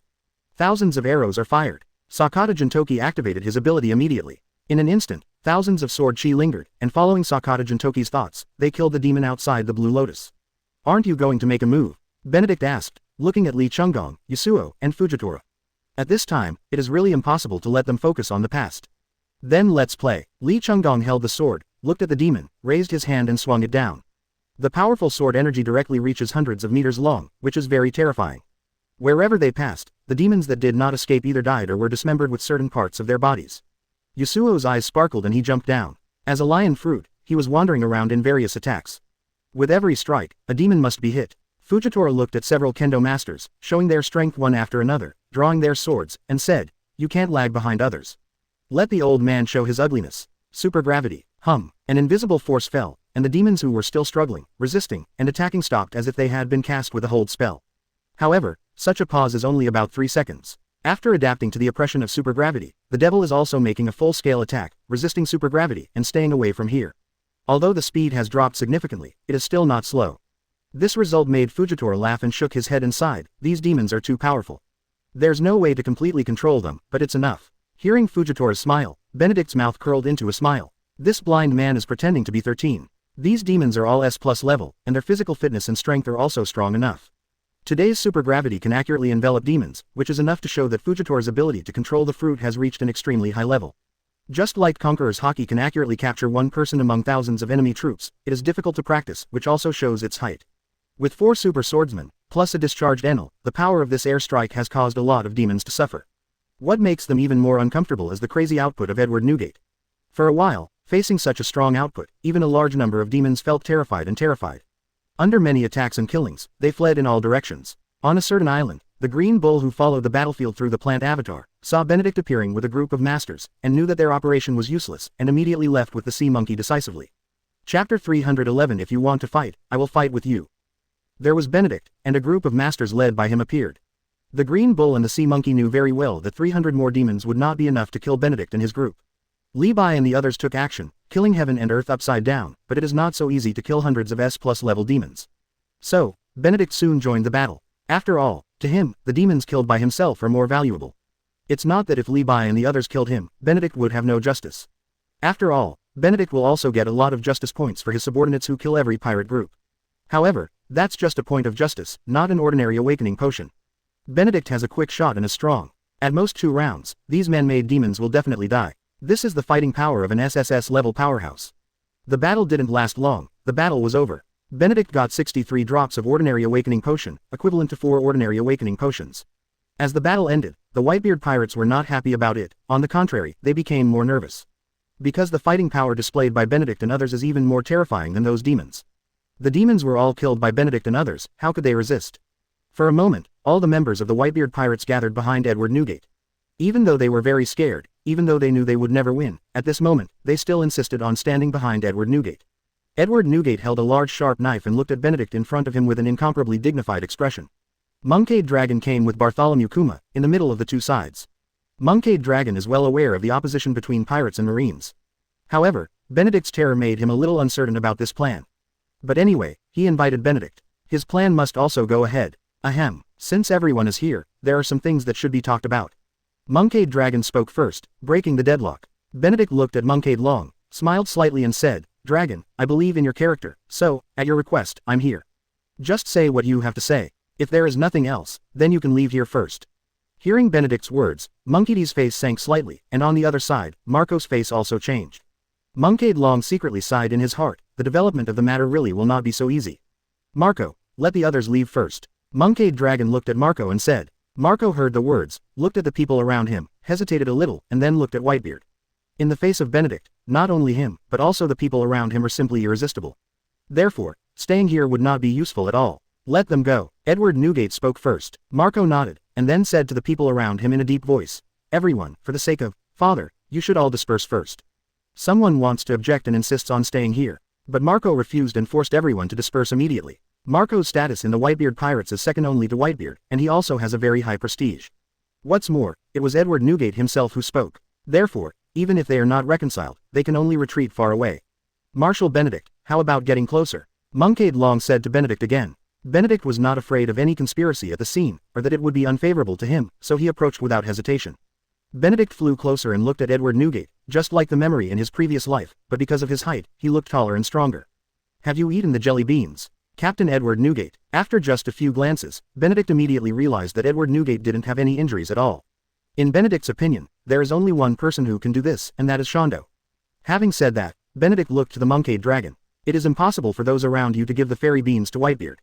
Thousands of arrows are fired. Sakata Jintoki activated his ability immediately. In an instant, thousands of sword chi lingered, and following Sakata Jintoki's thoughts, they killed the demon outside the blue lotus. "Aren't you going to make a move?" Benedict asked, looking at Li Chengdong, Yasuo, and Fujitora. At this time, it is really impossible to let them focus on the past. "Then let's play." Li Chengdong held the sword, looked at the demon, raised his hand and swung it down. The powerful sword energy directly reaches hundreds of meters long, which is very terrifying. Wherever they passed, the demons that did not escape either died or were dismembered with certain parts of their bodies. Yasuo's eyes sparkled and he jumped down. As a lion fruit, he was wandering around in various attacks. With every strike, a demon must be hit. Fujitora looked at several kendo masters, showing their strength one after another, drawing their swords, and said, "You can't lag behind others. Let the old man show his ugliness." Supergravity. An invisible force fell, and the demons who were still struggling, resisting, and attacking stopped as if they had been cast with a hold spell. However, such a pause is only about 3 seconds. After adapting to the oppression of supergravity, the devil is also making a full-scale attack, resisting supergravity and staying away from here. Although the speed has dropped significantly, it is still not slow. This result made Fujitora laugh and shook his head and sighed, "These demons are too powerful. There's no way to completely control them, but it's enough." Hearing Fujitora's smile, Benedict's mouth curled into a smile. This blind man is pretending to be 13. These demons are all S+ level, and their physical fitness and strength are also strong enough. Today's supergravity can accurately envelop demons, which is enough to show that Fujitora's ability to control the fruit has reached an extremely high level. Just like Conqueror's Haki can accurately capture one person among thousands of enemy troops, it is difficult to practice, which also shows its height. With 4 super swordsmen, plus a discharged Enel, the power of this airstrike has caused a lot of demons to suffer. What makes them even more uncomfortable is the crazy output of Edward Newgate. For a while, facing such a strong output, even a large number of demons felt terrified. Under many attacks and killings, they fled in all directions. On a certain island, the green bull who followed the battlefield through the plant avatar, saw Benedict appearing with a group of masters, and knew that their operation was useless, and immediately left with the sea monkey decisively. Chapter 311. If you want to fight, I will fight with you. There was Benedict, and a group of masters led by him appeared. The green bull and the sea monkey knew very well that 300 more demons would not be enough to kill Benedict and his group. Li Bai and the others took action, killing heaven and earth upside down, but it is not so easy to kill hundreds of S+ level demons. So, Benedict soon joined the battle. After all, to him, the demons killed by himself are more valuable. It's not that if Li Bai and the others killed him, Benedict would have no justice. After all, Benedict will also get a lot of justice points for his subordinates who kill every pirate group. However, that's just a point of justice, not an ordinary awakening potion. Benedict has a quick shot and is strong. At most 2 rounds, these man-made demons will definitely die. This is the fighting power of an SSS level powerhouse. The battle didn't last long, the battle was over. Benedict got 63 drops of ordinary awakening potion, equivalent to 4 ordinary awakening potions. As the battle ended, the Whitebeard pirates were not happy about it, on the contrary, they became more nervous. Because the fighting power displayed by Benedict and others is even more terrifying than those demons. The demons were all killed by Benedict and others, how could they resist? For a moment, all the members of the Whitebeard pirates gathered behind Edward Newgate. Even though they were very scared, even though they knew they would never win, at this moment, they still insisted on standing behind Edward Newgate. Edward Newgate held a large sharp knife and looked at Benedict in front of him with an incomparably dignified expression. Moncade Dragon came with Bartholomew Kuma, in the middle of the two sides. Moncade Dragon is well aware of the opposition between pirates and marines. However, Benedict's terror made him a little uncertain about this plan. But anyway, he invited Benedict. His plan must also go ahead. Ahem, since everyone is here, there are some things that should be talked about. Moncade Dragon spoke first, breaking the deadlock. Benedict looked at Moncade Long, smiled slightly and said, Dragon, I believe in your character, so, at your request, I'm here. Just say what you have to say. If there is nothing else, then you can leave here first. Hearing Benedict's words, Moncade's face sank slightly, and on the other side, Marco's face also changed. Moncade Long secretly sighed in his heart, the development of the matter really will not be so easy. Marco, let the others leave first. Moncade Dragon looked at Marco and said. Marco heard the words, looked at the people around him, hesitated a little, and then looked at Whitebeard. In the face of Benedict, not only him, but also the people around him were simply irresistible. Therefore, staying here would not be useful at all. Let them go. Edward Newgate spoke first. Marco nodded, and then said to the people around him in a deep voice, Everyone, for the sake of, Father, you should all disperse first. Someone wants to object and insists on staying here. But Marco refused and forced everyone to disperse immediately. Marco's status in the Whitebeard pirates is second only to Whitebeard, and he also has a very high prestige. What's more, it was Edward Newgate himself who spoke. Therefore, even if they are not reconciled, they can only retreat far away. Marshal Benedict, how about getting closer? Moncade Long said to Benedict again. Benedict was not afraid of any conspiracy at the scene, or that it would be unfavorable to him, so he approached without hesitation. Benedict flew closer and looked at Edward Newgate, just like the memory in his previous life, but because of his height, he looked taller and stronger. Have you eaten the jelly beans? Captain Edward Newgate. After just a few glances, Benedict immediately realized that Edward Newgate didn't have any injuries at all. In Benedict's opinion, there is only one person who can do this, and that is Shondo. Having said that, Benedict looked to the Moncade Dragon. It is impossible for those around you to give the fairy beans to Whitebeard.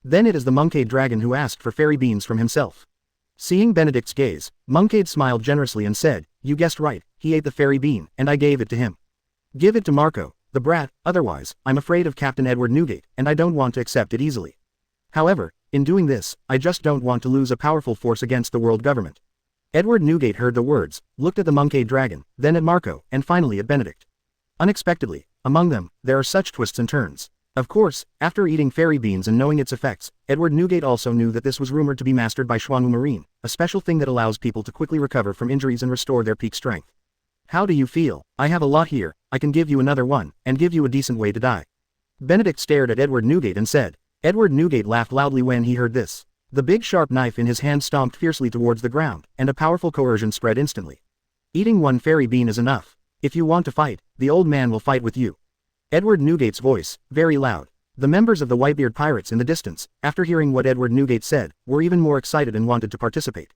Then it is the Moncade Dragon who asked for fairy beans from himself. Seeing Benedict's gaze, Moncade smiled generously and said, You guessed right, he ate the fairy bean, and I gave it to him. Give it to Marco, the brat, otherwise, I'm afraid of Captain Edward Newgate, and I don't want to accept it easily. However, in doing this, I just don't want to lose a powerful force against the world government. Edward Newgate heard the words, looked at the Moncade Dragon, then at Marco, and finally at Benedict. Unexpectedly, among them, there are such twists and turns. Of course, after eating fairy beans and knowing its effects, Edward Newgate also knew that this was rumored to be mastered by Xuanwu Marine, a special thing that allows people to quickly recover from injuries and restore their peak strength. How do you feel? I have a lot here, I can give you another one, and give you a decent way to die. Benedict stared at Edward Newgate and said. Edward Newgate laughed loudly when he heard this. The big sharp knife in his hand stomped fiercely towards the ground, and a powerful coercion spread instantly. Eating one fairy bean is enough. If you want to fight, the old man will fight with you. Edward Newgate's voice, very loud. The members of the Whitebeard pirates in the distance, after hearing what Edward Newgate said, were even more excited and wanted to participate.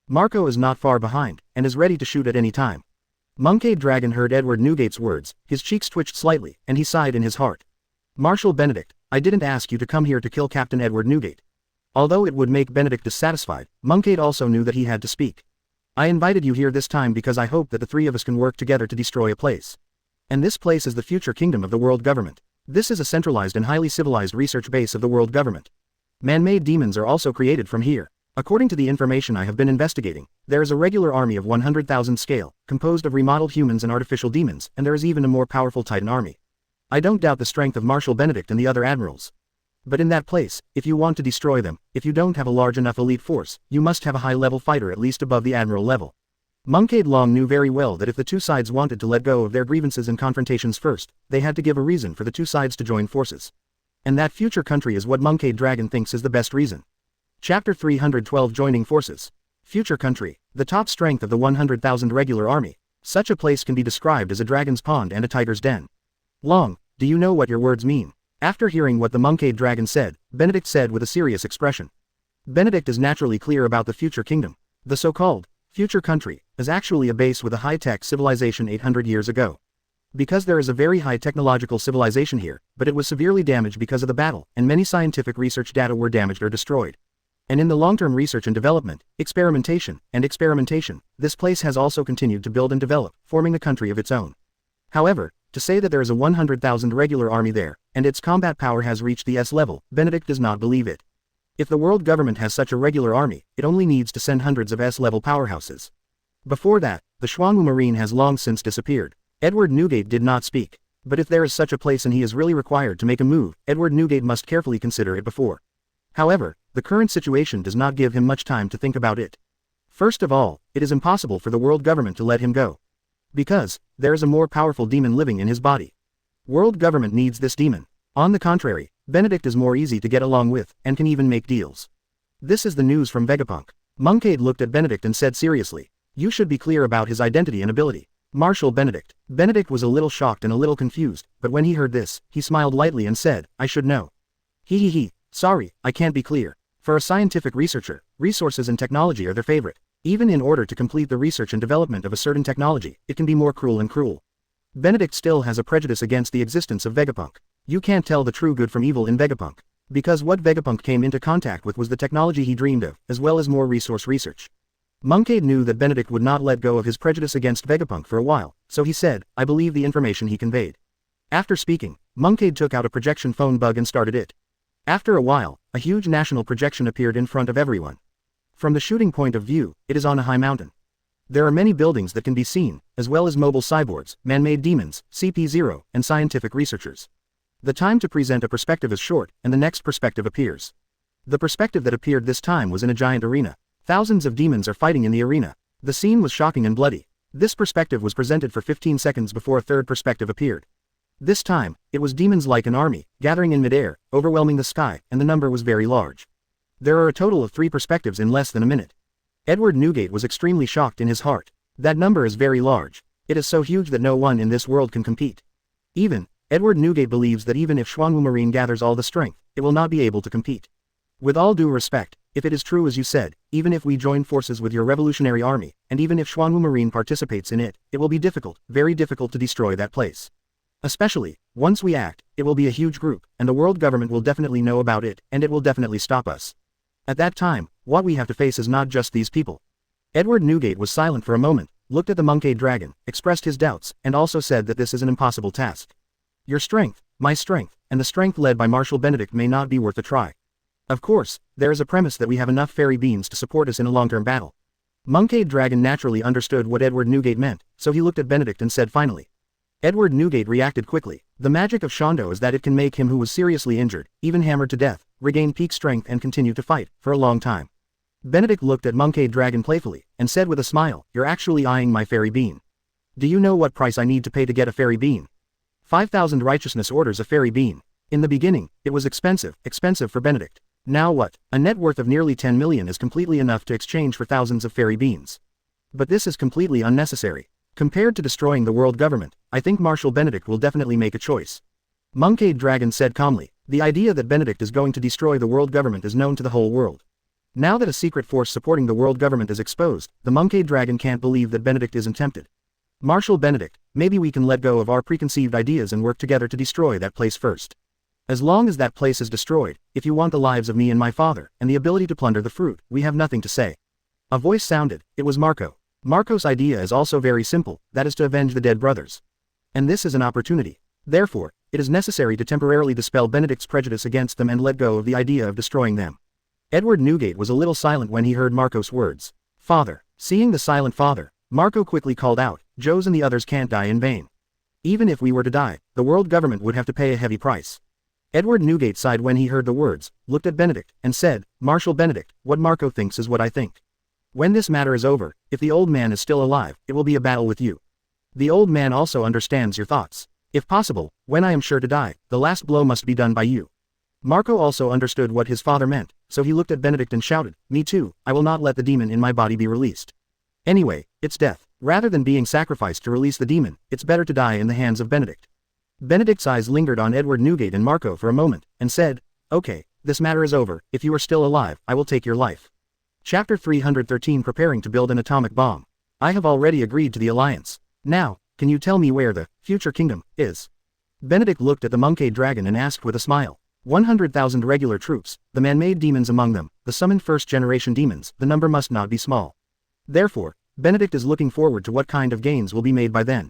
Marco is not far behind, and is ready to shoot at any time. Moncade Dragon heard Edward Newgate's words, his cheeks twitched slightly, and he sighed in his heart. Marshal Benedict, I didn't ask you to come here to kill Captain Edward Newgate. Although it would make Benedict dissatisfied, Moncade also knew that he had to speak. I invited you here this time because I hope that the three of us can work together to destroy a place. And this place is the future kingdom of the world government. This is a centralized and highly civilized research base of the world government. Man-made demons are also created from here. According to the information I have been investigating, there is a regular army of 100,000 scale, composed of remodeled humans and artificial demons, and there is even a more powerful Titan army. I don't doubt the strength of Marshal Benedict and the other admirals. But in that place, if you want to destroy them, if you don't have a large enough elite force, you must have a high-level fighter at least above the admiral level. Moncade Long knew very well that if the two sides wanted to let go of their grievances and confrontations first, they had to give a reason for the two sides to join forces. And that future country is what Moncade Dragon thinks is the best reason. Chapter 312 Joining Forces. Future country, the top strength of the 100,000 regular army. Such a place can be described as a dragon's pond and a tiger's den. Long, do you know what your words mean? After hearing what the Moncade Dragon said, Benedict said with a serious expression. Benedict is naturally clear about the future kingdom. The so-called future country is actually a base with a high-tech civilization 800 years ago. Because there is a very high technological civilization here, but it was severely damaged because of the battle, and many scientific research data were damaged or destroyed. And in the long-term research and development, experimentation, this place has also continued to build and develop, forming a country of its own. However, to say that there is a 100,000 regular army there, and its combat power has reached the S level, Benedict does not believe it. If the world government has such a regular army, it only needs to send hundreds of S-level powerhouses. Before that, the Xuanwu Marine has long since disappeared. Edward Newgate did not speak. But if there is such a place and he is really required to make a move, Edward Newgate must carefully consider it before. However, the current situation does not give him much time to think about it. First of all, it is impossible for the world government to let him go. Because, there is a more powerful demon living in his body. World government needs this demon. On the contrary, Benedict is more easy to get along with, and can even make deals. This is the news from Vegapunk. Moncade looked at Benedict and said seriously, "You should be clear about his identity and ability." Marshal Benedict. Benedict was a little shocked and a little confused, but when he heard this, he smiled lightly and said, "I should know." Sorry, I can't be clear. For a scientific researcher, resources and technology are their favorite. Even in order to complete the research and development of a certain technology, it can be more cruel. Benedict still has a prejudice against the existence of Vegapunk. You can't tell the true good from evil in Vegapunk. Because what Vegapunk came into contact with was the technology he dreamed of, as well as more research. Moncade knew that Benedict would not let go of his prejudice against Vegapunk for a while, so he said, "I believe the information he conveyed." After speaking, Moncade took out a projection phone bug and started it. After a while, a huge national projection appeared in front of everyone. From the shooting point of view, it is on a high mountain. There are many buildings that can be seen, as well as mobile cyborgs, man-made demons, CP0, and scientific researchers. The time to present a perspective is short, and the next perspective appears. The perspective that appeared this time was in a giant arena. Thousands of demons are fighting in the arena. The scene was shocking and bloody. This perspective was presented for 15 seconds before a third perspective appeared. This time, it was demons like an army, gathering in midair, overwhelming the sky, and the number was very large. There are a total of 3 perspectives in less than a minute. Edward Newgate was extremely shocked in his heart. That number is very large. It is so huge that no one in this world can compete. Edward Newgate believes that even if Xuanwu Marine gathers all the strength, it will not be able to compete. With all due respect, if it is true as you said, even if we join forces with your revolutionary army, and even if Xuanwu Marine participates in it, it will be difficult, very difficult to destroy that place. Especially, once we act, it will be a huge group, and the world government will definitely know about it, and it will definitely stop us. At that time, what we have to face is not just these people. Edward Newgate was silent for a moment, looked at the monkey dragon, expressed his doubts, and also said that this is an impossible task. Your strength, my strength, and the strength led by Marshal Benedict may not be worth a try. Of course, there is a premise that we have enough fairy beings to support us in a long-term battle. Moncade Dragon naturally understood what Edward Newgate meant, so he looked at Benedict and said finally. Edward Newgate reacted quickly. The magic of Shondo is that it can make him who was seriously injured, even hammered to death, regain peak strength and continue to fight, for a long time. Benedict looked at Moncade Dragon playfully, and said with a smile, "You're actually eyeing my fairy bean. Do you know what price I need to pay to get a fairy bean? 5,000 righteousness orders a fairy bean. In the beginning, it was expensive for Benedict. Now what? A net worth of nearly 10 million is completely enough to exchange for thousands of fairy beans. But this is completely unnecessary. Compared to destroying the world government, I think Marshal Benedict will definitely make a choice." Moncade Dragon said calmly, "The idea that Benedict is going to destroy the world government is known to the whole world. Now that a secret force supporting the world government is exposed, the Moncade Dragon can't believe that Benedict isn't tempted. Marshal Benedict, maybe we can let go of our preconceived ideas and work together to destroy that place first. As long as that place is destroyed, if you want the lives of me and my father, and the ability to plunder the fruit, we have nothing to say." A voice sounded. It was Marco. Marco's idea is also very simple, that is to avenge the dead brothers. And this is an opportunity. Therefore, it is necessary to temporarily dispel Benedict's prejudice against them and let go of the idea of destroying them. Edward Newgate was a little silent when he heard Marco's words. "Father." Seeing the silent father, Marco quickly called out, "Joes and the others can't die in vain. Even if we were to die, the world government would have to pay a heavy price." Edward Newgate sighed when he heard the words, looked at Benedict, and said, "Marshal Benedict, what Marco thinks is what I think. When this matter is over, if the old man is still alive, it will be a battle with you. The old man also understands your thoughts. If possible, when I am sure to die, the last blow must be done by you." Marco also understood what his father meant, so he looked at Benedict and shouted, "Me too, I will not let the demon in my body be released. Anyway, it's death. Rather than being sacrificed to release the demon, it's better to die in the hands of Benedict." Benedict's eyes lingered on Edward Newgate and Marco for a moment, and said, "Okay, this matter is over, if you are still alive, I will take your life." Chapter 313 Preparing to build an atomic bomb. I have already agreed to the alliance. Now, can you tell me where the future kingdom is? Benedict looked at the monkeyed dragon and asked with a smile. 100,000 regular troops, the man-made demons among them, the summoned first-generation demons, the number must not be small. Therefore, Benedict is looking forward to what kind of gains will be made by then.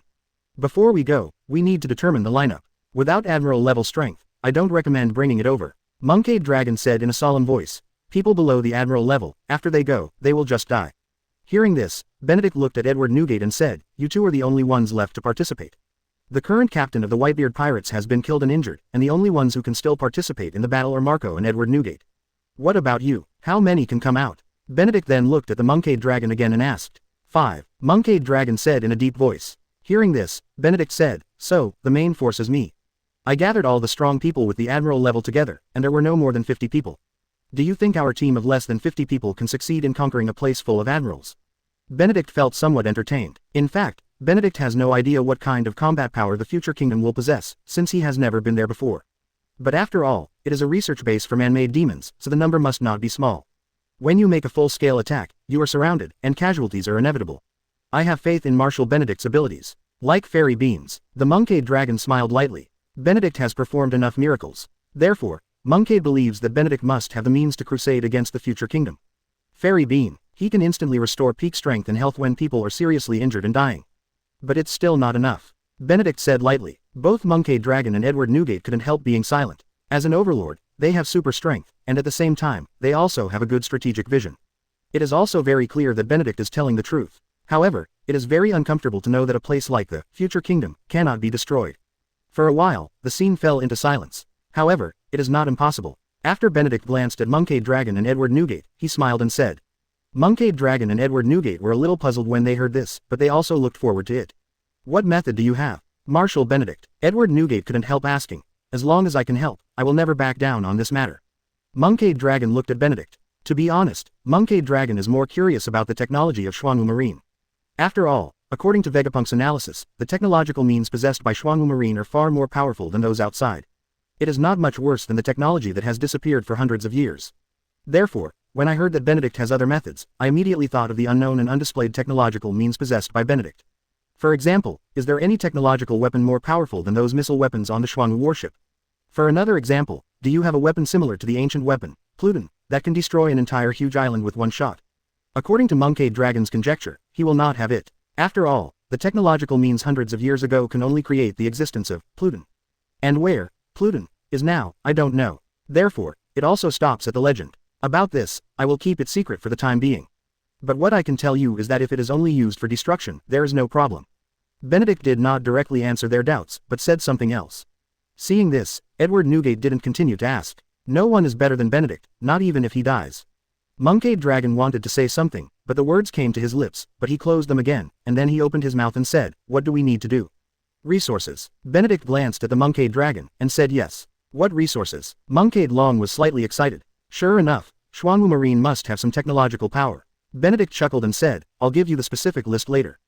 Before we go, we need to determine the lineup. Without admiral-level strength, I don't recommend bringing it over. Monkeyed Dragon said in a solemn voice. People below the admiral level, after they go, they will just die. Hearing this, Benedict looked at Edward Newgate and said, you two are the only ones left to participate. The current captain of the Whitebeard Pirates has been killed and injured, and the only ones who can still participate in the battle are Marco and Edward Newgate. What about you? How many can come out? Benedict then looked at the Monkeyed Dragon again and asked. 5. Monkeyed Dragon said in a deep voice. Hearing this, Benedict said, so, the main force is me. I gathered all the strong people with the admiral level together, and there were no more than 50 people. Do you think our team of less than 50 people can succeed in conquering a place full of admirals? Benedict felt somewhat entertained. In fact, Benedict has no idea what kind of combat power the future kingdom will possess, since he has never been there before. But after all, it is a research base for man-made demons, so the number must not be small. When you make a full-scale attack, you are surrounded, and casualties are inevitable. I have faith in Marshal Benedict's abilities. Like fairy beans, the Monkeyed Dragon smiled lightly. Benedict has performed enough miracles. Therefore, Monkeyed believes that Benedict must have the means to crusade against the future kingdom. Fairy bean, he can instantly restore peak strength and health when people are seriously injured and dying. But it's still not enough. Benedict said lightly. Both Monkeyed Dragon and Edward Newgate couldn't help being silent. As an overlord, they have super strength, and at the same time, they also have a good strategic vision. It is also very clear that Benedict is telling the truth. However, it is very uncomfortable to know that a place like the future kingdom cannot be destroyed. For a while, the scene fell into silence. However, it is not impossible. After Benedict glanced at Monkeyed Dragon and Edward Newgate, he smiled and said. Monkeyed Dragon and Edward Newgate were a little puzzled when they heard this, but they also looked forward to it. What method do you have? Marshal Benedict. Edward Newgate couldn't help asking. As long as I can help, I will never back down on this matter. Monkeyed Dragon looked at Benedict. To be honest, Monkeyed Dragon is more curious about the technology of Xuanwu Marine. After all, according to Vegapunk's analysis, the technological means possessed by Xuanwu Marine are far more powerful than those outside. It is not much worse than the technology that has disappeared for hundreds of years. Therefore, when I heard that Benedict has other methods, I immediately thought of the unknown and undisplayed technological means possessed by Benedict. For example, is there any technological weapon more powerful than those missile weapons on the Xuanwu warship? For another example, do you have a weapon similar to the ancient weapon, Pluton, that can destroy an entire huge island with one shot? According to Monkeyed Dragon's conjecture, he will not have it. After all, the technological means hundreds of years ago can only create the existence of Pluton. And where Pluton is now, I don't know. Therefore, it also stops at the legend. About this, I will keep it secret for the time being. But what I can tell you is that if it is only used for destruction, there is no problem. Benedict did not directly answer their doubts, but said something else. Seeing this, Edward Newgate didn't continue to ask. No one is better than Benedict, not even if he dies. Monkeyed Dragon wanted to say something, but the words came to his lips, but he closed them again, and then he opened his mouth and said, what do we need to do? Resources. Benedict glanced at the Monkeyed Dragon, and said yes. What resources? Monkeyed Long was slightly excited. Sure enough, Xuanwu Marine must have some technological power. Benedict chuckled and said, I'll give you the specific list later.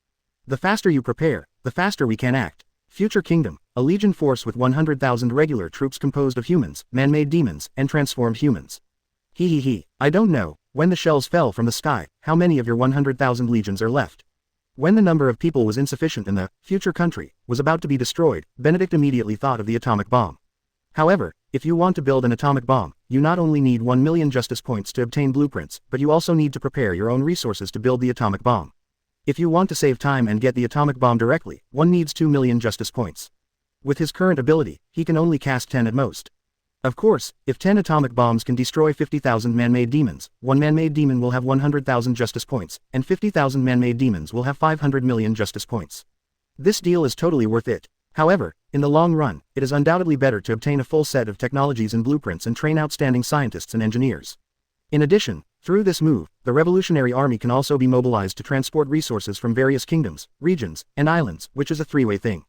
The faster you prepare, the faster we can act. Future Kingdom, a legion force with 100,000 regular troops composed of humans, man-made demons, and transformed humans. I don't know, when the shells fell from the sky, how many of your 100,000 legions are left? When the number of people was insufficient and the future country was about to be destroyed, Benedict immediately thought of the atomic bomb. However, if you want to build an atomic bomb, you not only need 1 million justice points to obtain blueprints, but you also need to prepare your own resources to build the atomic bomb. If you want to save time and get the atomic bomb directly, one needs 2 million justice points. With his current ability, he can only cast 10 at most. Of course, if 10 atomic bombs can destroy 50,000 man-made demons, one man-made demon will have 100,000 justice points, and 50,000 man-made demons will have 500 million justice points. This deal is totally worth it. However, in the long run, it is undoubtedly better to obtain a full set of technologies and blueprints and train outstanding scientists and engineers. In addition, through this move, the Revolutionary Army can also be mobilized to transport resources from various kingdoms, regions, and islands, which is a three-way thing.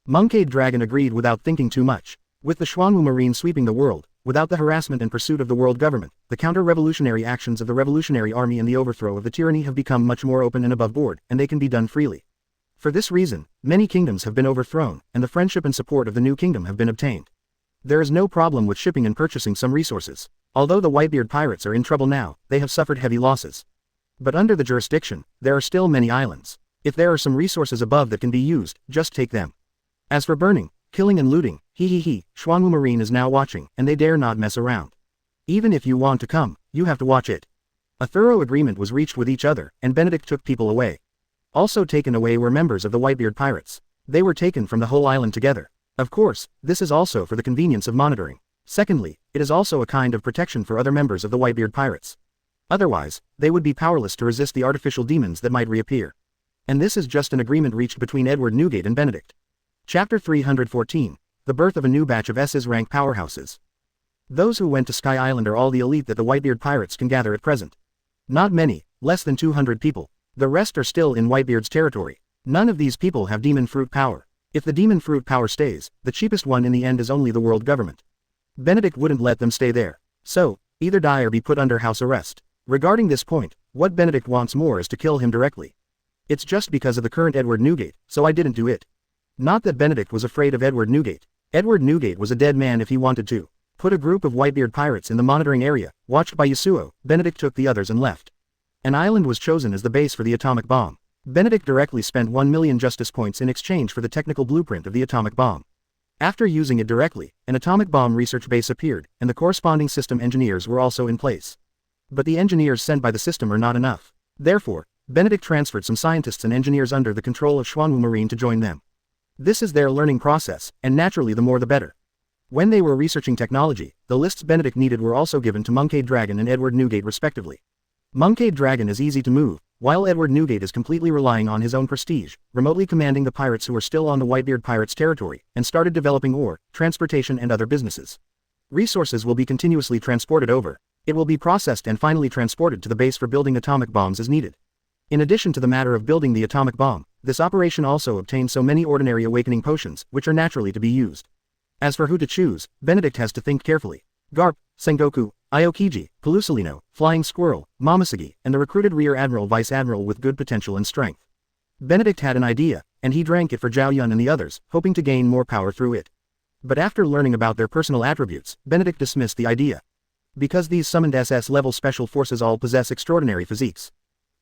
Monkeyed Dragon agreed without thinking too much. With the Xuanwu Marine sweeping the world, without the harassment and pursuit of the world government, the counter-revolutionary actions of the Revolutionary Army and the overthrow of the tyranny have become much more open and above board, and they can be done freely. For this reason, many kingdoms have been overthrown, and the friendship and support of the new kingdom have been obtained. There is no problem with shipping and purchasing some resources. Although the Whitebeard pirates are in trouble now, they have suffered heavy losses. But under the jurisdiction, there are still many islands. If there are some resources above that can be used, just take them. As for burning, killing and looting, Xuanwu Marine is now watching, and they dare not mess around. Even if you want to come, you have to watch it. A thorough agreement was reached with each other, and Benedict took people away. Also taken away were members of the Whitebeard pirates. They were taken from the whole island together. Of course, this is also for the convenience of monitoring. Secondly, it is also a kind of protection for other members of the Whitebeard pirates. Otherwise, they would be powerless to resist the artificial demons that might reappear. And this is just an agreement reached between Edward Newgate and Benedict. Chapter 314. The birth of a new batch of SS rank powerhouses. Those who went to Sky Island are all the elite that the Whitebeard pirates can gather at present. Not many, less than 200 people. The rest are still in Whitebeard's territory. None of these people have demon fruit power. If the demon fruit power stays, the cheapest one in the end is only the world government. Benedict wouldn't let them stay there. So, either die or be put under house arrest. Regarding this point, what Benedict wants more is to kill him directly. It's just because of the current Edward Newgate, so I didn't do it. Not that Benedict was afraid of Edward Newgate. Edward Newgate was a dead man if he wanted to. Put a group of Whitebeard pirates in the monitoring area, watched by Yasuo. Benedict took the others and left. An island was chosen as the base for the atomic bomb. Benedict directly spent 1 million justice points in exchange for the technical blueprint of the atomic bomb. After using it directly, an atomic bomb research base appeared, and the corresponding system engineers were also in place. But the engineers sent by the system are not enough. Therefore, Benedict transferred some scientists and engineers under the control of Xuanwu Marine to join them. This is their learning process, and naturally the more the better. When they were researching technology, the lists Benedict needed were also given to Monkade Dragon and Edward Newgate respectively. Monkade Dragon is easy to move, while Edward Newgate is completely relying on his own prestige, remotely commanding the pirates who are still on the Whitebeard pirates' territory, and started developing ore, transportation and other businesses. Resources will be continuously transported over. It will be processed and finally transported to the base for building atomic bombs as needed. In addition to the matter of building the atomic bomb, this operation also obtained so many ordinary awakening potions, which are naturally to be used. As for who to choose, Benedict has to think carefully. Garp, Sengoku, Aokiji, Pelusolino, Flying Squirrel, Momosugi, and the recruited Rear Admiral Vice Admiral with good potential and strength. Benedict had an idea, and he drank it for Zhao Yun and the others, hoping to gain more power through it. But after learning about their personal attributes, Benedict dismissed the idea. Because these summoned SS-level special forces all possess extraordinary physiques.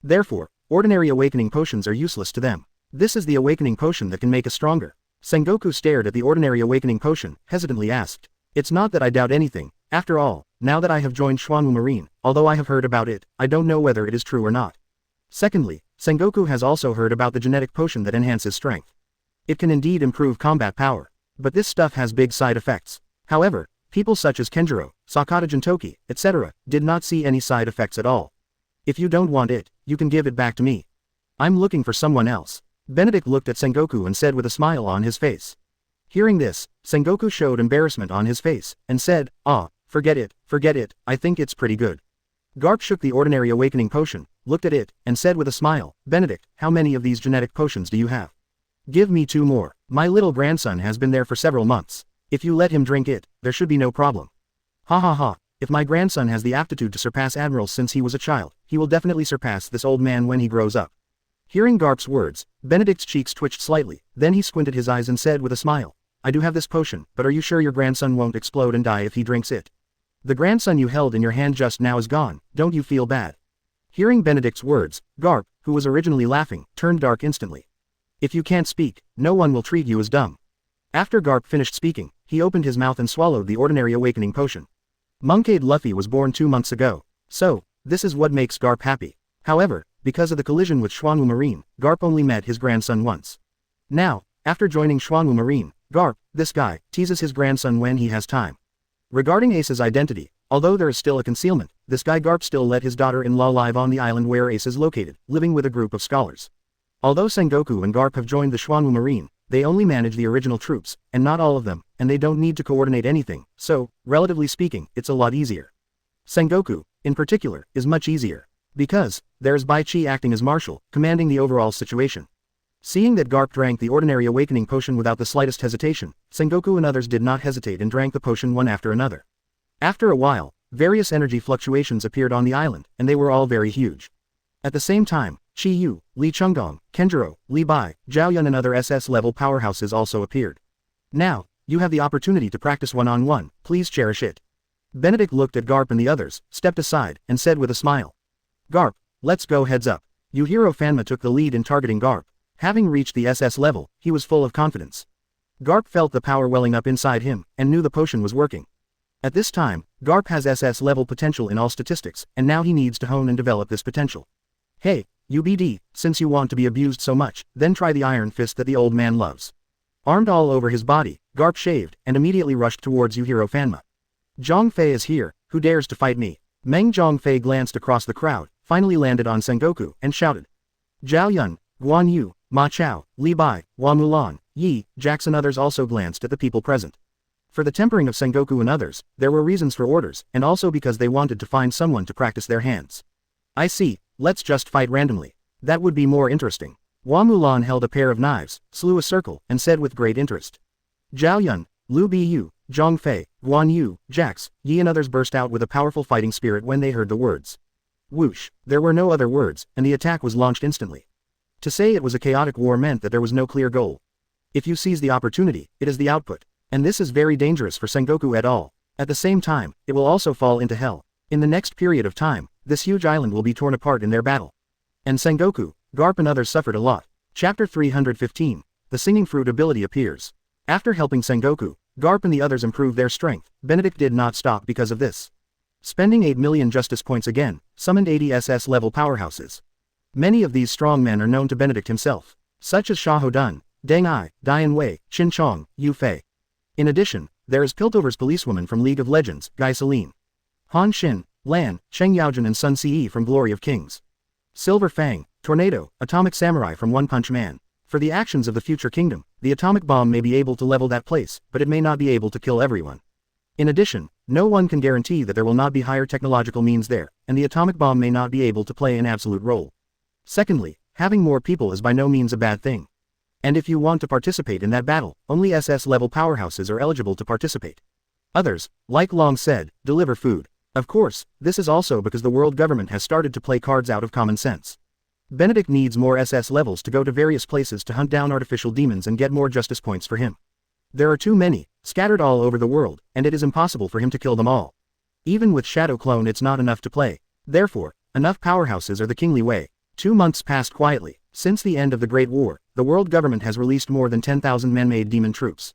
Therefore, ordinary awakening potions are useless to them. This is the awakening potion that can make us stronger. Sengoku stared at the ordinary awakening potion, hesitantly asked. It's not that I doubt anything. After all, now that I have joined Xuanwu Marine, although I have heard about it, I don't know whether it is true or not. Secondly, Sengoku has also heard about the genetic potion that enhances strength. It can indeed improve combat power. But this stuff has big side effects. However, people such as Kenjiro, Sakata Jintoki, etc., did not see any side effects at all. If you don't want it, you can give it back to me. I'm looking for someone else. Benedict looked at Sengoku and said with a smile on his face. Hearing this, Sengoku showed embarrassment on his face, and said, forget it, I think it's pretty good. Garp shook the ordinary awakening potion, looked at it, and said with a smile, Benedict, how many of these genetic potions do you have? Give me 2 more. My little grandson has been there for several months. If you let him drink it, there should be no problem. If my grandson has the aptitude to surpass admirals since he was a child, he will definitely surpass this old man when he grows up. Hearing Garp's words, Benedict's cheeks twitched slightly, then he squinted his eyes and said with a smile, I do have this potion, but are you sure your grandson won't explode and die if he drinks it? The grandson you held in your hand just now is gone, don't you feel bad? Hearing Benedict's words, Garp, who was originally laughing, turned dark instantly. If you can't speak, no one will treat you as dumb. After Garp finished speaking, he opened his mouth and swallowed the ordinary awakening potion. Monkade Luffy was born 2 months ago. So, this is what makes Garp happy. However, because of the collision with Xuanwu Marine, Garp only met his grandson once. Now, after joining Xuanwu Marine, Garp, this guy, teases his grandson when he has time. Regarding Ace's identity, although there is still a concealment, this guy Garp still let his daughter-in-law live on the island where Ace is located, living with a group of scholars. Although Sengoku and Garp have joined the Xuanwu Marine, they only manage the original troops, and not all of them, and they don't need to coordinate anything, so, relatively speaking, it's a lot easier. Sengoku, in particular, is much easier. Because, there's Bai Chi acting as marshal, commanding the overall situation. Seeing that Garp drank the ordinary awakening potion without the slightest hesitation, Sengoku and others did not hesitate and drank the potion one after another. After a while, various energy fluctuations appeared on the island, and they were all very huge. At the same time, Chi Yu, Li Chunggong, Kenjiro, Li Bai, Zhao Yun and other SS-level powerhouses also appeared. Now, you have the opportunity to practice one-on-one, please cherish it. Benedict looked at Garp and the others, stepped aside, and said with a smile. Garp, let's go heads up. Yujiro Fanma took the lead in targeting Garp. Having reached the SS level, he was full of confidence. Garp felt the power welling up inside him, and knew the potion was working. At this time, Garp has SS level potential in all statistics, and now he needs to hone and develop this potential. Hey, UBD, since you want to be abused so much, then try the iron fist that the old man loves. Armed all over his body, Garp shaved, and immediately rushed towards Yujiro Fanma. Zhang Fei is here, who dares to fight me? Meng Zhongfei glanced across the crowd, finally landed on Sengoku, and shouted. Zhao Yun, Guan Yu, Ma Chao, Li Bai, Hua Mulan, Yi, Jackson others also glanced at the people present. For the tempering of Sengoku and others, there were reasons for orders, and also because they wanted to find someone to practice their hands. I see, let's just fight randomly. That would be more interesting. Hua Mulan held a pair of knives, slew a circle, and said with great interest. Zhao Yun, Liu Biyu, Zhang Fei, Guan Yu, Jax, Yi and others burst out with a powerful fighting spirit when they heard the words. Whoosh, there were no other words, and the attack was launched instantly. To say it was a chaotic war meant that there was no clear goal. If you seize the opportunity, it is the output. And this is very dangerous for Sengoku et al. At the same time, it will also fall into hell. In the next period of time, this huge island will be torn apart in their battle. And Sengoku, Garp and others suffered a lot. Chapter 315, The Singing Fruit ability appears. After helping Sengoku, Garp and the others improve their strength, Benedict did not stop because of this. Spending 8 million justice points again, summoned 80 SS level powerhouses. Many of these strong men are known to Benedict himself, such as Xiahou Dun, Deng Ai, Dian Wei, Qin Chong, Yu Fei. In addition, there is Piltover's policewoman from League of Legends, Gai Celine. Han Xin, Lan, Sheng Yaojin and Sun Ce from Glory of Kings. Silver Fang, Tornado, Atomic Samurai from One Punch Man. For the actions of the future kingdom, the atomic bomb may be able to level that place, but it may not be able to kill everyone. In addition, no one can guarantee that there will not be higher technological means there, and the atomic bomb may not be able to play an absolute role. Secondly, having more people is by no means a bad thing. And if you want to participate in that battle, only SS level powerhouses are eligible to participate. Others, like Long said, deliver food. Of course, this is also because the world government has started to play cards out of common sense. Benedict needs more SS levels to go to various places to hunt down artificial demons and get more justice points for him. There are too many, scattered all over the world, and it is impossible for him to kill them all. Even with Shadow Clone it's not enough to play. Therefore, enough powerhouses are the kingly way. 2 months passed quietly. Since the end of the Great War, the world government has released more than 10,000 man-made demon troops.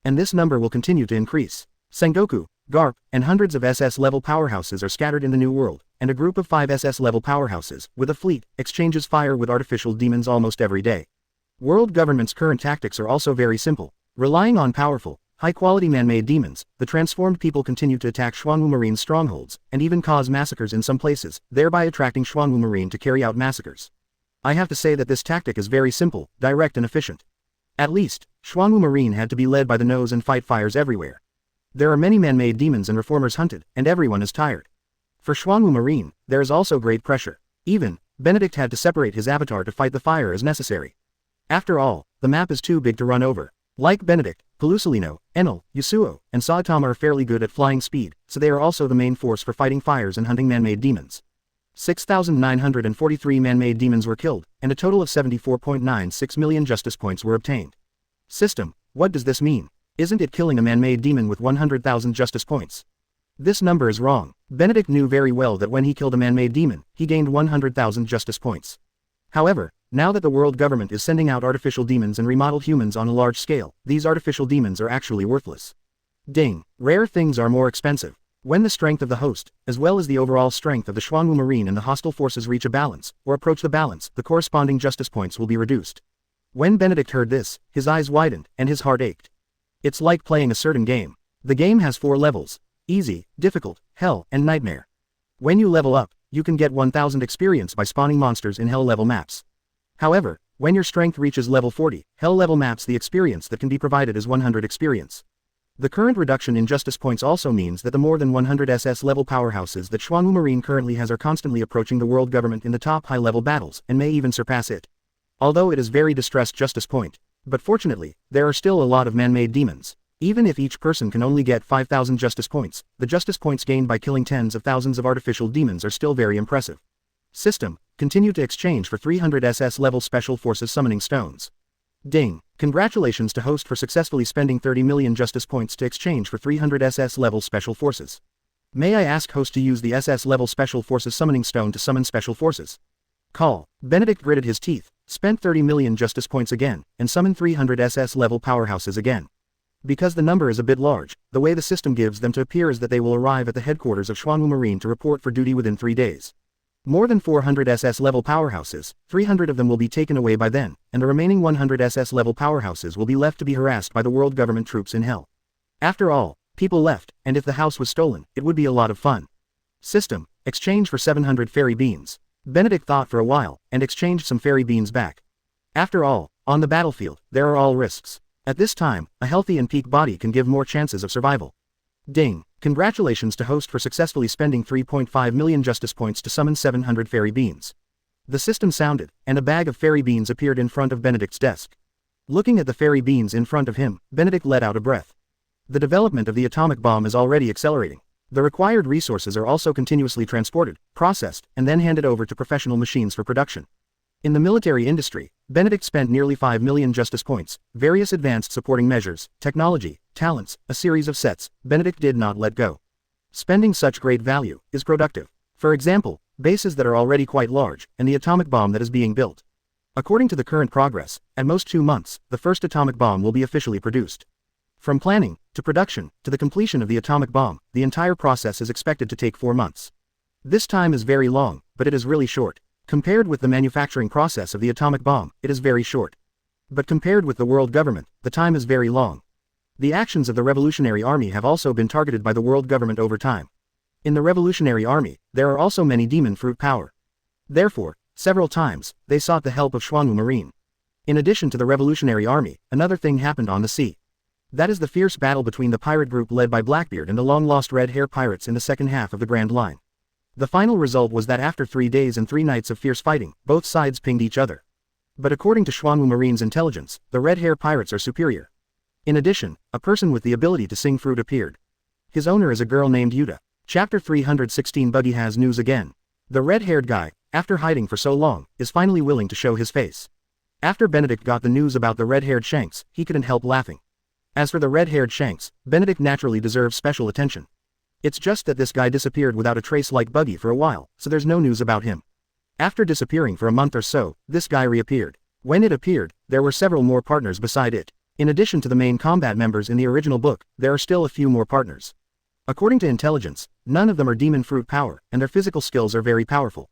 And this number will continue to increase. Sengoku, Garp, and hundreds of SS-level powerhouses are scattered in the New World, and a group of 5 SS-level powerhouses, with a fleet, exchanges fire with artificial demons almost every day. World government's current tactics are also very simple. Relying on powerful, high-quality man-made demons, the transformed people continue to attack Xuanwu Marine's strongholds, and even cause massacres in some places, thereby attracting Xuanwu Marine to carry out massacres. I have to say that this tactic is very simple, direct and efficient. At least, Xuanwu Marine had to be led by the nose and fight fires everywhere. There are many man-made demons and reformers hunted, and everyone is tired. For Xuanwu Marine, there is also great pressure. Even, Benedict had to separate his avatar to fight the fire as necessary. After all, the map is too big to run over. Like Benedict, Pelusolino, Enel, Yasuo, and Saitama are fairly good at flying speed, so they are also the main force for fighting fires and hunting man-made demons. 6,943 man-made demons were killed, and a total of 74.96 million justice points were obtained. System, what does this mean? Isn't it killing a man-made demon with 100,000 justice points? This number is wrong. Benedict knew very well that when he killed a man-made demon, he gained 100,000 justice points. However, now that the world government is sending out artificial demons and remodeled humans on a large scale, these artificial demons are actually worthless. Ding, rare things are more expensive. When the strength of the host, as well as the overall strength of the Xuanwu Marine and the hostile forces reach a balance, or approach the balance, the corresponding justice points will be reduced. When Benedict heard this, his eyes widened, and his heart ached. It's like playing a certain game. The game has 4 levels: easy, difficult, hell, and nightmare. When you level up, you can get 1000 experience by spawning monsters in hell level maps. However, when your strength reaches level 40, hell level maps, the experience that can be provided is 100 experience. The current reduction in justice points also means that the more than 100 SS level powerhouses that Xuanwu Marine currently has are constantly approaching the world government in the top high level battles, and may even surpass it. Although it is very distressed justice point. But fortunately, there are still a lot of man-made demons. Even if each person can only get 5,000 justice points, the justice points gained by killing tens of thousands of artificial demons are still very impressive. System, continue to exchange for 300 SS level Special Forces Summoning Stones. Ding, congratulations to host for successfully spending 30 million justice points to exchange for 300 SS level Special Forces. May I ask host to use the SS level Special Forces Summoning Stone to summon Special Forces? Call. Benedict gritted his teeth, spent 30 million justice points again, and summoned 300 SS-level powerhouses again. Because the number is a bit large, the way the system gives them to appear is that they will arrive at the headquarters of Xuanwu Marine to report for duty within 3 days. More than 400 SS-level powerhouses, 300 of them will be taken away by then, and the remaining 100 SS-level powerhouses will be left to be harassed by the world government troops in hell. After all, people left, and if the house was stolen, it would be a lot of fun. System, exchange for 700 fairy beans. Benedict thought for a while, and exchanged some fairy beans back. After all, on the battlefield, there are all risks. At this time, a healthy and peak body can give more chances of survival. Ding! Congratulations to host for successfully spending 3.5 million justice points to summon 700 fairy beans. The system sounded, and a bag of fairy beans appeared in front of Benedict's desk. Looking at the fairy beans in front of him, Benedict let out a breath. The development of the atomic bomb is already accelerating. The required resources are also continuously transported, processed, and then handed over to professional machines for production. In the military industry, Benedict spent nearly 5 million justice points, various advanced supporting measures, technology, talents, a series of sets. Benedict did not let go. Spending such great value is productive. For example, bases that are already quite large, and the atomic bomb that is being built. According to the current progress, at most 2 months, the first atomic bomb will be officially produced. From planning, to production, to the completion of the atomic bomb, the entire process is expected to take 4 months. This time is very long, but it is really short. Compared with the manufacturing process of the atomic bomb, it is very short. But compared with the world government, the time is very long. The actions of the Revolutionary Army have also been targeted by the world government over time. In the Revolutionary Army, there are also many demon fruit power. Therefore, several times, they sought the help of Xuanwu Marine. In addition to the Revolutionary Army, another thing happened on the sea. That is the fierce battle between the pirate group led by Blackbeard and the long-lost Red Hair pirates in the second half of the Grand Line. The final result was that after 3 days and 3 nights of fierce fighting, both sides pinged each other. But according to Xuanwu Marine's intelligence, the Red Hair pirates are superior. In addition, a person with the ability to sing fruit appeared. His owner is a girl named Yuta. Chapter 316 Buggy has news again. The red-haired guy, after hiding for so long, is finally willing to show his face. After Benedict got the news about the red-haired Shanks, he couldn't help laughing. As for the red-haired Shanks, Benedict naturally deserves special attention. It's just that this guy disappeared without a trace like Buggy for a while, so there's no news about him. After disappearing for a month or so, this guy reappeared. When it appeared, there were several more partners beside it. In addition to the main combat members in the original book, there are still a few more partners. According to intelligence, none of them are demon fruit power, and their physical skills are very powerful.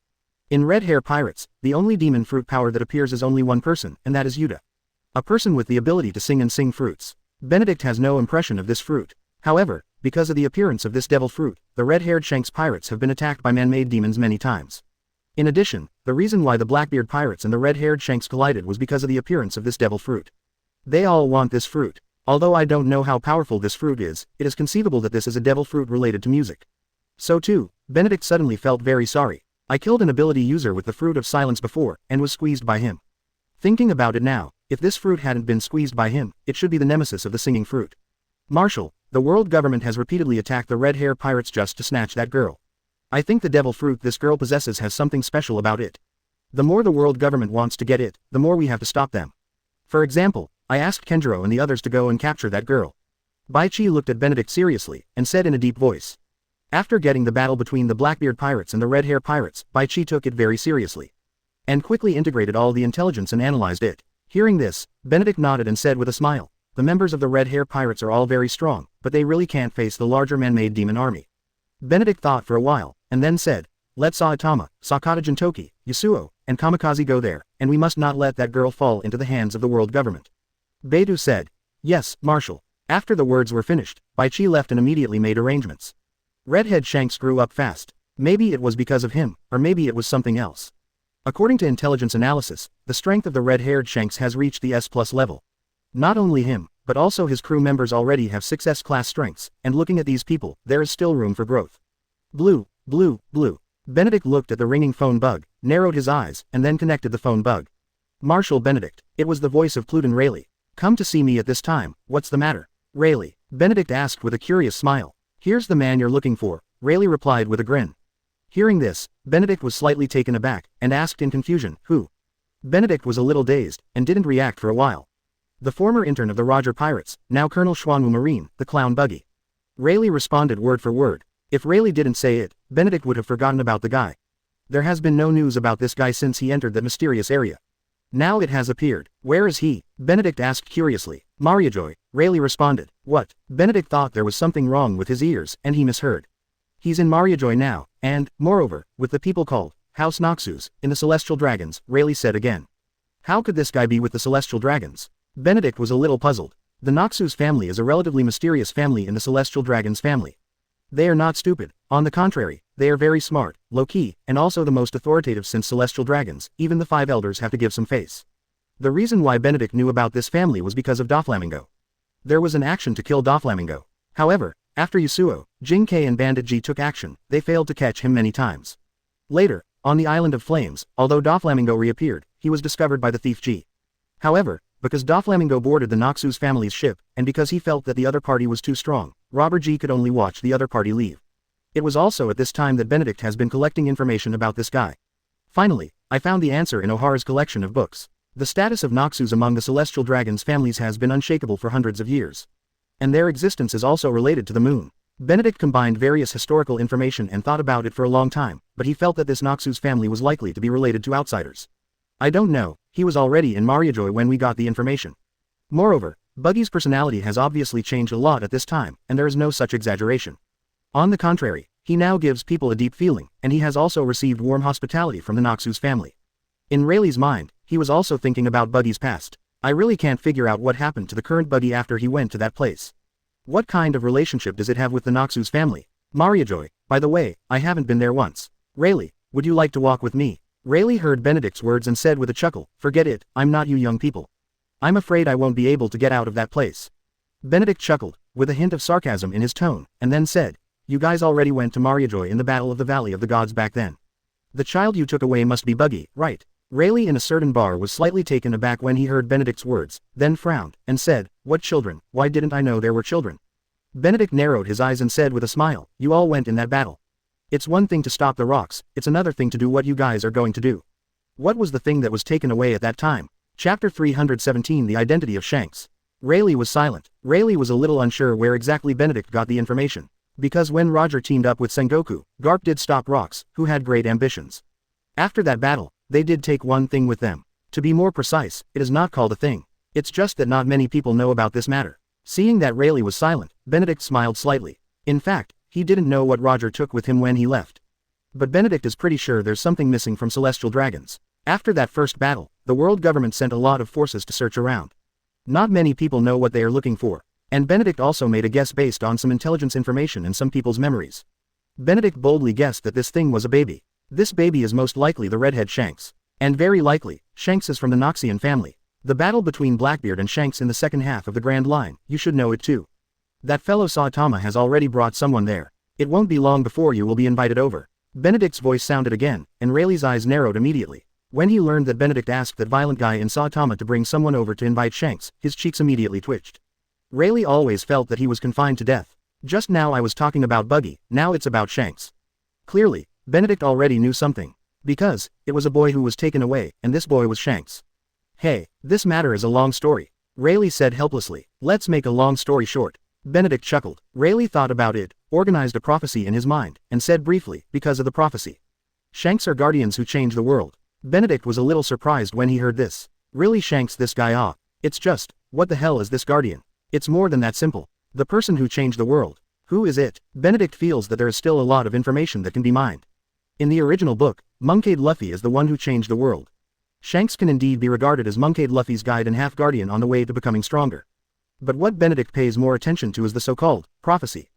In Red Hair Pirates, the only demon fruit power that appears is only one person, and that is Yuta. A person with the ability to sing and sing fruits. Benedict has no impression of this fruit. However, because of the appearance of this devil fruit, the red-haired Shanks pirates have been attacked by man-made demons many times. In addition, the reason why the Blackbeard pirates and the red-haired Shanks collided was because of the appearance of this devil fruit. They all want this fruit. Although I don't know how powerful this fruit is, it is conceivable that this is a devil fruit related to music. So too, Benedict suddenly felt very sorry. I killed an ability user with the fruit of silence before, and was squeezed by him. Thinking about it now, if this fruit hadn't been squeezed by him, it should be the nemesis of the singing fruit. Marshal, the world government has repeatedly attacked the red hair pirates just to snatch that girl. I think the devil fruit this girl possesses has something special about it. The more the world government wants to get it, the more we have to stop them. For example, I asked Kenjiro and the others to go and capture that girl. Baichi looked at Benedict seriously, and said in a deep voice. After getting the battle between the Blackbeard pirates and the Red Hair pirates, Baichi took it very seriously. And quickly integrated all the intelligence and analyzed it. Hearing this, Benedict nodded and said with a smile, the members of the Red Hair pirates are all very strong, but they really can't face the larger man-made demon army. Benedict thought for a while, and then said, let Saitama, Sakata Jintoki, Yasuo, and Kamikaze go there, and we must not let that girl fall into the hands of the world government. Beidou said, yes, Marshal. After the words were finished, Baichi left and immediately made arrangements. Redhead Shanks grew up fast. Maybe it was because of him, or maybe it was something else. According to intelligence analysis, the strength of the red-haired Shanks has reached the S+ level. Not only him, but also his crew members already have 6 S-class strengths, and looking at these people, there is still room for growth. Blue, blue, blue. Benedict looked at the ringing phone bug, narrowed his eyes, and then connected the phone bug. Marshal Benedict. It was the voice of Pluten Rayleigh. Come to see me at this time, what's the matter? Rayleigh. Benedict asked with a curious smile. Here's the man you're looking for, Rayleigh replied with a grin. Hearing this, Benedict was slightly taken aback, and asked in confusion, who? Benedict was a little dazed, and didn't react for a while. The former intern of the Roger Pirates, now Colonel Xuanwu Marine, the clown Buggy. Rayleigh responded word for word. If Rayleigh didn't say it, Benedict would have forgotten about the guy. There has been no news about this guy since he entered that mysterious area. Now it has appeared. Where is he? Benedict asked curiously. Mariajoy, Rayleigh responded. What? Benedict thought there was something wrong with his ears, and he misheard. He's in Mariajoy now, and, moreover, with the people called House Noxus, in the Celestial Dragons, Rayleigh said again. How could this guy be with the Celestial Dragons? Benedict was a little puzzled. The Noxus family is a relatively mysterious family in the Celestial Dragons family. They are not stupid, on the contrary, they are very smart, low-key, and also the most authoritative since Celestial Dragons. Even the 5 elders have to give some face. The reason why Benedict knew about this family was because of Doflamingo. There was an action to kill Doflamingo. However, after Yasuo, Jinkei and Bandit G took action, they failed to catch him many times. Later, on the Island of Flames, although Doflamingo reappeared, he was discovered by the thief G. However, because Doflamingo boarded the Noxus family's ship, and because he felt that the other party was too strong, Robber G could only watch the other party leave. It was also at this time that Benedict has been collecting information about this guy. Finally, I found the answer in O'Hara's collection of books. The status of Noxus among the Celestial Dragons families has been unshakable for hundreds of years. And their existence is also related to the moon. Benedict combined various historical information and thought about it for a long time, but he felt that this Noxus family was likely to be related to outsiders. I don't know, he was already in Mariajoy when we got the information. Moreover, Buggy's personality has obviously changed a lot at this time, and there is no such exaggeration. On the contrary, he now gives people a deep feeling, and he has also received warm hospitality from the Noxus family. In Rayleigh's mind, he was also thinking about Buggy's past. I really can't figure out what happened to the current Buggy after he went to that place. What kind of relationship does it have with the Noxus family? Mariajoy, by the way, I haven't been there once. Rayleigh, would you like to walk with me? Rayleigh heard Benedict's words and said with a chuckle, forget it, I'm not you young people. I'm afraid I won't be able to get out of that place. Benedict chuckled, with a hint of sarcasm in his tone, and then said, you guys already went to Mariajoy in the Battle of the Valley of the Gods back then. The child you took away must be Buggy, right? Rayleigh in a certain bar was slightly taken aback when he heard Benedict's words, then frowned, and said, what children, why didn't I know there were children? Benedict narrowed his eyes and said with a smile, you all went in that battle. It's one thing to stop the rocks, it's another thing to do what you guys are going to do. What was the thing that was taken away at that time? Chapter 317 The Identity of Shanks. Rayleigh was silent. Rayleigh was a little unsure where exactly Benedict got the information. Because when Roger teamed up with Sengoku, Garp did stop rocks, who had great ambitions. After that battle, they did take one thing with them. To be more precise, it is not called a thing. It's just that not many people know about this matter. Seeing that Rayleigh was silent, Benedict smiled slightly. In fact, he didn't know what Roger took with him when he left. But Benedict is pretty sure there's something missing from Celestial Dragons. After that first battle, the world government sent a lot of forces to search around. Not many people know what they are looking for, and Benedict also made a guess based on some intelligence information and some people's memories. Benedict boldly guessed that this thing was a baby. This baby is most likely the redhead Shanks. And very likely, Shanks is from the Noxian family. The battle between Blackbeard and Shanks in the second half of the Grand Line, you should know it too. That fellow Saitama has already brought someone there. It won't be long before you will be invited over. Benedict's voice sounded again, and Rayleigh's eyes narrowed immediately. When he learned that Benedict asked that violent guy in Saitama to bring someone over to invite Shanks, his cheeks immediately twitched. Rayleigh always felt that he was confined to death. Just now I was talking about Buggy, now it's about Shanks. Clearly, Benedict already knew something. Because, it was a boy who was taken away, and this boy was Shanks. Hey, this matter is a long story. Rayleigh said helplessly. Let's make a long story short. Benedict chuckled. Rayleigh thought about it, organized a prophecy in his mind, and said briefly, because of the prophecy. Shanks are guardians who change the world. Benedict was a little surprised when he heard this. Really Shanks this guy off. It's just, what the hell is this guardian? It's more than that simple. The person who changed the world. Who is it? Benedict feels that there is still a lot of information that can be mined. In the original book, Moncade Luffy is the one who changed the world. Shanks can indeed be regarded as Moncade Luffy's guide and half-guardian on the way to becoming stronger. But what Benedict pays more attention to is the so-called prophecy.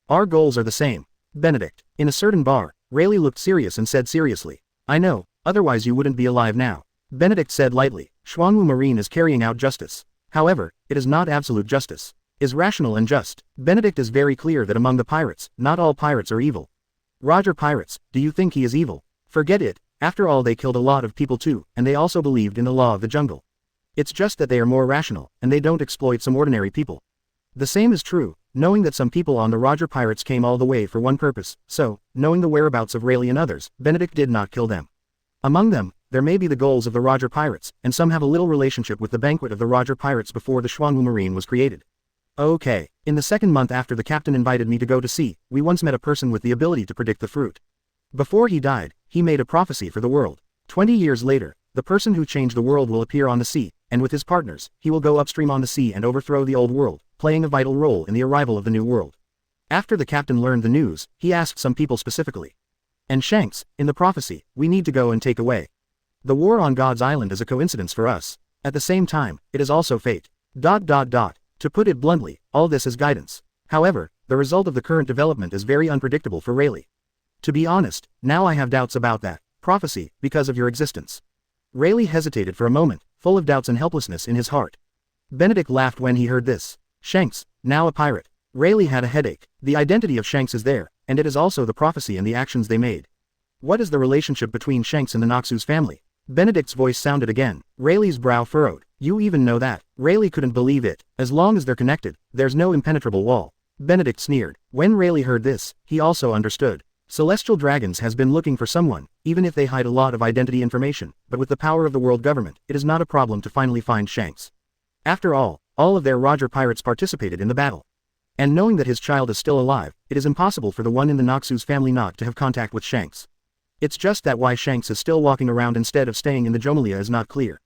Our goals are the same. Benedict. In a certain bar, Rayleigh looked serious and said seriously. I know, otherwise you wouldn't be alive now. Benedict said lightly. Xuanwu Marine is carrying out justice. However, it is not absolute justice. Is rational and just. Benedict is very clear that among the pirates, not all pirates are evil. Roger pirates, do you think he is evil? Forget it, after all they killed a lot of people too, and they also believed in the law of the jungle. It's just that they are more rational, and they don't exploit some ordinary people. The same is true, knowing that some people on the Roger pirates came all the way for one purpose, so, knowing the whereabouts of Rayleigh and others, Benedict did not kill them. Among them, there may be the goals of the Roger pirates, and some have a little relationship with the banquet of the Roger pirates before the Xuanwu Marine was created. Okay, in the second month after the captain invited me to go to sea, we once met a person with the ability to predict the fruit. Before he died, he made a prophecy for the world. 20 years later, the person who changed the world will appear on the sea, and with his partners, he will go upstream on the sea and overthrow the old world, playing a vital role in the arrival of the new world. After the captain learned the news, he asked some people specifically. And Shanks, in the prophecy, we need to go and take away. The war on God's Island is a coincidence for us. At the same time, it is also fate. To put it bluntly, all this is guidance. However, the result of the current development is very unpredictable for Rayleigh. To be honest, now I have doubts about that prophecy, because of your existence. Rayleigh hesitated for a moment, full of doubts and helplessness in his heart. Benedict laughed when he heard this. Shanks, now a pirate. Rayleigh had a headache. The identity of Shanks is there, and it is also the prophecy and the actions they made. What is the relationship between Shanks and the Noxus family? Benedict's voice sounded again. Rayleigh's brow furrowed. You even know that? Rayleigh couldn't believe it. As long as they're connected, there's no impenetrable wall. Benedict sneered. When Rayleigh heard this, he also understood. Celestial Dragons has been looking for someone, even if they hide a lot of identity information, but with the power of the world government, it is not a problem to finally find Shanks. After all of their Roger pirates participated in the battle. And knowing that his child is still alive, it is impossible for the one in the Noxus family not to have contact with Shanks. It's just that why Shanks is still walking around instead of staying in the Jomalia is not clear.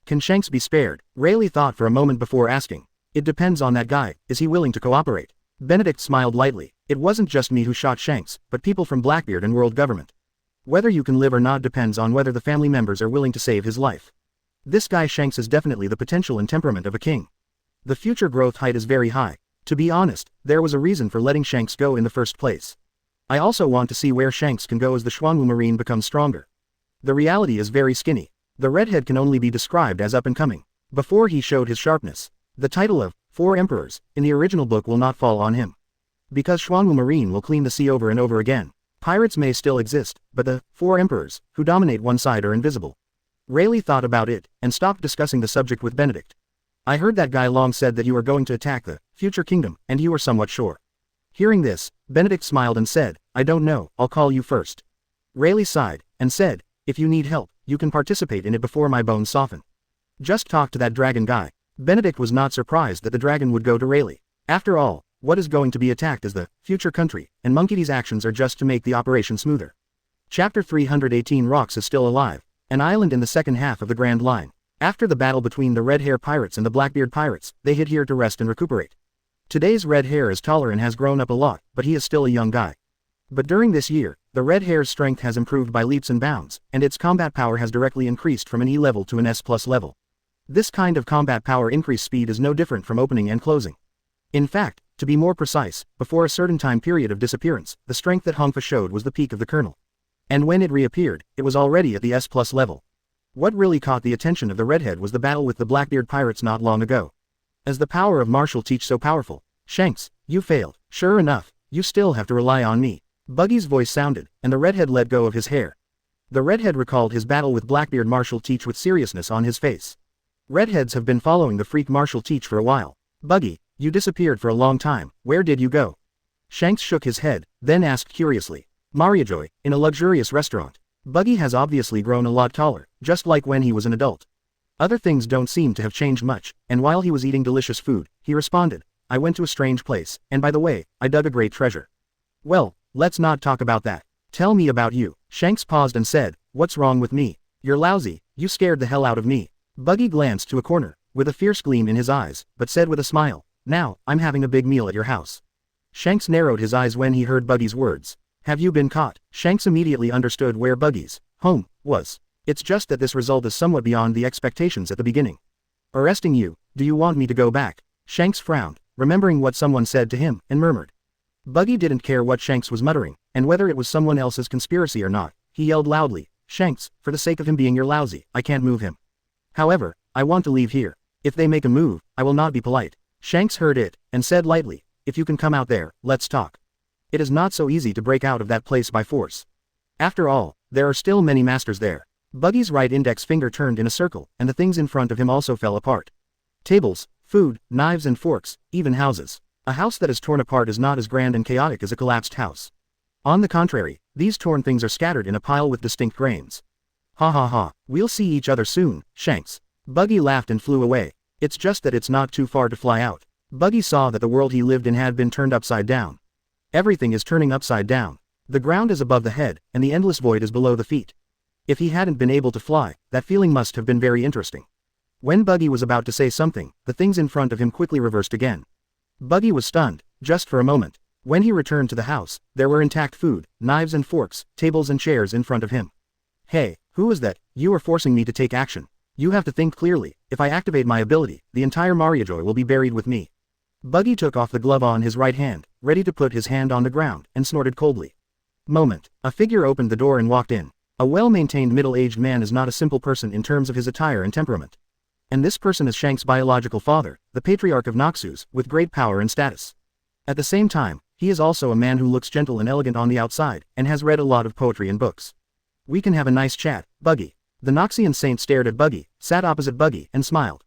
Can Shanks be spared? Rayleigh thought for a moment before asking. It depends on that guy, is he willing to cooperate? Benedict smiled lightly. It wasn't just me who shot Shanks, but people from Blackbeard and world government. Whether you can live or not depends on whether the family members are willing to save his life. This guy Shanks is definitely the potential and temperament of a king. The future growth height is very high. To be honest, there was a reason for letting Shanks go in the first place. I also want to see where Shanks can go as the Xuanwu Marine becomes stronger. The reality is very skinny. The redhead can only be described as up and coming. Before he showed his sharpness. The title of 4 Emperors in the original book will not fall on him. Because Xuanwu Marine will clean the sea over and over again. Pirates may still exist, but the 4 Emperors who dominate one side are invisible. Rayleigh thought about it, and stopped discussing the subject with Benedict. I heard that guy Long said that you are going to attack the future kingdom, and you were somewhat sure. Hearing this, Benedict smiled and said, I don't know, I'll call you first. Rayleigh sighed, and said, if you need help, you can participate in it before my bones soften. Just talk to that dragon guy. Benedict was not surprised that the dragon would go to Rayleigh. After all, what is going to be attacked is the future country, and Monkey's actions are just to make the operation smoother. Chapter 318 Rocks is still alive, an island in the second half of the Grand Line. After the battle between the Red Hair Pirates and the Blackbeard Pirates, they hid here to rest and recuperate. Today's Red Hair is taller and has grown up a lot, but he is still a young guy. But during this year, the Red Hair's strength has improved by leaps and bounds, and its combat power has directly increased from an E level to an S+ level. This kind of combat power increase speed is no different from opening and closing. In fact, to be more precise, before a certain time period of disappearance, the strength that Hongfa showed was the peak of the kernel. And when it reappeared, it was already at the S+ level. What really caught the attention of the redhead was the battle with the Blackbeard pirates not long ago. As the power of Marshal teach so powerful, Shanks, you failed. Sure enough, you still have to rely on me. Buggy's voice sounded, and the redhead let go of his hair. The redhead recalled his battle with Blackbeard Marshal teach with seriousness on his face. Redheads have been following the freak Marshal teach for a while. Buggy, you disappeared for a long time, where did you go? Shanks shook his head, then asked curiously. Mariajoy, in a luxurious restaurant. Buggy has obviously grown a lot taller, just like when he was an adult. Other things don't seem to have changed much, and while he was eating delicious food, he responded, I went to a strange place, and by the way, I dug a great treasure. Well, let's not talk about that. Tell me about you. Shanks paused and said, what's wrong with me? You're lousy, you scared the hell out of me. Buggy glanced to a corner, with a fierce gleam in his eyes, but said with a smile, now, I'm having a big meal at your house. Shanks narrowed his eyes when he heard Buggy's words. Have you been caught? Shanks immediately understood where Buggy's home was. It's just that this result is somewhat beyond the expectations at the beginning. Arresting you, do you want me to go back? Shanks frowned, remembering what someone said to him, and murmured. Buggy didn't care what Shanks was muttering, and whether it was someone else's conspiracy or not, he yelled loudly, Shanks, for the sake of him being your lousy, I can't move him. However, I want to leave here. If they make a move, I will not be polite. Shanks heard it, and said lightly, if you can come out there, let's talk. It is not so easy to break out of that place by force. After all, there are still many masters there. Buggy's right index finger turned in a circle, and the things in front of him also fell apart. Tables, food, knives and forks, even houses. A house that is torn apart is not as grand and chaotic as a collapsed house. On the contrary, these torn things are scattered in a pile with distinct grains. Ha ha ha, we'll see each other soon, Shanks. Buggy laughed and flew away. It's just that it's not too far to fly out. Buggy saw that the world he lived in had been turned upside down. Everything is turning upside down. The ground is above the head, and the endless void is below the feet. If he hadn't been able to fly, that feeling must have been very interesting. When Buggy was about to say something, the things in front of him quickly reversed again. Buggy was stunned, just for a moment. When he returned to the house, there were intact food, knives and forks, tables and chairs in front of him. Hey, who is that? You are forcing me to take action. You have to think clearly. If I activate my ability, the entire Mariojoy will be buried with me. Buggy took off the glove on his right hand, ready to put his hand on the ground, and snorted coldly. Moment. A figure opened the door and walked in. A well-maintained middle-aged man is not a simple person in terms of his attire and temperament. And this person is Shank's biological father, the patriarch of Noxus, with great power and status. At the same time, he is also a man who looks gentle and elegant on the outside, and has read a lot of poetry and books. We can have a nice chat, Buggy. The Noxian saint stared at Buggy, sat opposite Buggy, and smiled.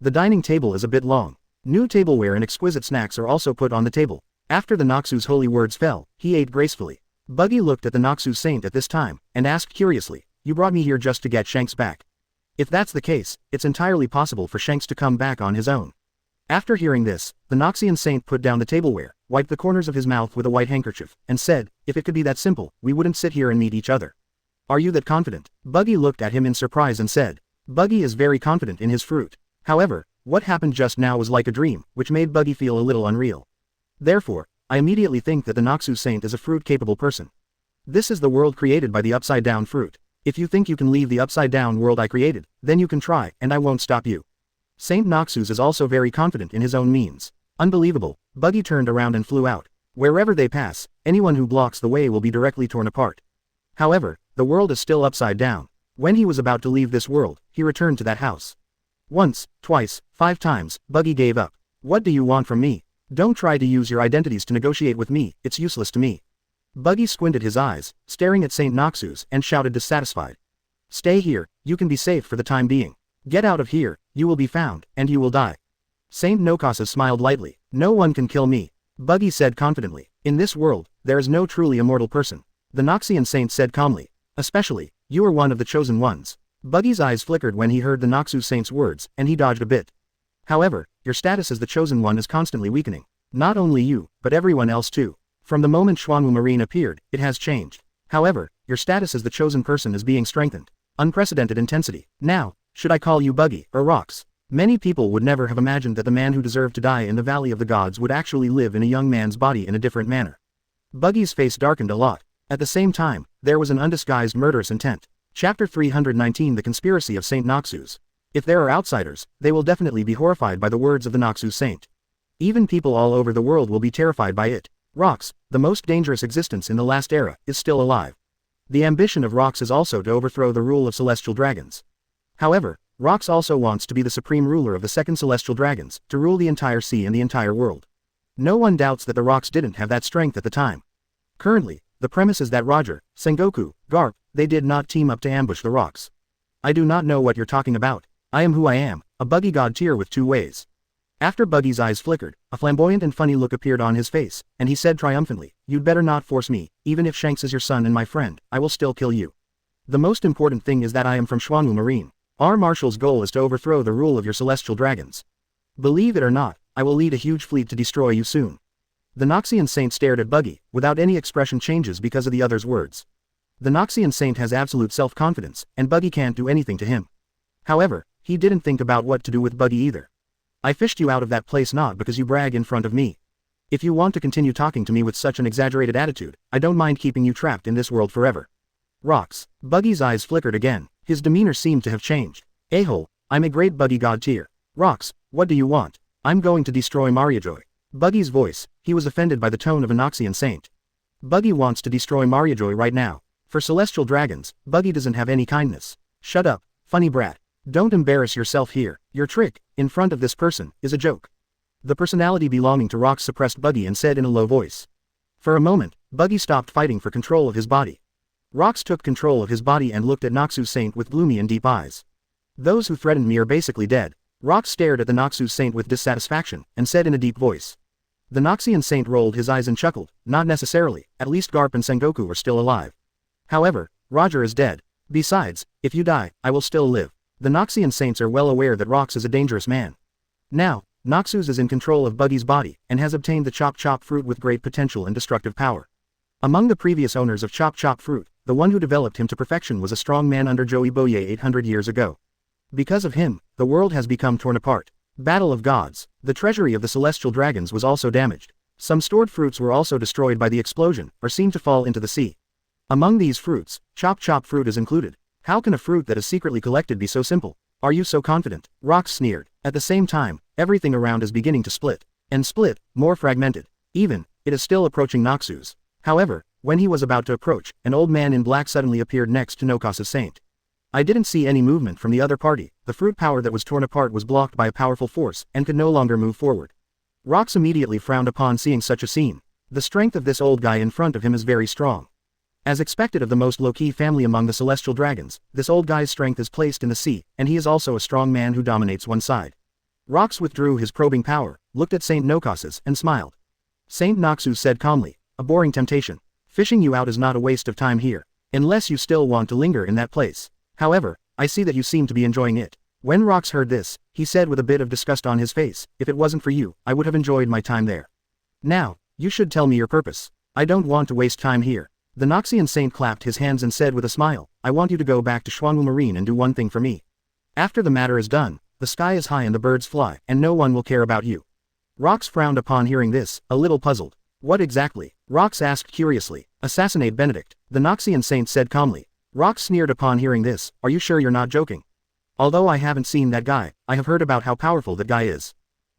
The dining table is a bit long. New tableware and exquisite snacks are also put on the table. After the Noxus holy words fell, he ate gracefully. Buggy looked at the Noxus saint at this time, and asked curiously, "You brought me here just to get Shanks back?" If that's the case, it's entirely possible for Shanks to come back on his own. After hearing this, the Noxian saint put down the tableware, wiped the corners of his mouth with a white handkerchief, and said, "If it could be that simple, we wouldn't sit here and meet each other." "Are you that confident?" Buggy looked at him in surprise and said. Buggy is very confident in his fruit. However, what happened just now was like a dream, which made Buggy feel a little unreal. Therefore, I immediately think that the Noxus saint is a fruit-capable person. This is the world created by the upside-down fruit. If you think you can leave the upside-down world I created, then you can try, and I won't stop you. Saint Noxus is also very confident in his own means. Unbelievable. Buggy turned around and flew out. Wherever they pass, anyone who blocks the way will be directly torn apart. However, the world is still upside down. When he was about to leave this world, he returned to that house. Once, twice, 5 times, Buggy gave up. "What do you want from me? Don't try to use your identities to negotiate with me, it's useless to me." Buggy squinted his eyes, staring at Saint Noxus, and shouted dissatisfied. "Stay here, you can be safe for the time being. Get out of here, you will be found, and you will die." Saint Noxus smiled lightly. "No one can kill me," Buggy said confidently. "In this world, there is no truly immortal person." The Noxian saint said calmly. "Especially, you are one of the chosen ones." Buggy's eyes flickered when he heard the Noxus saint's words, and he dodged a bit. "However, your status as the chosen one is constantly weakening. Not only you, but everyone else too. From the moment Xuanwu Marine appeared, it has changed. However, your status as the chosen person is being strengthened. Unprecedented intensity. Now, should I call you Buggy, or Rocks?" Many people would never have imagined that the man who deserved to die in the Valley of the Gods would actually live in a young man's body in a different manner. Buggy's face darkened a lot. At the same time, there was an undisguised murderous intent. Chapter 319 The Conspiracy of Saint Noxus. If there are outsiders, they will definitely be horrified by the words of the Noxus saint. Even people all over the world will be terrified by it. Rocks, the most dangerous existence in the last era, is still alive. The ambition of Rocks is also to overthrow the rule of celestial dragons. However, Rocks also wants to be the supreme ruler of the second celestial dragons, to rule the entire sea and the entire world. No one doubts that the Rocks didn't have that strength at the time. Currently, the premise is that Roger, Sengoku, Garp, they did not team up to ambush the Rocks. "I do not know what you're talking about. I am who I am, a Buggy god tier with 2 ways." After Buggy's eyes flickered, a flamboyant and funny look appeared on his face, and he said triumphantly, "You'd better not force me, even if Shanks is your son and my friend, I will still kill you. The most important thing is that I am from Xuanwu Marine. Our Marshal's goal is to overthrow the rule of your celestial dragons. Believe it or not, I will lead a huge fleet to destroy you soon." The Noxian saint stared at Buggy, without any expression changes because of the other's words. The Noxian saint has absolute self-confidence, and Buggy can't do anything to him. However, he didn't think about what to do with Buggy either. "I fished you out of that place not because you brag in front of me. If you want to continue talking to me with such an exaggerated attitude, I don't mind keeping you trapped in this world forever." Rocks. Buggy's eyes flickered again. His demeanor seemed to have changed. "A-hole, I'm a great Buggy god tier. Rocks, what do you want? I'm going to destroy Mariojoy." Buggy's voice, he was offended by the tone of a Noxian saint. Buggy wants to destroy Mariojoy right now. For celestial dragons, Buggy doesn't have any kindness. "Shut up, funny brat. Don't embarrass yourself here. Your trick, in front of this person, is a joke." The personality belonging to Rocks suppressed Buggy and said in a low voice. For a moment, Buggy stopped fighting for control of his body. Rocks took control of his body and looked at Noxus Saint with gloomy and deep eyes. "Those who threatened me are basically dead." Rocks stared at the Noxus Saint with dissatisfaction, and said in a deep voice. The Noxian Saint rolled his eyes and chuckled. "Not necessarily, at least Garp and Sengoku are still alive. However, Roger is dead. Besides, if you die, I will still live." The Noxian Saints are well aware that Rocks is a dangerous man. Now, Noxus is in control of Buggy's body, and has obtained the Chop Chop fruit with great potential and destructive power. Among the previous owners of Chop Chop Fruit, the one who developed him to perfection was a strong man under Joey Boye 800 years ago. Because of him, the world has become torn apart. Battle of Gods. The treasury of the celestial dragons was also damaged. Some stored fruits were also destroyed by the explosion, or seemed to fall into the sea. Among these fruits, Chop Chop Fruit is included. How can a fruit that is secretly collected be so simple? Are you so confident? Rox sneered. At the same time, everything around is beginning to split. And split, more fragmented. Even, it is still approaching Noxus. However, when he was about to approach, an old man in black suddenly appeared next to Noxus Saint. I didn't see any movement from the other party. The fruit power that was torn apart was blocked by a powerful force, and could no longer move forward. Rox immediately frowned upon seeing such a scene. The strength of this old guy in front of him is very strong. As expected of the most low-key family among the celestial dragons, this old guy's strength is placed in the sea, and he is also a strong man who dominates one side. Rox withdrew his probing power, looked at Saint Noxus, and smiled. Saint Noxus said calmly, "A boring temptation. Fishing you out is not a waste of time here, unless you still want to linger in that place. However, I see that you seem to be enjoying it." When Rox heard this, he said with a bit of disgust on his face, "If it wasn't for you, I would have enjoyed my time there. Now, you should tell me your purpose. I don't want to waste time here." The Noxian Saint clapped his hands and said with a smile, "I want you to go back to Xuanwu Marine and do one thing for me. After the matter is done, the sky is high and the birds fly, and no one will care about you." Rox frowned upon hearing this, a little puzzled. "What exactly?" Rox asked curiously. "Assassinate Benedict," the Noxian Saint said calmly. Rox sneered upon hearing this. "Are you sure you're not joking? Although I haven't seen that guy, I have heard about how powerful that guy is."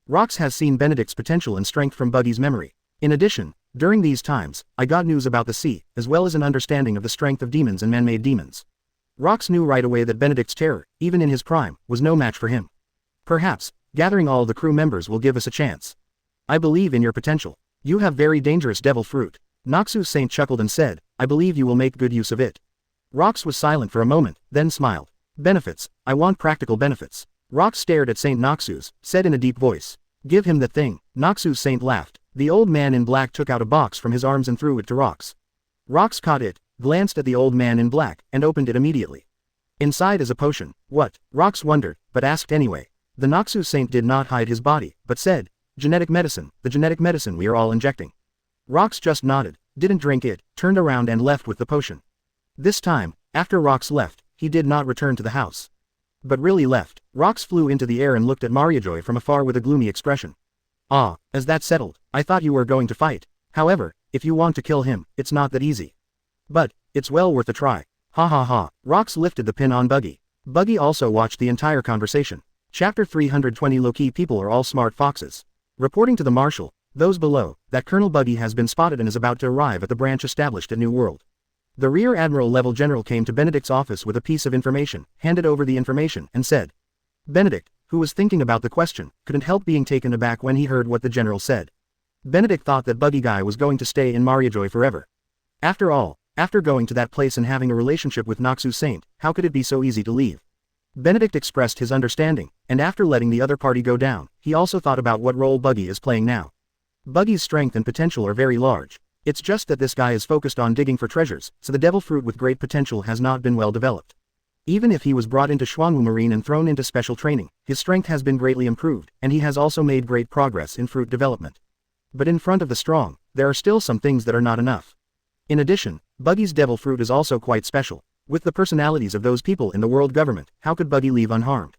Rox has seen Benedict's potential and strength from Buggy's memory. In addition, during these times, I got news about the sea, as well as an understanding of the strength of demons and man-made demons. Rox knew right away that Benedict's terror, even in his prime, was no match for him. "Perhaps, gathering all the crew members will give us a chance. I believe in your potential. You have very dangerous devil fruit." Noxus Saint chuckled and said, "I believe you will make good use of it." Rox was silent for a moment, then smiled. "Benefits, I want practical benefits." Rox stared at Saint Noxus, said in a deep voice, "Give him that thing." Noxus Saint laughed. The old man in black took out a box from his arms and threw it to Rox. Rox caught it, glanced at the old man in black, and opened it immediately. Inside is a potion. "What?" Rox wondered, but asked anyway. The Noxus Saint did not hide his body, but said, "Genetic medicine, the genetic medicine we are all injecting." Rox just nodded, didn't drink it, turned around and left with the potion. This time, after Rox left, he did not return to the house. But really left. Rox flew into the air and looked at Mariajoy from afar with a gloomy expression. "Ah, is that settled? I thought you were going to fight. However, if you want to kill him, it's not that easy. But, it's well worth a try." Ha ha ha. Rox lifted the pin on Buggy. Buggy also watched the entire conversation. Chapter 320 Low-key people are all smart foxes. Reporting to the Marshal, those below, that Colonel Buggy has been spotted and is about to arrive at the branch established at New World. The Rear Admiral level general came to Benedict's office with a piece of information, handed over the information, and said. Benedict, who was thinking about the question, couldn't help being taken aback when he heard what the general said. Benedict thought that Buggy Guy was going to stay in Mariajoy forever. After all, after going to that place and having a relationship with Noxus Saint, how could it be so easy to leave? Benedict expressed his understanding, and after letting the other party go down, he also thought about what role Buggy is playing now. Buggy's strength and potential are very large. It's just that this guy is focused on digging for treasures, so the devil fruit with great potential has not been well developed. Even if he was brought into Xuanwu Marine and thrown into special training, his strength has been greatly improved, and he has also made great progress in fruit development. But in front of the strong, there are still some things that are not enough. In addition, Buggy's devil fruit is also quite special. With the personalities of those people in the world government, how could Buggy leave unharmed?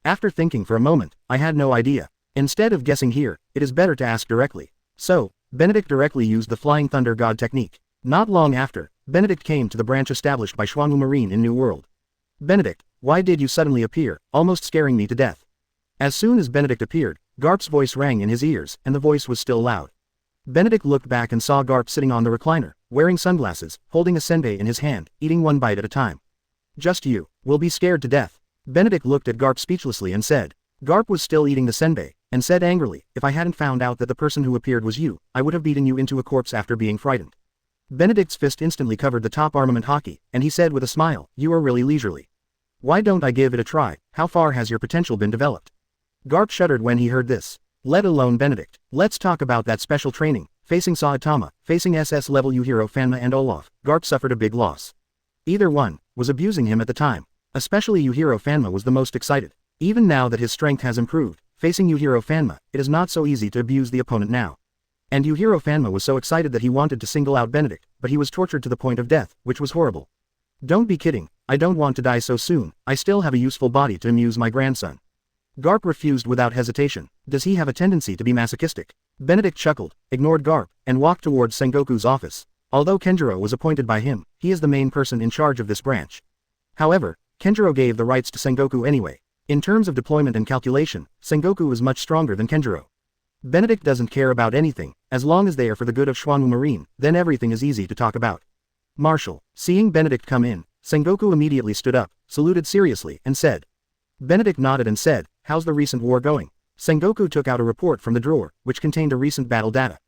After thinking for a moment, I had no idea. Instead of guessing here, it is better to ask directly. So, Benedict directly used the Flying Thunder God technique. Not long after, Benedict came to the branch established by Xuanwu Marine in New World. Benedict, why did you suddenly appear, almost scaring me to death? As soon as Benedict appeared, Garp's voice rang in his ears, and the voice was still loud. Benedict looked back and saw Garp sitting on the recliner, wearing sunglasses, holding a senbei in his hand, eating one bite at a time. Just you, will be scared to death. Benedict looked at Garp speechlessly and said. Garp was still eating the senbei, and said angrily, if I hadn't found out that the person who appeared was you, I would have beaten you into a corpse after being frightened. Benedict's fist instantly covered the top armament hockey, and he said with a smile, you are really leisurely. Why don't I give it a try? How far has your potential been developed? Garp shuddered when he heard this. Let alone Benedict. Let's talk about that special training. Facing Saitama, facing SS level Yuhiro Fanma and Olaf, Garp suffered a big loss. Either one was abusing him at the time. Especially Yuhiro Fanma was the most excited. Even now that his strength has improved, facing Yuhiro Fanma, it is not so easy to abuse the opponent now. And Yujiro Fanma was so excited that he wanted to single out Benedict, but he was tortured to the point of death, which was horrible. Don't be kidding, I don't want to die so soon, I still have a useful body to amuse my grandson. Garp refused without hesitation. Does he have a tendency to be masochistic? Benedict chuckled, ignored Garp, and walked towards Sengoku's office. Although Kenjiro was appointed by him, he is the main person in charge of this branch. However, Kenjiro gave the rights to Sengoku anyway. In terms of deployment and calculation, Sengoku is much stronger than Kenjiro. Benedict doesn't care about anything, as long as they are for the good of Xuanwu Marine, then everything is easy to talk about. Marshal. Seeing Benedict come in, Sengoku immediately stood up, saluted seriously, and said. Benedict nodded and said, how's the recent war going? Sengoku took out a report from the drawer, which contained a recent battle data.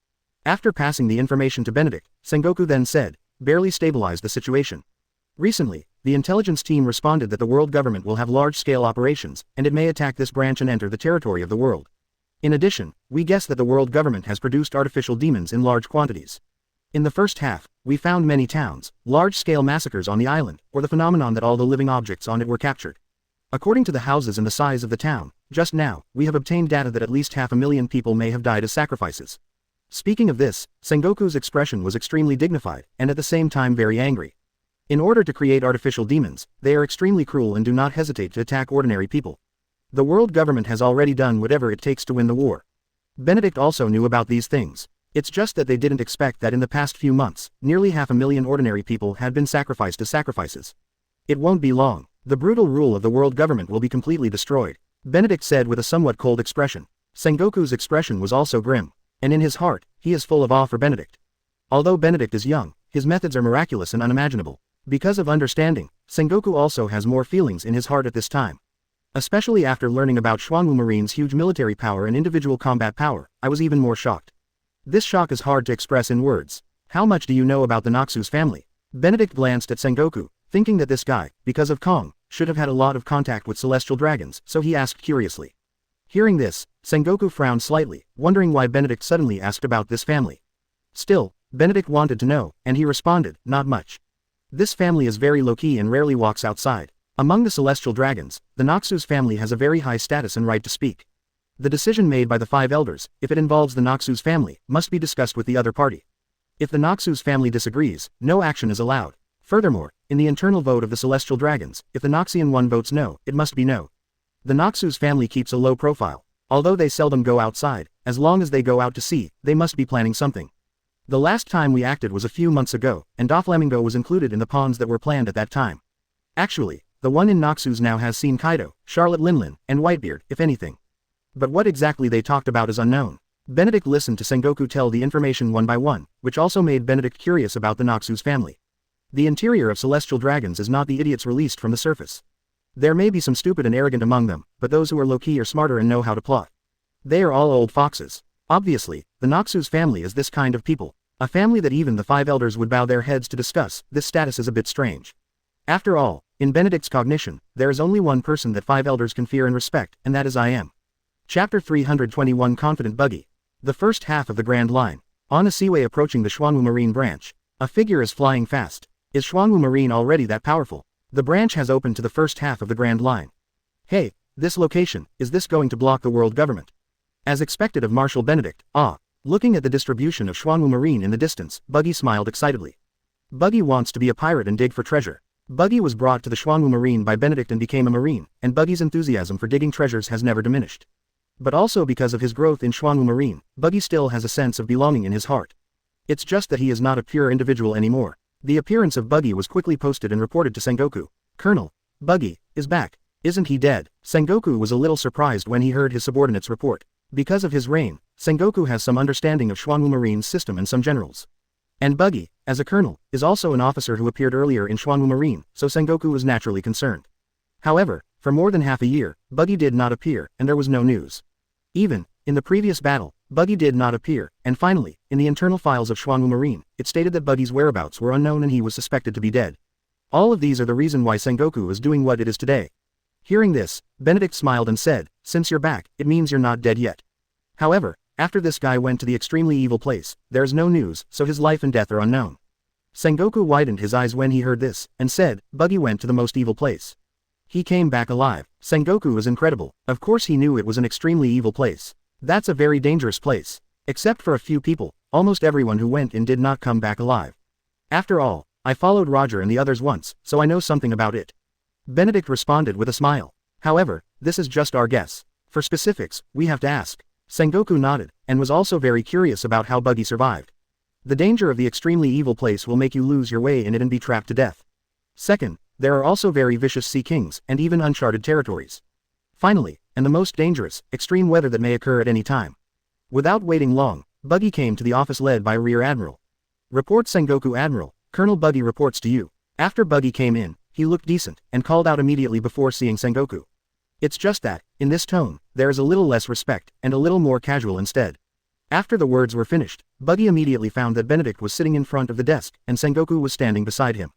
After passing the information to Benedict, Sengoku then said, barely stabilized the situation. Recently, the intelligence team responded that the world government will have large-scale operations, and it may attack this branch and enter the territory of the world. In addition, we guess that the world government has produced artificial demons in large quantities. In the first half, we found many towns, large-scale massacres on the island, or the phenomenon that all the living objects on it were captured. According to the houses and the size of the town, just now, we have obtained data that at least 500,000 people may have died as sacrifices. Speaking of this, Sengoku's expression was extremely dignified, and at the same time very angry. In order to create artificial demons, they are extremely cruel and do not hesitate to attack ordinary people. The world government has already done whatever it takes to win the war. Benedict also knew about these things. It's just that they didn't expect that in the past few months, nearly 500,000 ordinary people had been sacrificed as sacrifices. It won't be long. The brutal rule of the world government will be completely destroyed, Benedict said with a somewhat cold expression. Sengoku's expression was also grim. And in his heart, he is full of awe for Benedict. Although Benedict is young, his methods are miraculous and unimaginable. Because of understanding, Sengoku also has more feelings in his heart at this time. Especially after learning about Xuanwu Marine's huge military power and individual combat power, I was even more shocked. This shock is hard to express in words. How much do you know about the Noxus family? Benedict glanced at Sengoku, thinking that this guy, because of Kong, should have had a lot of contact with celestial dragons, so he asked curiously. Hearing this, Sengoku frowned slightly, wondering why Benedict suddenly asked about this family. Still, Benedict wanted to know, and he responded, not much. This family is very low-key and rarely walks outside. Among the celestial dragons, the Noxus family has a very high status and right to speak. The decision made by the 5 elders, if it involves the Noxus family, must be discussed with the other party. If the Noxus family disagrees, no action is allowed. Furthermore, in the internal vote of the celestial dragons, if the Noxian one votes no, it must be no. The Noxus family keeps a low profile. Although they seldom go outside, as long as they go out to sea, they must be planning something. The last time we acted was a few months ago, and Doflamingo was included in the pawns that were planned at that time. Actually, the one in Noxus now has seen Kaido, Charlotte Linlin, and Whitebeard, if anything. But what exactly they talked about is unknown. Benedict listened to Sengoku tell the information one by one, which also made Benedict curious about the Noxus family. The interior of celestial dragons is not the idiots released from the surface. There may be some stupid and arrogant among them, but those who are low-key are smarter and know how to plot. They are all old foxes. Obviously, the Noxus family is this kind of people. A family that even the 5 elders would bow their heads to discuss. This status is a bit strange. After all, in Benedict's cognition, there is only one person that 5 elders can fear and respect, and that is I am. Chapter 321 Confident Buggy. The first half of the Grand Line. On a seaway approaching the Xuanwu Marine branch. A figure is flying fast. Is Xuanwu Marine already that powerful? The branch has opened to the first half of the Grand Line. Hey, this location, is this going to block the world government? As expected of Marshal Benedict, looking at the distribution of Xuanwu Marine in the distance, Buggy smiled excitedly. Buggy wants to be a pirate and dig for treasure. Buggy was brought to the Xuanwu Marine by Benedict and became a marine, and Buggy's enthusiasm for digging treasures has never diminished. But also because of his growth in Xuanwu Marine, Buggy still has a sense of belonging in his heart. It's just that he is not a pure individual anymore. The appearance of Buggy was quickly posted and reported to Sengoku. Colonel, Buggy is back. Isn't he dead? Sengoku was a little surprised when he heard his subordinate's report. Because of his reign, Sengoku has some understanding of Xuanwu Marine's system and some generals. And Buggy, as a colonel, is also an officer who appeared earlier in Xuanwu Marine, so Sengoku was naturally concerned. However, for more than half a year, Buggy did not appear, and there was no news. Even, in the previous battle, Buggy did not appear, and finally, in the internal files of Xuanwu Marine, it stated that Buggy's whereabouts were unknown and he was suspected to be dead. All of these are the reason why Sengoku is doing what it is today. Hearing this, Benedict smiled and said, since you're back, it means you're not dead yet. However, after this guy went to the extremely evil place, there's no news, so his life and death are unknown. Sengoku widened his eyes when he heard this, and said, Buggy went to the most evil place. He came back alive. Sengoku is incredible. Of course he knew it was an extremely evil place. That's a very dangerous place. Except for a few people, almost everyone who went in did not come back alive. After all, I followed Roger and the others once, so I know something about it. Benedict responded with a smile. However, this is just our guess. For specifics, we have to ask. Sengoku nodded, and was also very curious about how Buggy survived. The danger of the extremely evil place will make you lose your way in it and be trapped to death. Second, there are also very vicious sea kings, and even uncharted territories. Finally, and the most dangerous, extreme weather that may occur at any time. Without waiting long, Buggy came to the office led by Rear Admiral. Report Sengoku Admiral, Colonel Buggy reports to you. After Buggy came in, he looked decent, and called out immediately before seeing Sengoku. It's just that, in this tone, there is a little less respect, and a little more casual instead. After the words were finished, Buggy immediately found that Benedict was sitting in front of the desk, and Sengoku was standing beside him.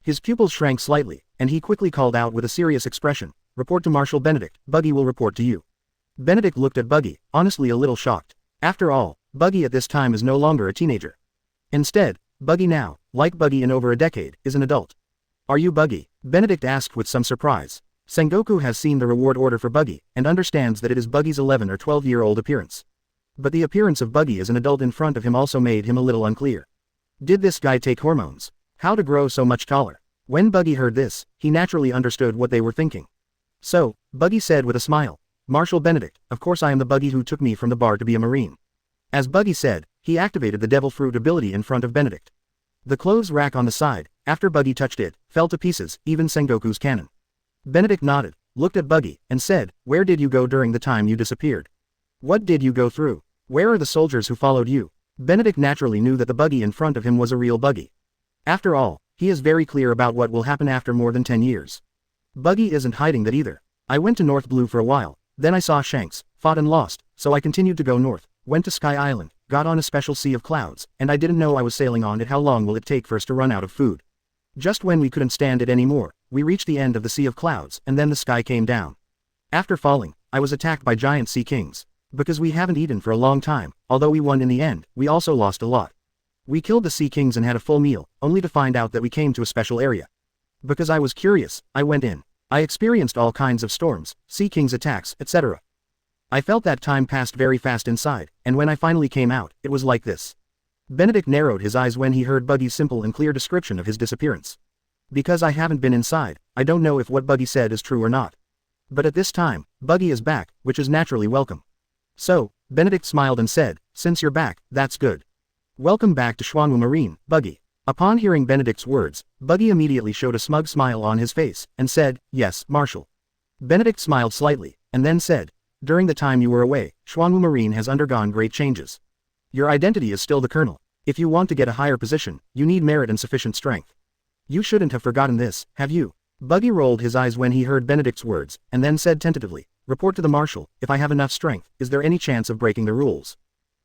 His pupils shrank slightly, and he quickly called out with a serious expression, "Report to Marshal Benedict, Buggy will report to you." Benedict looked at Buggy, honestly a little shocked. After all, Buggy at this time is no longer a teenager. Instead, Buggy now, like Buggy in over a decade, is an adult. "Are you Buggy?" Benedict asked with some surprise. Sengoku has seen the reward order for Buggy, and understands that it is Buggy's 11 or 12-year-old appearance. But the appearance of Buggy as an adult in front of him also made him a little unclear. Did this guy take hormones? How to grow so much taller? When Buggy heard this, he naturally understood what they were thinking. So, Buggy said with a smile, "Marshal Benedict, of course I am the Buggy who took me from the bar to be a Marine." As Buggy said, he activated the Devil Fruit ability in front of Benedict. The clothes rack on the side, after Buggy touched it, fell to pieces, even Sengoku's cannon. Benedict nodded, looked at Buggy, and said, "Where did you go during the time you disappeared? What did you go through? Where are the soldiers who followed you?" Benedict naturally knew that the Buggy in front of him was a real Buggy. After all, he is very clear about what will happen after more than 10 years. Buggy isn't hiding that either. "I went to North Blue for a while, then I saw Shanks, fought and lost, so I continued to go north, went to Sky Island, got on a special sea of clouds, and I didn't know I was sailing on it. How long will it take for us to run out of food? Just when we couldn't stand it anymore, we reached the end of the sea of clouds, and then the sky came down. After falling, I was attacked by giant sea kings. Because we haven't eaten for a long time, although we won in the end, we also lost a lot. We killed the sea kings and had a full meal, only to find out that we came to a special area. Because I was curious, I went in. I experienced all kinds of storms, sea kings attacks, etc. I felt that time passed very fast inside, and when I finally came out, it was like this." Benedict narrowed his eyes when he heard Buggy's simple and clear description of his disappearance. "Because I haven't been inside, I don't know if what Buggy said is true or not. But at this time, Buggy is back, which is naturally welcome." So, Benedict smiled and said, "Since you're back, that's good. Welcome back to Xuanwu Marine, Buggy." Upon hearing Benedict's words, Buggy immediately showed a smug smile on his face, and said, "Yes, Marshal." Benedict smiled slightly, and then said, "During the time you were away, Xuanwu Marine has undergone great changes. Your identity is still the Colonel. If you want to get a higher position, you need merit and sufficient strength. You shouldn't have forgotten this, have you?" Buggy rolled his eyes when he heard Benedict's words, and then said tentatively, "Report to the Marshal, if I have enough strength, is there any chance of breaking the rules?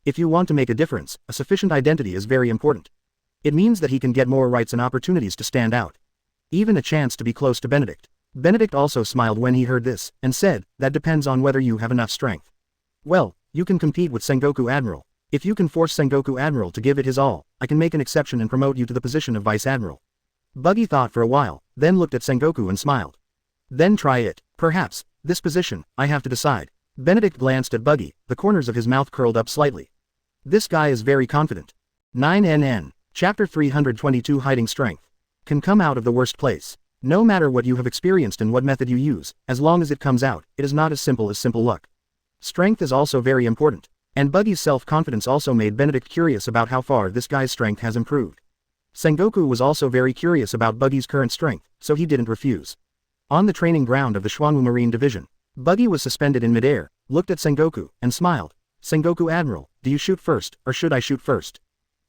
If you want to make a difference, a sufficient identity is very important. It means that he can get more rights and opportunities to stand out. Even a chance to be close to Benedict." Benedict also smiled when he heard this, and said, "That depends on whether you have enough strength. Well, you can compete with Sengoku Admiral. If you can force Sengoku Admiral to give it his all, I can make an exception and promote you to the position of Vice Admiral." Buggy thought for a while, then looked at Sengoku and smiled. "Then try it. Perhaps, this position, I have to decide." Benedict glanced at Buggy, the corners of his mouth curled up slightly. This guy is very confident. 9NN. Chapter 322 Hiding Strength. Can come out of the worst place. No matter what you have experienced and what method you use, as long as it comes out, it is not as simple luck. Strength is also very important. And Buggy's self-confidence also made Benedict curious about how far this guy's strength has improved. Sengoku was also very curious about Buggy's current strength, so he didn't refuse. On the training ground of the Xuanwu Marine Division, Buggy was suspended in midair, looked at Sengoku, and smiled. "Sengoku Admiral, do you shoot first, or should I shoot first?"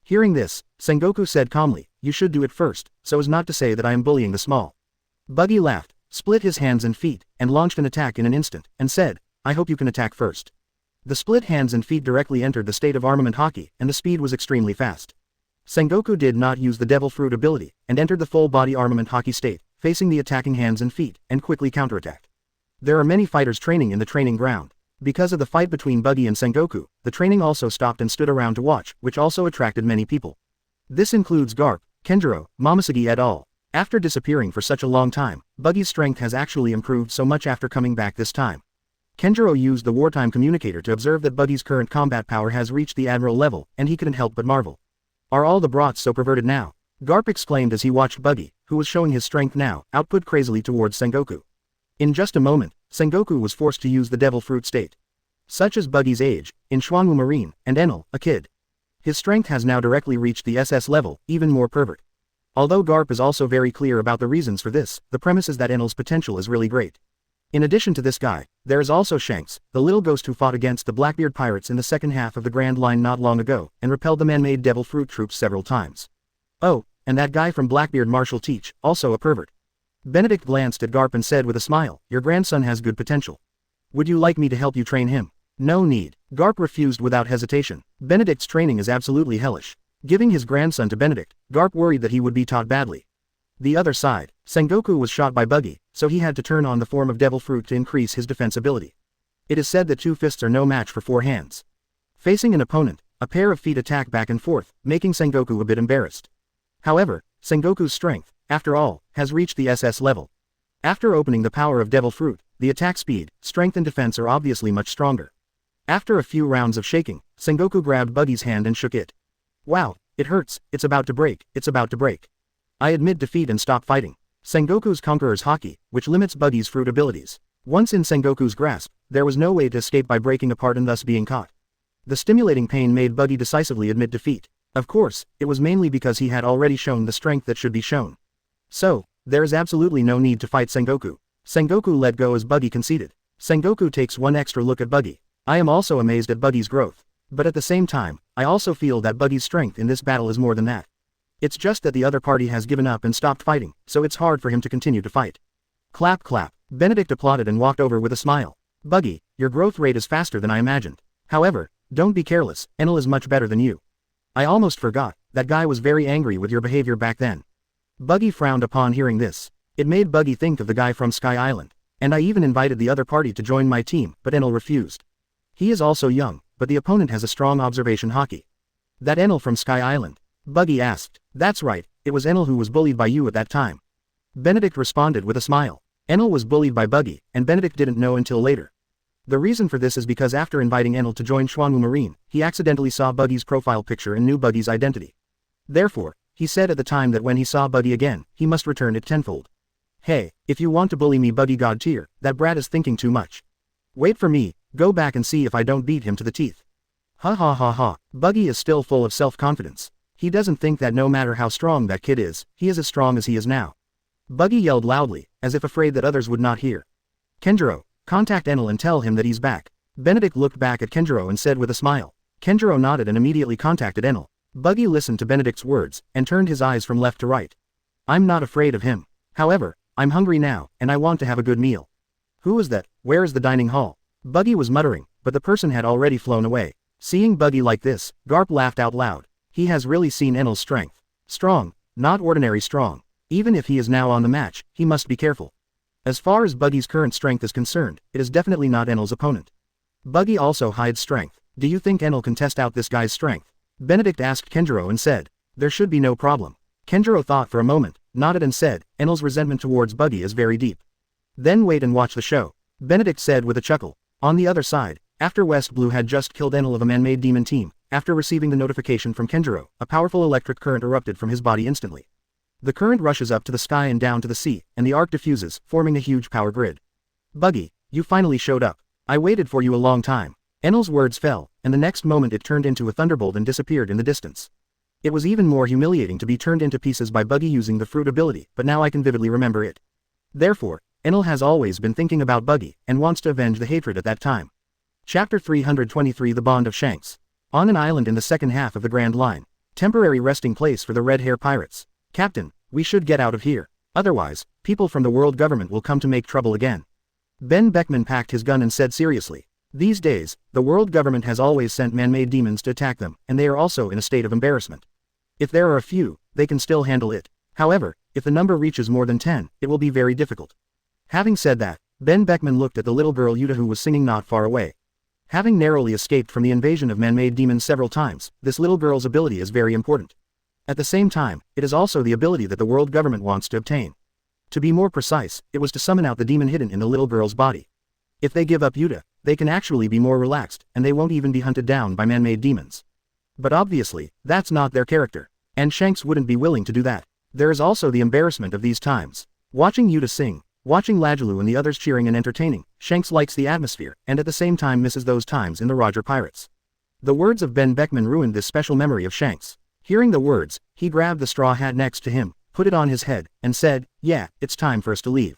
Hearing this, Sengoku said calmly, "You should do it first, so as not to say that I am bullying the small." Buggy laughed, split his hands and feet, and launched an attack in an instant, and said, "I hope you can attack first." The split hands and feet directly entered the state of armament hockey, and the speed was extremely fast. Sengoku did not use the Devil Fruit ability, and entered the full-body armament hockey state, facing the attacking hands and feet, and quickly counterattacked. There are many fighters training in the training ground. Because of the fight between Buggy and Sengoku, the training also stopped and stood around to watch, which also attracted many people. This includes Garp, Kenjiro, Momosugi et al. After disappearing for such a long time, Buggy's strength has actually improved so much after coming back this time. Kenjiro used the wartime communicator to observe that Buggy's current combat power has reached the admiral level, and he couldn't help but marvel. Are all the brats so perverted now? Garp exclaimed as he watched Buggy, who was showing his strength now, output crazily towards Sengoku. In just a moment, Sengoku was forced to use the devil fruit state. Such as Buggy's age, in Xuanwu Marine, and Enel, a kid. His strength has now directly reached the SS level, even more pervert. Although Garp is also very clear about the reasons for this, the premise is that Enel's potential is really great. In addition to this guy, there is also Shanks, the little ghost who fought against the Blackbeard pirates in the second half of the Grand Line not long ago, and repelled the man-made devil fruit troops several times. Oh, and that guy from Blackbeard Marshal Teach, also a pervert. Benedict glanced at Garp and said with a smile, your grandson has good potential. Would you like me to help you train him? No need. Garp refused without hesitation. Benedict's training is absolutely hellish. Giving his grandson to Benedict, Garp worried that he would be taught badly. The other side, Sengoku was shot by Buggy, so he had to turn on the form of devil fruit to increase his defense ability. It is said that 2 fists are no match for 4 hands. Facing an opponent, a pair of feet attack back and forth, making Sengoku a bit embarrassed. However, Sengoku's strength, after all, has reached the SS level. After opening the power of devil fruit, the attack speed, strength and defense are obviously much stronger. After a few rounds of shaking, Sengoku grabbed Buggy's hand and shook it. Wow, it hurts, it's about to break, it's about to break. I admit defeat and stop fighting. Sengoku's Conqueror's Haki, which limits Buggy's fruit abilities. Once in Sengoku's grasp, there was no way to escape by breaking apart and thus being caught. The stimulating pain made Buggy decisively admit defeat. Of course, it was mainly because he had already shown the strength that should be shown. So, there is absolutely no need to fight Sengoku. Sengoku let go as Buggy conceded. Sengoku takes one extra look at Buggy. I am also amazed at Buggy's growth. But at the same time, I also feel that Buggy's strength in this battle is more than that. It's just that the other party has given up and stopped fighting, so it's hard for him to continue to fight. Clap clap. Benedict applauded and walked over with a smile. Buggy, your growth rate is faster than I imagined. However, don't be careless, Enel is much better than you. I almost forgot, that guy was very angry with your behavior back then. Buggy frowned upon hearing this. It made Buggy think of the guy from Sky Island. And I even invited the other party to join my team, but Enel refused. He is also young, but the opponent has a strong observation haki. That Enel from Sky Island? Buggy asked. That's right, it was Enel who was bullied by you at that time. Benedict responded with a smile. Enel was bullied by Buggy, and Benedict didn't know until later. The reason for this is because after inviting Enel to join Xuanwu Marine, he accidentally saw Buggy's profile picture and knew Buggy's identity. Therefore, he said at the time that when he saw Buggy again, he must return it tenfold. Hey, if you want to bully me Buggy God tier, that brat is thinking too much. Wait for me, go back and see if I don't beat him to the teeth. Ha ha ha ha, Buggy is still full of self-confidence. He doesn't think that no matter how strong that kid is, he is as strong as he is now. Buggy yelled loudly, as if afraid that others would not hear. Kenjiro, contact Enel and tell him that he's back. Benedict looked back at Kenjiro and said with a smile. Kenjiro nodded and immediately contacted Enel. Buggy listened to Benedict's words, and turned his eyes from left to right. I'm not afraid of him. However, I'm hungry now, and I want to have a good meal. Who is that? Where is the dining hall? Buggy was muttering, but the person had already flown away. Seeing Buggy like this, Garp laughed out loud. He has really seen Enel's strength. Strong, not ordinary strong. Even if he is now on the match, he must be careful. As far as Buggy's current strength is concerned, it is definitely not Enel's opponent. Buggy also hides strength. Do you think Enel can test out this guy's strength? Benedict asked Kenjiro and said. There should be no problem. Kenjiro thought for a moment, nodded and said, Enel's resentment towards Buggy is very deep. Then wait and watch the show. Benedict said with a chuckle. On the other side, after West Blue had just killed Enel of a man-made demon team, after receiving the notification from Kenjiro, a powerful electric current erupted from his body instantly. The current rushes up to the sky and down to the sea, and the arc diffuses, forming a huge power grid. Buggy, you finally showed up. I waited for you a long time. Enel's words fell, and the next moment it turned into a thunderbolt and disappeared in the distance. It was even more humiliating to be turned into pieces by Buggy using the fruit ability, but now I can vividly remember it. Therefore, Enel has always been thinking about Buggy, and wants to avenge the hatred at that time. Chapter 323 The Bond of Shanks. On an island in the second half of the Grand Line. Temporary resting place for the Red Hair Pirates. Captain, we should get out of here. Otherwise, people from the world government will come to make trouble again. Ben Beckman packed his gun and said seriously. These days, the world government has always sent man-made demons to attack them, and they are also in a state of embarrassment. If there are a few, they can still handle it. However, if the number reaches more than 10, it will be very difficult. Having said that, Ben Beckman looked at the little girl Yuta who was singing not far away. Having narrowly escaped from the invasion of man-made demons several times, this little girl's ability is very important. At the same time, it is also the ability that the world government wants to obtain. To be more precise, it was to summon out the demon hidden in the little girl's body. If they give up Yuta, they can actually be more relaxed, and they won't even be hunted down by man-made demons. But obviously, that's not their character. And Shanks wouldn't be willing to do that. There is also the embarrassment of these times. Watching Yuta sing, watching Lajalu and the others cheering and entertaining, Shanks likes the atmosphere, and at the same time misses those times in the Roger Pirates. The words of Ben Beckman ruined this special memory of Shanks. Hearing the words, he grabbed the straw hat next to him, put it on his head, and said, "Yeah, it's time for us to leave."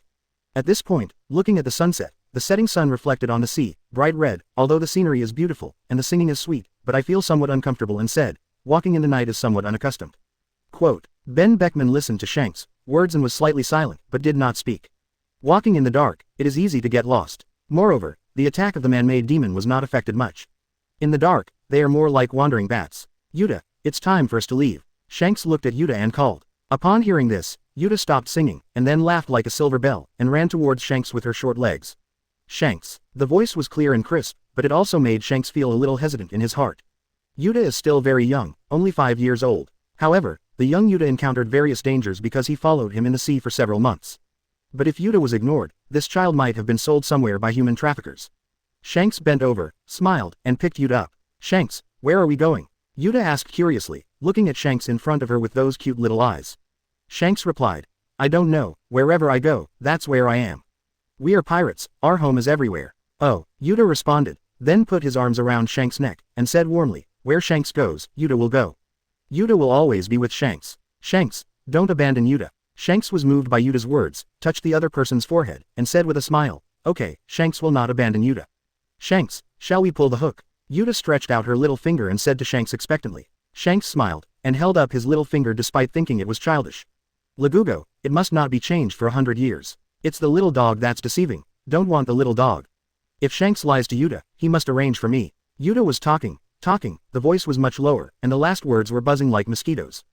At this point, looking at the sunset, the setting sun reflected on the sea, bright red, although the scenery is beautiful, and the singing is sweet, but I feel somewhat uncomfortable and said, "Walking in the night is somewhat unaccustomed." Quote. Ben Beckman listened to Shanks' words and was slightly silent, but did not speak. Walking in the dark, it is easy to get lost. Moreover, the attack of the man-made demon was not affected much. In the dark, they are more like wandering bats. "Yuta, it's time for us to leave." Shanks looked at Yuta and called. Upon hearing this, Yuta stopped singing, and then laughed like a silver bell, and ran towards Shanks with her short legs. "Shanks." The voice was clear and crisp, but it also made Shanks feel a little hesitant in his heart. Yuta is still very young, only 5 years old. However, the young Yuta encountered various dangers because he followed him in the sea for several months. But if Yuta was ignored, this child might have been sold somewhere by human traffickers. Shanks bent over, smiled, and picked Yuta up. "Shanks, where are we going?" Yuta asked curiously, looking at Shanks in front of her with those cute little eyes. Shanks replied, "I don't know, wherever I go, that's where I am. We are pirates, our home is everywhere." "Oh," Yuta responded, then put his arms around Shanks' neck, and said warmly, "Where Shanks goes, Yuta will go. Yuta will always be with Shanks. Shanks, don't abandon Yuta." Shanks was moved by Yuta's words, touched the other person's forehead, and said with a smile, "Okay, Shanks will not abandon Yuta." "Shanks, shall we pull the hook?" Yuta stretched out her little finger and said to Shanks expectantly. Shanks smiled, and held up his little finger despite thinking it was childish. "Lagugo, it must not be changed for 100 years. It's the little dog that's deceiving, don't want the little dog. If Shanks lies to Yuta, he must arrange for me." Yuta was talking, the voice was much lower, and the last words were buzzing like mosquitoes.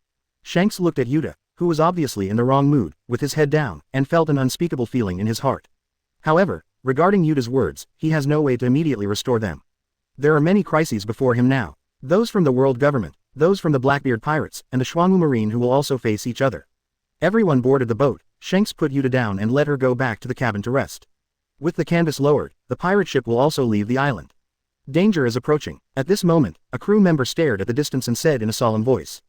Shanks looked at Yuta, who was obviously in the wrong mood, with his head down, and felt an unspeakable feeling in his heart. However, regarding Yuta's words, he has no way to immediately restore them. There are many crises before him now. Those from the world government, those from the Blackbeard pirates, and the Xuanwu Marine who will also face each other. Everyone boarded the boat. Shanks put Yuta down and let her go back to the cabin to rest. With the canvas lowered, the pirate ship will also leave the island. Danger is approaching. At this moment, a crew member stared at the distance and said in a solemn voice.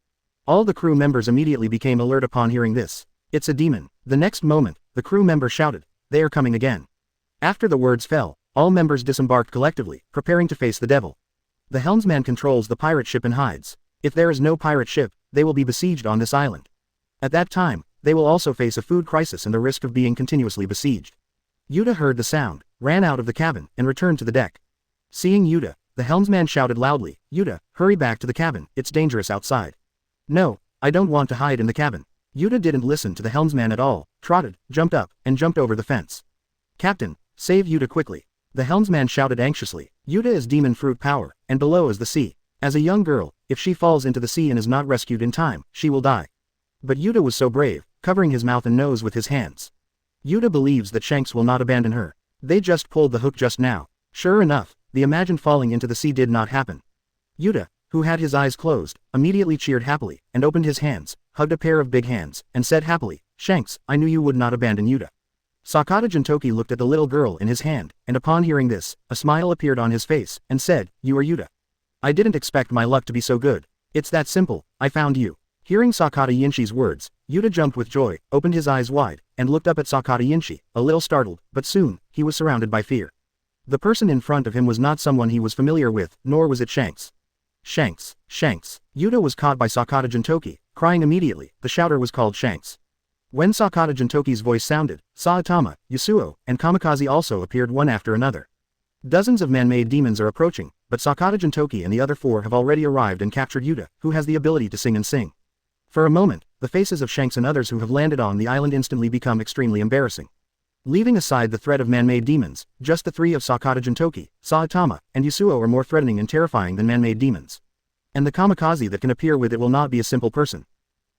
All the crew members immediately became alert upon hearing this. "It's a demon." The next moment, the crew member shouted, "They are coming again." After the words fell, all members disembarked collectively, preparing to face the devil. The helmsman controls the pirate ship and hides. If there is no pirate ship, they will be besieged on this island. At that time, they will also face a food crisis and the risk of being continuously besieged. Yuta heard the sound, ran out of the cabin, and returned to the deck. Seeing Yuta, the helmsman shouted loudly, "Yuta, hurry back to the cabin, it's dangerous outside." "No, I don't want to hide in the cabin." Yuta didn't listen to the helmsman at all, trotted, jumped up, and jumped over the fence. "Captain, save Yuta quickly." The helmsman shouted anxiously. Yuta is demon fruit power, and below is the sea. As a young girl, if she falls into the sea and is not rescued in time, she will die. But Yuta was so brave, covering his mouth and nose with his hands. Yuta believes that Shanks will not abandon her. They just pulled the hook just now. Sure enough, the imagined falling into the sea did not happen. Yuta, who had his eyes closed, immediately cheered happily, and opened his hands, hugged a pair of big hands, and said happily, "Shanks, I knew you would not abandon Yuta." Sakata Jintoki looked at the little girl in his hand, and upon hearing this, a smile appeared on his face, and said, "You are Yuta. I didn't expect my luck to be so good. It's that simple, I found you." Hearing Sakata Yinshi's words, Yuta jumped with joy, opened his eyes wide, and looked up at Sakata Yinshi, a little startled, but soon, he was surrounded by fear. The person in front of him was not someone he was familiar with, nor was it Shanks. "Shanks, Shanks." Yuta was caught by Sakata Jintoki, crying immediately. The shouter was called Shanks. When Sakata Jintoki's voice sounded, Saitama, Yasuo, and Kamikaze also appeared one after another. Dozens of man-made demons are approaching, but Sakata Jintoki and the other 4 have already arrived and captured Yuta, who has the ability to sing and sing. For a moment, the faces of Shanks and others who have landed on the island instantly become extremely embarrassing. Leaving aside the threat of man-made demons, just the 3 of Sakata Jintoki, Saitama, and Yasuo are more threatening and terrifying than man-made demons. And the kamikaze that can appear with it will not be a simple person.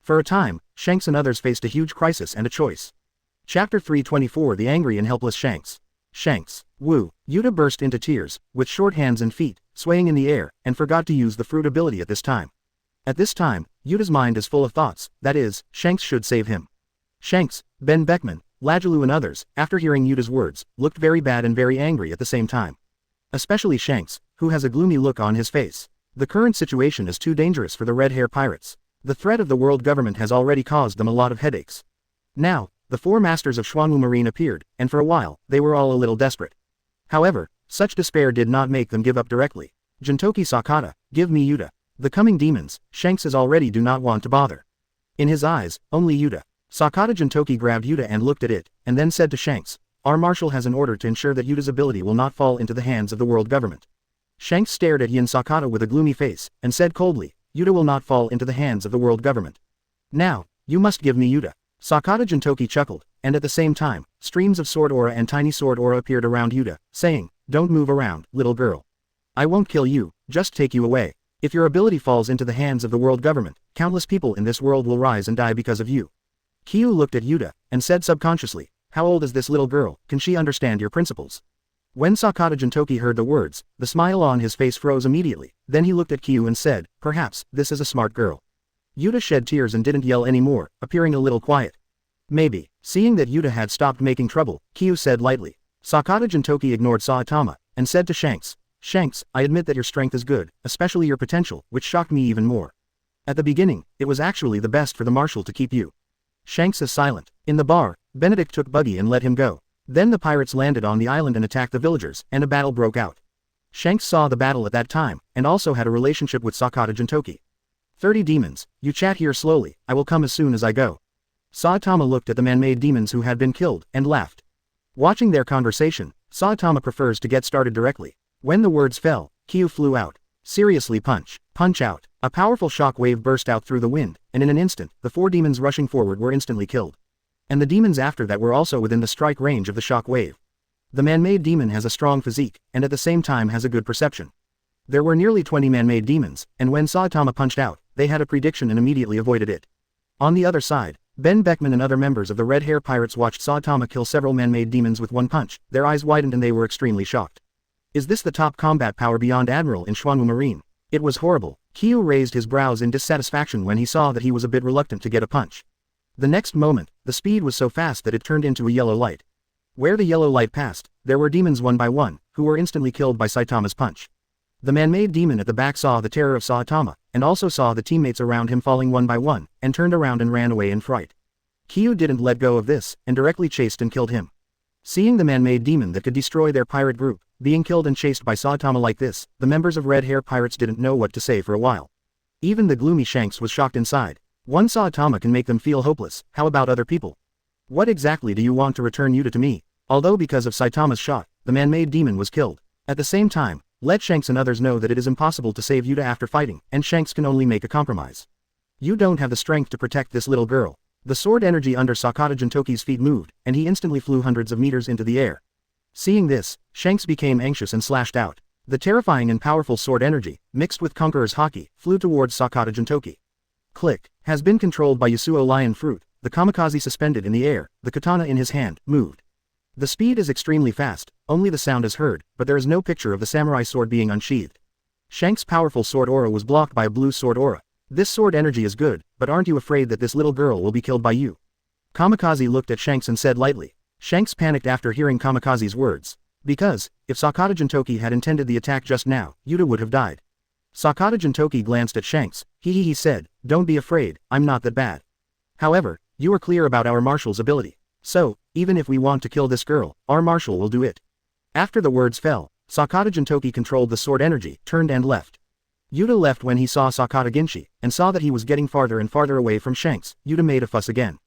For a time, Shanks and others faced a huge crisis and a choice. Chapter 324 The Angry and Helpless Shanks. Shanks. Woo. Yuta burst into tears, with short hands and feet, swaying in the air, and forgot to use the fruit ability at this time. At this time, Yuta's mind is full of thoughts, that is, Shanks should save him. Shanks, Ben Beckman, Lajalu and others, after hearing Yuta's words, looked very bad and very angry at the same time. Especially Shanks, who has a gloomy look on his face. The current situation is too dangerous for the red hair pirates. The threat of the world government has already caused them a lot of headaches. Now, the 4 masters of Xuanwu Marine appeared, and for a while, they were all a little desperate. However, such despair did not make them give up directly. Jintoki Sakata, give me Yuta. The coming demons, Shanks is already do not want to bother. In his eyes, only Yuta. Sakata Jintoki grabbed Yuta and looked at it, and then said to Shanks, our marshal has an order to ensure that Yuta's ability will not fall into the hands of the world government. Shanks stared at Yin Sakata with a gloomy face, and said coldly, Yuta will not fall into the hands of the world government. Now, you must give me Yuta. Sakata Jintoki chuckled, and at the same time, streams of sword aura and tiny sword aura appeared around Yuta, saying, don't move around, little girl. I won't kill you, just take you away. If your ability falls into the hands of the world government, countless people in this world will rise and die because of you. Kyu looked at Yuta, and said subconsciously, how old is this little girl, can she understand your principles? When Sakata Jintoki heard the words, the smile on his face froze immediately, then he looked at Kyu and said, perhaps, this is a smart girl. Yuta shed tears and didn't yell anymore, appearing a little quiet. Maybe. Seeing that Yuta had stopped making trouble, Kyu said lightly. Sakata Jintoki ignored Saitama, and said to Shanks, Shanks, I admit that your strength is good, especially your potential, which shocked me even more. At the beginning, it was actually the best for the marshal to keep you. Shanks is silent. In the bar, Benedict took Buggy and let him go. Then the pirates landed on the island and attacked the villagers, and a battle broke out. Shanks saw the battle at that time, and also had a relationship with Sakata Jintoki. 30 demons, you chat here slowly, I will come as soon as I go. Saitama looked at the man-made demons who had been killed, and laughed. Watching their conversation, Saitama prefers to get started directly. When the words fell, Kyu flew out. Seriously punch. Punch out. A powerful shock wave burst out through the wind, and in an instant, the 4 demons rushing forward were instantly killed. And the demons after that were also within the strike range of the shock wave. The man-made demon has a strong physique, and at the same time has a good perception. There were nearly 20 man-made demons, and when Saitama punched out, they had a prediction and immediately avoided it. On the other side, Ben Beckman and other members of the Red Hair Pirates watched Saitama kill several man-made demons with one punch, their eyes widened and they were extremely shocked. Is this the top combat power beyond Admiral in Xuanwu Marine? It was horrible. Kyu raised his brows in dissatisfaction when he saw that he was a bit reluctant to get a punch. The next moment, the speed was so fast that it turned into a yellow light. Where the yellow light passed, there were demons one by one, who were instantly killed by Saitama's punch. The man-made demon at the back saw the terror of Saitama, and also saw the teammates around him falling one by one, and turned around and ran away in fright. Kyu didn't let go of this, and directly chased and killed him. Seeing the man-made demon that could destroy their pirate group, being killed and chased by Saitama like this, the members of Red Hair Pirates didn't know what to say for a while. Even the gloomy Shanks was shocked inside. One Saitama can make them feel hopeless, how about other people? What exactly do you want to return Yuta to me? Although because of Saitama's shot, the man-made demon was killed. At the same time, let Shanks and others know that it is impossible to save Yuta after fighting, and Shanks can only make a compromise. You don't have the strength to protect this little girl. The sword energy under Sakata Jintoki's feet moved, and he instantly flew hundreds of meters into the air. Seeing this, Shanks became anxious and slashed out. The terrifying and powerful sword energy, mixed with Conqueror's Haki, flew towards Sakata Jintoki. Click. Has been controlled by Yasuo Lion Fruit, the kamikaze suspended in the air, the katana in his hand, moved. The speed is extremely fast, only the sound is heard, but there is no picture of the samurai sword being unsheathed. Shanks' powerful sword aura was blocked by a blue sword aura. This sword energy is good, but aren't you afraid that this little girl will be killed by you? Kamikaze looked at Shanks and said lightly. Shanks panicked after hearing Kamikaze's words. Because, if Sakata Jintoki had intended the attack just now, Yuta would have died. Sakata Jintoki glanced at Shanks. He said, don't be afraid, I'm not that bad. However, you are clear about our marshal's ability. So, even if we want to kill this girl, our marshal will do it. After the words fell, Sakata Jintoki controlled the sword energy, turned and left. Yuta left when he saw Sakata Ginshi, and saw that he was getting farther and farther away from Shanks. Yuta made a fuss again.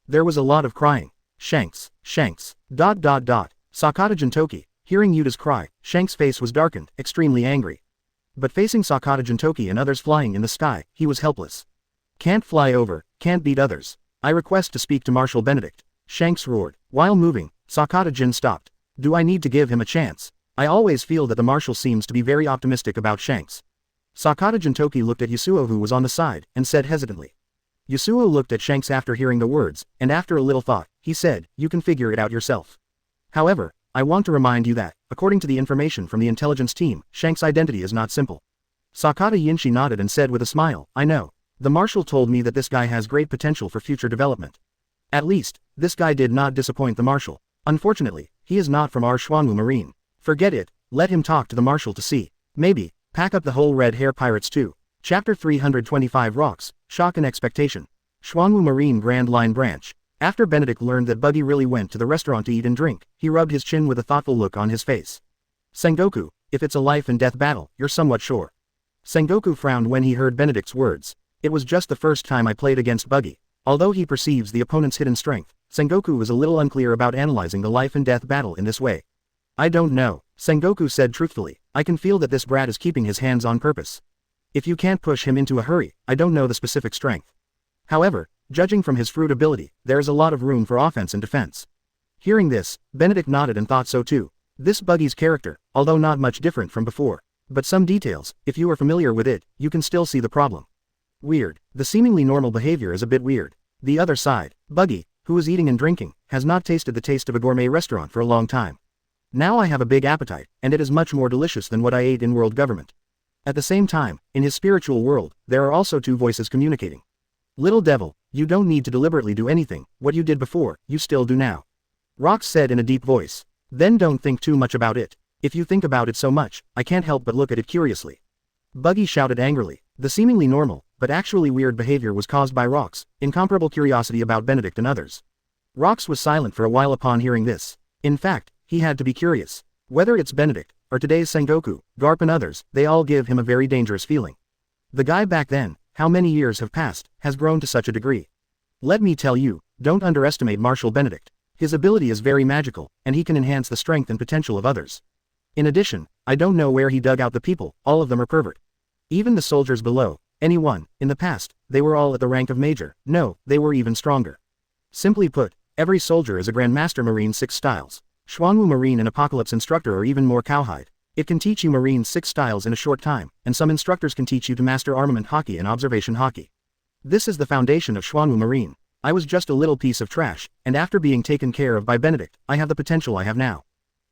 There was a lot of crying. Shanks. Sakata Jintoki, hearing Yuta's cry, Shanks' face was darkened, extremely angry. But facing Sakata Jintoki and others flying in the sky, he was helpless. Can't fly over, can't beat others. I request to speak to Marshal Benedict. Shanks roared. While moving, Sakata Jin stopped. Do I need to give him a chance? I always feel that the marshal seems to be very optimistic about Shanks. Sakata Jintoki looked at Yasuo who was on the side, and said hesitantly. Yasuo looked at Shanks after hearing the words, and after a little thought, he said, you can figure it out yourself. However, I want to remind you that, according to the information from the intelligence team, Shanks' identity is not simple. Sakata Yinshi nodded and said with a smile, I know. The marshal told me that this guy has great potential for future development. At least, this guy did not disappoint the marshal. Unfortunately, he is not from our Xuanwu Marine. Forget it, Let him talk to the Marshal to see. Maybe, pack up the whole red hair pirates too. Chapter 325 Rocks, Shock and Expectation. Xuanwu Marine Grand Line Branch. After Benedict learned that Buggy really went to the restaurant to eat and drink, he rubbed his chin with a thoughtful look on his face. Sengoku, if it's a life and death battle, you're somewhat sure. Sengoku frowned when he heard Benedict's words. It was just the first time I played against Buggy. Although he perceives the opponent's hidden strength, Sengoku was a little unclear about analyzing the life and death battle in this way. I don't know, Sengoku said truthfully. I can feel that this brat is keeping his hands on purpose. If you can't push him into a hurry, I don't know the specific strength. However, judging from his fruit ability, there is a lot of room for offense and defense. Hearing this, Benedict nodded and thought so too. This Buggy's character, although not much different from before. But some details, if you are familiar with it, you can still see the problem. Weird. The seemingly normal behavior is a bit weird. The other side, Buggy, who is eating and drinking, has not tasted the taste of a gourmet restaurant for a long time. Now I have a big appetite, and it is much more delicious than what I ate in world government. At the same time, in his spiritual world, there are also two voices communicating. Little devil, you don't need to deliberately do anything, what you did before, you still do now. Rox said in a deep voice. Then don't think too much about it. If you think about it so much, I can't help but look at it curiously. Buggy shouted angrily. The seemingly normal, but actually weird behavior was caused by Rox, incomparable curiosity about Benedict and others. Rox was silent for a while upon hearing this. In fact, he had to be curious. Whether it's Benedict, or today's Sengoku, Garp and others, they all give him a very dangerous feeling. The guy back then, how many years have passed, has grown to such a degree. Let me tell you, don't underestimate Marshal Benedict. His ability is very magical, and he can enhance the strength and potential of others. In addition, I don't know where he dug out the people, all of them are pervert. Even the soldiers below, anyone, in the past, they were all at the rank of major, no, they were even stronger. Simply put, every soldier is a Grandmaster Marine 6 styles. Xuanwu Marine and Apocalypse Instructor are even more cowhide. It can teach you Marine 6 styles in a short time, and some instructors can teach you to master armament hockey and observation hockey. This is the foundation of Xuanwu Marine. I was just a little piece of trash, and after being taken care of by Benedict, I have the potential I have now.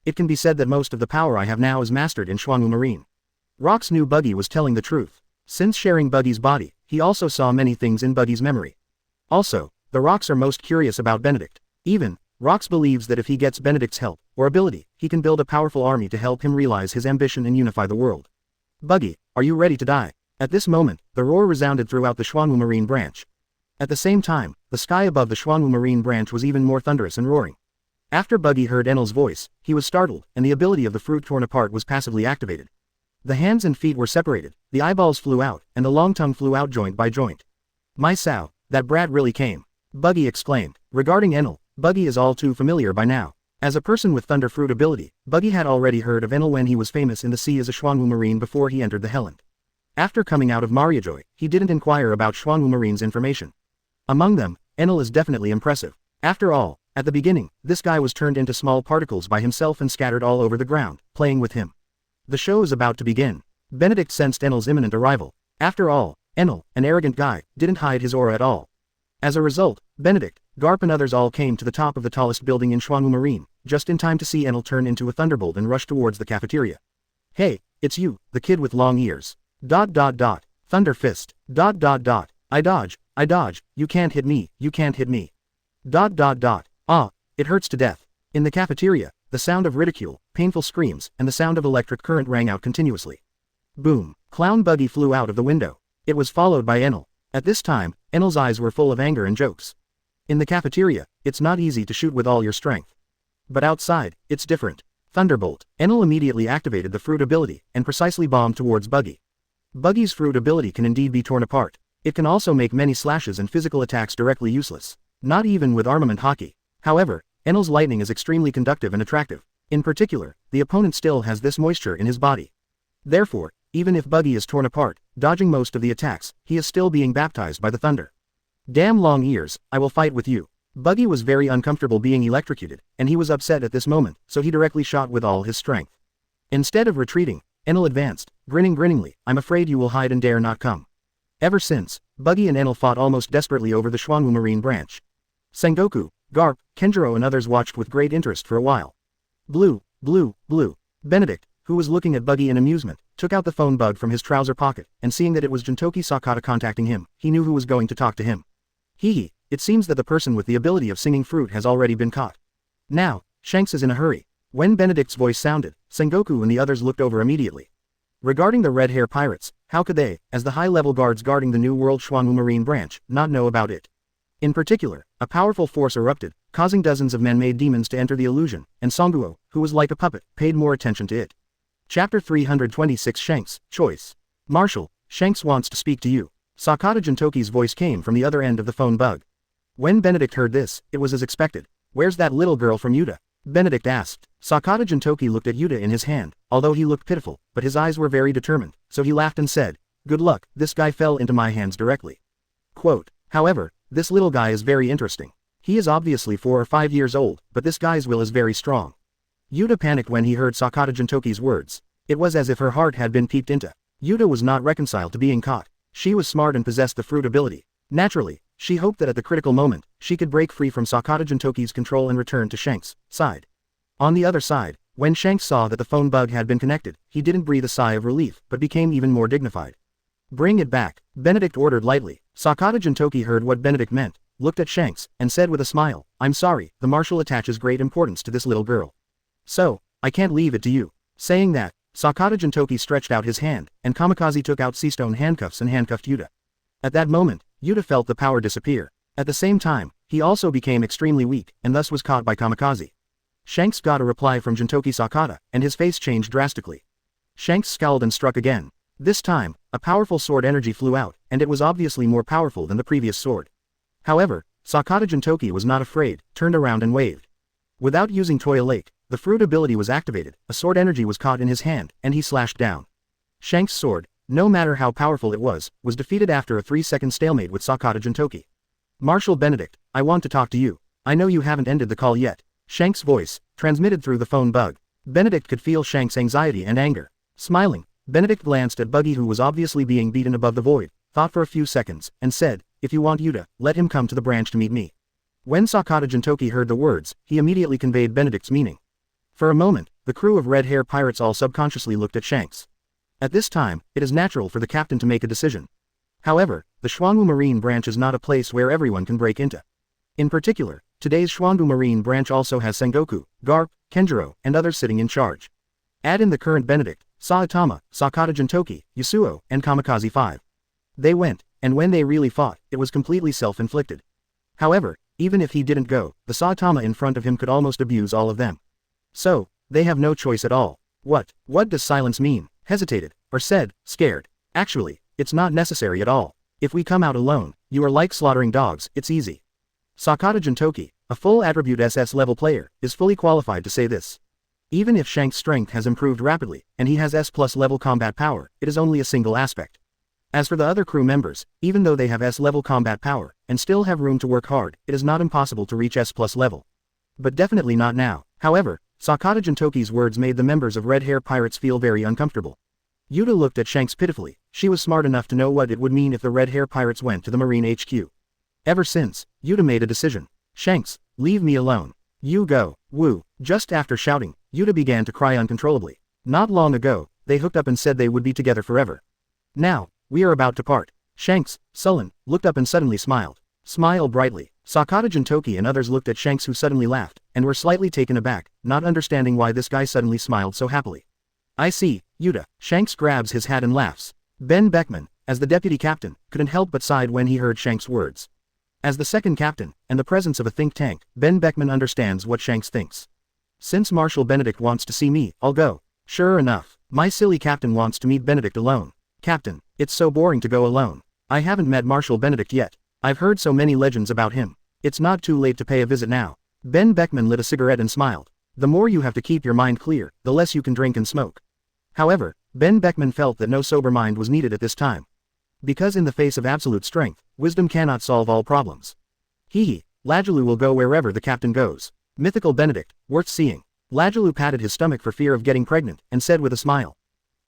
It can be said that most of the power I have now is mastered in Xuanwu Marine. Rox knew Buggy was telling the truth. Since sharing Buggy's body, he also saw many things in Buggy's memory. Also, the Rox are most curious about Benedict. Even, Rox believes that if he gets Benedict's help, or ability, he can build a powerful army to help him realize his ambition and unify the world. Buggy, are you ready to die? At this moment, the roar resounded throughout the Xuanwu Marine branch. At the same time, the sky above the Xuanwu Marine branch was even more thunderous and roaring. After Buggy heard Enel's voice, he was startled, and the ability of the fruit torn apart was passively activated. The hands and feet were separated, the eyeballs flew out, and the long tongue flew out joint by joint. My sow, that brat really came. Buggy exclaimed. Regarding Enel, Buggy is all too familiar by now. As a person with thunder fruit ability, Buggy had already heard of Enel when he was famous in the sea as a Xuanwu Marine before he entered the Helland. After coming out of Mariajoy, he didn't inquire about Xuanwu Marine's information. Among them, Enel is definitely impressive. After all, at the beginning, this guy was turned into small particles by himself and scattered all over the ground, playing with him. The show is about to begin. Benedict sensed Enel's imminent arrival. After all, Enel, an arrogant guy, didn't hide his aura at all. As a result, Benedict, Garp and others all came to the top of the tallest building in Xuanwu Marine, just in time to see Enel turn into a thunderbolt and rush towards the cafeteria. Hey, it's you, the kid with long ears. ... Thunder fist. ... I dodge, you can't hit me, you can't hit me. ... Ah, it hurts to death. In the cafeteria, the sound of ridicule, painful screams, and the sound of electric current rang out continuously. Boom, Clown Buggy flew out of the window. It was followed by Enel. At this time, Enel's eyes were full of anger and jokes. In the cafeteria, it's not easy to shoot with all your strength. But outside, it's different. Thunderbolt. Enel immediately activated the fruit ability, and precisely bombed towards Buggy. Buggy's fruit ability can indeed be torn apart. It can also make many slashes and physical attacks directly useless. Not even with armament hockey. However, Enel's lightning is extremely conductive and attractive. In particular, the opponent still has this moisture in his body. Therefore, even if Buggy is torn apart, dodging most of the attacks, he is still being baptized by the thunder. Damn long ears, I will fight with you. Buggy was very uncomfortable being electrocuted, and he was upset at this moment, so he directly shot with all his strength. Instead of retreating, Enel advanced, grinning grinningly, I'm afraid you will hide and dare not come. Ever since, Buggy and Enel fought almost desperately over the Xuanwu Marine branch. Sengoku, Garp, Kenjiro and others watched with great interest for a while. Blue. Benedict, who was looking at Buggy in amusement, took out the phone bug from his trouser pocket, and seeing that it was Juntoki Sakata contacting him, he knew who was going to talk to him. It seems that the person with the ability of singing fruit has already been caught. Now, Shanks is in a hurry. When Benedict's voice sounded, Sengoku and the others looked over immediately. Regarding the Red Hair Pirates, how could they, as the high-level guards guarding the New World Xuanwu Marine branch, not know about it? In particular, a powerful force erupted, causing dozens of men-made demons to enter the illusion, and Songuo, who was like a puppet, paid more attention to it. Chapter 326 Shanks, Choice. Marshal, Shanks wants to speak to you. Sakata Jintoki's voice came from the other end of the phone bug. When Benedict heard this, it was as expected. Where's that little girl from Yuta? Benedict asked. Sakata Jintoki looked at Yuta in his hand, although he looked pitiful, but his eyes were very determined, so he laughed and said, "Good luck, this guy fell into my hands directly." Quote, however, this little guy is very interesting. He is obviously 4 or 5 years old, but this guy's will is very strong. Yuta panicked when he heard Sakata Jintoki's words. It was as if her heart had been peeked into. Yuta was not reconciled to being caught. She was smart and possessed the fruit ability. Naturally, she hoped that at the critical moment, she could break free from Sakata Jintoki's control and return to Shanks' side. On the other side, when Shanks saw that the phone bug had been connected, he didn't breathe a sigh of relief, but became even more dignified. Bring it back, Benedict ordered lightly. Sakata Jintoki heard what Benedict meant, looked at Shanks, and said with a smile, I'm sorry, the Marshal attaches great importance to this little girl. So, I can't leave it to you. Saying that, Sakata Jintoki stretched out his hand, and Kamikaze took out sea-stone handcuffs and handcuffed Yuta. At that moment, Yuta felt the power disappear. At the same time, he also became extremely weak, and thus was caught by Kamikaze. Shanks got a reply from Jintoki Sakata, and his face changed drastically. Shanks scowled and struck again. This time, a powerful sword energy flew out, and it was obviously more powerful than the previous sword. However, Sakata Jintoki was not afraid, turned around and waved. Without using Toya Lake, the fruit ability was activated, a sword energy was caught in his hand, and he slashed down. Shanks' sword, no matter how powerful it was defeated after a 3-second stalemate with Sakata Jintoki. Marshal Benedict, I want to talk to you. I know you haven't ended the call yet. Shanks' voice, transmitted through the phone bug. Benedict could feel Shanks' anxiety and anger. Smiling, Benedict glanced at Buggy, who was obviously being beaten above the void, thought for a few seconds, and said, if you want Yuta, let him come to the branch to meet me. When Sakata Jintoki heard the words, he immediately conveyed Benedict's meaning. For a moment, the crew of Red Hair Pirates all subconsciously looked at Shanks. At this time, it is natural for the captain to make a decision. However, the Xuanwu Marine branch is not a place where everyone can break into. In particular, today's Xuanwu Marine branch also has Sengoku, Garp, Kenjiro, and others sitting in charge. Add in the current Benedict, Saitama, Sakata Jintoki, Yasuo, and Kamikaze 5. They went, and when they really fought, it was completely self-inflicted. However, even if he didn't go, the Saitama in front of him could almost abuse all of them. So, they have no choice at all. What does silence mean? Hesitated, or said, scared. Actually, it's not necessary at all. If we come out alone, you are like slaughtering dogs, it's easy. Sakata Jintoki, a full attribute SS level player, is fully qualified to say this. Even if Shanks' strength has improved rapidly, and he has S+ level combat power, it is only a single aspect. As for the other crew members, even though they have S level combat power, and still have room to work hard, it is not impossible to reach S+ level. But definitely not now. However, Sakata Jintoki's words made the members of Red Hair Pirates feel very uncomfortable. Yuta looked at Shanks pitifully. She was smart enough to know what it would mean if the Red Hair Pirates went to the Marine HQ. Ever since, Yuta made a decision. Shanks, leave me alone. You go. Woo. Just after shouting, Yuta began to cry uncontrollably. Not long ago, they hooked up and said they would be together forever. Now, we are about to part. Shanks, sullen, looked up and suddenly smiled. Smile brightly. Sakata Jintoki and others looked at Shanks, who suddenly laughed, and were slightly taken aback, not understanding why this guy suddenly smiled so happily. I see, Yuta. Shanks grabs his hat and laughs. Ben Beckman, as the deputy captain, couldn't help but sigh when he heard Shanks' words. As the second captain, and the presence of a think tank, Ben Beckman understands what Shanks thinks. Since Marshal Benedict wants to see me, I'll go. Sure enough, my silly captain wants to meet Benedict alone. Captain, it's so boring to go alone. I haven't met Marshal Benedict yet. I've heard so many legends about him. It's not too late to pay a visit now. Ben Beckman lit a cigarette and smiled. The more you have to keep your mind clear, the less you can drink and smoke. However, Ben Beckman felt that no sober mind was needed at this time. Because in the face of absolute strength, wisdom cannot solve all problems. Lajalu will go wherever the captain goes. Mythical Benedict, worth seeing. Lajalu patted his stomach for fear of getting pregnant, and said with a smile.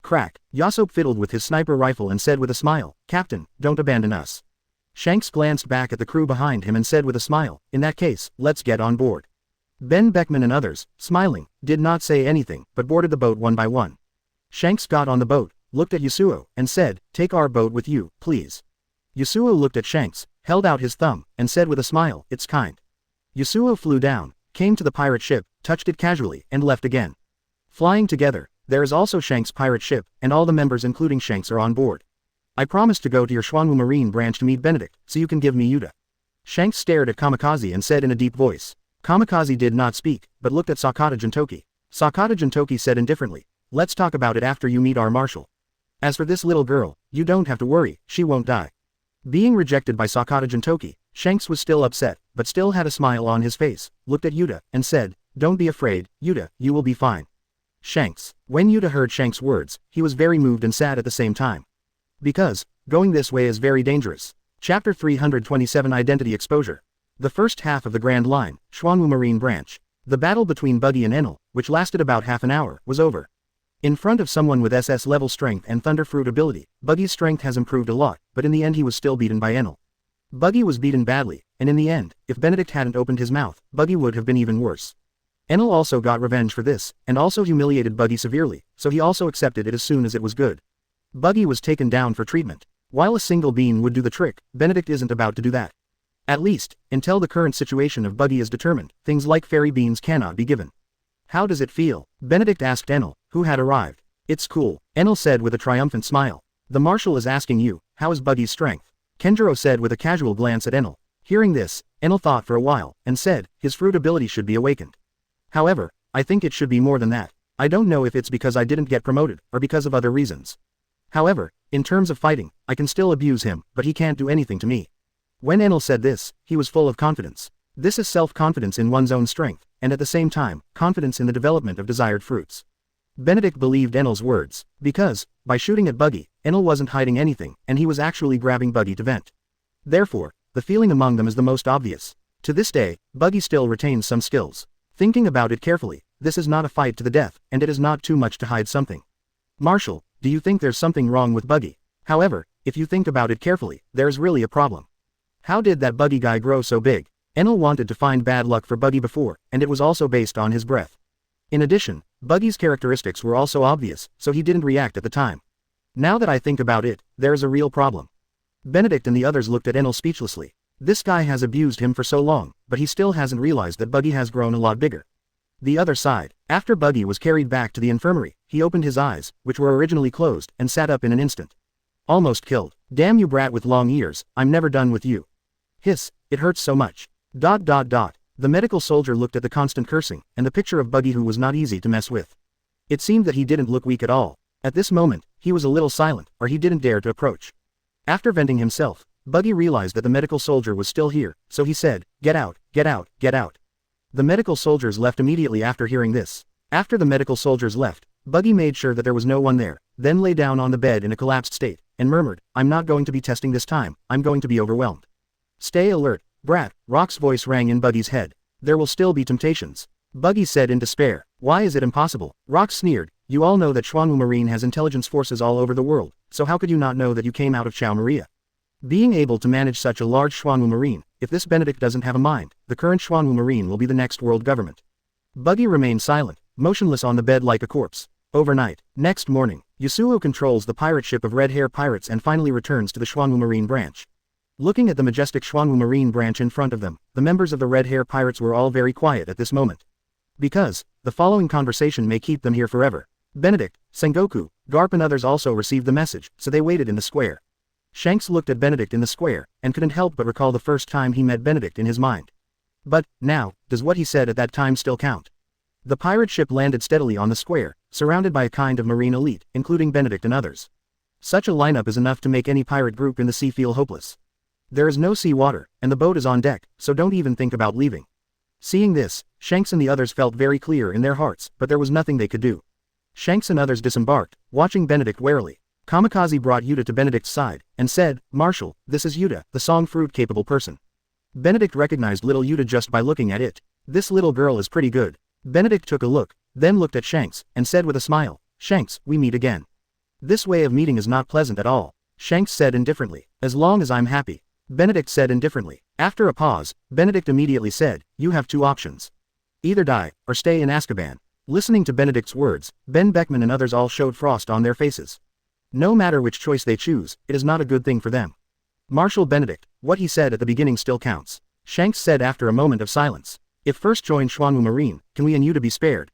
Crack. Yasop fiddled with his sniper rifle and said with a smile, Captain, don't abandon us. Shanks glanced back at the crew behind him and said with a smile, in that case, let's get on board. Ben Beckman and others, smiling, did not say anything, but boarded the boat one by one. Shanks got on the boat, looked at Yasuo, and said, take our boat with you, please. Yasuo looked at Shanks, held out his thumb, and said with a smile, it's kind. Yasuo flew down, came to the pirate ship, touched it casually, and left again. Flying together, there is also Shanks' pirate ship, and all the members including Shanks are on board. I promised to go to your Xuanwu Marine branch to meet Benedict, so you can give me Yuta. Shanks stared at Kamikaze and said in a deep voice. Kamikaze did not speak, but looked at Sakata Jintoki. Sakata Jintoki said indifferently, let's talk about it after you meet our marshal. As for this little girl, you don't have to worry, she won't die. Being rejected by Sakata Jintoki, Shanks was still upset, but still had a smile on his face, looked at Yuta, and said, don't be afraid, Yuta, you will be fine. Shanks. When Yuta heard Shanks' words, he was very moved and sad at the same time. Because, going this way is very dangerous. Chapter 327 Identity Exposure. The first half of the Grand Line, Xuanwu Marine Branch. The battle between Buggy and Enel, which lasted about half an hour, was over. In front of someone with SS level strength and Thunder Fruit ability, Buggy's strength has improved a lot, but in the end he was still beaten by Enel. Buggy was beaten badly, and in the end, if Benedict hadn't opened his mouth, Buggy would have been even worse. Enel also got revenge for this, and also humiliated Buggy severely, so he also accepted it as soon as it was good. Buggy was taken down for treatment. While a single bean would do the trick, Benedict isn't about to do that. At least, until the current situation of Buggy is determined, things like fairy beans cannot be given. How does it feel? Benedict asked Enel, who had arrived. It's cool, Enel said with a triumphant smile. The marshal is asking you, how is Buggy's strength? Kenjiro said with a casual glance at Enel. Hearing this, Enel thought for a while, and said, his fruit ability should be awakened. However, I think it should be more than that. I don't know if it's because I didn't get promoted, or because of other reasons. However, in terms of fighting, I can still abuse him, but he can't do anything to me. When Enel said this, he was full of confidence. This is self-confidence in one's own strength, and at the same time, confidence in the development of desired fruits. Benedict believed Enel's words, because, by shooting at Buggy, Enel wasn't hiding anything, and he was actually grabbing Buggy to vent. Therefore, the feeling among them is the most obvious. To this day, Buggy still retains some skills. Thinking about it carefully, this is not a fight to the death, and it is not too much to hide something. Marshal, do you think there's something wrong with Buggy? However, if you think about it carefully, there's really a problem. How did that Buggy guy grow so big? Enel wanted to find bad luck for Buggy before, and it was also based on his breath. In addition, Buggy's characteristics were also obvious, so he didn't react at the time. Now that I think about it, there's a real problem. Benedict and the others looked at Enel speechlessly. This guy has abused him for so long, but he still hasn't realized that Buggy has grown a lot bigger. The other side. After Buggy was carried back to the infirmary, he opened his eyes, which were originally closed, and sat up in an instant. Almost killed. Damn you brat with long ears, I'm never done with you. Hiss, it hurts so much. ... The medical soldier looked at the constant cursing, and the picture of Buggy who was not easy to mess with. It seemed that he didn't look weak at all. At this moment, he was a little silent, or he didn't dare to approach. After venting himself, Buggy realized that the medical soldier was still here, so he said, get out, get out, get out. The medical soldiers left immediately after hearing this. After the medical soldiers left, Buggy made sure that there was no one there, then lay down on the bed in a collapsed state, and murmured, I'm not going to be testing this time, I'm going to be overwhelmed. Stay alert, brat, Rock's voice rang in Buggy's head. There will still be temptations. Buggy said in despair, why is it impossible? Rock sneered, you all know that Xuanwu Marine has intelligence forces all over the world, so how could you not know that you came out of Chao Maria? Being able to manage such a large Xuanwu Marine, if this Benedict doesn't have a mind, the current Xuanwu Marine will be the next world government. Buggy remained silent, motionless on the bed like a corpse. Overnight. Next morning, Yasuo controls the pirate ship of Red Hair Pirates and finally returns to the Xuanwu Marine branch. Looking at the majestic Xuanwu Marine branch in front of them, the members of the Red Hair Pirates were all very quiet at this moment. Because, the following conversation may keep them here forever. Benedict, Sengoku, Garp and others also received the message, so they waited in the square. Shanks looked at Benedict in the square, and couldn't help but recall the first time he met Benedict in his mind. But, now, does what he said at that time still count? The pirate ship landed steadily on the square, surrounded by a kind of marine elite, including Benedict and others. Such a lineup is enough to make any pirate group in the sea feel hopeless. There is no sea water, and the boat is on deck, so don't even think about leaving. Seeing this, Shanks and the others felt very clear in their hearts, but there was nothing they could do. Shanks and others disembarked, watching Benedict warily. Kamikaze brought Yuta to Benedict's side, and said, Marshal, this is Yuta, the song fruit-capable person. Benedict recognized little Yuta just by looking at it. This little girl is pretty good. Benedict took a look, then looked at Shanks, and said with a smile, Shanks, we meet again. This way of meeting is not pleasant at all. Shanks said indifferently, as long as I'm happy. Benedict said indifferently. After a pause, Benedict immediately said, you have two options. Either die, or stay in Azkaban. Listening to Benedict's words, Ben Beckman and others all showed frost on their faces. No matter which choice they choose, it is not a good thing for them. Marshal Benedict, what he said at the beginning still counts. Shanks said after a moment of silence. If first joined Xuanwu Marine, can we and you to be spared?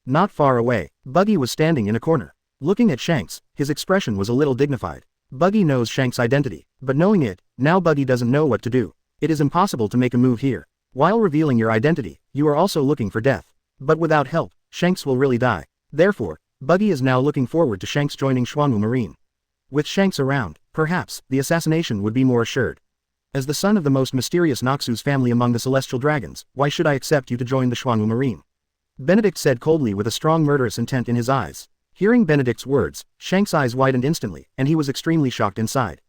Not far away, Buggy was standing in a corner. Looking at Shanks, his expression was a little dignified. Buggy knows Shanks' identity, but knowing it, now Buggy doesn't know what to do. It is impossible to make a move here. While revealing your identity, you are also looking for death. But without help, Shanks will really die. Therefore, Buggy is now looking forward to Shanks joining Xuanwu Marine. With Shanks around, perhaps, the assassination would be more assured. As the son of the most mysterious Noxus family among the celestial dragons, why should I accept you to join the Xuanwu Marine? Benedict said coldly with a strong murderous intent in his eyes. Hearing Benedict's words, Shanks' eyes widened instantly, and he was extremely shocked inside.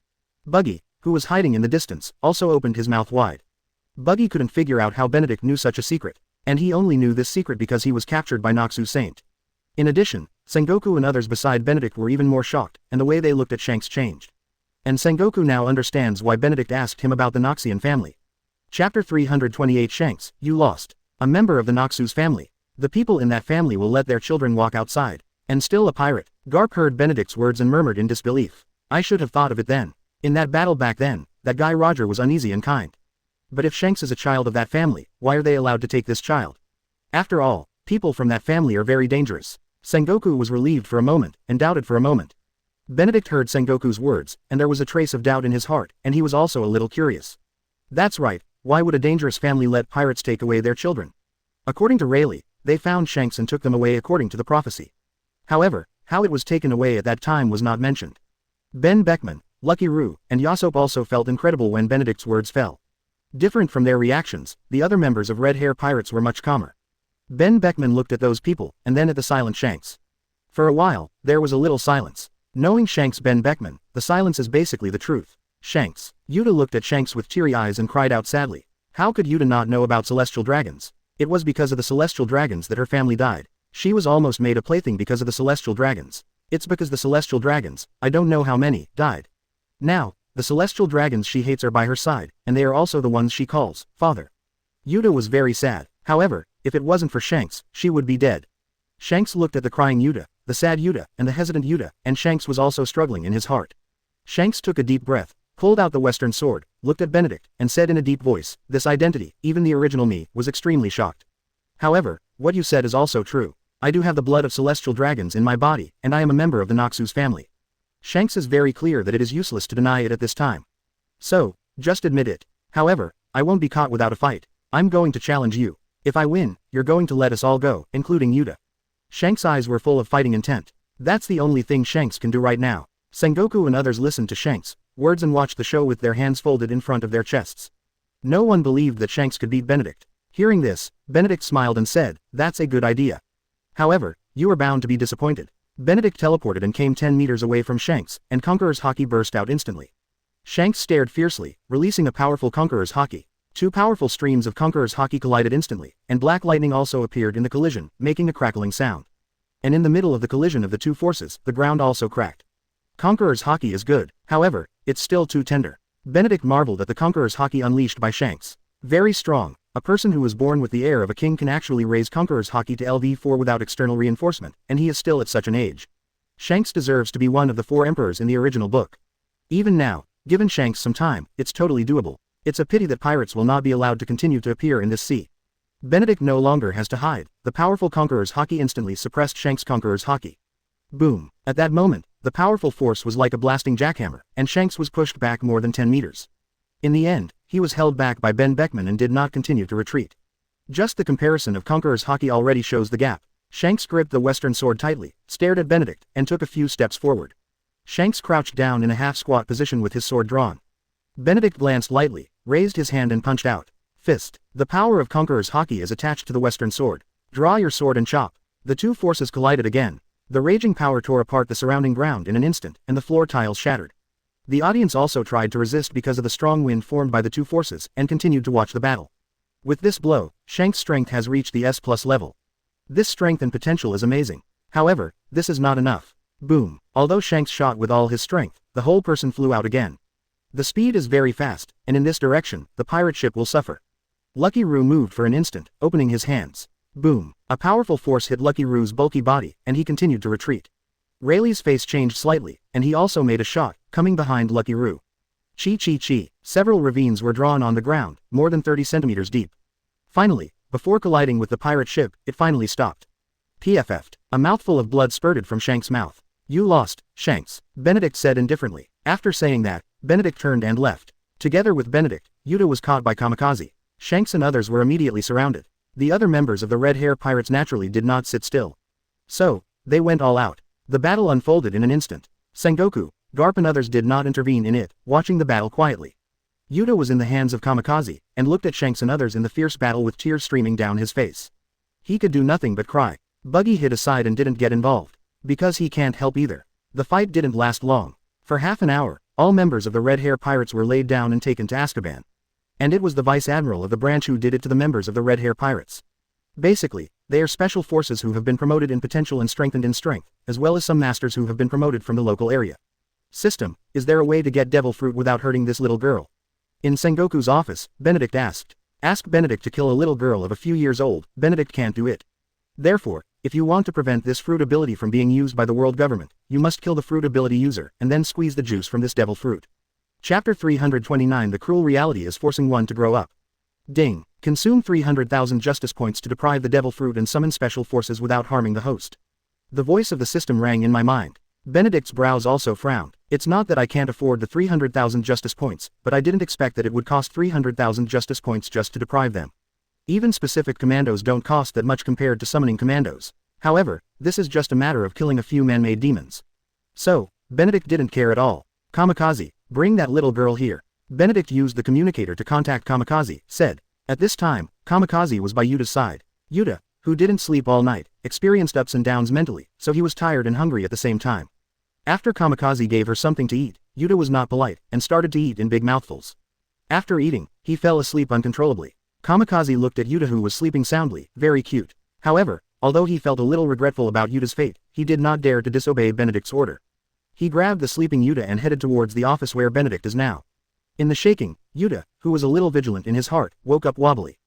Buggy, who was hiding in the distance, also opened his mouth wide. Buggy couldn't figure out how Benedict knew such a secret, and he only knew this secret because he was captured by Noxus Saint. In addition, Sengoku and others beside Benedict were even more shocked, and the way they looked at Shanks changed. And Sengoku now understands why Benedict asked him about the Noxian family. Chapter 328 Shanks, you lost. A member of the Noxus family. The people in that family will let their children walk outside. And still a pirate. Garp heard Benedict's words and murmured in disbelief. I should have thought of it then. In that battle back then, that guy Roger was uneasy and kind. But if Shanks is a child of that family, why are they allowed to take this child? After all, people from that family are very dangerous. Sengoku was relieved for a moment, and doubted for a moment. Benedict heard Sengoku's words, and there was a trace of doubt in his heart, and he was also a little curious. That's right, why would a dangerous family let pirates take away their children? According to Rayleigh, they found Shanks and took them away according to the prophecy. However, how it was taken away at that time was not mentioned. Ben Beckman, Lucky Roo, and Yasop also felt incredible when Benedict's words fell. Different from their reactions, the other members of Red Hair Pirates were much calmer. Ben Beckman looked at those people, and then at the silent Shanks. For a while, there was a little silence. Knowing Shanks Ben Beckman, the silence is basically the truth. Shanks. Yuta looked at Shanks with teary eyes and cried out sadly. How could Yuta not know about celestial dragons? It was because of the celestial dragons that her family died. She was almost made a plaything because of the celestial dragons. It's because the celestial dragons, I don't know how many, died. Now, the celestial dragons she hates are by her side, and they are also the ones she calls father. Yuta was very sad. However, if it wasn't for Shanks, she would be dead. Shanks looked at the crying Yuta, the sad Yuta, and the hesitant Yuta, and Shanks was also struggling in his heart. Shanks took a deep breath, pulled out the western sword, looked at Benedict, and said in a deep voice, this identity, even the original me, was extremely shocked. However, what you said is also true. I do have the blood of celestial dragons in my body, and I am a member of the Noxus family. Shanks is very clear that it is useless to deny it at this time. So, just admit it. However, I won't be caught without a fight. I'm going to challenge you. If I win, you're going to let us all go, including Yuta. Shanks' eyes were full of fighting intent. That's the only thing Shanks can do right now. Sengoku and others listened to Shanks' words and watched the show with their hands folded in front of their chests. No one believed that Shanks could beat Benedict. Hearing this, Benedict smiled and said, that's a good idea. However, you are bound to be disappointed. Benedict teleported and came 10 meters away from Shanks, and Conqueror's Haki burst out instantly. Shanks stared fiercely, releasing a powerful Conqueror's Haki. Two powerful streams of Conqueror's Haki collided instantly, and black lightning also appeared in the collision, making a crackling sound. And in the middle of the collision of the two forces, the ground also cracked. Conqueror's Haki is good, however, it's still too tender. Benedict marveled at the Conqueror's Haki unleashed by Shanks. Very strong. A person who was born with the air of a king can actually raise Conqueror's Haki to LV4 without external reinforcement, and he is still at such an age. Shanks deserves to be one of the 4 emperors in the original book. Even now, given Shanks some time, it's totally doable. It's a pity that pirates will not be allowed to continue to appear in this sea. Benedict no longer has to hide. The powerful Conqueror's Haki instantly suppressed Shanks' Conqueror's Haki. Boom. At that moment, the powerful force was like a blasting jackhammer, and Shanks was pushed back more than 10 meters. In the end, he was held back by Ben Beckman and did not continue to retreat. Just the comparison of Conqueror's Haki already shows the gap. Shanks gripped the western sword tightly, stared at Benedict, and took a few steps forward. Shanks crouched down in a half-squat position with his sword drawn. Benedict glanced lightly, raised his hand and punched out. Fist. The power of Conqueror's Haki is attached to the western sword. Draw your sword and chop. The two forces collided again. The raging power tore apart the surrounding ground in an instant, and the floor tiles shattered. The audience also tried to resist because of the strong wind formed by the two forces, and continued to watch the battle. With this blow, Shanks' strength has reached the S+ level. This strength and potential is amazing. However, this is not enough. Boom. Although Shanks shot with all his strength, the whole person flew out again. The speed is very fast, and in this direction, the pirate ship will suffer. Lucky Roo moved for an instant, opening his hands. Boom. A powerful force hit Lucky Roo's bulky body, and he continued to retreat. Rayleigh's face changed slightly, and he also made a shot, coming behind Lucky Roo. Chi. Several ravines were drawn on the ground, more than 30 centimeters deep. Finally, before colliding with the pirate ship, it finally stopped. PFF'd. A mouthful of blood spurted from Shanks' mouth. You lost, Shanks, Benedict said indifferently. After saying that, Benedict turned and left. Together with Benedict, Yuta was caught by Kamikaze. Shanks and others were immediately surrounded. The other members of the Red Hair Pirates naturally did not sit still. So, they went all out. The battle unfolded in an instant. Sengoku, Garp and others did not intervene in it, watching the battle quietly. Yuta was in the hands of Kamikaze, and looked at Shanks and others in the fierce battle with tears streaming down his face. He could do nothing but cry. Buggy hid aside and didn't get involved. Because he can't help either. The fight didn't last long. For half an hour, all members of the Red Hair Pirates were laid down and taken to Azkaban. And it was the Vice Admiral of the branch who did it to the members of the Red Hair Pirates. Basically, they are special forces who have been promoted in potential and strengthened in strength, as well as some masters who have been promoted from the local area. System, is there a way to get devil fruit without hurting this little girl? In Sengoku's office, Benedict asked. Ask Benedict to kill a little girl of a few years old, Benedict can't do it. Therefore, if you want to prevent this fruit ability from being used by the world government, you must kill the fruit ability user, and then squeeze the juice from this devil fruit. Chapter 329 The cruel reality is forcing one to grow up. Ding. Consume 300,000 justice points to deprive the devil fruit and summon special forces without harming the host. The voice of the system rang in my mind. Benedict's brows also frowned. It's not that I can't afford the 300,000 justice points, but I didn't expect that it would cost 300,000 justice points just to deprive them. Even specific commandos don't cost that much compared to summoning commandos. However, this is just a matter of killing a few man-made demons. So, Benedict didn't care at all. Kamikaze, bring that little girl here. Benedict used the communicator to contact Kamikaze, said. At this time, Kamikaze was by Yuta's side. Yuta, who didn't sleep all night, experienced ups and downs mentally, so he was tired and hungry at the same time. After Kamikaze gave her something to eat, Yuta was not polite, and started to eat in big mouthfuls. After eating, he fell asleep uncontrollably. Kamikaze looked at Yuta who was sleeping soundly, very cute. However, although he felt a little regretful about Yuta's fate, he did not dare to disobey Benedict's order. He grabbed the sleeping Yuta and headed towards the office where Benedict is now. In the shaking, Yuta, who was a little vigilant in his heart, woke up wobbly.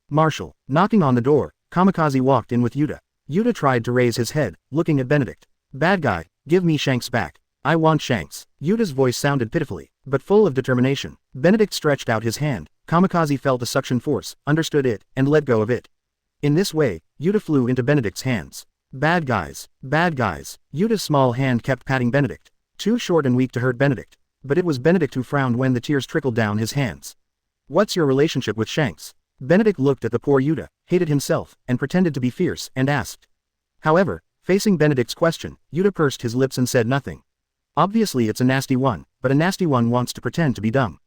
Marshal, knocking on the door, Kamikaze walked in with Yuta. Yuta tried to raise his head, looking at Benedict. Bad guy, give me Shanks back. I want Shanks. Yuta's voice sounded pitifully, but full of determination. Benedict stretched out his hand. Kamikaze felt a suction force, understood it, and let go of it. In this way, Yuta flew into Benedict's hands. Bad guys, bad guys. Yuta's small hand kept patting Benedict. Too short and weak to hurt Benedict. But it was Benedict who frowned when the tears trickled down his hands. What's your relationship with Shanks? Benedict looked at the poor Yuta, hated himself, and pretended to be fierce, and asked. However, facing Benedict's question, Yuta pursed his lips and said nothing. Obviously it's a nasty one, but a nasty one wants to pretend to be dumb.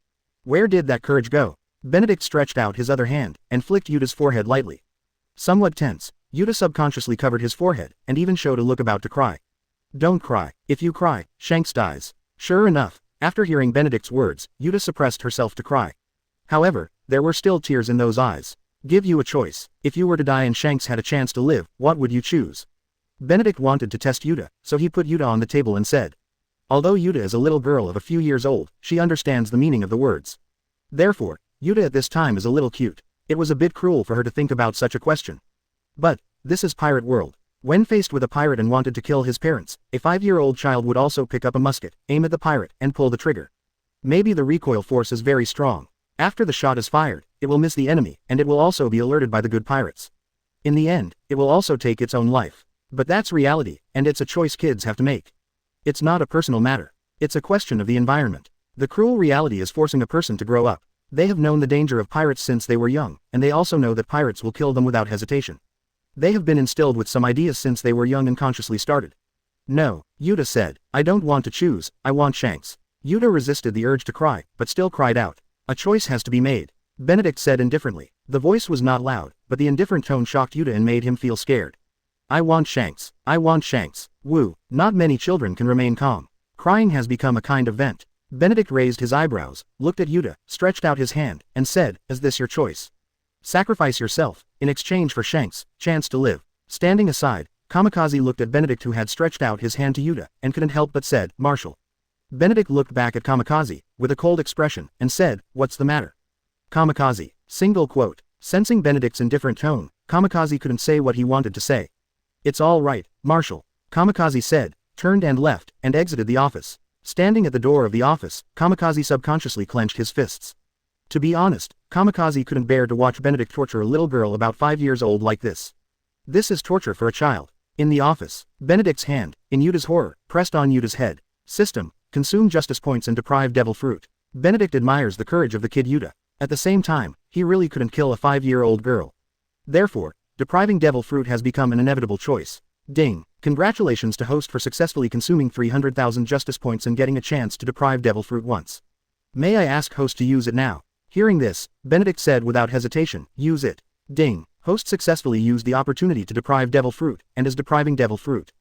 Where did that courage go? Benedict stretched out his other hand, and flicked Yuta's forehead lightly. Somewhat tense, Yuta subconsciously covered his forehead, and even showed a look about to cry. Don't cry. If you cry, Shanks dies. Sure enough, after hearing Benedict's words, Yuta suppressed herself to cry. However, there were still tears in those eyes. Give you a choice. If you were to die and Shanks had a chance to live, what would you choose? Benedict wanted to test Yuta, so he put Yuta on the table and said. Although Yuta is a little girl of a few years old, she understands the meaning of the words. Therefore, Yuta at this time is a little cute. It was a bit cruel for her to think about such a question. But, this is pirate world. When faced with a pirate and wanted to kill his parents, a 5-year-old child would also pick up a musket, aim at the pirate, and pull the trigger. Maybe the recoil force is very strong. After the shot is fired, it will miss the enemy, and it will also be alerted by the good pirates. In the end, it will also take its own life. But that's reality, and it's a choice kids have to make. It's not a personal matter. It's a question of the environment. The cruel reality is forcing a person to grow up. They have known the danger of pirates since they were young, and they also know that pirates will kill them without hesitation. They have been instilled with some ideas since they were young and consciously started. No, Yuta said, I don't want to choose, I want Shanks. Yuta resisted the urge to cry, but still cried out. A choice has to be made. Benedict said indifferently. The voice was not loud, but the indifferent tone shocked Yuta and made him feel scared. I want Shanks. I want Shanks. Woo, not many children can remain calm. Crying has become a kind of vent. Benedict raised his eyebrows, looked at Yuta, stretched out his hand, and said, is this your choice? Sacrifice yourself, in exchange for Shanks' chance to live. Standing aside, Kamikaze looked at Benedict who had stretched out his hand to Yuta, and couldn't help but said, Marshal. Benedict looked back at Kamikaze, with a cold expression, and said, what's the matter? Kamikaze. Single quote. Sensing Benedict's indifferent tone, Kamikaze couldn't say what he wanted to say. It's all right, Marshal. Kamikaze said, turned and left, and exited the office. Standing at the door of the office, Kamikaze subconsciously clenched his fists. To be honest, Kamikaze couldn't bear to watch Benedict torture a little girl about 5 years old like this. This is torture for a child. In the office, Benedict's hand, in Yuta's horror, pressed on Yuta's head. System, consume justice points and deprive devil fruit. Benedict admires the courage of the kid Yuta. At the same time, he really couldn't kill a 5-year-old girl. Therefore, depriving devil fruit has become an inevitable choice. Ding. Congratulations to host for successfully consuming 300,000 justice points and getting a chance to deprive devil fruit once. May I ask host to use it now? Hearing this, Benedict said without hesitation, use it. Ding. Host successfully used the opportunity to deprive devil fruit, and is depriving devil fruit.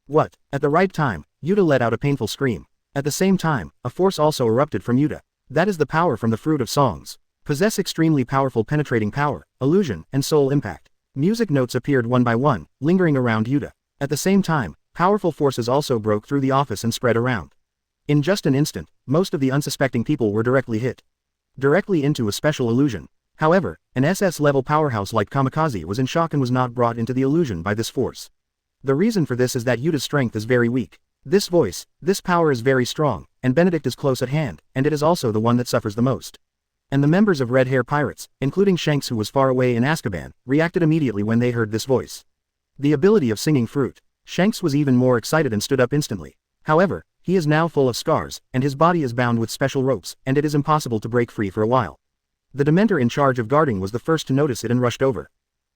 What? At the right time, Yuta let out a painful scream. At the same time, a force also erupted from Yuta. That is the power from the fruit of songs. Possess extremely powerful penetrating power, illusion, and soul impact. Music notes appeared one by one, lingering around Yuta. At the same time, powerful forces also broke through the office and spread around. In just an instant, most of the unsuspecting people were directly hit. Directly into a special illusion. However, an SS-level powerhouse like Kamikaze was in shock and was not brought into the illusion by this force. The reason for this is that Yuta's strength is very weak. This voice, this power is very strong, and Benedict is close at hand, and it is also the one that suffers the most. And the members of Red Hair Pirates, including Shanks who was far away in Azkaban, reacted immediately when they heard this voice. The ability of singing fruit. Shanks was even more excited and stood up instantly. However, he is now full of scars, and his body is bound with special ropes, and it is impossible to break free for a while. The Dementor in charge of guarding was the first to notice it and rushed over.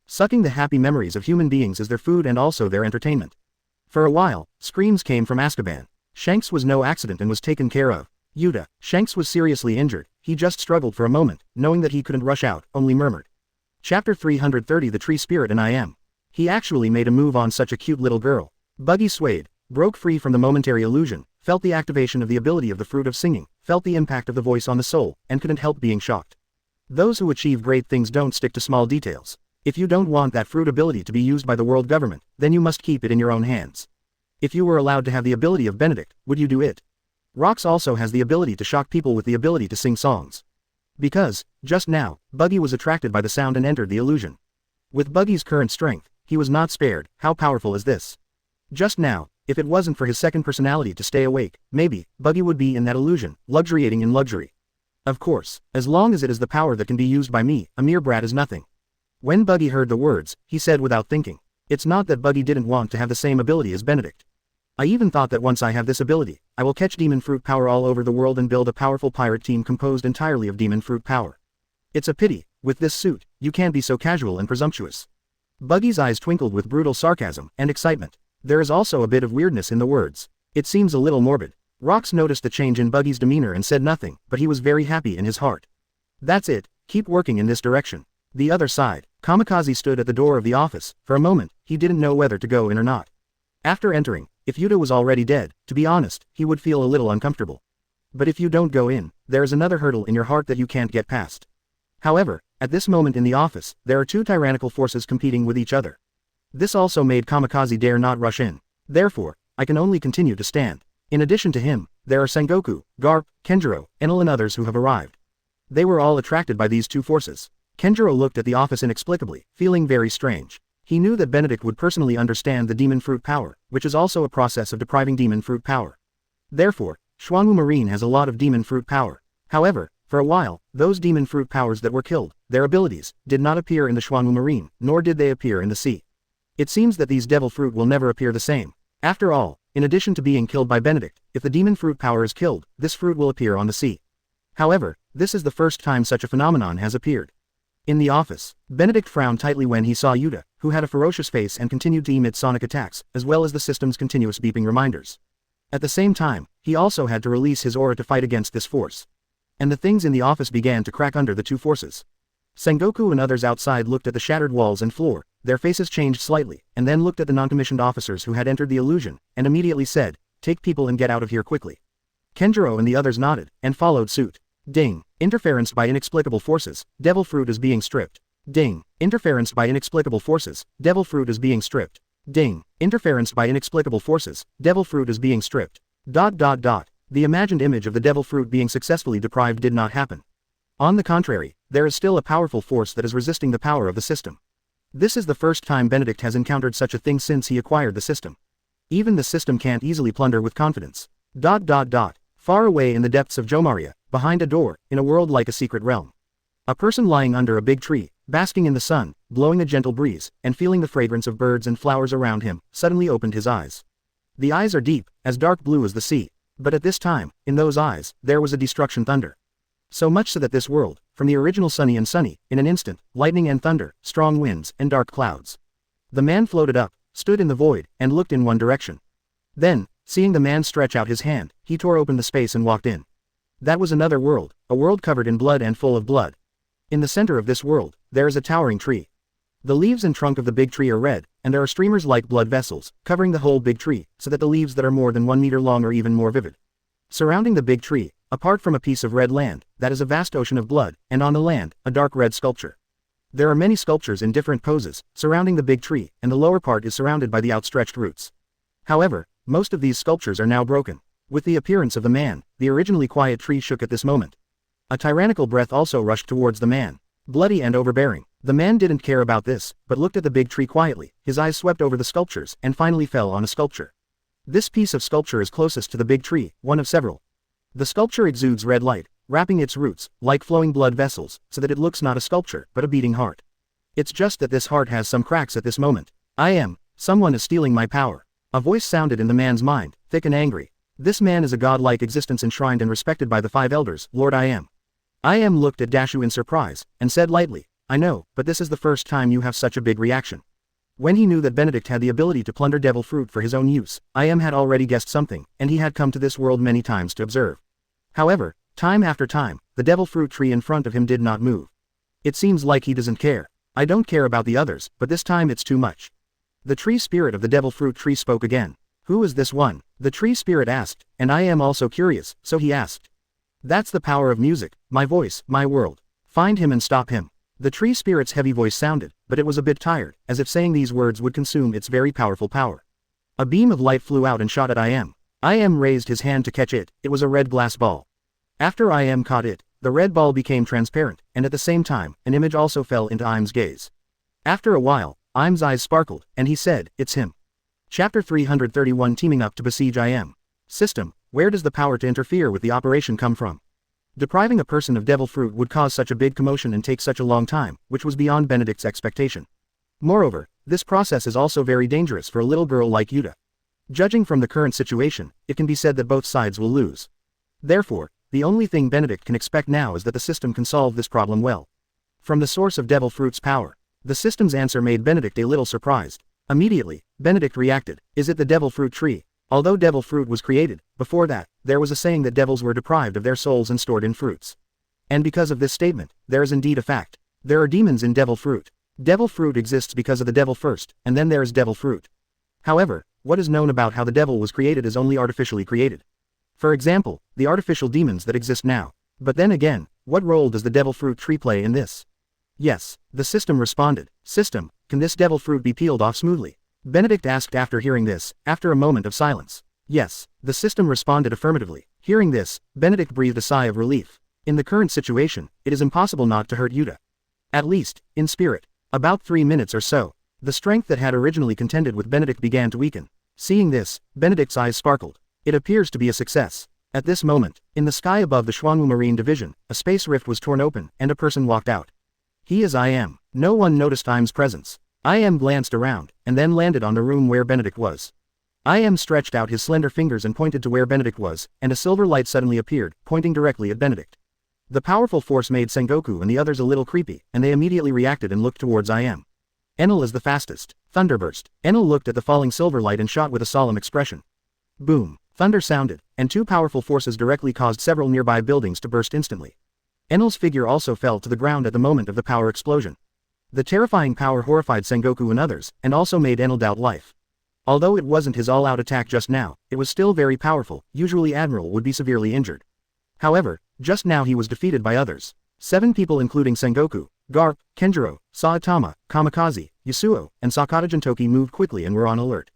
Sucking the happy memories of human beings is their food and also their entertainment. For a while, screams came from Azkaban. Shanks was no accident and was taken care of. Yuta, Shanks was seriously injured, he just struggled for a moment, knowing that he couldn't rush out, only murmured. Chapter 330 The Tree Spirit and I Am. He actually made a move on such a cute little girl. Buggy swayed, broke free from the momentary illusion, felt the activation of the ability of the fruit of singing, felt the impact of the voice on the soul, and couldn't help being shocked. Those who achieve great things don't stick to small details. If you don't want that fruit ability to be used by the world government, then you must keep it in your own hands. If you were allowed to have the ability of Benedict, would you do it? Rox also has the ability to shock people with the ability to sing songs. Because, just now, Buggy was attracted by the sound and entered the illusion. With Buggy's current strength, he was not spared. How powerful is this? Just now, if it wasn't for his second personality to stay awake, maybe, Buggy would be in that illusion, luxuriating in luxury. Of course, as long as it is the power that can be used by me, a mere brat is nothing. When Buggy heard the words, he said without thinking. It's not that Buggy didn't want to have the same ability as Benedict. I even thought that once I have this ability, I will catch demon fruit power all over the world and build a powerful pirate team composed entirely of demon fruit power. It's a pity, with this suit, you can't be so casual and presumptuous. Buggy's eyes twinkled with brutal sarcasm and excitement. There is also a bit of weirdness in the words. It seems a little morbid. Rox noticed the change in Buggy's demeanor and said nothing, but he was very happy in his heart. That's it, keep working in this direction. The other side, Kamikaze stood at the door of the office. For a moment, he didn't know whether to go in or not. After entering, if Yuta was already dead, to be honest, he would feel a little uncomfortable. But if you don't go in, there is another hurdle in your heart that you can't get past. However, at this moment in the office, there are two tyrannical forces competing with each other. This also made Kamikaze dare not rush in. Therefore, I can only continue to stand. In addition to him, there are Sengoku, Garp, Kenjiro, Enel and others who have arrived. They were all attracted by these two forces. Kenjiro looked at the office inexplicably, feeling very strange. He knew that Benedict would personally understand the demon fruit power, which is also a process of depriving demon fruit power. Therefore, Xuanwu Marine has a lot of demon fruit power. However, for a while, those demon fruit powers that were killed, their abilities, did not appear in the Xuanwu Marine, nor did they appear in the sea. It seems that these devil fruit will never appear the same. After all, in addition to being killed by Benedict, if the demon fruit power is killed, this fruit will appear on the sea. However, this is the first time such a phenomenon has appeared. In the office, Benedict frowned tightly when he saw Yuta, who had a ferocious face and continued to emit sonic attacks, as well as the system's continuous beeping reminders. At the same time, he also had to release his aura to fight against this force. And the things in the office began to crack under the two forces. Sengoku and others outside looked at the shattered walls and floor, their faces changed slightly, and then looked at the non-commissioned officers who had entered the illusion, and immediately said, "Take people and get out of here quickly." Kenjiro and the others nodded, and followed suit. Ding. Interference by inexplicable forces, devil fruit is being stripped. Ding. Interference by inexplicable forces, devil fruit is being stripped. Ding. Interference by inexplicable forces, devil fruit is being stripped. ... The imagined image of the devil fruit being successfully deprived did not happen. On the contrary, there is still a powerful force that is resisting the power of the system. This is the first time Benedict has encountered such a thing since he acquired the system. Even the system can't easily plunder with confidence. Far away in the depths of Jomaria, behind a door, in a world like a secret realm. A person lying under a big tree, basking in the sun, blowing a gentle breeze, and feeling the fragrance of birds and flowers around him, suddenly opened his eyes. The eyes are deep, as dark blue as the sea, but at this time, in those eyes, there was a destruction thunder. So much so that this world, from the original sunny and sunny, in an instant, lightning and thunder, strong winds, and dark clouds. The man floated up, stood in the void, and looked in one direction. Then, seeing the man stretch out his hand, he tore open the space and walked in. That was another world, a world covered in blood and full of blood. In the center of this world, there is a towering tree. The leaves and trunk of the big tree are red, and there are streamers like blood vessels, covering the whole big tree, so that the leaves that are more than 1 meter long are even more vivid. Surrounding the big tree, apart from a piece of red land, that is a vast ocean of blood, and on the land, a dark red sculpture. There are many sculptures in different poses, surrounding the big tree, and the lower part is surrounded by the outstretched roots. However, most of these sculptures are now broken. With the appearance of the man, the originally quiet tree shook at this moment. A tyrannical breath also rushed towards the man. Bloody and overbearing. The man didn't care about this, but looked at the big tree quietly. His eyes swept over the sculptures, and finally fell on a sculpture. This piece of sculpture is closest to the big tree, one of several. The sculpture exudes red light, wrapping its roots, like flowing blood vessels, so that it looks not a sculpture, but a beating heart. It's just that this heart has some cracks at this moment. Someone is stealing my power. A voice sounded in the man's mind, thick and angry. This man is a godlike existence enshrined and respected by the 5 elders, Lord I Am. I Am looked at Dashu in surprise, and said lightly, I know, but this is the first time you have such a big reaction. When he knew that Benedict had the ability to plunder devil fruit for his own use, I Am had already guessed something, and he had come to this world many times to observe. However, time after time, the devil fruit tree in front of him did not move. It seems like he doesn't care. I don't care about the others, but this time it's too much. The tree spirit of the devil fruit tree spoke again. Who is this one? The tree spirit asked, and I Am also curious, so he asked. That's the power of music, my voice, my world. Find him and stop him. The tree spirit's heavy voice sounded, but it was a bit tired, as if saying these words would consume its very powerful power. A beam of light flew out and shot at I Am. I Am raised his hand to catch it. It was a red glass ball. After I Am caught it, the red ball became transparent, and at the same time, an image also fell into Im's gaze. After a while, Im's eyes sparkled, and he said, it's him. Chapter 331 Teaming up to besiege I Am. System, where does the power to interfere with the operation come from? Depriving a person of devil fruit would cause such a big commotion and take such a long time, which was beyond Benedict's expectation. Moreover, this process is also very dangerous for a little girl like Yuta. Judging from the current situation, it can be said that both sides will lose. Therefore, the only thing Benedict can expect now is that the system can solve this problem well. From the source of devil fruit's power, the system's answer made Benedict a little surprised. Immediately, Benedict reacted, is it the devil fruit tree? Although devil fruit was created, before that, there was a saying that devils were deprived of their souls and stored in fruits. And because of this statement, there is indeed a fact. There are demons in devil fruit. Devil fruit exists because of the devil first, and then there is devil fruit. However, what is known about how the devil was created is only artificially created. For example, the artificial demons that exist now. But then again, what role does the devil fruit tree play in this? Yes, the system responded. System, can this devil fruit be peeled off smoothly? Benedict asked after hearing this, after a moment of silence. Yes, the system responded affirmatively. Hearing this, Benedict breathed a sigh of relief. In the current situation, it is impossible not to hurt Yuta. At least, in spirit. About 3 minutes or so, the strength that had originally contended with Benedict began to weaken. Seeing this, Benedict's eyes sparkled. It appears to be a success. At this moment, in the sky above the Xuanwu Marine division, a space rift was torn open, and a person walked out. He is I Am. No one noticed Im's presence. I Am glanced around, and then landed on the room where Benedict was. I Am stretched out his slender fingers and pointed to where Benedict was, and a silver light suddenly appeared, pointing directly at Benedict. The powerful force made Sengoku and the others a little creepy, and they immediately reacted and looked towards I Am. Enel is the fastest. Thunderburst. Enel looked at the falling silver light and shot with a solemn expression. Boom. Thunder sounded, and 2 powerful forces directly caused several nearby buildings to burst instantly. Enel's figure also fell to the ground at the moment of the power explosion. The terrifying power horrified Sengoku and others, and also made Enel doubt life. Although it wasn't his all-out attack just now, it was still very powerful. Usually Admiral would be severely injured. However, just now he was defeated by others. 7 people including Sengoku, Garp, Kenjiro, Saitama, Kamikaze, Yasuo, and Sakata Jintoki moved quickly and were on alert.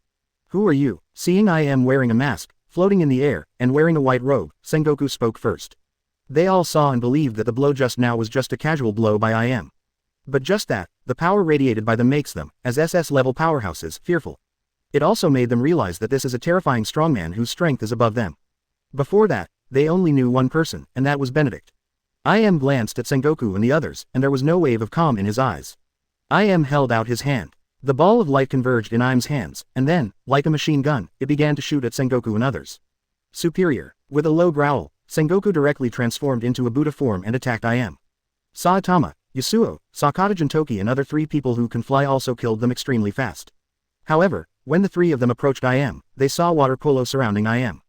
Who are you? Seeing I Am wearing a mask, floating in the air, and wearing a white robe, Sengoku spoke first. They all saw and believed that the blow just now was just a casual blow by I Am. But just that, the power radiated by them makes them, as SS-level powerhouses, fearful. It also made them realize that this is a terrifying strongman whose strength is above them. Before that, they only knew one person, and that was Benedict. IM glanced at Sengoku and the others, and there was no wave of calm in his eyes. IM held out his hand. The ball of light converged in IM's hands, and then, like a machine gun, it began to shoot at Sengoku and others. Superior. With a low growl, Sengoku directly transformed into a Buddha form and attacked IM. Saitama, Yasuo, Sakata and Toki and other 3 people who can fly also killed them extremely fast. However, when the 3 of them approached IM, they saw water polo surrounding IM.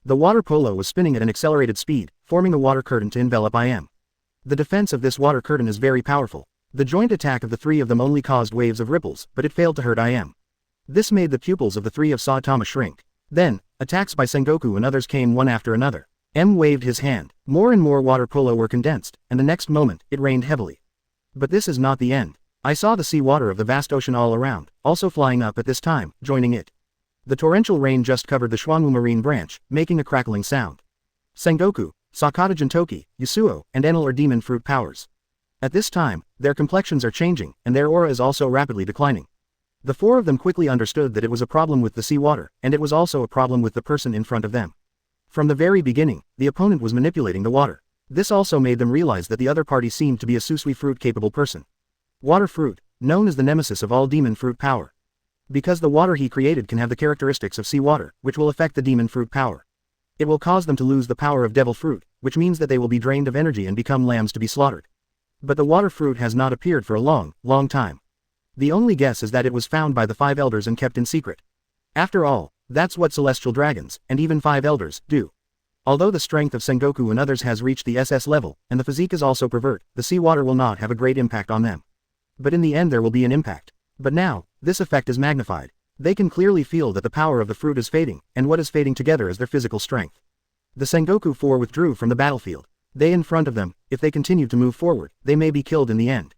The water polo was spinning at an accelerated speed, forming a water curtain to envelop IM. The defense of this water curtain is very powerful. The joint attack of the 3 of them only caused waves of ripples, but it failed to hurt IM. This made the pupils of the 3 of Saitama shrink. Then, attacks by Sengoku and others came one after another. M waved his hand. More and more water polo were condensed, and the next moment, it rained heavily. But this is not the end. I saw the sea water of the vast ocean all around, also flying up at this time, joining it. The torrential rain just covered the Xuanwu Marine branch, making a crackling sound. Sengoku, Sakata and Toki, Yasuo, and Enel are demon fruit powers. At this time, their complexions are changing, and their aura is also rapidly declining. The 4 of them quickly understood that it was a problem with the sea water, and it was also a problem with the person in front of them. From the very beginning, the opponent was manipulating the water. This also made them realize that the other party seemed to be a Susui fruit-capable person. Water fruit, known as the nemesis of all demon fruit power. Because the water he created can have the characteristics of sea water, which will affect the demon fruit power. It will cause them to lose the power of devil fruit, which means that they will be drained of energy and become lambs to be slaughtered. But the water fruit has not appeared for a long, long time. The only guess is that it was found by the 5 elders and kept in secret. After all, that's what celestial dragons, and even 5 elders, do. Although the strength of Sengoku and others has reached the SS level, and the physique is also pervert, the sea water will not have a great impact on them. But in the end there will be an impact. But now, this effect is magnified. They can clearly feel that the power of the fruit is fading, and what is fading together is their physical strength. The Sengoku 4 withdrew from the battlefield. They in front of them, if they continue to move forward, they may be killed in the end.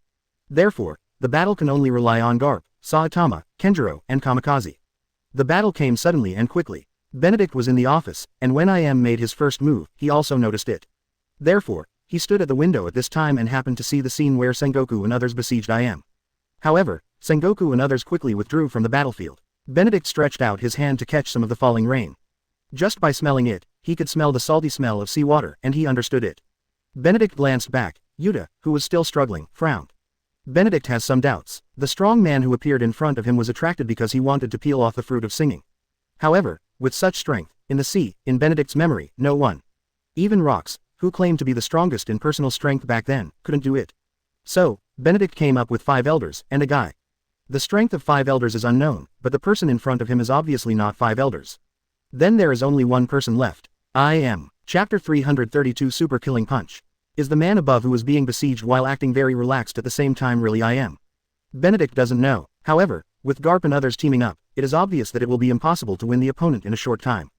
Therefore, the battle can only rely on Garp, Saitama, Kenjiro, and Kamikaze. The battle came suddenly and quickly. Benedict was in the office, and when IM made his first move, he also noticed it. Therefore, he stood at the window at this time and happened to see the scene where Sengoku and others besieged IM. However, Sengoku and others quickly withdrew from the battlefield. Benedict stretched out his hand to catch some of the falling rain. Just by smelling it, he could smell the salty smell of seawater, and he understood it. Benedict glanced back. Yuta, who was still struggling, frowned. Benedict has some doubts. The strong man who appeared in front of him was attracted because he wanted to peel off the fruit of singing. However, with such strength, in the sea, in Benedict's memory, no one, even rocks, who claimed to be the strongest in personal strength back then, couldn't do it. So, Benedict came up with 5 elders, and a guy. The strength of 5 elders is unknown, but the person in front of him is obviously not 5 elders. Then there is only one person left. IM. Chapter 332 Super Killing Punch. Is the man above who is being besieged while acting very relaxed at the same time really IM? Benedict doesn't know. However, with Garp and others teaming up, it is obvious that it will be impossible to win the opponent in a short time.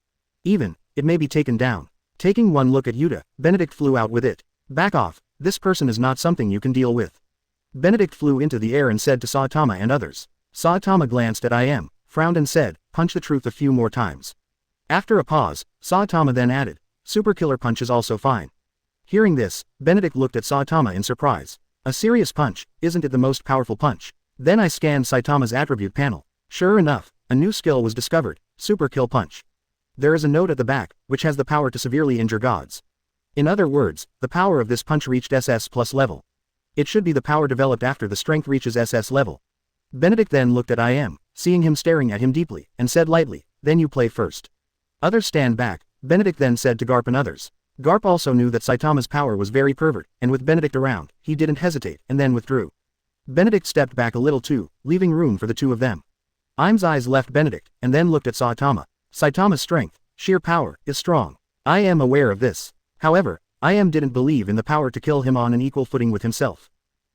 Even, it may be taken down. Taking one look at Yuta, Benedict flew out with it. Back off, this person is not something you can deal with. Benedict flew into the air and said to Saitama and others. Saitama glanced at IM, frowned and said, punch the truth a few more times. After a pause, Saitama then added, super killer punch is also fine. Hearing this, Benedict looked at Saitama in surprise. A serious punch, isn't it the most powerful punch? Then I scanned Saitama's attribute panel. Sure enough, a new skill was discovered, super kill punch. There is a note at the back, which has the power to severely injure gods. In other words, the power of this punch reached SS plus level. It should be the power developed after the strength reaches SS level. Benedict then looked at IM, seeing him staring at him deeply, and said lightly, then you play first. Others stand back. Benedict then said to Garp and others. Garp also knew that Saitama's power was very pervert, and with Benedict around, he didn't hesitate, and then withdrew. Benedict stepped back a little too, leaving room for the 2 of them. IM's eyes left Benedict, and then looked at Saitama. Saitama's strength, sheer power, is strong. I am aware of this. However, IM didn't believe in the power to kill him on an equal footing with himself.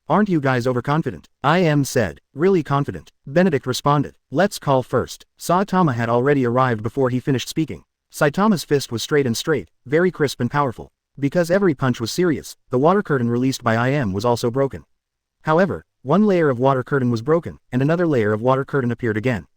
Aren't you guys overconfident? IM said. Really confident. Benedict responded. Let's call first. Saitama had already arrived before he finished speaking. Saitama's fist was straight, very crisp and powerful. Because every punch was serious, the water curtain released by IM was also broken. However, one layer of water curtain was broken, and another layer of water curtain appeared again.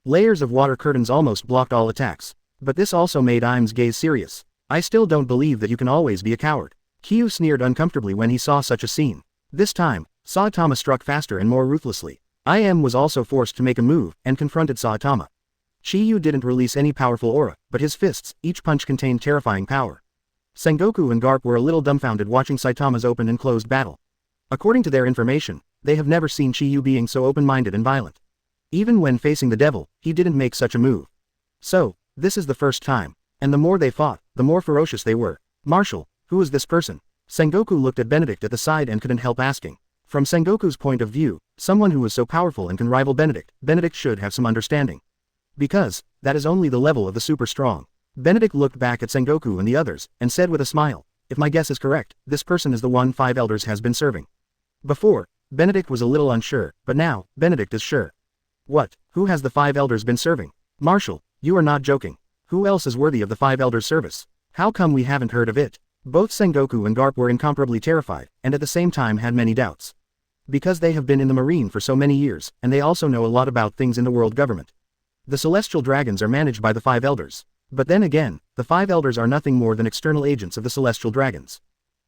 Layers of water curtains almost blocked all attacks. But this also made IM's gaze serious. I still don't believe that you can always be a coward. Kyu sneered uncomfortably when he saw such a scene. This time, Saitama struck faster and more ruthlessly. IM was also forced to make a move, and confronted Saitama. Chiyu didn't release any powerful aura, but his fists, each punch contained terrifying power. Sengoku and Garp were a little dumbfounded watching Saitama's open and closed battle. According to their information, they have never seen Chiyu being so open-minded and violent. Even when facing the devil, he didn't make such a move. So, this is the first time. And the more they fought, the more ferocious they were. Marshal, who is this person? Sengoku looked at Benedict at the side and couldn't help asking. From Sengoku's point of view, someone who is so powerful and can rival Benedict should have some understanding. Because, that is only the level of the super strong. Benedict looked back at Sengoku and the others, and said with a smile, if my guess is correct, this person is the one 5 elders has been serving. Before, Benedict was a little unsure, but now, Benedict is sure. What, who has the 5 elders been serving? Marshal, you are not joking. Who else is worthy of the 5 elders' service? How come we haven't heard of it? Both Sengoku and Garp were incomparably terrified, and at the same time had many doubts. Because they have been in the Marine for so many years, and they also know a lot about things in the world government. The celestial dragons are managed by the 5 elders. But then again, the 5 elders are nothing more than external agents of the celestial dragons.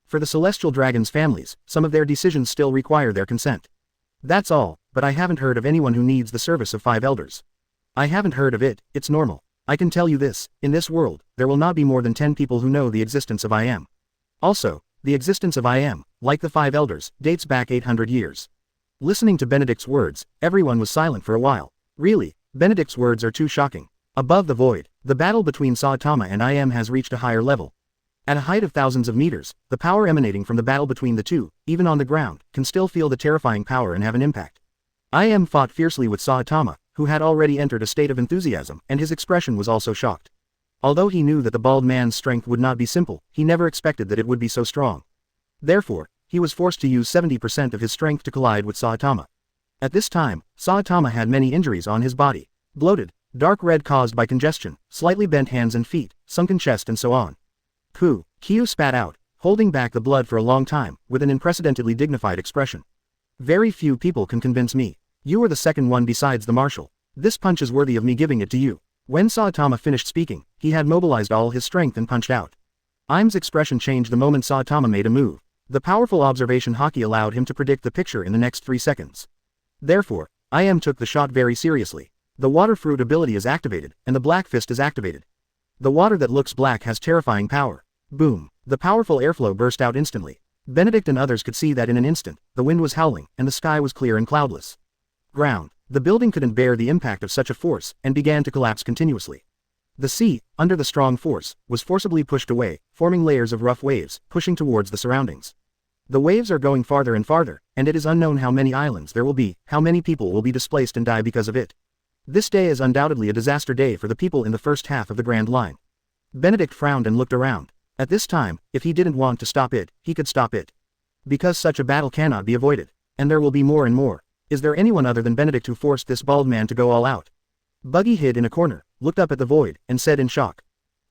For the celestial dragons' families, some of their decisions still require their consent. That's all, but I haven't heard of anyone who needs the service of 5 elders. I haven't heard of it, it's normal. I can tell you this, in this world, there will not be more than 10 people who know the existence of I Am. Also, the existence of I Am, like the 5 elders, dates back 800 years. Listening to Benedict's words, everyone was silent for a while. Really, Benedict's words are too shocking. Above the void, the battle between Saitama and I Am has reached a higher level. At a height of thousands of meters, the power emanating from the battle between the two, even on the ground, can still feel the terrifying power and have an impact. I Am fought fiercely with Saitama, who had already entered a state of enthusiasm, and his expression was also shocked. Although he knew that the bald man's strength would not be simple, he never expected that it would be so strong. Therefore, he was forced to use 70% of his strength to collide with Saitama. At this time, Saitama had many injuries on his body. Bloated, dark red caused by congestion, slightly bent hands and feet, sunken chest and so on. Kyu spat out, holding back the blood for a long time, with an unprecedentedly dignified expression. Very few people can convince me. You are the second one besides the marshal. This punch is worthy of me giving it to you. When Saitama finished speaking, he had mobilized all his strength and punched out. Im's expression changed the moment Saitama made a move. The powerful observation haki allowed him to predict the picture in the next 3 seconds. Therefore, Im took the shot very seriously. The water fruit ability is activated, and the black fist is activated. The water that looks black has terrifying power. Boom! The powerful airflow burst out instantly. Benedict and others could see that in an instant, the wind was howling, and the sky was clear and cloudless. Ground. The building couldn't bear the impact of such a force, and began to collapse continuously. The sea, under the strong force, was forcibly pushed away, forming layers of rough waves, pushing towards the surroundings. The waves are going farther and farther, and it is unknown how many islands there will be, how many people will be displaced and die because of it. This day is undoubtedly a disaster day for the people in the first half of the Grand Line. Benedict frowned and looked around. At this time, if he didn't want to stop it, he could stop it. Because such a battle cannot be avoided. And there will be more and more. Is there anyone other than Benedict who forced this bald man to go all out? Buggy hid in a corner, looked up at the void, and said in shock.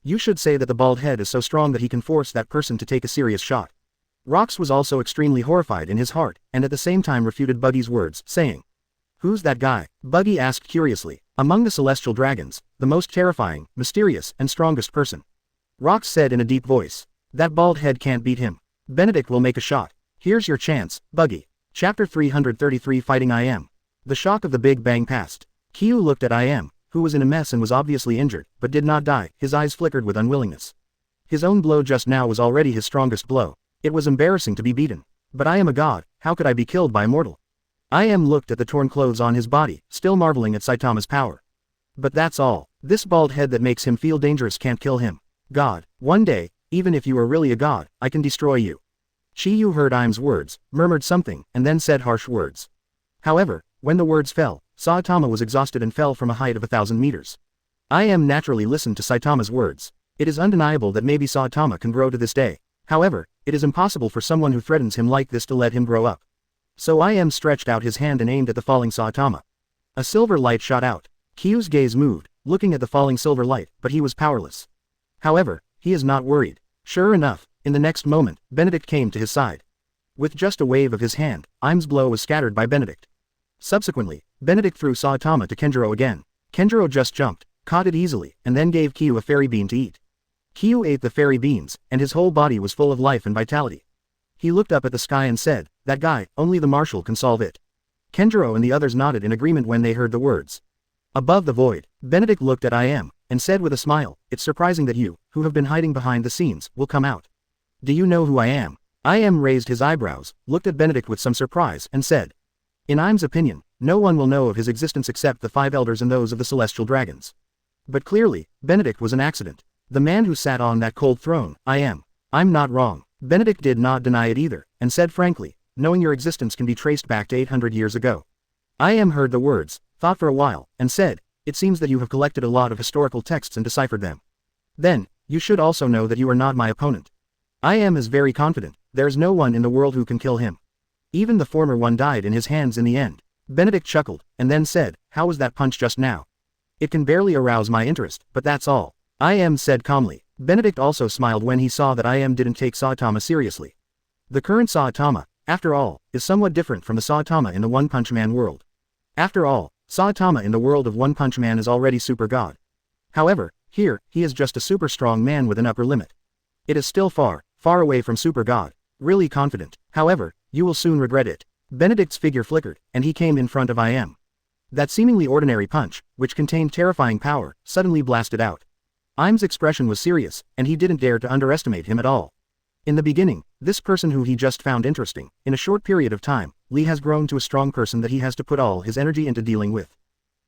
You should say that the bald head is so strong that he can force that person to take a serious shot. Rox was also extremely horrified in his heart, and at the same time refuted Buggy's words, saying, Who's that guy? Buggy asked curiously. Among the celestial dragons, the most terrifying, mysterious, and strongest person. Rox said in a deep voice. That bald head can't beat him. Benedict will make a shot. Here's your chance, Buggy. Chapter 333 Fighting I Am. The shock of the Big Bang passed. Kyu looked at I Am, who was in a mess and was obviously injured, but did not die. His eyes flickered with unwillingness. His own blow just now was already his strongest blow. It was embarrassing to be beaten. But I am a god, how could I be killed by a mortal? I Am looked at the torn clothes on his body, still marveling at Saitama's power. But that's all. This bald head that makes him feel dangerous can't kill him. God, one day, even if you are really a god, I can destroy you. Chiyu heard Im's words, murmured something, and then said harsh words. However, when the words fell, Saitama was exhausted and fell from a height of 1,000 meters. I Am naturally listened to Saitama's words. It is undeniable that maybe Saitama can grow to this day. However, it is impossible for someone who threatens him like this to let him grow up. So I Am stretched out his hand and aimed at the falling Saitama. A silver light shot out. Kyu's gaze moved, looking at the falling silver light, but he was powerless. However, he is not worried. Sure enough, in the next moment, Benedict came to his side. With just a wave of his hand, Im's blow was scattered by Benedict. Subsequently, Benedict threw Saitama to Kenjiro again. Kenjiro just jumped, caught it easily, and then gave Kyu a fairy bean to eat. Kyu ate the fairy beans, and his whole body was full of life and vitality. He looked up at the sky and said, That guy, only the marshal can solve it. Kenjiro and the others nodded in agreement when they heard the words. Above the void, Benedict looked at I Am, and said with a smile, "It's surprising that you, who have been hiding behind the scenes, will come out. Do you know who I am?" IM raised his eyebrows, looked at Benedict with some surprise, and said, "In IM's opinion, no one will know of his existence except the 5 elders and those of the celestial dragons." But clearly, Benedict was an accident. The man who sat on that cold throne, I'm not wrong. Benedict did not deny it either, and said frankly, "Knowing your existence can be traced back to 800 years ago." IM heard the words, thought for a while, and said, "It seems that you have collected a lot of historical texts and deciphered them. Then, you should also know that you are not my opponent. IM is very confident, there is no one in the world who can kill him. Even the former one died in his hands in the end." Benedict chuckled, and then said, "How was that punch just now? It can barely arouse my interest, but that's all." IM said calmly. Benedict also smiled when he saw that IM didn't take Saitama seriously. The current Saitama, after all, is somewhat different from the Saitama in the One Punch Man world. After all, Saitama in the world of One Punch Man is already super god. However, here, he is just a super strong man with an upper limit. It is still far, far away from super god. Really confident. However, you will soon regret it. Benedict's figure flickered, and he came in front of IM. That seemingly ordinary punch, which contained terrifying power, suddenly blasted out. IM's expression was serious, and he didn't dare to underestimate him at all. In the beginning, this person who he just found interesting, in a short period of time, Lee has grown to a strong person that he has to put all his energy into dealing with.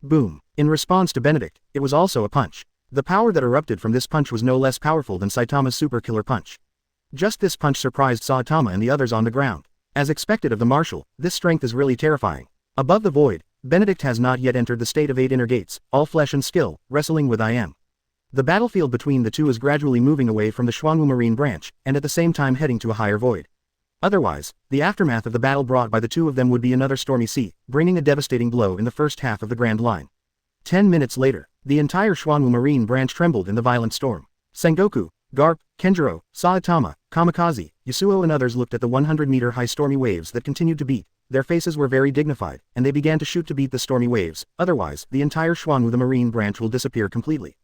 Boom. In response to Benedict, it was also a punch. The power that erupted from this punch was no less powerful than Saitama's super killer punch. Just this punch surprised Saitama and the others on the ground. As expected of the Marshal, this strength is really terrifying. Above the void, Benedict has not yet entered the state of 8 inner gates, all flesh and skill, wrestling with IM. The battlefield between the two is gradually moving away from the Xuanwu Marine branch, and at the same time heading to a higher void. Otherwise, the aftermath of the battle brought by the two of them would be another stormy sea, bringing a devastating blow in the first half of the Grand Line. 10 minutes later, the entire Xuanwu Marine branch trembled in the violent storm. Sengoku, Garp, Kenjiro, Saitama, Kamikaze, Yasuo and others looked at the 100-meter-high stormy waves that continued to beat. Their faces were very dignified, and they began to shoot to beat the stormy waves, otherwise, the entire Xuanwu the Marine branch will disappear completely.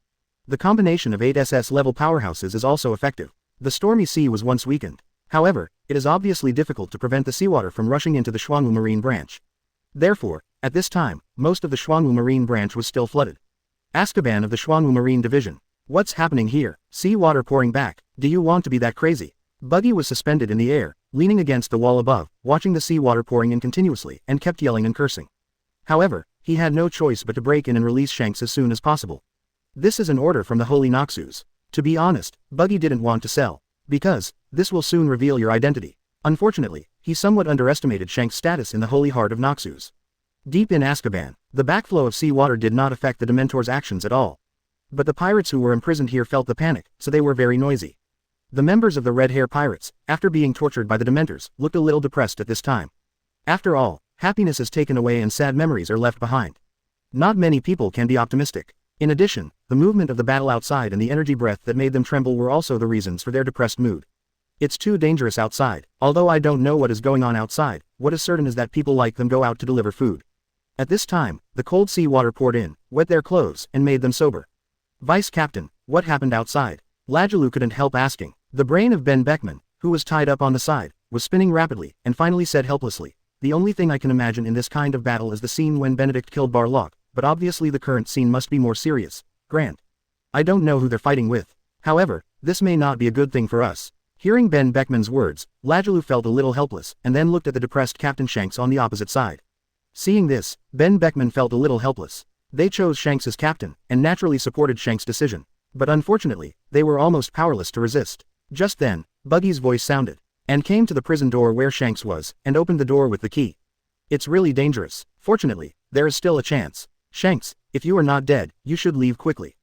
The combination of 8 SS-level powerhouses is also effective. The stormy sea was once weakened. However, it is obviously difficult to prevent the seawater from rushing into the Xuanwu Marine branch. Therefore, at this time, most of the Xuanwu Marine branch was still flooded. Azkaban of the Xuanwu Marine Division. What's happening here? Sea water pouring back. Do you want to be that crazy? Buggy was suspended in the air, leaning against the wall above, watching the sea water pouring in continuously, and kept yelling and cursing. However, he had no choice but to break in and release Shanks as soon as possible. This is an order from the Holy Noxus. To be honest, Buggy didn't want to sell. Because, this will soon reveal your identity. Unfortunately, he somewhat underestimated Shanks' status in the Holy Heart of Noxus. Deep in Azkaban, the backflow of seawater did not affect the Dementor's actions at all. But the pirates who were imprisoned here felt the panic, so they were very noisy. The members of the Red Hair Pirates, after being tortured by the Dementors, looked a little depressed at this time. After all, happiness is taken away and sad memories are left behind. Not many people can be optimistic. In addition, the movement of the battle outside and the energy breath that made them tremble were also the reasons for their depressed mood. It's too dangerous outside. Although I don't know what is going on outside, what is certain is that people like them go out to deliver food. At this time, the cold sea water poured in, wet their clothes, and made them sober. Vice Captain, what happened outside? Lajalu couldn't help asking. The brain of Ben Beckman, who was tied up on the side, was spinning rapidly, and finally said helplessly, "The only thing I can imagine in this kind of battle is the scene when Benedict killed Barlock, but obviously the current scene must be more serious. Grant. I don't know who they're fighting with. However, this may not be a good thing for us." Hearing Ben Beckman's words, Lajalu felt a little helpless, and then looked at the depressed Captain Shanks on the opposite side. Seeing this, Ben Beckman felt a little helpless. They chose Shanks as captain, and naturally supported Shanks' decision. But unfortunately, they were almost powerless to resist. Just then, Buggy's voice sounded, and came to the prison door where Shanks was, and opened the door with the key. "It's really dangerous. Fortunately, there is still a chance. Shanks, if you are not dead, you should leave quickly."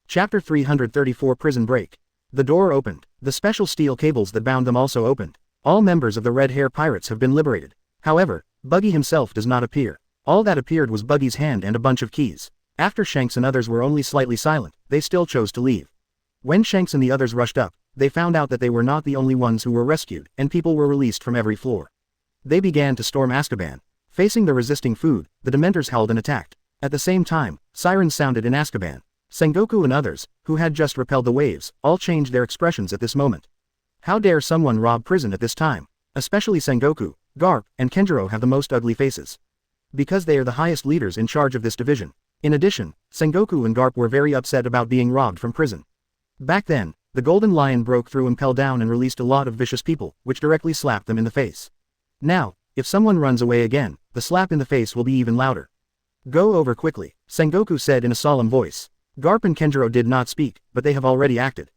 Chapter 334 Prison Break. The door opened. The special steel cables that bound them also opened. All members of the Red Hair Pirates have been liberated. However, Buggy himself does not appear. All that appeared was Buggy's hand and a bunch of keys. After Shanks and others were only slightly silent, they still chose to leave. When Shanks and the others rushed up, they found out that they were not the only ones who were rescued, and people were released from every floor. They began to storm Azkaban. Facing the resisting food, the Dementors held and attacked. At the same time, sirens sounded in Azkaban. Sengoku and others, who had just repelled the waves, all changed their expressions at this moment. How dare someone rob prison at this time? Especially Sengoku, Garp, and Kenjiro have the most ugly faces. Because they are the highest leaders in charge of this division. In addition, Sengoku and Garp were very upset about being robbed from prison. Back then, the Golden Lion broke through and fell down and released a lot of vicious people, which directly slapped them in the face. Now, if someone runs away again, the slap in the face will be even louder. Go over quickly, Sengoku said in a solemn voice. Garp and Kenjiro did not speak, but they have already acted.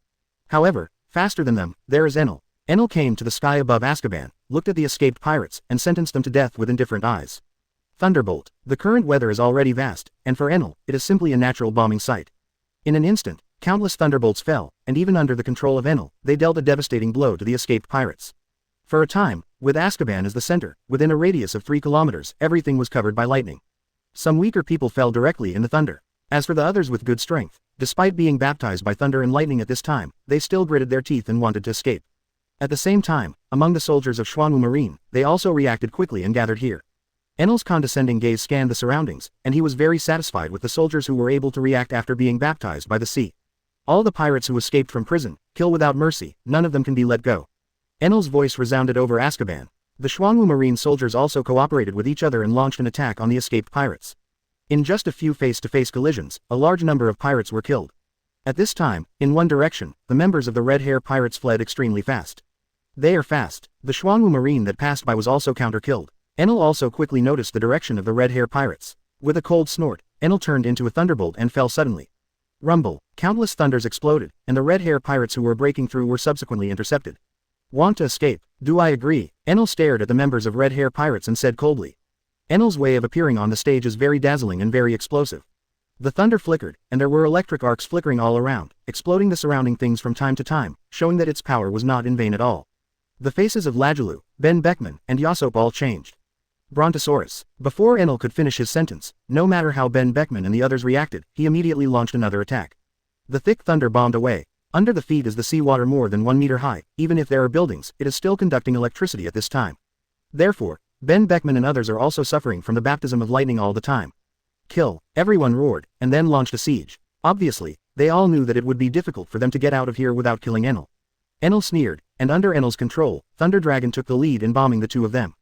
However, faster than them, there is Enel. Enel came to the sky above Azkaban, looked at the escaped pirates, and sentenced them to death with indifferent eyes. Thunderbolt. The current weather is already vast, and for Enel, it is simply a natural bombing site. In an instant, countless thunderbolts fell, and even under the control of Enel, they dealt a devastating blow to the escaped pirates. For a time, with Azkaban as the center, within a radius of 3 kilometers, everything was covered by lightning. Some weaker people fell directly in the thunder. As for the others with good strength, despite being baptized by thunder and lightning at this time, they still gritted their teeth and wanted to escape. At the same time, among the soldiers of Xuanwu Marine, they also reacted quickly and gathered here. Enel's condescending gaze scanned the surroundings, and he was very satisfied with the soldiers who were able to react after being baptized by the sea. All the pirates who escaped from prison, kill without mercy, none of them can be let go. Enel's voice resounded over Azkaban. The Xuanwu Marine soldiers also cooperated with each other and launched an attack on the escaped pirates. In just a few face-to-face collisions, a large number of pirates were killed. At this time, in one direction, the members of the Red Hair Pirates fled extremely fast. They are fast. The Xuanwu Marine that passed by was also counter-killed. Enel also quickly noticed the direction of the Red Hair Pirates. With a cold snort, Enel turned into a thunderbolt and fell suddenly. Rumble. Countless thunders exploded, and the Red Hair Pirates who were breaking through were subsequently intercepted. Want to escape? Do I agree? Enel stared at the members of Red Hair Pirates and said coldly. Enel's way of appearing on the stage is very dazzling and very explosive. The thunder flickered, and there were electric arcs flickering all around, exploding the surrounding things from time to time, showing that its power was not in vain at all. The faces of Lajalu, Ben Beckman, and Yasop all changed. Brontosaurus. Before Enel could finish his sentence, no matter how Ben Beckman and the others reacted, he immediately launched another attack. The thick thunder bombed away. Under the feet is the seawater more than 1 meter high. Even if there are buildings, it is still conducting electricity at this time. Therefore, Ben Beckman and others are also suffering from the baptism of lightning all the time. Kill, everyone roared, and then launched a siege. Obviously, they all knew that it would be difficult for them to get out of here without killing Enel. Enel sneered, and under Enel's control, Thunder Dragon took the lead in bombing the two of them.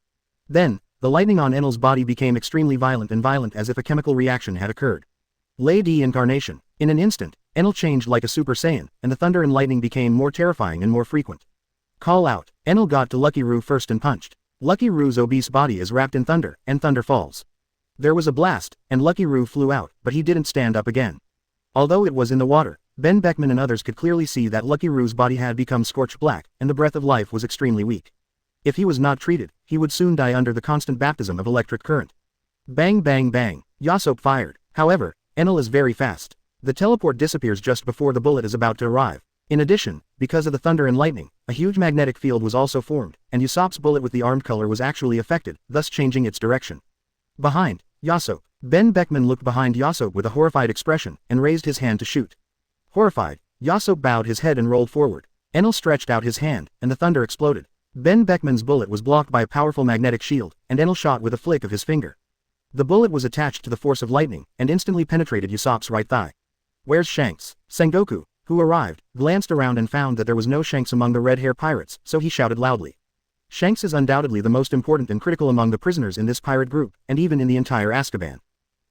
Then, the lightning on Enel's body became extremely violent as if a chemical reaction had occurred. Lady Incarnation. In an instant, Enel changed like a Super Saiyan, and the thunder and lightning became more terrifying and more frequent. Call out. Enel got to Lucky Roo first and punched. Lucky Roo's obese body is wrapped in thunder, and thunder falls. There was a blast, and Lucky Roo flew out, but he didn't stand up again. Although it was in the water, Ben Beckman and others could clearly see that Lucky Roo's body had become scorched black, and the breath of life was extremely weak. If he was not treated, he would soon die under the constant baptism of electric current. Bang bang bang, Yasop fired. However, Enel is very fast. The teleport disappears just before the bullet is about to arrive. In addition, because of the thunder and lightning, a huge magnetic field was also formed, and Yasop's bullet with the armed color was actually affected, thus changing its direction. Behind Yasop. Ben Beckman looked behind Yasop with a horrified expression, and raised his hand to shoot. Horrified, Yasop bowed his head and rolled forward. Enel stretched out his hand, and the thunder exploded. Ben Beckman's bullet was blocked by a powerful magnetic shield, and Enel shot with a flick of his finger. The bullet was attached to the force of lightning, and instantly penetrated Yasop's right thigh. Where's Shanks? Sengoku, who arrived, glanced around and found that there was no Shanks among the Red Hair Pirates, so he shouted loudly. Shanks is undoubtedly the most important and critical among the prisoners in this pirate group, and even in the entire Azkaban.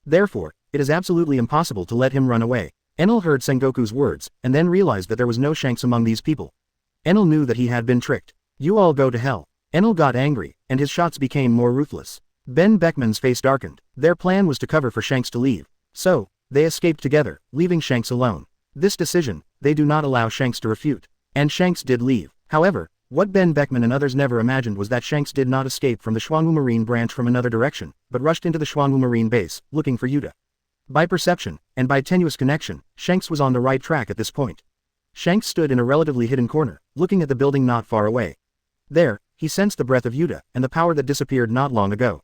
Therefore, it is absolutely impossible to let him run away. Enel heard Sengoku's words, and then realized that there was no Shanks among these people. Enel knew that he had been tricked. You all go to hell. Enel got angry, and his shots became more ruthless. Ben Beckman's face darkened. Their plan was to cover for Shanks to leave. So, they escaped together, leaving Shanks alone. This decision, they do not allow Shanks to refute. And Shanks did leave. However, what Ben Beckman and others never imagined was that Shanks did not escape from the Xuanwu Marine branch from another direction, but rushed into the Xuanwu Marine base, looking for Yuta. By perception, and by tenuous connection, Shanks was on the right track at this point. Shanks stood in a relatively hidden corner, looking at the building not far away. There, he sensed the breath of Yuta, and the power that disappeared not long ago.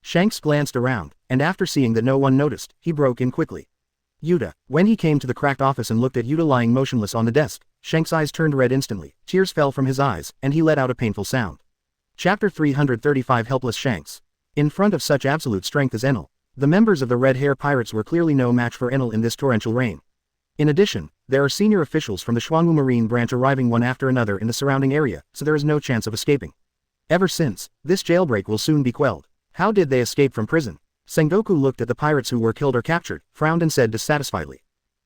Shanks glanced around, and after seeing that no one noticed, he broke in quickly. Yuta. When he came to the cracked office and looked at Yuta lying motionless on the desk, Shanks' eyes turned red instantly, tears fell from his eyes, and he let out a painful sound. Chapter 335 Helpless Shanks. In front of such absolute strength as Enel, the members of the Red Hair Pirates were clearly no match for Enel in this torrential rain. In addition, there are senior officials from the Xuanwu Marine branch arriving one after another in the surrounding area, so there is no chance of escaping. Ever since, this jailbreak will soon be quelled. How did they escape from prison? Sengoku looked at the pirates who were killed or captured, frowned and said dissatisfiedly.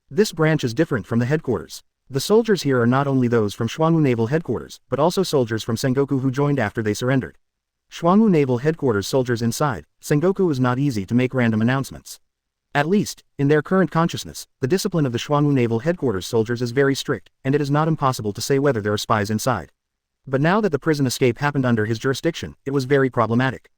This branch is different from the headquarters. The soldiers here are not only those from Xuanwu Naval Headquarters, but also soldiers from Sengoku who joined after they surrendered. Xuanwu Naval Headquarters soldiers inside, Sengoku is not easy to make random announcements. At least, in their current consciousness, the discipline of the Xuanwu Naval Headquarters soldiers is very strict, and it is not impossible to say whether there are spies inside. But now that the prison escape happened under his jurisdiction, it was very problematic.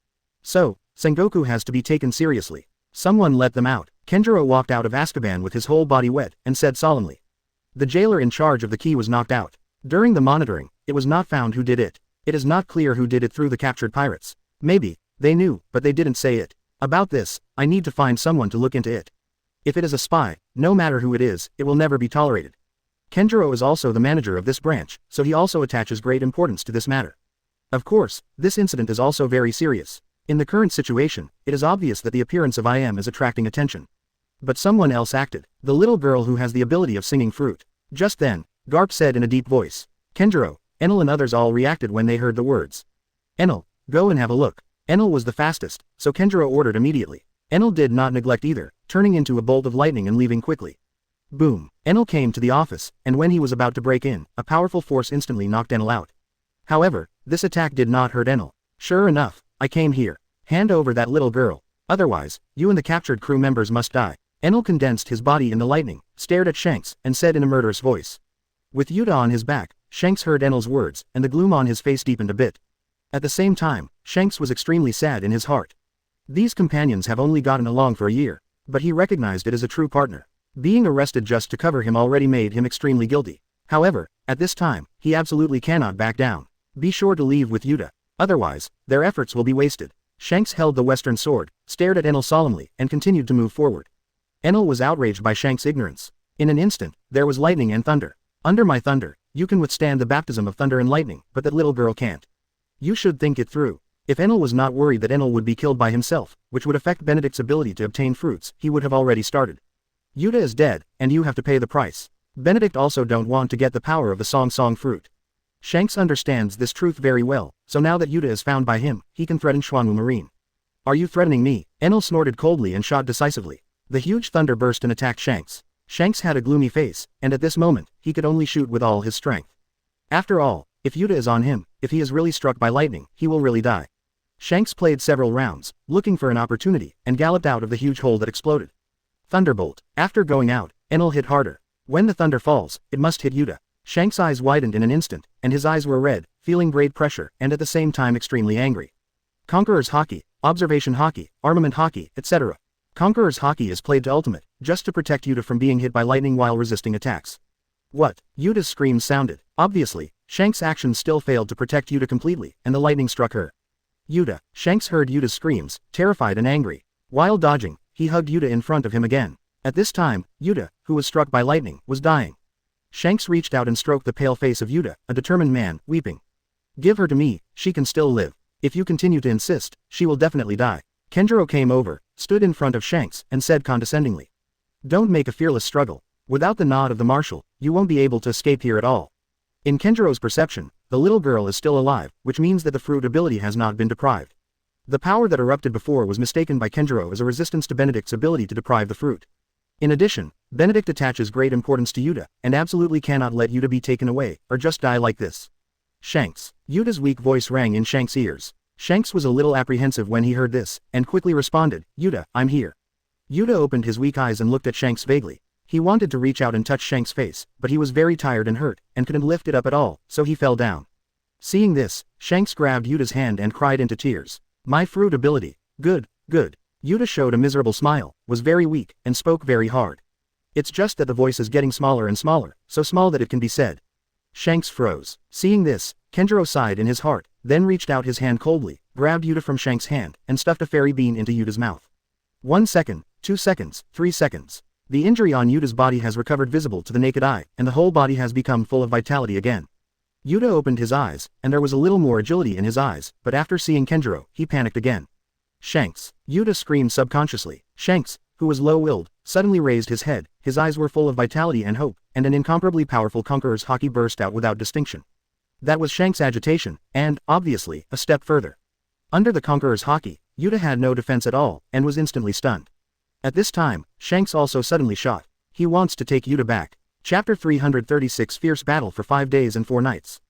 So, Sengoku has to be taken seriously. Someone let them out. Kenjiro walked out of Azkaban with his whole body wet, and said solemnly. The jailer in charge of the key was knocked out. During the monitoring, it was not found who did it. It is not clear who did it through the captured pirates. Maybe, they knew, but they didn't say it. About this, I need to find someone to look into it. If it is a spy, no matter who it is, it will never be tolerated. Kenjiro is also the manager of this branch, so he also attaches great importance to this matter. Of course, this incident is also very serious. In the current situation, it is obvious that the appearance of IM is attracting attention. But someone else acted, the little girl who has the ability of singing fruit. Just then, Garp said in a deep voice. Kenjiro, Enel and others all reacted when they heard the words. Enel, go and have a look. Enel was the fastest, so Kenjiro ordered immediately. Enel did not neglect either, turning into a bolt of lightning and leaving quickly. Boom. Enel came to the office, and when he was about to break in, a powerful force instantly knocked Enel out. However, this attack did not hurt Enel. Sure enough, I came here. Hand over that little girl. Otherwise, you and the captured crew members must die. Enel condensed his body in the lightning, stared at Shanks, and said in a murderous voice. With Yuta on his back, Shanks heard Enel's words, and the gloom on his face deepened a bit. At the same time, Shanks was extremely sad in his heart. These companions have only gotten along for a year, but he recognized it as a true partner. Being arrested just to cover him already made him extremely guilty. However, at this time, he absolutely cannot back down. Be sure to leave with Yuta. Otherwise, their efforts will be wasted. Shanks held the western sword, stared at Enel solemnly, and continued to move forward. Enel was outraged by Shanks' ignorance. In an instant, there was lightning and thunder. Under my thunder, you can withstand the baptism of thunder and lightning, but that little girl can't. You should think it through. If Enel was not worried that Enel would be killed by himself, which would affect Benedict's ability to obtain fruits, he would have already started. Yuta is dead, and you have to pay the price. Benedict also don't want to get the power of the song fruit. Shanks understands this truth very well, so now that Yuta is found by him, he can threaten Xuanwu Marine. Are you threatening me? Enel snorted coldly and shot decisively. The huge thunder burst and attacked Shanks. Shanks had a gloomy face, and at this moment, he could only shoot with all his strength. After all, if Yuta is on him, if he is really struck by lightning, he will really die. Shanks played several rounds, looking for an opportunity, and galloped out of the huge hole that exploded. Thunderbolt. After going out, Enel hit harder. When the thunder falls, it must hit Yuta. Shanks' eyes widened in an instant, and his eyes were red, feeling great pressure, and at the same time extremely angry. Conqueror's Haki, Observation Haki, Armament Haki, etc. Conqueror's Haki is played to ultimate, just to protect Yuta from being hit by lightning while resisting attacks. What? Yuta's screams sounded. Obviously, Shanks' actions still failed to protect Yuta completely, and the lightning struck her. Yuta. Shanks heard Yuta's screams, terrified and angry. While dodging, he hugged Yuta in front of him again. At this time, Yuta, who was struck by lightning, was dying. Shanks reached out and stroked the pale face of Yuta, a determined man, weeping. Give her to me, she can still live. If you continue to insist, she will definitely die. Kenjiro came over, stood in front of Shanks, and said condescendingly. Don't make a fearless struggle. Without the nod of the Marshal, you won't be able to escape here at all. In Kenjiro's perception, the little girl is still alive, which means that the fruit ability has not been deprived. The power that erupted before was mistaken by Kenjiro as a resistance to Benedict's ability to deprive the fruit. In addition, Benedict attaches great importance to Yuta, and absolutely cannot let Yuta be taken away, or just die like this. Shanks. Yuta's weak voice rang in Shanks' ears. Shanks was a little apprehensive when he heard this, and quickly responded, Yuta, I'm here. Yuta opened his weak eyes and looked at Shanks vaguely. He wanted to reach out and touch Shanks' face, but he was very tired and hurt, and couldn't lift it up at all, so he fell down. Seeing this, Shanks grabbed Yuta's hand and cried into tears. My fruit ability. Good, good. Yuta showed a miserable smile, was very weak, and spoke very hard. It's just that the voice is getting smaller and smaller, so small that it can be said. Shanks froze. Seeing this, Kenjiro sighed in his heart, then reached out his hand coldly, grabbed Yuta from Shanks' hand, and stuffed a fairy bean into Yuta's mouth. 1 second, 2 seconds, 3 seconds. The injury on Yuta's body has recovered visible to the naked eye, and the whole body has become full of vitality again. Yuta opened his eyes, and there was a little more agility in his eyes, but after seeing Kenjiro, he panicked again. Shanks. Yuta screamed subconsciously. Shanks, who was low-willed, suddenly raised his head, his eyes were full of vitality and hope, and an incomparably powerful Conqueror's Haki burst out without distinction. That was Shanks' agitation, and, obviously, a step further. Under the Conqueror's Haki, Yuta had no defense at all, and was instantly stunned. At this time, Shanks also suddenly shot. He wants to take Yuta back. Chapter 336 Fierce Battle for 5 Days and 4 Nights.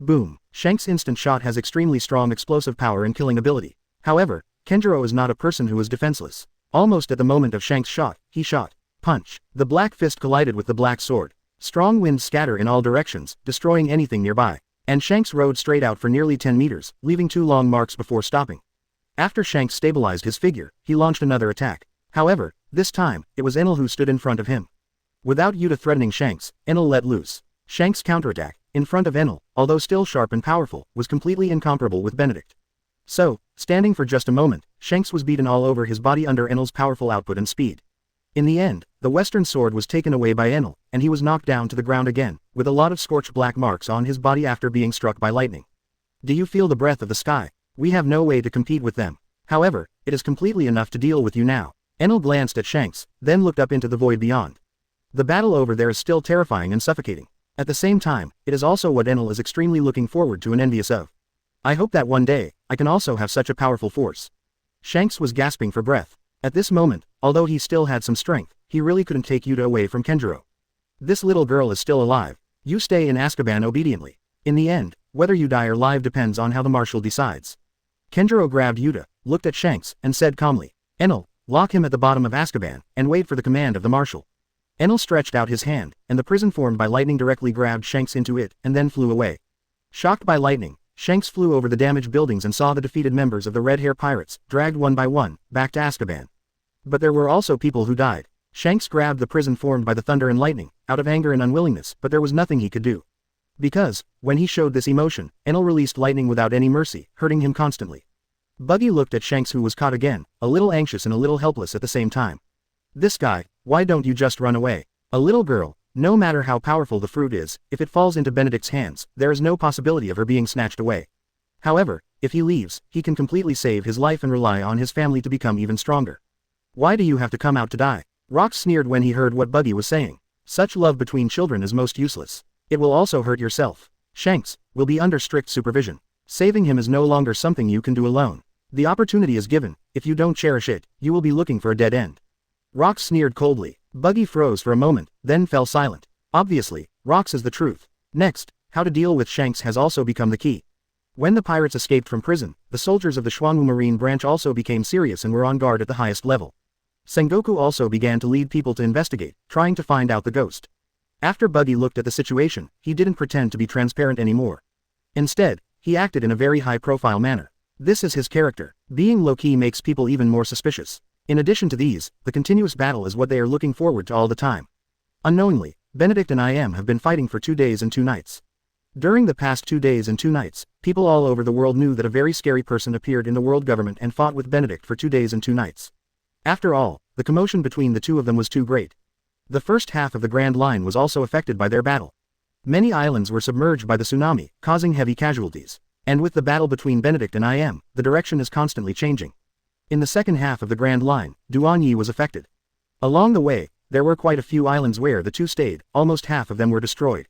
Boom. Shanks' instant shot has extremely strong explosive power and killing ability. However, Kenjiro is not a person who is defenseless. Almost at the moment of Shanks' shot, he shot. Punch. The black fist collided with the black sword. Strong winds scatter in all directions, destroying anything nearby. And Shanks rode straight out for nearly 10 meters, leaving 2 long marks before stopping. After Shanks stabilized his figure, he launched another attack. However, this time, it was Enel who stood in front of him. Without Yuta threatening Shanks, Enel let loose. Shanks' counterattack, in front of Enel, although still sharp and powerful, was completely incomparable with Benedict. So, standing for just a moment, Shanks was beaten all over his body under Enel's powerful output and speed. In the end, the western sword was taken away by Enel, and he was knocked down to the ground again, with a lot of scorched black marks on his body after being struck by lightning. Do you feel the breath of the sky? We have no way to compete with them. However, it is completely enough to deal with you now. Enel glanced at Shanks, then looked up into the void beyond. The battle over there is still terrifying and suffocating. At the same time, it is also what Enel is extremely looking forward to and envious of. I hope that one day, I can also have such a powerful force. Shanks was gasping for breath. At this moment, although he still had some strength, he really couldn't take Yuta away from Kenjiro. This little girl is still alive. You stay in Azkaban obediently. In the end, whether you die or live depends on how the Marshal decides. Kenjiro grabbed Yuta, looked at Shanks, and said calmly, Enel, lock him at the bottom of Azkaban, and wait for the command of the Marshal. Enel stretched out his hand, and the prison formed by lightning directly grabbed Shanks into it, and then flew away. Shocked by lightning, Shanks flew over the damaged buildings and saw the defeated members of the Red Hair Pirates, dragged one by one, back to Azkaban. But there were also people who died. Shanks grabbed the prison formed by the thunder and lightning, out of anger and unwillingness, but there was nothing he could do. Because, when he showed this emotion, Enel released lightning without any mercy, hurting him constantly. Buggy looked at Shanks, who was caught again, a little anxious and a little helpless at the same time. This guy, why don't you just run away? A little girl, no matter how powerful the fruit is, if it falls into Benedict's hands, there is no possibility of her being snatched away. However, if he leaves, he can completely save his life and rely on his family to become even stronger. Why do you have to come out to die? Rox sneered when he heard what Buggy was saying. Such love between children is most useless. It will also hurt yourself. Shanks will be under strict supervision. Saving him is no longer something you can do alone. The opportunity is given. If you don't cherish it, you will be looking for a dead end. Rox sneered coldly. Buggy froze for a moment, then fell silent. Obviously, Rox is the truth. Next, how to deal with Shanks has also become the key. When the pirates escaped from prison, the soldiers of the Xuanwu Marine branch also became serious and were on guard at the highest level. Sengoku also began to lead people to investigate, trying to find out the ghost. After Buggy looked at the situation, he didn't pretend to be transparent anymore. Instead, he acted in a very high-profile manner. This is his character. Being low-key makes people even more suspicious. In addition to these, the continuous battle is what they are looking forward to all the time. Unknowingly, Benedict and IM have been fighting for 2 days and 2 nights. During the past 2 days and 2 nights, people all over the world knew that a very scary person appeared in the world government and fought with Benedict for 2 days and 2 nights. After all, the commotion between the two of them was too great. The first half of the Grand Line was also affected by their battle. Many islands were submerged by the tsunami, causing heavy casualties. And with the battle between Benedict and IM, the direction is constantly changing. In the second half of the Grand Line, Duanyi was affected. Along the way, there were quite a few islands where the two stayed, almost half of them were destroyed.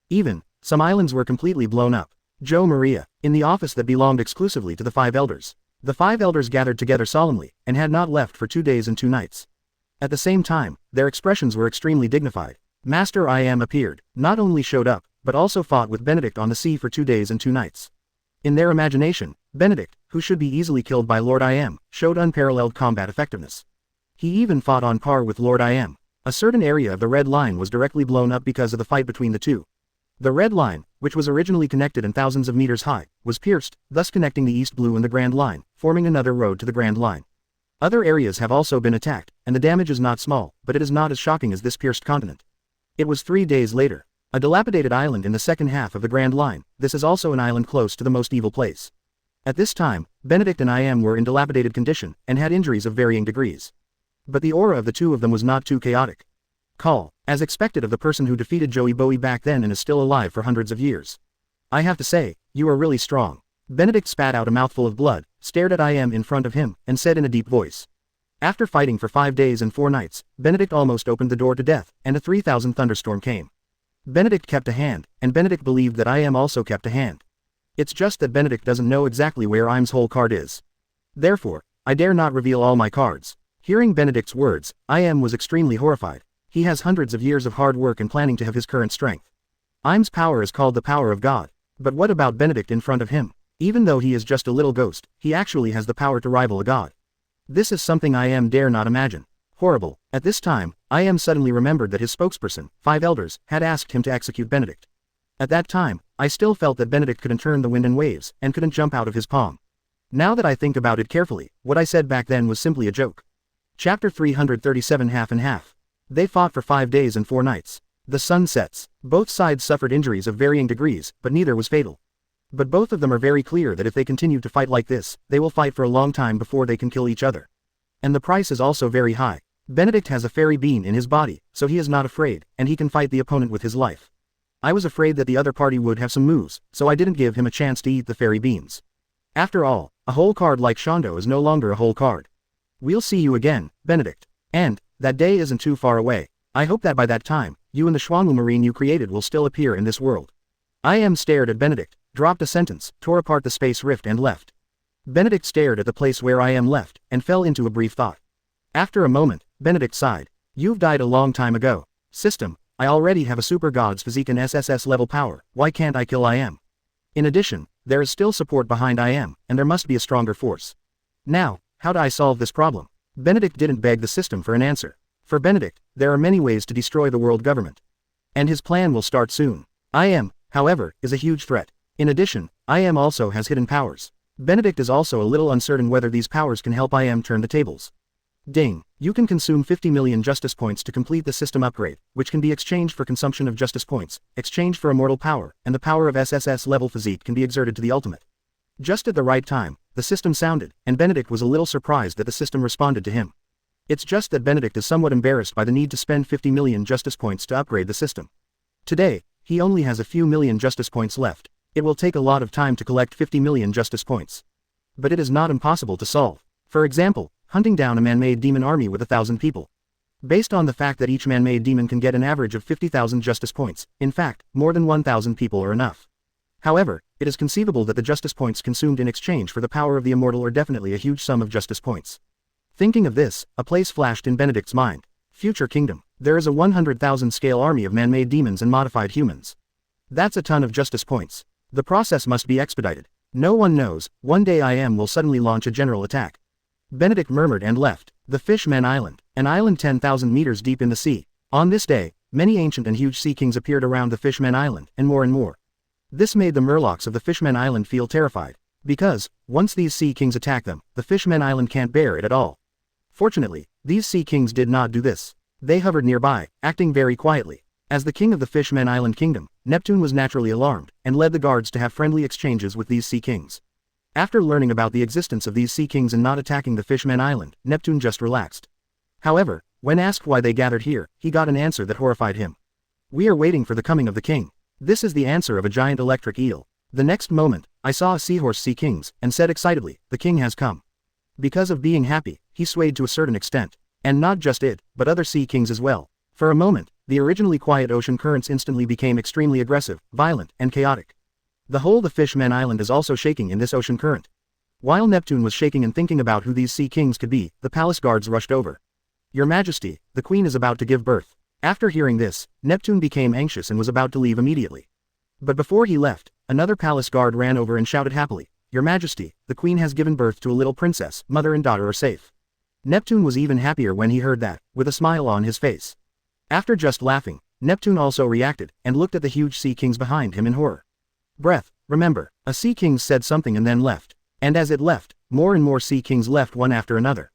Even, some islands were completely blown up. Joe Maria, in the office that belonged exclusively to the 5 elders. The 5 elders gathered together solemnly, and had not left for 2 days and 2 nights. At the same time, their expressions were extremely dignified. Master IM appeared, not only showed up, but also fought with Benedict on the sea for 2 days and 2 nights. In their imagination, Benedict, who should be easily killed by Lord IM, showed unparalleled combat effectiveness. He even fought on par with Lord IM. A certain area of the Red Line was directly blown up because of the fight between the two. The Red Line, which was originally connected and thousands of meters high, was pierced, thus connecting the East Blue and the Grand Line, forming another road to the Grand Line. Other areas have also been attacked, and the damage is not small, but it is not as shocking as this pierced continent. It was 3 days later. A dilapidated island in the second half of the Grand Line. This is also an island close to the most evil place. At this time, Benedict and IM were in dilapidated condition, and had injuries of varying degrees. But the aura of the two of them was not too chaotic. Call, as expected of the person who defeated Joey Bowie back then and is still alive for hundreds of years. I have to say, you are really strong. Benedict spat out a mouthful of blood, stared at IM in front of him, and said in a deep voice. After fighting for 5 days and 4 nights, Benedict almost opened the door to death, and a 3000 thunderstorm came. Benedict kept a hand, and Benedict believed that IM also kept a hand. It's just that Benedict doesn't know exactly where IM's whole card is. Therefore, I dare not reveal all my cards. Hearing Benedict's words, was extremely horrified. He has hundreds of years of hard work and planning to have his current strength. Im's power is called the power of God. But what about Benedict in front of him? Even though he is just a little ghost, he actually has the power to rival a god. This is something dare not imagine. Horrible. At this time, suddenly remembered that his spokesperson, 5 elders, had asked him to execute Benedict. At that time, I still felt that Benedict couldn't turn the wind and waves, and couldn't jump out of his palm. Now that I think about it carefully, what I said back then was simply a joke. Chapter 337 Half and Half. They fought for 5 days and 4 nights. The sun sets. Both sides suffered injuries of varying degrees, but neither was fatal. But both of them are very clear that if they continue to fight like this, they will fight for a long time before they can kill each other. And the price is also very high. Benedict has a fairy bean in his body, so he is not afraid, and he can fight the opponent with his life. I was afraid that the other party would have some moves, so I didn't give him a chance to eat the fairy beans. After all, a whole card like Shondo is no longer a whole card. We'll see you again, Benedict. And, that day isn't too far away. I hope that by that time, you and the Xuanwu Marine you created will still appear in this world. Stared at Benedict, dropped a sentence, tore apart the space rift and left. Benedict stared at the place where left, and fell into a brief thought. After a moment, Benedict sighed. You've died a long time ago. System, I already have a super god's physique and SSS level power, why can't I kill In addition, there is still support behind and there must be a stronger force. Now, how do I solve this problem? Benedict didn't beg the system for an answer. For Benedict, there are many ways to destroy the world government. And his plan will start soon. However, is a huge threat. In addition, also has hidden powers. Benedict is also a little uncertain whether these powers can help turn the tables. Ding. You can consume 50 million justice points to complete the system upgrade, which can be exchanged for consumption of justice points, exchanged for immortal power, and the power of SSS level physique can be exerted to the ultimate. Just at the right time, the system sounded, and Benedict was a little surprised that the system responded to him. It's just that Benedict is somewhat embarrassed by the need to spend 50 million justice points to upgrade the system. Today, he only has a few million justice points left. It will take a lot of time to collect 50 million justice points. But it is not impossible to solve. For example, hunting down a man-made demon army with 1,000 people. Based on the fact that each man-made demon can get an average of 50,000 justice points, in fact, more than 1,000 people are enough. However, it is conceivable that the justice points consumed in exchange for the power of the immortal are definitely a huge sum of justice points. Thinking of this, a place flashed in Benedict's mind. Future Kingdom. There is a 100,000 scale army of man-made demons and modified humans. That's a ton of justice points. The process must be expedited. No one knows, one day will suddenly launch a general attack. Benedict murmured and left. The Fishman Island, an island 10,000 meters deep in the sea. On this day, many ancient and huge sea kings appeared around the Fishman Island, and more. This made the Murlocs of the Fishman Island feel terrified. Because, once these sea kings attack them, the Fishman Island can't bear it at all. Fortunately, these sea kings did not do this. They hovered nearby, acting very quietly. As the king of the Fishman Island kingdom, Neptune was naturally alarmed, and led the guards to have friendly exchanges with these sea kings. After learning about the existence of these sea kings and not attacking the Fishman Island, Neptune just relaxed. However, when asked why they gathered here, he got an answer that horrified him. We are waiting for the coming of the king. This is the answer of a giant electric eel. The next moment, I saw a seahorse sea kings, and said excitedly, the king has come. Because of being happy, he swayed to a certain extent. And not just it, but other sea kings as well. For a moment, the originally quiet ocean currents instantly became extremely aggressive, violent, and chaotic. The whole the Fishman Island is also shaking in this ocean current. While Neptune was shaking and thinking about who these sea kings could be, the palace guards rushed over. Your Majesty, the queen is about to give birth. After hearing this, Neptune became anxious and was about to leave immediately. But before he left, another palace guard ran over and shouted happily, Your Majesty, the queen has given birth to a little princess, mother and daughter are safe. Neptune was even happier when he heard that, with a smile on his face. After just laughing, Neptune also reacted, and looked at the huge sea kings behind him in horror. Breath, remember, a sea king said something and then left. And as it left, more and more sea kings left one after another.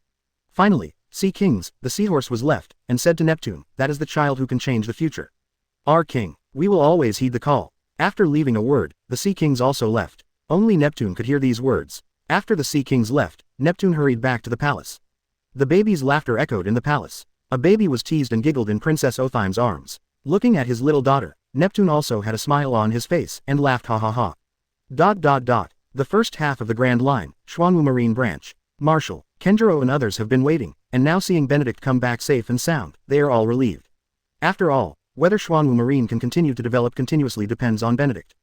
Finally, Sea Kings, the seahorse was left, and said to Neptune, that is the child who can change the future. Our king, we will always heed the call. After leaving a word, the Sea Kings also left. Only Neptune could hear these words. After the Sea Kings left, Neptune hurried back to the palace. The baby's laughter echoed in the palace. A baby was teased and giggled in Princess Othime's arms. Looking at his little daughter, Neptune also had a smile on his face, and laughed ha ha ha. ... The first half of the Grand Line, Xuanwu Marine Branch. Marshal, Kenjiro and others have been waiting, and now seeing Benedict come back safe and sound, they are all relieved. After all, whether Xuanwu Marine can continue to develop continuously depends on Benedict.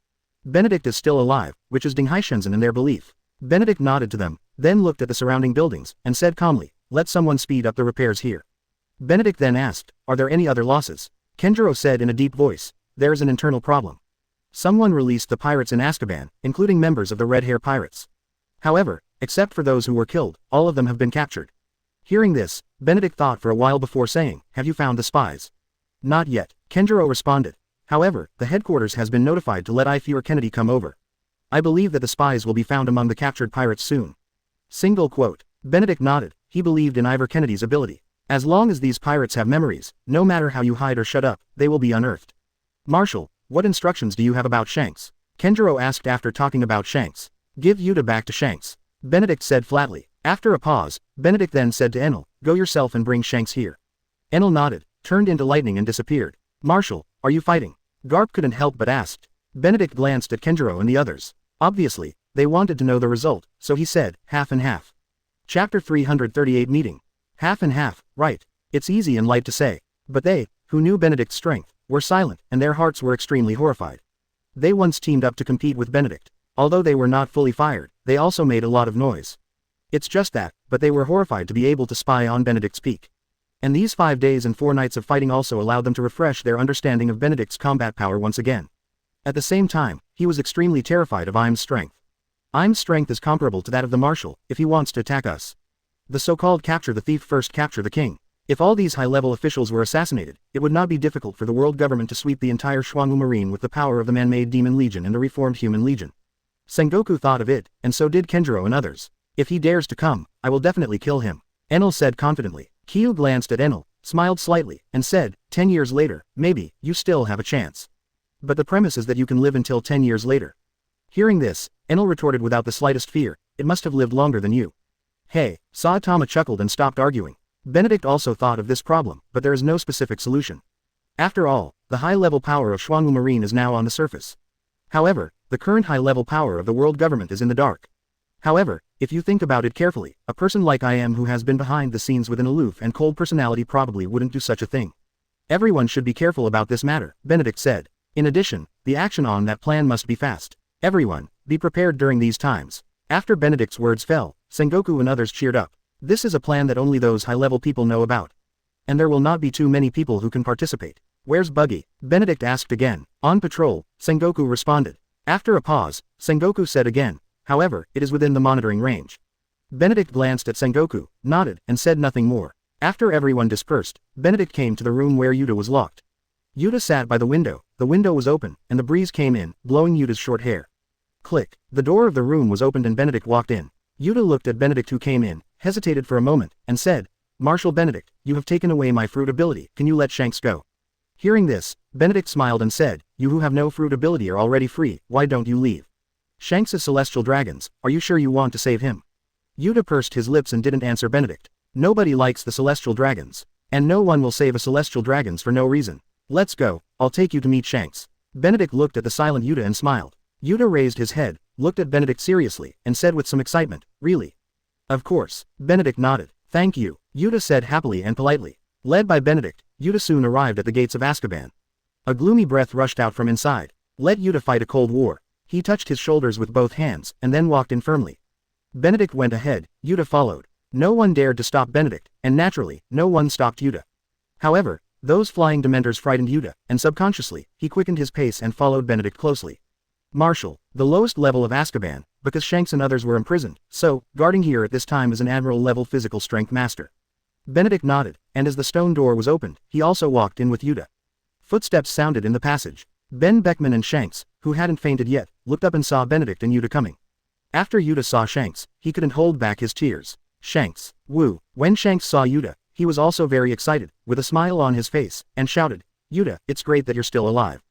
Benedict is still alive, which is Dinghai Shenzhen in their belief. Benedict nodded to them, then looked at the surrounding buildings, and said calmly, "Let someone speed up the repairs here." Benedict then asked, "Are there any other losses?" Kenjiro said in a deep voice, "There is an internal problem. Someone released the pirates in Azkaban, including members of the Red Hair Pirates. However, except for those who were killed, all of them have been captured." Hearing this, Benedict thought for a while before saying, "Have you found the spies?" "Not yet," Kenjiro responded. "However, the headquarters has been notified to let Ifeor Kennedy come over. I believe that the spies will be found among the captured pirates soon." Single quote. Benedict nodded. He believed in Ivor Kennedy's ability. As long as these pirates have memories, no matter how you hide or shut up, they will be unearthed. "Marshal, what instructions do you have about Shanks?" Kenjiro asked after talking about Shanks. "Give Yuta back to Shanks," Benedict said flatly. After a pause, Benedict then said to Enel, "Go yourself and bring Shanks here." Enel nodded, turned into lightning and disappeared. "Marshal, are you fighting?" Garp couldn't help but asked. Benedict glanced at Kenjiro and the others. Obviously, they wanted to know the result, so he said, "Half and half." Chapter 338 Meeting. Half and half, right. It's easy and light to say. But they, who knew Benedict's strength, were silent, and their hearts were extremely horrified. They once teamed up to compete with Benedict. Although they were not fully fired, they also made a lot of noise. It's just that, but they were horrified to be able to spy on Benedict's peak. And these 5 days and 4 nights of fighting also allowed them to refresh their understanding of Benedict's combat power once again. At the same time, he was extremely terrified of Im's strength. Im's strength is comparable to that of the Marshal, if he wants to attack us. The so-called capture the thief first capture the king. If all these high-level officials were assassinated, it would not be difficult for the world government to sweep the entire Xuanwu Marine with the power of the man-made Demon Legion and the reformed Human Legion. Sengoku thought of it, and so did Kenjiro and others. "If he dares to come, I will definitely kill him," Enel said confidently. Kyu glanced at Enel, smiled slightly, and said, 10 years later, maybe, you still have a chance. But the premise is that you can live until 10 years later." Hearing this, Enel retorted without the slightest fear, "It must have lived longer than you." "Hey," Saitama chuckled and stopped arguing. Benedict also thought of this problem, but there is no specific solution. After all, the high-level power of Xuanwu Marine is now on the surface. However, the current high-level power of the world government is in the dark. However, if you think about it carefully, a person like I am who has been behind the scenes with an aloof and cold personality probably wouldn't do such a thing. Everyone should be careful about this matter, Benedict said. In addition, the action on that plan must be fast. Everyone, be prepared during these times. After Benedict's words fell, Sengoku and others cheered up. This is a plan that only those high-level people know about. And there will not be too many people who can participate. "Where's Buggy?" Benedict asked again. "On patrol," Sengoku responded. After a pause, Sengoku said again, "However, it is within the monitoring range." Benedict glanced at Sengoku, nodded, and said nothing more. After everyone dispersed, Benedict came to the room where Yuta was locked. Yuta sat by the window was open, and the breeze came in, blowing Yuta's short hair. Click. The door of the room was opened and Benedict walked in. Yuta looked at Benedict who came in, hesitated for a moment, and said, "Marshal Benedict, you have taken away my fruit ability, can you let Shanks go?" Hearing this, Benedict smiled and said, "You who have no fruit ability are already free, why don't you leave? Shanks is celestial dragons, are you sure you want to save him?" Yuta pursed his lips and didn't answer Benedict. Nobody likes the celestial dragons. And no one will save a celestial dragons for no reason. "Let's go, I'll take you to meet Shanks." Benedict looked at the silent Yuta and smiled. Yuta raised his head, looked at Benedict seriously, and said with some excitement, "Really?" "Of course." Benedict nodded. "Thank you," Yuta said happily and politely. Led by Benedict, Yuta soon arrived at the gates of Azkaban. A gloomy breath rushed out from inside. Let Yuta fight a cold war. He touched his shoulders with both hands, and then walked in firmly. Benedict went ahead, Yuta followed. No one dared to stop Benedict, and naturally, no one stopped Yuta. However, those flying dementors frightened Yuta, and subconsciously, he quickened his pace and followed Benedict closely. Marshal, the lowest level of Azkaban, because Shanks and others were imprisoned, so, guarding here at this time is an admiral-level physical strength master. Benedict nodded, and as the stone door was opened, he also walked in with Yuta. Footsteps sounded in the passage. Ben Beckman and Shanks, who hadn't fainted yet, looked up and saw Benedict and Yuta coming. After Yuta saw Shanks, he couldn't hold back his tears. Shanks, woo. When Shanks saw Yuta, he was also very excited, with a smile on his face, and shouted, "Yuta, it's great that you're still alive."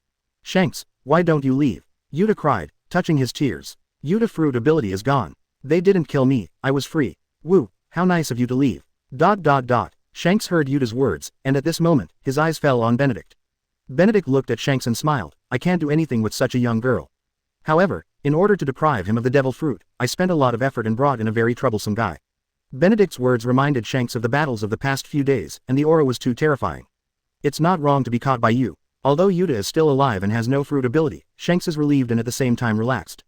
"Shanks, why don't you leave?" Yuta cried, touching his tears. "Yuta fruit ability is gone. They didn't kill me, I was free. Woo, how nice of you to leave." Shanks heard Yuta's words, and at this moment, his eyes fell on Benedict. Benedict looked at Shanks and smiled, "I can't do anything with such a young girl. However, in order to deprive him of the devil fruit, I spent a lot of effort and brought in a very troublesome guy." Benedict's words reminded Shanks of the battles of the past few days, and the aura was too terrifying. "It's not wrong to be caught by you." Although Yuta is still alive and has no fruit ability, Shanks is relieved and at the same time relaxed.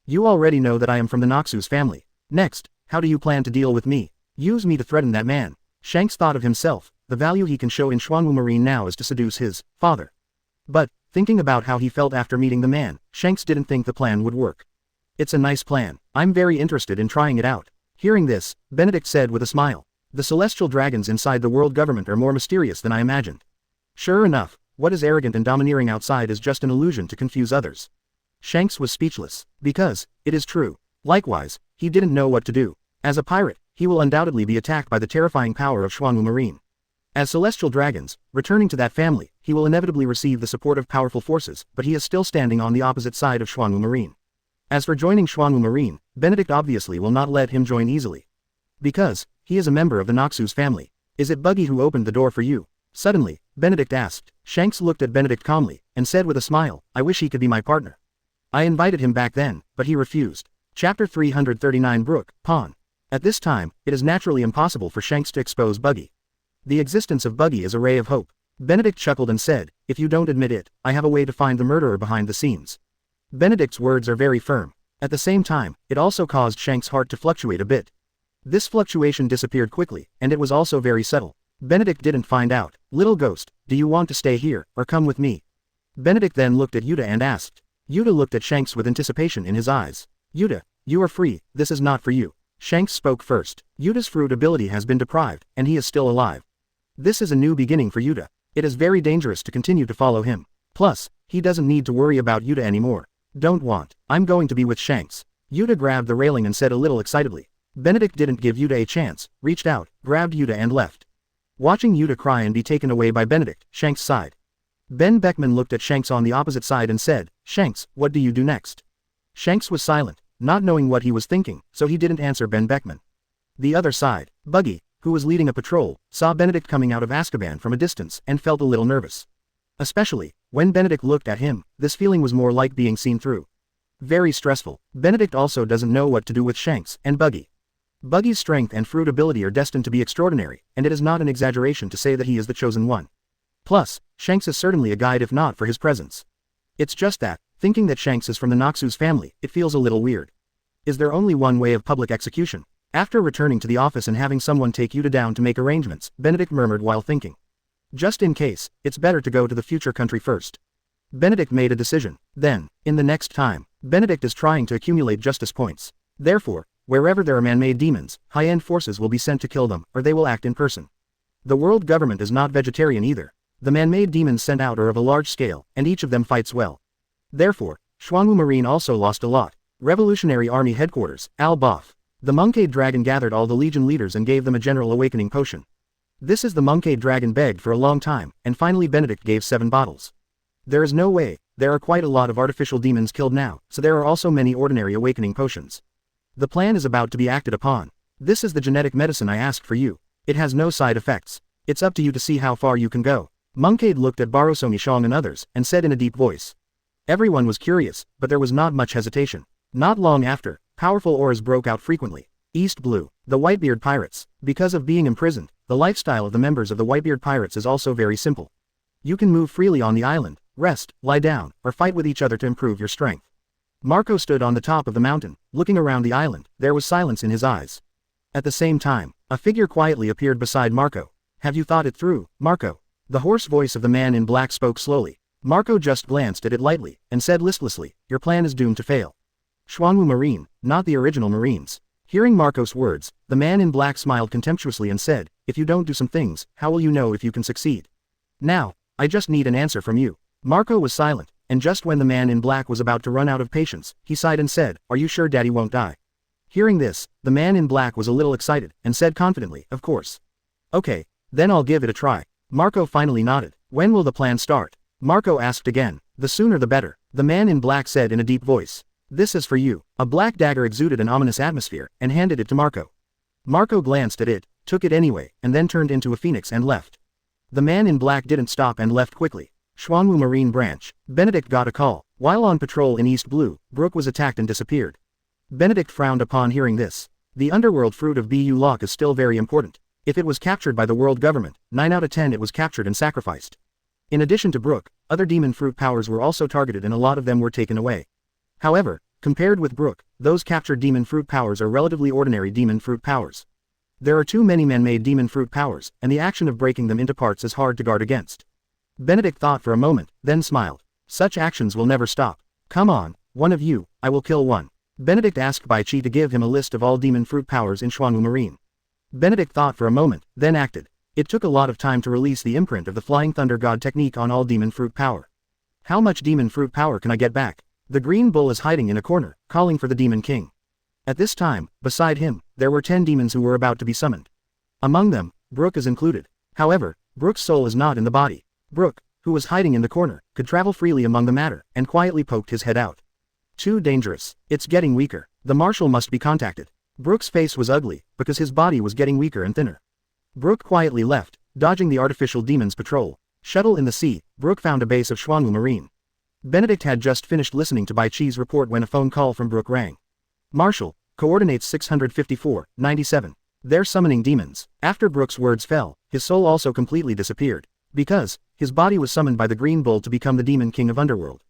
"You already know that I am from the Noxus family." Next, how do you plan to deal with me? Use me to threaten that man. Shanks thought of himself, the value he can show in Xuanwu Marine now is to seduce his father. But, thinking about how he felt after meeting the man, Shanks didn't think the plan would work. It's a nice plan. I'm very interested in trying it out. Hearing this, Benedict said with a smile. The celestial dragons inside the world government are more mysterious than I imagined. Sure enough, what is arrogant and domineering outside is just an illusion to confuse others. Shanks was speechless, because, it is true. Likewise, he didn't know what to do. As a pirate, he will undoubtedly be attacked by the terrifying power of Xuanwu Marine. As celestial dragons, returning to that family, he will inevitably receive the support of powerful forces, but he is still standing on the opposite side of Xuanwu Marine. As for joining Xuanwu Marine, Benedict obviously will not let him join easily. Because, he is a member of the Noxus family. Is it Buggy who opened the door for you? Suddenly, Benedict asked. Shanks looked at Benedict calmly, and said with a smile, I wish he could be my partner. I invited him back then, but he refused. Chapter 339 Brook, Pawn. At this time, it is naturally impossible for Shanks to expose Buggy. The existence of Buggy is a ray of hope. Benedict chuckled and said, if you don't admit it, I have a way to find the murderer behind the scenes. Benedict's words are very firm. At the same time, it also caused Shanks' heart to fluctuate a bit. This fluctuation disappeared quickly, and it was also very subtle. Benedict didn't find out. Little ghost, do you want to stay here, or come with me? Benedict then looked at Yuta and asked. Yuta looked at Shanks with anticipation in his eyes. Yuta, you are free, this is not for you. Shanks spoke first. Yuta's fruit ability has been deprived, and he is still alive. This is a new beginning for Yuta. It is very dangerous to continue to follow him. Plus, he doesn't need to worry about Yuta anymore. Don't want. I'm going to be with Shanks. Yuta grabbed the railing and said a little excitedly. Benedict didn't give Yuta a chance, reached out, grabbed Yuta and left. Watching Yuta cry and be taken away by Benedict, Shanks sighed. Ben Beckman looked at Shanks on the opposite side and said, Shanks, what do you do next? Shanks was silent, not knowing what he was thinking, so he didn't answer Ben Beckman. The other side, Buggy, who was leading a patrol, saw Benedict coming out of Azkaban from a distance and felt a little nervous. Especially, when Benedict looked at him, this feeling was more like being seen through. Very stressful. Benedict also doesn't know what to do with Shanks and Buggy. Buggy's strength and fruit ability are destined to be extraordinary, and it is not an exaggeration to say that he is the chosen one. Plus, Shanks is certainly a guide if not for his presence. It's just that, thinking that Shanks is from the Noxus family, it feels a little weird. Is there only one way of public execution? After returning to the office and having someone take Yuta down to make arrangements, Benedict murmured while thinking. Just in case, it's better to go to the future country first. Benedict made a decision. Then, in the next time, Benedict is trying to accumulate justice points. Therefore, wherever there are man-made demons, high-end forces will be sent to kill them, or they will act in person. The world government is not vegetarian either. The man-made demons sent out are of a large scale, and each of them fights well. Therefore, Xuanwu Marine also lost a lot. Revolutionary Army Headquarters, Al-Baf. The Monkade Dragon gathered all the Legion leaders and gave them a general awakening potion. This is the Monkade Dragon begged for a long time, and finally Benedict gave 7 bottles. There is no way, there are quite a lot of artificial demons killed now, so there are also many ordinary awakening potions. The plan is about to be acted upon. This is the genetic medicine I asked for you. It has no side effects. It's up to you to see how far you can go. Monkade looked at Barosoni Shong and others, and said in a deep voice. Everyone was curious, but there was not much hesitation. Not long after, powerful auras broke out frequently. East Blue, the Whitebeard Pirates. Because of being imprisoned, the lifestyle of the members of the Whitebeard Pirates is also very simple. You can move freely on the island, rest, lie down, or fight with each other to improve your strength. Marco stood on the top of the mountain, looking around the island. There was silence in his eyes. At the same time, a figure quietly appeared beside Marco. Have you thought it through, Marco? The hoarse voice of the man in black spoke slowly. Marco just glanced at it lightly, and said listlessly, your plan is doomed to fail. Xuanwu Marine, not the original Marines. Hearing Marco's words, the man in black smiled contemptuously and said, if you don't do some things, how will you know if you can succeed? Now, I just need an answer from you. Marco was silent, and just when the man in black was about to run out of patience, he sighed and said, are you sure Daddy won't die? Hearing this, the man in black was a little excited, and said confidently, of course. Okay, then I'll give it a try. Marco finally nodded. When will the plan start? Marco asked again. The sooner the better. The man in black said in a deep voice. This is for you. A black dagger exuded an ominous atmosphere, and handed it to Marco. Marco glanced at it, took it anyway, and then turned into a phoenix and left. The man in black didn't stop and left quickly. Xuanwu Marine Branch. Benedict got a call. While on patrol in East Blue, Brook was attacked and disappeared. Benedict frowned upon hearing this. The underworld fruit of Bu Lock is still very important. If it was captured by the world government, 9 out of 10 it was captured and sacrificed. In addition to Brook, other demon fruit powers were also targeted and a lot of them were taken away. However, Compared with Brook, those captured demon fruit powers are relatively ordinary demon fruit powers. There are too many man-made demon fruit powers, and the action of breaking them into parts is hard to guard against. Benedict thought for a moment, then smiled. Such actions will never stop. Come on, one of you, I will kill one. Benedict asked Bai Chi to give him a list of all demon fruit powers in Xuanwu Marine. Benedict thought for a moment, then acted. It took a lot of time to release the imprint of the Flying Thunder God technique on all demon fruit power. How much demon fruit power can I get back? The green bull is hiding in a corner, calling for the demon king. At this time, beside him, there were 10 demons who were about to be summoned. Among them, Brook is included. However, Brook's soul is not in the body. Brook, who was hiding in the corner, could travel freely among the matter, and quietly poked his head out. Too dangerous. It's getting weaker. The marshal must be contacted. Brook's face was ugly, because his body was getting weaker and thinner. Brook quietly left, dodging the artificial demons patrol. Shuttle in the sea, Brook found a base of Xuanwu Marine. Benedict had just finished listening to Bai Chi's report when a phone call from Brook rang. Marshal, coordinates 654, 97. They're summoning demons. After Brook's words fell, his soul also completely disappeared. Because, his body was summoned by the Green Bull to become the Demon King of Underworld.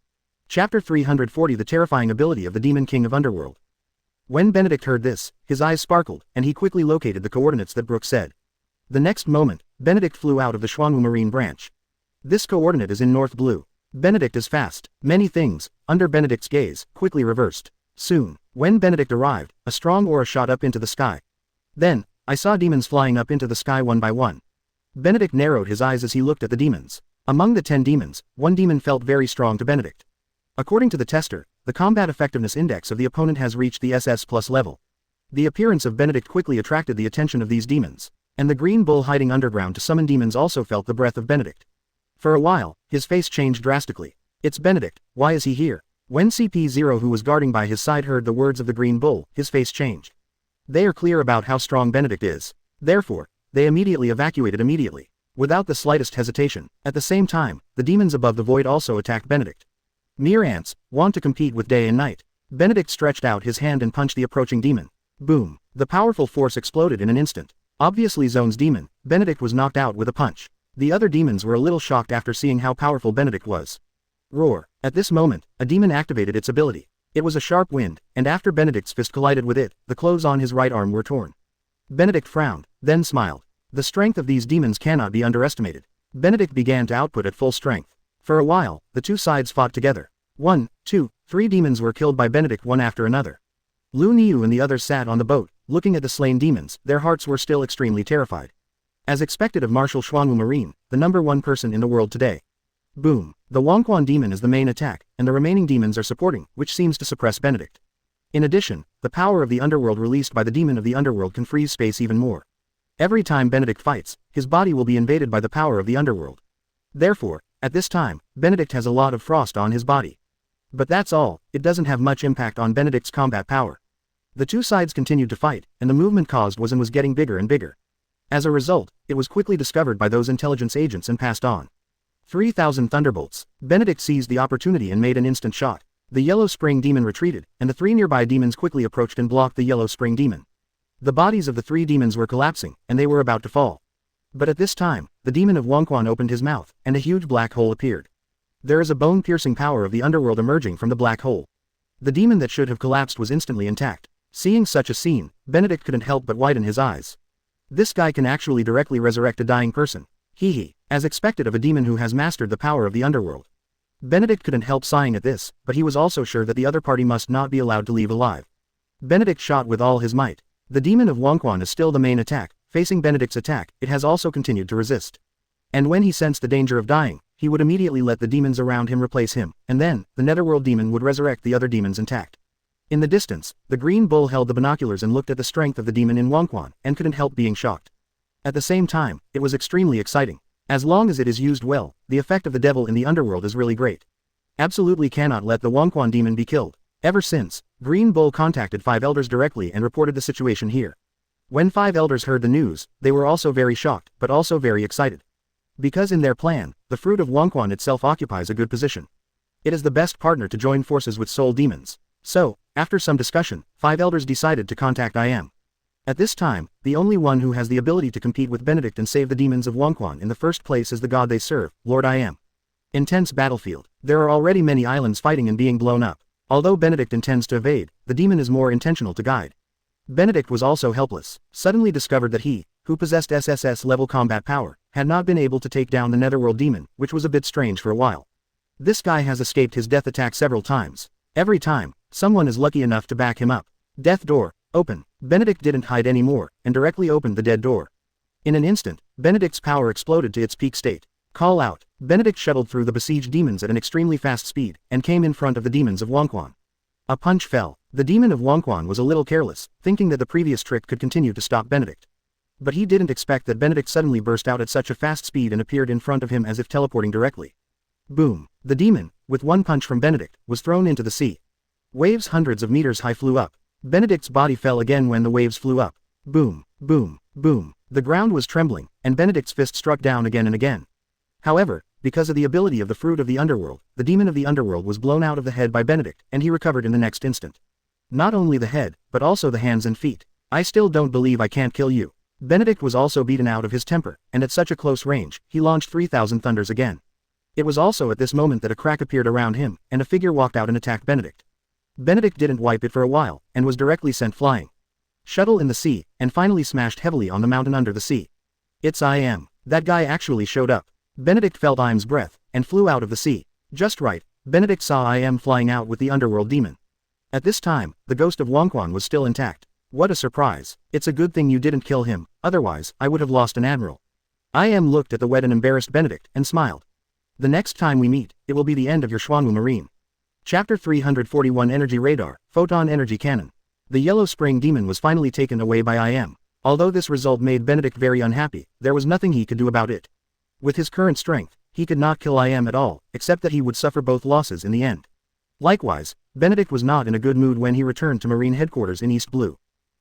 Chapter 340 The Terrifying Ability of the Demon King of Underworld. When Benedict heard this, his eyes sparkled, and he quickly located the coordinates that Brook said. The next moment, Benedict flew out of the Xuanwu Marine branch. This coordinate is in North Blue. Benedict is fast. Many things, under Benedict's gaze, quickly reversed. Soon, when Benedict arrived, a strong aura shot up into the sky. Then, I saw demons flying up into the sky one by one. Benedict narrowed his eyes as he looked at the demons. Among the 10 demons, one demon felt very strong to Benedict. According to the tester, the combat effectiveness index of the opponent has reached the SS+ level. The appearance of Benedict quickly attracted the attention of these demons, and the Green Bull hiding underground to summon demons also felt the breath of Benedict. For a while, his face changed drastically. It's Benedict, why is he here? When CP0 who was guarding by his side heard the words of the Green Bull, his face changed. They are clear about how strong Benedict is. Therefore, they immediately evacuated immediately, without the slightest hesitation. At the same time, the demons above the void also attacked Benedict. Mere ants, want to compete with day and night. Benedict stretched out his hand and punched the approaching demon. Boom! The powerful force exploded in an instant. Obviously Zone's demon, Benedict was knocked out with a punch. The other demons were a little shocked after seeing how powerful Benedict was. Roar! At this moment, a demon activated its ability. It was a sharp wind, and after Benedict's fist collided with it, the clothes on his right arm were torn. Benedict frowned, then smiled. The strength of these demons cannot be underestimated. Benedict began to output at full strength. For a while, the two sides fought together. 1, 2, 3 demons were killed by Benedict one after another. Lu Niu and the others sat on the boat, looking at the slain demons. Their hearts were still extremely terrified. As expected of Marshal Xuanwu Marine, the #1 person in the world today. Boom! The Wangquan demon is the main attack, and the remaining demons are supporting, which seems to suppress Benedict. In addition, the power of the underworld released by the demon of the underworld can freeze space even more. Every time Benedict fights, his body will be invaded by the power of the underworld. Therefore, at this time, Benedict has a lot of frost on his body. But that's all, it doesn't have much impact on Benedict's combat power. The two sides continued to fight, and the movement caused was getting bigger and bigger. As a result, it was quickly discovered by those intelligence agents and passed on. 3,000 thunderbolts. Benedict seized the opportunity and made an instant shot. The Yellow Spring demon retreated, and the 3 nearby demons quickly approached and blocked the Yellow Spring demon. The bodies of the 3 demons were collapsing, and they were about to fall. But at this time, the demon of Wangquan opened his mouth, and a huge black hole appeared. There is a bone-piercing power of the underworld emerging from the black hole. The demon that should have collapsed was instantly intact. Seeing such a scene, Benedict couldn't help but widen his eyes. This guy can actually directly resurrect a dying person. Hee, as expected of a demon who has mastered the power of the underworld. Benedict couldn't help sighing at this, but he was also sure that the other party must not be allowed to leave alive. Benedict shot with all his might. The demon of Wangquan is still the main attack. Facing Benedict's attack, it has also continued to resist. And when he sensed the danger of dying, he would immediately let the demons around him replace him, and then, the Netherworld demon would resurrect the other demons intact. In the distance, the Green Bull held the binoculars and looked at the strength of the demon in Wangquan, and couldn't help being shocked. At the same time, it was extremely exciting. As long as it is used well, the effect of the devil in the underworld is really great. Absolutely cannot let the Wangquan demon be killed. Ever since, Green Bull contacted 5 elders directly and reported the situation here. When 5 elders heard the news, they were also very shocked, but also very excited. Because in their plan, the fruit of Wangquan itself occupies a good position. It is the best partner to join forces with soul demons. So, after some discussion, 5 elders decided to contact I Am. At this time, the only one who has the ability to compete with Benedict and save the demons of Wangquan in the first place is the god they serve, Lord I Am. Intense battlefield. There are already many islands fighting and being blown up. Although Benedict intends to evade, the demon is more intentional to guide. Benedict was also helpless, suddenly discovered that he, who possessed SSS-level combat power, had not been able to take down the Netherworld demon, which was a bit strange for a while. This guy has escaped his death attack several times. Every time, someone is lucky enough to back him up. Death door, open. Benedict didn't hide anymore, and directly opened the dead door. In an instant, Benedict's power exploded to its peak state. Call out. Benedict shuttled through the besieged demons at an extremely fast speed, and came in front of the demons of Wangquan. A punch fell. The demon of Wangquan was a little careless, thinking that the previous trick could continue to stop Benedict. But he didn't expect that Benedict suddenly burst out at such a fast speed and appeared in front of him as if teleporting directly. Boom. The demon, with one punch from Benedict, was thrown into the sea. Waves hundreds of meters high flew up. Benedict's body fell again when the waves flew up. Boom, boom, boom. The ground was trembling, and Benedict's fist struck down again and again. However, because of the ability of the fruit of the underworld, the demon of the underworld was blown out of the head by Benedict, and he recovered in the next instant. Not only the head, but also the hands and feet. I still don't believe I can't kill you. Benedict was also beaten out of his temper, and at such a close range, he launched 3,000 thunders again. It was also at this moment that a crack appeared around him, and a figure walked out and attacked Benedict. Benedict didn't wipe it for a while, and was directly sent flying. Shuttle in the sea, and finally smashed heavily on the mountain under the sea. It's I.M. That guy actually showed up. Benedict felt I.M.'s breath, and flew out of the sea. Just right, Benedict saw I.M. flying out with the underworld demon. At this time, the ghost of Wangquan was still intact. What a surprise. It's a good thing you didn't kill him, otherwise, I would have lost an admiral. I.M. looked at the wet and embarrassed Benedict, and smiled. The next time we meet, it will be the end of your Xuanwu Marine. Chapter 341 Energy Radar, Photon Energy Cannon. The Yellow Spring Demon was finally taken away by I.M. Although this result made Benedict very unhappy, there was nothing he could do about it. With his current strength, he could not kill I.M. at all, except that he would suffer both losses in the end. Likewise, Benedict was not in a good mood when he returned to Marine Headquarters in East Blue.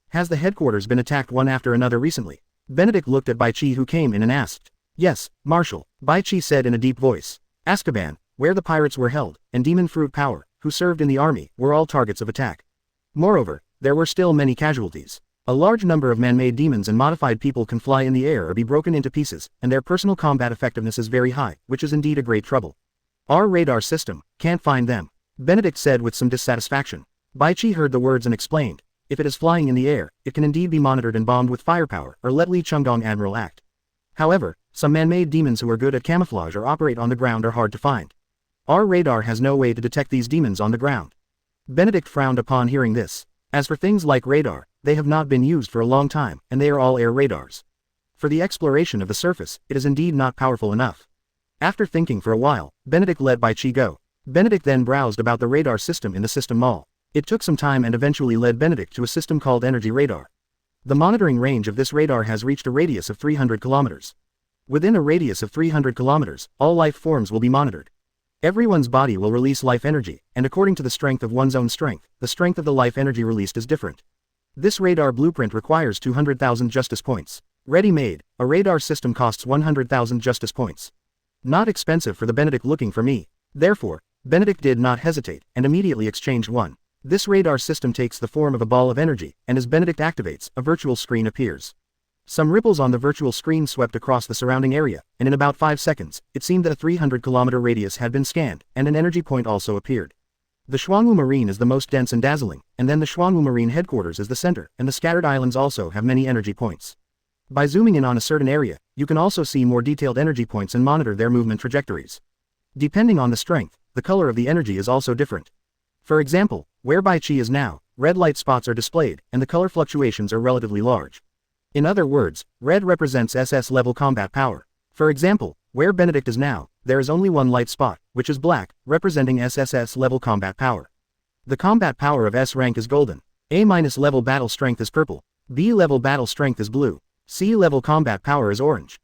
Has the headquarters been attacked one after another recently? Benedict looked at Bai Chi, who came in and asked. Yes, Marshal, Bai Chi said in a deep voice. Azkaban, where the pirates were held, and Demon Fruit Power, who served in the army, were all targets of attack. Moreover, there were still many casualties. A large number of man-made demons and modified people can fly in the air or be broken into pieces, and their personal combat effectiveness is very high, which is indeed a great trouble. Our radar system can't find them, Benedict said with some dissatisfaction. Bai Chi heard the words and explained. If it is flying in the air, it can indeed be monitored and bombed with firepower, or let Li Chungdong Admiral act. However, some man-made demons who are good at camouflage or operate on the ground are hard to find. Our radar has no way to detect these demons on the ground. Benedict frowned upon hearing this. As for things like radar, they have not been used for a long time, and they are all air radars. For the exploration of the surface, it is indeed not powerful enough. After thinking for a while, Benedict let Bai Chi go. Benedict then browsed about the radar system in the system mall. It took some time and eventually led Benedict to a system called Energy Radar. The monitoring range of this radar has reached a radius of 300 kilometers. Within a radius of 300 kilometers, all life forms will be monitored. Everyone's body will release life energy, and according to the strength of one's own strength, the strength of the life energy released is different. This radar blueprint requires 200,000 justice points. Ready-made, a radar system costs 100,000 justice points. Not expensive for the Benedict looking for me. Therefore, Benedict did not hesitate, and immediately exchanged one. This radar system takes the form of a ball of energy, and as Benedict activates, a virtual screen appears. Some ripples on the virtual screen swept across the surrounding area, and in about 5 seconds, it seemed that a 300-kilometer radius had been scanned, and an energy point also appeared. The Xuanwu Marine is the most dense and dazzling, and then the Xuanwu Marine Headquarters is the center, and the scattered islands also have many energy points. By zooming in on a certain area, you can also see more detailed energy points and monitor their movement trajectories. Depending on the strength, the color of the energy is also different. For example, where Bai Chi is now, red light spots are displayed, and the color fluctuations are relatively large. In other words, red represents SS-level combat power. For example, where Benedict is now, there is only one light spot, which is black, representing SSS-level combat power. The combat power of S rank is golden. A-level battle strength is purple. B-level battle strength is blue. C-level combat power is orange. ...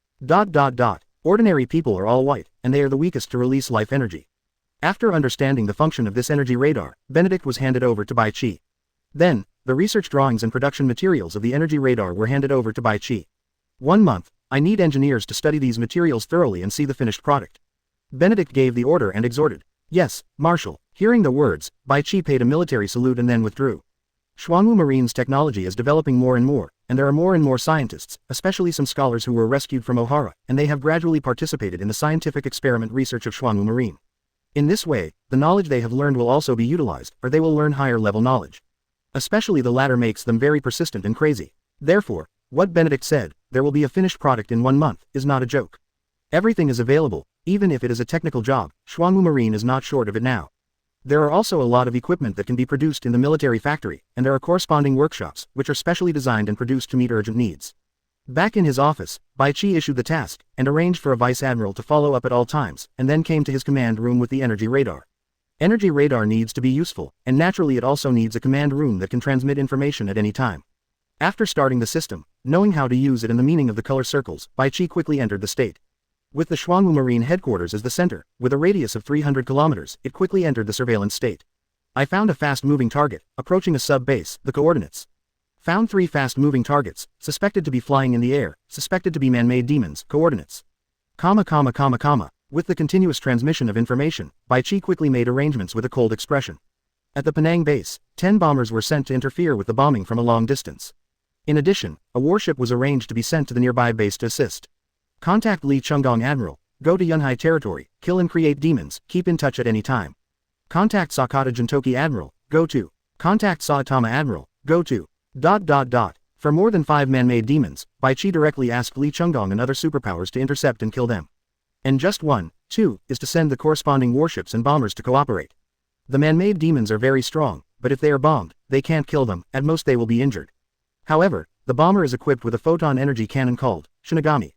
Ordinary people are all white, and they are the weakest to release life energy. After understanding the function of this energy radar, Benedict was handed over to Bai Chi. Then, the research drawings and production materials of the energy radar were handed over to Bai Chi. 1 month, I need engineers to study these materials thoroughly and see the finished product. Benedict gave the order and exhorted. Yes, Marshal. Hearing the words, Bai Chi paid a military salute and then withdrew. Xuanwu Marine's technology is developing more and more, and there are more and more scientists, especially some scholars who were rescued from Ohara, and they have gradually participated in the scientific experiment research of Xuanwu Marine. In this way, the knowledge they have learned will also be utilized, or they will learn higher level knowledge. Especially the latter makes them very persistent and crazy. Therefore, what Benedict said, there will be a finished product in 1 month, is not a joke. Everything is available, even if it is a technical job. Xuanwu Marine is not short of it now. There are also a lot of equipment that can be produced in the military factory, and there are corresponding workshops, which are specially designed and produced to meet urgent needs. Back in his office, Bai Qi issued the task, and arranged for a vice admiral to follow up at all times, and then came to his command room with the energy radar. Energy radar needs to be useful, and naturally it also needs a command room that can transmit information at any time. After starting the system, knowing how to use it and the meaning of the color circles, Bai Qi quickly entered the state. With the Xuanwu Marine headquarters as the center, with a radius of 300 kilometers, it quickly entered the surveillance state. I found a fast-moving target, approaching a sub-base, the coordinates. Found 3 fast-moving targets, suspected to be flying in the air, suspected to be man-made demons, coordinates. With the continuous transmission of information, Bai Qi quickly made arrangements with a cold expression. At the Penang base, 10 bombers were sent to interfere with the bombing from a long distance. In addition, a warship was arranged to be sent to the nearby base to assist. Contact Li Chunggong Admiral, go to Yunhai territory, kill and create demons, keep in touch at any time. Contact Sakata Jintoki Admiral, go to. Contact Saitama Admiral, go to. For more than 5 man-made demons, Bai Qi directly asked Li Chunggong and other superpowers to intercept and kill them. And just 1, 2, is to send the corresponding warships and bombers to cooperate. The man-made demons are very strong, but if they are bombed, they can't kill them, at most they will be injured. However, the bomber is equipped with a photon energy cannon called Shinigami.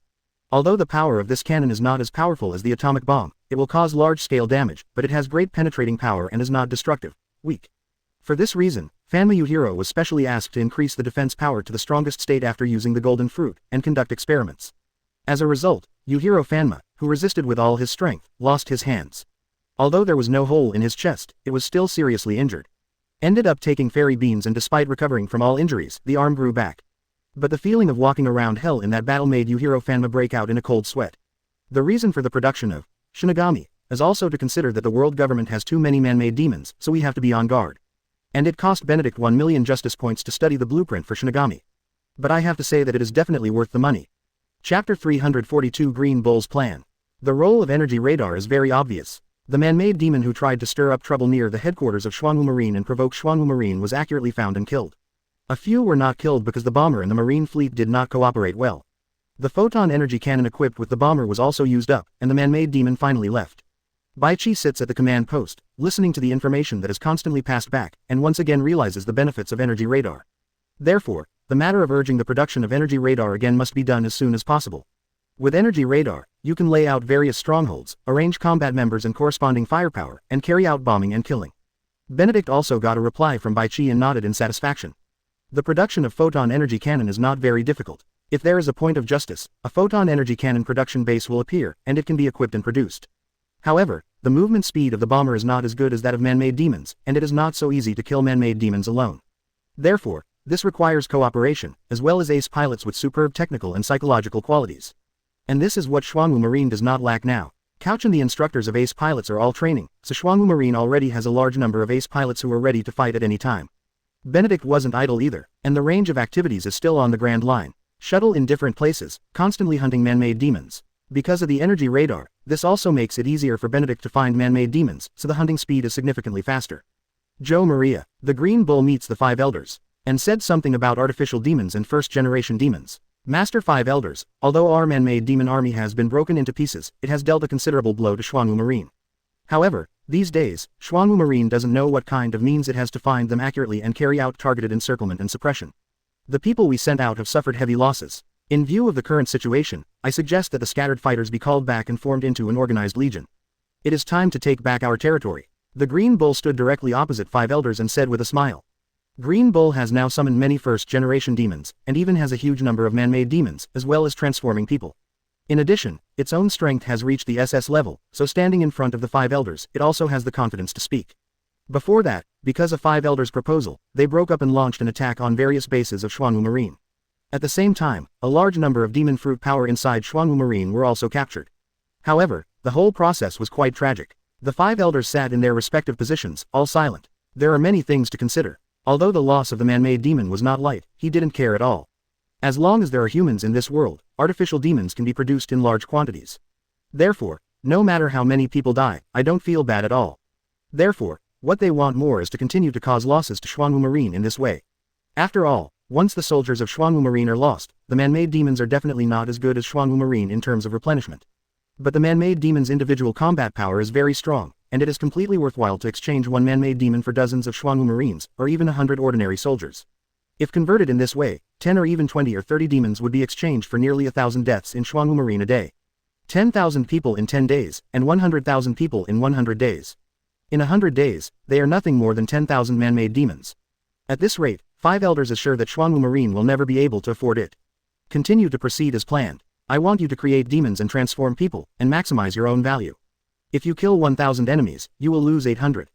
Although the power of this cannon is not as powerful as the atomic bomb, it will cause large-scale damage, but it has great penetrating power and is not destructive, weak. For this reason, Fanma Yujiro was specially asked to increase the defense power to the strongest state after using the golden fruit, and conduct experiments. As a result, Yujiro Fanma, who resisted with all his strength, lost his hands. Although there was no hole in his chest, it was still seriously injured. Ended up taking fairy beans and despite recovering from all injuries, the arm grew back. But the feeling of walking around hell in that battle made Yujiro Fanma break out in a cold sweat. The reason for the production of Shinigami is also to consider that the world government has too many man-made demons, so we have to be on guard. And it cost Benedict 1 million justice points to study the blueprint for Shinigami. But I have to say that it is definitely worth the money. Chapter 342 Green Bull's Plan. The role of energy radar is very obvious. The man-made demon who tried to stir up trouble near the headquarters of Xuanwu Marine and provoke Xuanwu Marine was accurately found and killed. A few were not killed because the bomber and the marine fleet did not cooperate well. The photon energy cannon equipped with the bomber was also used up, and the man-made demon finally left. Bai Qi sits at the command post, listening to the information that is constantly passed back, and once again realizes the benefits of energy radar. Therefore, the matter of urging the production of energy radar again must be done as soon as possible. With energy radar, you can lay out various strongholds, arrange combat members and corresponding firepower, and carry out bombing and killing. Benedict also got a reply from Bai Qi and nodded in satisfaction. The production of photon energy cannon is not very difficult. If there is a point of justice, a photon energy cannon production base will appear, and it can be equipped and produced. However, the movement speed of the bomber is not as good as that of man-made demons, and it is not so easy to kill man-made demons alone. Therefore, this requires cooperation, as well as ace pilots with superb technical and psychological qualities. And this is what Xuanwu Marine does not lack now. Couch and the instructors of ace pilots are all training, so Xuanwu Marine already has a large number of ace pilots who are ready to fight at any time. Benedict wasn't idle either, and the range of activities is still on the Grand Line. Shuttle in different places, constantly hunting man-made demons. Because of the energy radar, this also makes it easier for Benedict to find man-made demons, so the hunting speed is significantly faster. Joe Maria, the Green Bull meets the 5 elders, and said something about artificial demons and first-generation demons. Master 5 elders, although our man-made demon army has been broken into pieces, it has dealt a considerable blow to Xuanwu Marine. However, these days, Xuanwu Marine doesn't know what kind of means it has to find them accurately and carry out targeted encirclement and suppression. The people we sent out have suffered heavy losses. In view of the current situation, I suggest that the scattered fighters be called back and formed into an organized legion. It is time to take back our territory. The Green Bull stood directly opposite 5 elders and said with a smile. Green Bull has now summoned many first-generation demons, and even has a huge number of man-made demons, as well as transforming people. In addition, its own strength has reached the SS level, so standing in front of the 5 elders, it also has the confidence to speak. Before that, because of 5 elders' proposal, they broke up and launched an attack on various bases of Xuanwu Marine. At the same time, a large number of demon fruit power inside Xuanwu Marine were also captured. However, the whole process was quite tragic. The 5 elders sat in their respective positions, all silent. There are many things to consider. Although the loss of the man-made demon was not light, he didn't care at all. As long as there are humans in this world, artificial demons can be produced in large quantities. Therefore, No matter how many people die, I don't feel bad at all. Therefore, what they want more is to continue to cause losses to Xuanwu Marine in this way. After all, once the soldiers of Xuanwu Marine are lost, the man-made demons are definitely not as good as Xuanwu Marine in terms of replenishment. But the man-made demon's individual combat power is very strong, and it is completely worthwhile to exchange one man-made demon for dozens of Xuanwu Marines, or even 100 ordinary soldiers. If converted in this way, 10 or even 20 or 30 demons would be exchanged for nearly 1,000 deaths in Xuanwu Marine a day. 10,000 people in 10 days, and 100,000 people in 100 days. In 100 days, they are nothing more than 10,000 man-made demons. At this rate, 5 elders assure that Xuanwu Marine will never be able to afford it. Continue to proceed as planned. I want you to create demons and transform people, and maximize your own value. If you kill 1,000 enemies, you will lose 800.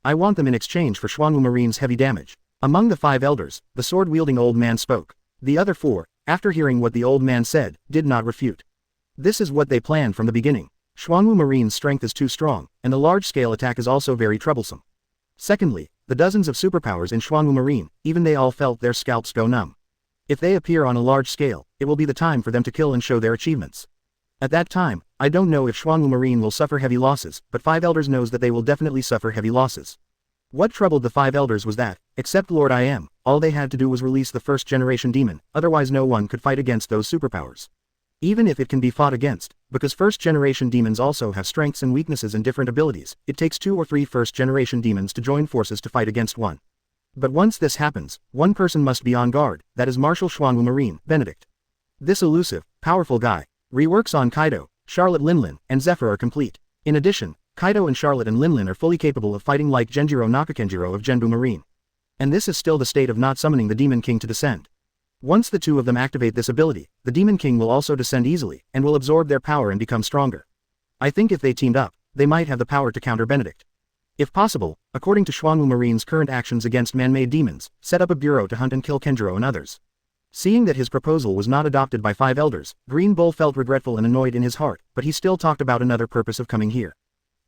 I want them in exchange for Xuanwu Marine's heavy damage. Among the 5 elders, the sword-wielding old man spoke. The other 4, after hearing what the old man said, did not refute. This is what they planned from the beginning. Xuanwu Marine's strength is too strong, and the large-scale attack is also very troublesome. Secondly, the dozens of superpowers in Xuanwu Marine, even they all felt their scalps go numb. If they appear on a large scale, it will be the time for them to kill and show their achievements. At that time, I don't know if Xuanwu Marine will suffer heavy losses, but 5 elders knows that they will definitely suffer heavy losses. What troubled the 5 elders was that, except Lord I Am, all they had to do was release the first-generation demon, otherwise no one could fight against those superpowers. Even if it can be fought against, because first-generation demons also have strengths and weaknesses and different abilities, it takes 2 or 3 first-generation demons to join forces to fight against one. But once this happens, one person must be on guard, that is Marshal Xuanwu Marine, Benedict. This elusive, powerful guy. Reworks on Kaido, Charlotte Linlin, and Zephyr are complete. In addition, Kaido and Charlotte and Linlin are fully capable of fighting like Genjiro Nakakenjiro of Genbu Marine. And this is still the state of not summoning the Demon King to descend. Once the 2 of them activate this ability, the Demon King will also descend easily, and will absorb their power and become stronger. I think if they teamed up, they might have the power to counter Benedict. If possible, according to Xuanwu Marine's current actions against man-made demons, set up a bureau to hunt and kill Kenjiro and others. Seeing that his proposal was not adopted by 5 elders, Green Bull felt regretful and annoyed in his heart, but he still talked about another purpose of coming here.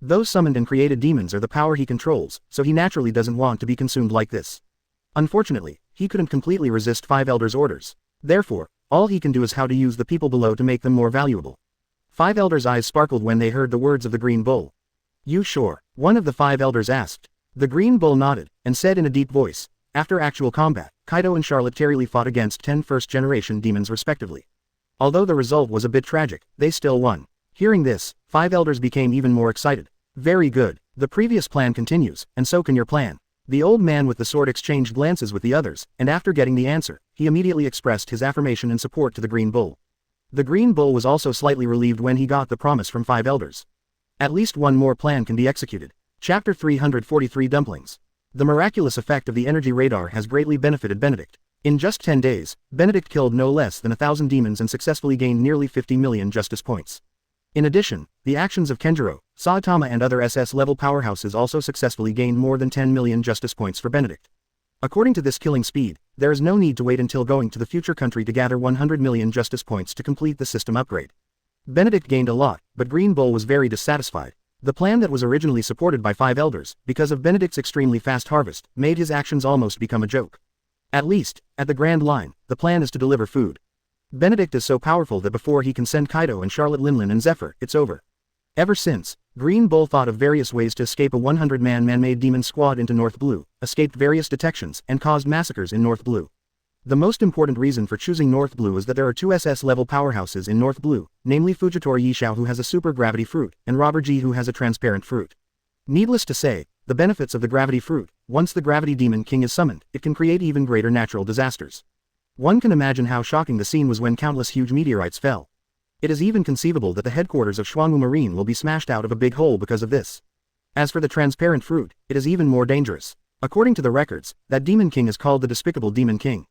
Those summoned and created demons are the power he controls, so he naturally doesn't want to be consumed like this. Unfortunately, he couldn't completely resist 5 elders' orders. Therefore, all he can do is how to use the people below to make them more valuable. 5 elders' eyes sparkled when they heard the words of the Green Bull. You sure? One of the 5 elders asked. The Green Bull nodded, and said in a deep voice, after actual combat, Kaido and Charlotte terribly fought against 10 first-generation demons respectively. Although the result was a bit tragic, they still won. Hearing this, 5 elders became even more excited. Very good. The previous plan continues, and so can your plan. The old man with the sword exchanged glances with the others, and after getting the answer, he immediately expressed his affirmation and support to the Green Bull. The Green Bull was also slightly relieved when he got the promise from 5 elders. At least one more plan can be executed. Chapter 343 Dumplings. The miraculous effect of the energy radar has greatly benefited Benedict. In just 10 days, Benedict killed no less than 1,000 demons and successfully gained nearly 50 million justice points. In addition, the actions of Kenjiro, Saitama and other SS-level powerhouses also successfully gained more than 10 million justice points for Benedict. According to this killing speed, there is no need to wait until going to the future country to gather 100 million justice points to complete the system upgrade. Benedict gained a lot, but Green Bull was very dissatisfied. The plan that was originally supported by 5 elders, because of Benedict's extremely fast harvest, made his actions almost become a joke. At least, at the Grand Line, the plan is to deliver food. Benedict is so powerful that before he can send Kaido and Charlotte Linlin and Zephyr, it's over. Ever since, Green Bull thought of various ways to escape a 100-man man-made demon squad into North Blue, escaped various detections, and caused massacres in North Blue. The most important reason for choosing North Blue is that there are 2 SS-level powerhouses in North Blue, namely Fujitora Yishao who has a super gravity fruit, and Robber G who has a transparent fruit. Needless to say, the benefits of the gravity fruit, once the Gravity Demon King is summoned, it can create even greater natural disasters. One can imagine how shocking the scene was when countless huge meteorites fell. It is even conceivable that the headquarters of Xuanwu Marine will be smashed out of a big hole because of this. As for the transparent fruit, it is even more dangerous. According to the records, that Demon King is called the Despicable Demon King.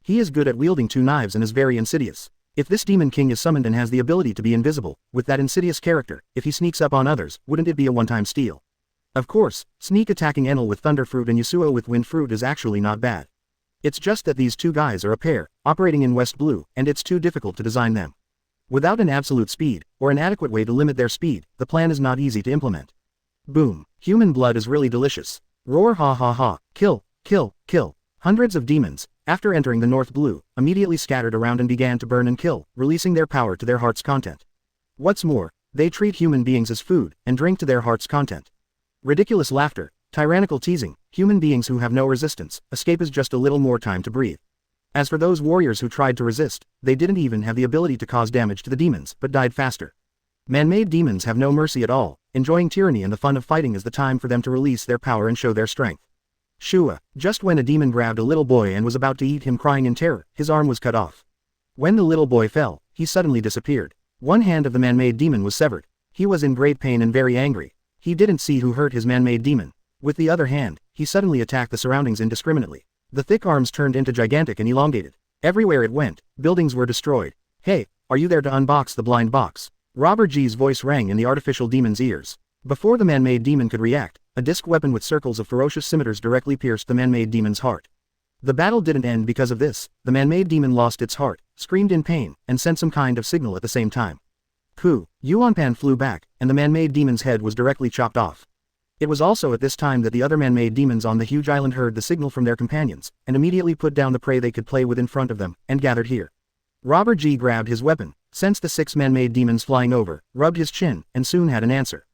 He is good at wielding 2 knives and is very insidious. If this Demon King is summoned and has the ability to be invisible, with that insidious character, if he sneaks up on others, wouldn't it be a one-time steal? Of course, sneak attacking Enel with Thunder Fruit and Yasuo with Wind Fruit is actually not bad. It's just that these 2 guys are a pair, operating in West Blue, and it's too difficult to design them. Without an absolute speed, or an adequate way to limit their speed, the plan is not easy to implement. Boom. Human blood is really delicious. Roar ha ha ha, kill, kill, kill. Hundreds of demons, after entering the North Blue, immediately scattered around and began to burn and kill, releasing their power to their heart's content. What's more, They treat human beings as food, and drink to their heart's content. Ridiculous laughter, tyrannical teasing, human beings who have no resistance, escape is just a little more time to breathe. As for those warriors who tried to resist, they didn't even have the ability to cause damage to the demons, but died faster. Man-made demons have no mercy at all, enjoying tyranny and the fun of fighting is the time for them to release their power and show their strength. Shua, just when a demon grabbed a little boy and was about to eat him crying in terror, his arm was cut off. When the little boy fell, he suddenly disappeared. One hand of the man-made demon was severed. He was in great pain and very angry. He didn't see who hurt his man-made demon. With the other hand, he suddenly attacked the surroundings indiscriminately. The thick arms turned into gigantic and elongated. Everywhere it went, buildings were destroyed. Hey, are you there to unbox the blind box? Robber G's voice rang in the artificial demon's ears. Before the man-made demon could react, a disc weapon with circles of ferocious scimitars directly pierced the man-made demon's heart. The battle didn't end because of this. The man-made demon lost its heart, screamed in pain, and sent some kind of signal at the same time. Yuanpan flew back, and the man-made demon's head was directly chopped off. It was also at this time that the other man-made demons on the huge island heard the signal from their companions, and immediately put down the prey they could play with in front of them, and gathered here. Robber G grabbed his weapon, sensed the 6 man-made demons flying over, rubbed his chin, and soon had an answer.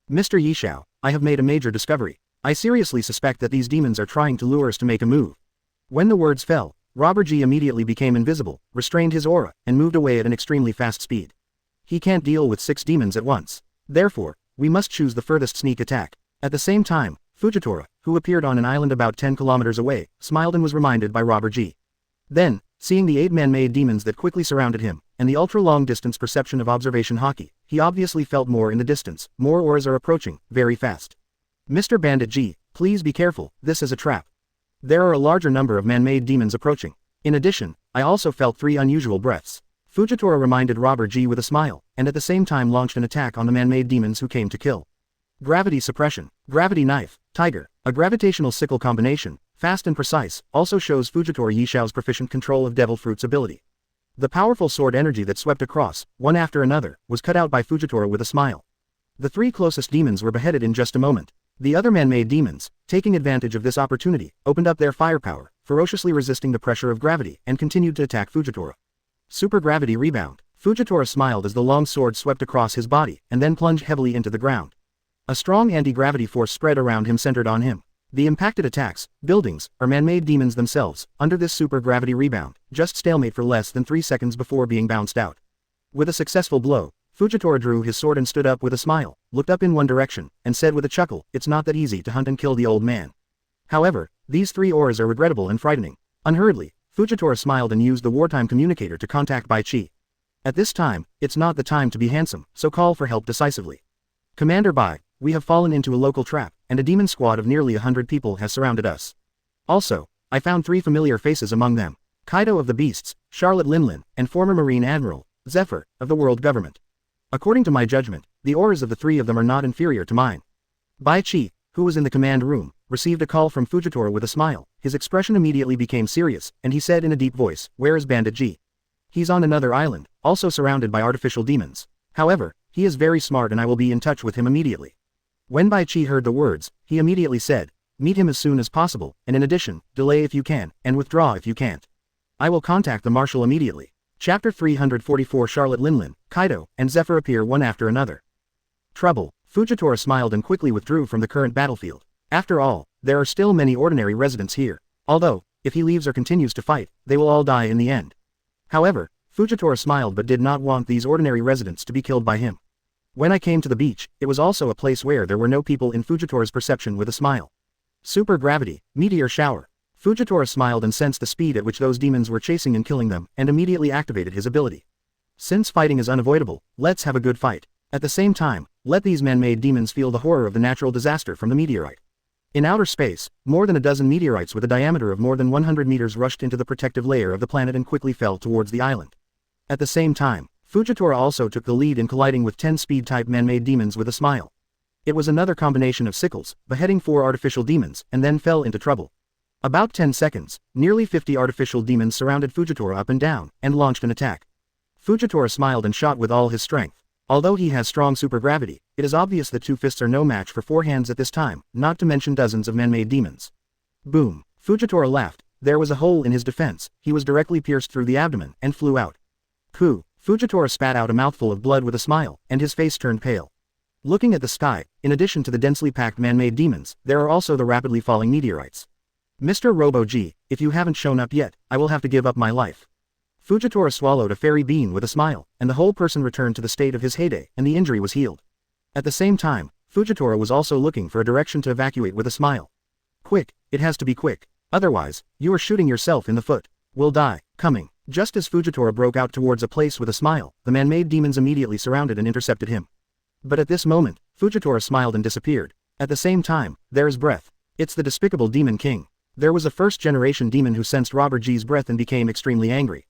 Mr. Yishao, I have made a major discovery. I seriously suspect that these demons are trying to lure us to make a move. When the words fell, Robber G immediately became invisible, restrained his aura, and moved away at an extremely fast speed. He can't deal with 6 demons at once. Therefore, we must choose the furthest sneak attack. At the same time, Fujitora, who appeared on an island about 10 kilometers away, smiled and was reminded by Robber G. Then, seeing the 8 man-made demons that quickly surrounded him, and the ultra-long-distance perception of observation hockey, he obviously felt more in the distance. More auras are approaching, very fast. Mr. Bandit G, please be careful, this is a trap. There are a larger number of man-made demons approaching. In addition, I also felt 3 unusual breaths. Fujitora reminded Robber G with a smile, and at the same time launched an attack on the man-made demons who came to kill. Gravity suppression, gravity knife, tiger, a gravitational sickle combination, fast and precise, also shows Fujitora Yishao's proficient control of devil fruit's ability. The powerful sword energy that swept across, one after another, was cut out by Fujitora with a smile. The 3 closest demons were beheaded in just a moment. The other man-made demons, taking advantage of this opportunity, opened up their firepower, ferociously resisting the pressure of gravity, and continued to attack Fujitora. Supergravity rebound. Fujitora smiled as the long sword swept across his body, and then plunged heavily into the ground. A strong anti-gravity force spread around him centered on him. The impacted attacks, buildings, are man-made demons themselves, under this super-gravity rebound, just stalemate for less than 3 seconds before being bounced out. With a successful blow, Fujitora drew his sword and stood up with a smile, looked up in one direction, and said with a chuckle, it's not that easy to hunt and kill the old man. However, these 3 auras are regrettable and frightening. Unhurriedly, Fujitora smiled and used the wartime communicator to contact Bai Chi. At this time, it's not the time to be handsome, so call for help decisively. Commander Bai, we have fallen into a local trap, and a demon squad of nearly 100 people has surrounded us. Also, I found 3 familiar faces among them. Kaido of the Beasts, Charlotte Linlin, and former Marine Admiral, Zephyr, of the World Government. According to my judgment, the auras of the 3 of them are not inferior to mine. Bai Chi, who was in the command room, received a call from Fujitora with a smile. His expression immediately became serious, and he said in a deep voice, where is Bandit G? He's on another island, also surrounded by artificial demons. However, he is very smart and I will be in touch with him immediately. When Bai Chi heard the words, he immediately said, meet him as soon as possible, and in addition, delay if you can, and withdraw if you can't. I will contact the Marshal immediately. Chapter 344 Charlotte Linlin, Kaido, and Zephyr appear one after another. Trouble. Fujitora smiled and quickly withdrew from the current battlefield. After all, there are still many ordinary residents here. Although, if he leaves or continues to fight, they will all die in the end. However, Fujitora smiled but did not want these ordinary residents to be killed by him. When I came to the beach, it was also a place where there were no people in Fujitora's perception with a smile. Super gravity, meteor shower. Fujitora smiled and sensed the speed at which those demons were chasing and killing them, and immediately activated his ability. Since fighting is unavoidable, let's have a good fight. At the same time, let these man-made demons feel the horror of the natural disaster from the meteorite. In outer space, more than a dozen meteorites with a diameter of more than 100 meters rushed into the protective layer of the planet and quickly fell towards the island. At the same time, Fujitora also took the lead in colliding with 10 speed-type man-made demons with a smile. It was another combination of sickles, beheading 4 artificial demons, and then fell into trouble. About 10 seconds, nearly 50 artificial demons surrounded Fujitora up and down, and launched an attack. Fujitora smiled and shot with all his strength. Although he has strong supergravity, it is obvious that 2 fists are no match for 4 hands at this time, not to mention dozens of man-made demons. Boom. Fujitora laughed. There was a hole in his defense, he was directly pierced through the abdomen, and flew out. Fujitora spat out a mouthful of blood with a smile, and his face turned pale. Looking at the sky, in addition to the densely packed man-made demons, there are also the rapidly falling meteorites. Mr. Robo-G, if you haven't shown up yet, I will have to give up my life. Fujitora swallowed a fairy bean with a smile, and the whole person returned to the state of his heyday, and the injury was healed. At the same time, Fujitora was also looking for a direction to evacuate with a smile. Quick, it has to be quick. Otherwise, you are shooting yourself in the foot. Will die, coming. Just as Fujitora broke out towards a place with a smile, the man-made demons immediately surrounded and intercepted him. But at this moment, Fujitora smiled and disappeared. At the same time, there is breath. It's the despicable Demon King. There was a first-generation demon who sensed Robert G's breath and became extremely angry.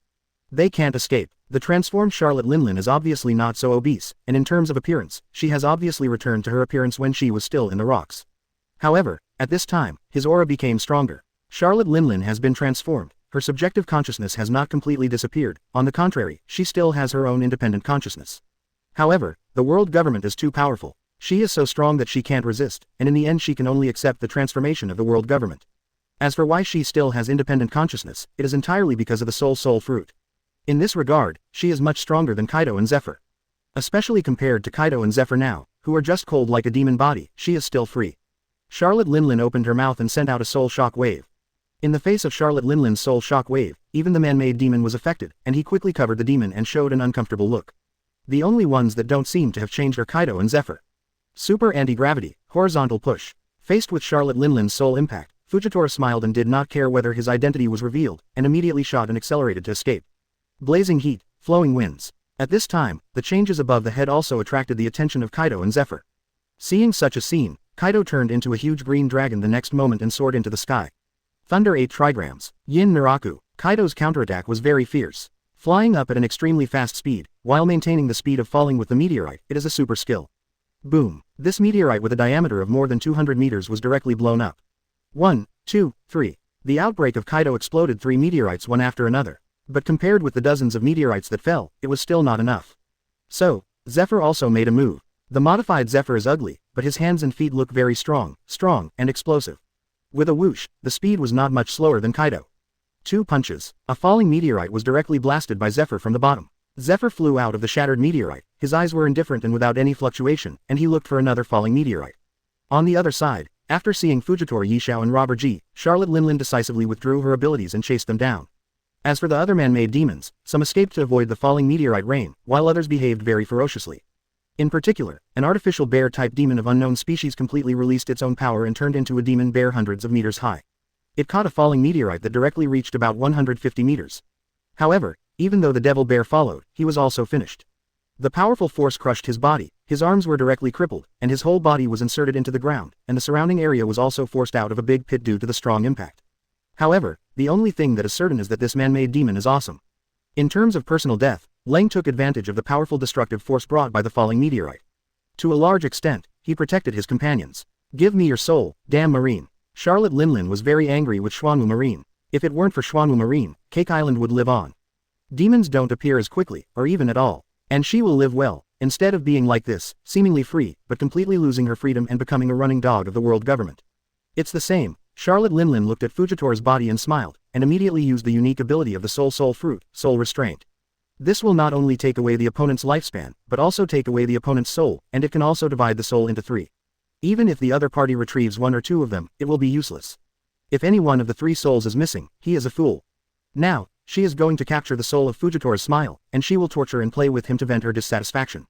They can't escape. The transformed Charlotte Linlin is obviously not so obese, and in terms of appearance, she has obviously returned to her appearance when she was still in the rocks. However, at this time, his aura became stronger. Charlotte Linlin has been transformed. Her subjective consciousness has not completely disappeared, on the contrary, she still has her own independent consciousness. However, the world government is too powerful. She is so strong that she can't resist, and in the end she can only accept the transformation of the world government. As for why she still has independent consciousness, it is entirely because of the soul fruit. In this regard, she is much stronger than Kaido and Zephyr. Especially compared to Kaido and Zephyr now, who are just cold like a demon body, she is still free. Charlotte Linlin opened her mouth and sent out a soul shock wave. In the face of Charlotte Linlin's soul shock wave, even the man-made demon was affected, and he quickly covered the demon and showed an uncomfortable look. The only ones that don't seem to have changed are Kaido and Zephyr. Super anti-gravity, horizontal push. Faced with Charlotte Linlin's soul impact, Fujitora smiled and did not care whether his identity was revealed, and immediately shot and accelerated to escape. Blazing heat, flowing winds. At this time, the changes above the head also attracted the attention of Kaido and Zephyr. Seeing such a scene, Kaido turned into a huge green dragon the next moment and soared into the sky. Thunder 8 trigrams. Yin Naraku. Kaido's counterattack was very fierce. Flying up at an extremely fast speed, while maintaining the speed of falling with the meteorite, it is a super skill. Boom. This meteorite with a diameter of more than 200 meters was directly blown up. 1, 2, 3. The outbreak of Kaido exploded 3 meteorites one after another. But compared with the dozens of meteorites that fell, it was still not enough. So, Zephyr also made a move. The modified Zephyr is ugly, but his hands and feet look very strong, and explosive. With a whoosh, the speed was not much slower than Kaido. 2 punches. A falling meteorite was directly blasted by Zephyr from the bottom. Zephyr flew out of the shattered meteorite, his eyes were indifferent and without any fluctuation, and he looked for another falling meteorite. On the other side, after seeing Fujitora Yishao and Robber G, Charlotte Linlin decisively withdrew her abilities and chased them down. As for the other man-made demons, some escaped to avoid the falling meteorite rain, while others behaved very ferociously. In particular, an artificial bear-type demon of unknown species completely released its own power and turned into a demon bear hundreds of meters high. It caught a falling meteorite that directly reached about 150 meters. However, even though the devil bear followed, he was also finished. The powerful force crushed his body, his arms were directly crippled, and his whole body was inserted into the ground, and the surrounding area was also forced out of a big pit due to the strong impact. However, the only thing that is certain is that this man-made demon is awesome. In terms of personal death, Lang took advantage of the powerful destructive force brought by the falling meteorite. To a large extent, he protected his companions. Give me your soul, damn Marine. Charlotte Linlin was very angry with Xuanwu Marine. If it weren't for Xuanwu Marine, Cake Island would live on. Demons don't appear as quickly, or even at all. And she will live well, instead of being like this, seemingly free, but completely losing her freedom and becoming a running dog of the world government. It's the same. Charlotte Linlin looked at Fujitora's body and smiled, and immediately used the unique ability of the soul fruit, soul restraint. This will not only take away the opponent's lifespan, but also take away the opponent's soul, and it can also divide the soul into 3. Even if the other party retrieves 1 or 2 of them, it will be useless. If any one of the 3 souls is missing, he is a fool. Now, she is going to capture the soul of Fujitora's smile, and she will torture and play with him to vent her dissatisfaction.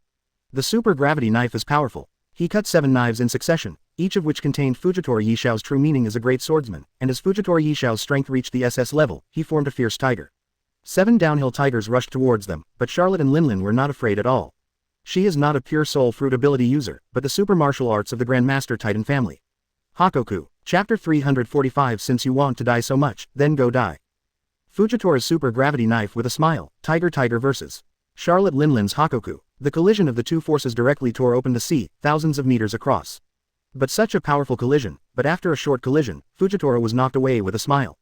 The super gravity knife is powerful. He cut 7 knives in succession, each of which contained Fujitora Yishao's true meaning as a great swordsman, and as Fujitora Yishao's strength reached the SS level, he formed a fierce tiger. 7 downhill tigers rushed towards them, but Charlotte and Linlin were not afraid at all. She is not a pure soul fruit ability user, but the super martial arts of the Grandmaster Titan family. Hakoku. Chapter 345. Since you want to die so much, then go die. Fujitora's super gravity knife with a smile, Tiger vs. Charlotte Linlin's Hakoku. The collision of the 2 forces directly tore open the sea, thousands of meters across. But such a powerful collision, but after a short collision, Fujitora was knocked away with a smile.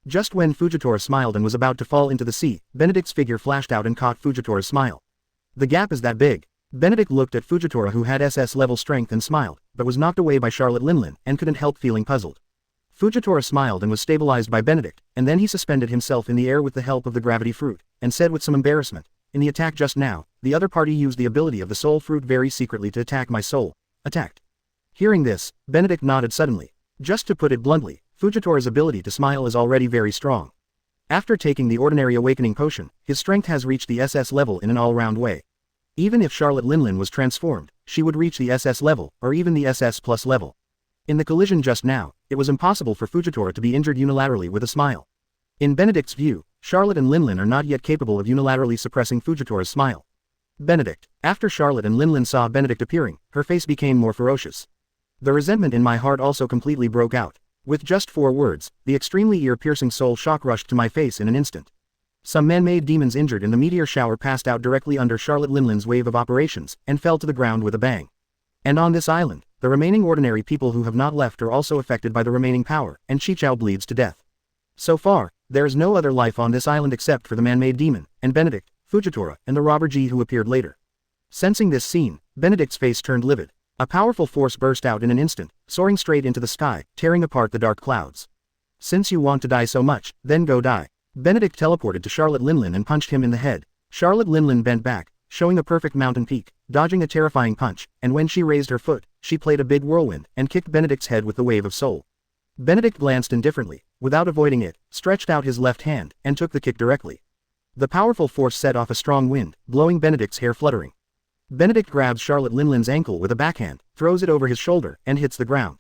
Just when Fujitora smiled and was about to fall into the sea, Benedict's figure flashed out and caught Fujitora's smile. The gap is that big. Benedict looked at Fujitora, who had SS level strength, and smiled, but was knocked away by Charlotte Linlin, and couldn't help feeling puzzled. Fujitora smiled and was stabilized by Benedict, and then he suspended himself in the air with the help of the gravity fruit, and said with some embarrassment, in the attack just now, the other party used the ability of the soul fruit very secretly to attack my soul. Attacked. Hearing this, Benedict nodded suddenly. Just to put it bluntly, Fujitora's ability to smile is already very strong. After taking the ordinary awakening potion, his strength has reached the SS level in an all-round way. Even if Charlotte Linlin was transformed, she would reach the SS level, or even the SS plus level. In the collision just now, it was impossible for Fujitora to be injured unilaterally with a smile. In Benedict's view, Charlotte and Linlin are not yet capable of unilaterally suppressing Fujitora's smile. Benedict. After Charlotte and Linlin saw Benedict appearing, her face became more ferocious. The resentment in my heart also completely broke out. With just 4 words, the extremely ear-piercing soul shock rushed to my face in an instant. Some man-made demons injured in the meteor shower passed out directly under Charlotte Linlin's wave of operations, and fell to the ground with a bang. And on this island, the remaining ordinary people who have not left are also affected by the remaining power, and Chichao bleeds to death. So far, there is no other life on this island except for the man-made demon, and Benedict, Fujitora, and the robber G who appeared later. Sensing this scene, Benedict's face turned livid. A powerful force burst out in an instant, soaring straight into the sky, tearing apart the dark clouds. Since you want to die so much, then go die. Benedict teleported to Charlotte Linlin and punched him in the head. Charlotte Linlin bent back, showing a perfect mountain peak, dodging a terrifying punch, and when she raised her foot, she played a big whirlwind and kicked Benedict's head with the wave of soul. Benedict glanced indifferently, without avoiding it, stretched out his left hand, and took the kick directly. The powerful force set off a strong wind, blowing Benedict's hair fluttering. Benedict grabs Charlotte Linlin's ankle with a backhand, throws it over his shoulder, and hits the ground.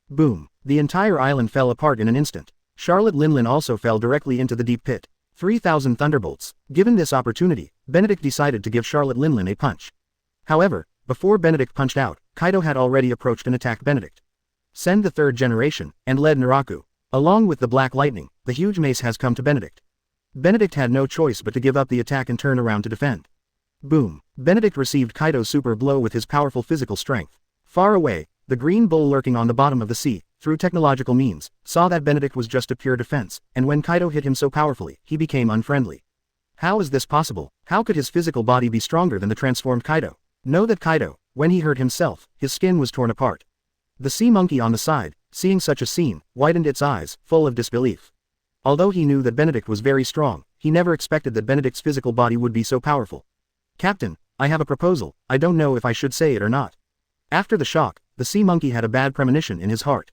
Boom! The entire island fell apart in an instant. Charlotte Linlin also fell directly into the deep pit. 3,000 thunderbolts. Given this opportunity, Benedict decided to give Charlotte Linlin a punch. However, before Benedict punched out, Kaido had already approached and attacked Benedict. Send the 3rd generation, and led Naraku. Along with the Black Lightning, the huge mace has come to Benedict. Benedict had no choice but to give up the attack and turn around to defend. Boom! Benedict received Kaido's super blow with his powerful physical strength. Far away, the green bull lurking on the bottom of the sea, through technological means, saw that Benedict was just a pure defense, and when Kaido hit him so powerfully, he became unfriendly. How is this possible? How could his physical body be stronger than the transformed Kaido? Know that Kaido, when he hurt himself, his skin was torn apart. The sea monkey on the side, seeing such a scene, widened its eyes, full of disbelief. Although he knew that Benedict was very strong, he never expected that Benedict's physical body would be so powerful. Captain, I have a proposal, I don't know if I should say it or not. After the shock, the sea monkey had a bad premonition in his heart.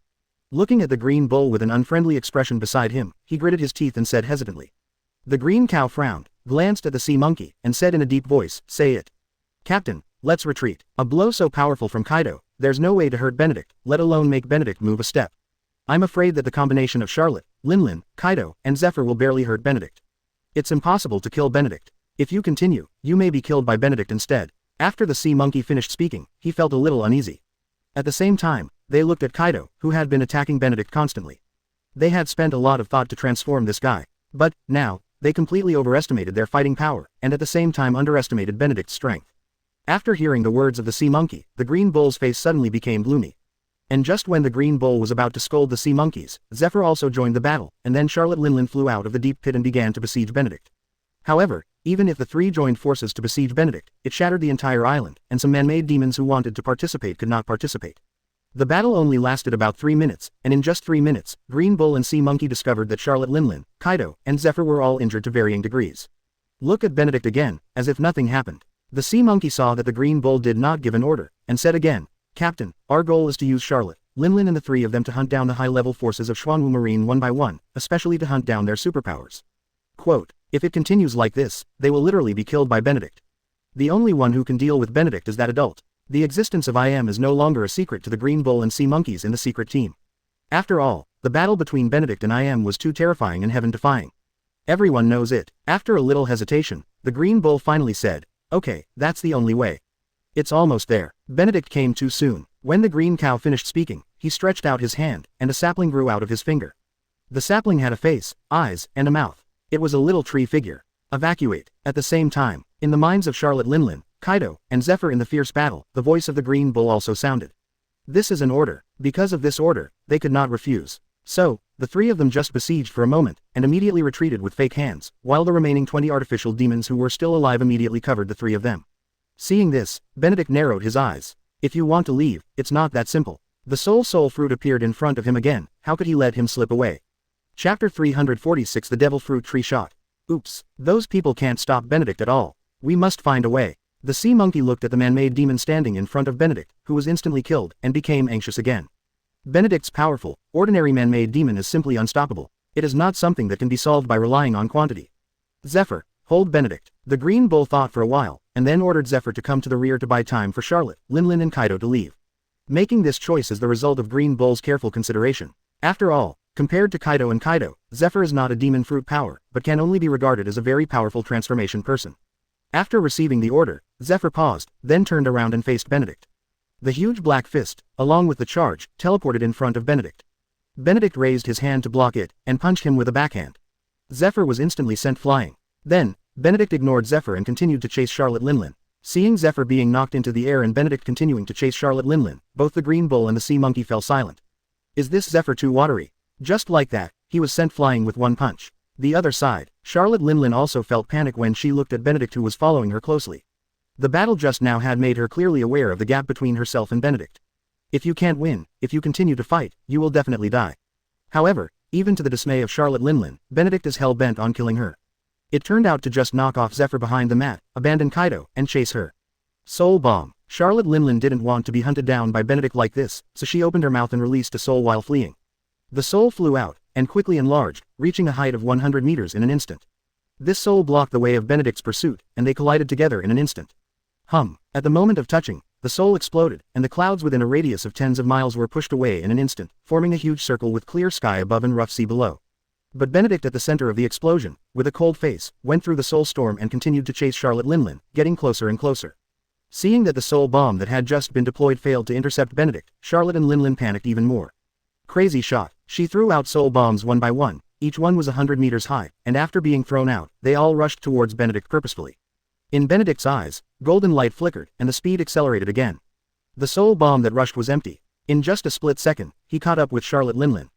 Looking at the green bull with an unfriendly expression beside him, he gritted his teeth and said hesitantly. The green cow frowned, glanced at the sea monkey, and said in a deep voice, say it. Captain, let's retreat. A blow so powerful from Kaido, there's no way to hurt Benedict, let alone make Benedict move a step. I'm afraid that the combination of Charlotte, Linlin, Kaido, and Zephyr will barely hurt Benedict. It's impossible to kill Benedict. If you continue, you may be killed by Benedict instead. After the sea monkey finished speaking, he felt a little uneasy. At the same time, they looked at Kaido, who had been attacking Benedict constantly. They had spent a lot of thought to transform this guy. But, now, they completely overestimated their fighting power, and at the same time underestimated Benedict's strength. After hearing the words of the sea monkey, the green bull's face suddenly became gloomy. And just when the green bull was about to scold the sea monkeys, Zephyr also joined the battle, and then Charlotte Linlin flew out of the deep pit and began to besiege Benedict. However, even if the 3 joined forces to besiege Benedict, it shattered the entire island, and some man-made demons who wanted to participate could not participate. The battle only lasted about 3 minutes, and in just 3 minutes, Green Bull and Sea Monkey discovered that Charlotte Linlin, Kaido, and Zephyr were all injured to varying degrees. Look at Benedict again, as if nothing happened. The Sea Monkey saw that the Green Bull did not give an order, and said again, Captain, our goal is to use Charlotte, Linlin and the 3 of them to hunt down the high-level forces of Xuanwu Marine one by one, especially to hunt down their superpowers. Quote, if it continues like this, they will literally be killed by Benedict. The only one who can deal with Benedict is that adult. The existence of IM is no longer a secret to the Green Bull and Sea Monkeys in the secret team. After all, the battle between Benedict and IM was too terrifying and heaven-defying. Everyone knows it. After a little hesitation, the Green Bull finally said, okay, that's the only way. It's almost there. Benedict came too soon. When the green cow finished speaking, he stretched out his hand, and a sapling grew out of his finger. The sapling had a face, eyes, and a mouth. It was a little tree figure. Evacuate. At the same time, in the minds of Charlotte Linlin, Kaido, and Zephyr in the fierce battle, the voice of the Green Bull also sounded. This is an order. Because of this order, they could not refuse. So, the 3 of them just besieged for a moment, and immediately retreated with fake hands, while the remaining 20 artificial demons who were still alive immediately covered the 3 of them. Seeing this, Benedict narrowed his eyes. If you want to leave, it's not that simple. The soul fruit appeared in front of him again, how could he let him slip away? Chapter 346 The Devil Fruit Tree Shot. Oops, those people can't stop Benedict at all. We must find a way. The sea monkey looked at the man-made demon standing in front of Benedict, who was instantly killed, and became anxious again. Benedict's powerful, ordinary man-made demon is simply unstoppable. It is not something that can be solved by relying on quantity. Zephyr, hold Benedict. The Green Bull thought for a while, and then ordered Zephyr to come to the rear to buy time for Charlotte, Linlin and Kaido to leave. Making this choice is the result of Green Bull's careful consideration. After all, compared to Kaido and Kaido, Zephyr is not a demon fruit power, but can only be regarded as a very powerful transformation person. After receiving the order, Zephyr paused, then turned around and faced Benedict. The huge black fist, along with the charge, teleported in front of Benedict. Benedict raised his hand to block it, and punched him with a backhand. Zephyr was instantly sent flying. Then, Benedict ignored Zephyr and continued to chase Charlotte Linlin. Seeing Zephyr being knocked into the air and Benedict continuing to chase Charlotte Linlin, both the Green Bull and the Sea Monkey fell silent. Is this Zephyr too watery? Just like that, he was sent flying with one punch. The other side, Charlotte Linlin also felt panic when she looked at Benedict, who was following her closely. The battle just now had made her clearly aware of the gap between herself and Benedict. If you can't win, if you continue to fight, you will definitely die. However, even to the dismay of Charlotte Linlin, Benedict is hell-bent on killing her. It turned out to just knock off Zephyr behind the mat, abandon Kaido, and chase her. Soul Bomb. Charlotte Linlin didn't want to be hunted down by Benedict like this, so she opened her mouth and released a soul while fleeing. The soul flew out, and quickly enlarged, reaching a height of 100 meters in an instant. This soul blocked the way of Benedict's pursuit, and they collided together in an instant. At the moment of touching, the soul exploded, and the clouds within a radius of tens of miles were pushed away in an instant, forming a huge circle with clear sky above and rough sea below. But Benedict, at the center of the explosion, with a cold face, went through the soul storm and continued to chase Charlotte Linlin, getting closer and closer. Seeing that the soul bomb that had just been deployed failed to intercept Benedict, Charlotte and Linlin panicked even more. Crazy shot. She threw out soul bombs one by one, each one was 100 meters high, and after being thrown out, they all rushed towards Benedict purposefully. In Benedict's eyes, golden light flickered, and the speed accelerated again. The soul bomb that rushed was empty. In just a split second, he caught up with Charlotte Linlin.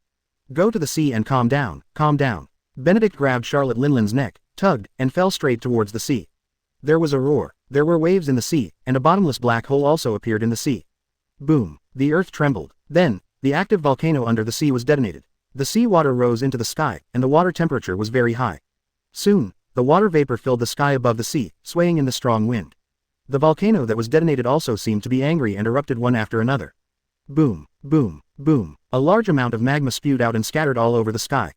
Go to the sea and calm down, calm down. Benedict grabbed Charlotte Linlin's neck, tugged, and fell straight towards the sea. There was a roar, there were waves in the sea, and a bottomless black hole also appeared in the sea. Boom, the earth trembled. Then, the active volcano under the sea was detonated. The sea water rose into the sky, and the water temperature was very high. Soon, the water vapor filled the sky above the sea, swaying in the strong wind. The volcano that was detonated also seemed to be angry and erupted one after another. Boom, boom, boom. A large amount of magma spewed out and scattered all over the sky.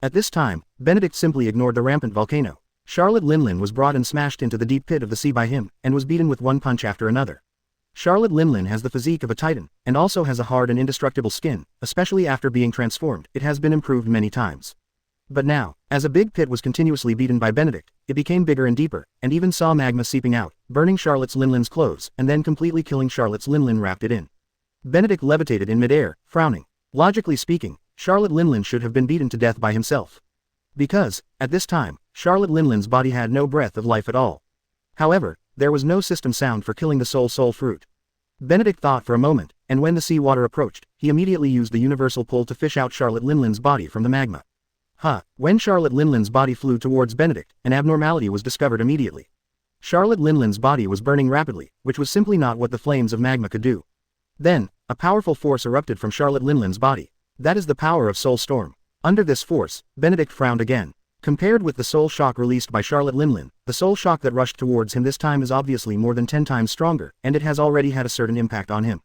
At this time, Benedict simply ignored the rampant volcano. Charlotte Linlin was brought and smashed into the deep pit of the sea by him, and was beaten with one punch after another. Charlotte Linlin has the physique of a titan, and also has a hard and indestructible skin, especially after being transformed. It has been improved many times. But now, as a big pit was continuously beaten by Benedict, it became bigger and deeper, and even saw magma seeping out, burning Charlotte's Linlin's clothes, and then completely killing Charlotte's Linlin wrapped it in. Benedict levitated in midair, frowning. Logically speaking, Charlotte Linlin should have been beaten to death by himself. Because, at this time, Charlotte Linlin's body had no breath of life at all. However, there was no system sound for killing the soul fruit. Benedict thought for a moment, and when the sea water approached, he immediately used the universal pull to fish out Charlotte Linlin's body from the magma. When Charlotte Linlin's body flew towards Benedict, an abnormality was discovered immediately. Charlotte Linlin's body was burning rapidly, which was simply not what the flames of magma could do. Then, a powerful force erupted from Charlotte Linlin's body. That is the power of Soul Storm. Under this force, Benedict frowned again. Compared with the soul shock released by Charlotte Linlin, the soul shock that rushed towards him this time is obviously more than 10 times stronger, and it has already had a certain impact on him.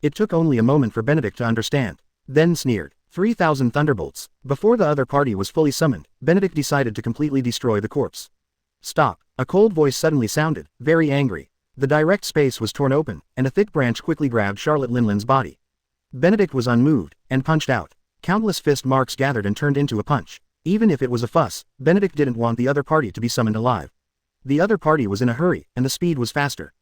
It took only a moment for Benedict to understand. Then sneered. 3,000 thunderbolts. Before the other party was fully summoned, Benedict decided to completely destroy the corpse. Stop. A cold voice suddenly sounded, very angry. The direct space was torn open, and a thick branch quickly grabbed Charlotte Linlin's body. Benedict was unmoved, and punched out. Countless fist marks gathered and turned into a punch. Even if it was a fuss, Benedict didn't want the other party to be summoned alive. The other party was in a hurry, and the speed was faster.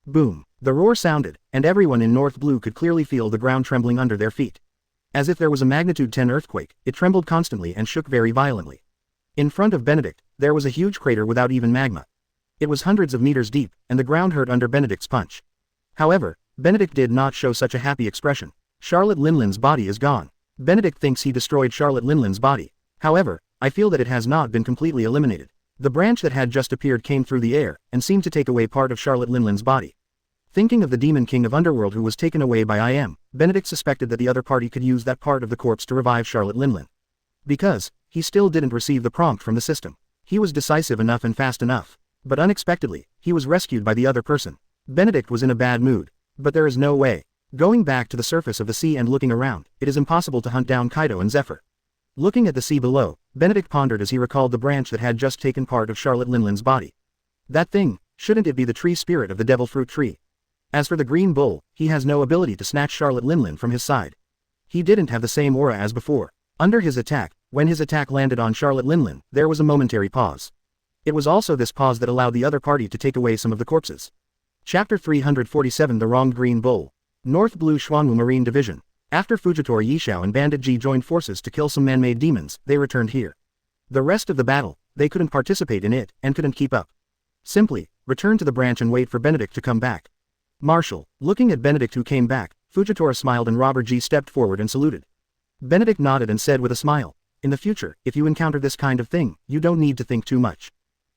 Boom. The roar sounded, and everyone in North Blue could clearly feel the ground trembling under their feet. As if there was a magnitude 10 earthquake, it trembled constantly and shook very violently. In front of Benedict, there was a huge crater without even magma. It was hundreds of meters deep, and the ground hurt under Benedict's punch. However, Benedict did not show such a happy expression. Charlotte Linlin's body is gone. Benedict thinks he destroyed Charlotte Linlin's body. However, I feel that it has not been completely eliminated. The branch that had just appeared came through the air, and seemed to take away part of Charlotte Linlin's body. Thinking of the Demon King of Underworld who was taken away by IM, Benedict suspected that the other party could use that part of the corpse to revive Charlotte Linlin. Because, he still didn't receive the prompt from the system. He was decisive enough and fast enough. But unexpectedly, he was rescued by the other person. Benedict was in a bad mood. But there is no way. Going back to the surface of the sea and looking around, it is impossible to hunt down Kaido and Zephyr. Looking at the sea below, Benedict pondered as he recalled the branch that had just taken part of Charlotte Linlin's body. That thing, shouldn't it be the tree spirit of the devil fruit tree? As for the green bull, he has no ability to snatch Charlotte Linlin from his side. He didn't have the same aura as before. Under his attack, when his attack landed on Charlotte Linlin, there was a momentary pause. It was also this pause that allowed the other party to take away some of the corpses. Chapter 347 The Wronged Green Bull. North Blue Xuanwu Marine Division. After Fujitora Yishao and Bandit G joined forces to kill some man-made demons, they returned here. The rest of the battle, they couldn't participate in it, and couldn't keep up. Simply, return to the branch and wait for Benedict to come back. Marshal, looking at Benedict who came back, Fujitora smiled and Robert G stepped forward and saluted. Benedict nodded and said with a smile, "In the future, if you encounter this kind of thing, you don't need to think too much.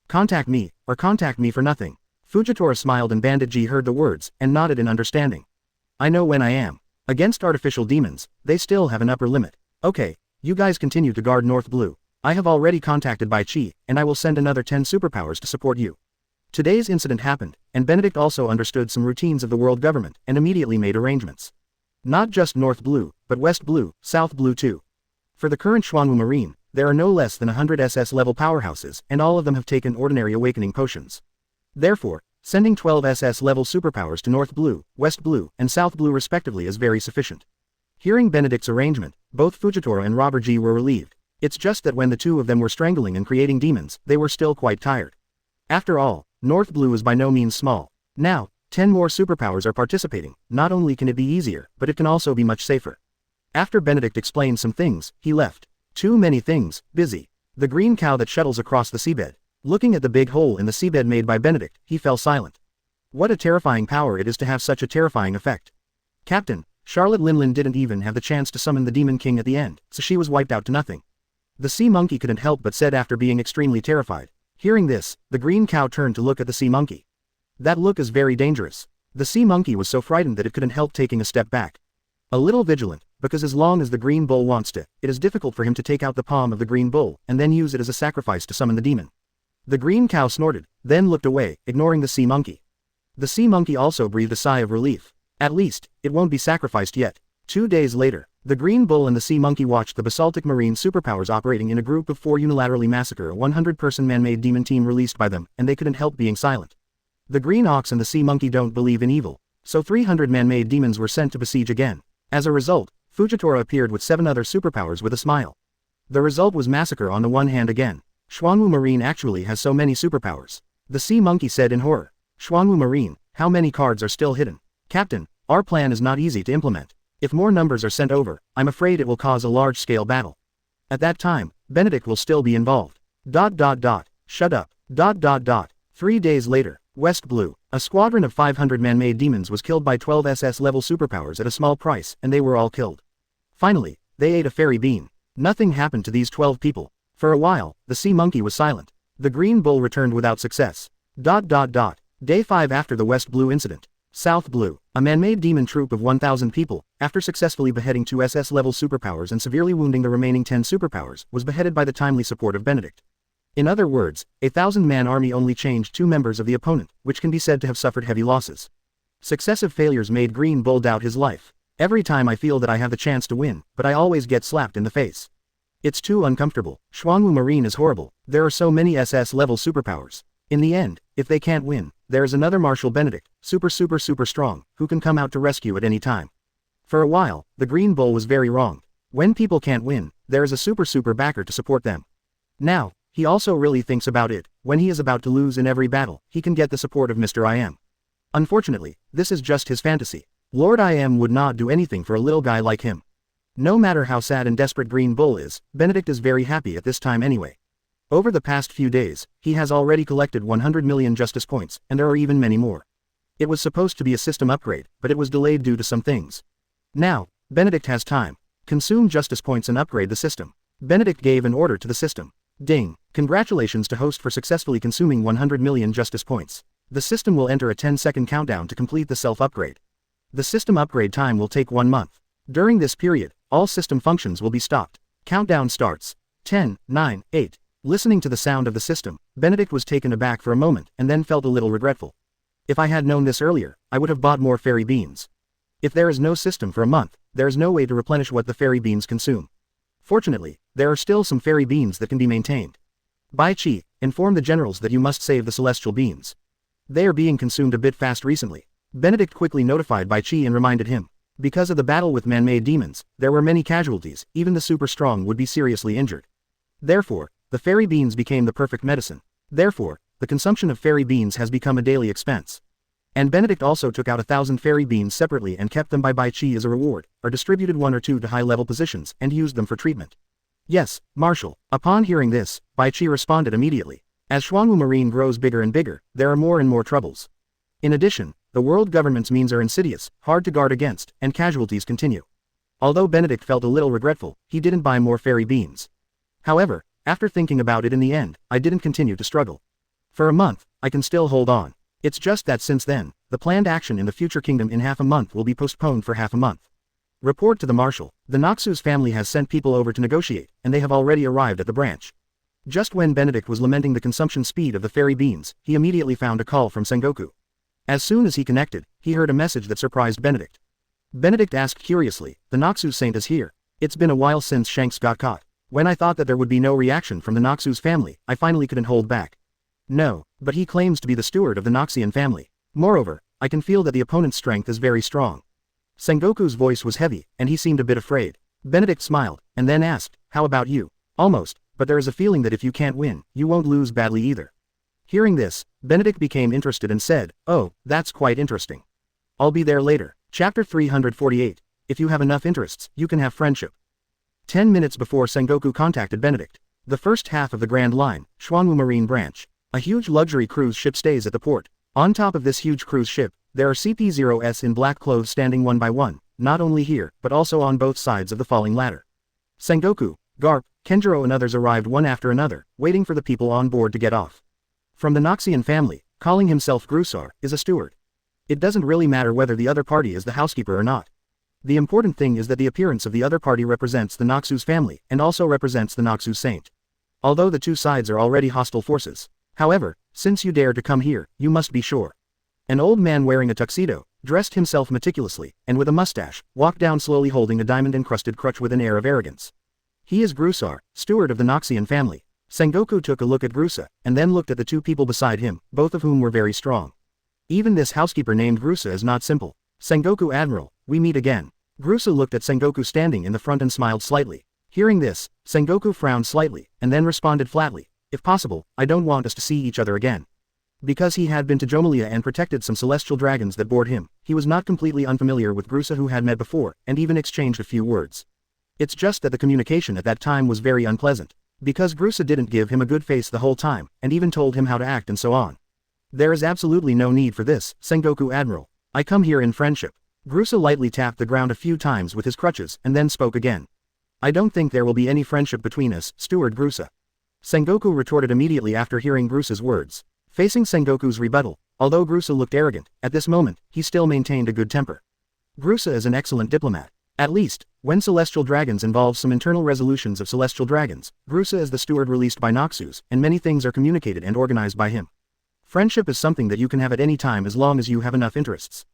Contact me, or contact me for nothing." Fujitora smiled and Bandit G heard the words, and nodded in understanding. "I know when I am. Against artificial demons, they still have an upper limit. Okay, you guys continue to guard North Blue. I have already contacted Bai Chi, and I will send another 10 superpowers to support you." Today's incident happened, and Benedict also understood some routines of the world government, and immediately made arrangements. Not just North Blue, but West Blue, South Blue too. For the current Xuanwu Marine, there are no less than 100 SS-level powerhouses, and all of them have taken ordinary awakening potions. Therefore, sending 12 SS-level superpowers to North Blue, West Blue, and South Blue respectively is very sufficient. Hearing Benedict's arrangement, both Fujitora and Robert G were relieved. It's just that when the two of them were strangling and creating demons, they were still quite tired. After all, North Blue is by no means small. Now, 10 more superpowers are participating. Not only can it be easier, but it can also be much safer. After Benedict explained some things, he left. Too many things, busy. The green cow that shuttles across the seabed. Looking at the big hole in the seabed made by Benedict, he fell silent. What a terrifying power it is to have such a terrifying effect. Captain, Charlotte Linlin didn't even have the chance to summon the Demon King at the end, so she was wiped out to nothing. The sea monkey couldn't help but said after being extremely terrified. Hearing this, the green cow turned to look at the sea monkey. That look is very dangerous. The sea monkey was so frightened that it couldn't help taking a step back. A little vigilant, because as long as the green bull wants to, it is difficult for him to take out the palm of the green bull, and then use it as a sacrifice to summon the demon. The green cow snorted, then looked away, ignoring the sea monkey. The sea monkey also breathed a sigh of relief. At least, it won't be sacrificed yet. 2 days later, the green bull and the sea monkey watched the basaltic marine superpowers operating in a group of 4 unilaterally massacre a 100-person man-made demon team released by them, and they couldn't help being silent. The green ox and the sea monkey don't believe in evil, so 300 man-made demons were sent to besiege again. As a result, Fujitora appeared with 7 other superpowers with a smile. The result was massacre on the one hand again. Xuanwu Marine actually has so many superpowers. The sea monkey said in horror. Xuanwu Marine, how many cards are still hidden? Captain, our plan is not easy to implement. If more numbers are sent over, I'm afraid it will cause a large-scale battle. At that time, Benedict will still be involved. Shut up. 3 days later, West Blue, a squadron of 500 man-made demons was killed by 12 SS-level superpowers at a small price, and they were all killed. Finally, they ate a fairy bean. Nothing happened to these 12 people. For a while, the sea monkey was silent. The green bull returned without success. Day 5 after the West Blue incident. South Blue, a man-made demon troop of 1,000 people, after successfully beheading 2 SS-level superpowers and severely wounding the remaining 10 superpowers, was beheaded by the timely support of Benedict. In other words, a 1,000-man army only changed 2 members of the opponent, which can be said to have suffered heavy losses. Successive failures made Green Bull doubt his life. Every time I feel that I have the chance to win, but I always get slapped in the face. It's too uncomfortable. Xuanwu Marine is horrible. There are so many SS-level superpowers. In the end, if they can't win, there is another Marshal Benedict, super strong, who can come out to rescue at any time. For a while, the Green Bull was very wrong. When people can't win, there is a super backer to support them. Now, he also really thinks about it. When he is about to lose in every battle, he can get the support of Mr. I Am. Unfortunately, this is just his fantasy. Lord I Am would not do anything for a little guy like him. No matter how sad and desperate Green Bull is, Benedict is very happy at this time anyway. Over the past few days, he has already collected 100 million justice points, and there are even many more. It was supposed to be a system upgrade, but it was delayed due to some things. Now, Benedict has time. Consume justice points and upgrade the system. Benedict gave an order to the system. Ding! Congratulations to host for successfully consuming 100 million justice points. The system will enter a 10-second countdown to complete the self-upgrade. The system upgrade time will take 1 month. During this period, all system functions will be stopped. Countdown starts. 10, 9, 8, Listening to the sound of the system, Benedict was taken aback for a moment and then felt a little regretful. If I had known this earlier, I would have bought more fairy beans. If there is no system for a month, there is no way to replenish what the fairy beans consume. Fortunately, there are still some fairy beans that can be maintained. Bai Qi, inform the generals that you must save the celestial beans. They are being consumed a bit fast recently. Benedict quickly notified Bai Qi and reminded him. Because of the battle with man-made demons, there were many casualties, even the super strong would be seriously injured. Therefore, the fairy beans became the perfect medicine. Therefore, the consumption of fairy beans has become a daily expense. And Benedict also took out 1,000 fairy beans separately and kept them by Bai Qi as a reward, or distributed 1 or 2 to high-level positions and used them for treatment. Yes, Marshal. Upon hearing this, Bai Qi responded immediately. As Xuanwu Marine grows bigger and bigger, there are more and more troubles. In addition, the world government's means are insidious, hard to guard against, and casualties continue. Although Benedict felt a little regretful, he didn't buy more fairy beans. However, after thinking about it in the end, I didn't continue to struggle. For a month, I can still hold on. It's just that since then, the planned action in the future kingdom in half a month will be postponed for half a month. Report to the Marshal. The Noxus family has sent people over to negotiate, and they have already arrived at the branch. Just when Benedict was lamenting the consumption speed of the fairy beans, he immediately found a call from Sengoku. As soon as he connected, he heard a message that surprised Benedict. Benedict asked curiously, the Noxus saint is here. It's been a while since Shanks got caught. When I thought that there would be no reaction from the Noxus family, I finally couldn't hold back. No, but he claims to be the steward of the Noxian family. Moreover, I can feel that the opponent's strength is very strong. Sengoku's voice was heavy, and he seemed a bit afraid. Benedict smiled, and then asked, how about you? Almost, but there is a feeling that if you can't win, you won't lose badly either. Hearing this, Benedict became interested and said, oh, that's quite interesting. I'll be there later. Chapter 348. If you have enough interests, you can have friendship. 10 minutes before Sengoku contacted Benedict. The first half of the Grand Line, Xuanwu Marine branch. A huge luxury cruise ship stays at the port. On top of this huge cruise ship, there are CP0s in black clothes standing one by one, not only here, but also on both sides of the falling ladder. Sengoku, Garp, Kenjiro and others arrived one after another, waiting for the people on board to get off. From the Noxian family, calling himself Grusar, is a steward. It doesn't really matter whether the other party is the housekeeper or not. The important thing is that the appearance of the other party represents the Noxus family and also represents the Noxus saint. Although the two sides are already hostile forces. However, since you dare to come here, you must be sure. An old man wearing a tuxedo, dressed himself meticulously, and with a mustache, walked down slowly holding a diamond-encrusted crutch with an air of arrogance. He is Grusar, steward of the Noxian family. Sengoku took a look at Grusa, and then looked at the two people beside him, both of whom were very strong. Even this housekeeper named Grusa is not simple. Sengoku Admiral, we meet again. Grusa looked at Sengoku standing in the front and smiled slightly. Hearing this, Sengoku frowned slightly, and then responded flatly. If possible, I don't want us to see each other again. Because he had been to Jomalia and protected some celestial dragons that bored him, he was not completely unfamiliar with Grusa who had met before, and even exchanged a few words. It's just that the communication at that time was very unpleasant. Because Grusa didn't give him a good face the whole time, and even told him how to act and so on. There is absolutely no need for this, Sengoku Admiral. I come here in friendship. Grusa lightly tapped the ground a few times with his crutches and then spoke again. I don't think there will be any friendship between us, Steward Grusa. Sengoku retorted immediately after hearing Grusa's words. Facing Sengoku's rebuttal, although Grusa looked arrogant, at this moment, he still maintained a good temper. Grusa is an excellent diplomat. At least, when celestial dragons involve some internal resolutions of celestial dragons, Grusa is the steward released by Noxus, and many things are communicated and organized by him. Friendship is something that you can have at any time as long as you have enough interests.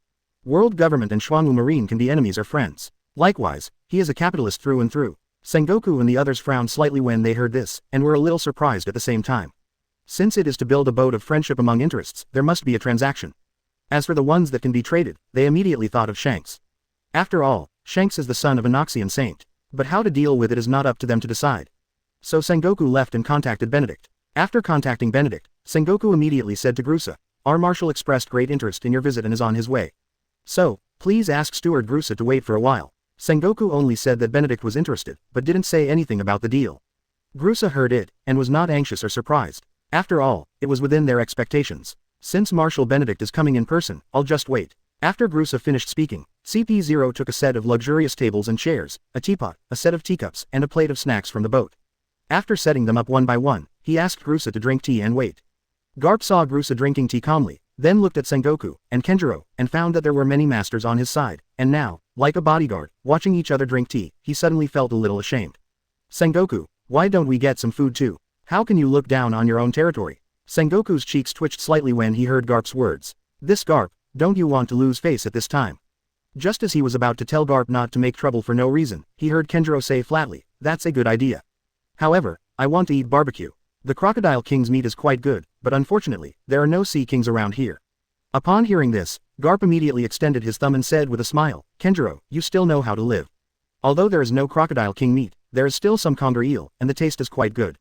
World government and Xuanwu Marine can be enemies or friends. Likewise, he is a capitalist through and through. Sengoku and the others frowned slightly when they heard this, and were a little surprised at the same time. Since it is to build a boat of friendship among interests, there must be a transaction. As for the ones that can be traded, they immediately thought of Shanks. After all, Shanks is the son of a Noxian saint. But how to deal with it is not up to them to decide. So Sengoku left and contacted Benedict. After contacting Benedict, Sengoku immediately said to Grusa, our Marshal expressed great interest in your visit and is on his way. So, please ask Steward Grusa to wait for a while. Sengoku only said that Benedict was interested, but didn't say anything about the deal. Grusa heard it, and was not anxious or surprised. After all, it was within their expectations. Since Marshal Benedict is coming in person, I'll just wait. After Grusa finished speaking, CP0 took a set of luxurious tables and chairs, a teapot, a set of teacups, and a plate of snacks from the boat. After setting them up one by one, he asked Grusa to drink tea and wait. Garp saw Grusa drinking tea calmly, then looked at Sengoku and Kenjiro, and found that there were many masters on his side, and now, like a bodyguard, watching each other drink tea, he suddenly felt a little ashamed. Sengoku, why don't we get some food too? How can you look down on your own territory? Sengoku's cheeks twitched slightly when he heard Garp's words. This Garp, don't you want to lose face at this time? Just as he was about to tell Garp not to make trouble for no reason, he heard Kenjiro say flatly, that's a good idea. However, I want to eat barbecue. The Crocodile King's meat is quite good, but unfortunately, there are no sea kings around here. Upon hearing this, Garp immediately extended his thumb and said with a smile, Kenjiro, you still know how to live. Although there is no Crocodile King meat, there is still some conger eel, and the taste is quite good.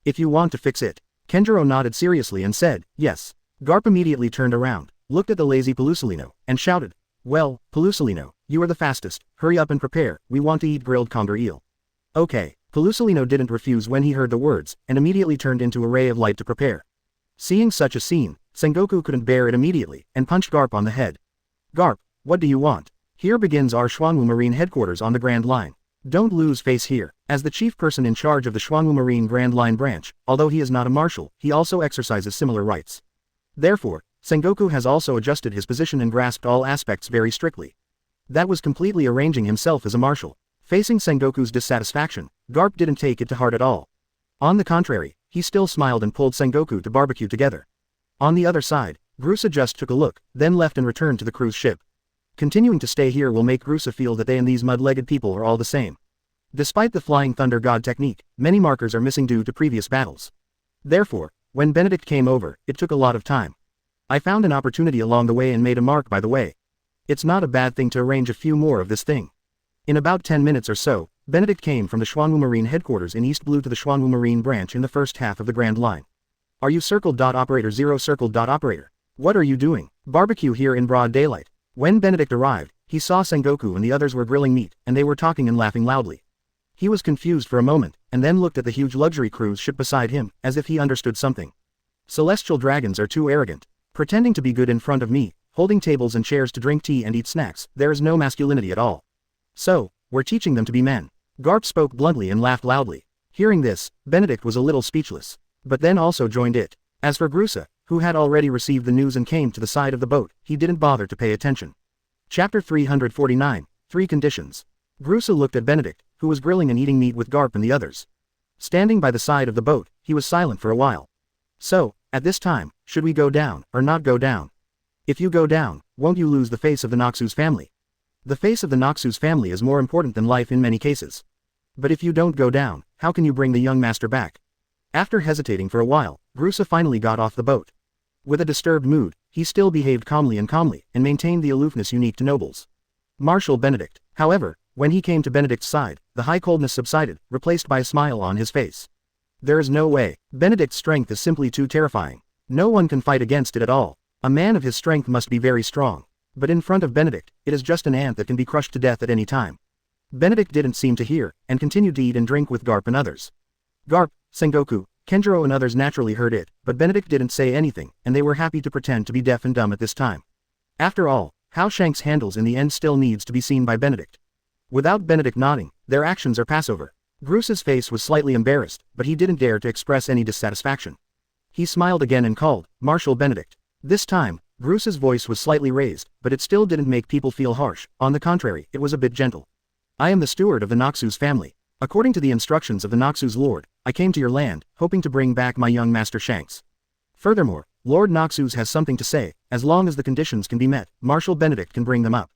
If you want to fix it. Kenjiro nodded seriously and said, yes. Garp immediately turned around, looked at the lazy Pelusolino, and shouted, well, Pelusolino, you are the fastest, hurry up and prepare, we want to eat grilled conger eel. Okay, Pelusolino didn't refuse when he heard the words, and immediately turned into a ray of light to prepare. Seeing such a scene, Sengoku couldn't bear it immediately, and punched Garp on the head. Garp, what do you want? Here begins our Xuanwu Marine headquarters on the Grand Line. Don't lose face here. As the chief person in charge of the Xuanwu Marine Grand Line branch, although he is not a marshal, he also exercises similar rights. Therefore, Sengoku has also adjusted his position and grasped all aspects very strictly. That was completely arranging himself as a marshal. Facing Sengoku's dissatisfaction, Garp didn't take it to heart at all. On the contrary, he still smiled and pulled Sengoku to barbecue together. On the other side, Grusa just took a look, then left and returned to the cruise ship. Continuing to stay here will make Grusa feel that they and these mud-legged people are all the same. Despite the Flying Thunder God technique, many markers are missing due to previous battles. Therefore, when Benedict came over, it took a lot of time. I found an opportunity along the way and made a mark by the way. It's not a bad thing to arrange a few more of this thing. In about 10 minutes or so, Benedict came from the Xuanwu Marine headquarters in East Blue to the Xuanwu Marine branch in the first half of the Grand Line. Are you Operator 0 Operator? What are you doing? Barbecue here in broad daylight. When Benedict arrived, he saw Sengoku and the others were grilling meat, and they were talking and laughing loudly. He was confused for a moment, and then looked at the huge luxury cruise ship beside him, as if he understood something. Celestial dragons are too arrogant. Pretending to be good in front of me, holding tables and chairs to drink tea and eat snacks, there is no masculinity at all. So, we're teaching them to be men. Garp spoke bluntly and laughed loudly. Hearing this, Benedict was a little speechless, but then also joined it. As for Grusa, who had already received the news and came to the side of the boat, he didn't bother to pay attention. Chapter 349, 3 Conditions. Grusa looked at Benedict, who was grilling and eating meat with Garp and the others. Standing by the side of the boat, he was silent for a while. So, at this time, should we go down, or not go down? If you go down, won't you lose the face of the Noxus family? The face of the Noxus family is more important than life in many cases. But if you don't go down, how can you bring the young master back? After hesitating for a while, Grusa finally got off the boat. With a disturbed mood, he still behaved calmly and maintained the aloofness unique to nobles. Marshal Benedict. However, when he came to Benedict's side, the high coldness subsided, replaced by a smile on his face. There is no way. Benedict's strength is simply too terrifying. No one can fight against it at all. A man of his strength must be very strong. But in front of Benedict, it is just an ant that can be crushed to death at any time. Benedict didn't seem to hear, and continued to eat and drink with Garp and others. Garp, Sengoku, Kenjiro and others naturally heard it, but Benedict didn't say anything, and they were happy to pretend to be deaf and dumb at this time. After all, how Shanks handles in the end still needs to be seen by Benedict. Without Benedict nodding, their actions are passover. Grusa's face was slightly embarrassed, but he didn't dare to express any dissatisfaction. He smiled again and called, Marshal Benedict. This time, Grusa's voice was slightly raised, but it still didn't make people feel harsh, on the contrary, it was a bit gentle. I am the steward of the Noxus family. According to the instructions of the Noxus Lord, I came to your land, hoping to bring back my young master Shanks. Furthermore, Lord Noxus has something to say. As long as the conditions can be met, Marshal Benedict can bring them up.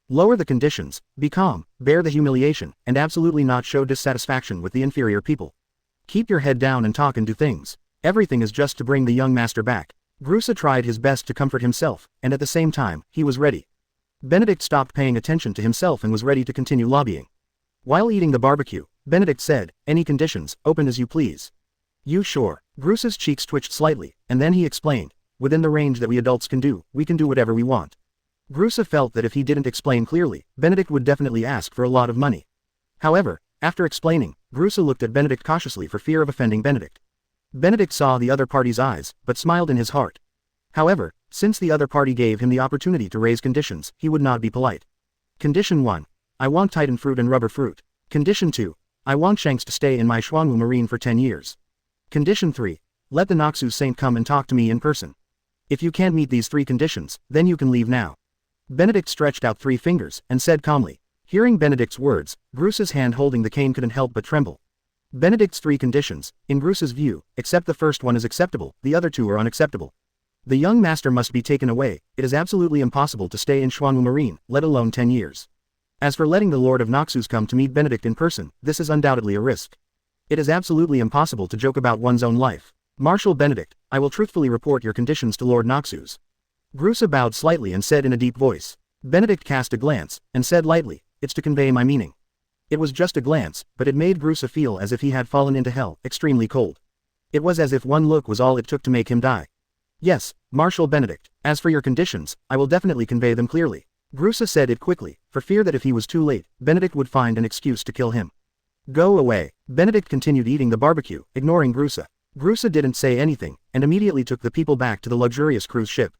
Lower the conditions, be calm, bear the humiliation, and absolutely not show dissatisfaction with the inferior people. Keep your head down and talk and do things. Everything is just to bring the young master back. Grusa tried his best to comfort himself, and at the same time, he was ready. Benedict stopped paying attention to himself and was ready to continue lobbying. While eating the barbecue, Benedict said, any conditions, open as you please. You sure? Grusa's cheeks twitched slightly, and then he explained, within the range that we adults can do, we can do whatever we want. Grusa felt that if he didn't explain clearly, Benedict would definitely ask for a lot of money. However, after explaining, Grusa looked at Benedict cautiously for fear of offending Benedict. Benedict saw the other party's eyes, but smiled in his heart. However, since the other party gave him the opportunity to raise conditions, he would not be polite. Condition 1. I want Titan fruit and rubber fruit. Condition 2. I want Shanks to stay in my Xuanwu Marine for 10 years. Condition 3. Let the Noxus Saint come and talk to me in person. If you can't meet these 3 conditions, then you can leave now. Benedict stretched out 3 fingers, and said calmly. Hearing Benedict's words, Grusa's hand holding the cane couldn't help but tremble. Benedict's 3 conditions, in Bruce's view, except the first one is acceptable, the other 2 are unacceptable. The young master must be taken away. It is absolutely impossible to stay in Xuanwu Marine, let alone 10 years. As for letting the Lord of Noxus come to meet Benedict in person, this is undoubtedly a risk. It is absolutely impossible to joke about one's own life. Marshal Benedict, I will truthfully report your conditions to Lord Noxus. Bruce bowed slightly and said in a deep voice. Benedict cast a glance, and said lightly, it's to convey my meaning. It was just a glance, but it made Bruce feel as if he had fallen into hell, extremely cold. It was as if one look was all it took to make him die. Yes, Marshal Benedict, as for your conditions, I will definitely convey them clearly. Bruce said it quickly, for fear that if he was too late, Benedict would find an excuse to kill him. Go away. Benedict continued eating the barbecue, ignoring Bruce. Bruce didn't say anything, and immediately took the people back to the luxurious cruise ship.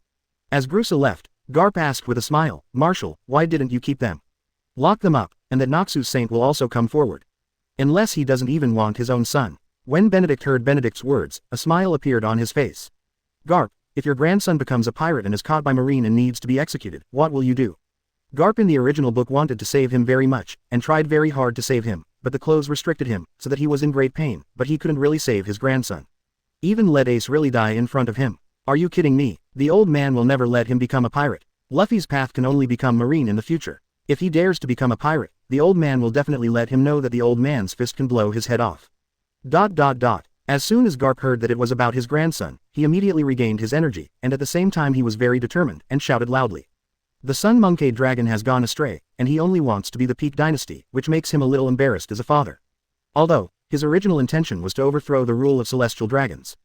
As Bruce left, Garp asked with a smile, Marshal, why didn't you keep them? Lock them up, and that Noxus Saint will also come forward. Unless he doesn't even want his own son. When Benedict heard Benedict's words, a smile appeared on his face. Garp, if your grandson becomes a pirate and is caught by Marine and needs to be executed, what will you do? Garp in the original book wanted to save him very much, and tried very hard to save him, but the clothes restricted him, so that he was in great pain, but he couldn't really save his grandson. Even let Ace really die in front of him. Are you kidding me? The old man will never let him become a pirate. Luffy's path can only become Marine in the future. If he dares to become a pirate, the old man will definitely let him know that the old man's fist can blow his head off. ... As soon as Garp heard that it was about his grandson, he immediately regained his energy, and at the same time he was very determined, and shouted loudly. The Sun Monkey Dragon has gone astray, and he only wants to be the Peak Dynasty, which makes him a little embarrassed as a father. Although, his original intention was to overthrow the rule of celestial dragons.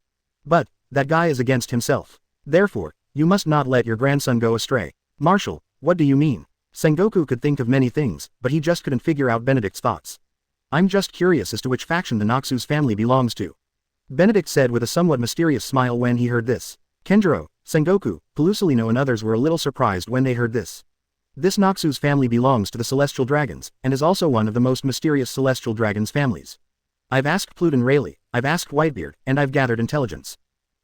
But, that guy is against himself. Therefore, you must not let your grandson go astray. Marshal, what do you mean? Sengoku could think of many things, but he just couldn't figure out Benedict's thoughts. I'm just curious as to which faction the Noxus family belongs to. Benedict said with a somewhat mysterious smile when he heard this. Kenjiro, Sengoku, Pelusilino and others were a little surprised when they heard this. This Noxus family belongs to the Celestial Dragons, and is also one of the most mysterious Celestial Dragons families. I've asked Pluton Rayleigh, I've asked Whitebeard, and I've gathered intelligence.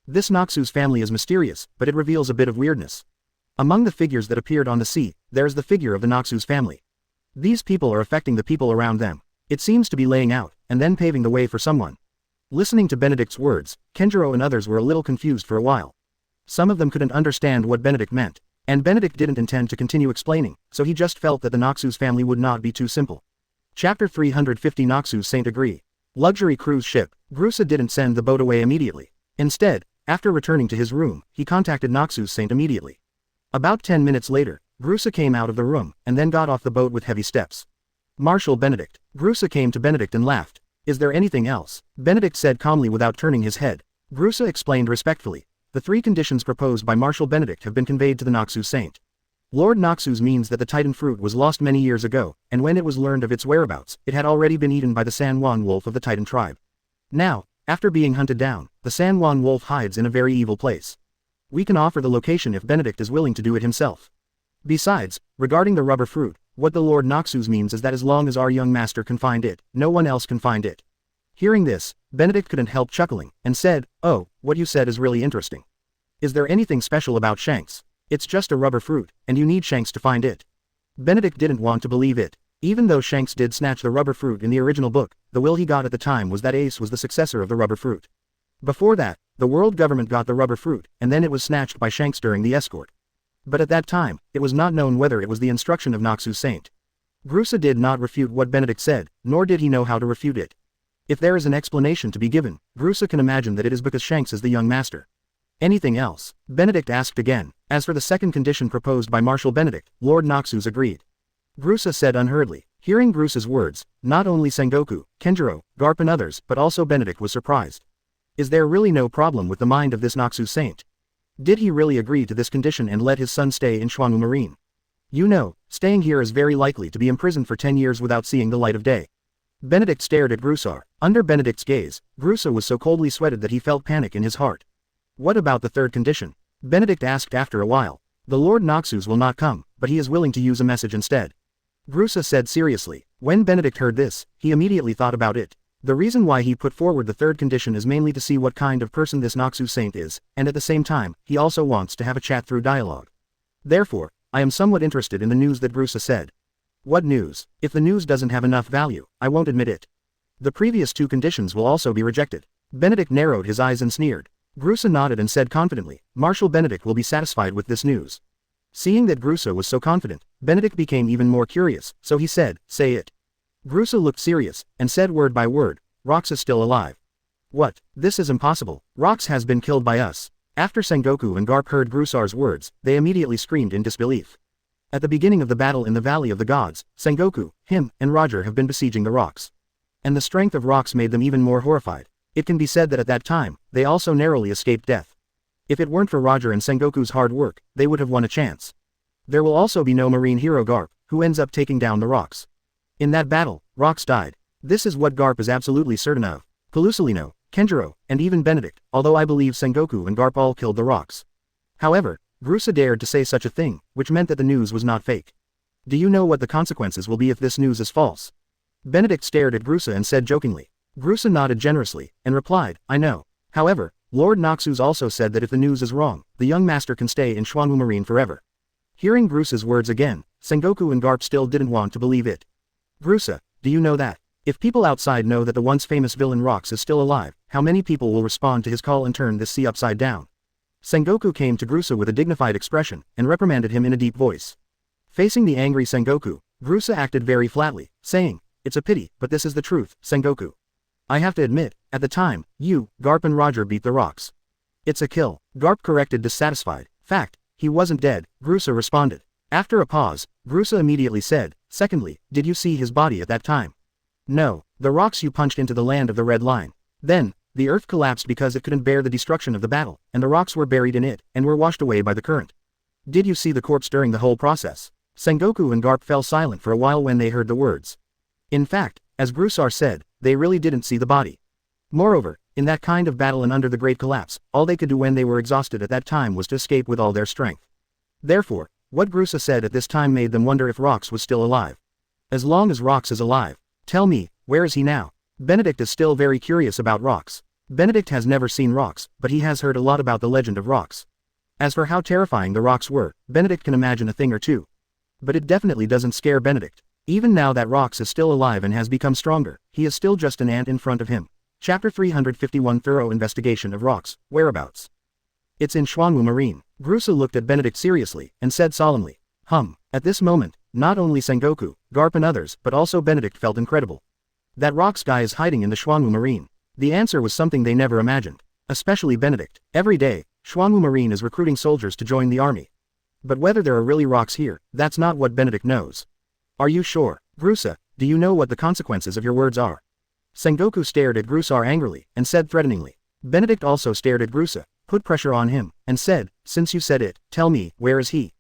This Noxus family is mysterious, but it reveals a bit of weirdness. Among the figures that appeared on the sea, there is the figure of the Noxus family. These people are affecting the people around them. It seems to be laying out, and then paving the way for someone. Listening to Benedict's words, Kenjiro and others were a little confused for a while. Some of them couldn't understand what Benedict meant, and Benedict didn't intend to continue explaining, so he just felt that the Noxus family would not be too simple. Chapter 350 Noxus Saint Agree. Luxury cruise ship. Bruce didn't send the boat away immediately. Instead, after returning to his room, he contacted Noxus Saint immediately. About 10 minutes later, Bruce came out of the room, and then got off the boat with heavy steps. Marshal Benedict. Bruce came to Benedict and laughed. Is there anything else? Benedict said calmly without turning his head. Bruce explained respectfully. The 3 conditions proposed by Marshal Benedict have been conveyed to the Noxus Saint. Lord Noxus means that the Titan fruit was lost many years ago, and when it was learned of its whereabouts, it had already been eaten by the San Juan wolf of the Titan tribe. Now, after being hunted down, the San Juan wolf hides in a very evil place. We can offer the location if Benedict is willing to do it himself. Besides, regarding the rubber fruit, what the Lord Noxus means is that as long as our young master can find it, no one else can find it. Hearing this, Benedict couldn't help chuckling, and said, oh, what you said is really interesting. Is there anything special about Shanks? It's just a rubber fruit, and you need Shanks to find it. Benedict didn't want to believe it. Even though Shanks did snatch the rubber fruit in the original book, the will he got at the time was that Ace was the successor of the rubber fruit. Before that, the world government got the rubber fruit, and then it was snatched by Shanks during the escort. But at that time, it was not known whether it was the instruction of Noxus Saint. Bruce did not refute what Benedict said, nor did he know how to refute it. If there is an explanation to be given, Bruce can imagine that it is because Shanks is the young master. Anything else? Benedict asked again. As for the second condition proposed by Marshal Benedict, Lord Noxus agreed. Bruce said unhurriedly. Hearing Bruce's words, not only Sengoku, Kenjiro, Garp and others, but also Benedict was surprised. Is there really no problem with the mind of this Noxus Saint? Did he really agree to this condition and let his son stay in Xuanwu Marine? You know, staying here is very likely to be imprisoned for 10 years without seeing the light of day. Benedict stared at Bruce. Under Benedict's gaze, Bruce was so coldly sweated that he felt panic in his heart. What about the third condition? Benedict asked after a while. The Lord Noxus will not come, but he is willing to use a message instead. Bruce said seriously. When Benedict heard this, he immediately thought about it. The reason why he put forward the third condition is mainly to see what kind of person this Noxus Saint is, and at the same time, he also wants to have a chat through dialogue. Therefore, I am somewhat interested in the news that Bruce said. What news? If the news doesn't have enough value, I won't admit it. The previous two conditions will also be rejected. Benedict narrowed his eyes and sneered. Grusa nodded and said confidently, Marshal Benedict will be satisfied with this news. Seeing that Grusa was so confident, Benedict became even more curious, so he said, say it. Grusa looked serious, and said word by word, Rox is still alive. What? This is impossible. Rox has been killed by us. After Sengoku and Garp heard Grusar's words, they immediately screamed in disbelief. At the beginning of the battle in the Valley of the Gods, Sengoku, him, and Roger have been besieging the Rox. And the strength of Rox made them even more horrified. It can be said that at that time, they also narrowly escaped death. If it weren't for Roger and Sengoku's hard work, they would have won a chance. There will also be no marine hero Garp, who ends up taking down the Rox. In that battle, Rox died. This is what Garp is absolutely certain of. Pelusilino, Kenjiro, and even Benedict, although I believe Sengoku and Garp all killed the Rox. However, Grusa dared to say such a thing, which meant that the news was not fake. Do you know what the consequences will be if this news is false? Benedict stared at Grusa and said jokingly. Grusa nodded generously, and replied, I know. However, Lord Noxus also said that if the news is wrong, the young master can stay in Xuanwu Marine forever. Hearing Grusa's words again, Sengoku and Garp still didn't want to believe it. Grusa, do you know that? If people outside know that the once famous villain Rox is still alive, how many people will respond to his call and turn this sea upside down? Sengoku came to Grusa with a dignified expression, and reprimanded him in a deep voice. Facing the angry Sengoku, Grusa acted very flatly, saying, It's a pity, but this is the truth, Sengoku. I have to admit, at the time, you, Garp and Roger beat the Rox. It's a kill, Garp corrected dissatisfied. Fact, he wasn't dead, Grusa responded. After a pause, Grusa immediately said, Secondly, did you see his body at that time? No, the Rox you punched into the land of the Red Line. Then, the earth collapsed because it couldn't bear the destruction of the battle, and the Rox were buried in it, and were washed away by the current. Did you see the corpse during the whole process? Sengoku and Garp fell silent for a while when they heard the words. In fact, as Grusar said, they really didn't see the body. Moreover, in that kind of battle and under the great collapse, all they could do when they were exhausted at that time was to escape with all their strength. Therefore, what Grusa said at this time made them wonder if Rox was still alive. As long as Rox is alive, tell me, where is he now? Benedict is still very curious about Rox. Benedict has never seen Rox, but he has heard a lot about the legend of Rox. As for how terrifying the Rox were, Benedict can imagine a thing or two. But it definitely doesn't scare Benedict. Even now that Rox is still alive and has become stronger, he is still just an ant in front of him. Chapter 351 Thorough Investigation of Rox, Whereabouts. It's in Xuanwu Marine. Grusa looked at Benedict seriously, and said solemnly. At this moment, not only Sengoku, Garp and others, but also Benedict felt incredible. That Rox guy is hiding in the Xuanwu Marine. The answer was something they never imagined. Especially Benedict. Every day, Xuanwu Marine is recruiting soldiers to join the army. But whether there are really Rox here, that's not what Benedict knows. Are you sure? Grusa, do you know what the consequences of your words are? Sengoku stared at Grusar angrily, and said threateningly. Benedict also stared at Grusa, put pressure on him, and said, Since you said it, tell me, where is he?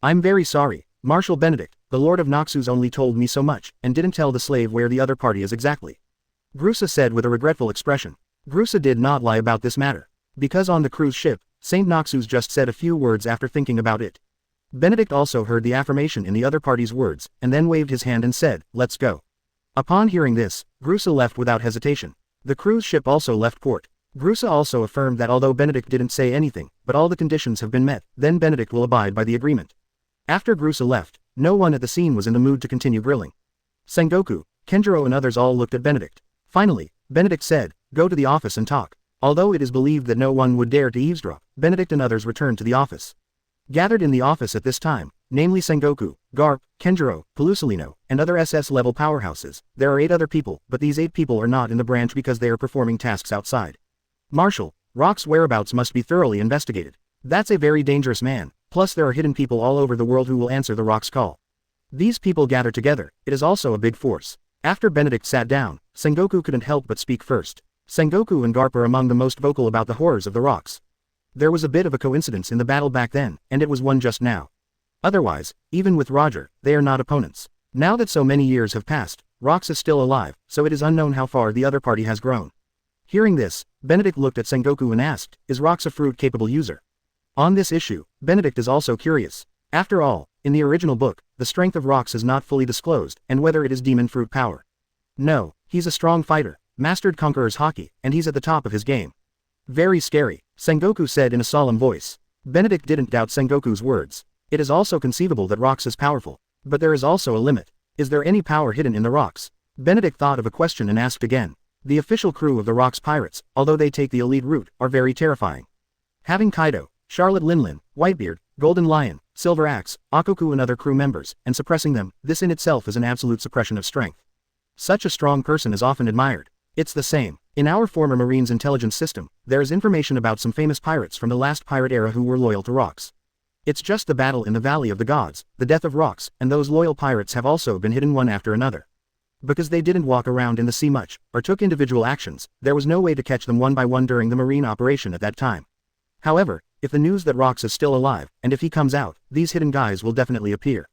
I'm very sorry, Marshal Benedict, the Lord of Noxus only told me so much, and didn't tell the slave where the other party is exactly. Grusa said with a regretful expression. Grusa did not lie about this matter. Because on the cruise ship, Saint Noxus just said a few words after thinking about it. Benedict also heard the affirmation in the other party's words, and then waved his hand and said, Let's go. Upon hearing this, Grusa left without hesitation. The cruise ship also left port. Grusa also affirmed that although Benedict didn't say anything, but all the conditions have been met, then Benedict will abide by the agreement. After Grusa left, no one at the scene was in the mood to continue grilling. Sengoku, Kenjiro and others all looked at Benedict. Finally, Benedict said, Go to the office and talk. Although it is believed that no one would dare to eavesdrop, Benedict and others returned to the office. Gathered in the office at this time, namely Sengoku, Garp, Kenjiro, Pelusilino, and other SS-level powerhouses, there are 8 other people, but these 8 people are not in the branch because they are performing tasks outside. Marshal, Rox's whereabouts must be thoroughly investigated. That's a very dangerous man, plus there are hidden people all over the world who will answer the Rox's call. These people gather together, it is also a big force. After Benedict sat down, Sengoku couldn't help but speak first. Sengoku and Garp are among the most vocal about the horrors of the Rox. There was a bit of a coincidence in the battle back then, and it was one just now. Otherwise, even with Roger, they are not opponents. Now that so many years have passed, Rox is still alive, so it is unknown how far the other party has grown. Hearing this, Benedict looked at Sengoku and asked, Is Rox a fruit-capable user? On this issue, Benedict is also curious. After all, in the original book, the strength of Rox is not fully disclosed, and whether it is demon fruit power. No, he's a strong fighter, mastered Conqueror's Haki, and he's at the top of his game. Very scary, Sengoku said in a solemn voice. Benedict didn't doubt Sengoku's words. It is also conceivable that Rox is powerful. But there is also a limit. Is there any power hidden in the Rox? Benedict thought of a question and asked again. The official crew of the Rocks Pirates, although they take the elite route, are very terrifying. Having Kaido, Charlotte Linlin, Whitebeard, Golden Lion, Silver Axe, Ochoku and other crew members, and suppressing them, this in itself is an absolute suppression of strength. Such a strong person is often admired. It's the same. In our former Marine's intelligence system, there is information about some famous pirates from the last pirate era who were loyal to Rocks. It's just the battle in the Valley of the Gods, the death of Rocks, and those loyal pirates have also been hidden one after another. Because they didn't walk around in the sea much, or took individual actions, there was no way to catch them one by one during the Marine operation at that time. However, if the news that Rocks is still alive, and if he comes out, these hidden guys will definitely appear.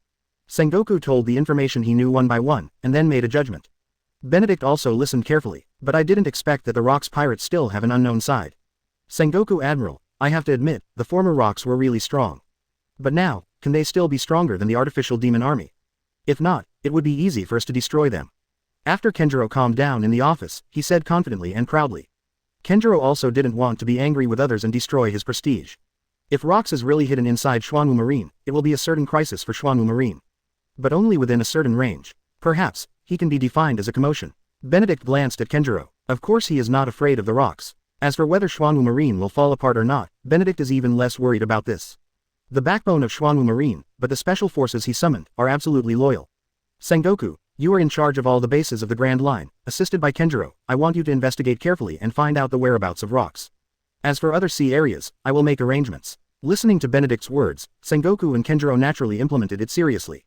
Sengoku told the information he knew one by one, and then made a judgment. Benedict also listened carefully, but I didn't expect that the Rocks pirates still have an unknown side. Sengoku Admiral, I have to admit, the former Rocks were really strong. But now, can they still be stronger than the artificial demon army? If not, it would be easy for us to destroy them. After Kenjiro calmed down in the office, he said confidently and proudly. Kenjiro also didn't want to be angry with others and destroy his prestige. If Rocks is really hidden inside Xuanwu Marine, it will be a certain crisis for Xuanwu Marine. But only within a certain range. Perhaps, he can be defined as a commotion. Benedict glanced at Kenjiro. Of course he is not afraid of the Rocks. As for whether Xuanwu Marine will fall apart or not, Benedict is even less worried about this. The backbone of Xuanwu Marine, but the special forces he summoned, are absolutely loyal. Sengoku, you are in charge of all the bases of the Grand Line, assisted by Kenjiro. I want you to investigate carefully and find out the whereabouts of Rocks. As for other sea areas, I will make arrangements. Listening to Benedict's words, Sengoku and Kenjiro naturally implemented it seriously.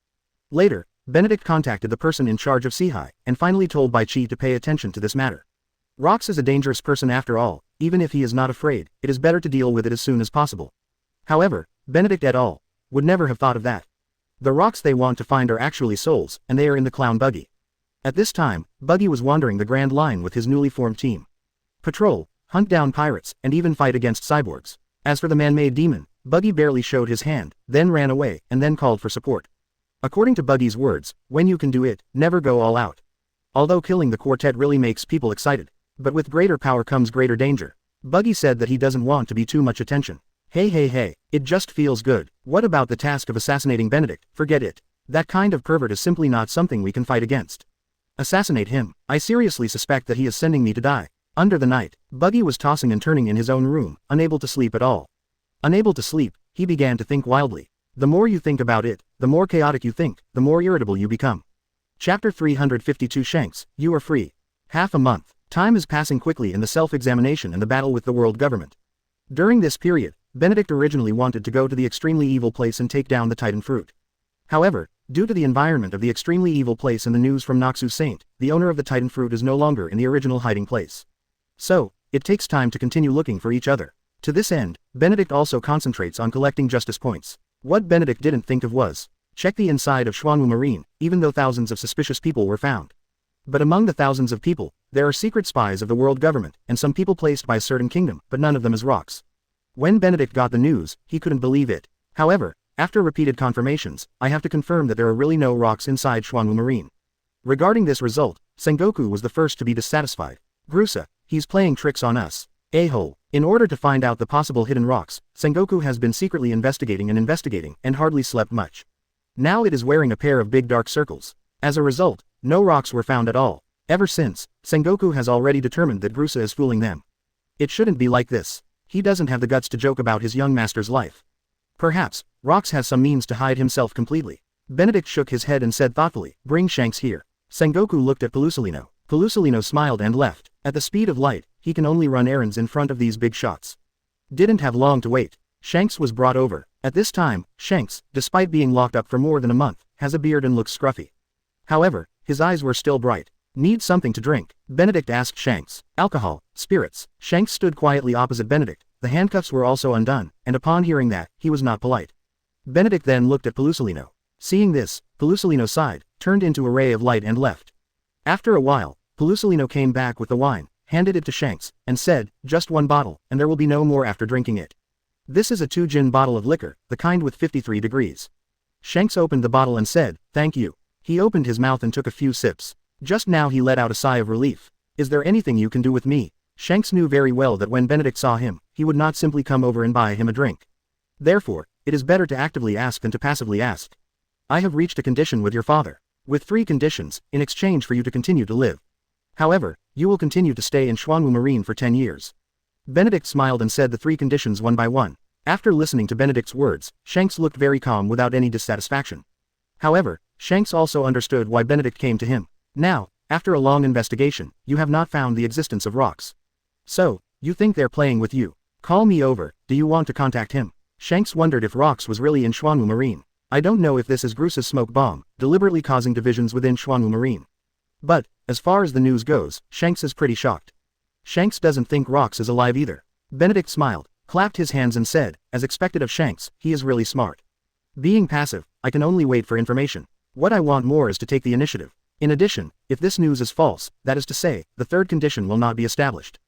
Later, Benedict contacted the person in charge of Seahai, and finally told Bai Chi to pay attention to this matter. Rocks is a dangerous person after all, even if he is not afraid, it is better to deal with it as soon as possible. However, Benedict et al. Would never have thought of that. The Rocks they want to find are actually souls, and they are in the clown buggy. At this time, Buggy was wandering the Grand Line with his newly formed team. Patrol, hunt down pirates, and even fight against cyborgs. As for the man-made demon, Buggy barely showed his hand, then ran away, and then called for support. According to Buggy's words, when you can do it, never go all out. Although killing the quartet really makes people excited, but with greater power comes greater danger. Buggy said that he doesn't want to be too much attention. Hey, it just feels good. What about the task of assassinating Benedict? Forget it. That kind of pervert is simply not something we can fight against. Assassinate him. I seriously suspect that he is sending me to die. Under the night, Buggy was tossing and turning in his own room, unable to sleep at all. Unable to sleep, he began to think wildly. The more you think about it, the more chaotic you think, the more irritable you become. Chapter 352 Shanks, you are free. Half a month. Time is passing quickly in the self-examination and the battle with the world government. During this period, Benedict originally wanted to go to the extremely evil place and take down the Titan fruit. However, due to the environment of the extremely evil place and the news from Noxus Saint, the owner of the Titan fruit is no longer in the original hiding place. So, it takes time to continue looking for each other. To this end, Benedict also concentrates on collecting justice points. What Benedict didn't think of was, check the inside of Xuanwu Marine, even though thousands of suspicious people were found. But among the thousands of people, there are secret spies of the world government, and some people placed by a certain kingdom, but none of them as Rocks. When Benedict got the news, he couldn't believe it. However, after repeated confirmations, I have to confirm that there are really no Rocks inside Xuanwu Marine. Regarding this result, Sengoku was the first to be dissatisfied. Grusa, he's playing tricks on us. A-hole. In order to find out the possible hidden Rocks, Sengoku has been secretly investigating and hardly slept much. Now it is wearing a pair of big dark circles. As a result, no Rocks were found at all. Ever since, Sengoku has already determined that Grusa is fooling them. It shouldn't be like this. He doesn't have the guts to joke about his young master's life. Perhaps, Rocks has some means to hide himself completely. Benedict shook his head and said thoughtfully, bring Shanks here. Sengoku looked at Pelusalino. Pelusalino smiled and left. At the speed of light, he can only run errands in front of these big shots. Didn't have long to wait. Shanks was brought over. At this time, Shanks, despite being locked up for more than a month, has a beard and looks scruffy. However, his eyes were still bright. Need something to drink? Benedict asked Shanks. Alcohol, spirits. Shanks stood quietly opposite Benedict. The handcuffs were also undone, and upon hearing that, he was not polite. Benedict then looked at Pelusalino. Seeing this, Pelusalino sighed, turned into a ray of light and left. After a while, Pelusalino came back with the wine, handed it to Shanks, and said, just one bottle, and there will be no more after drinking it. This is a 2-gin bottle of liquor, the kind with 53 degrees. Shanks opened the bottle and said, thank you. He opened his mouth and took a few sips. Just now he let out a sigh of relief. Is there anything you can do with me? Shanks knew very well that when Benedict saw him, he would not simply come over and buy him a drink. Therefore, it is better to actively ask than to passively ask. I have reached a condition with your father. With 3 conditions, in exchange for you to continue to live. However, you will continue to stay in Xuanwu Marine for 10 years. Benedict smiled and said the 3 conditions one by one. After listening to Benedict's words, Shanks looked very calm without any dissatisfaction. However, Shanks also understood why Benedict came to him. Now, after a long investigation, you have not found the existence of Rocks. So, you think they're playing with you. Call me over, do you want to contact him? Shanks wondered if Rocks was really in Xuanwu Marine. I don't know if this is Grusa's smoke bomb, deliberately causing divisions within Xuanwu Marine. But, as far as the news goes, Shanks is pretty shocked. Shanks doesn't think Rocks is alive either. Benedict smiled, clapped his hands and said, as expected of Shanks, he is really smart. Being passive, I can only wait for information. What I want more is to take the initiative. In addition, if this news is false, that is to say, the 3rd condition will not be established.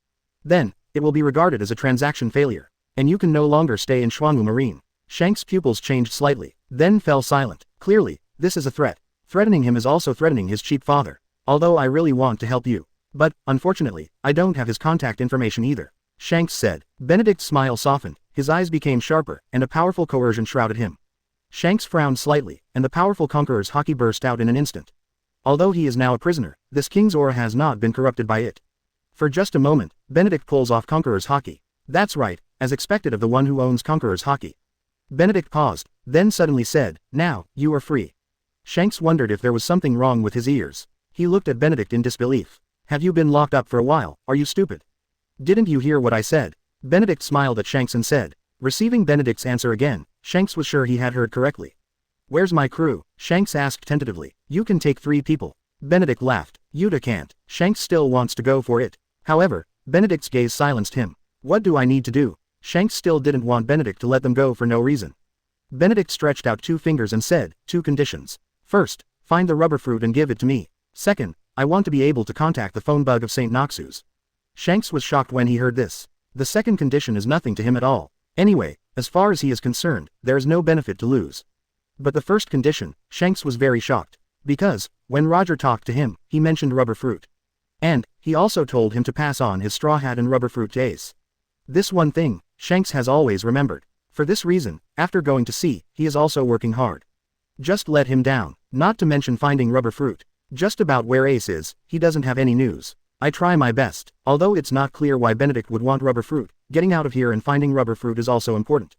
Then, it will be regarded as a transaction failure, and you can no longer stay in Xuanwu Marine. Shanks' pupils changed slightly, then fell silent. Clearly, this is a threat. Threatening him is also threatening his cheap father. Although I really want to help you. But, unfortunately, I don't have his contact information either. Shanks said. Benedict's smile softened, his eyes became sharper, and a powerful coercion shrouded him. Shanks frowned slightly, and the powerful Conqueror's haki burst out in an instant. Although he is now a prisoner, this king's aura has not been corrupted by it. For just a moment, Benedict pulls off Conqueror's haki. That's right, as expected of the one who owns Conqueror's haki. Benedict paused, then suddenly said, now, you are free. Shanks wondered if there was something wrong with his ears. He looked at Benedict in disbelief. Have you been locked up for a while, are you stupid? Didn't you hear what I said? Benedict smiled at Shanks and said. Receiving Benedict's answer again, Shanks was sure he had heard correctly. Where's my crew? Shanks asked tentatively. You can take 3 people. Benedict laughed. Yuta can't. Shanks still wants to go for it. However, Benedict's gaze silenced him. What do I need to do? Shanks still didn't want Benedict to let them go for no reason. Benedict stretched out 2 fingers and said, 2 conditions. First, find the rubber fruit and give it to me. Second, I want to be able to contact the phone bug of St. Noxus. Shanks was shocked when he heard this. The second condition is nothing to him at all. Anyway, as far as he is concerned, there is no benefit to lose. But the first condition, Shanks was very shocked. Because, when Roger talked to him, he mentioned rubber fruit. And, he also told him to pass on his straw hat and rubber fruit to Ace. This one thing, Shanks has always remembered. For this reason, after going to sea, he is also working hard. Just let him down, not to mention finding rubber fruit. Just about where Ace is, he doesn't have any news. I try my best, although it's not clear why Benedict would want rubber fruit, getting out of here and finding rubber fruit is also important.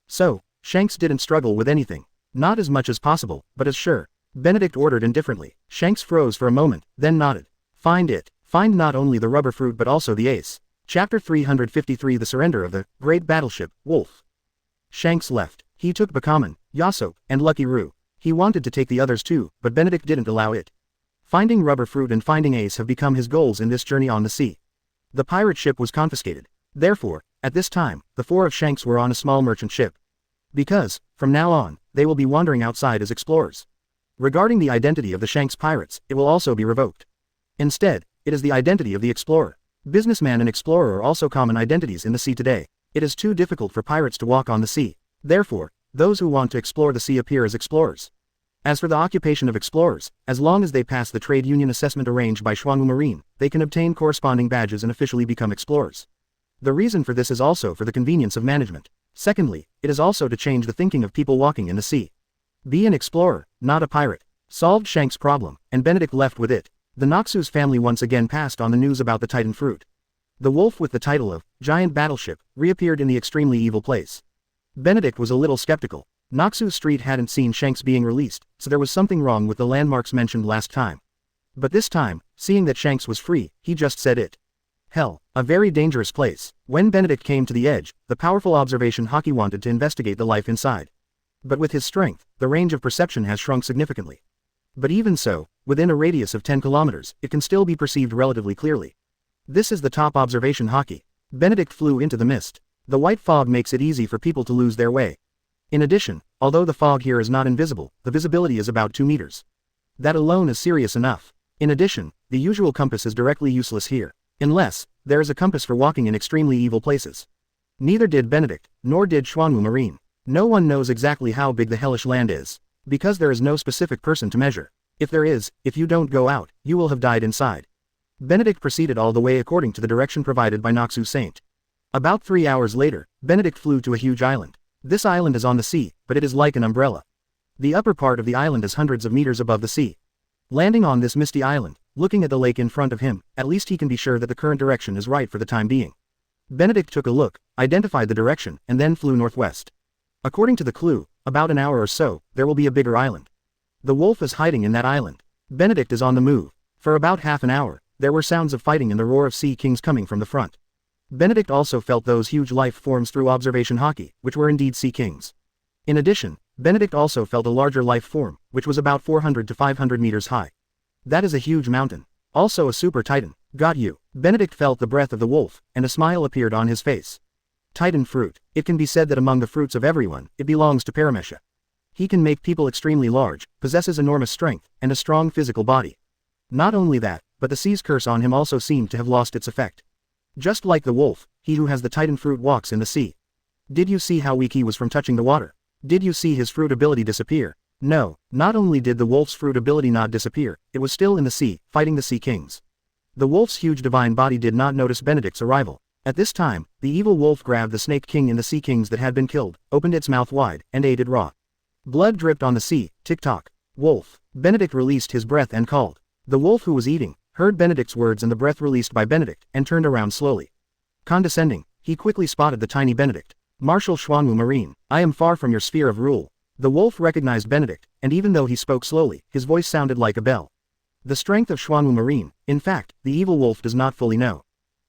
So, Shanks didn't struggle with anything. Not as much as possible, but as sure. Benedict ordered indifferently. Shanks froze for a moment, then nodded. Find it. Find not only the rubber fruit but also the Ace. Chapter 353 The Surrender of the Great Battleship, Wolf. Shanks left. He took Bakaman, Yasop, and Lucky Roo. He wanted to take the others too, but Benedict didn't allow it. Finding rubber fruit and finding Ace have become his goals in this journey on the sea. The pirate ship was confiscated. Therefore, at this time, the 4 of Shanks were on a small merchant ship. Because, from now on, they will be wandering outside as explorers. Regarding the identity of the Shanks pirates, it will also be revoked. Instead, it is the identity of the explorer. Businessman and explorer are also common identities in the sea today. It is too difficult for pirates to walk on the sea. Therefore, those who want to explore the sea appear as explorers. As for the occupation of explorers, as long as they pass the trade union assessment arranged by Xuanwu Marine, they can obtain corresponding badges and officially become explorers. The reason for this is also for the convenience of management. Secondly, it is also to change the thinking of people walking in the sea. Be an explorer, not a pirate. Solved Shanks' problem, and Benedict left with it. The Noxus family once again passed on the news about the Titan fruit. The wolf with the title of Giant Battleship reappeared in the extremely evil place. Benedict was a little skeptical. Noxus Street hadn't seen Shanks being released, so there was something wrong with the landmarks mentioned last time. But this time, seeing that Shanks was free, he just said it. Hell, a very dangerous place. When Benedict came to the edge, the powerful observation Haki wanted to investigate the life inside. But with his strength, the range of perception has shrunk significantly. But even so, within a radius of 10 kilometers, it can still be perceived relatively clearly. This is the top observation Haki. Benedict flew into the mist. The white fog makes it easy for people to lose their way. In addition, although the fog here is not invisible, the visibility is about 2 meters. That alone is serious enough. In addition, the usual compass is directly useless here. Unless, there is a compass for walking in extremely evil places. Neither did Benedict, nor did Xuanwu Marine. No one knows exactly how big the hellish land is. Because there is no specific person to measure. If there is, if you don't go out, you will have died inside. Benedict proceeded all the way according to the direction provided by Noxus Saint. About 3 hours later, Benedict flew to a huge island. This island is on the sea, but it is like an umbrella. The upper part of the island is hundreds of meters above the sea. Landing on this misty island, looking at the lake in front of him, at least he can be sure that the current direction is right for the time being. Benedict took a look, identified the direction, and then flew northwest. According to the clue, about an hour or so, there will be a bigger island. The wolf is hiding in that island. Benedict is on the move. For about half an hour, there were sounds of fighting and the roar of sea kings coming from the front. Benedict also felt those huge life forms through observation hockey, which were indeed sea kings. In addition, Benedict also felt a larger life form, which was about 400 to 500 meters high. That is a huge mountain. Also a super titan. Got you. Benedict felt the breath of the wolf, and a smile appeared on his face. Titan fruit. It can be said that among the fruits of everyone, it belongs to Paramesha. He can make people extremely large, possesses enormous strength, and a strong physical body. Not only that, but the sea's curse on him also seemed to have lost its effect. Just like the wolf, he who has the titan fruit walks in the sea. Did you see how weak he was from touching the water? Did you see his fruit ability disappear? No, not only did the wolf's fruit ability not disappear, it was still in the sea, fighting the sea kings. The wolf's huge divine body did not notice Benedict's arrival. At this time, the evil wolf grabbed the snake king and the sea kings that had been killed, opened its mouth wide, and ate it raw. Blood dripped on the sea. Tick-tock. Wolf. Benedict released his breath and called. The wolf who was eating, heard Benedict's words and the breath released by Benedict, and turned around slowly. Condescending, he quickly spotted the tiny Benedict. Marshal Xuanwu Marine, I am far from your sphere of rule. The wolf recognized Benedict, and even though he spoke slowly, his voice sounded like a bell. The strength of Xuanwu Marine, in fact, the evil wolf does not fully know.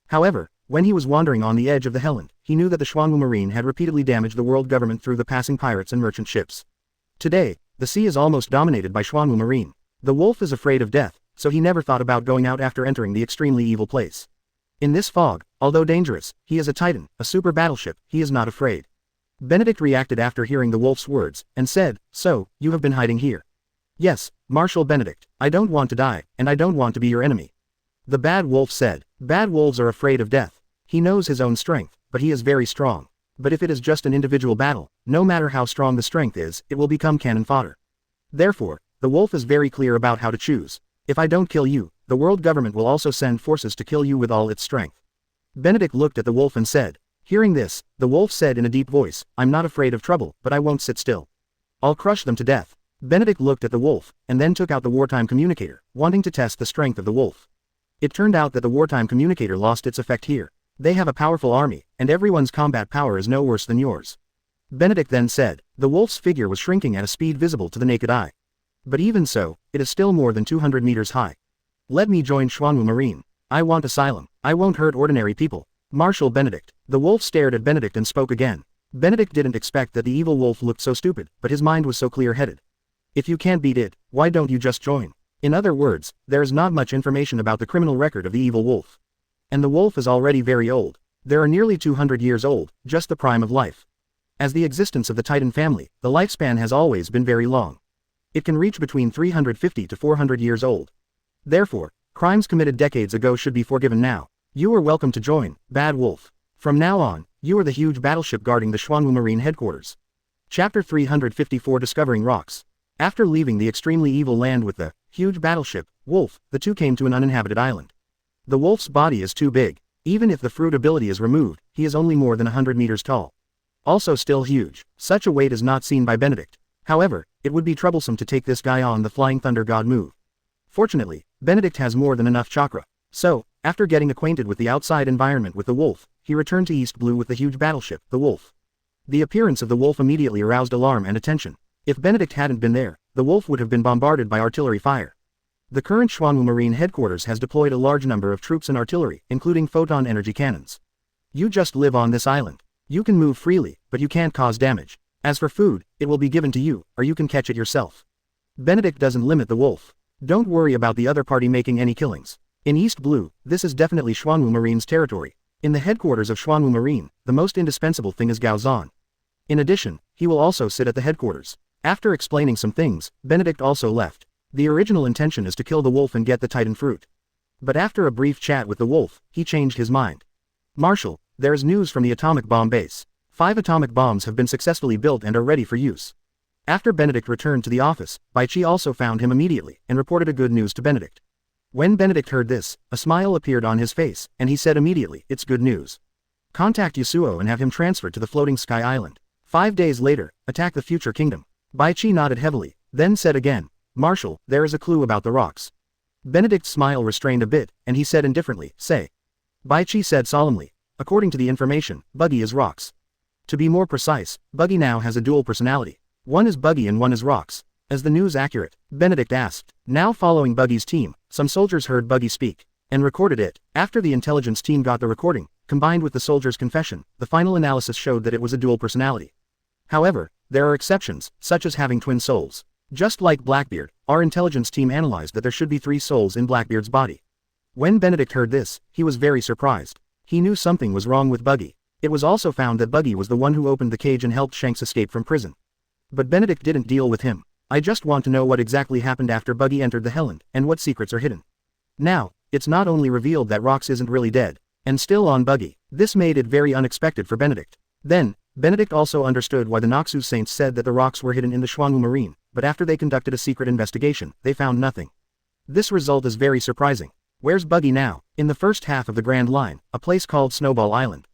However, when he was wandering on the edge of the Helland, he knew that the Xuanwu Marine had repeatedly damaged the world government through the passing pirates and merchant ships. Today, the sea is almost dominated by Xuanwu Marine. The wolf is afraid of death, so he never thought about going out after entering the extremely evil place. In this fog, although dangerous, he is a titan, a super battleship, he is not afraid. Benedict reacted after hearing the wolf's words, and said, so, you have been hiding here. Yes, Marshal Benedict, I don't want to die, and I don't want to be your enemy. The bad wolf said, bad wolves are afraid of death. He knows his own strength, but he is very strong. But if it is just an individual battle, no matter how strong the strength is, it will become cannon fodder. Therefore, the wolf is very clear about how to choose. If I don't kill you, the world government will also send forces to kill you with all its strength. Benedict looked at the wolf and said. Hearing this, the wolf said in a deep voice, I'm not afraid of trouble, but I won't sit still. I'll crush them to death. Benedict looked at the wolf, and then took out the wartime communicator, wanting to test the strength of the wolf. It turned out that the wartime communicator lost its effect here. They have a powerful army, and everyone's combat power is no worse than yours. Benedict then said, the wolf's figure was shrinking at a speed visible to the naked eye. But even so, it is still more than 200 meters high. Let me join Xuanwu Marine. I want asylum. I won't hurt ordinary people. Marshal Benedict. The wolf stared at Benedict and spoke again. Benedict didn't expect that the evil wolf looked so stupid, but his mind was so clear-headed. If you can't beat it, why don't you just join? In other words, there is not much information about the criminal record of the evil wolf. And the wolf is already very old. There are nearly 200 years old, just the prime of life. As the existence of the Titan family, the lifespan has always been very long. It can reach between 350 to 400 years old. Therefore, crimes committed decades ago should be forgiven now. You are welcome to join, Bad Wolf. From now on, you are the huge battleship guarding the Xuanwu Marine Headquarters. Chapter 354 Discovering Rocks. After leaving the extremely evil land with the huge battleship, Wolf, the two came to an uninhabited island. The wolf's body is too big. Even if the fruit ability is removed, he is only more than 100 meters tall. Also still huge. Such a weight is not seen by Benedict. However, it would be troublesome to take this guy on the Flying Thunder God move. Fortunately, Benedict has more than enough chakra. So, after getting acquainted with the outside environment with the wolf, he returned to East Blue with the huge battleship, the wolf. The appearance of the wolf immediately aroused alarm and attention. If Benedict hadn't been there, the wolf would have been bombarded by artillery fire. The current Xuanwu Marine Headquarters has deployed a large number of troops and artillery, including photon energy cannons. You just live on this island. You can move freely, but you can't cause damage. As for food, it will be given to you, or you can catch it yourself. Benedict doesn't limit the wolf. Don't worry about the other party making any killings. In East Blue, this is definitely Xuanwu Marine's territory. In the headquarters of Xuanwu Marine, the most indispensable thing is Gaozan. In addition, he will also sit at the headquarters. After explaining some things, Benedict also left. The original intention is to kill the wolf and get the Titan fruit. But after a brief chat with the wolf, he changed his mind. Marshal, there is news from the atomic bomb base. 5 atomic bombs have been successfully built and are ready for use. After Benedict returned to the office, Baichi also found him immediately, and reported a good news to Benedict. When Benedict heard this, a smile appeared on his face, and he said immediately, it's good news. Contact Yasuo and have him transferred to the floating sky island. 5 days later, attack the future kingdom. Baichi nodded heavily, then said again, Marshal, there is a clue about the rocks. Benedict's smile restrained a bit, and he said indifferently, say. Baichi said solemnly. According to the information, Buggy is rocks. To be more precise, Buggy now has a dual personality. One is Buggy and one is rocks. Is the news accurate? Benedict asked. Now following Buggy's team, some soldiers heard Buggy speak, and recorded it. After the intelligence team got the recording, combined with the soldier's confession, the final analysis showed that it was a dual personality. However, there are exceptions, such as having twin souls. Just like Blackbeard, our intelligence team analyzed that there should be 3 souls in Blackbeard's body. When Benedict heard this, he was very surprised. He knew something was wrong with Buggy. It was also found that Buggy was the one who opened the cage and helped Shanks escape from prison. But Benedict didn't deal with him. I just want to know what exactly happened after Buggy entered the Helland, and what secrets are hidden. Now, it's not only revealed that Rox isn't really dead, and still on Buggy. This made it very unexpected for Benedict. Then, Benedict also understood why the Noxus Saints said that the rocks were hidden in the Xuanwu Marine, but after they conducted a secret investigation, they found nothing. This result is very surprising. Where's Buggy now? In the first half of the Grand Line, a place called Snowball Island.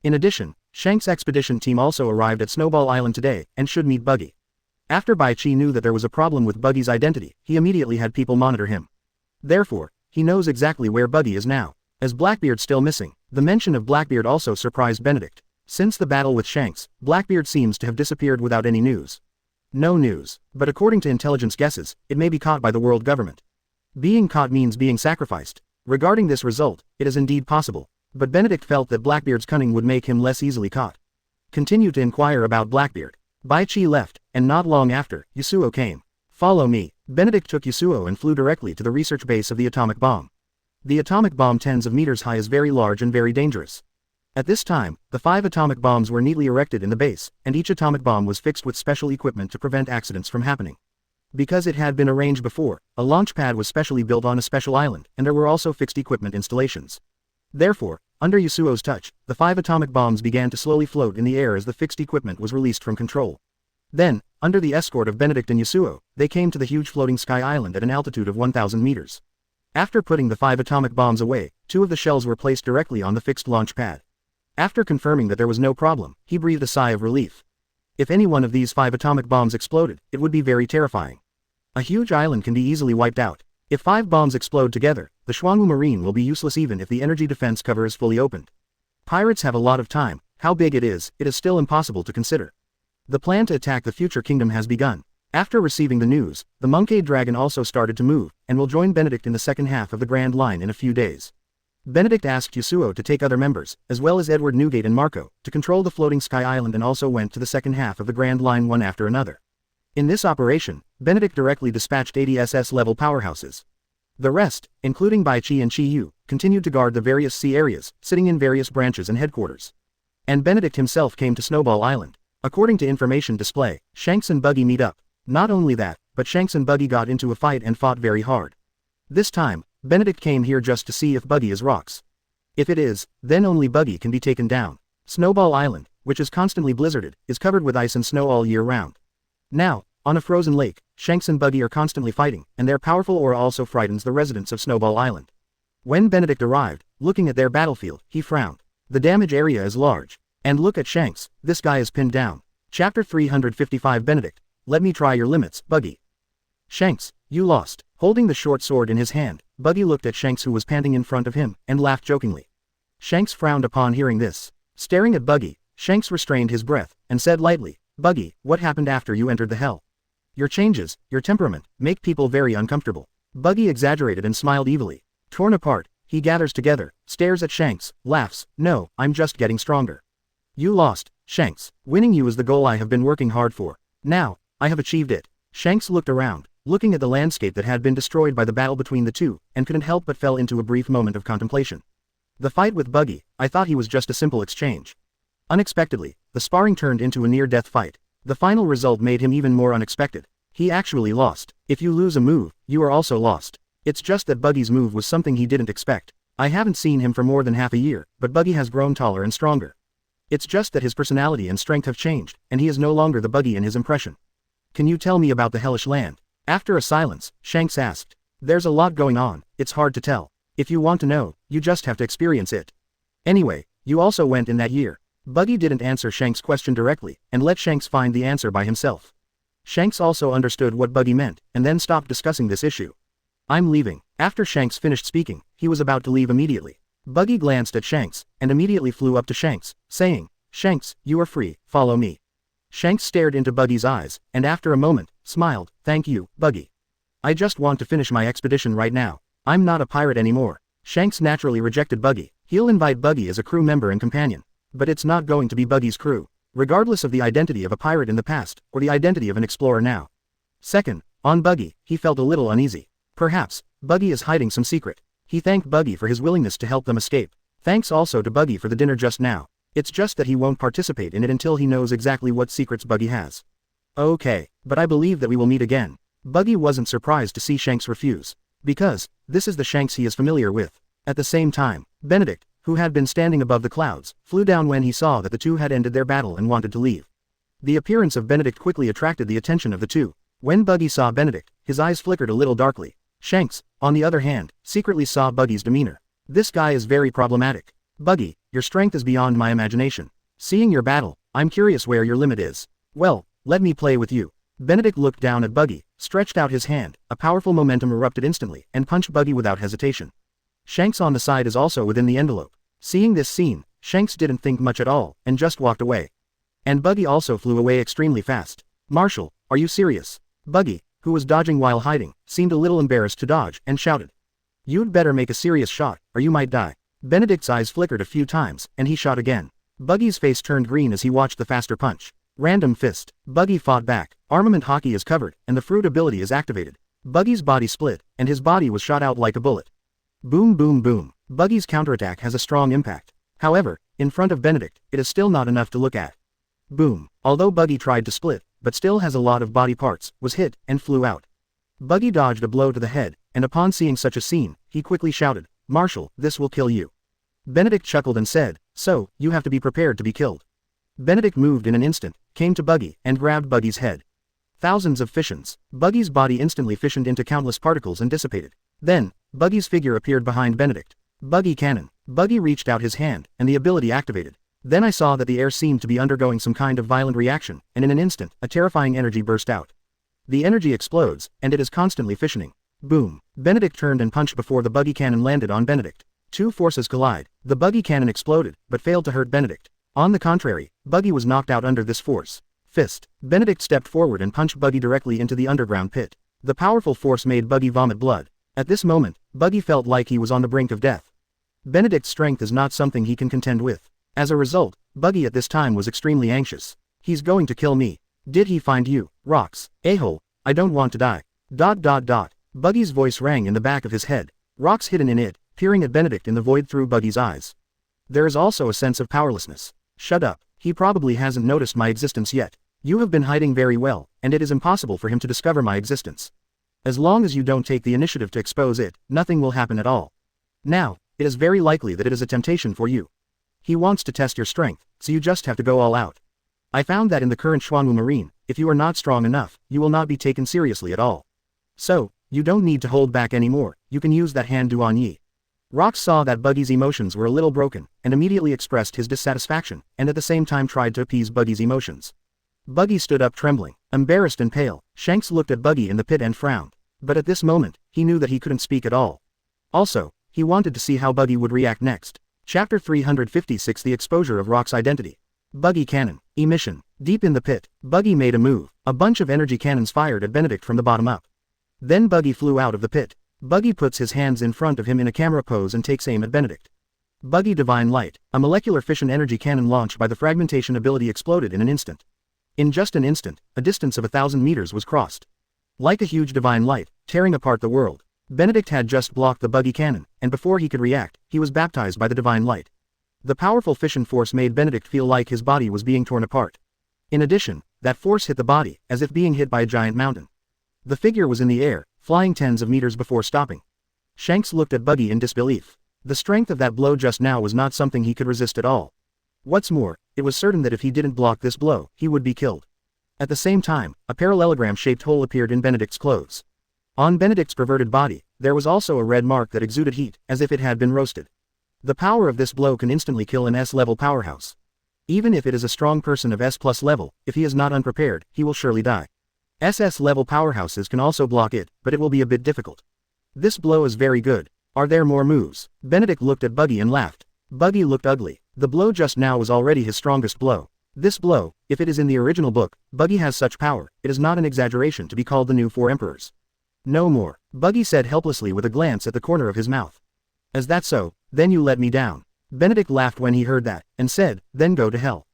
In addition, Shanks' expedition team also arrived at Snowball Island today, and should meet Buggy. After Baichi knew that there was a problem with Buggy's identity, he immediately had people monitor him. Therefore, he knows exactly where Buggy is now. As Blackbeard's still missing, the mention of Blackbeard also surprised Benedict. Since the battle with Shanks, Blackbeard seems to have disappeared without any news. No news, but according to intelligence guesses, it may be caught by the world government. Being caught means being sacrificed. Regarding this result, it is indeed possible, but Benedict felt that Blackbeard's cunning would make him less easily caught. Continue to inquire about Blackbeard. Baichi left, and not long after, Yasuo came. Follow me. Benedict took Yasuo and flew directly to the research base of the atomic bomb. The atomic bomb tens of meters high is very large and very dangerous. At this time, the 5 atomic bombs were neatly erected in the base, and each atomic bomb was fixed with special equipment to prevent accidents from happening. Because it had been arranged before, a launch pad was specially built on a special island, and there were also fixed equipment installations. Therefore, under Yasuo's touch, the 5 atomic bombs began to slowly float in the air as the fixed equipment was released from control. Then, under the escort of Benedict and Yasuo, they came to the huge floating sky island at an altitude of 1,000 meters. After putting the 5 atomic bombs away, 2 of the shells were placed directly on the fixed launch pad. After confirming that there was no problem, he breathed a sigh of relief. If any one of these 5 atomic bombs exploded, it would be very terrifying. A huge island can be easily wiped out. If 5 bombs explode together, the Xuanwu Marine will be useless even if the energy defense cover is fully opened. Pirates have a lot of time. How big it is still impossible to consider. The plan to attack the future kingdom has begun. After receiving the news, the Monkey Dragon also started to move, and will join Benedict in the second half of the Grand Line in a few days. Benedict asked Yasuo to take other members, as well as Edward Newgate and Marco, to control the floating sky island, and also went to the second half of the Grand Line one after another. In this operation, Benedict directly dispatched 80 SS-level powerhouses. The rest, including Baichi and Chi-Yu, continued to guard the various sea areas, sitting in various branches and headquarters. And Benedict himself came to Snowball Island. According to information display, Shanks and Buggy meet up. Not only that, but Shanks and Buggy got into a fight and fought very hard. This time, Benedict came here just to see if Buggy is rocks. If it is, then only Buggy can be taken down. Snowball Island, which is constantly blizzarded, is covered with ice and snow all year round. Now, on a frozen lake, Shanks and Buggy are constantly fighting, and their powerful aura also frightens the residents of Snowball Island. When Benedict arrived, looking at their battlefield, he frowned. The damage area is large. And look at Shanks, this guy is pinned down. Chapter 355 Benedict, let me try your limits, Buggy. Shanks, you lost. Holding the short sword in his hand, Buggy looked at Shanks who was panting in front of him, and laughed jokingly. Shanks frowned upon hearing this. Staring at Buggy, Shanks restrained his breath, and said lightly, Buggy, what happened after you entered the hell? Your changes, your temperament, make people very uncomfortable. Buggy exaggerated and smiled evilly. Torn apart, he gathers together, stares at Shanks, laughs, no, I'm just getting stronger. You lost, Shanks. Winning you is the goal I have been working hard for. Now, I have achieved it. Shanks looked around, looking at the landscape that had been destroyed by the battle between the two, and couldn't help but fell into a brief moment of contemplation. The fight with Buggy, I thought he was just a simple exchange. Unexpectedly, the sparring turned into a near-death fight. The final result made him even more unexpected. He actually lost. If you lose a move, you are also lost. It's just that Buggy's move was something he didn't expect. I haven't seen him for more than half a year, but Buggy has grown taller and stronger. It's just that his personality and strength have changed, and he is no longer the Buggy in his impression. Can you tell me about the hellish land? After a silence, Shanks asked. There's a lot going on, it's hard to tell. If you want to know, you just have to experience it. Anyway, you also went in that year. Buggy didn't answer Shanks' question directly, and let Shanks find the answer by himself. Shanks also understood what Buggy meant, and then stopped discussing this issue. I'm leaving. After Shanks finished speaking, he was about to leave immediately. Buggy glanced at Shanks, and immediately flew up to Shanks, saying, Shanks, you are free, follow me. Shanks stared into Buggy's eyes, and after a moment, smiled, thank you, Buggy. I just want to finish my expedition right now. I'm not a pirate anymore. Shanks naturally rejected Buggy. He'll invite Buggy as a crew member and companion. But it's not going to be Buggy's crew, regardless of the identity of a pirate in the past, or the identity of an explorer now. Second, on Buggy, he felt a little uneasy. Perhaps, Buggy is hiding some secret. He thanked Buggy for his willingness to help them escape. Thanks also to Buggy for the dinner just now. It's just that he won't participate in it until he knows exactly what secrets Buggy has. Okay, but I believe that we will meet again. Buggy wasn't surprised to see Shanks refuse. Because, this is the Shanks he is familiar with. At the same time, Benedict, who had been standing above the clouds, flew down when he saw that the two had ended their battle and wanted to leave. The appearance of Benedict quickly attracted the attention of the two. When Buggy saw Benedict, his eyes flickered a little darkly. Shanks, on the other hand, secretly saw Buggy's demeanor. This guy is very problematic. Buggy, your strength is beyond my imagination. Seeing your battle, I'm curious where your limit is. Well, let me play with you. Benedict looked down at Buggy, stretched out his hand, a powerful momentum erupted instantly, and punched Buggy without hesitation. Shanks on the side is also within the envelope. Seeing this scene, Shanks didn't think much at all, and just walked away. And Buggy also flew away extremely fast. Marshal, are you serious? Buggy, who was dodging while hiding, seemed a little embarrassed to dodge, and shouted. You'd better make a serious shot, or you might die. Benedict's eyes flickered a few times, and he shot again. Buggy's face turned green as he watched the faster punch. Random fist. Buggy fought back. Armament hockey is covered, and the fruit ability is activated. Buggy's body split, and his body was shot out like a bullet. Boom boom boom. Buggy's counterattack has a strong impact. However, in front of Benedict, it is still not enough to look at. Boom. Although Buggy tried to split, but still has a lot of body parts, was hit, and flew out. Buggy dodged a blow to the head, and upon seeing such a scene, he quickly shouted, Marshal, this will kill you. Benedict chuckled and said, so, you have to be prepared to be killed. Benedict moved in an instant, came to Buggy, and grabbed Buggy's head. Thousands of fissions. Buggy's body instantly fissioned into countless particles and dissipated. Then, Buggy's figure appeared behind Benedict. Buggy cannon. Buggy reached out his hand, and the ability activated. Then I saw that the air seemed to be undergoing some kind of violent reaction, and in an instant, a terrifying energy burst out. The energy explodes, and it is constantly fissioning. Boom. Benedict turned and punched before the Buggy cannon landed on Benedict. Two forces collide. The Buggy cannon exploded, but failed to hurt Benedict. On the contrary, Buggy was knocked out under this force. Fist. Benedict stepped forward and punched Buggy directly into the underground pit. The powerful force made Buggy vomit blood. At this moment, Buggy felt like he was on the brink of death. Benedict's strength is not something he can contend with. As a result, Buggy at this time was extremely anxious. He's going to kill me. Did he find you, Rocks? A-hole, I don't want to die. ... Buggy's voice rang in the back of his head. Rocks hidden in it, peering at Benedict in the void through Buggy's eyes. There is also a sense of powerlessness. Shut up, he probably hasn't noticed my existence yet. You have been hiding very well, and it is impossible for him to discover my existence. As long as you don't take the initiative to expose it, nothing will happen at all. Now, it is very likely that it is a temptation for you. He wants to test your strength, so you just have to go all out. I found that in the current Xuanwu Marine, if you are not strong enough, you will not be taken seriously at all. So, you don't need to hold back anymore, you can use that hand Duan Yi. Rocks saw that Buggy's emotions were a little broken, and immediately expressed his dissatisfaction, and at the same time tried to appease Buggy's emotions. Buggy stood up trembling, embarrassed and pale. Shanks looked at Buggy in the pit and frowned. But at this moment, he knew that he couldn't speak at all. Also, he wanted to see how Buggy would react next. Chapter 356 The Exposure of Rock's Identity. Buggy Cannon. Emission. Deep in the pit, Buggy made a move. A bunch of energy cannons fired at Benedict from the bottom up. Then Buggy flew out of the pit. Buggy puts his hands in front of him in a camera pose and takes aim at Benedict. Buggy Divine Light. A molecular fission energy cannon launched by the fragmentation ability exploded in an instant. In just an instant, a distance of 1,000 meters was crossed. Like a huge divine light, tearing apart the world. Benedict had just blocked the Buggy cannon, and before he could react, he was baptized by the divine light. The powerful fission force made Benedict feel like his body was being torn apart. In addition, that force hit the body, as if being hit by a giant mountain. The figure was in the air, flying tens of meters before stopping. Shanks looked at Buggy in disbelief. The strength of that blow just now was not something he could resist at all. What's more, it was certain that if he didn't block this blow, he would be killed. At the same time, a parallelogram-shaped hole appeared in Benedict's clothes. On Benedict's perverted body, there was also a red mark that exuded heat, as if it had been roasted. The power of this blow can instantly kill an S-level powerhouse. Even if it is a strong person of S+ level, if he is not unprepared, he will surely die. SS-level powerhouses can also block it, but it will be a bit difficult. This blow is very good. Are there more moves? Benedict looked at Buggy and laughed. Buggy looked ugly. The blow just now was already his strongest blow. This blow, if it is in the original book, Buggy has such power, it is not an exaggeration to be called the new Four Emperors. No more, Buggy said helplessly with a glance at the corner of his mouth. Is that so? Then you let me down. Benedict laughed when he heard that, and said, then go to hell.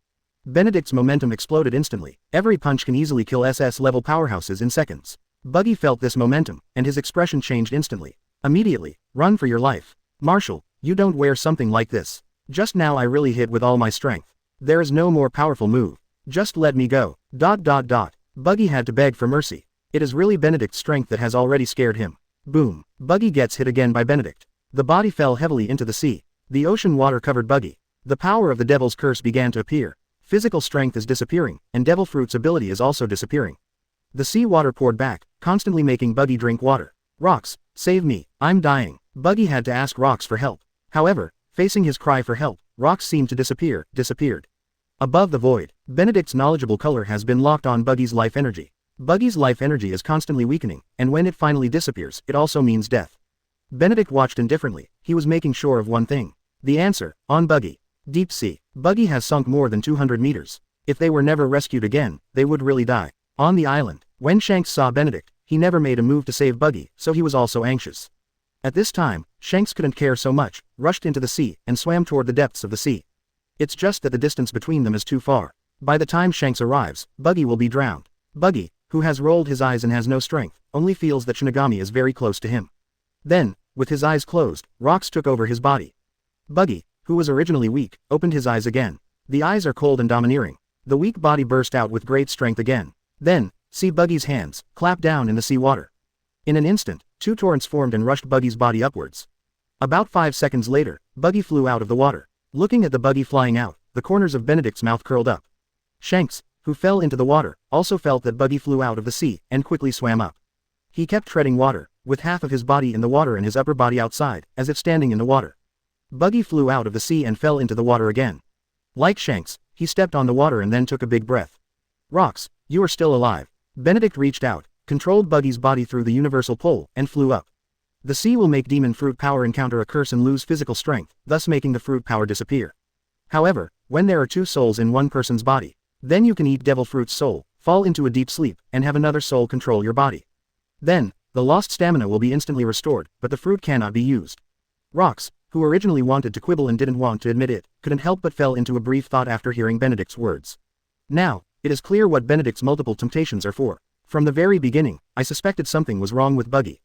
Benedict's momentum exploded instantly. Every punch can easily kill SS-level powerhouses in seconds. Buggy felt this momentum, and his expression changed instantly. Immediately, run for your life. Marshal, you don't wear something like this. Just now I really hit with all my strength. There is no more powerful move. Just let me go. ... Buggy had to beg for mercy. It is really Benedict's strength that has already scared him. Boom. Buggy gets hit again by Benedict. The body fell heavily into the sea. The ocean water covered Buggy. The power of the devil's curse began to appear. Physical strength is disappearing, and Devil Fruit's ability is also disappearing. The sea water poured back, constantly making Buggy drink water. Rocks, save me, I'm dying. Buggy had to ask Rocks for help. However, facing his cry for help, Rocks seemed to disappeared. Above the void, Benedict's knowledgeable color has been locked on Buggy's life energy. Buggy's life energy is constantly weakening, and when it finally disappears, it also means death. Benedict watched indifferently. He was making sure of one thing. The answer, on Buggy. Deep sea. Buggy has sunk more than 200 meters. If they were never rescued again, they would really die. On the island, when Shanks saw Benedict, he never made a move to save Buggy, so he was also anxious. At this time, Shanks couldn't care so much, rushed into the sea, and swam toward the depths of the sea. It's just that the distance between them is too far. By the time Shanks arrives, Buggy will be drowned. Buggy, who has rolled his eyes and has no strength, only feels that Shinigami is very close to him. Then, with his eyes closed, Rocks took over his body. Buggy, who was originally weak, opened his eyes again. The eyes are cold and domineering. The weak body burst out with great strength again. Then, see Buggy's hands, clap down in the sea water. In an instant, two torrents formed and rushed Buggy's body upwards. About 5 seconds later, Buggy flew out of the water. Looking at the Buggy flying out, the corners of Benedict's mouth curled up. Shanks, who fell into the water, also felt that Buggy flew out of the sea, and quickly swam up. He kept treading water, with half of his body in the water and his upper body outside, as if standing in the water. Buggy flew out of the sea and fell into the water again. Like Shanks, he stepped on the water and then took a big breath. Rocks, you are still alive. Benedict reached out, controlled Buggy's body through the universal pull, and flew up. The sea will make demon fruit power encounter a curse and lose physical strength, thus making the fruit power disappear. However, when there are two souls in one person's body, then you can eat devil fruit's soul, fall into a deep sleep, and have another soul control your body. Then, the lost stamina will be instantly restored, but the fruit cannot be used. Rocks, who originally wanted to quibble and didn't want to admit it, couldn't help but fell into a brief thought after hearing Benedict's words. Now, it is clear what Benedict's multiple temptations are for. From the very beginning, I suspected something was wrong with Buggy.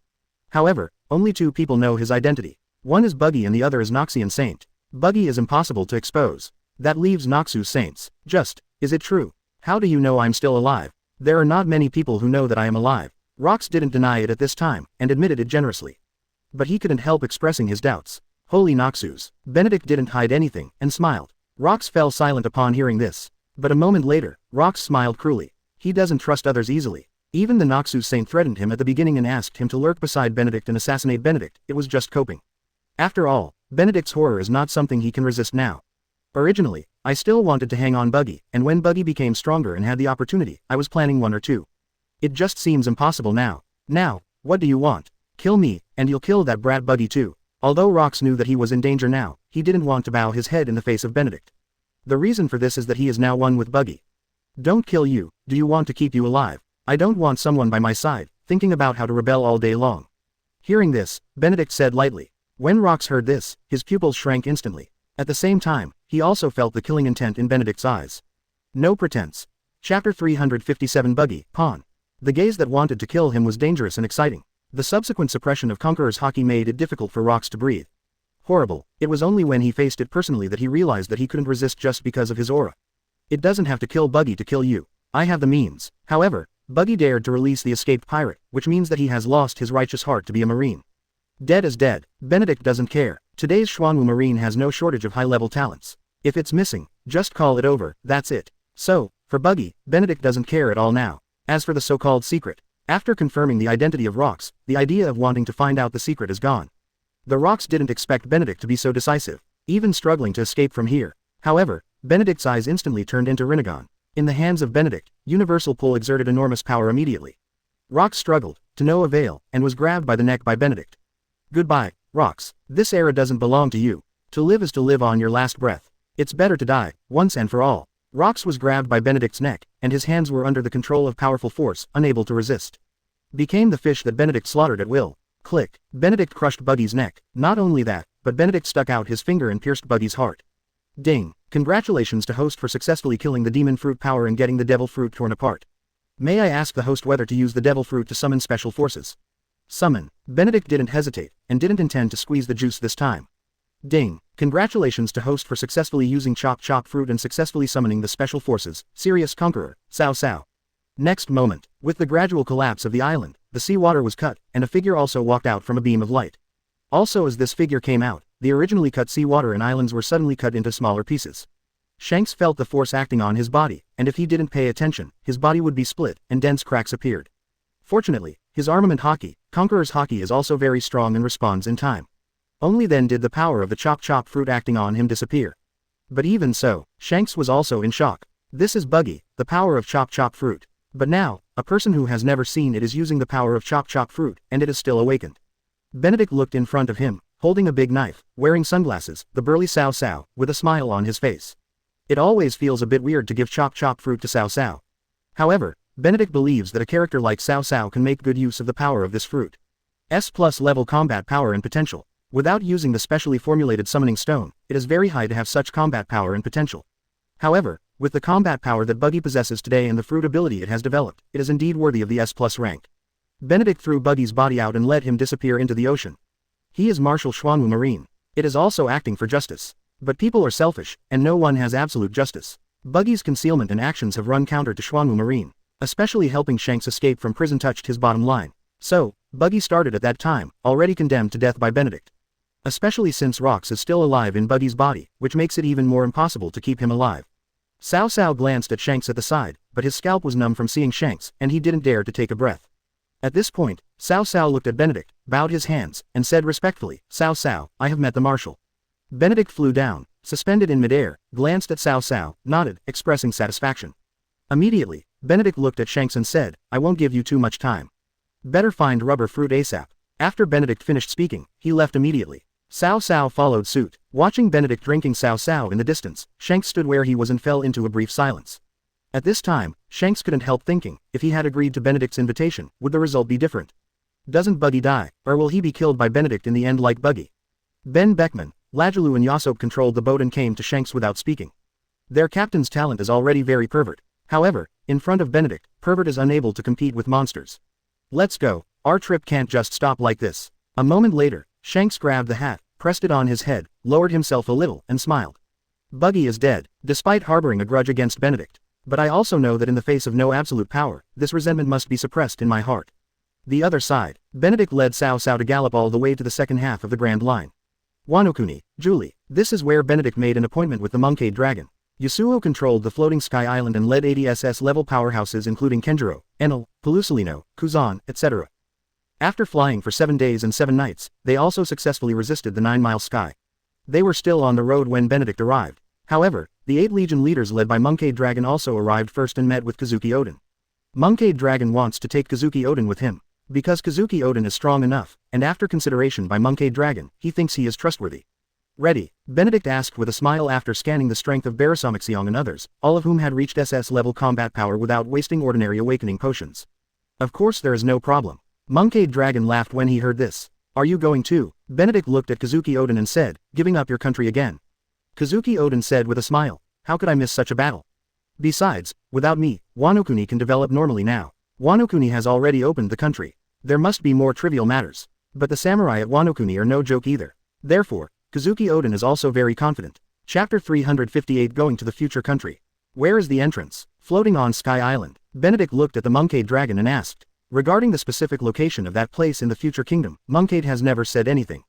However, only two people know his identity. One is Buggy and the other is Noxian Saint. Buggy is impossible to expose. That leaves Noxus Saints. Is it true? How do you know I'm still alive? There are not many people who know that I am alive. Rocks didn't deny it at this time, and admitted it generously. But he couldn't help expressing his doubts. Holy Noxus. Benedict didn't hide anything, and smiled. Rocks fell silent upon hearing this. But a moment later, Rocks smiled cruelly. He doesn't trust others easily. Even the Noxus Saint threatened him at the beginning and asked him to lurk beside Benedict and assassinate Benedict. It was just coping. After all, Benedict's horror is not something he can resist now. Originally, I still wanted to hang on Buggy, and when Buggy became stronger and had the opportunity, I was planning one or two. It just seems impossible now. Now, what do you want? Kill me, and you'll kill that brat Buggy too. Although Rocks knew that he was in danger now, he didn't want to bow his head in the face of Benedict. The reason for this is that he is now one with Buggy. Don't kill you, do you want to keep you alive? I don't want someone by my side, thinking about how to rebel all day long. Hearing this, Benedict said lightly. When Rocks heard this, his pupils shrank instantly. At the same time, he also felt the killing intent in Benedict's eyes. No pretense. Chapter 357 Buggy, Pawn. The gaze that wanted to kill him was dangerous and exciting. The subsequent suppression of Conqueror's Haki made it difficult for Rocks to breathe. Horrible. It was only when he faced it personally that he realized that he couldn't resist just because of his aura. It doesn't have to kill Buggy to kill you. I have the means. However, Buggy dared to release the escaped pirate, which means that he has lost his righteous heart to be a marine. Dead is dead. Benedict doesn't care. Today's Xuanwu Marine has no shortage of high-level talents. If it's missing, just call it over, that's it. So, for Buggy, Benedict doesn't care at all now. As for the so-called secret, after confirming the identity of Rocks, the idea of wanting to find out the secret is gone. The Rocks didn't expect Benedict to be so decisive, even struggling to escape from here. However, Benedict's eyes instantly turned into Rinnegan. In the hands of Benedict, universal pull exerted enormous power immediately. Rox struggled, to no avail, and was grabbed by the neck by Benedict. Goodbye, Rox. This era doesn't belong to you. To live is to live on your last breath. It's better to die, once and for all. Rox was grabbed by Benedict's neck, and his hands were under the control of powerful force, unable to resist. Became the fish that Benedict slaughtered at will. Click. Benedict crushed Buggy's neck. Not only that, but Benedict stuck out his finger and pierced Buggy's heart. Ding. Congratulations to host for successfully killing the demon fruit power and getting the devil fruit torn apart. May I ask the host whether to use the devil fruit to summon special forces? Summon. Benedict didn't hesitate, and didn't intend to squeeze the juice this time. Ding. Congratulations to host for successfully using Chop Chop fruit and successfully summoning the special forces, Serious Conqueror, Cao Cao. Next moment, with the gradual collapse of the island, the seawater was cut, and a figure also walked out from a beam of light. Also as this figure came out, the originally cut seawater and islands were suddenly cut into smaller pieces. Shanks felt the force acting on his body, and if he didn't pay attention, his body would be split, and dense cracks appeared. Fortunately, his armament haki, Conqueror's haki, is also very strong and responds in time. Only then did the power of the Chop Chop fruit acting on him disappear. But even so, Shanks was also in shock. This is Buggy, the power of Chop Chop fruit. But now, a person who has never seen it is using the power of Chop Chop fruit, and it is still awakened. Benedict looked in front of him, holding a big knife, wearing sunglasses, the burly Cao Cao, with a smile on his face. It always feels a bit weird to give Chop Chop fruit to Cao Cao. However, Benedict believes that a character like Cao Cao can make good use of the power of this fruit. S+ level combat power and potential. Without using the specially formulated summoning stone, it is very high to have such combat power and potential. However, with the combat power that Buggy possesses today and the fruit ability it has developed, it is indeed worthy of the S+ rank. Benedict threw Buggy's body out and let him disappear into the ocean. He is Marshal Xuanwu Marine. It is also acting for justice. But people are selfish, and no one has absolute justice. Buggy's concealment and actions have run counter to Xuanwu Marine. Especially helping Shanks escape from prison touched his bottom line. So, Buggy started at that time, already condemned to death by Benedict. Especially since Rox is still alive in Buggy's body, which makes it even more impossible to keep him alive. Cao Cao glanced at Shanks at the side, but his scalp was numb from seeing Shanks, and he didn't dare to take a breath. At this point, Cao Cao looked at Benedict, bowed his hands, and said respectfully, Cao Cao, I have met the Marshal. Benedict flew down, suspended in midair, glanced at Cao Cao, nodded, expressing satisfaction. Immediately, Benedict looked at Shanks and said, I won't give you too much time. Better find rubber fruit ASAP. After Benedict finished speaking, he left immediately. Cao Cao followed suit. Watching Benedict drinking Cao Cao in the distance, Shanks stood where he was and fell into a brief silence. At this time, Shanks couldn't help thinking, if he had agreed to Benedict's invitation, would the result be different? Doesn't Buggy die, or will he be killed by Benedict in the end like Buggy? Ben Beckman, Lajaloo and Yasop controlled the boat and came to Shanks without speaking. Their captain's talent is already very pervert. However, in front of Benedict, pervert is unable to compete with monsters. Let's go, our trip can't just stop like this. A moment later, Shanks grabbed the hat, pressed it on his head, lowered himself a little, and smiled. Buggy is dead, despite harboring a grudge against Benedict. But I also know that in the face of no absolute power, this resentment must be suppressed in my heart. The other side, Benedict led Cao Cao to gallop all the way to the second half of the Grand Line. Wano-kuni, Julie, this is where Benedict made an appointment with the Monkade Dragon. Yasuo controlled the floating sky island and led 80 SS-level powerhouses including Kenjiro, Enel, Pelusalino, Kuzan, etc. After flying for 7 days and 7 nights, they also successfully resisted the 9-mile sky. They were still on the road when Benedict arrived. However, the 8 Legion leaders led by Monkade Dragon also arrived first and met with Kazuki Oden. Monkade Dragon wants to take Kazuki Oden with him. Because Kazuki Oden is strong enough, and after consideration by Monkade Dragon, he thinks he is trustworthy. Ready? Benedict asked with a smile after scanning the strength of Barasamixyong and others, all of whom had reached SS-level combat power without wasting ordinary awakening potions. Of course there is no problem. Monkade Dragon laughed when he heard this. Are you going too? Benedict looked at Kazuki Oden and said, giving up your country again. Kazuki Oden said with a smile, how could I miss such a battle? Besides, without me, Wano-kuni can develop normally now. Wano-kuni has already opened the country. There must be more trivial matters. But the samurai at Wano-kuni are no joke either. Therefore, Kazuki Oden is also very confident. Chapter 358 Going to the Future Country. Where is the entrance? Floating on Sky Island, Benedict looked at the Monkade Dragon and asked. Regarding the specific location of that place in the future kingdom, Monkade has never said anything.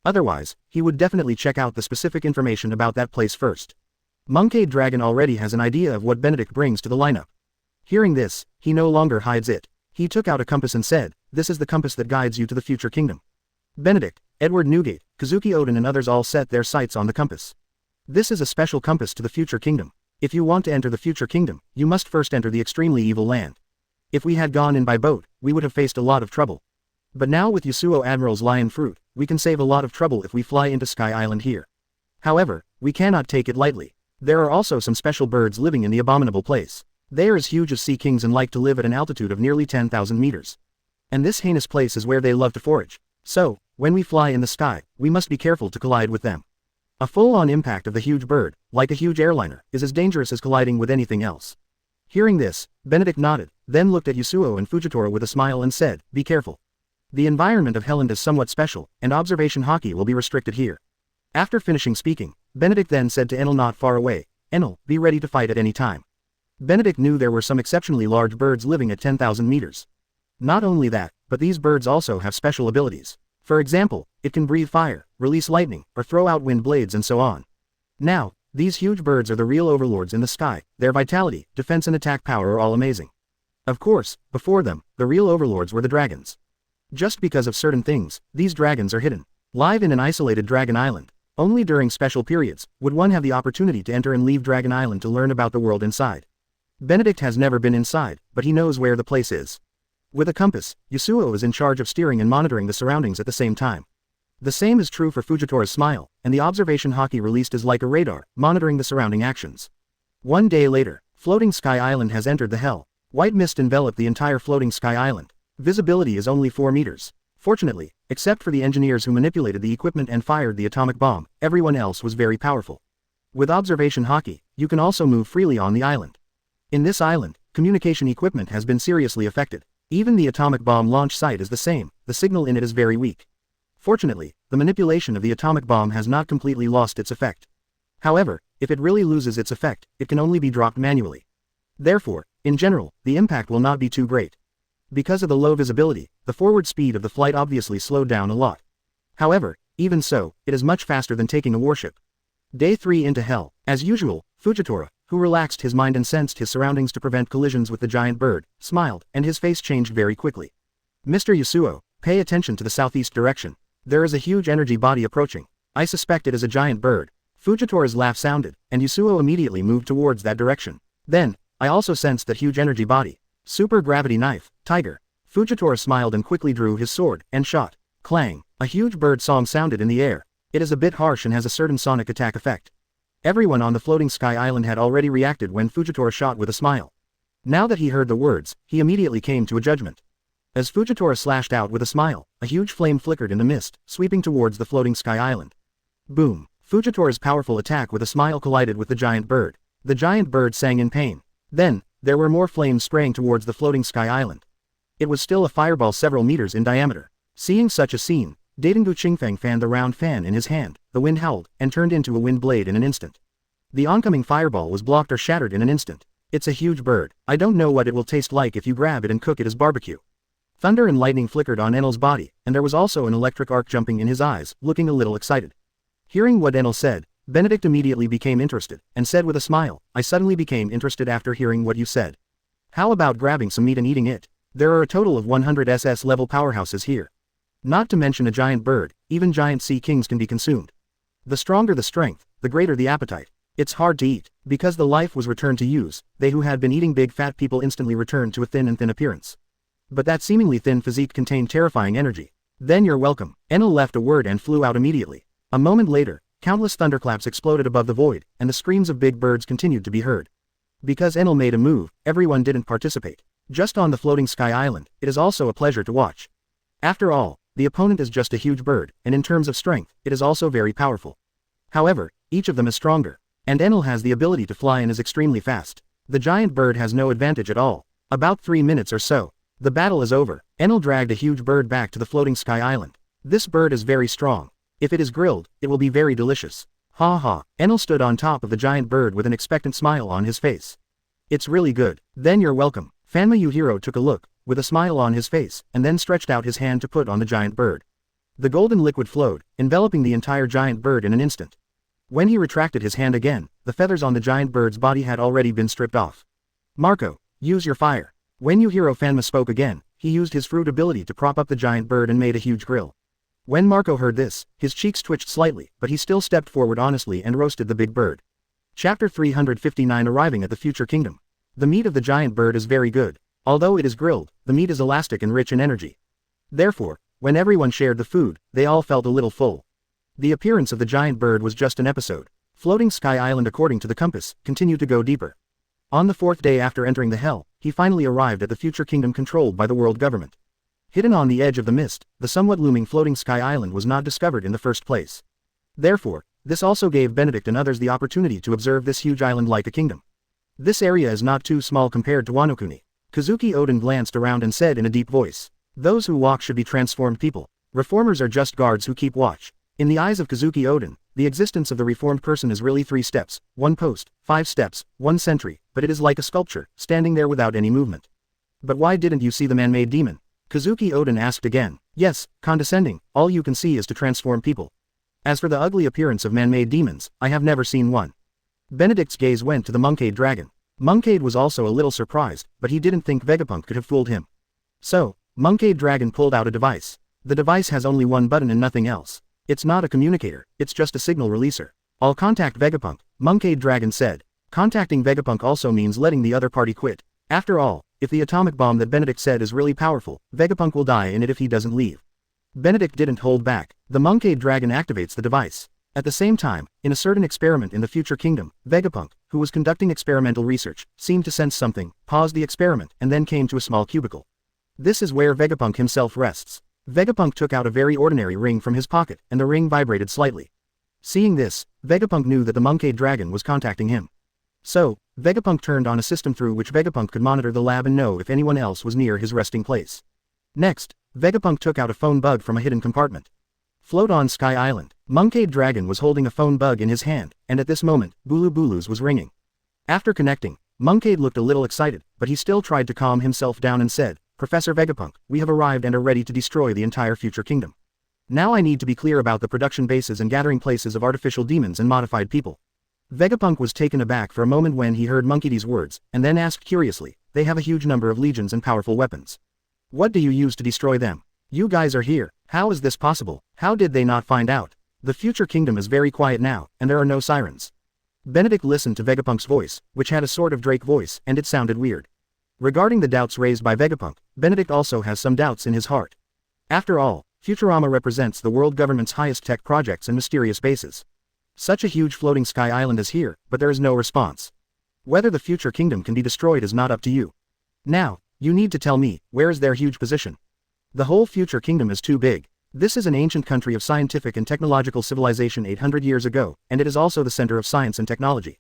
Otherwise, he would definitely check out the specific information about that place first. Monkade Dragon already has an idea of what Benedict brings to the lineup. Hearing this, he no longer hides it. He took out a compass and said, this is the compass that guides you to the future kingdom. Benedict, Edward Newgate, Kazuki Oden and others all set their sights on the compass. This is a special compass to the future kingdom. If you want to enter the future kingdom, you must first enter the extremely evil land. If we had gone in by boat, we would have faced a lot of trouble. But now with Yasuo Admiral's lion fruit, we can save a lot of trouble if we fly into Sky Island here. However, we cannot take it lightly. There are also some special birds living in the abominable place. They are as huge as sea kings and like to live at an altitude of nearly 10,000 meters. And this heinous place is where they love to forage. So, when we fly in the sky, we must be careful to collide with them. A full-on impact of the huge bird, like a huge airliner, is as dangerous as colliding with anything else. Hearing this, Benedict nodded, then looked at Yasuo and Fujitora with a smile and said, "Be careful. The environment of Helland is somewhat special, and observation hockey will be restricted here." After finishing speaking, Benedict then said to Enel not far away, "Enel, be ready to fight at any time." Benedict knew there were some exceptionally large birds living at 10,000 meters. Not only that, but these birds also have special abilities. For example, it can breathe fire, release lightning, or throw out wind blades and so on. Now, these huge birds are the real overlords in the sky. Their vitality, defense and attack power are all amazing. Of course, before them, the real overlords were the dragons. Just because of certain things, these dragons are hidden. Live in an isolated dragon island. Only during special periods, would one have the opportunity to enter and leave Dragon Island to learn about the world inside. Benedict has never been inside, but he knows where the place is. With a compass, Yasuo is in charge of steering and monitoring the surroundings at the same time. The same is true for Fujitora's smile, and the observation hockey released is like a radar, monitoring the surrounding actions. One day later, Floating Sky Island has entered the hell. White mist enveloped the entire Floating Sky Island. Visibility is only 4 meters. Fortunately, except for the engineers who manipulated the equipment and fired the atomic bomb, everyone else was very powerful. With observation hockey, you can also move freely on the island. In this island, communication equipment has been seriously affected. Even the atomic bomb launch site is the same, the signal in it is very weak. Fortunately, the manipulation of the atomic bomb has not completely lost its effect. However, if it really loses its effect, it can only be dropped manually. Therefore, in general, the impact will not be too great. Because of the low visibility, the forward speed of the flight obviously slowed down a lot. However, even so, it is much faster than taking a warship. Day 3 into hell. As usual, Fujitora, who relaxed his mind and sensed his surroundings to prevent collisions with the giant bird, smiled, and his face changed very quickly. "Mr. Yasuo, pay attention to the southeast direction. There is a huge energy body approaching. I suspect it is a giant bird." Fujitora's laugh sounded, and Yasuo immediately moved towards that direction. Then, I also sensed that huge energy body. Super gravity knife, tiger. Fujitora smiled and quickly drew his sword, and shot. Clang, a huge bird song sounded in the air. It is a bit harsh and has a certain sonic attack effect. Everyone on the Floating Sky Island had already reacted when Fujitora shot with a smile. Now that he heard the words, he immediately came to a judgment. As Fujitora slashed out with a smile, a huge flame flickered in the mist, sweeping towards the Floating Sky Island. Boom! Fujitora's powerful attack with a smile collided with the giant bird. The giant bird sang in pain. Then, there were more flames spraying towards the Floating Sky Island. It was still a fireball several meters in diameter. Seeing such a scene, Daidonggu Qingfeng fanned the round fan in his hand, the wind howled, and turned into a wind blade in an instant. The oncoming fireball was blocked or shattered in an instant. It's a huge bird. I don't know what it will taste like if you grab it and cook it as barbecue. Thunder and lightning flickered on Enel's body, and there was also an electric arc jumping in his eyes, looking a little excited. Hearing what Enel said, Benedict immediately became interested, and said with a smile, "I suddenly became interested after hearing what you said. How about grabbing some meat and eating it? There are a total of 100 SS level powerhouses here. Not to mention a giant bird, even giant sea kings can be consumed. The stronger the strength, the greater the appetite. It's hard to eat. Because the life was returned to use, they who had been eating big fat people instantly returned to a thin appearance. But that seemingly thin physique contained terrifying energy. Then you're welcome." Enel left a word and flew out immediately. A moment later, countless thunderclaps exploded above the void, and the screams of big birds continued to be heard. Because Enel made a move, everyone didn't participate. Just on the Floating Sky Island, it is also a pleasure to watch. After all, the opponent is just a huge bird, and in terms of strength, it is also very powerful. However, each of them is stronger. And Enel has the ability to fly and is extremely fast. The giant bird has no advantage at all. About 3 minutes or so. The battle is over. Enel dragged a huge bird back to the Floating Sky Island. This bird is very strong. If it is grilled, it will be very delicious. Ha ha. Enel stood on top of the giant bird with an expectant smile on his face. "It's really good." "Then you're welcome." Fanma Yuhiro took a look, with a smile on his face, and then stretched out his hand to put on the giant bird. The golden liquid flowed, enveloping the entire giant bird in an instant. When he retracted his hand again, the feathers on the giant bird's body had already been stripped off. "Marco, use your fire." When Yuhiro Fanma spoke again, he used his fruit ability to prop up the giant bird and made a huge grill. When Marco heard this, his cheeks twitched slightly, but he still stepped forward honestly and roasted the big bird. Chapter 359 Arriving at the Future Kingdom. The meat of the giant bird is very good. Although it is grilled, the meat is elastic and rich in energy. Therefore, when everyone shared the food, they all felt a little full. The appearance of the giant bird was just an episode. Floating Sky Island, according to the compass, continued to go deeper. On the 4th day after entering the hell, he finally arrived at the future kingdom controlled by the world government. Hidden on the edge of the mist, the somewhat looming Floating Sky Island was not discovered in the first place. Therefore, this also gave Benedict and others the opportunity to observe this huge island like a kingdom. This area is not too small compared to Wano Kuni. Kazuki Oden glanced around and said in a deep voice, "Those who walk should be transformed people. Reformers are just guards who keep watch." In the eyes of Kazuki Oden, the existence of the reformed person is really 3 steps, 1 post, 5 steps, 1 sentry, but it is like a sculpture, standing there without any movement. "But why didn't you see the man-made demon?" Kazuki Oden asked again. "Yes, condescending, all you can see is to transform people. As for the ugly appearance of man-made demons, I have never seen one." Benedict's gaze went to the Moncade dragon. Moncade was also a little surprised, but he didn't think Vegapunk could have fooled him. So, Moncade dragon pulled out a device. The device has only one button and nothing else. It's not a communicator, it's just a signal releaser. "I'll contact Vegapunk," Moncade dragon said. Contacting Vegapunk also means letting the other party quit. After all, if the atomic bomb that Benedict said is really powerful, Vegapunk will die in it if he doesn't leave. Benedict didn't hold back. The Moncade dragon activates the device. At the same time, in a certain experiment in the future kingdom, Vegapunk, who was conducting experimental research, seemed to sense something, paused the experiment, and then came to a small cubicle. This is where Vegapunk himself rests. Vegapunk took out a very ordinary ring from his pocket, and the ring vibrated slightly. Seeing this, Vegapunk knew that the Moncade dragon was contacting him. So, Vegapunk turned on a system through which Vegapunk could monitor the lab and know if anyone else was near his resting place. Next, Vegapunk took out a phone bug from a hidden compartment. Float on Sky Island. Moncade dragon was holding a phone bug in his hand, and at this moment, Bulu Bulu's was ringing. After connecting, Moncade looked a little excited, but he still tried to calm himself down and said, "Professor Vegapunk, we have arrived and are ready to destroy the entire future kingdom. Now I need to be clear about the production bases and gathering places of artificial demons and modified people." Vegapunk was taken aback for a moment when he heard Monkeyd's words, and then asked curiously, "They have a huge number of legions and powerful weapons. What do you use to destroy them? You guys are here, how is this possible? How did they not find out? The future kingdom is very quiet now, and there are no sirens." Benedict listened to Vegapunk's voice, which had a sort of Drake voice, and it sounded weird. Regarding the doubts raised by Vegapunk, Benedict also has some doubts in his heart. After all, Futurama represents the world government's highest tech projects and mysterious bases. Such a huge floating sky island is here, but there is no response. Whether the future kingdom can be destroyed is not up to you. Now, you need to tell me, where is their huge position? The whole future kingdom is too big. This is an ancient country of scientific and technological civilization 800 years ago, and it is also the center of science and technology.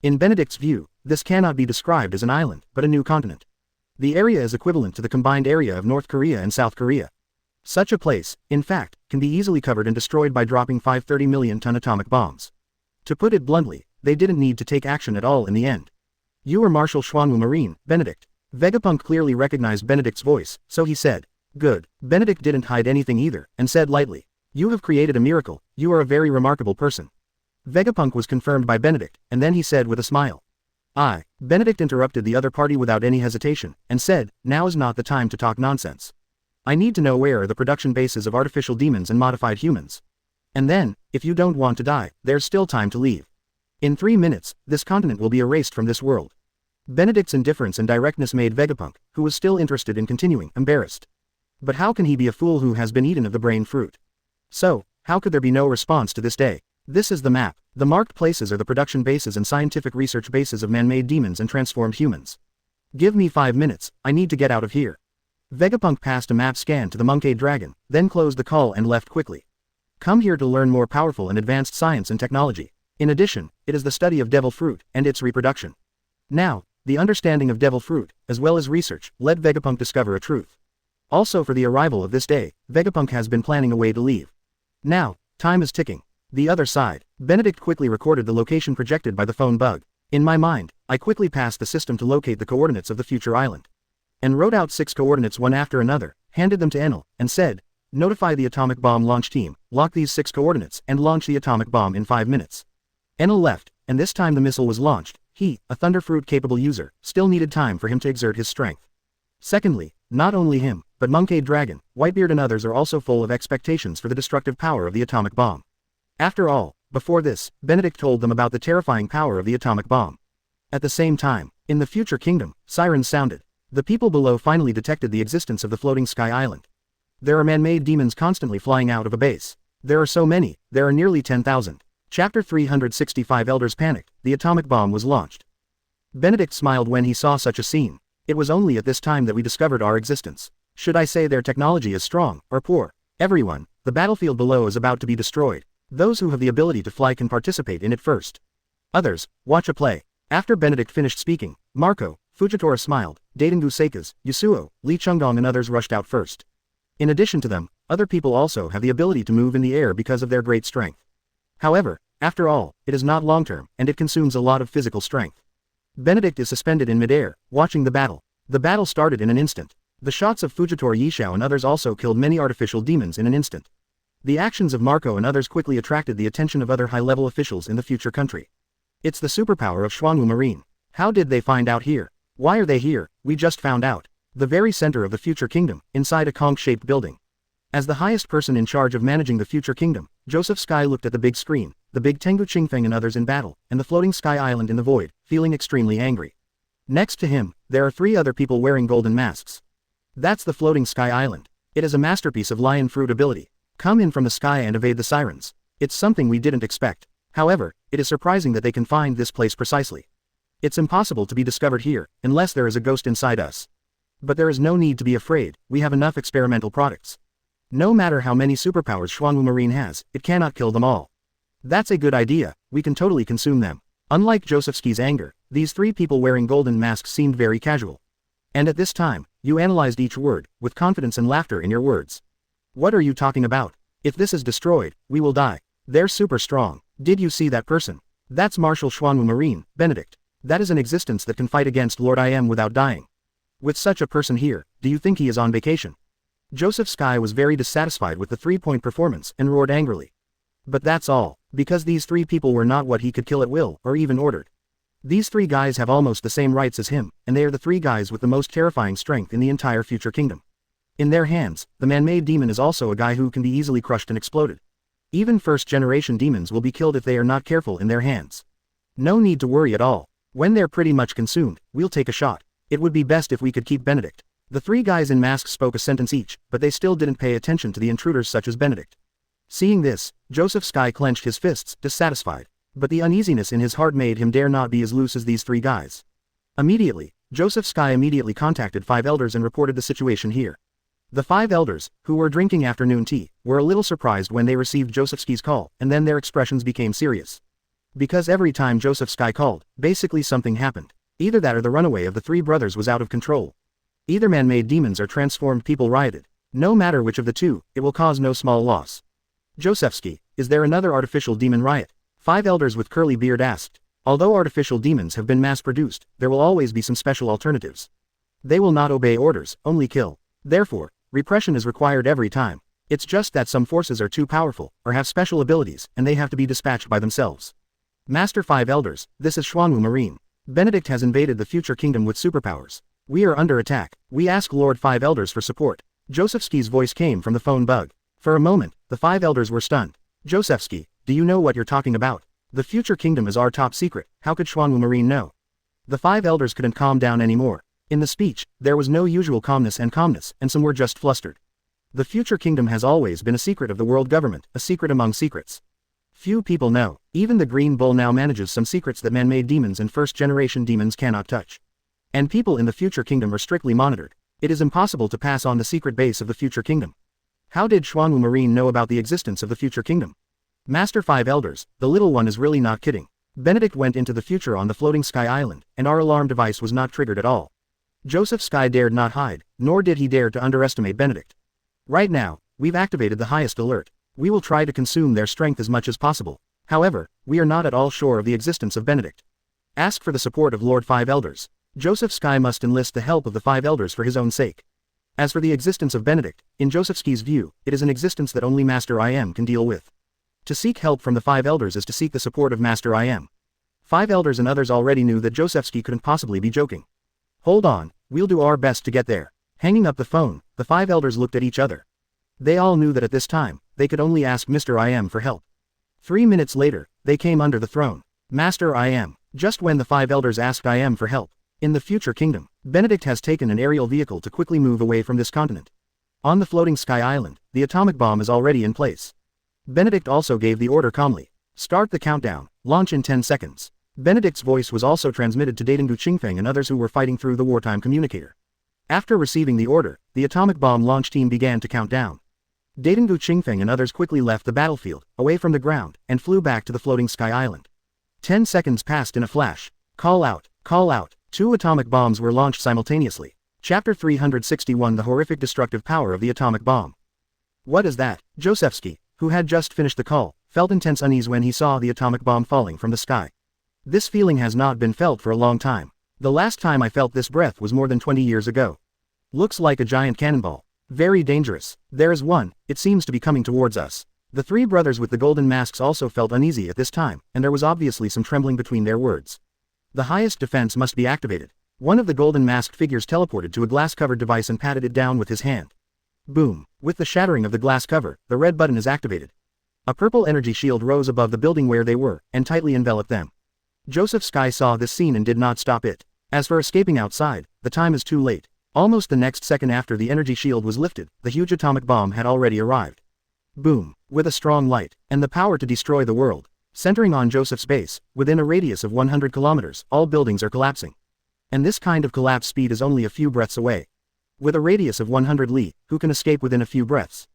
In Benedict's view, this cannot be described as an island, but a new continent. The area is equivalent to the combined area of North Korea and South Korea. Such a place, in fact, can be easily covered and destroyed by dropping 530 million ton atomic bombs. To put it bluntly, they didn't need to take action at all in the end. "You are Marshal Xuanwu Marine, Benedict." Vegapunk clearly recognized Benedict's voice, so he said, "Good." Benedict didn't hide anything either, and said lightly, "You have created a miracle, you are a very remarkable person." Vegapunk was confirmed by Benedict, and then he said with a smile. Benedict interrupted the other party without any hesitation, and said, "Now is not the time to talk nonsense. I need to know where are the production bases of artificial demons and modified humans. And then, if you don't want to die, there's still time to leave. In 3 minutes, this continent will be erased from this world." Benedict's indifference and directness made Vegapunk, who was still interested in continuing, embarrassed. But how can he be a fool who has been eaten of the brain fruit? So, how could there be no response to this day? This is the map. The marked places are the production bases and scientific research bases of man-made demons and transformed humans. Give me 5 minutes, I need to get out of here. Vegapunk passed a map scan to the Moncade dragon, then closed the call and left quickly. Come here to learn more powerful and advanced science and technology. In addition, it is the study of devil fruit and its reproduction. Now, the understanding of devil fruit, as well as research, led Vegapunk discover a truth. Also for the arrival of this day, Vegapunk has been planning a way to leave. Now, time is ticking. The other side. Benedict quickly recorded the location projected by the phone bug. In my mind, I quickly passed the system to locate the coordinates of the future island. And wrote out 6 coordinates one after another, handed them to Enel, and said, "Notify the atomic bomb launch team, lock these 6 coordinates and launch the atomic bomb in 5 minutes. Enel left, and this time the missile was launched. He, a Thunderfruit-capable user, still needed time for him to exert his strength. Secondly, not only him, but Moncade Dragon, Whitebeard and others are also full of expectations for the destructive power of the atomic bomb. After all, Before this, Benedict told them about the terrifying power of the atomic bomb. At the same time, in the future kingdom, sirens sounded. The people below finally detected the existence of the floating sky island. There are man-made demons constantly flying out of a base. There are so many, there are nearly 10,000. Chapter 365 Elders panicked, the atomic bomb was launched. Benedict smiled when he saw such a scene. It was only at this time that we discovered our existence. Should I say their technology is strong, or poor? Everyone, the battlefield below is about to be destroyed. Those who have the ability to fly can participate in it first. Others, watch a play. After Benedict finished speaking, Marco, Fujitora smiled, Daidengu Seikas, Yasuo, Li Chengdong and others rushed out first. In addition to them, other people also have the ability to move in the air because of their great strength. However, after all, it is not long-term, and it consumes a lot of physical strength. Benedict is suspended in midair, watching the battle. The battle started in an instant. The shots of Fujitora Yishao and others also killed many artificial demons in an instant. The actions of Marco and others quickly attracted the attention of other high-level officials in the future country. It's the superpower of Xuanwu Marine. How did they find out here? Why are they here? We just found out. The very center of the future kingdom, inside a conch-shaped building. As the highest person in charge of managing the future kingdom, Joseph Sky looked at the big screen, the big Tengu Qingfeng and others in battle, and the floating sky island in the void, feeling extremely angry. Next to him, there are 3 other people wearing golden masks. That's the floating sky island. It is a masterpiece of lion fruit ability. Come in from the sky and evade the sirens. It's something we didn't expect. However, it is surprising that they can find this place precisely. It's impossible to be discovered here, unless there is a ghost inside us. But there is no need to be afraid, we have enough experimental products. No matter how many superpowers Xuanwu Marine has, it cannot kill them all. That's a good idea, we can totally consume them. Unlike Josephski's anger, these 3 people wearing golden masks seemed very casual. And at this time, you analyzed each word, with confidence and laughter in your words. What are you talking about? If this is destroyed, we will die. They're super strong. Did you see that person? That's Marshal Xuanwu Marine, Benedict. That is an existence that can fight against Lord I Am without dying. With such a person here, do you think he is on vacation? Joseph Sky was very dissatisfied with the 3-point performance and roared angrily. But that's all, because these 3 people were not what he could kill at will, or even ordered. These 3 guys have almost the same rights as him, and they are the 3 guys with the most terrifying strength in the entire future kingdom. In their hands, the man-made demon is also a guy who can be easily crushed and exploded. Even first-generation demons will be killed if they are not careful in their hands. No need to worry at all. When they're pretty much consumed, we'll take a shot. It would be best if we could keep Benedict. The 3 guys in masks spoke a sentence each, but they still didn't pay attention to the intruders such as Benedict. Seeing this, Joseph Sky clenched his fists, dissatisfied. But the uneasiness in his heart made him dare not be as loose as these 3 guys. Immediately, Joseph Sky immediately contacted 5 elders and reported the situation here. The 5 elders, who were drinking afternoon tea, were a little surprised when they received Joseph Sky's call, and then their expressions became serious. Because every time Joseph Sky called, basically something happened. Either that or the runaway of the 3 brothers was out of control. Either man-made demons or transformed people rioted. No matter which of the 2, it will cause no small loss. Josephsky, is there another artificial demon riot? 5 elders with curly beard asked. Although artificial demons have been mass-produced, there will always be some special alternatives. They will not obey orders, only kill. Therefore, repression is required every time. It's just that some forces are too powerful, or have special abilities, and they have to be dispatched by themselves. Master 5 elders, this is Xuanwu Marine. Benedict has invaded the future kingdom with superpowers. We are under attack. We ask Lord 5 elders for support. Josephsky's voice came from the phone bug. For a moment, the 5 elders were stunned. Josephsky, do you know what you're talking about? The future kingdom is our top secret, how could Xuanwu Marine know? The 5 elders couldn't calm down anymore. In the speech, there was no usual calmness, and some were just flustered. The future kingdom has always been a secret of the world government, a secret among secrets. Few people know. Even the Green Bull now manages some secrets that man-made demons and first-generation demons cannot touch. And people in the future kingdom are strictly monitored. It is impossible to pass on the secret base of the future kingdom. How did Xuanwu Marine know about the existence of the future kingdom? Master 5 elders, the little one is really not kidding. Benedict went into the future on the floating sky island, and our alarm device was not triggered at all. Joseph Sky dared not hide, nor did he dare to underestimate Benedict. Right now, we've activated the highest alert. We will try to consume their strength as much as possible. However, we are not at all sure of the existence of Benedict. Ask for the support of Lord 5 elders. Joseph Sky must enlist the help of the 5 elders for his own sake. As for the existence of Benedict, in Joseph Sky's view, it is an existence that only Master I Am can deal with. To seek help from the 5 elders is to seek the support of Master I Am. 5 elders and others already knew that Josephsky couldn't possibly be joking. Hold on, we'll do our best to get there. Hanging up the phone, the 5 elders looked at each other. They all knew that at this time, they could only ask Mr. I Am for help. 3 minutes later, they came under the throne. Master, I am. Just when the 5 elders asked I am for help. In the future kingdom, Benedict has taken an aerial vehicle to quickly move away from this continent. On the floating sky island, the atomic bomb is already in place. Benedict also gave the order calmly. Start the countdown, launch in 10 seconds. Benedict's voice was also transmitted to Dadengu Qingfeng and others who were fighting through the wartime communicator. After receiving the order, the atomic bomb launch team began to count down. Dadengu Qingfeng and others quickly left the battlefield, away from the ground, and flew back to the floating sky island. 10 seconds passed in a flash. Call out, call out. 2 atomic bombs were launched simultaneously. Chapter 361 The Horrific Destructive Power of the Atomic Bomb. What is that? Josephsky, who had just finished the call, felt intense unease when he saw the atomic bomb falling from the sky. This feeling has not been felt for a long time. The last time I felt this breath was more than 20 years ago. Looks like a giant cannonball. Very dangerous. There is one, it seems to be coming towards us. The 3 brothers with the golden masks also felt uneasy at this time, and there was obviously some trembling between their words. The highest defense must be activated. One of the golden masked figures teleported to a glass-covered device and patted it down with his hand. Boom. With the shattering of the glass cover, the red button is activated. A purple energy shield rose above the building where they were, and tightly enveloped them. Joseph Sky saw this scene and did not stop it. As for escaping outside, the time is too late. Almost the next second after the energy shield was lifted, the huge atomic bomb had already arrived. Boom. With a strong light, and the power to destroy the world. Centering on Joseph's base, within a radius of 100 kilometers, all buildings are collapsing. And this kind of collapse speed is only a few breaths away. With a radius of 100 li, who can escape within a few breaths?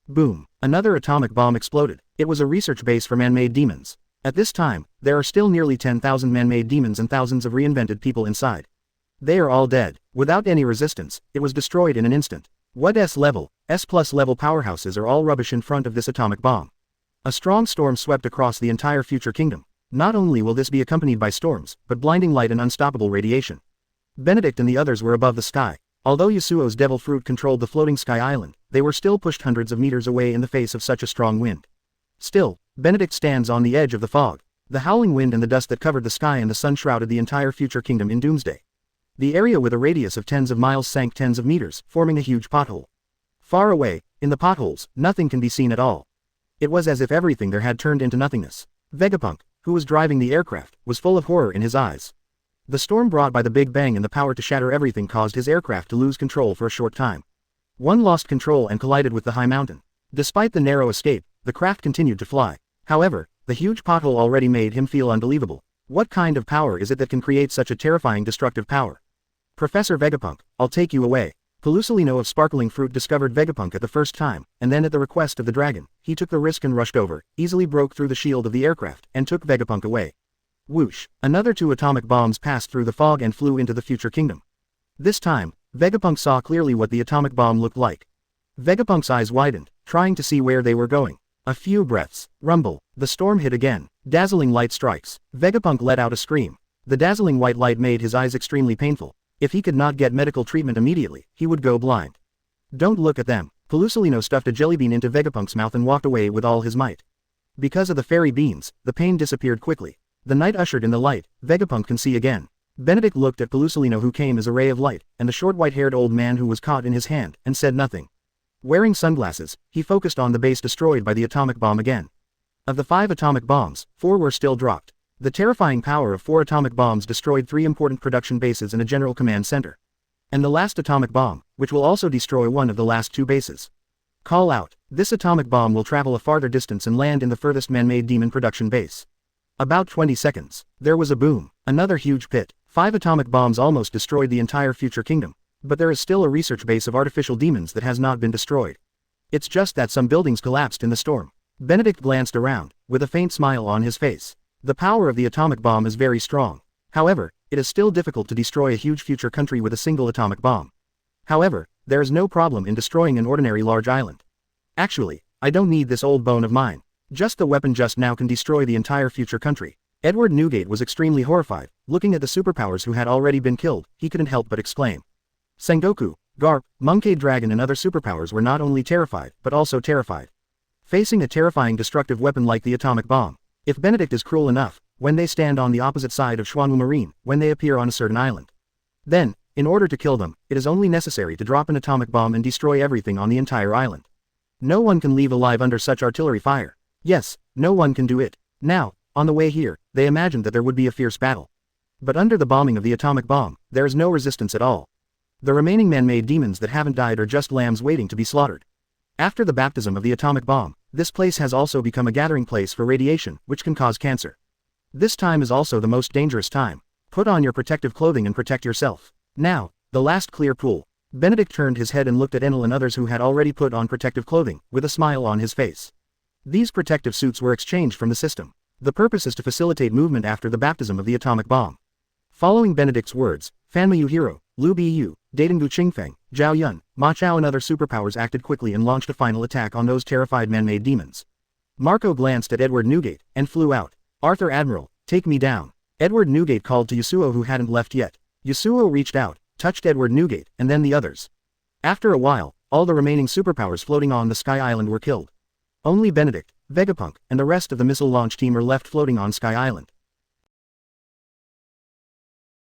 Boom. Another atomic bomb exploded. It was a research base for man-made demons. At this time, there are still nearly 10,000 man-made demons and thousands of reinvented people inside. They are all dead. Without any resistance, it was destroyed in an instant. What S-level, S+ level powerhouses are all rubbish in front of this atomic bomb. A strong storm swept across the entire future kingdom. Not only will this be accompanied by storms, but blinding light and unstoppable radiation. Benedict and the others were above the sky. Although Yasuo's devil fruit controlled the floating sky island, they were still pushed hundreds of meters away in the face of such a strong wind. Still, Benedict stands on the edge of the fog. The howling wind and the dust that covered the sky and the sun shrouded the entire future kingdom in doomsday. The area with a radius of tens of miles sank tens of meters, forming a huge pothole. Far away, in the potholes, nothing can be seen at all. It was as if everything there had turned into nothingness. Vegapunk, who was driving the aircraft, was full of horror in his eyes. The storm brought by the Big Bang and the power to shatter everything caused his aircraft to lose control for a short time. One lost control and collided with the high mountain. Despite the narrow escape, the craft continued to fly. However, the huge pothole already made him feel unbelievable. What kind of power is it that can create such a terrifying destructive power? Professor Vegapunk, I'll take you away. Pelusilino of Sparkling Fruit discovered Vegapunk at the first time, and then at the request of the dragon, he took the risk and rushed over, easily broke through the shield of the aircraft, and took Vegapunk away. Whoosh! Another 2 atomic bombs passed through the fog and flew into the future kingdom. This time, Vegapunk saw clearly what the atomic bomb looked like. Vegapunk's eyes widened, trying to see where they were going. A few breaths. Rumble. The storm hit again. Dazzling light strikes. Vegapunk let out a scream. The dazzling white light made his eyes extremely painful. If he could not get medical treatment immediately, he would go blind. Don't look at them. Pelusilino stuffed a jellybean into Vegapunk's mouth and walked away with all his might. Because of the fairy beans, the pain disappeared quickly. The night ushered in the light. Vegapunk can see again. Benedict looked at Pelusilino, who came as a ray of light, and the short white-haired old man who was caught in his hand, and said nothing. Wearing sunglasses, he focused on the base destroyed by the atomic bomb again. Of the 5 atomic bombs, 4 were still dropped. The terrifying power of 4 atomic bombs destroyed 3 important production bases and a general command center. And the last atomic bomb, which will also destroy one of the last 2 bases. Call out. This atomic bomb will travel a farther distance and land in the furthest man-made demon production base. About 20 seconds. There was a boom. Another huge pit. 5 atomic bombs almost destroyed the entire future kingdom. But there is still a research base of artificial demons that has not been destroyed. It's just that some buildings collapsed in the storm. Benedict glanced around, with a faint smile on his face. The power of the atomic bomb is very strong. However, it is still difficult to destroy a huge future country with a single atomic bomb. However, there is no problem in destroying an ordinary large island. Actually, I don't need this old bone of mine. Just the weapon just now can destroy the entire future country. Edward Newgate was extremely horrified. Looking at the superpowers who had already been killed, he couldn't help but exclaim. Sengoku, Garp, Monkey Dragon and other superpowers were not only terrified, but also terrified. Facing a terrifying destructive weapon like the atomic bomb. If Benedict is cruel enough, when they stand on the opposite side of Xuanwu Marine, when they appear on a certain island. Then, in order to kill them, it is only necessary to drop an atomic bomb and destroy everything on the entire island. No one can leave alive under such artillery fire. Yes, no one can do it. Now, on the way here, they imagined that there would be a fierce battle. But under the bombing of the atomic bomb, there is no resistance at all. The remaining man-made demons that haven't died are just lambs waiting to be slaughtered. After the baptism of the atomic bomb, this place has also become a gathering place for radiation, which can cause cancer. This time is also the most dangerous time. Put on your protective clothing and protect yourself. Now, the last clear pool. Benedict turned his head and looked at Enel and others who had already put on protective clothing, with a smile on his face. These protective suits were exchanged from the system. The purpose is to facilitate movement after the baptism of the atomic bomb. Following Benedict's words, Fanmu Hiro, Lu Biyu, Dadengu Qingfeng, Zhao Yun, Ma Chao and other superpowers acted quickly and launched a final attack on those terrified man-made demons. Marco glanced at Edward Newgate, and flew out. Arthur Admiral, take me down. Edward Newgate called to Yasuo who hadn't left yet. Yasuo reached out, touched Edward Newgate, and then the others. After a while, all the remaining superpowers floating on the Sky Island were killed. Only Benedict, Vegapunk, and the rest of the missile launch team are left floating on Sky Island.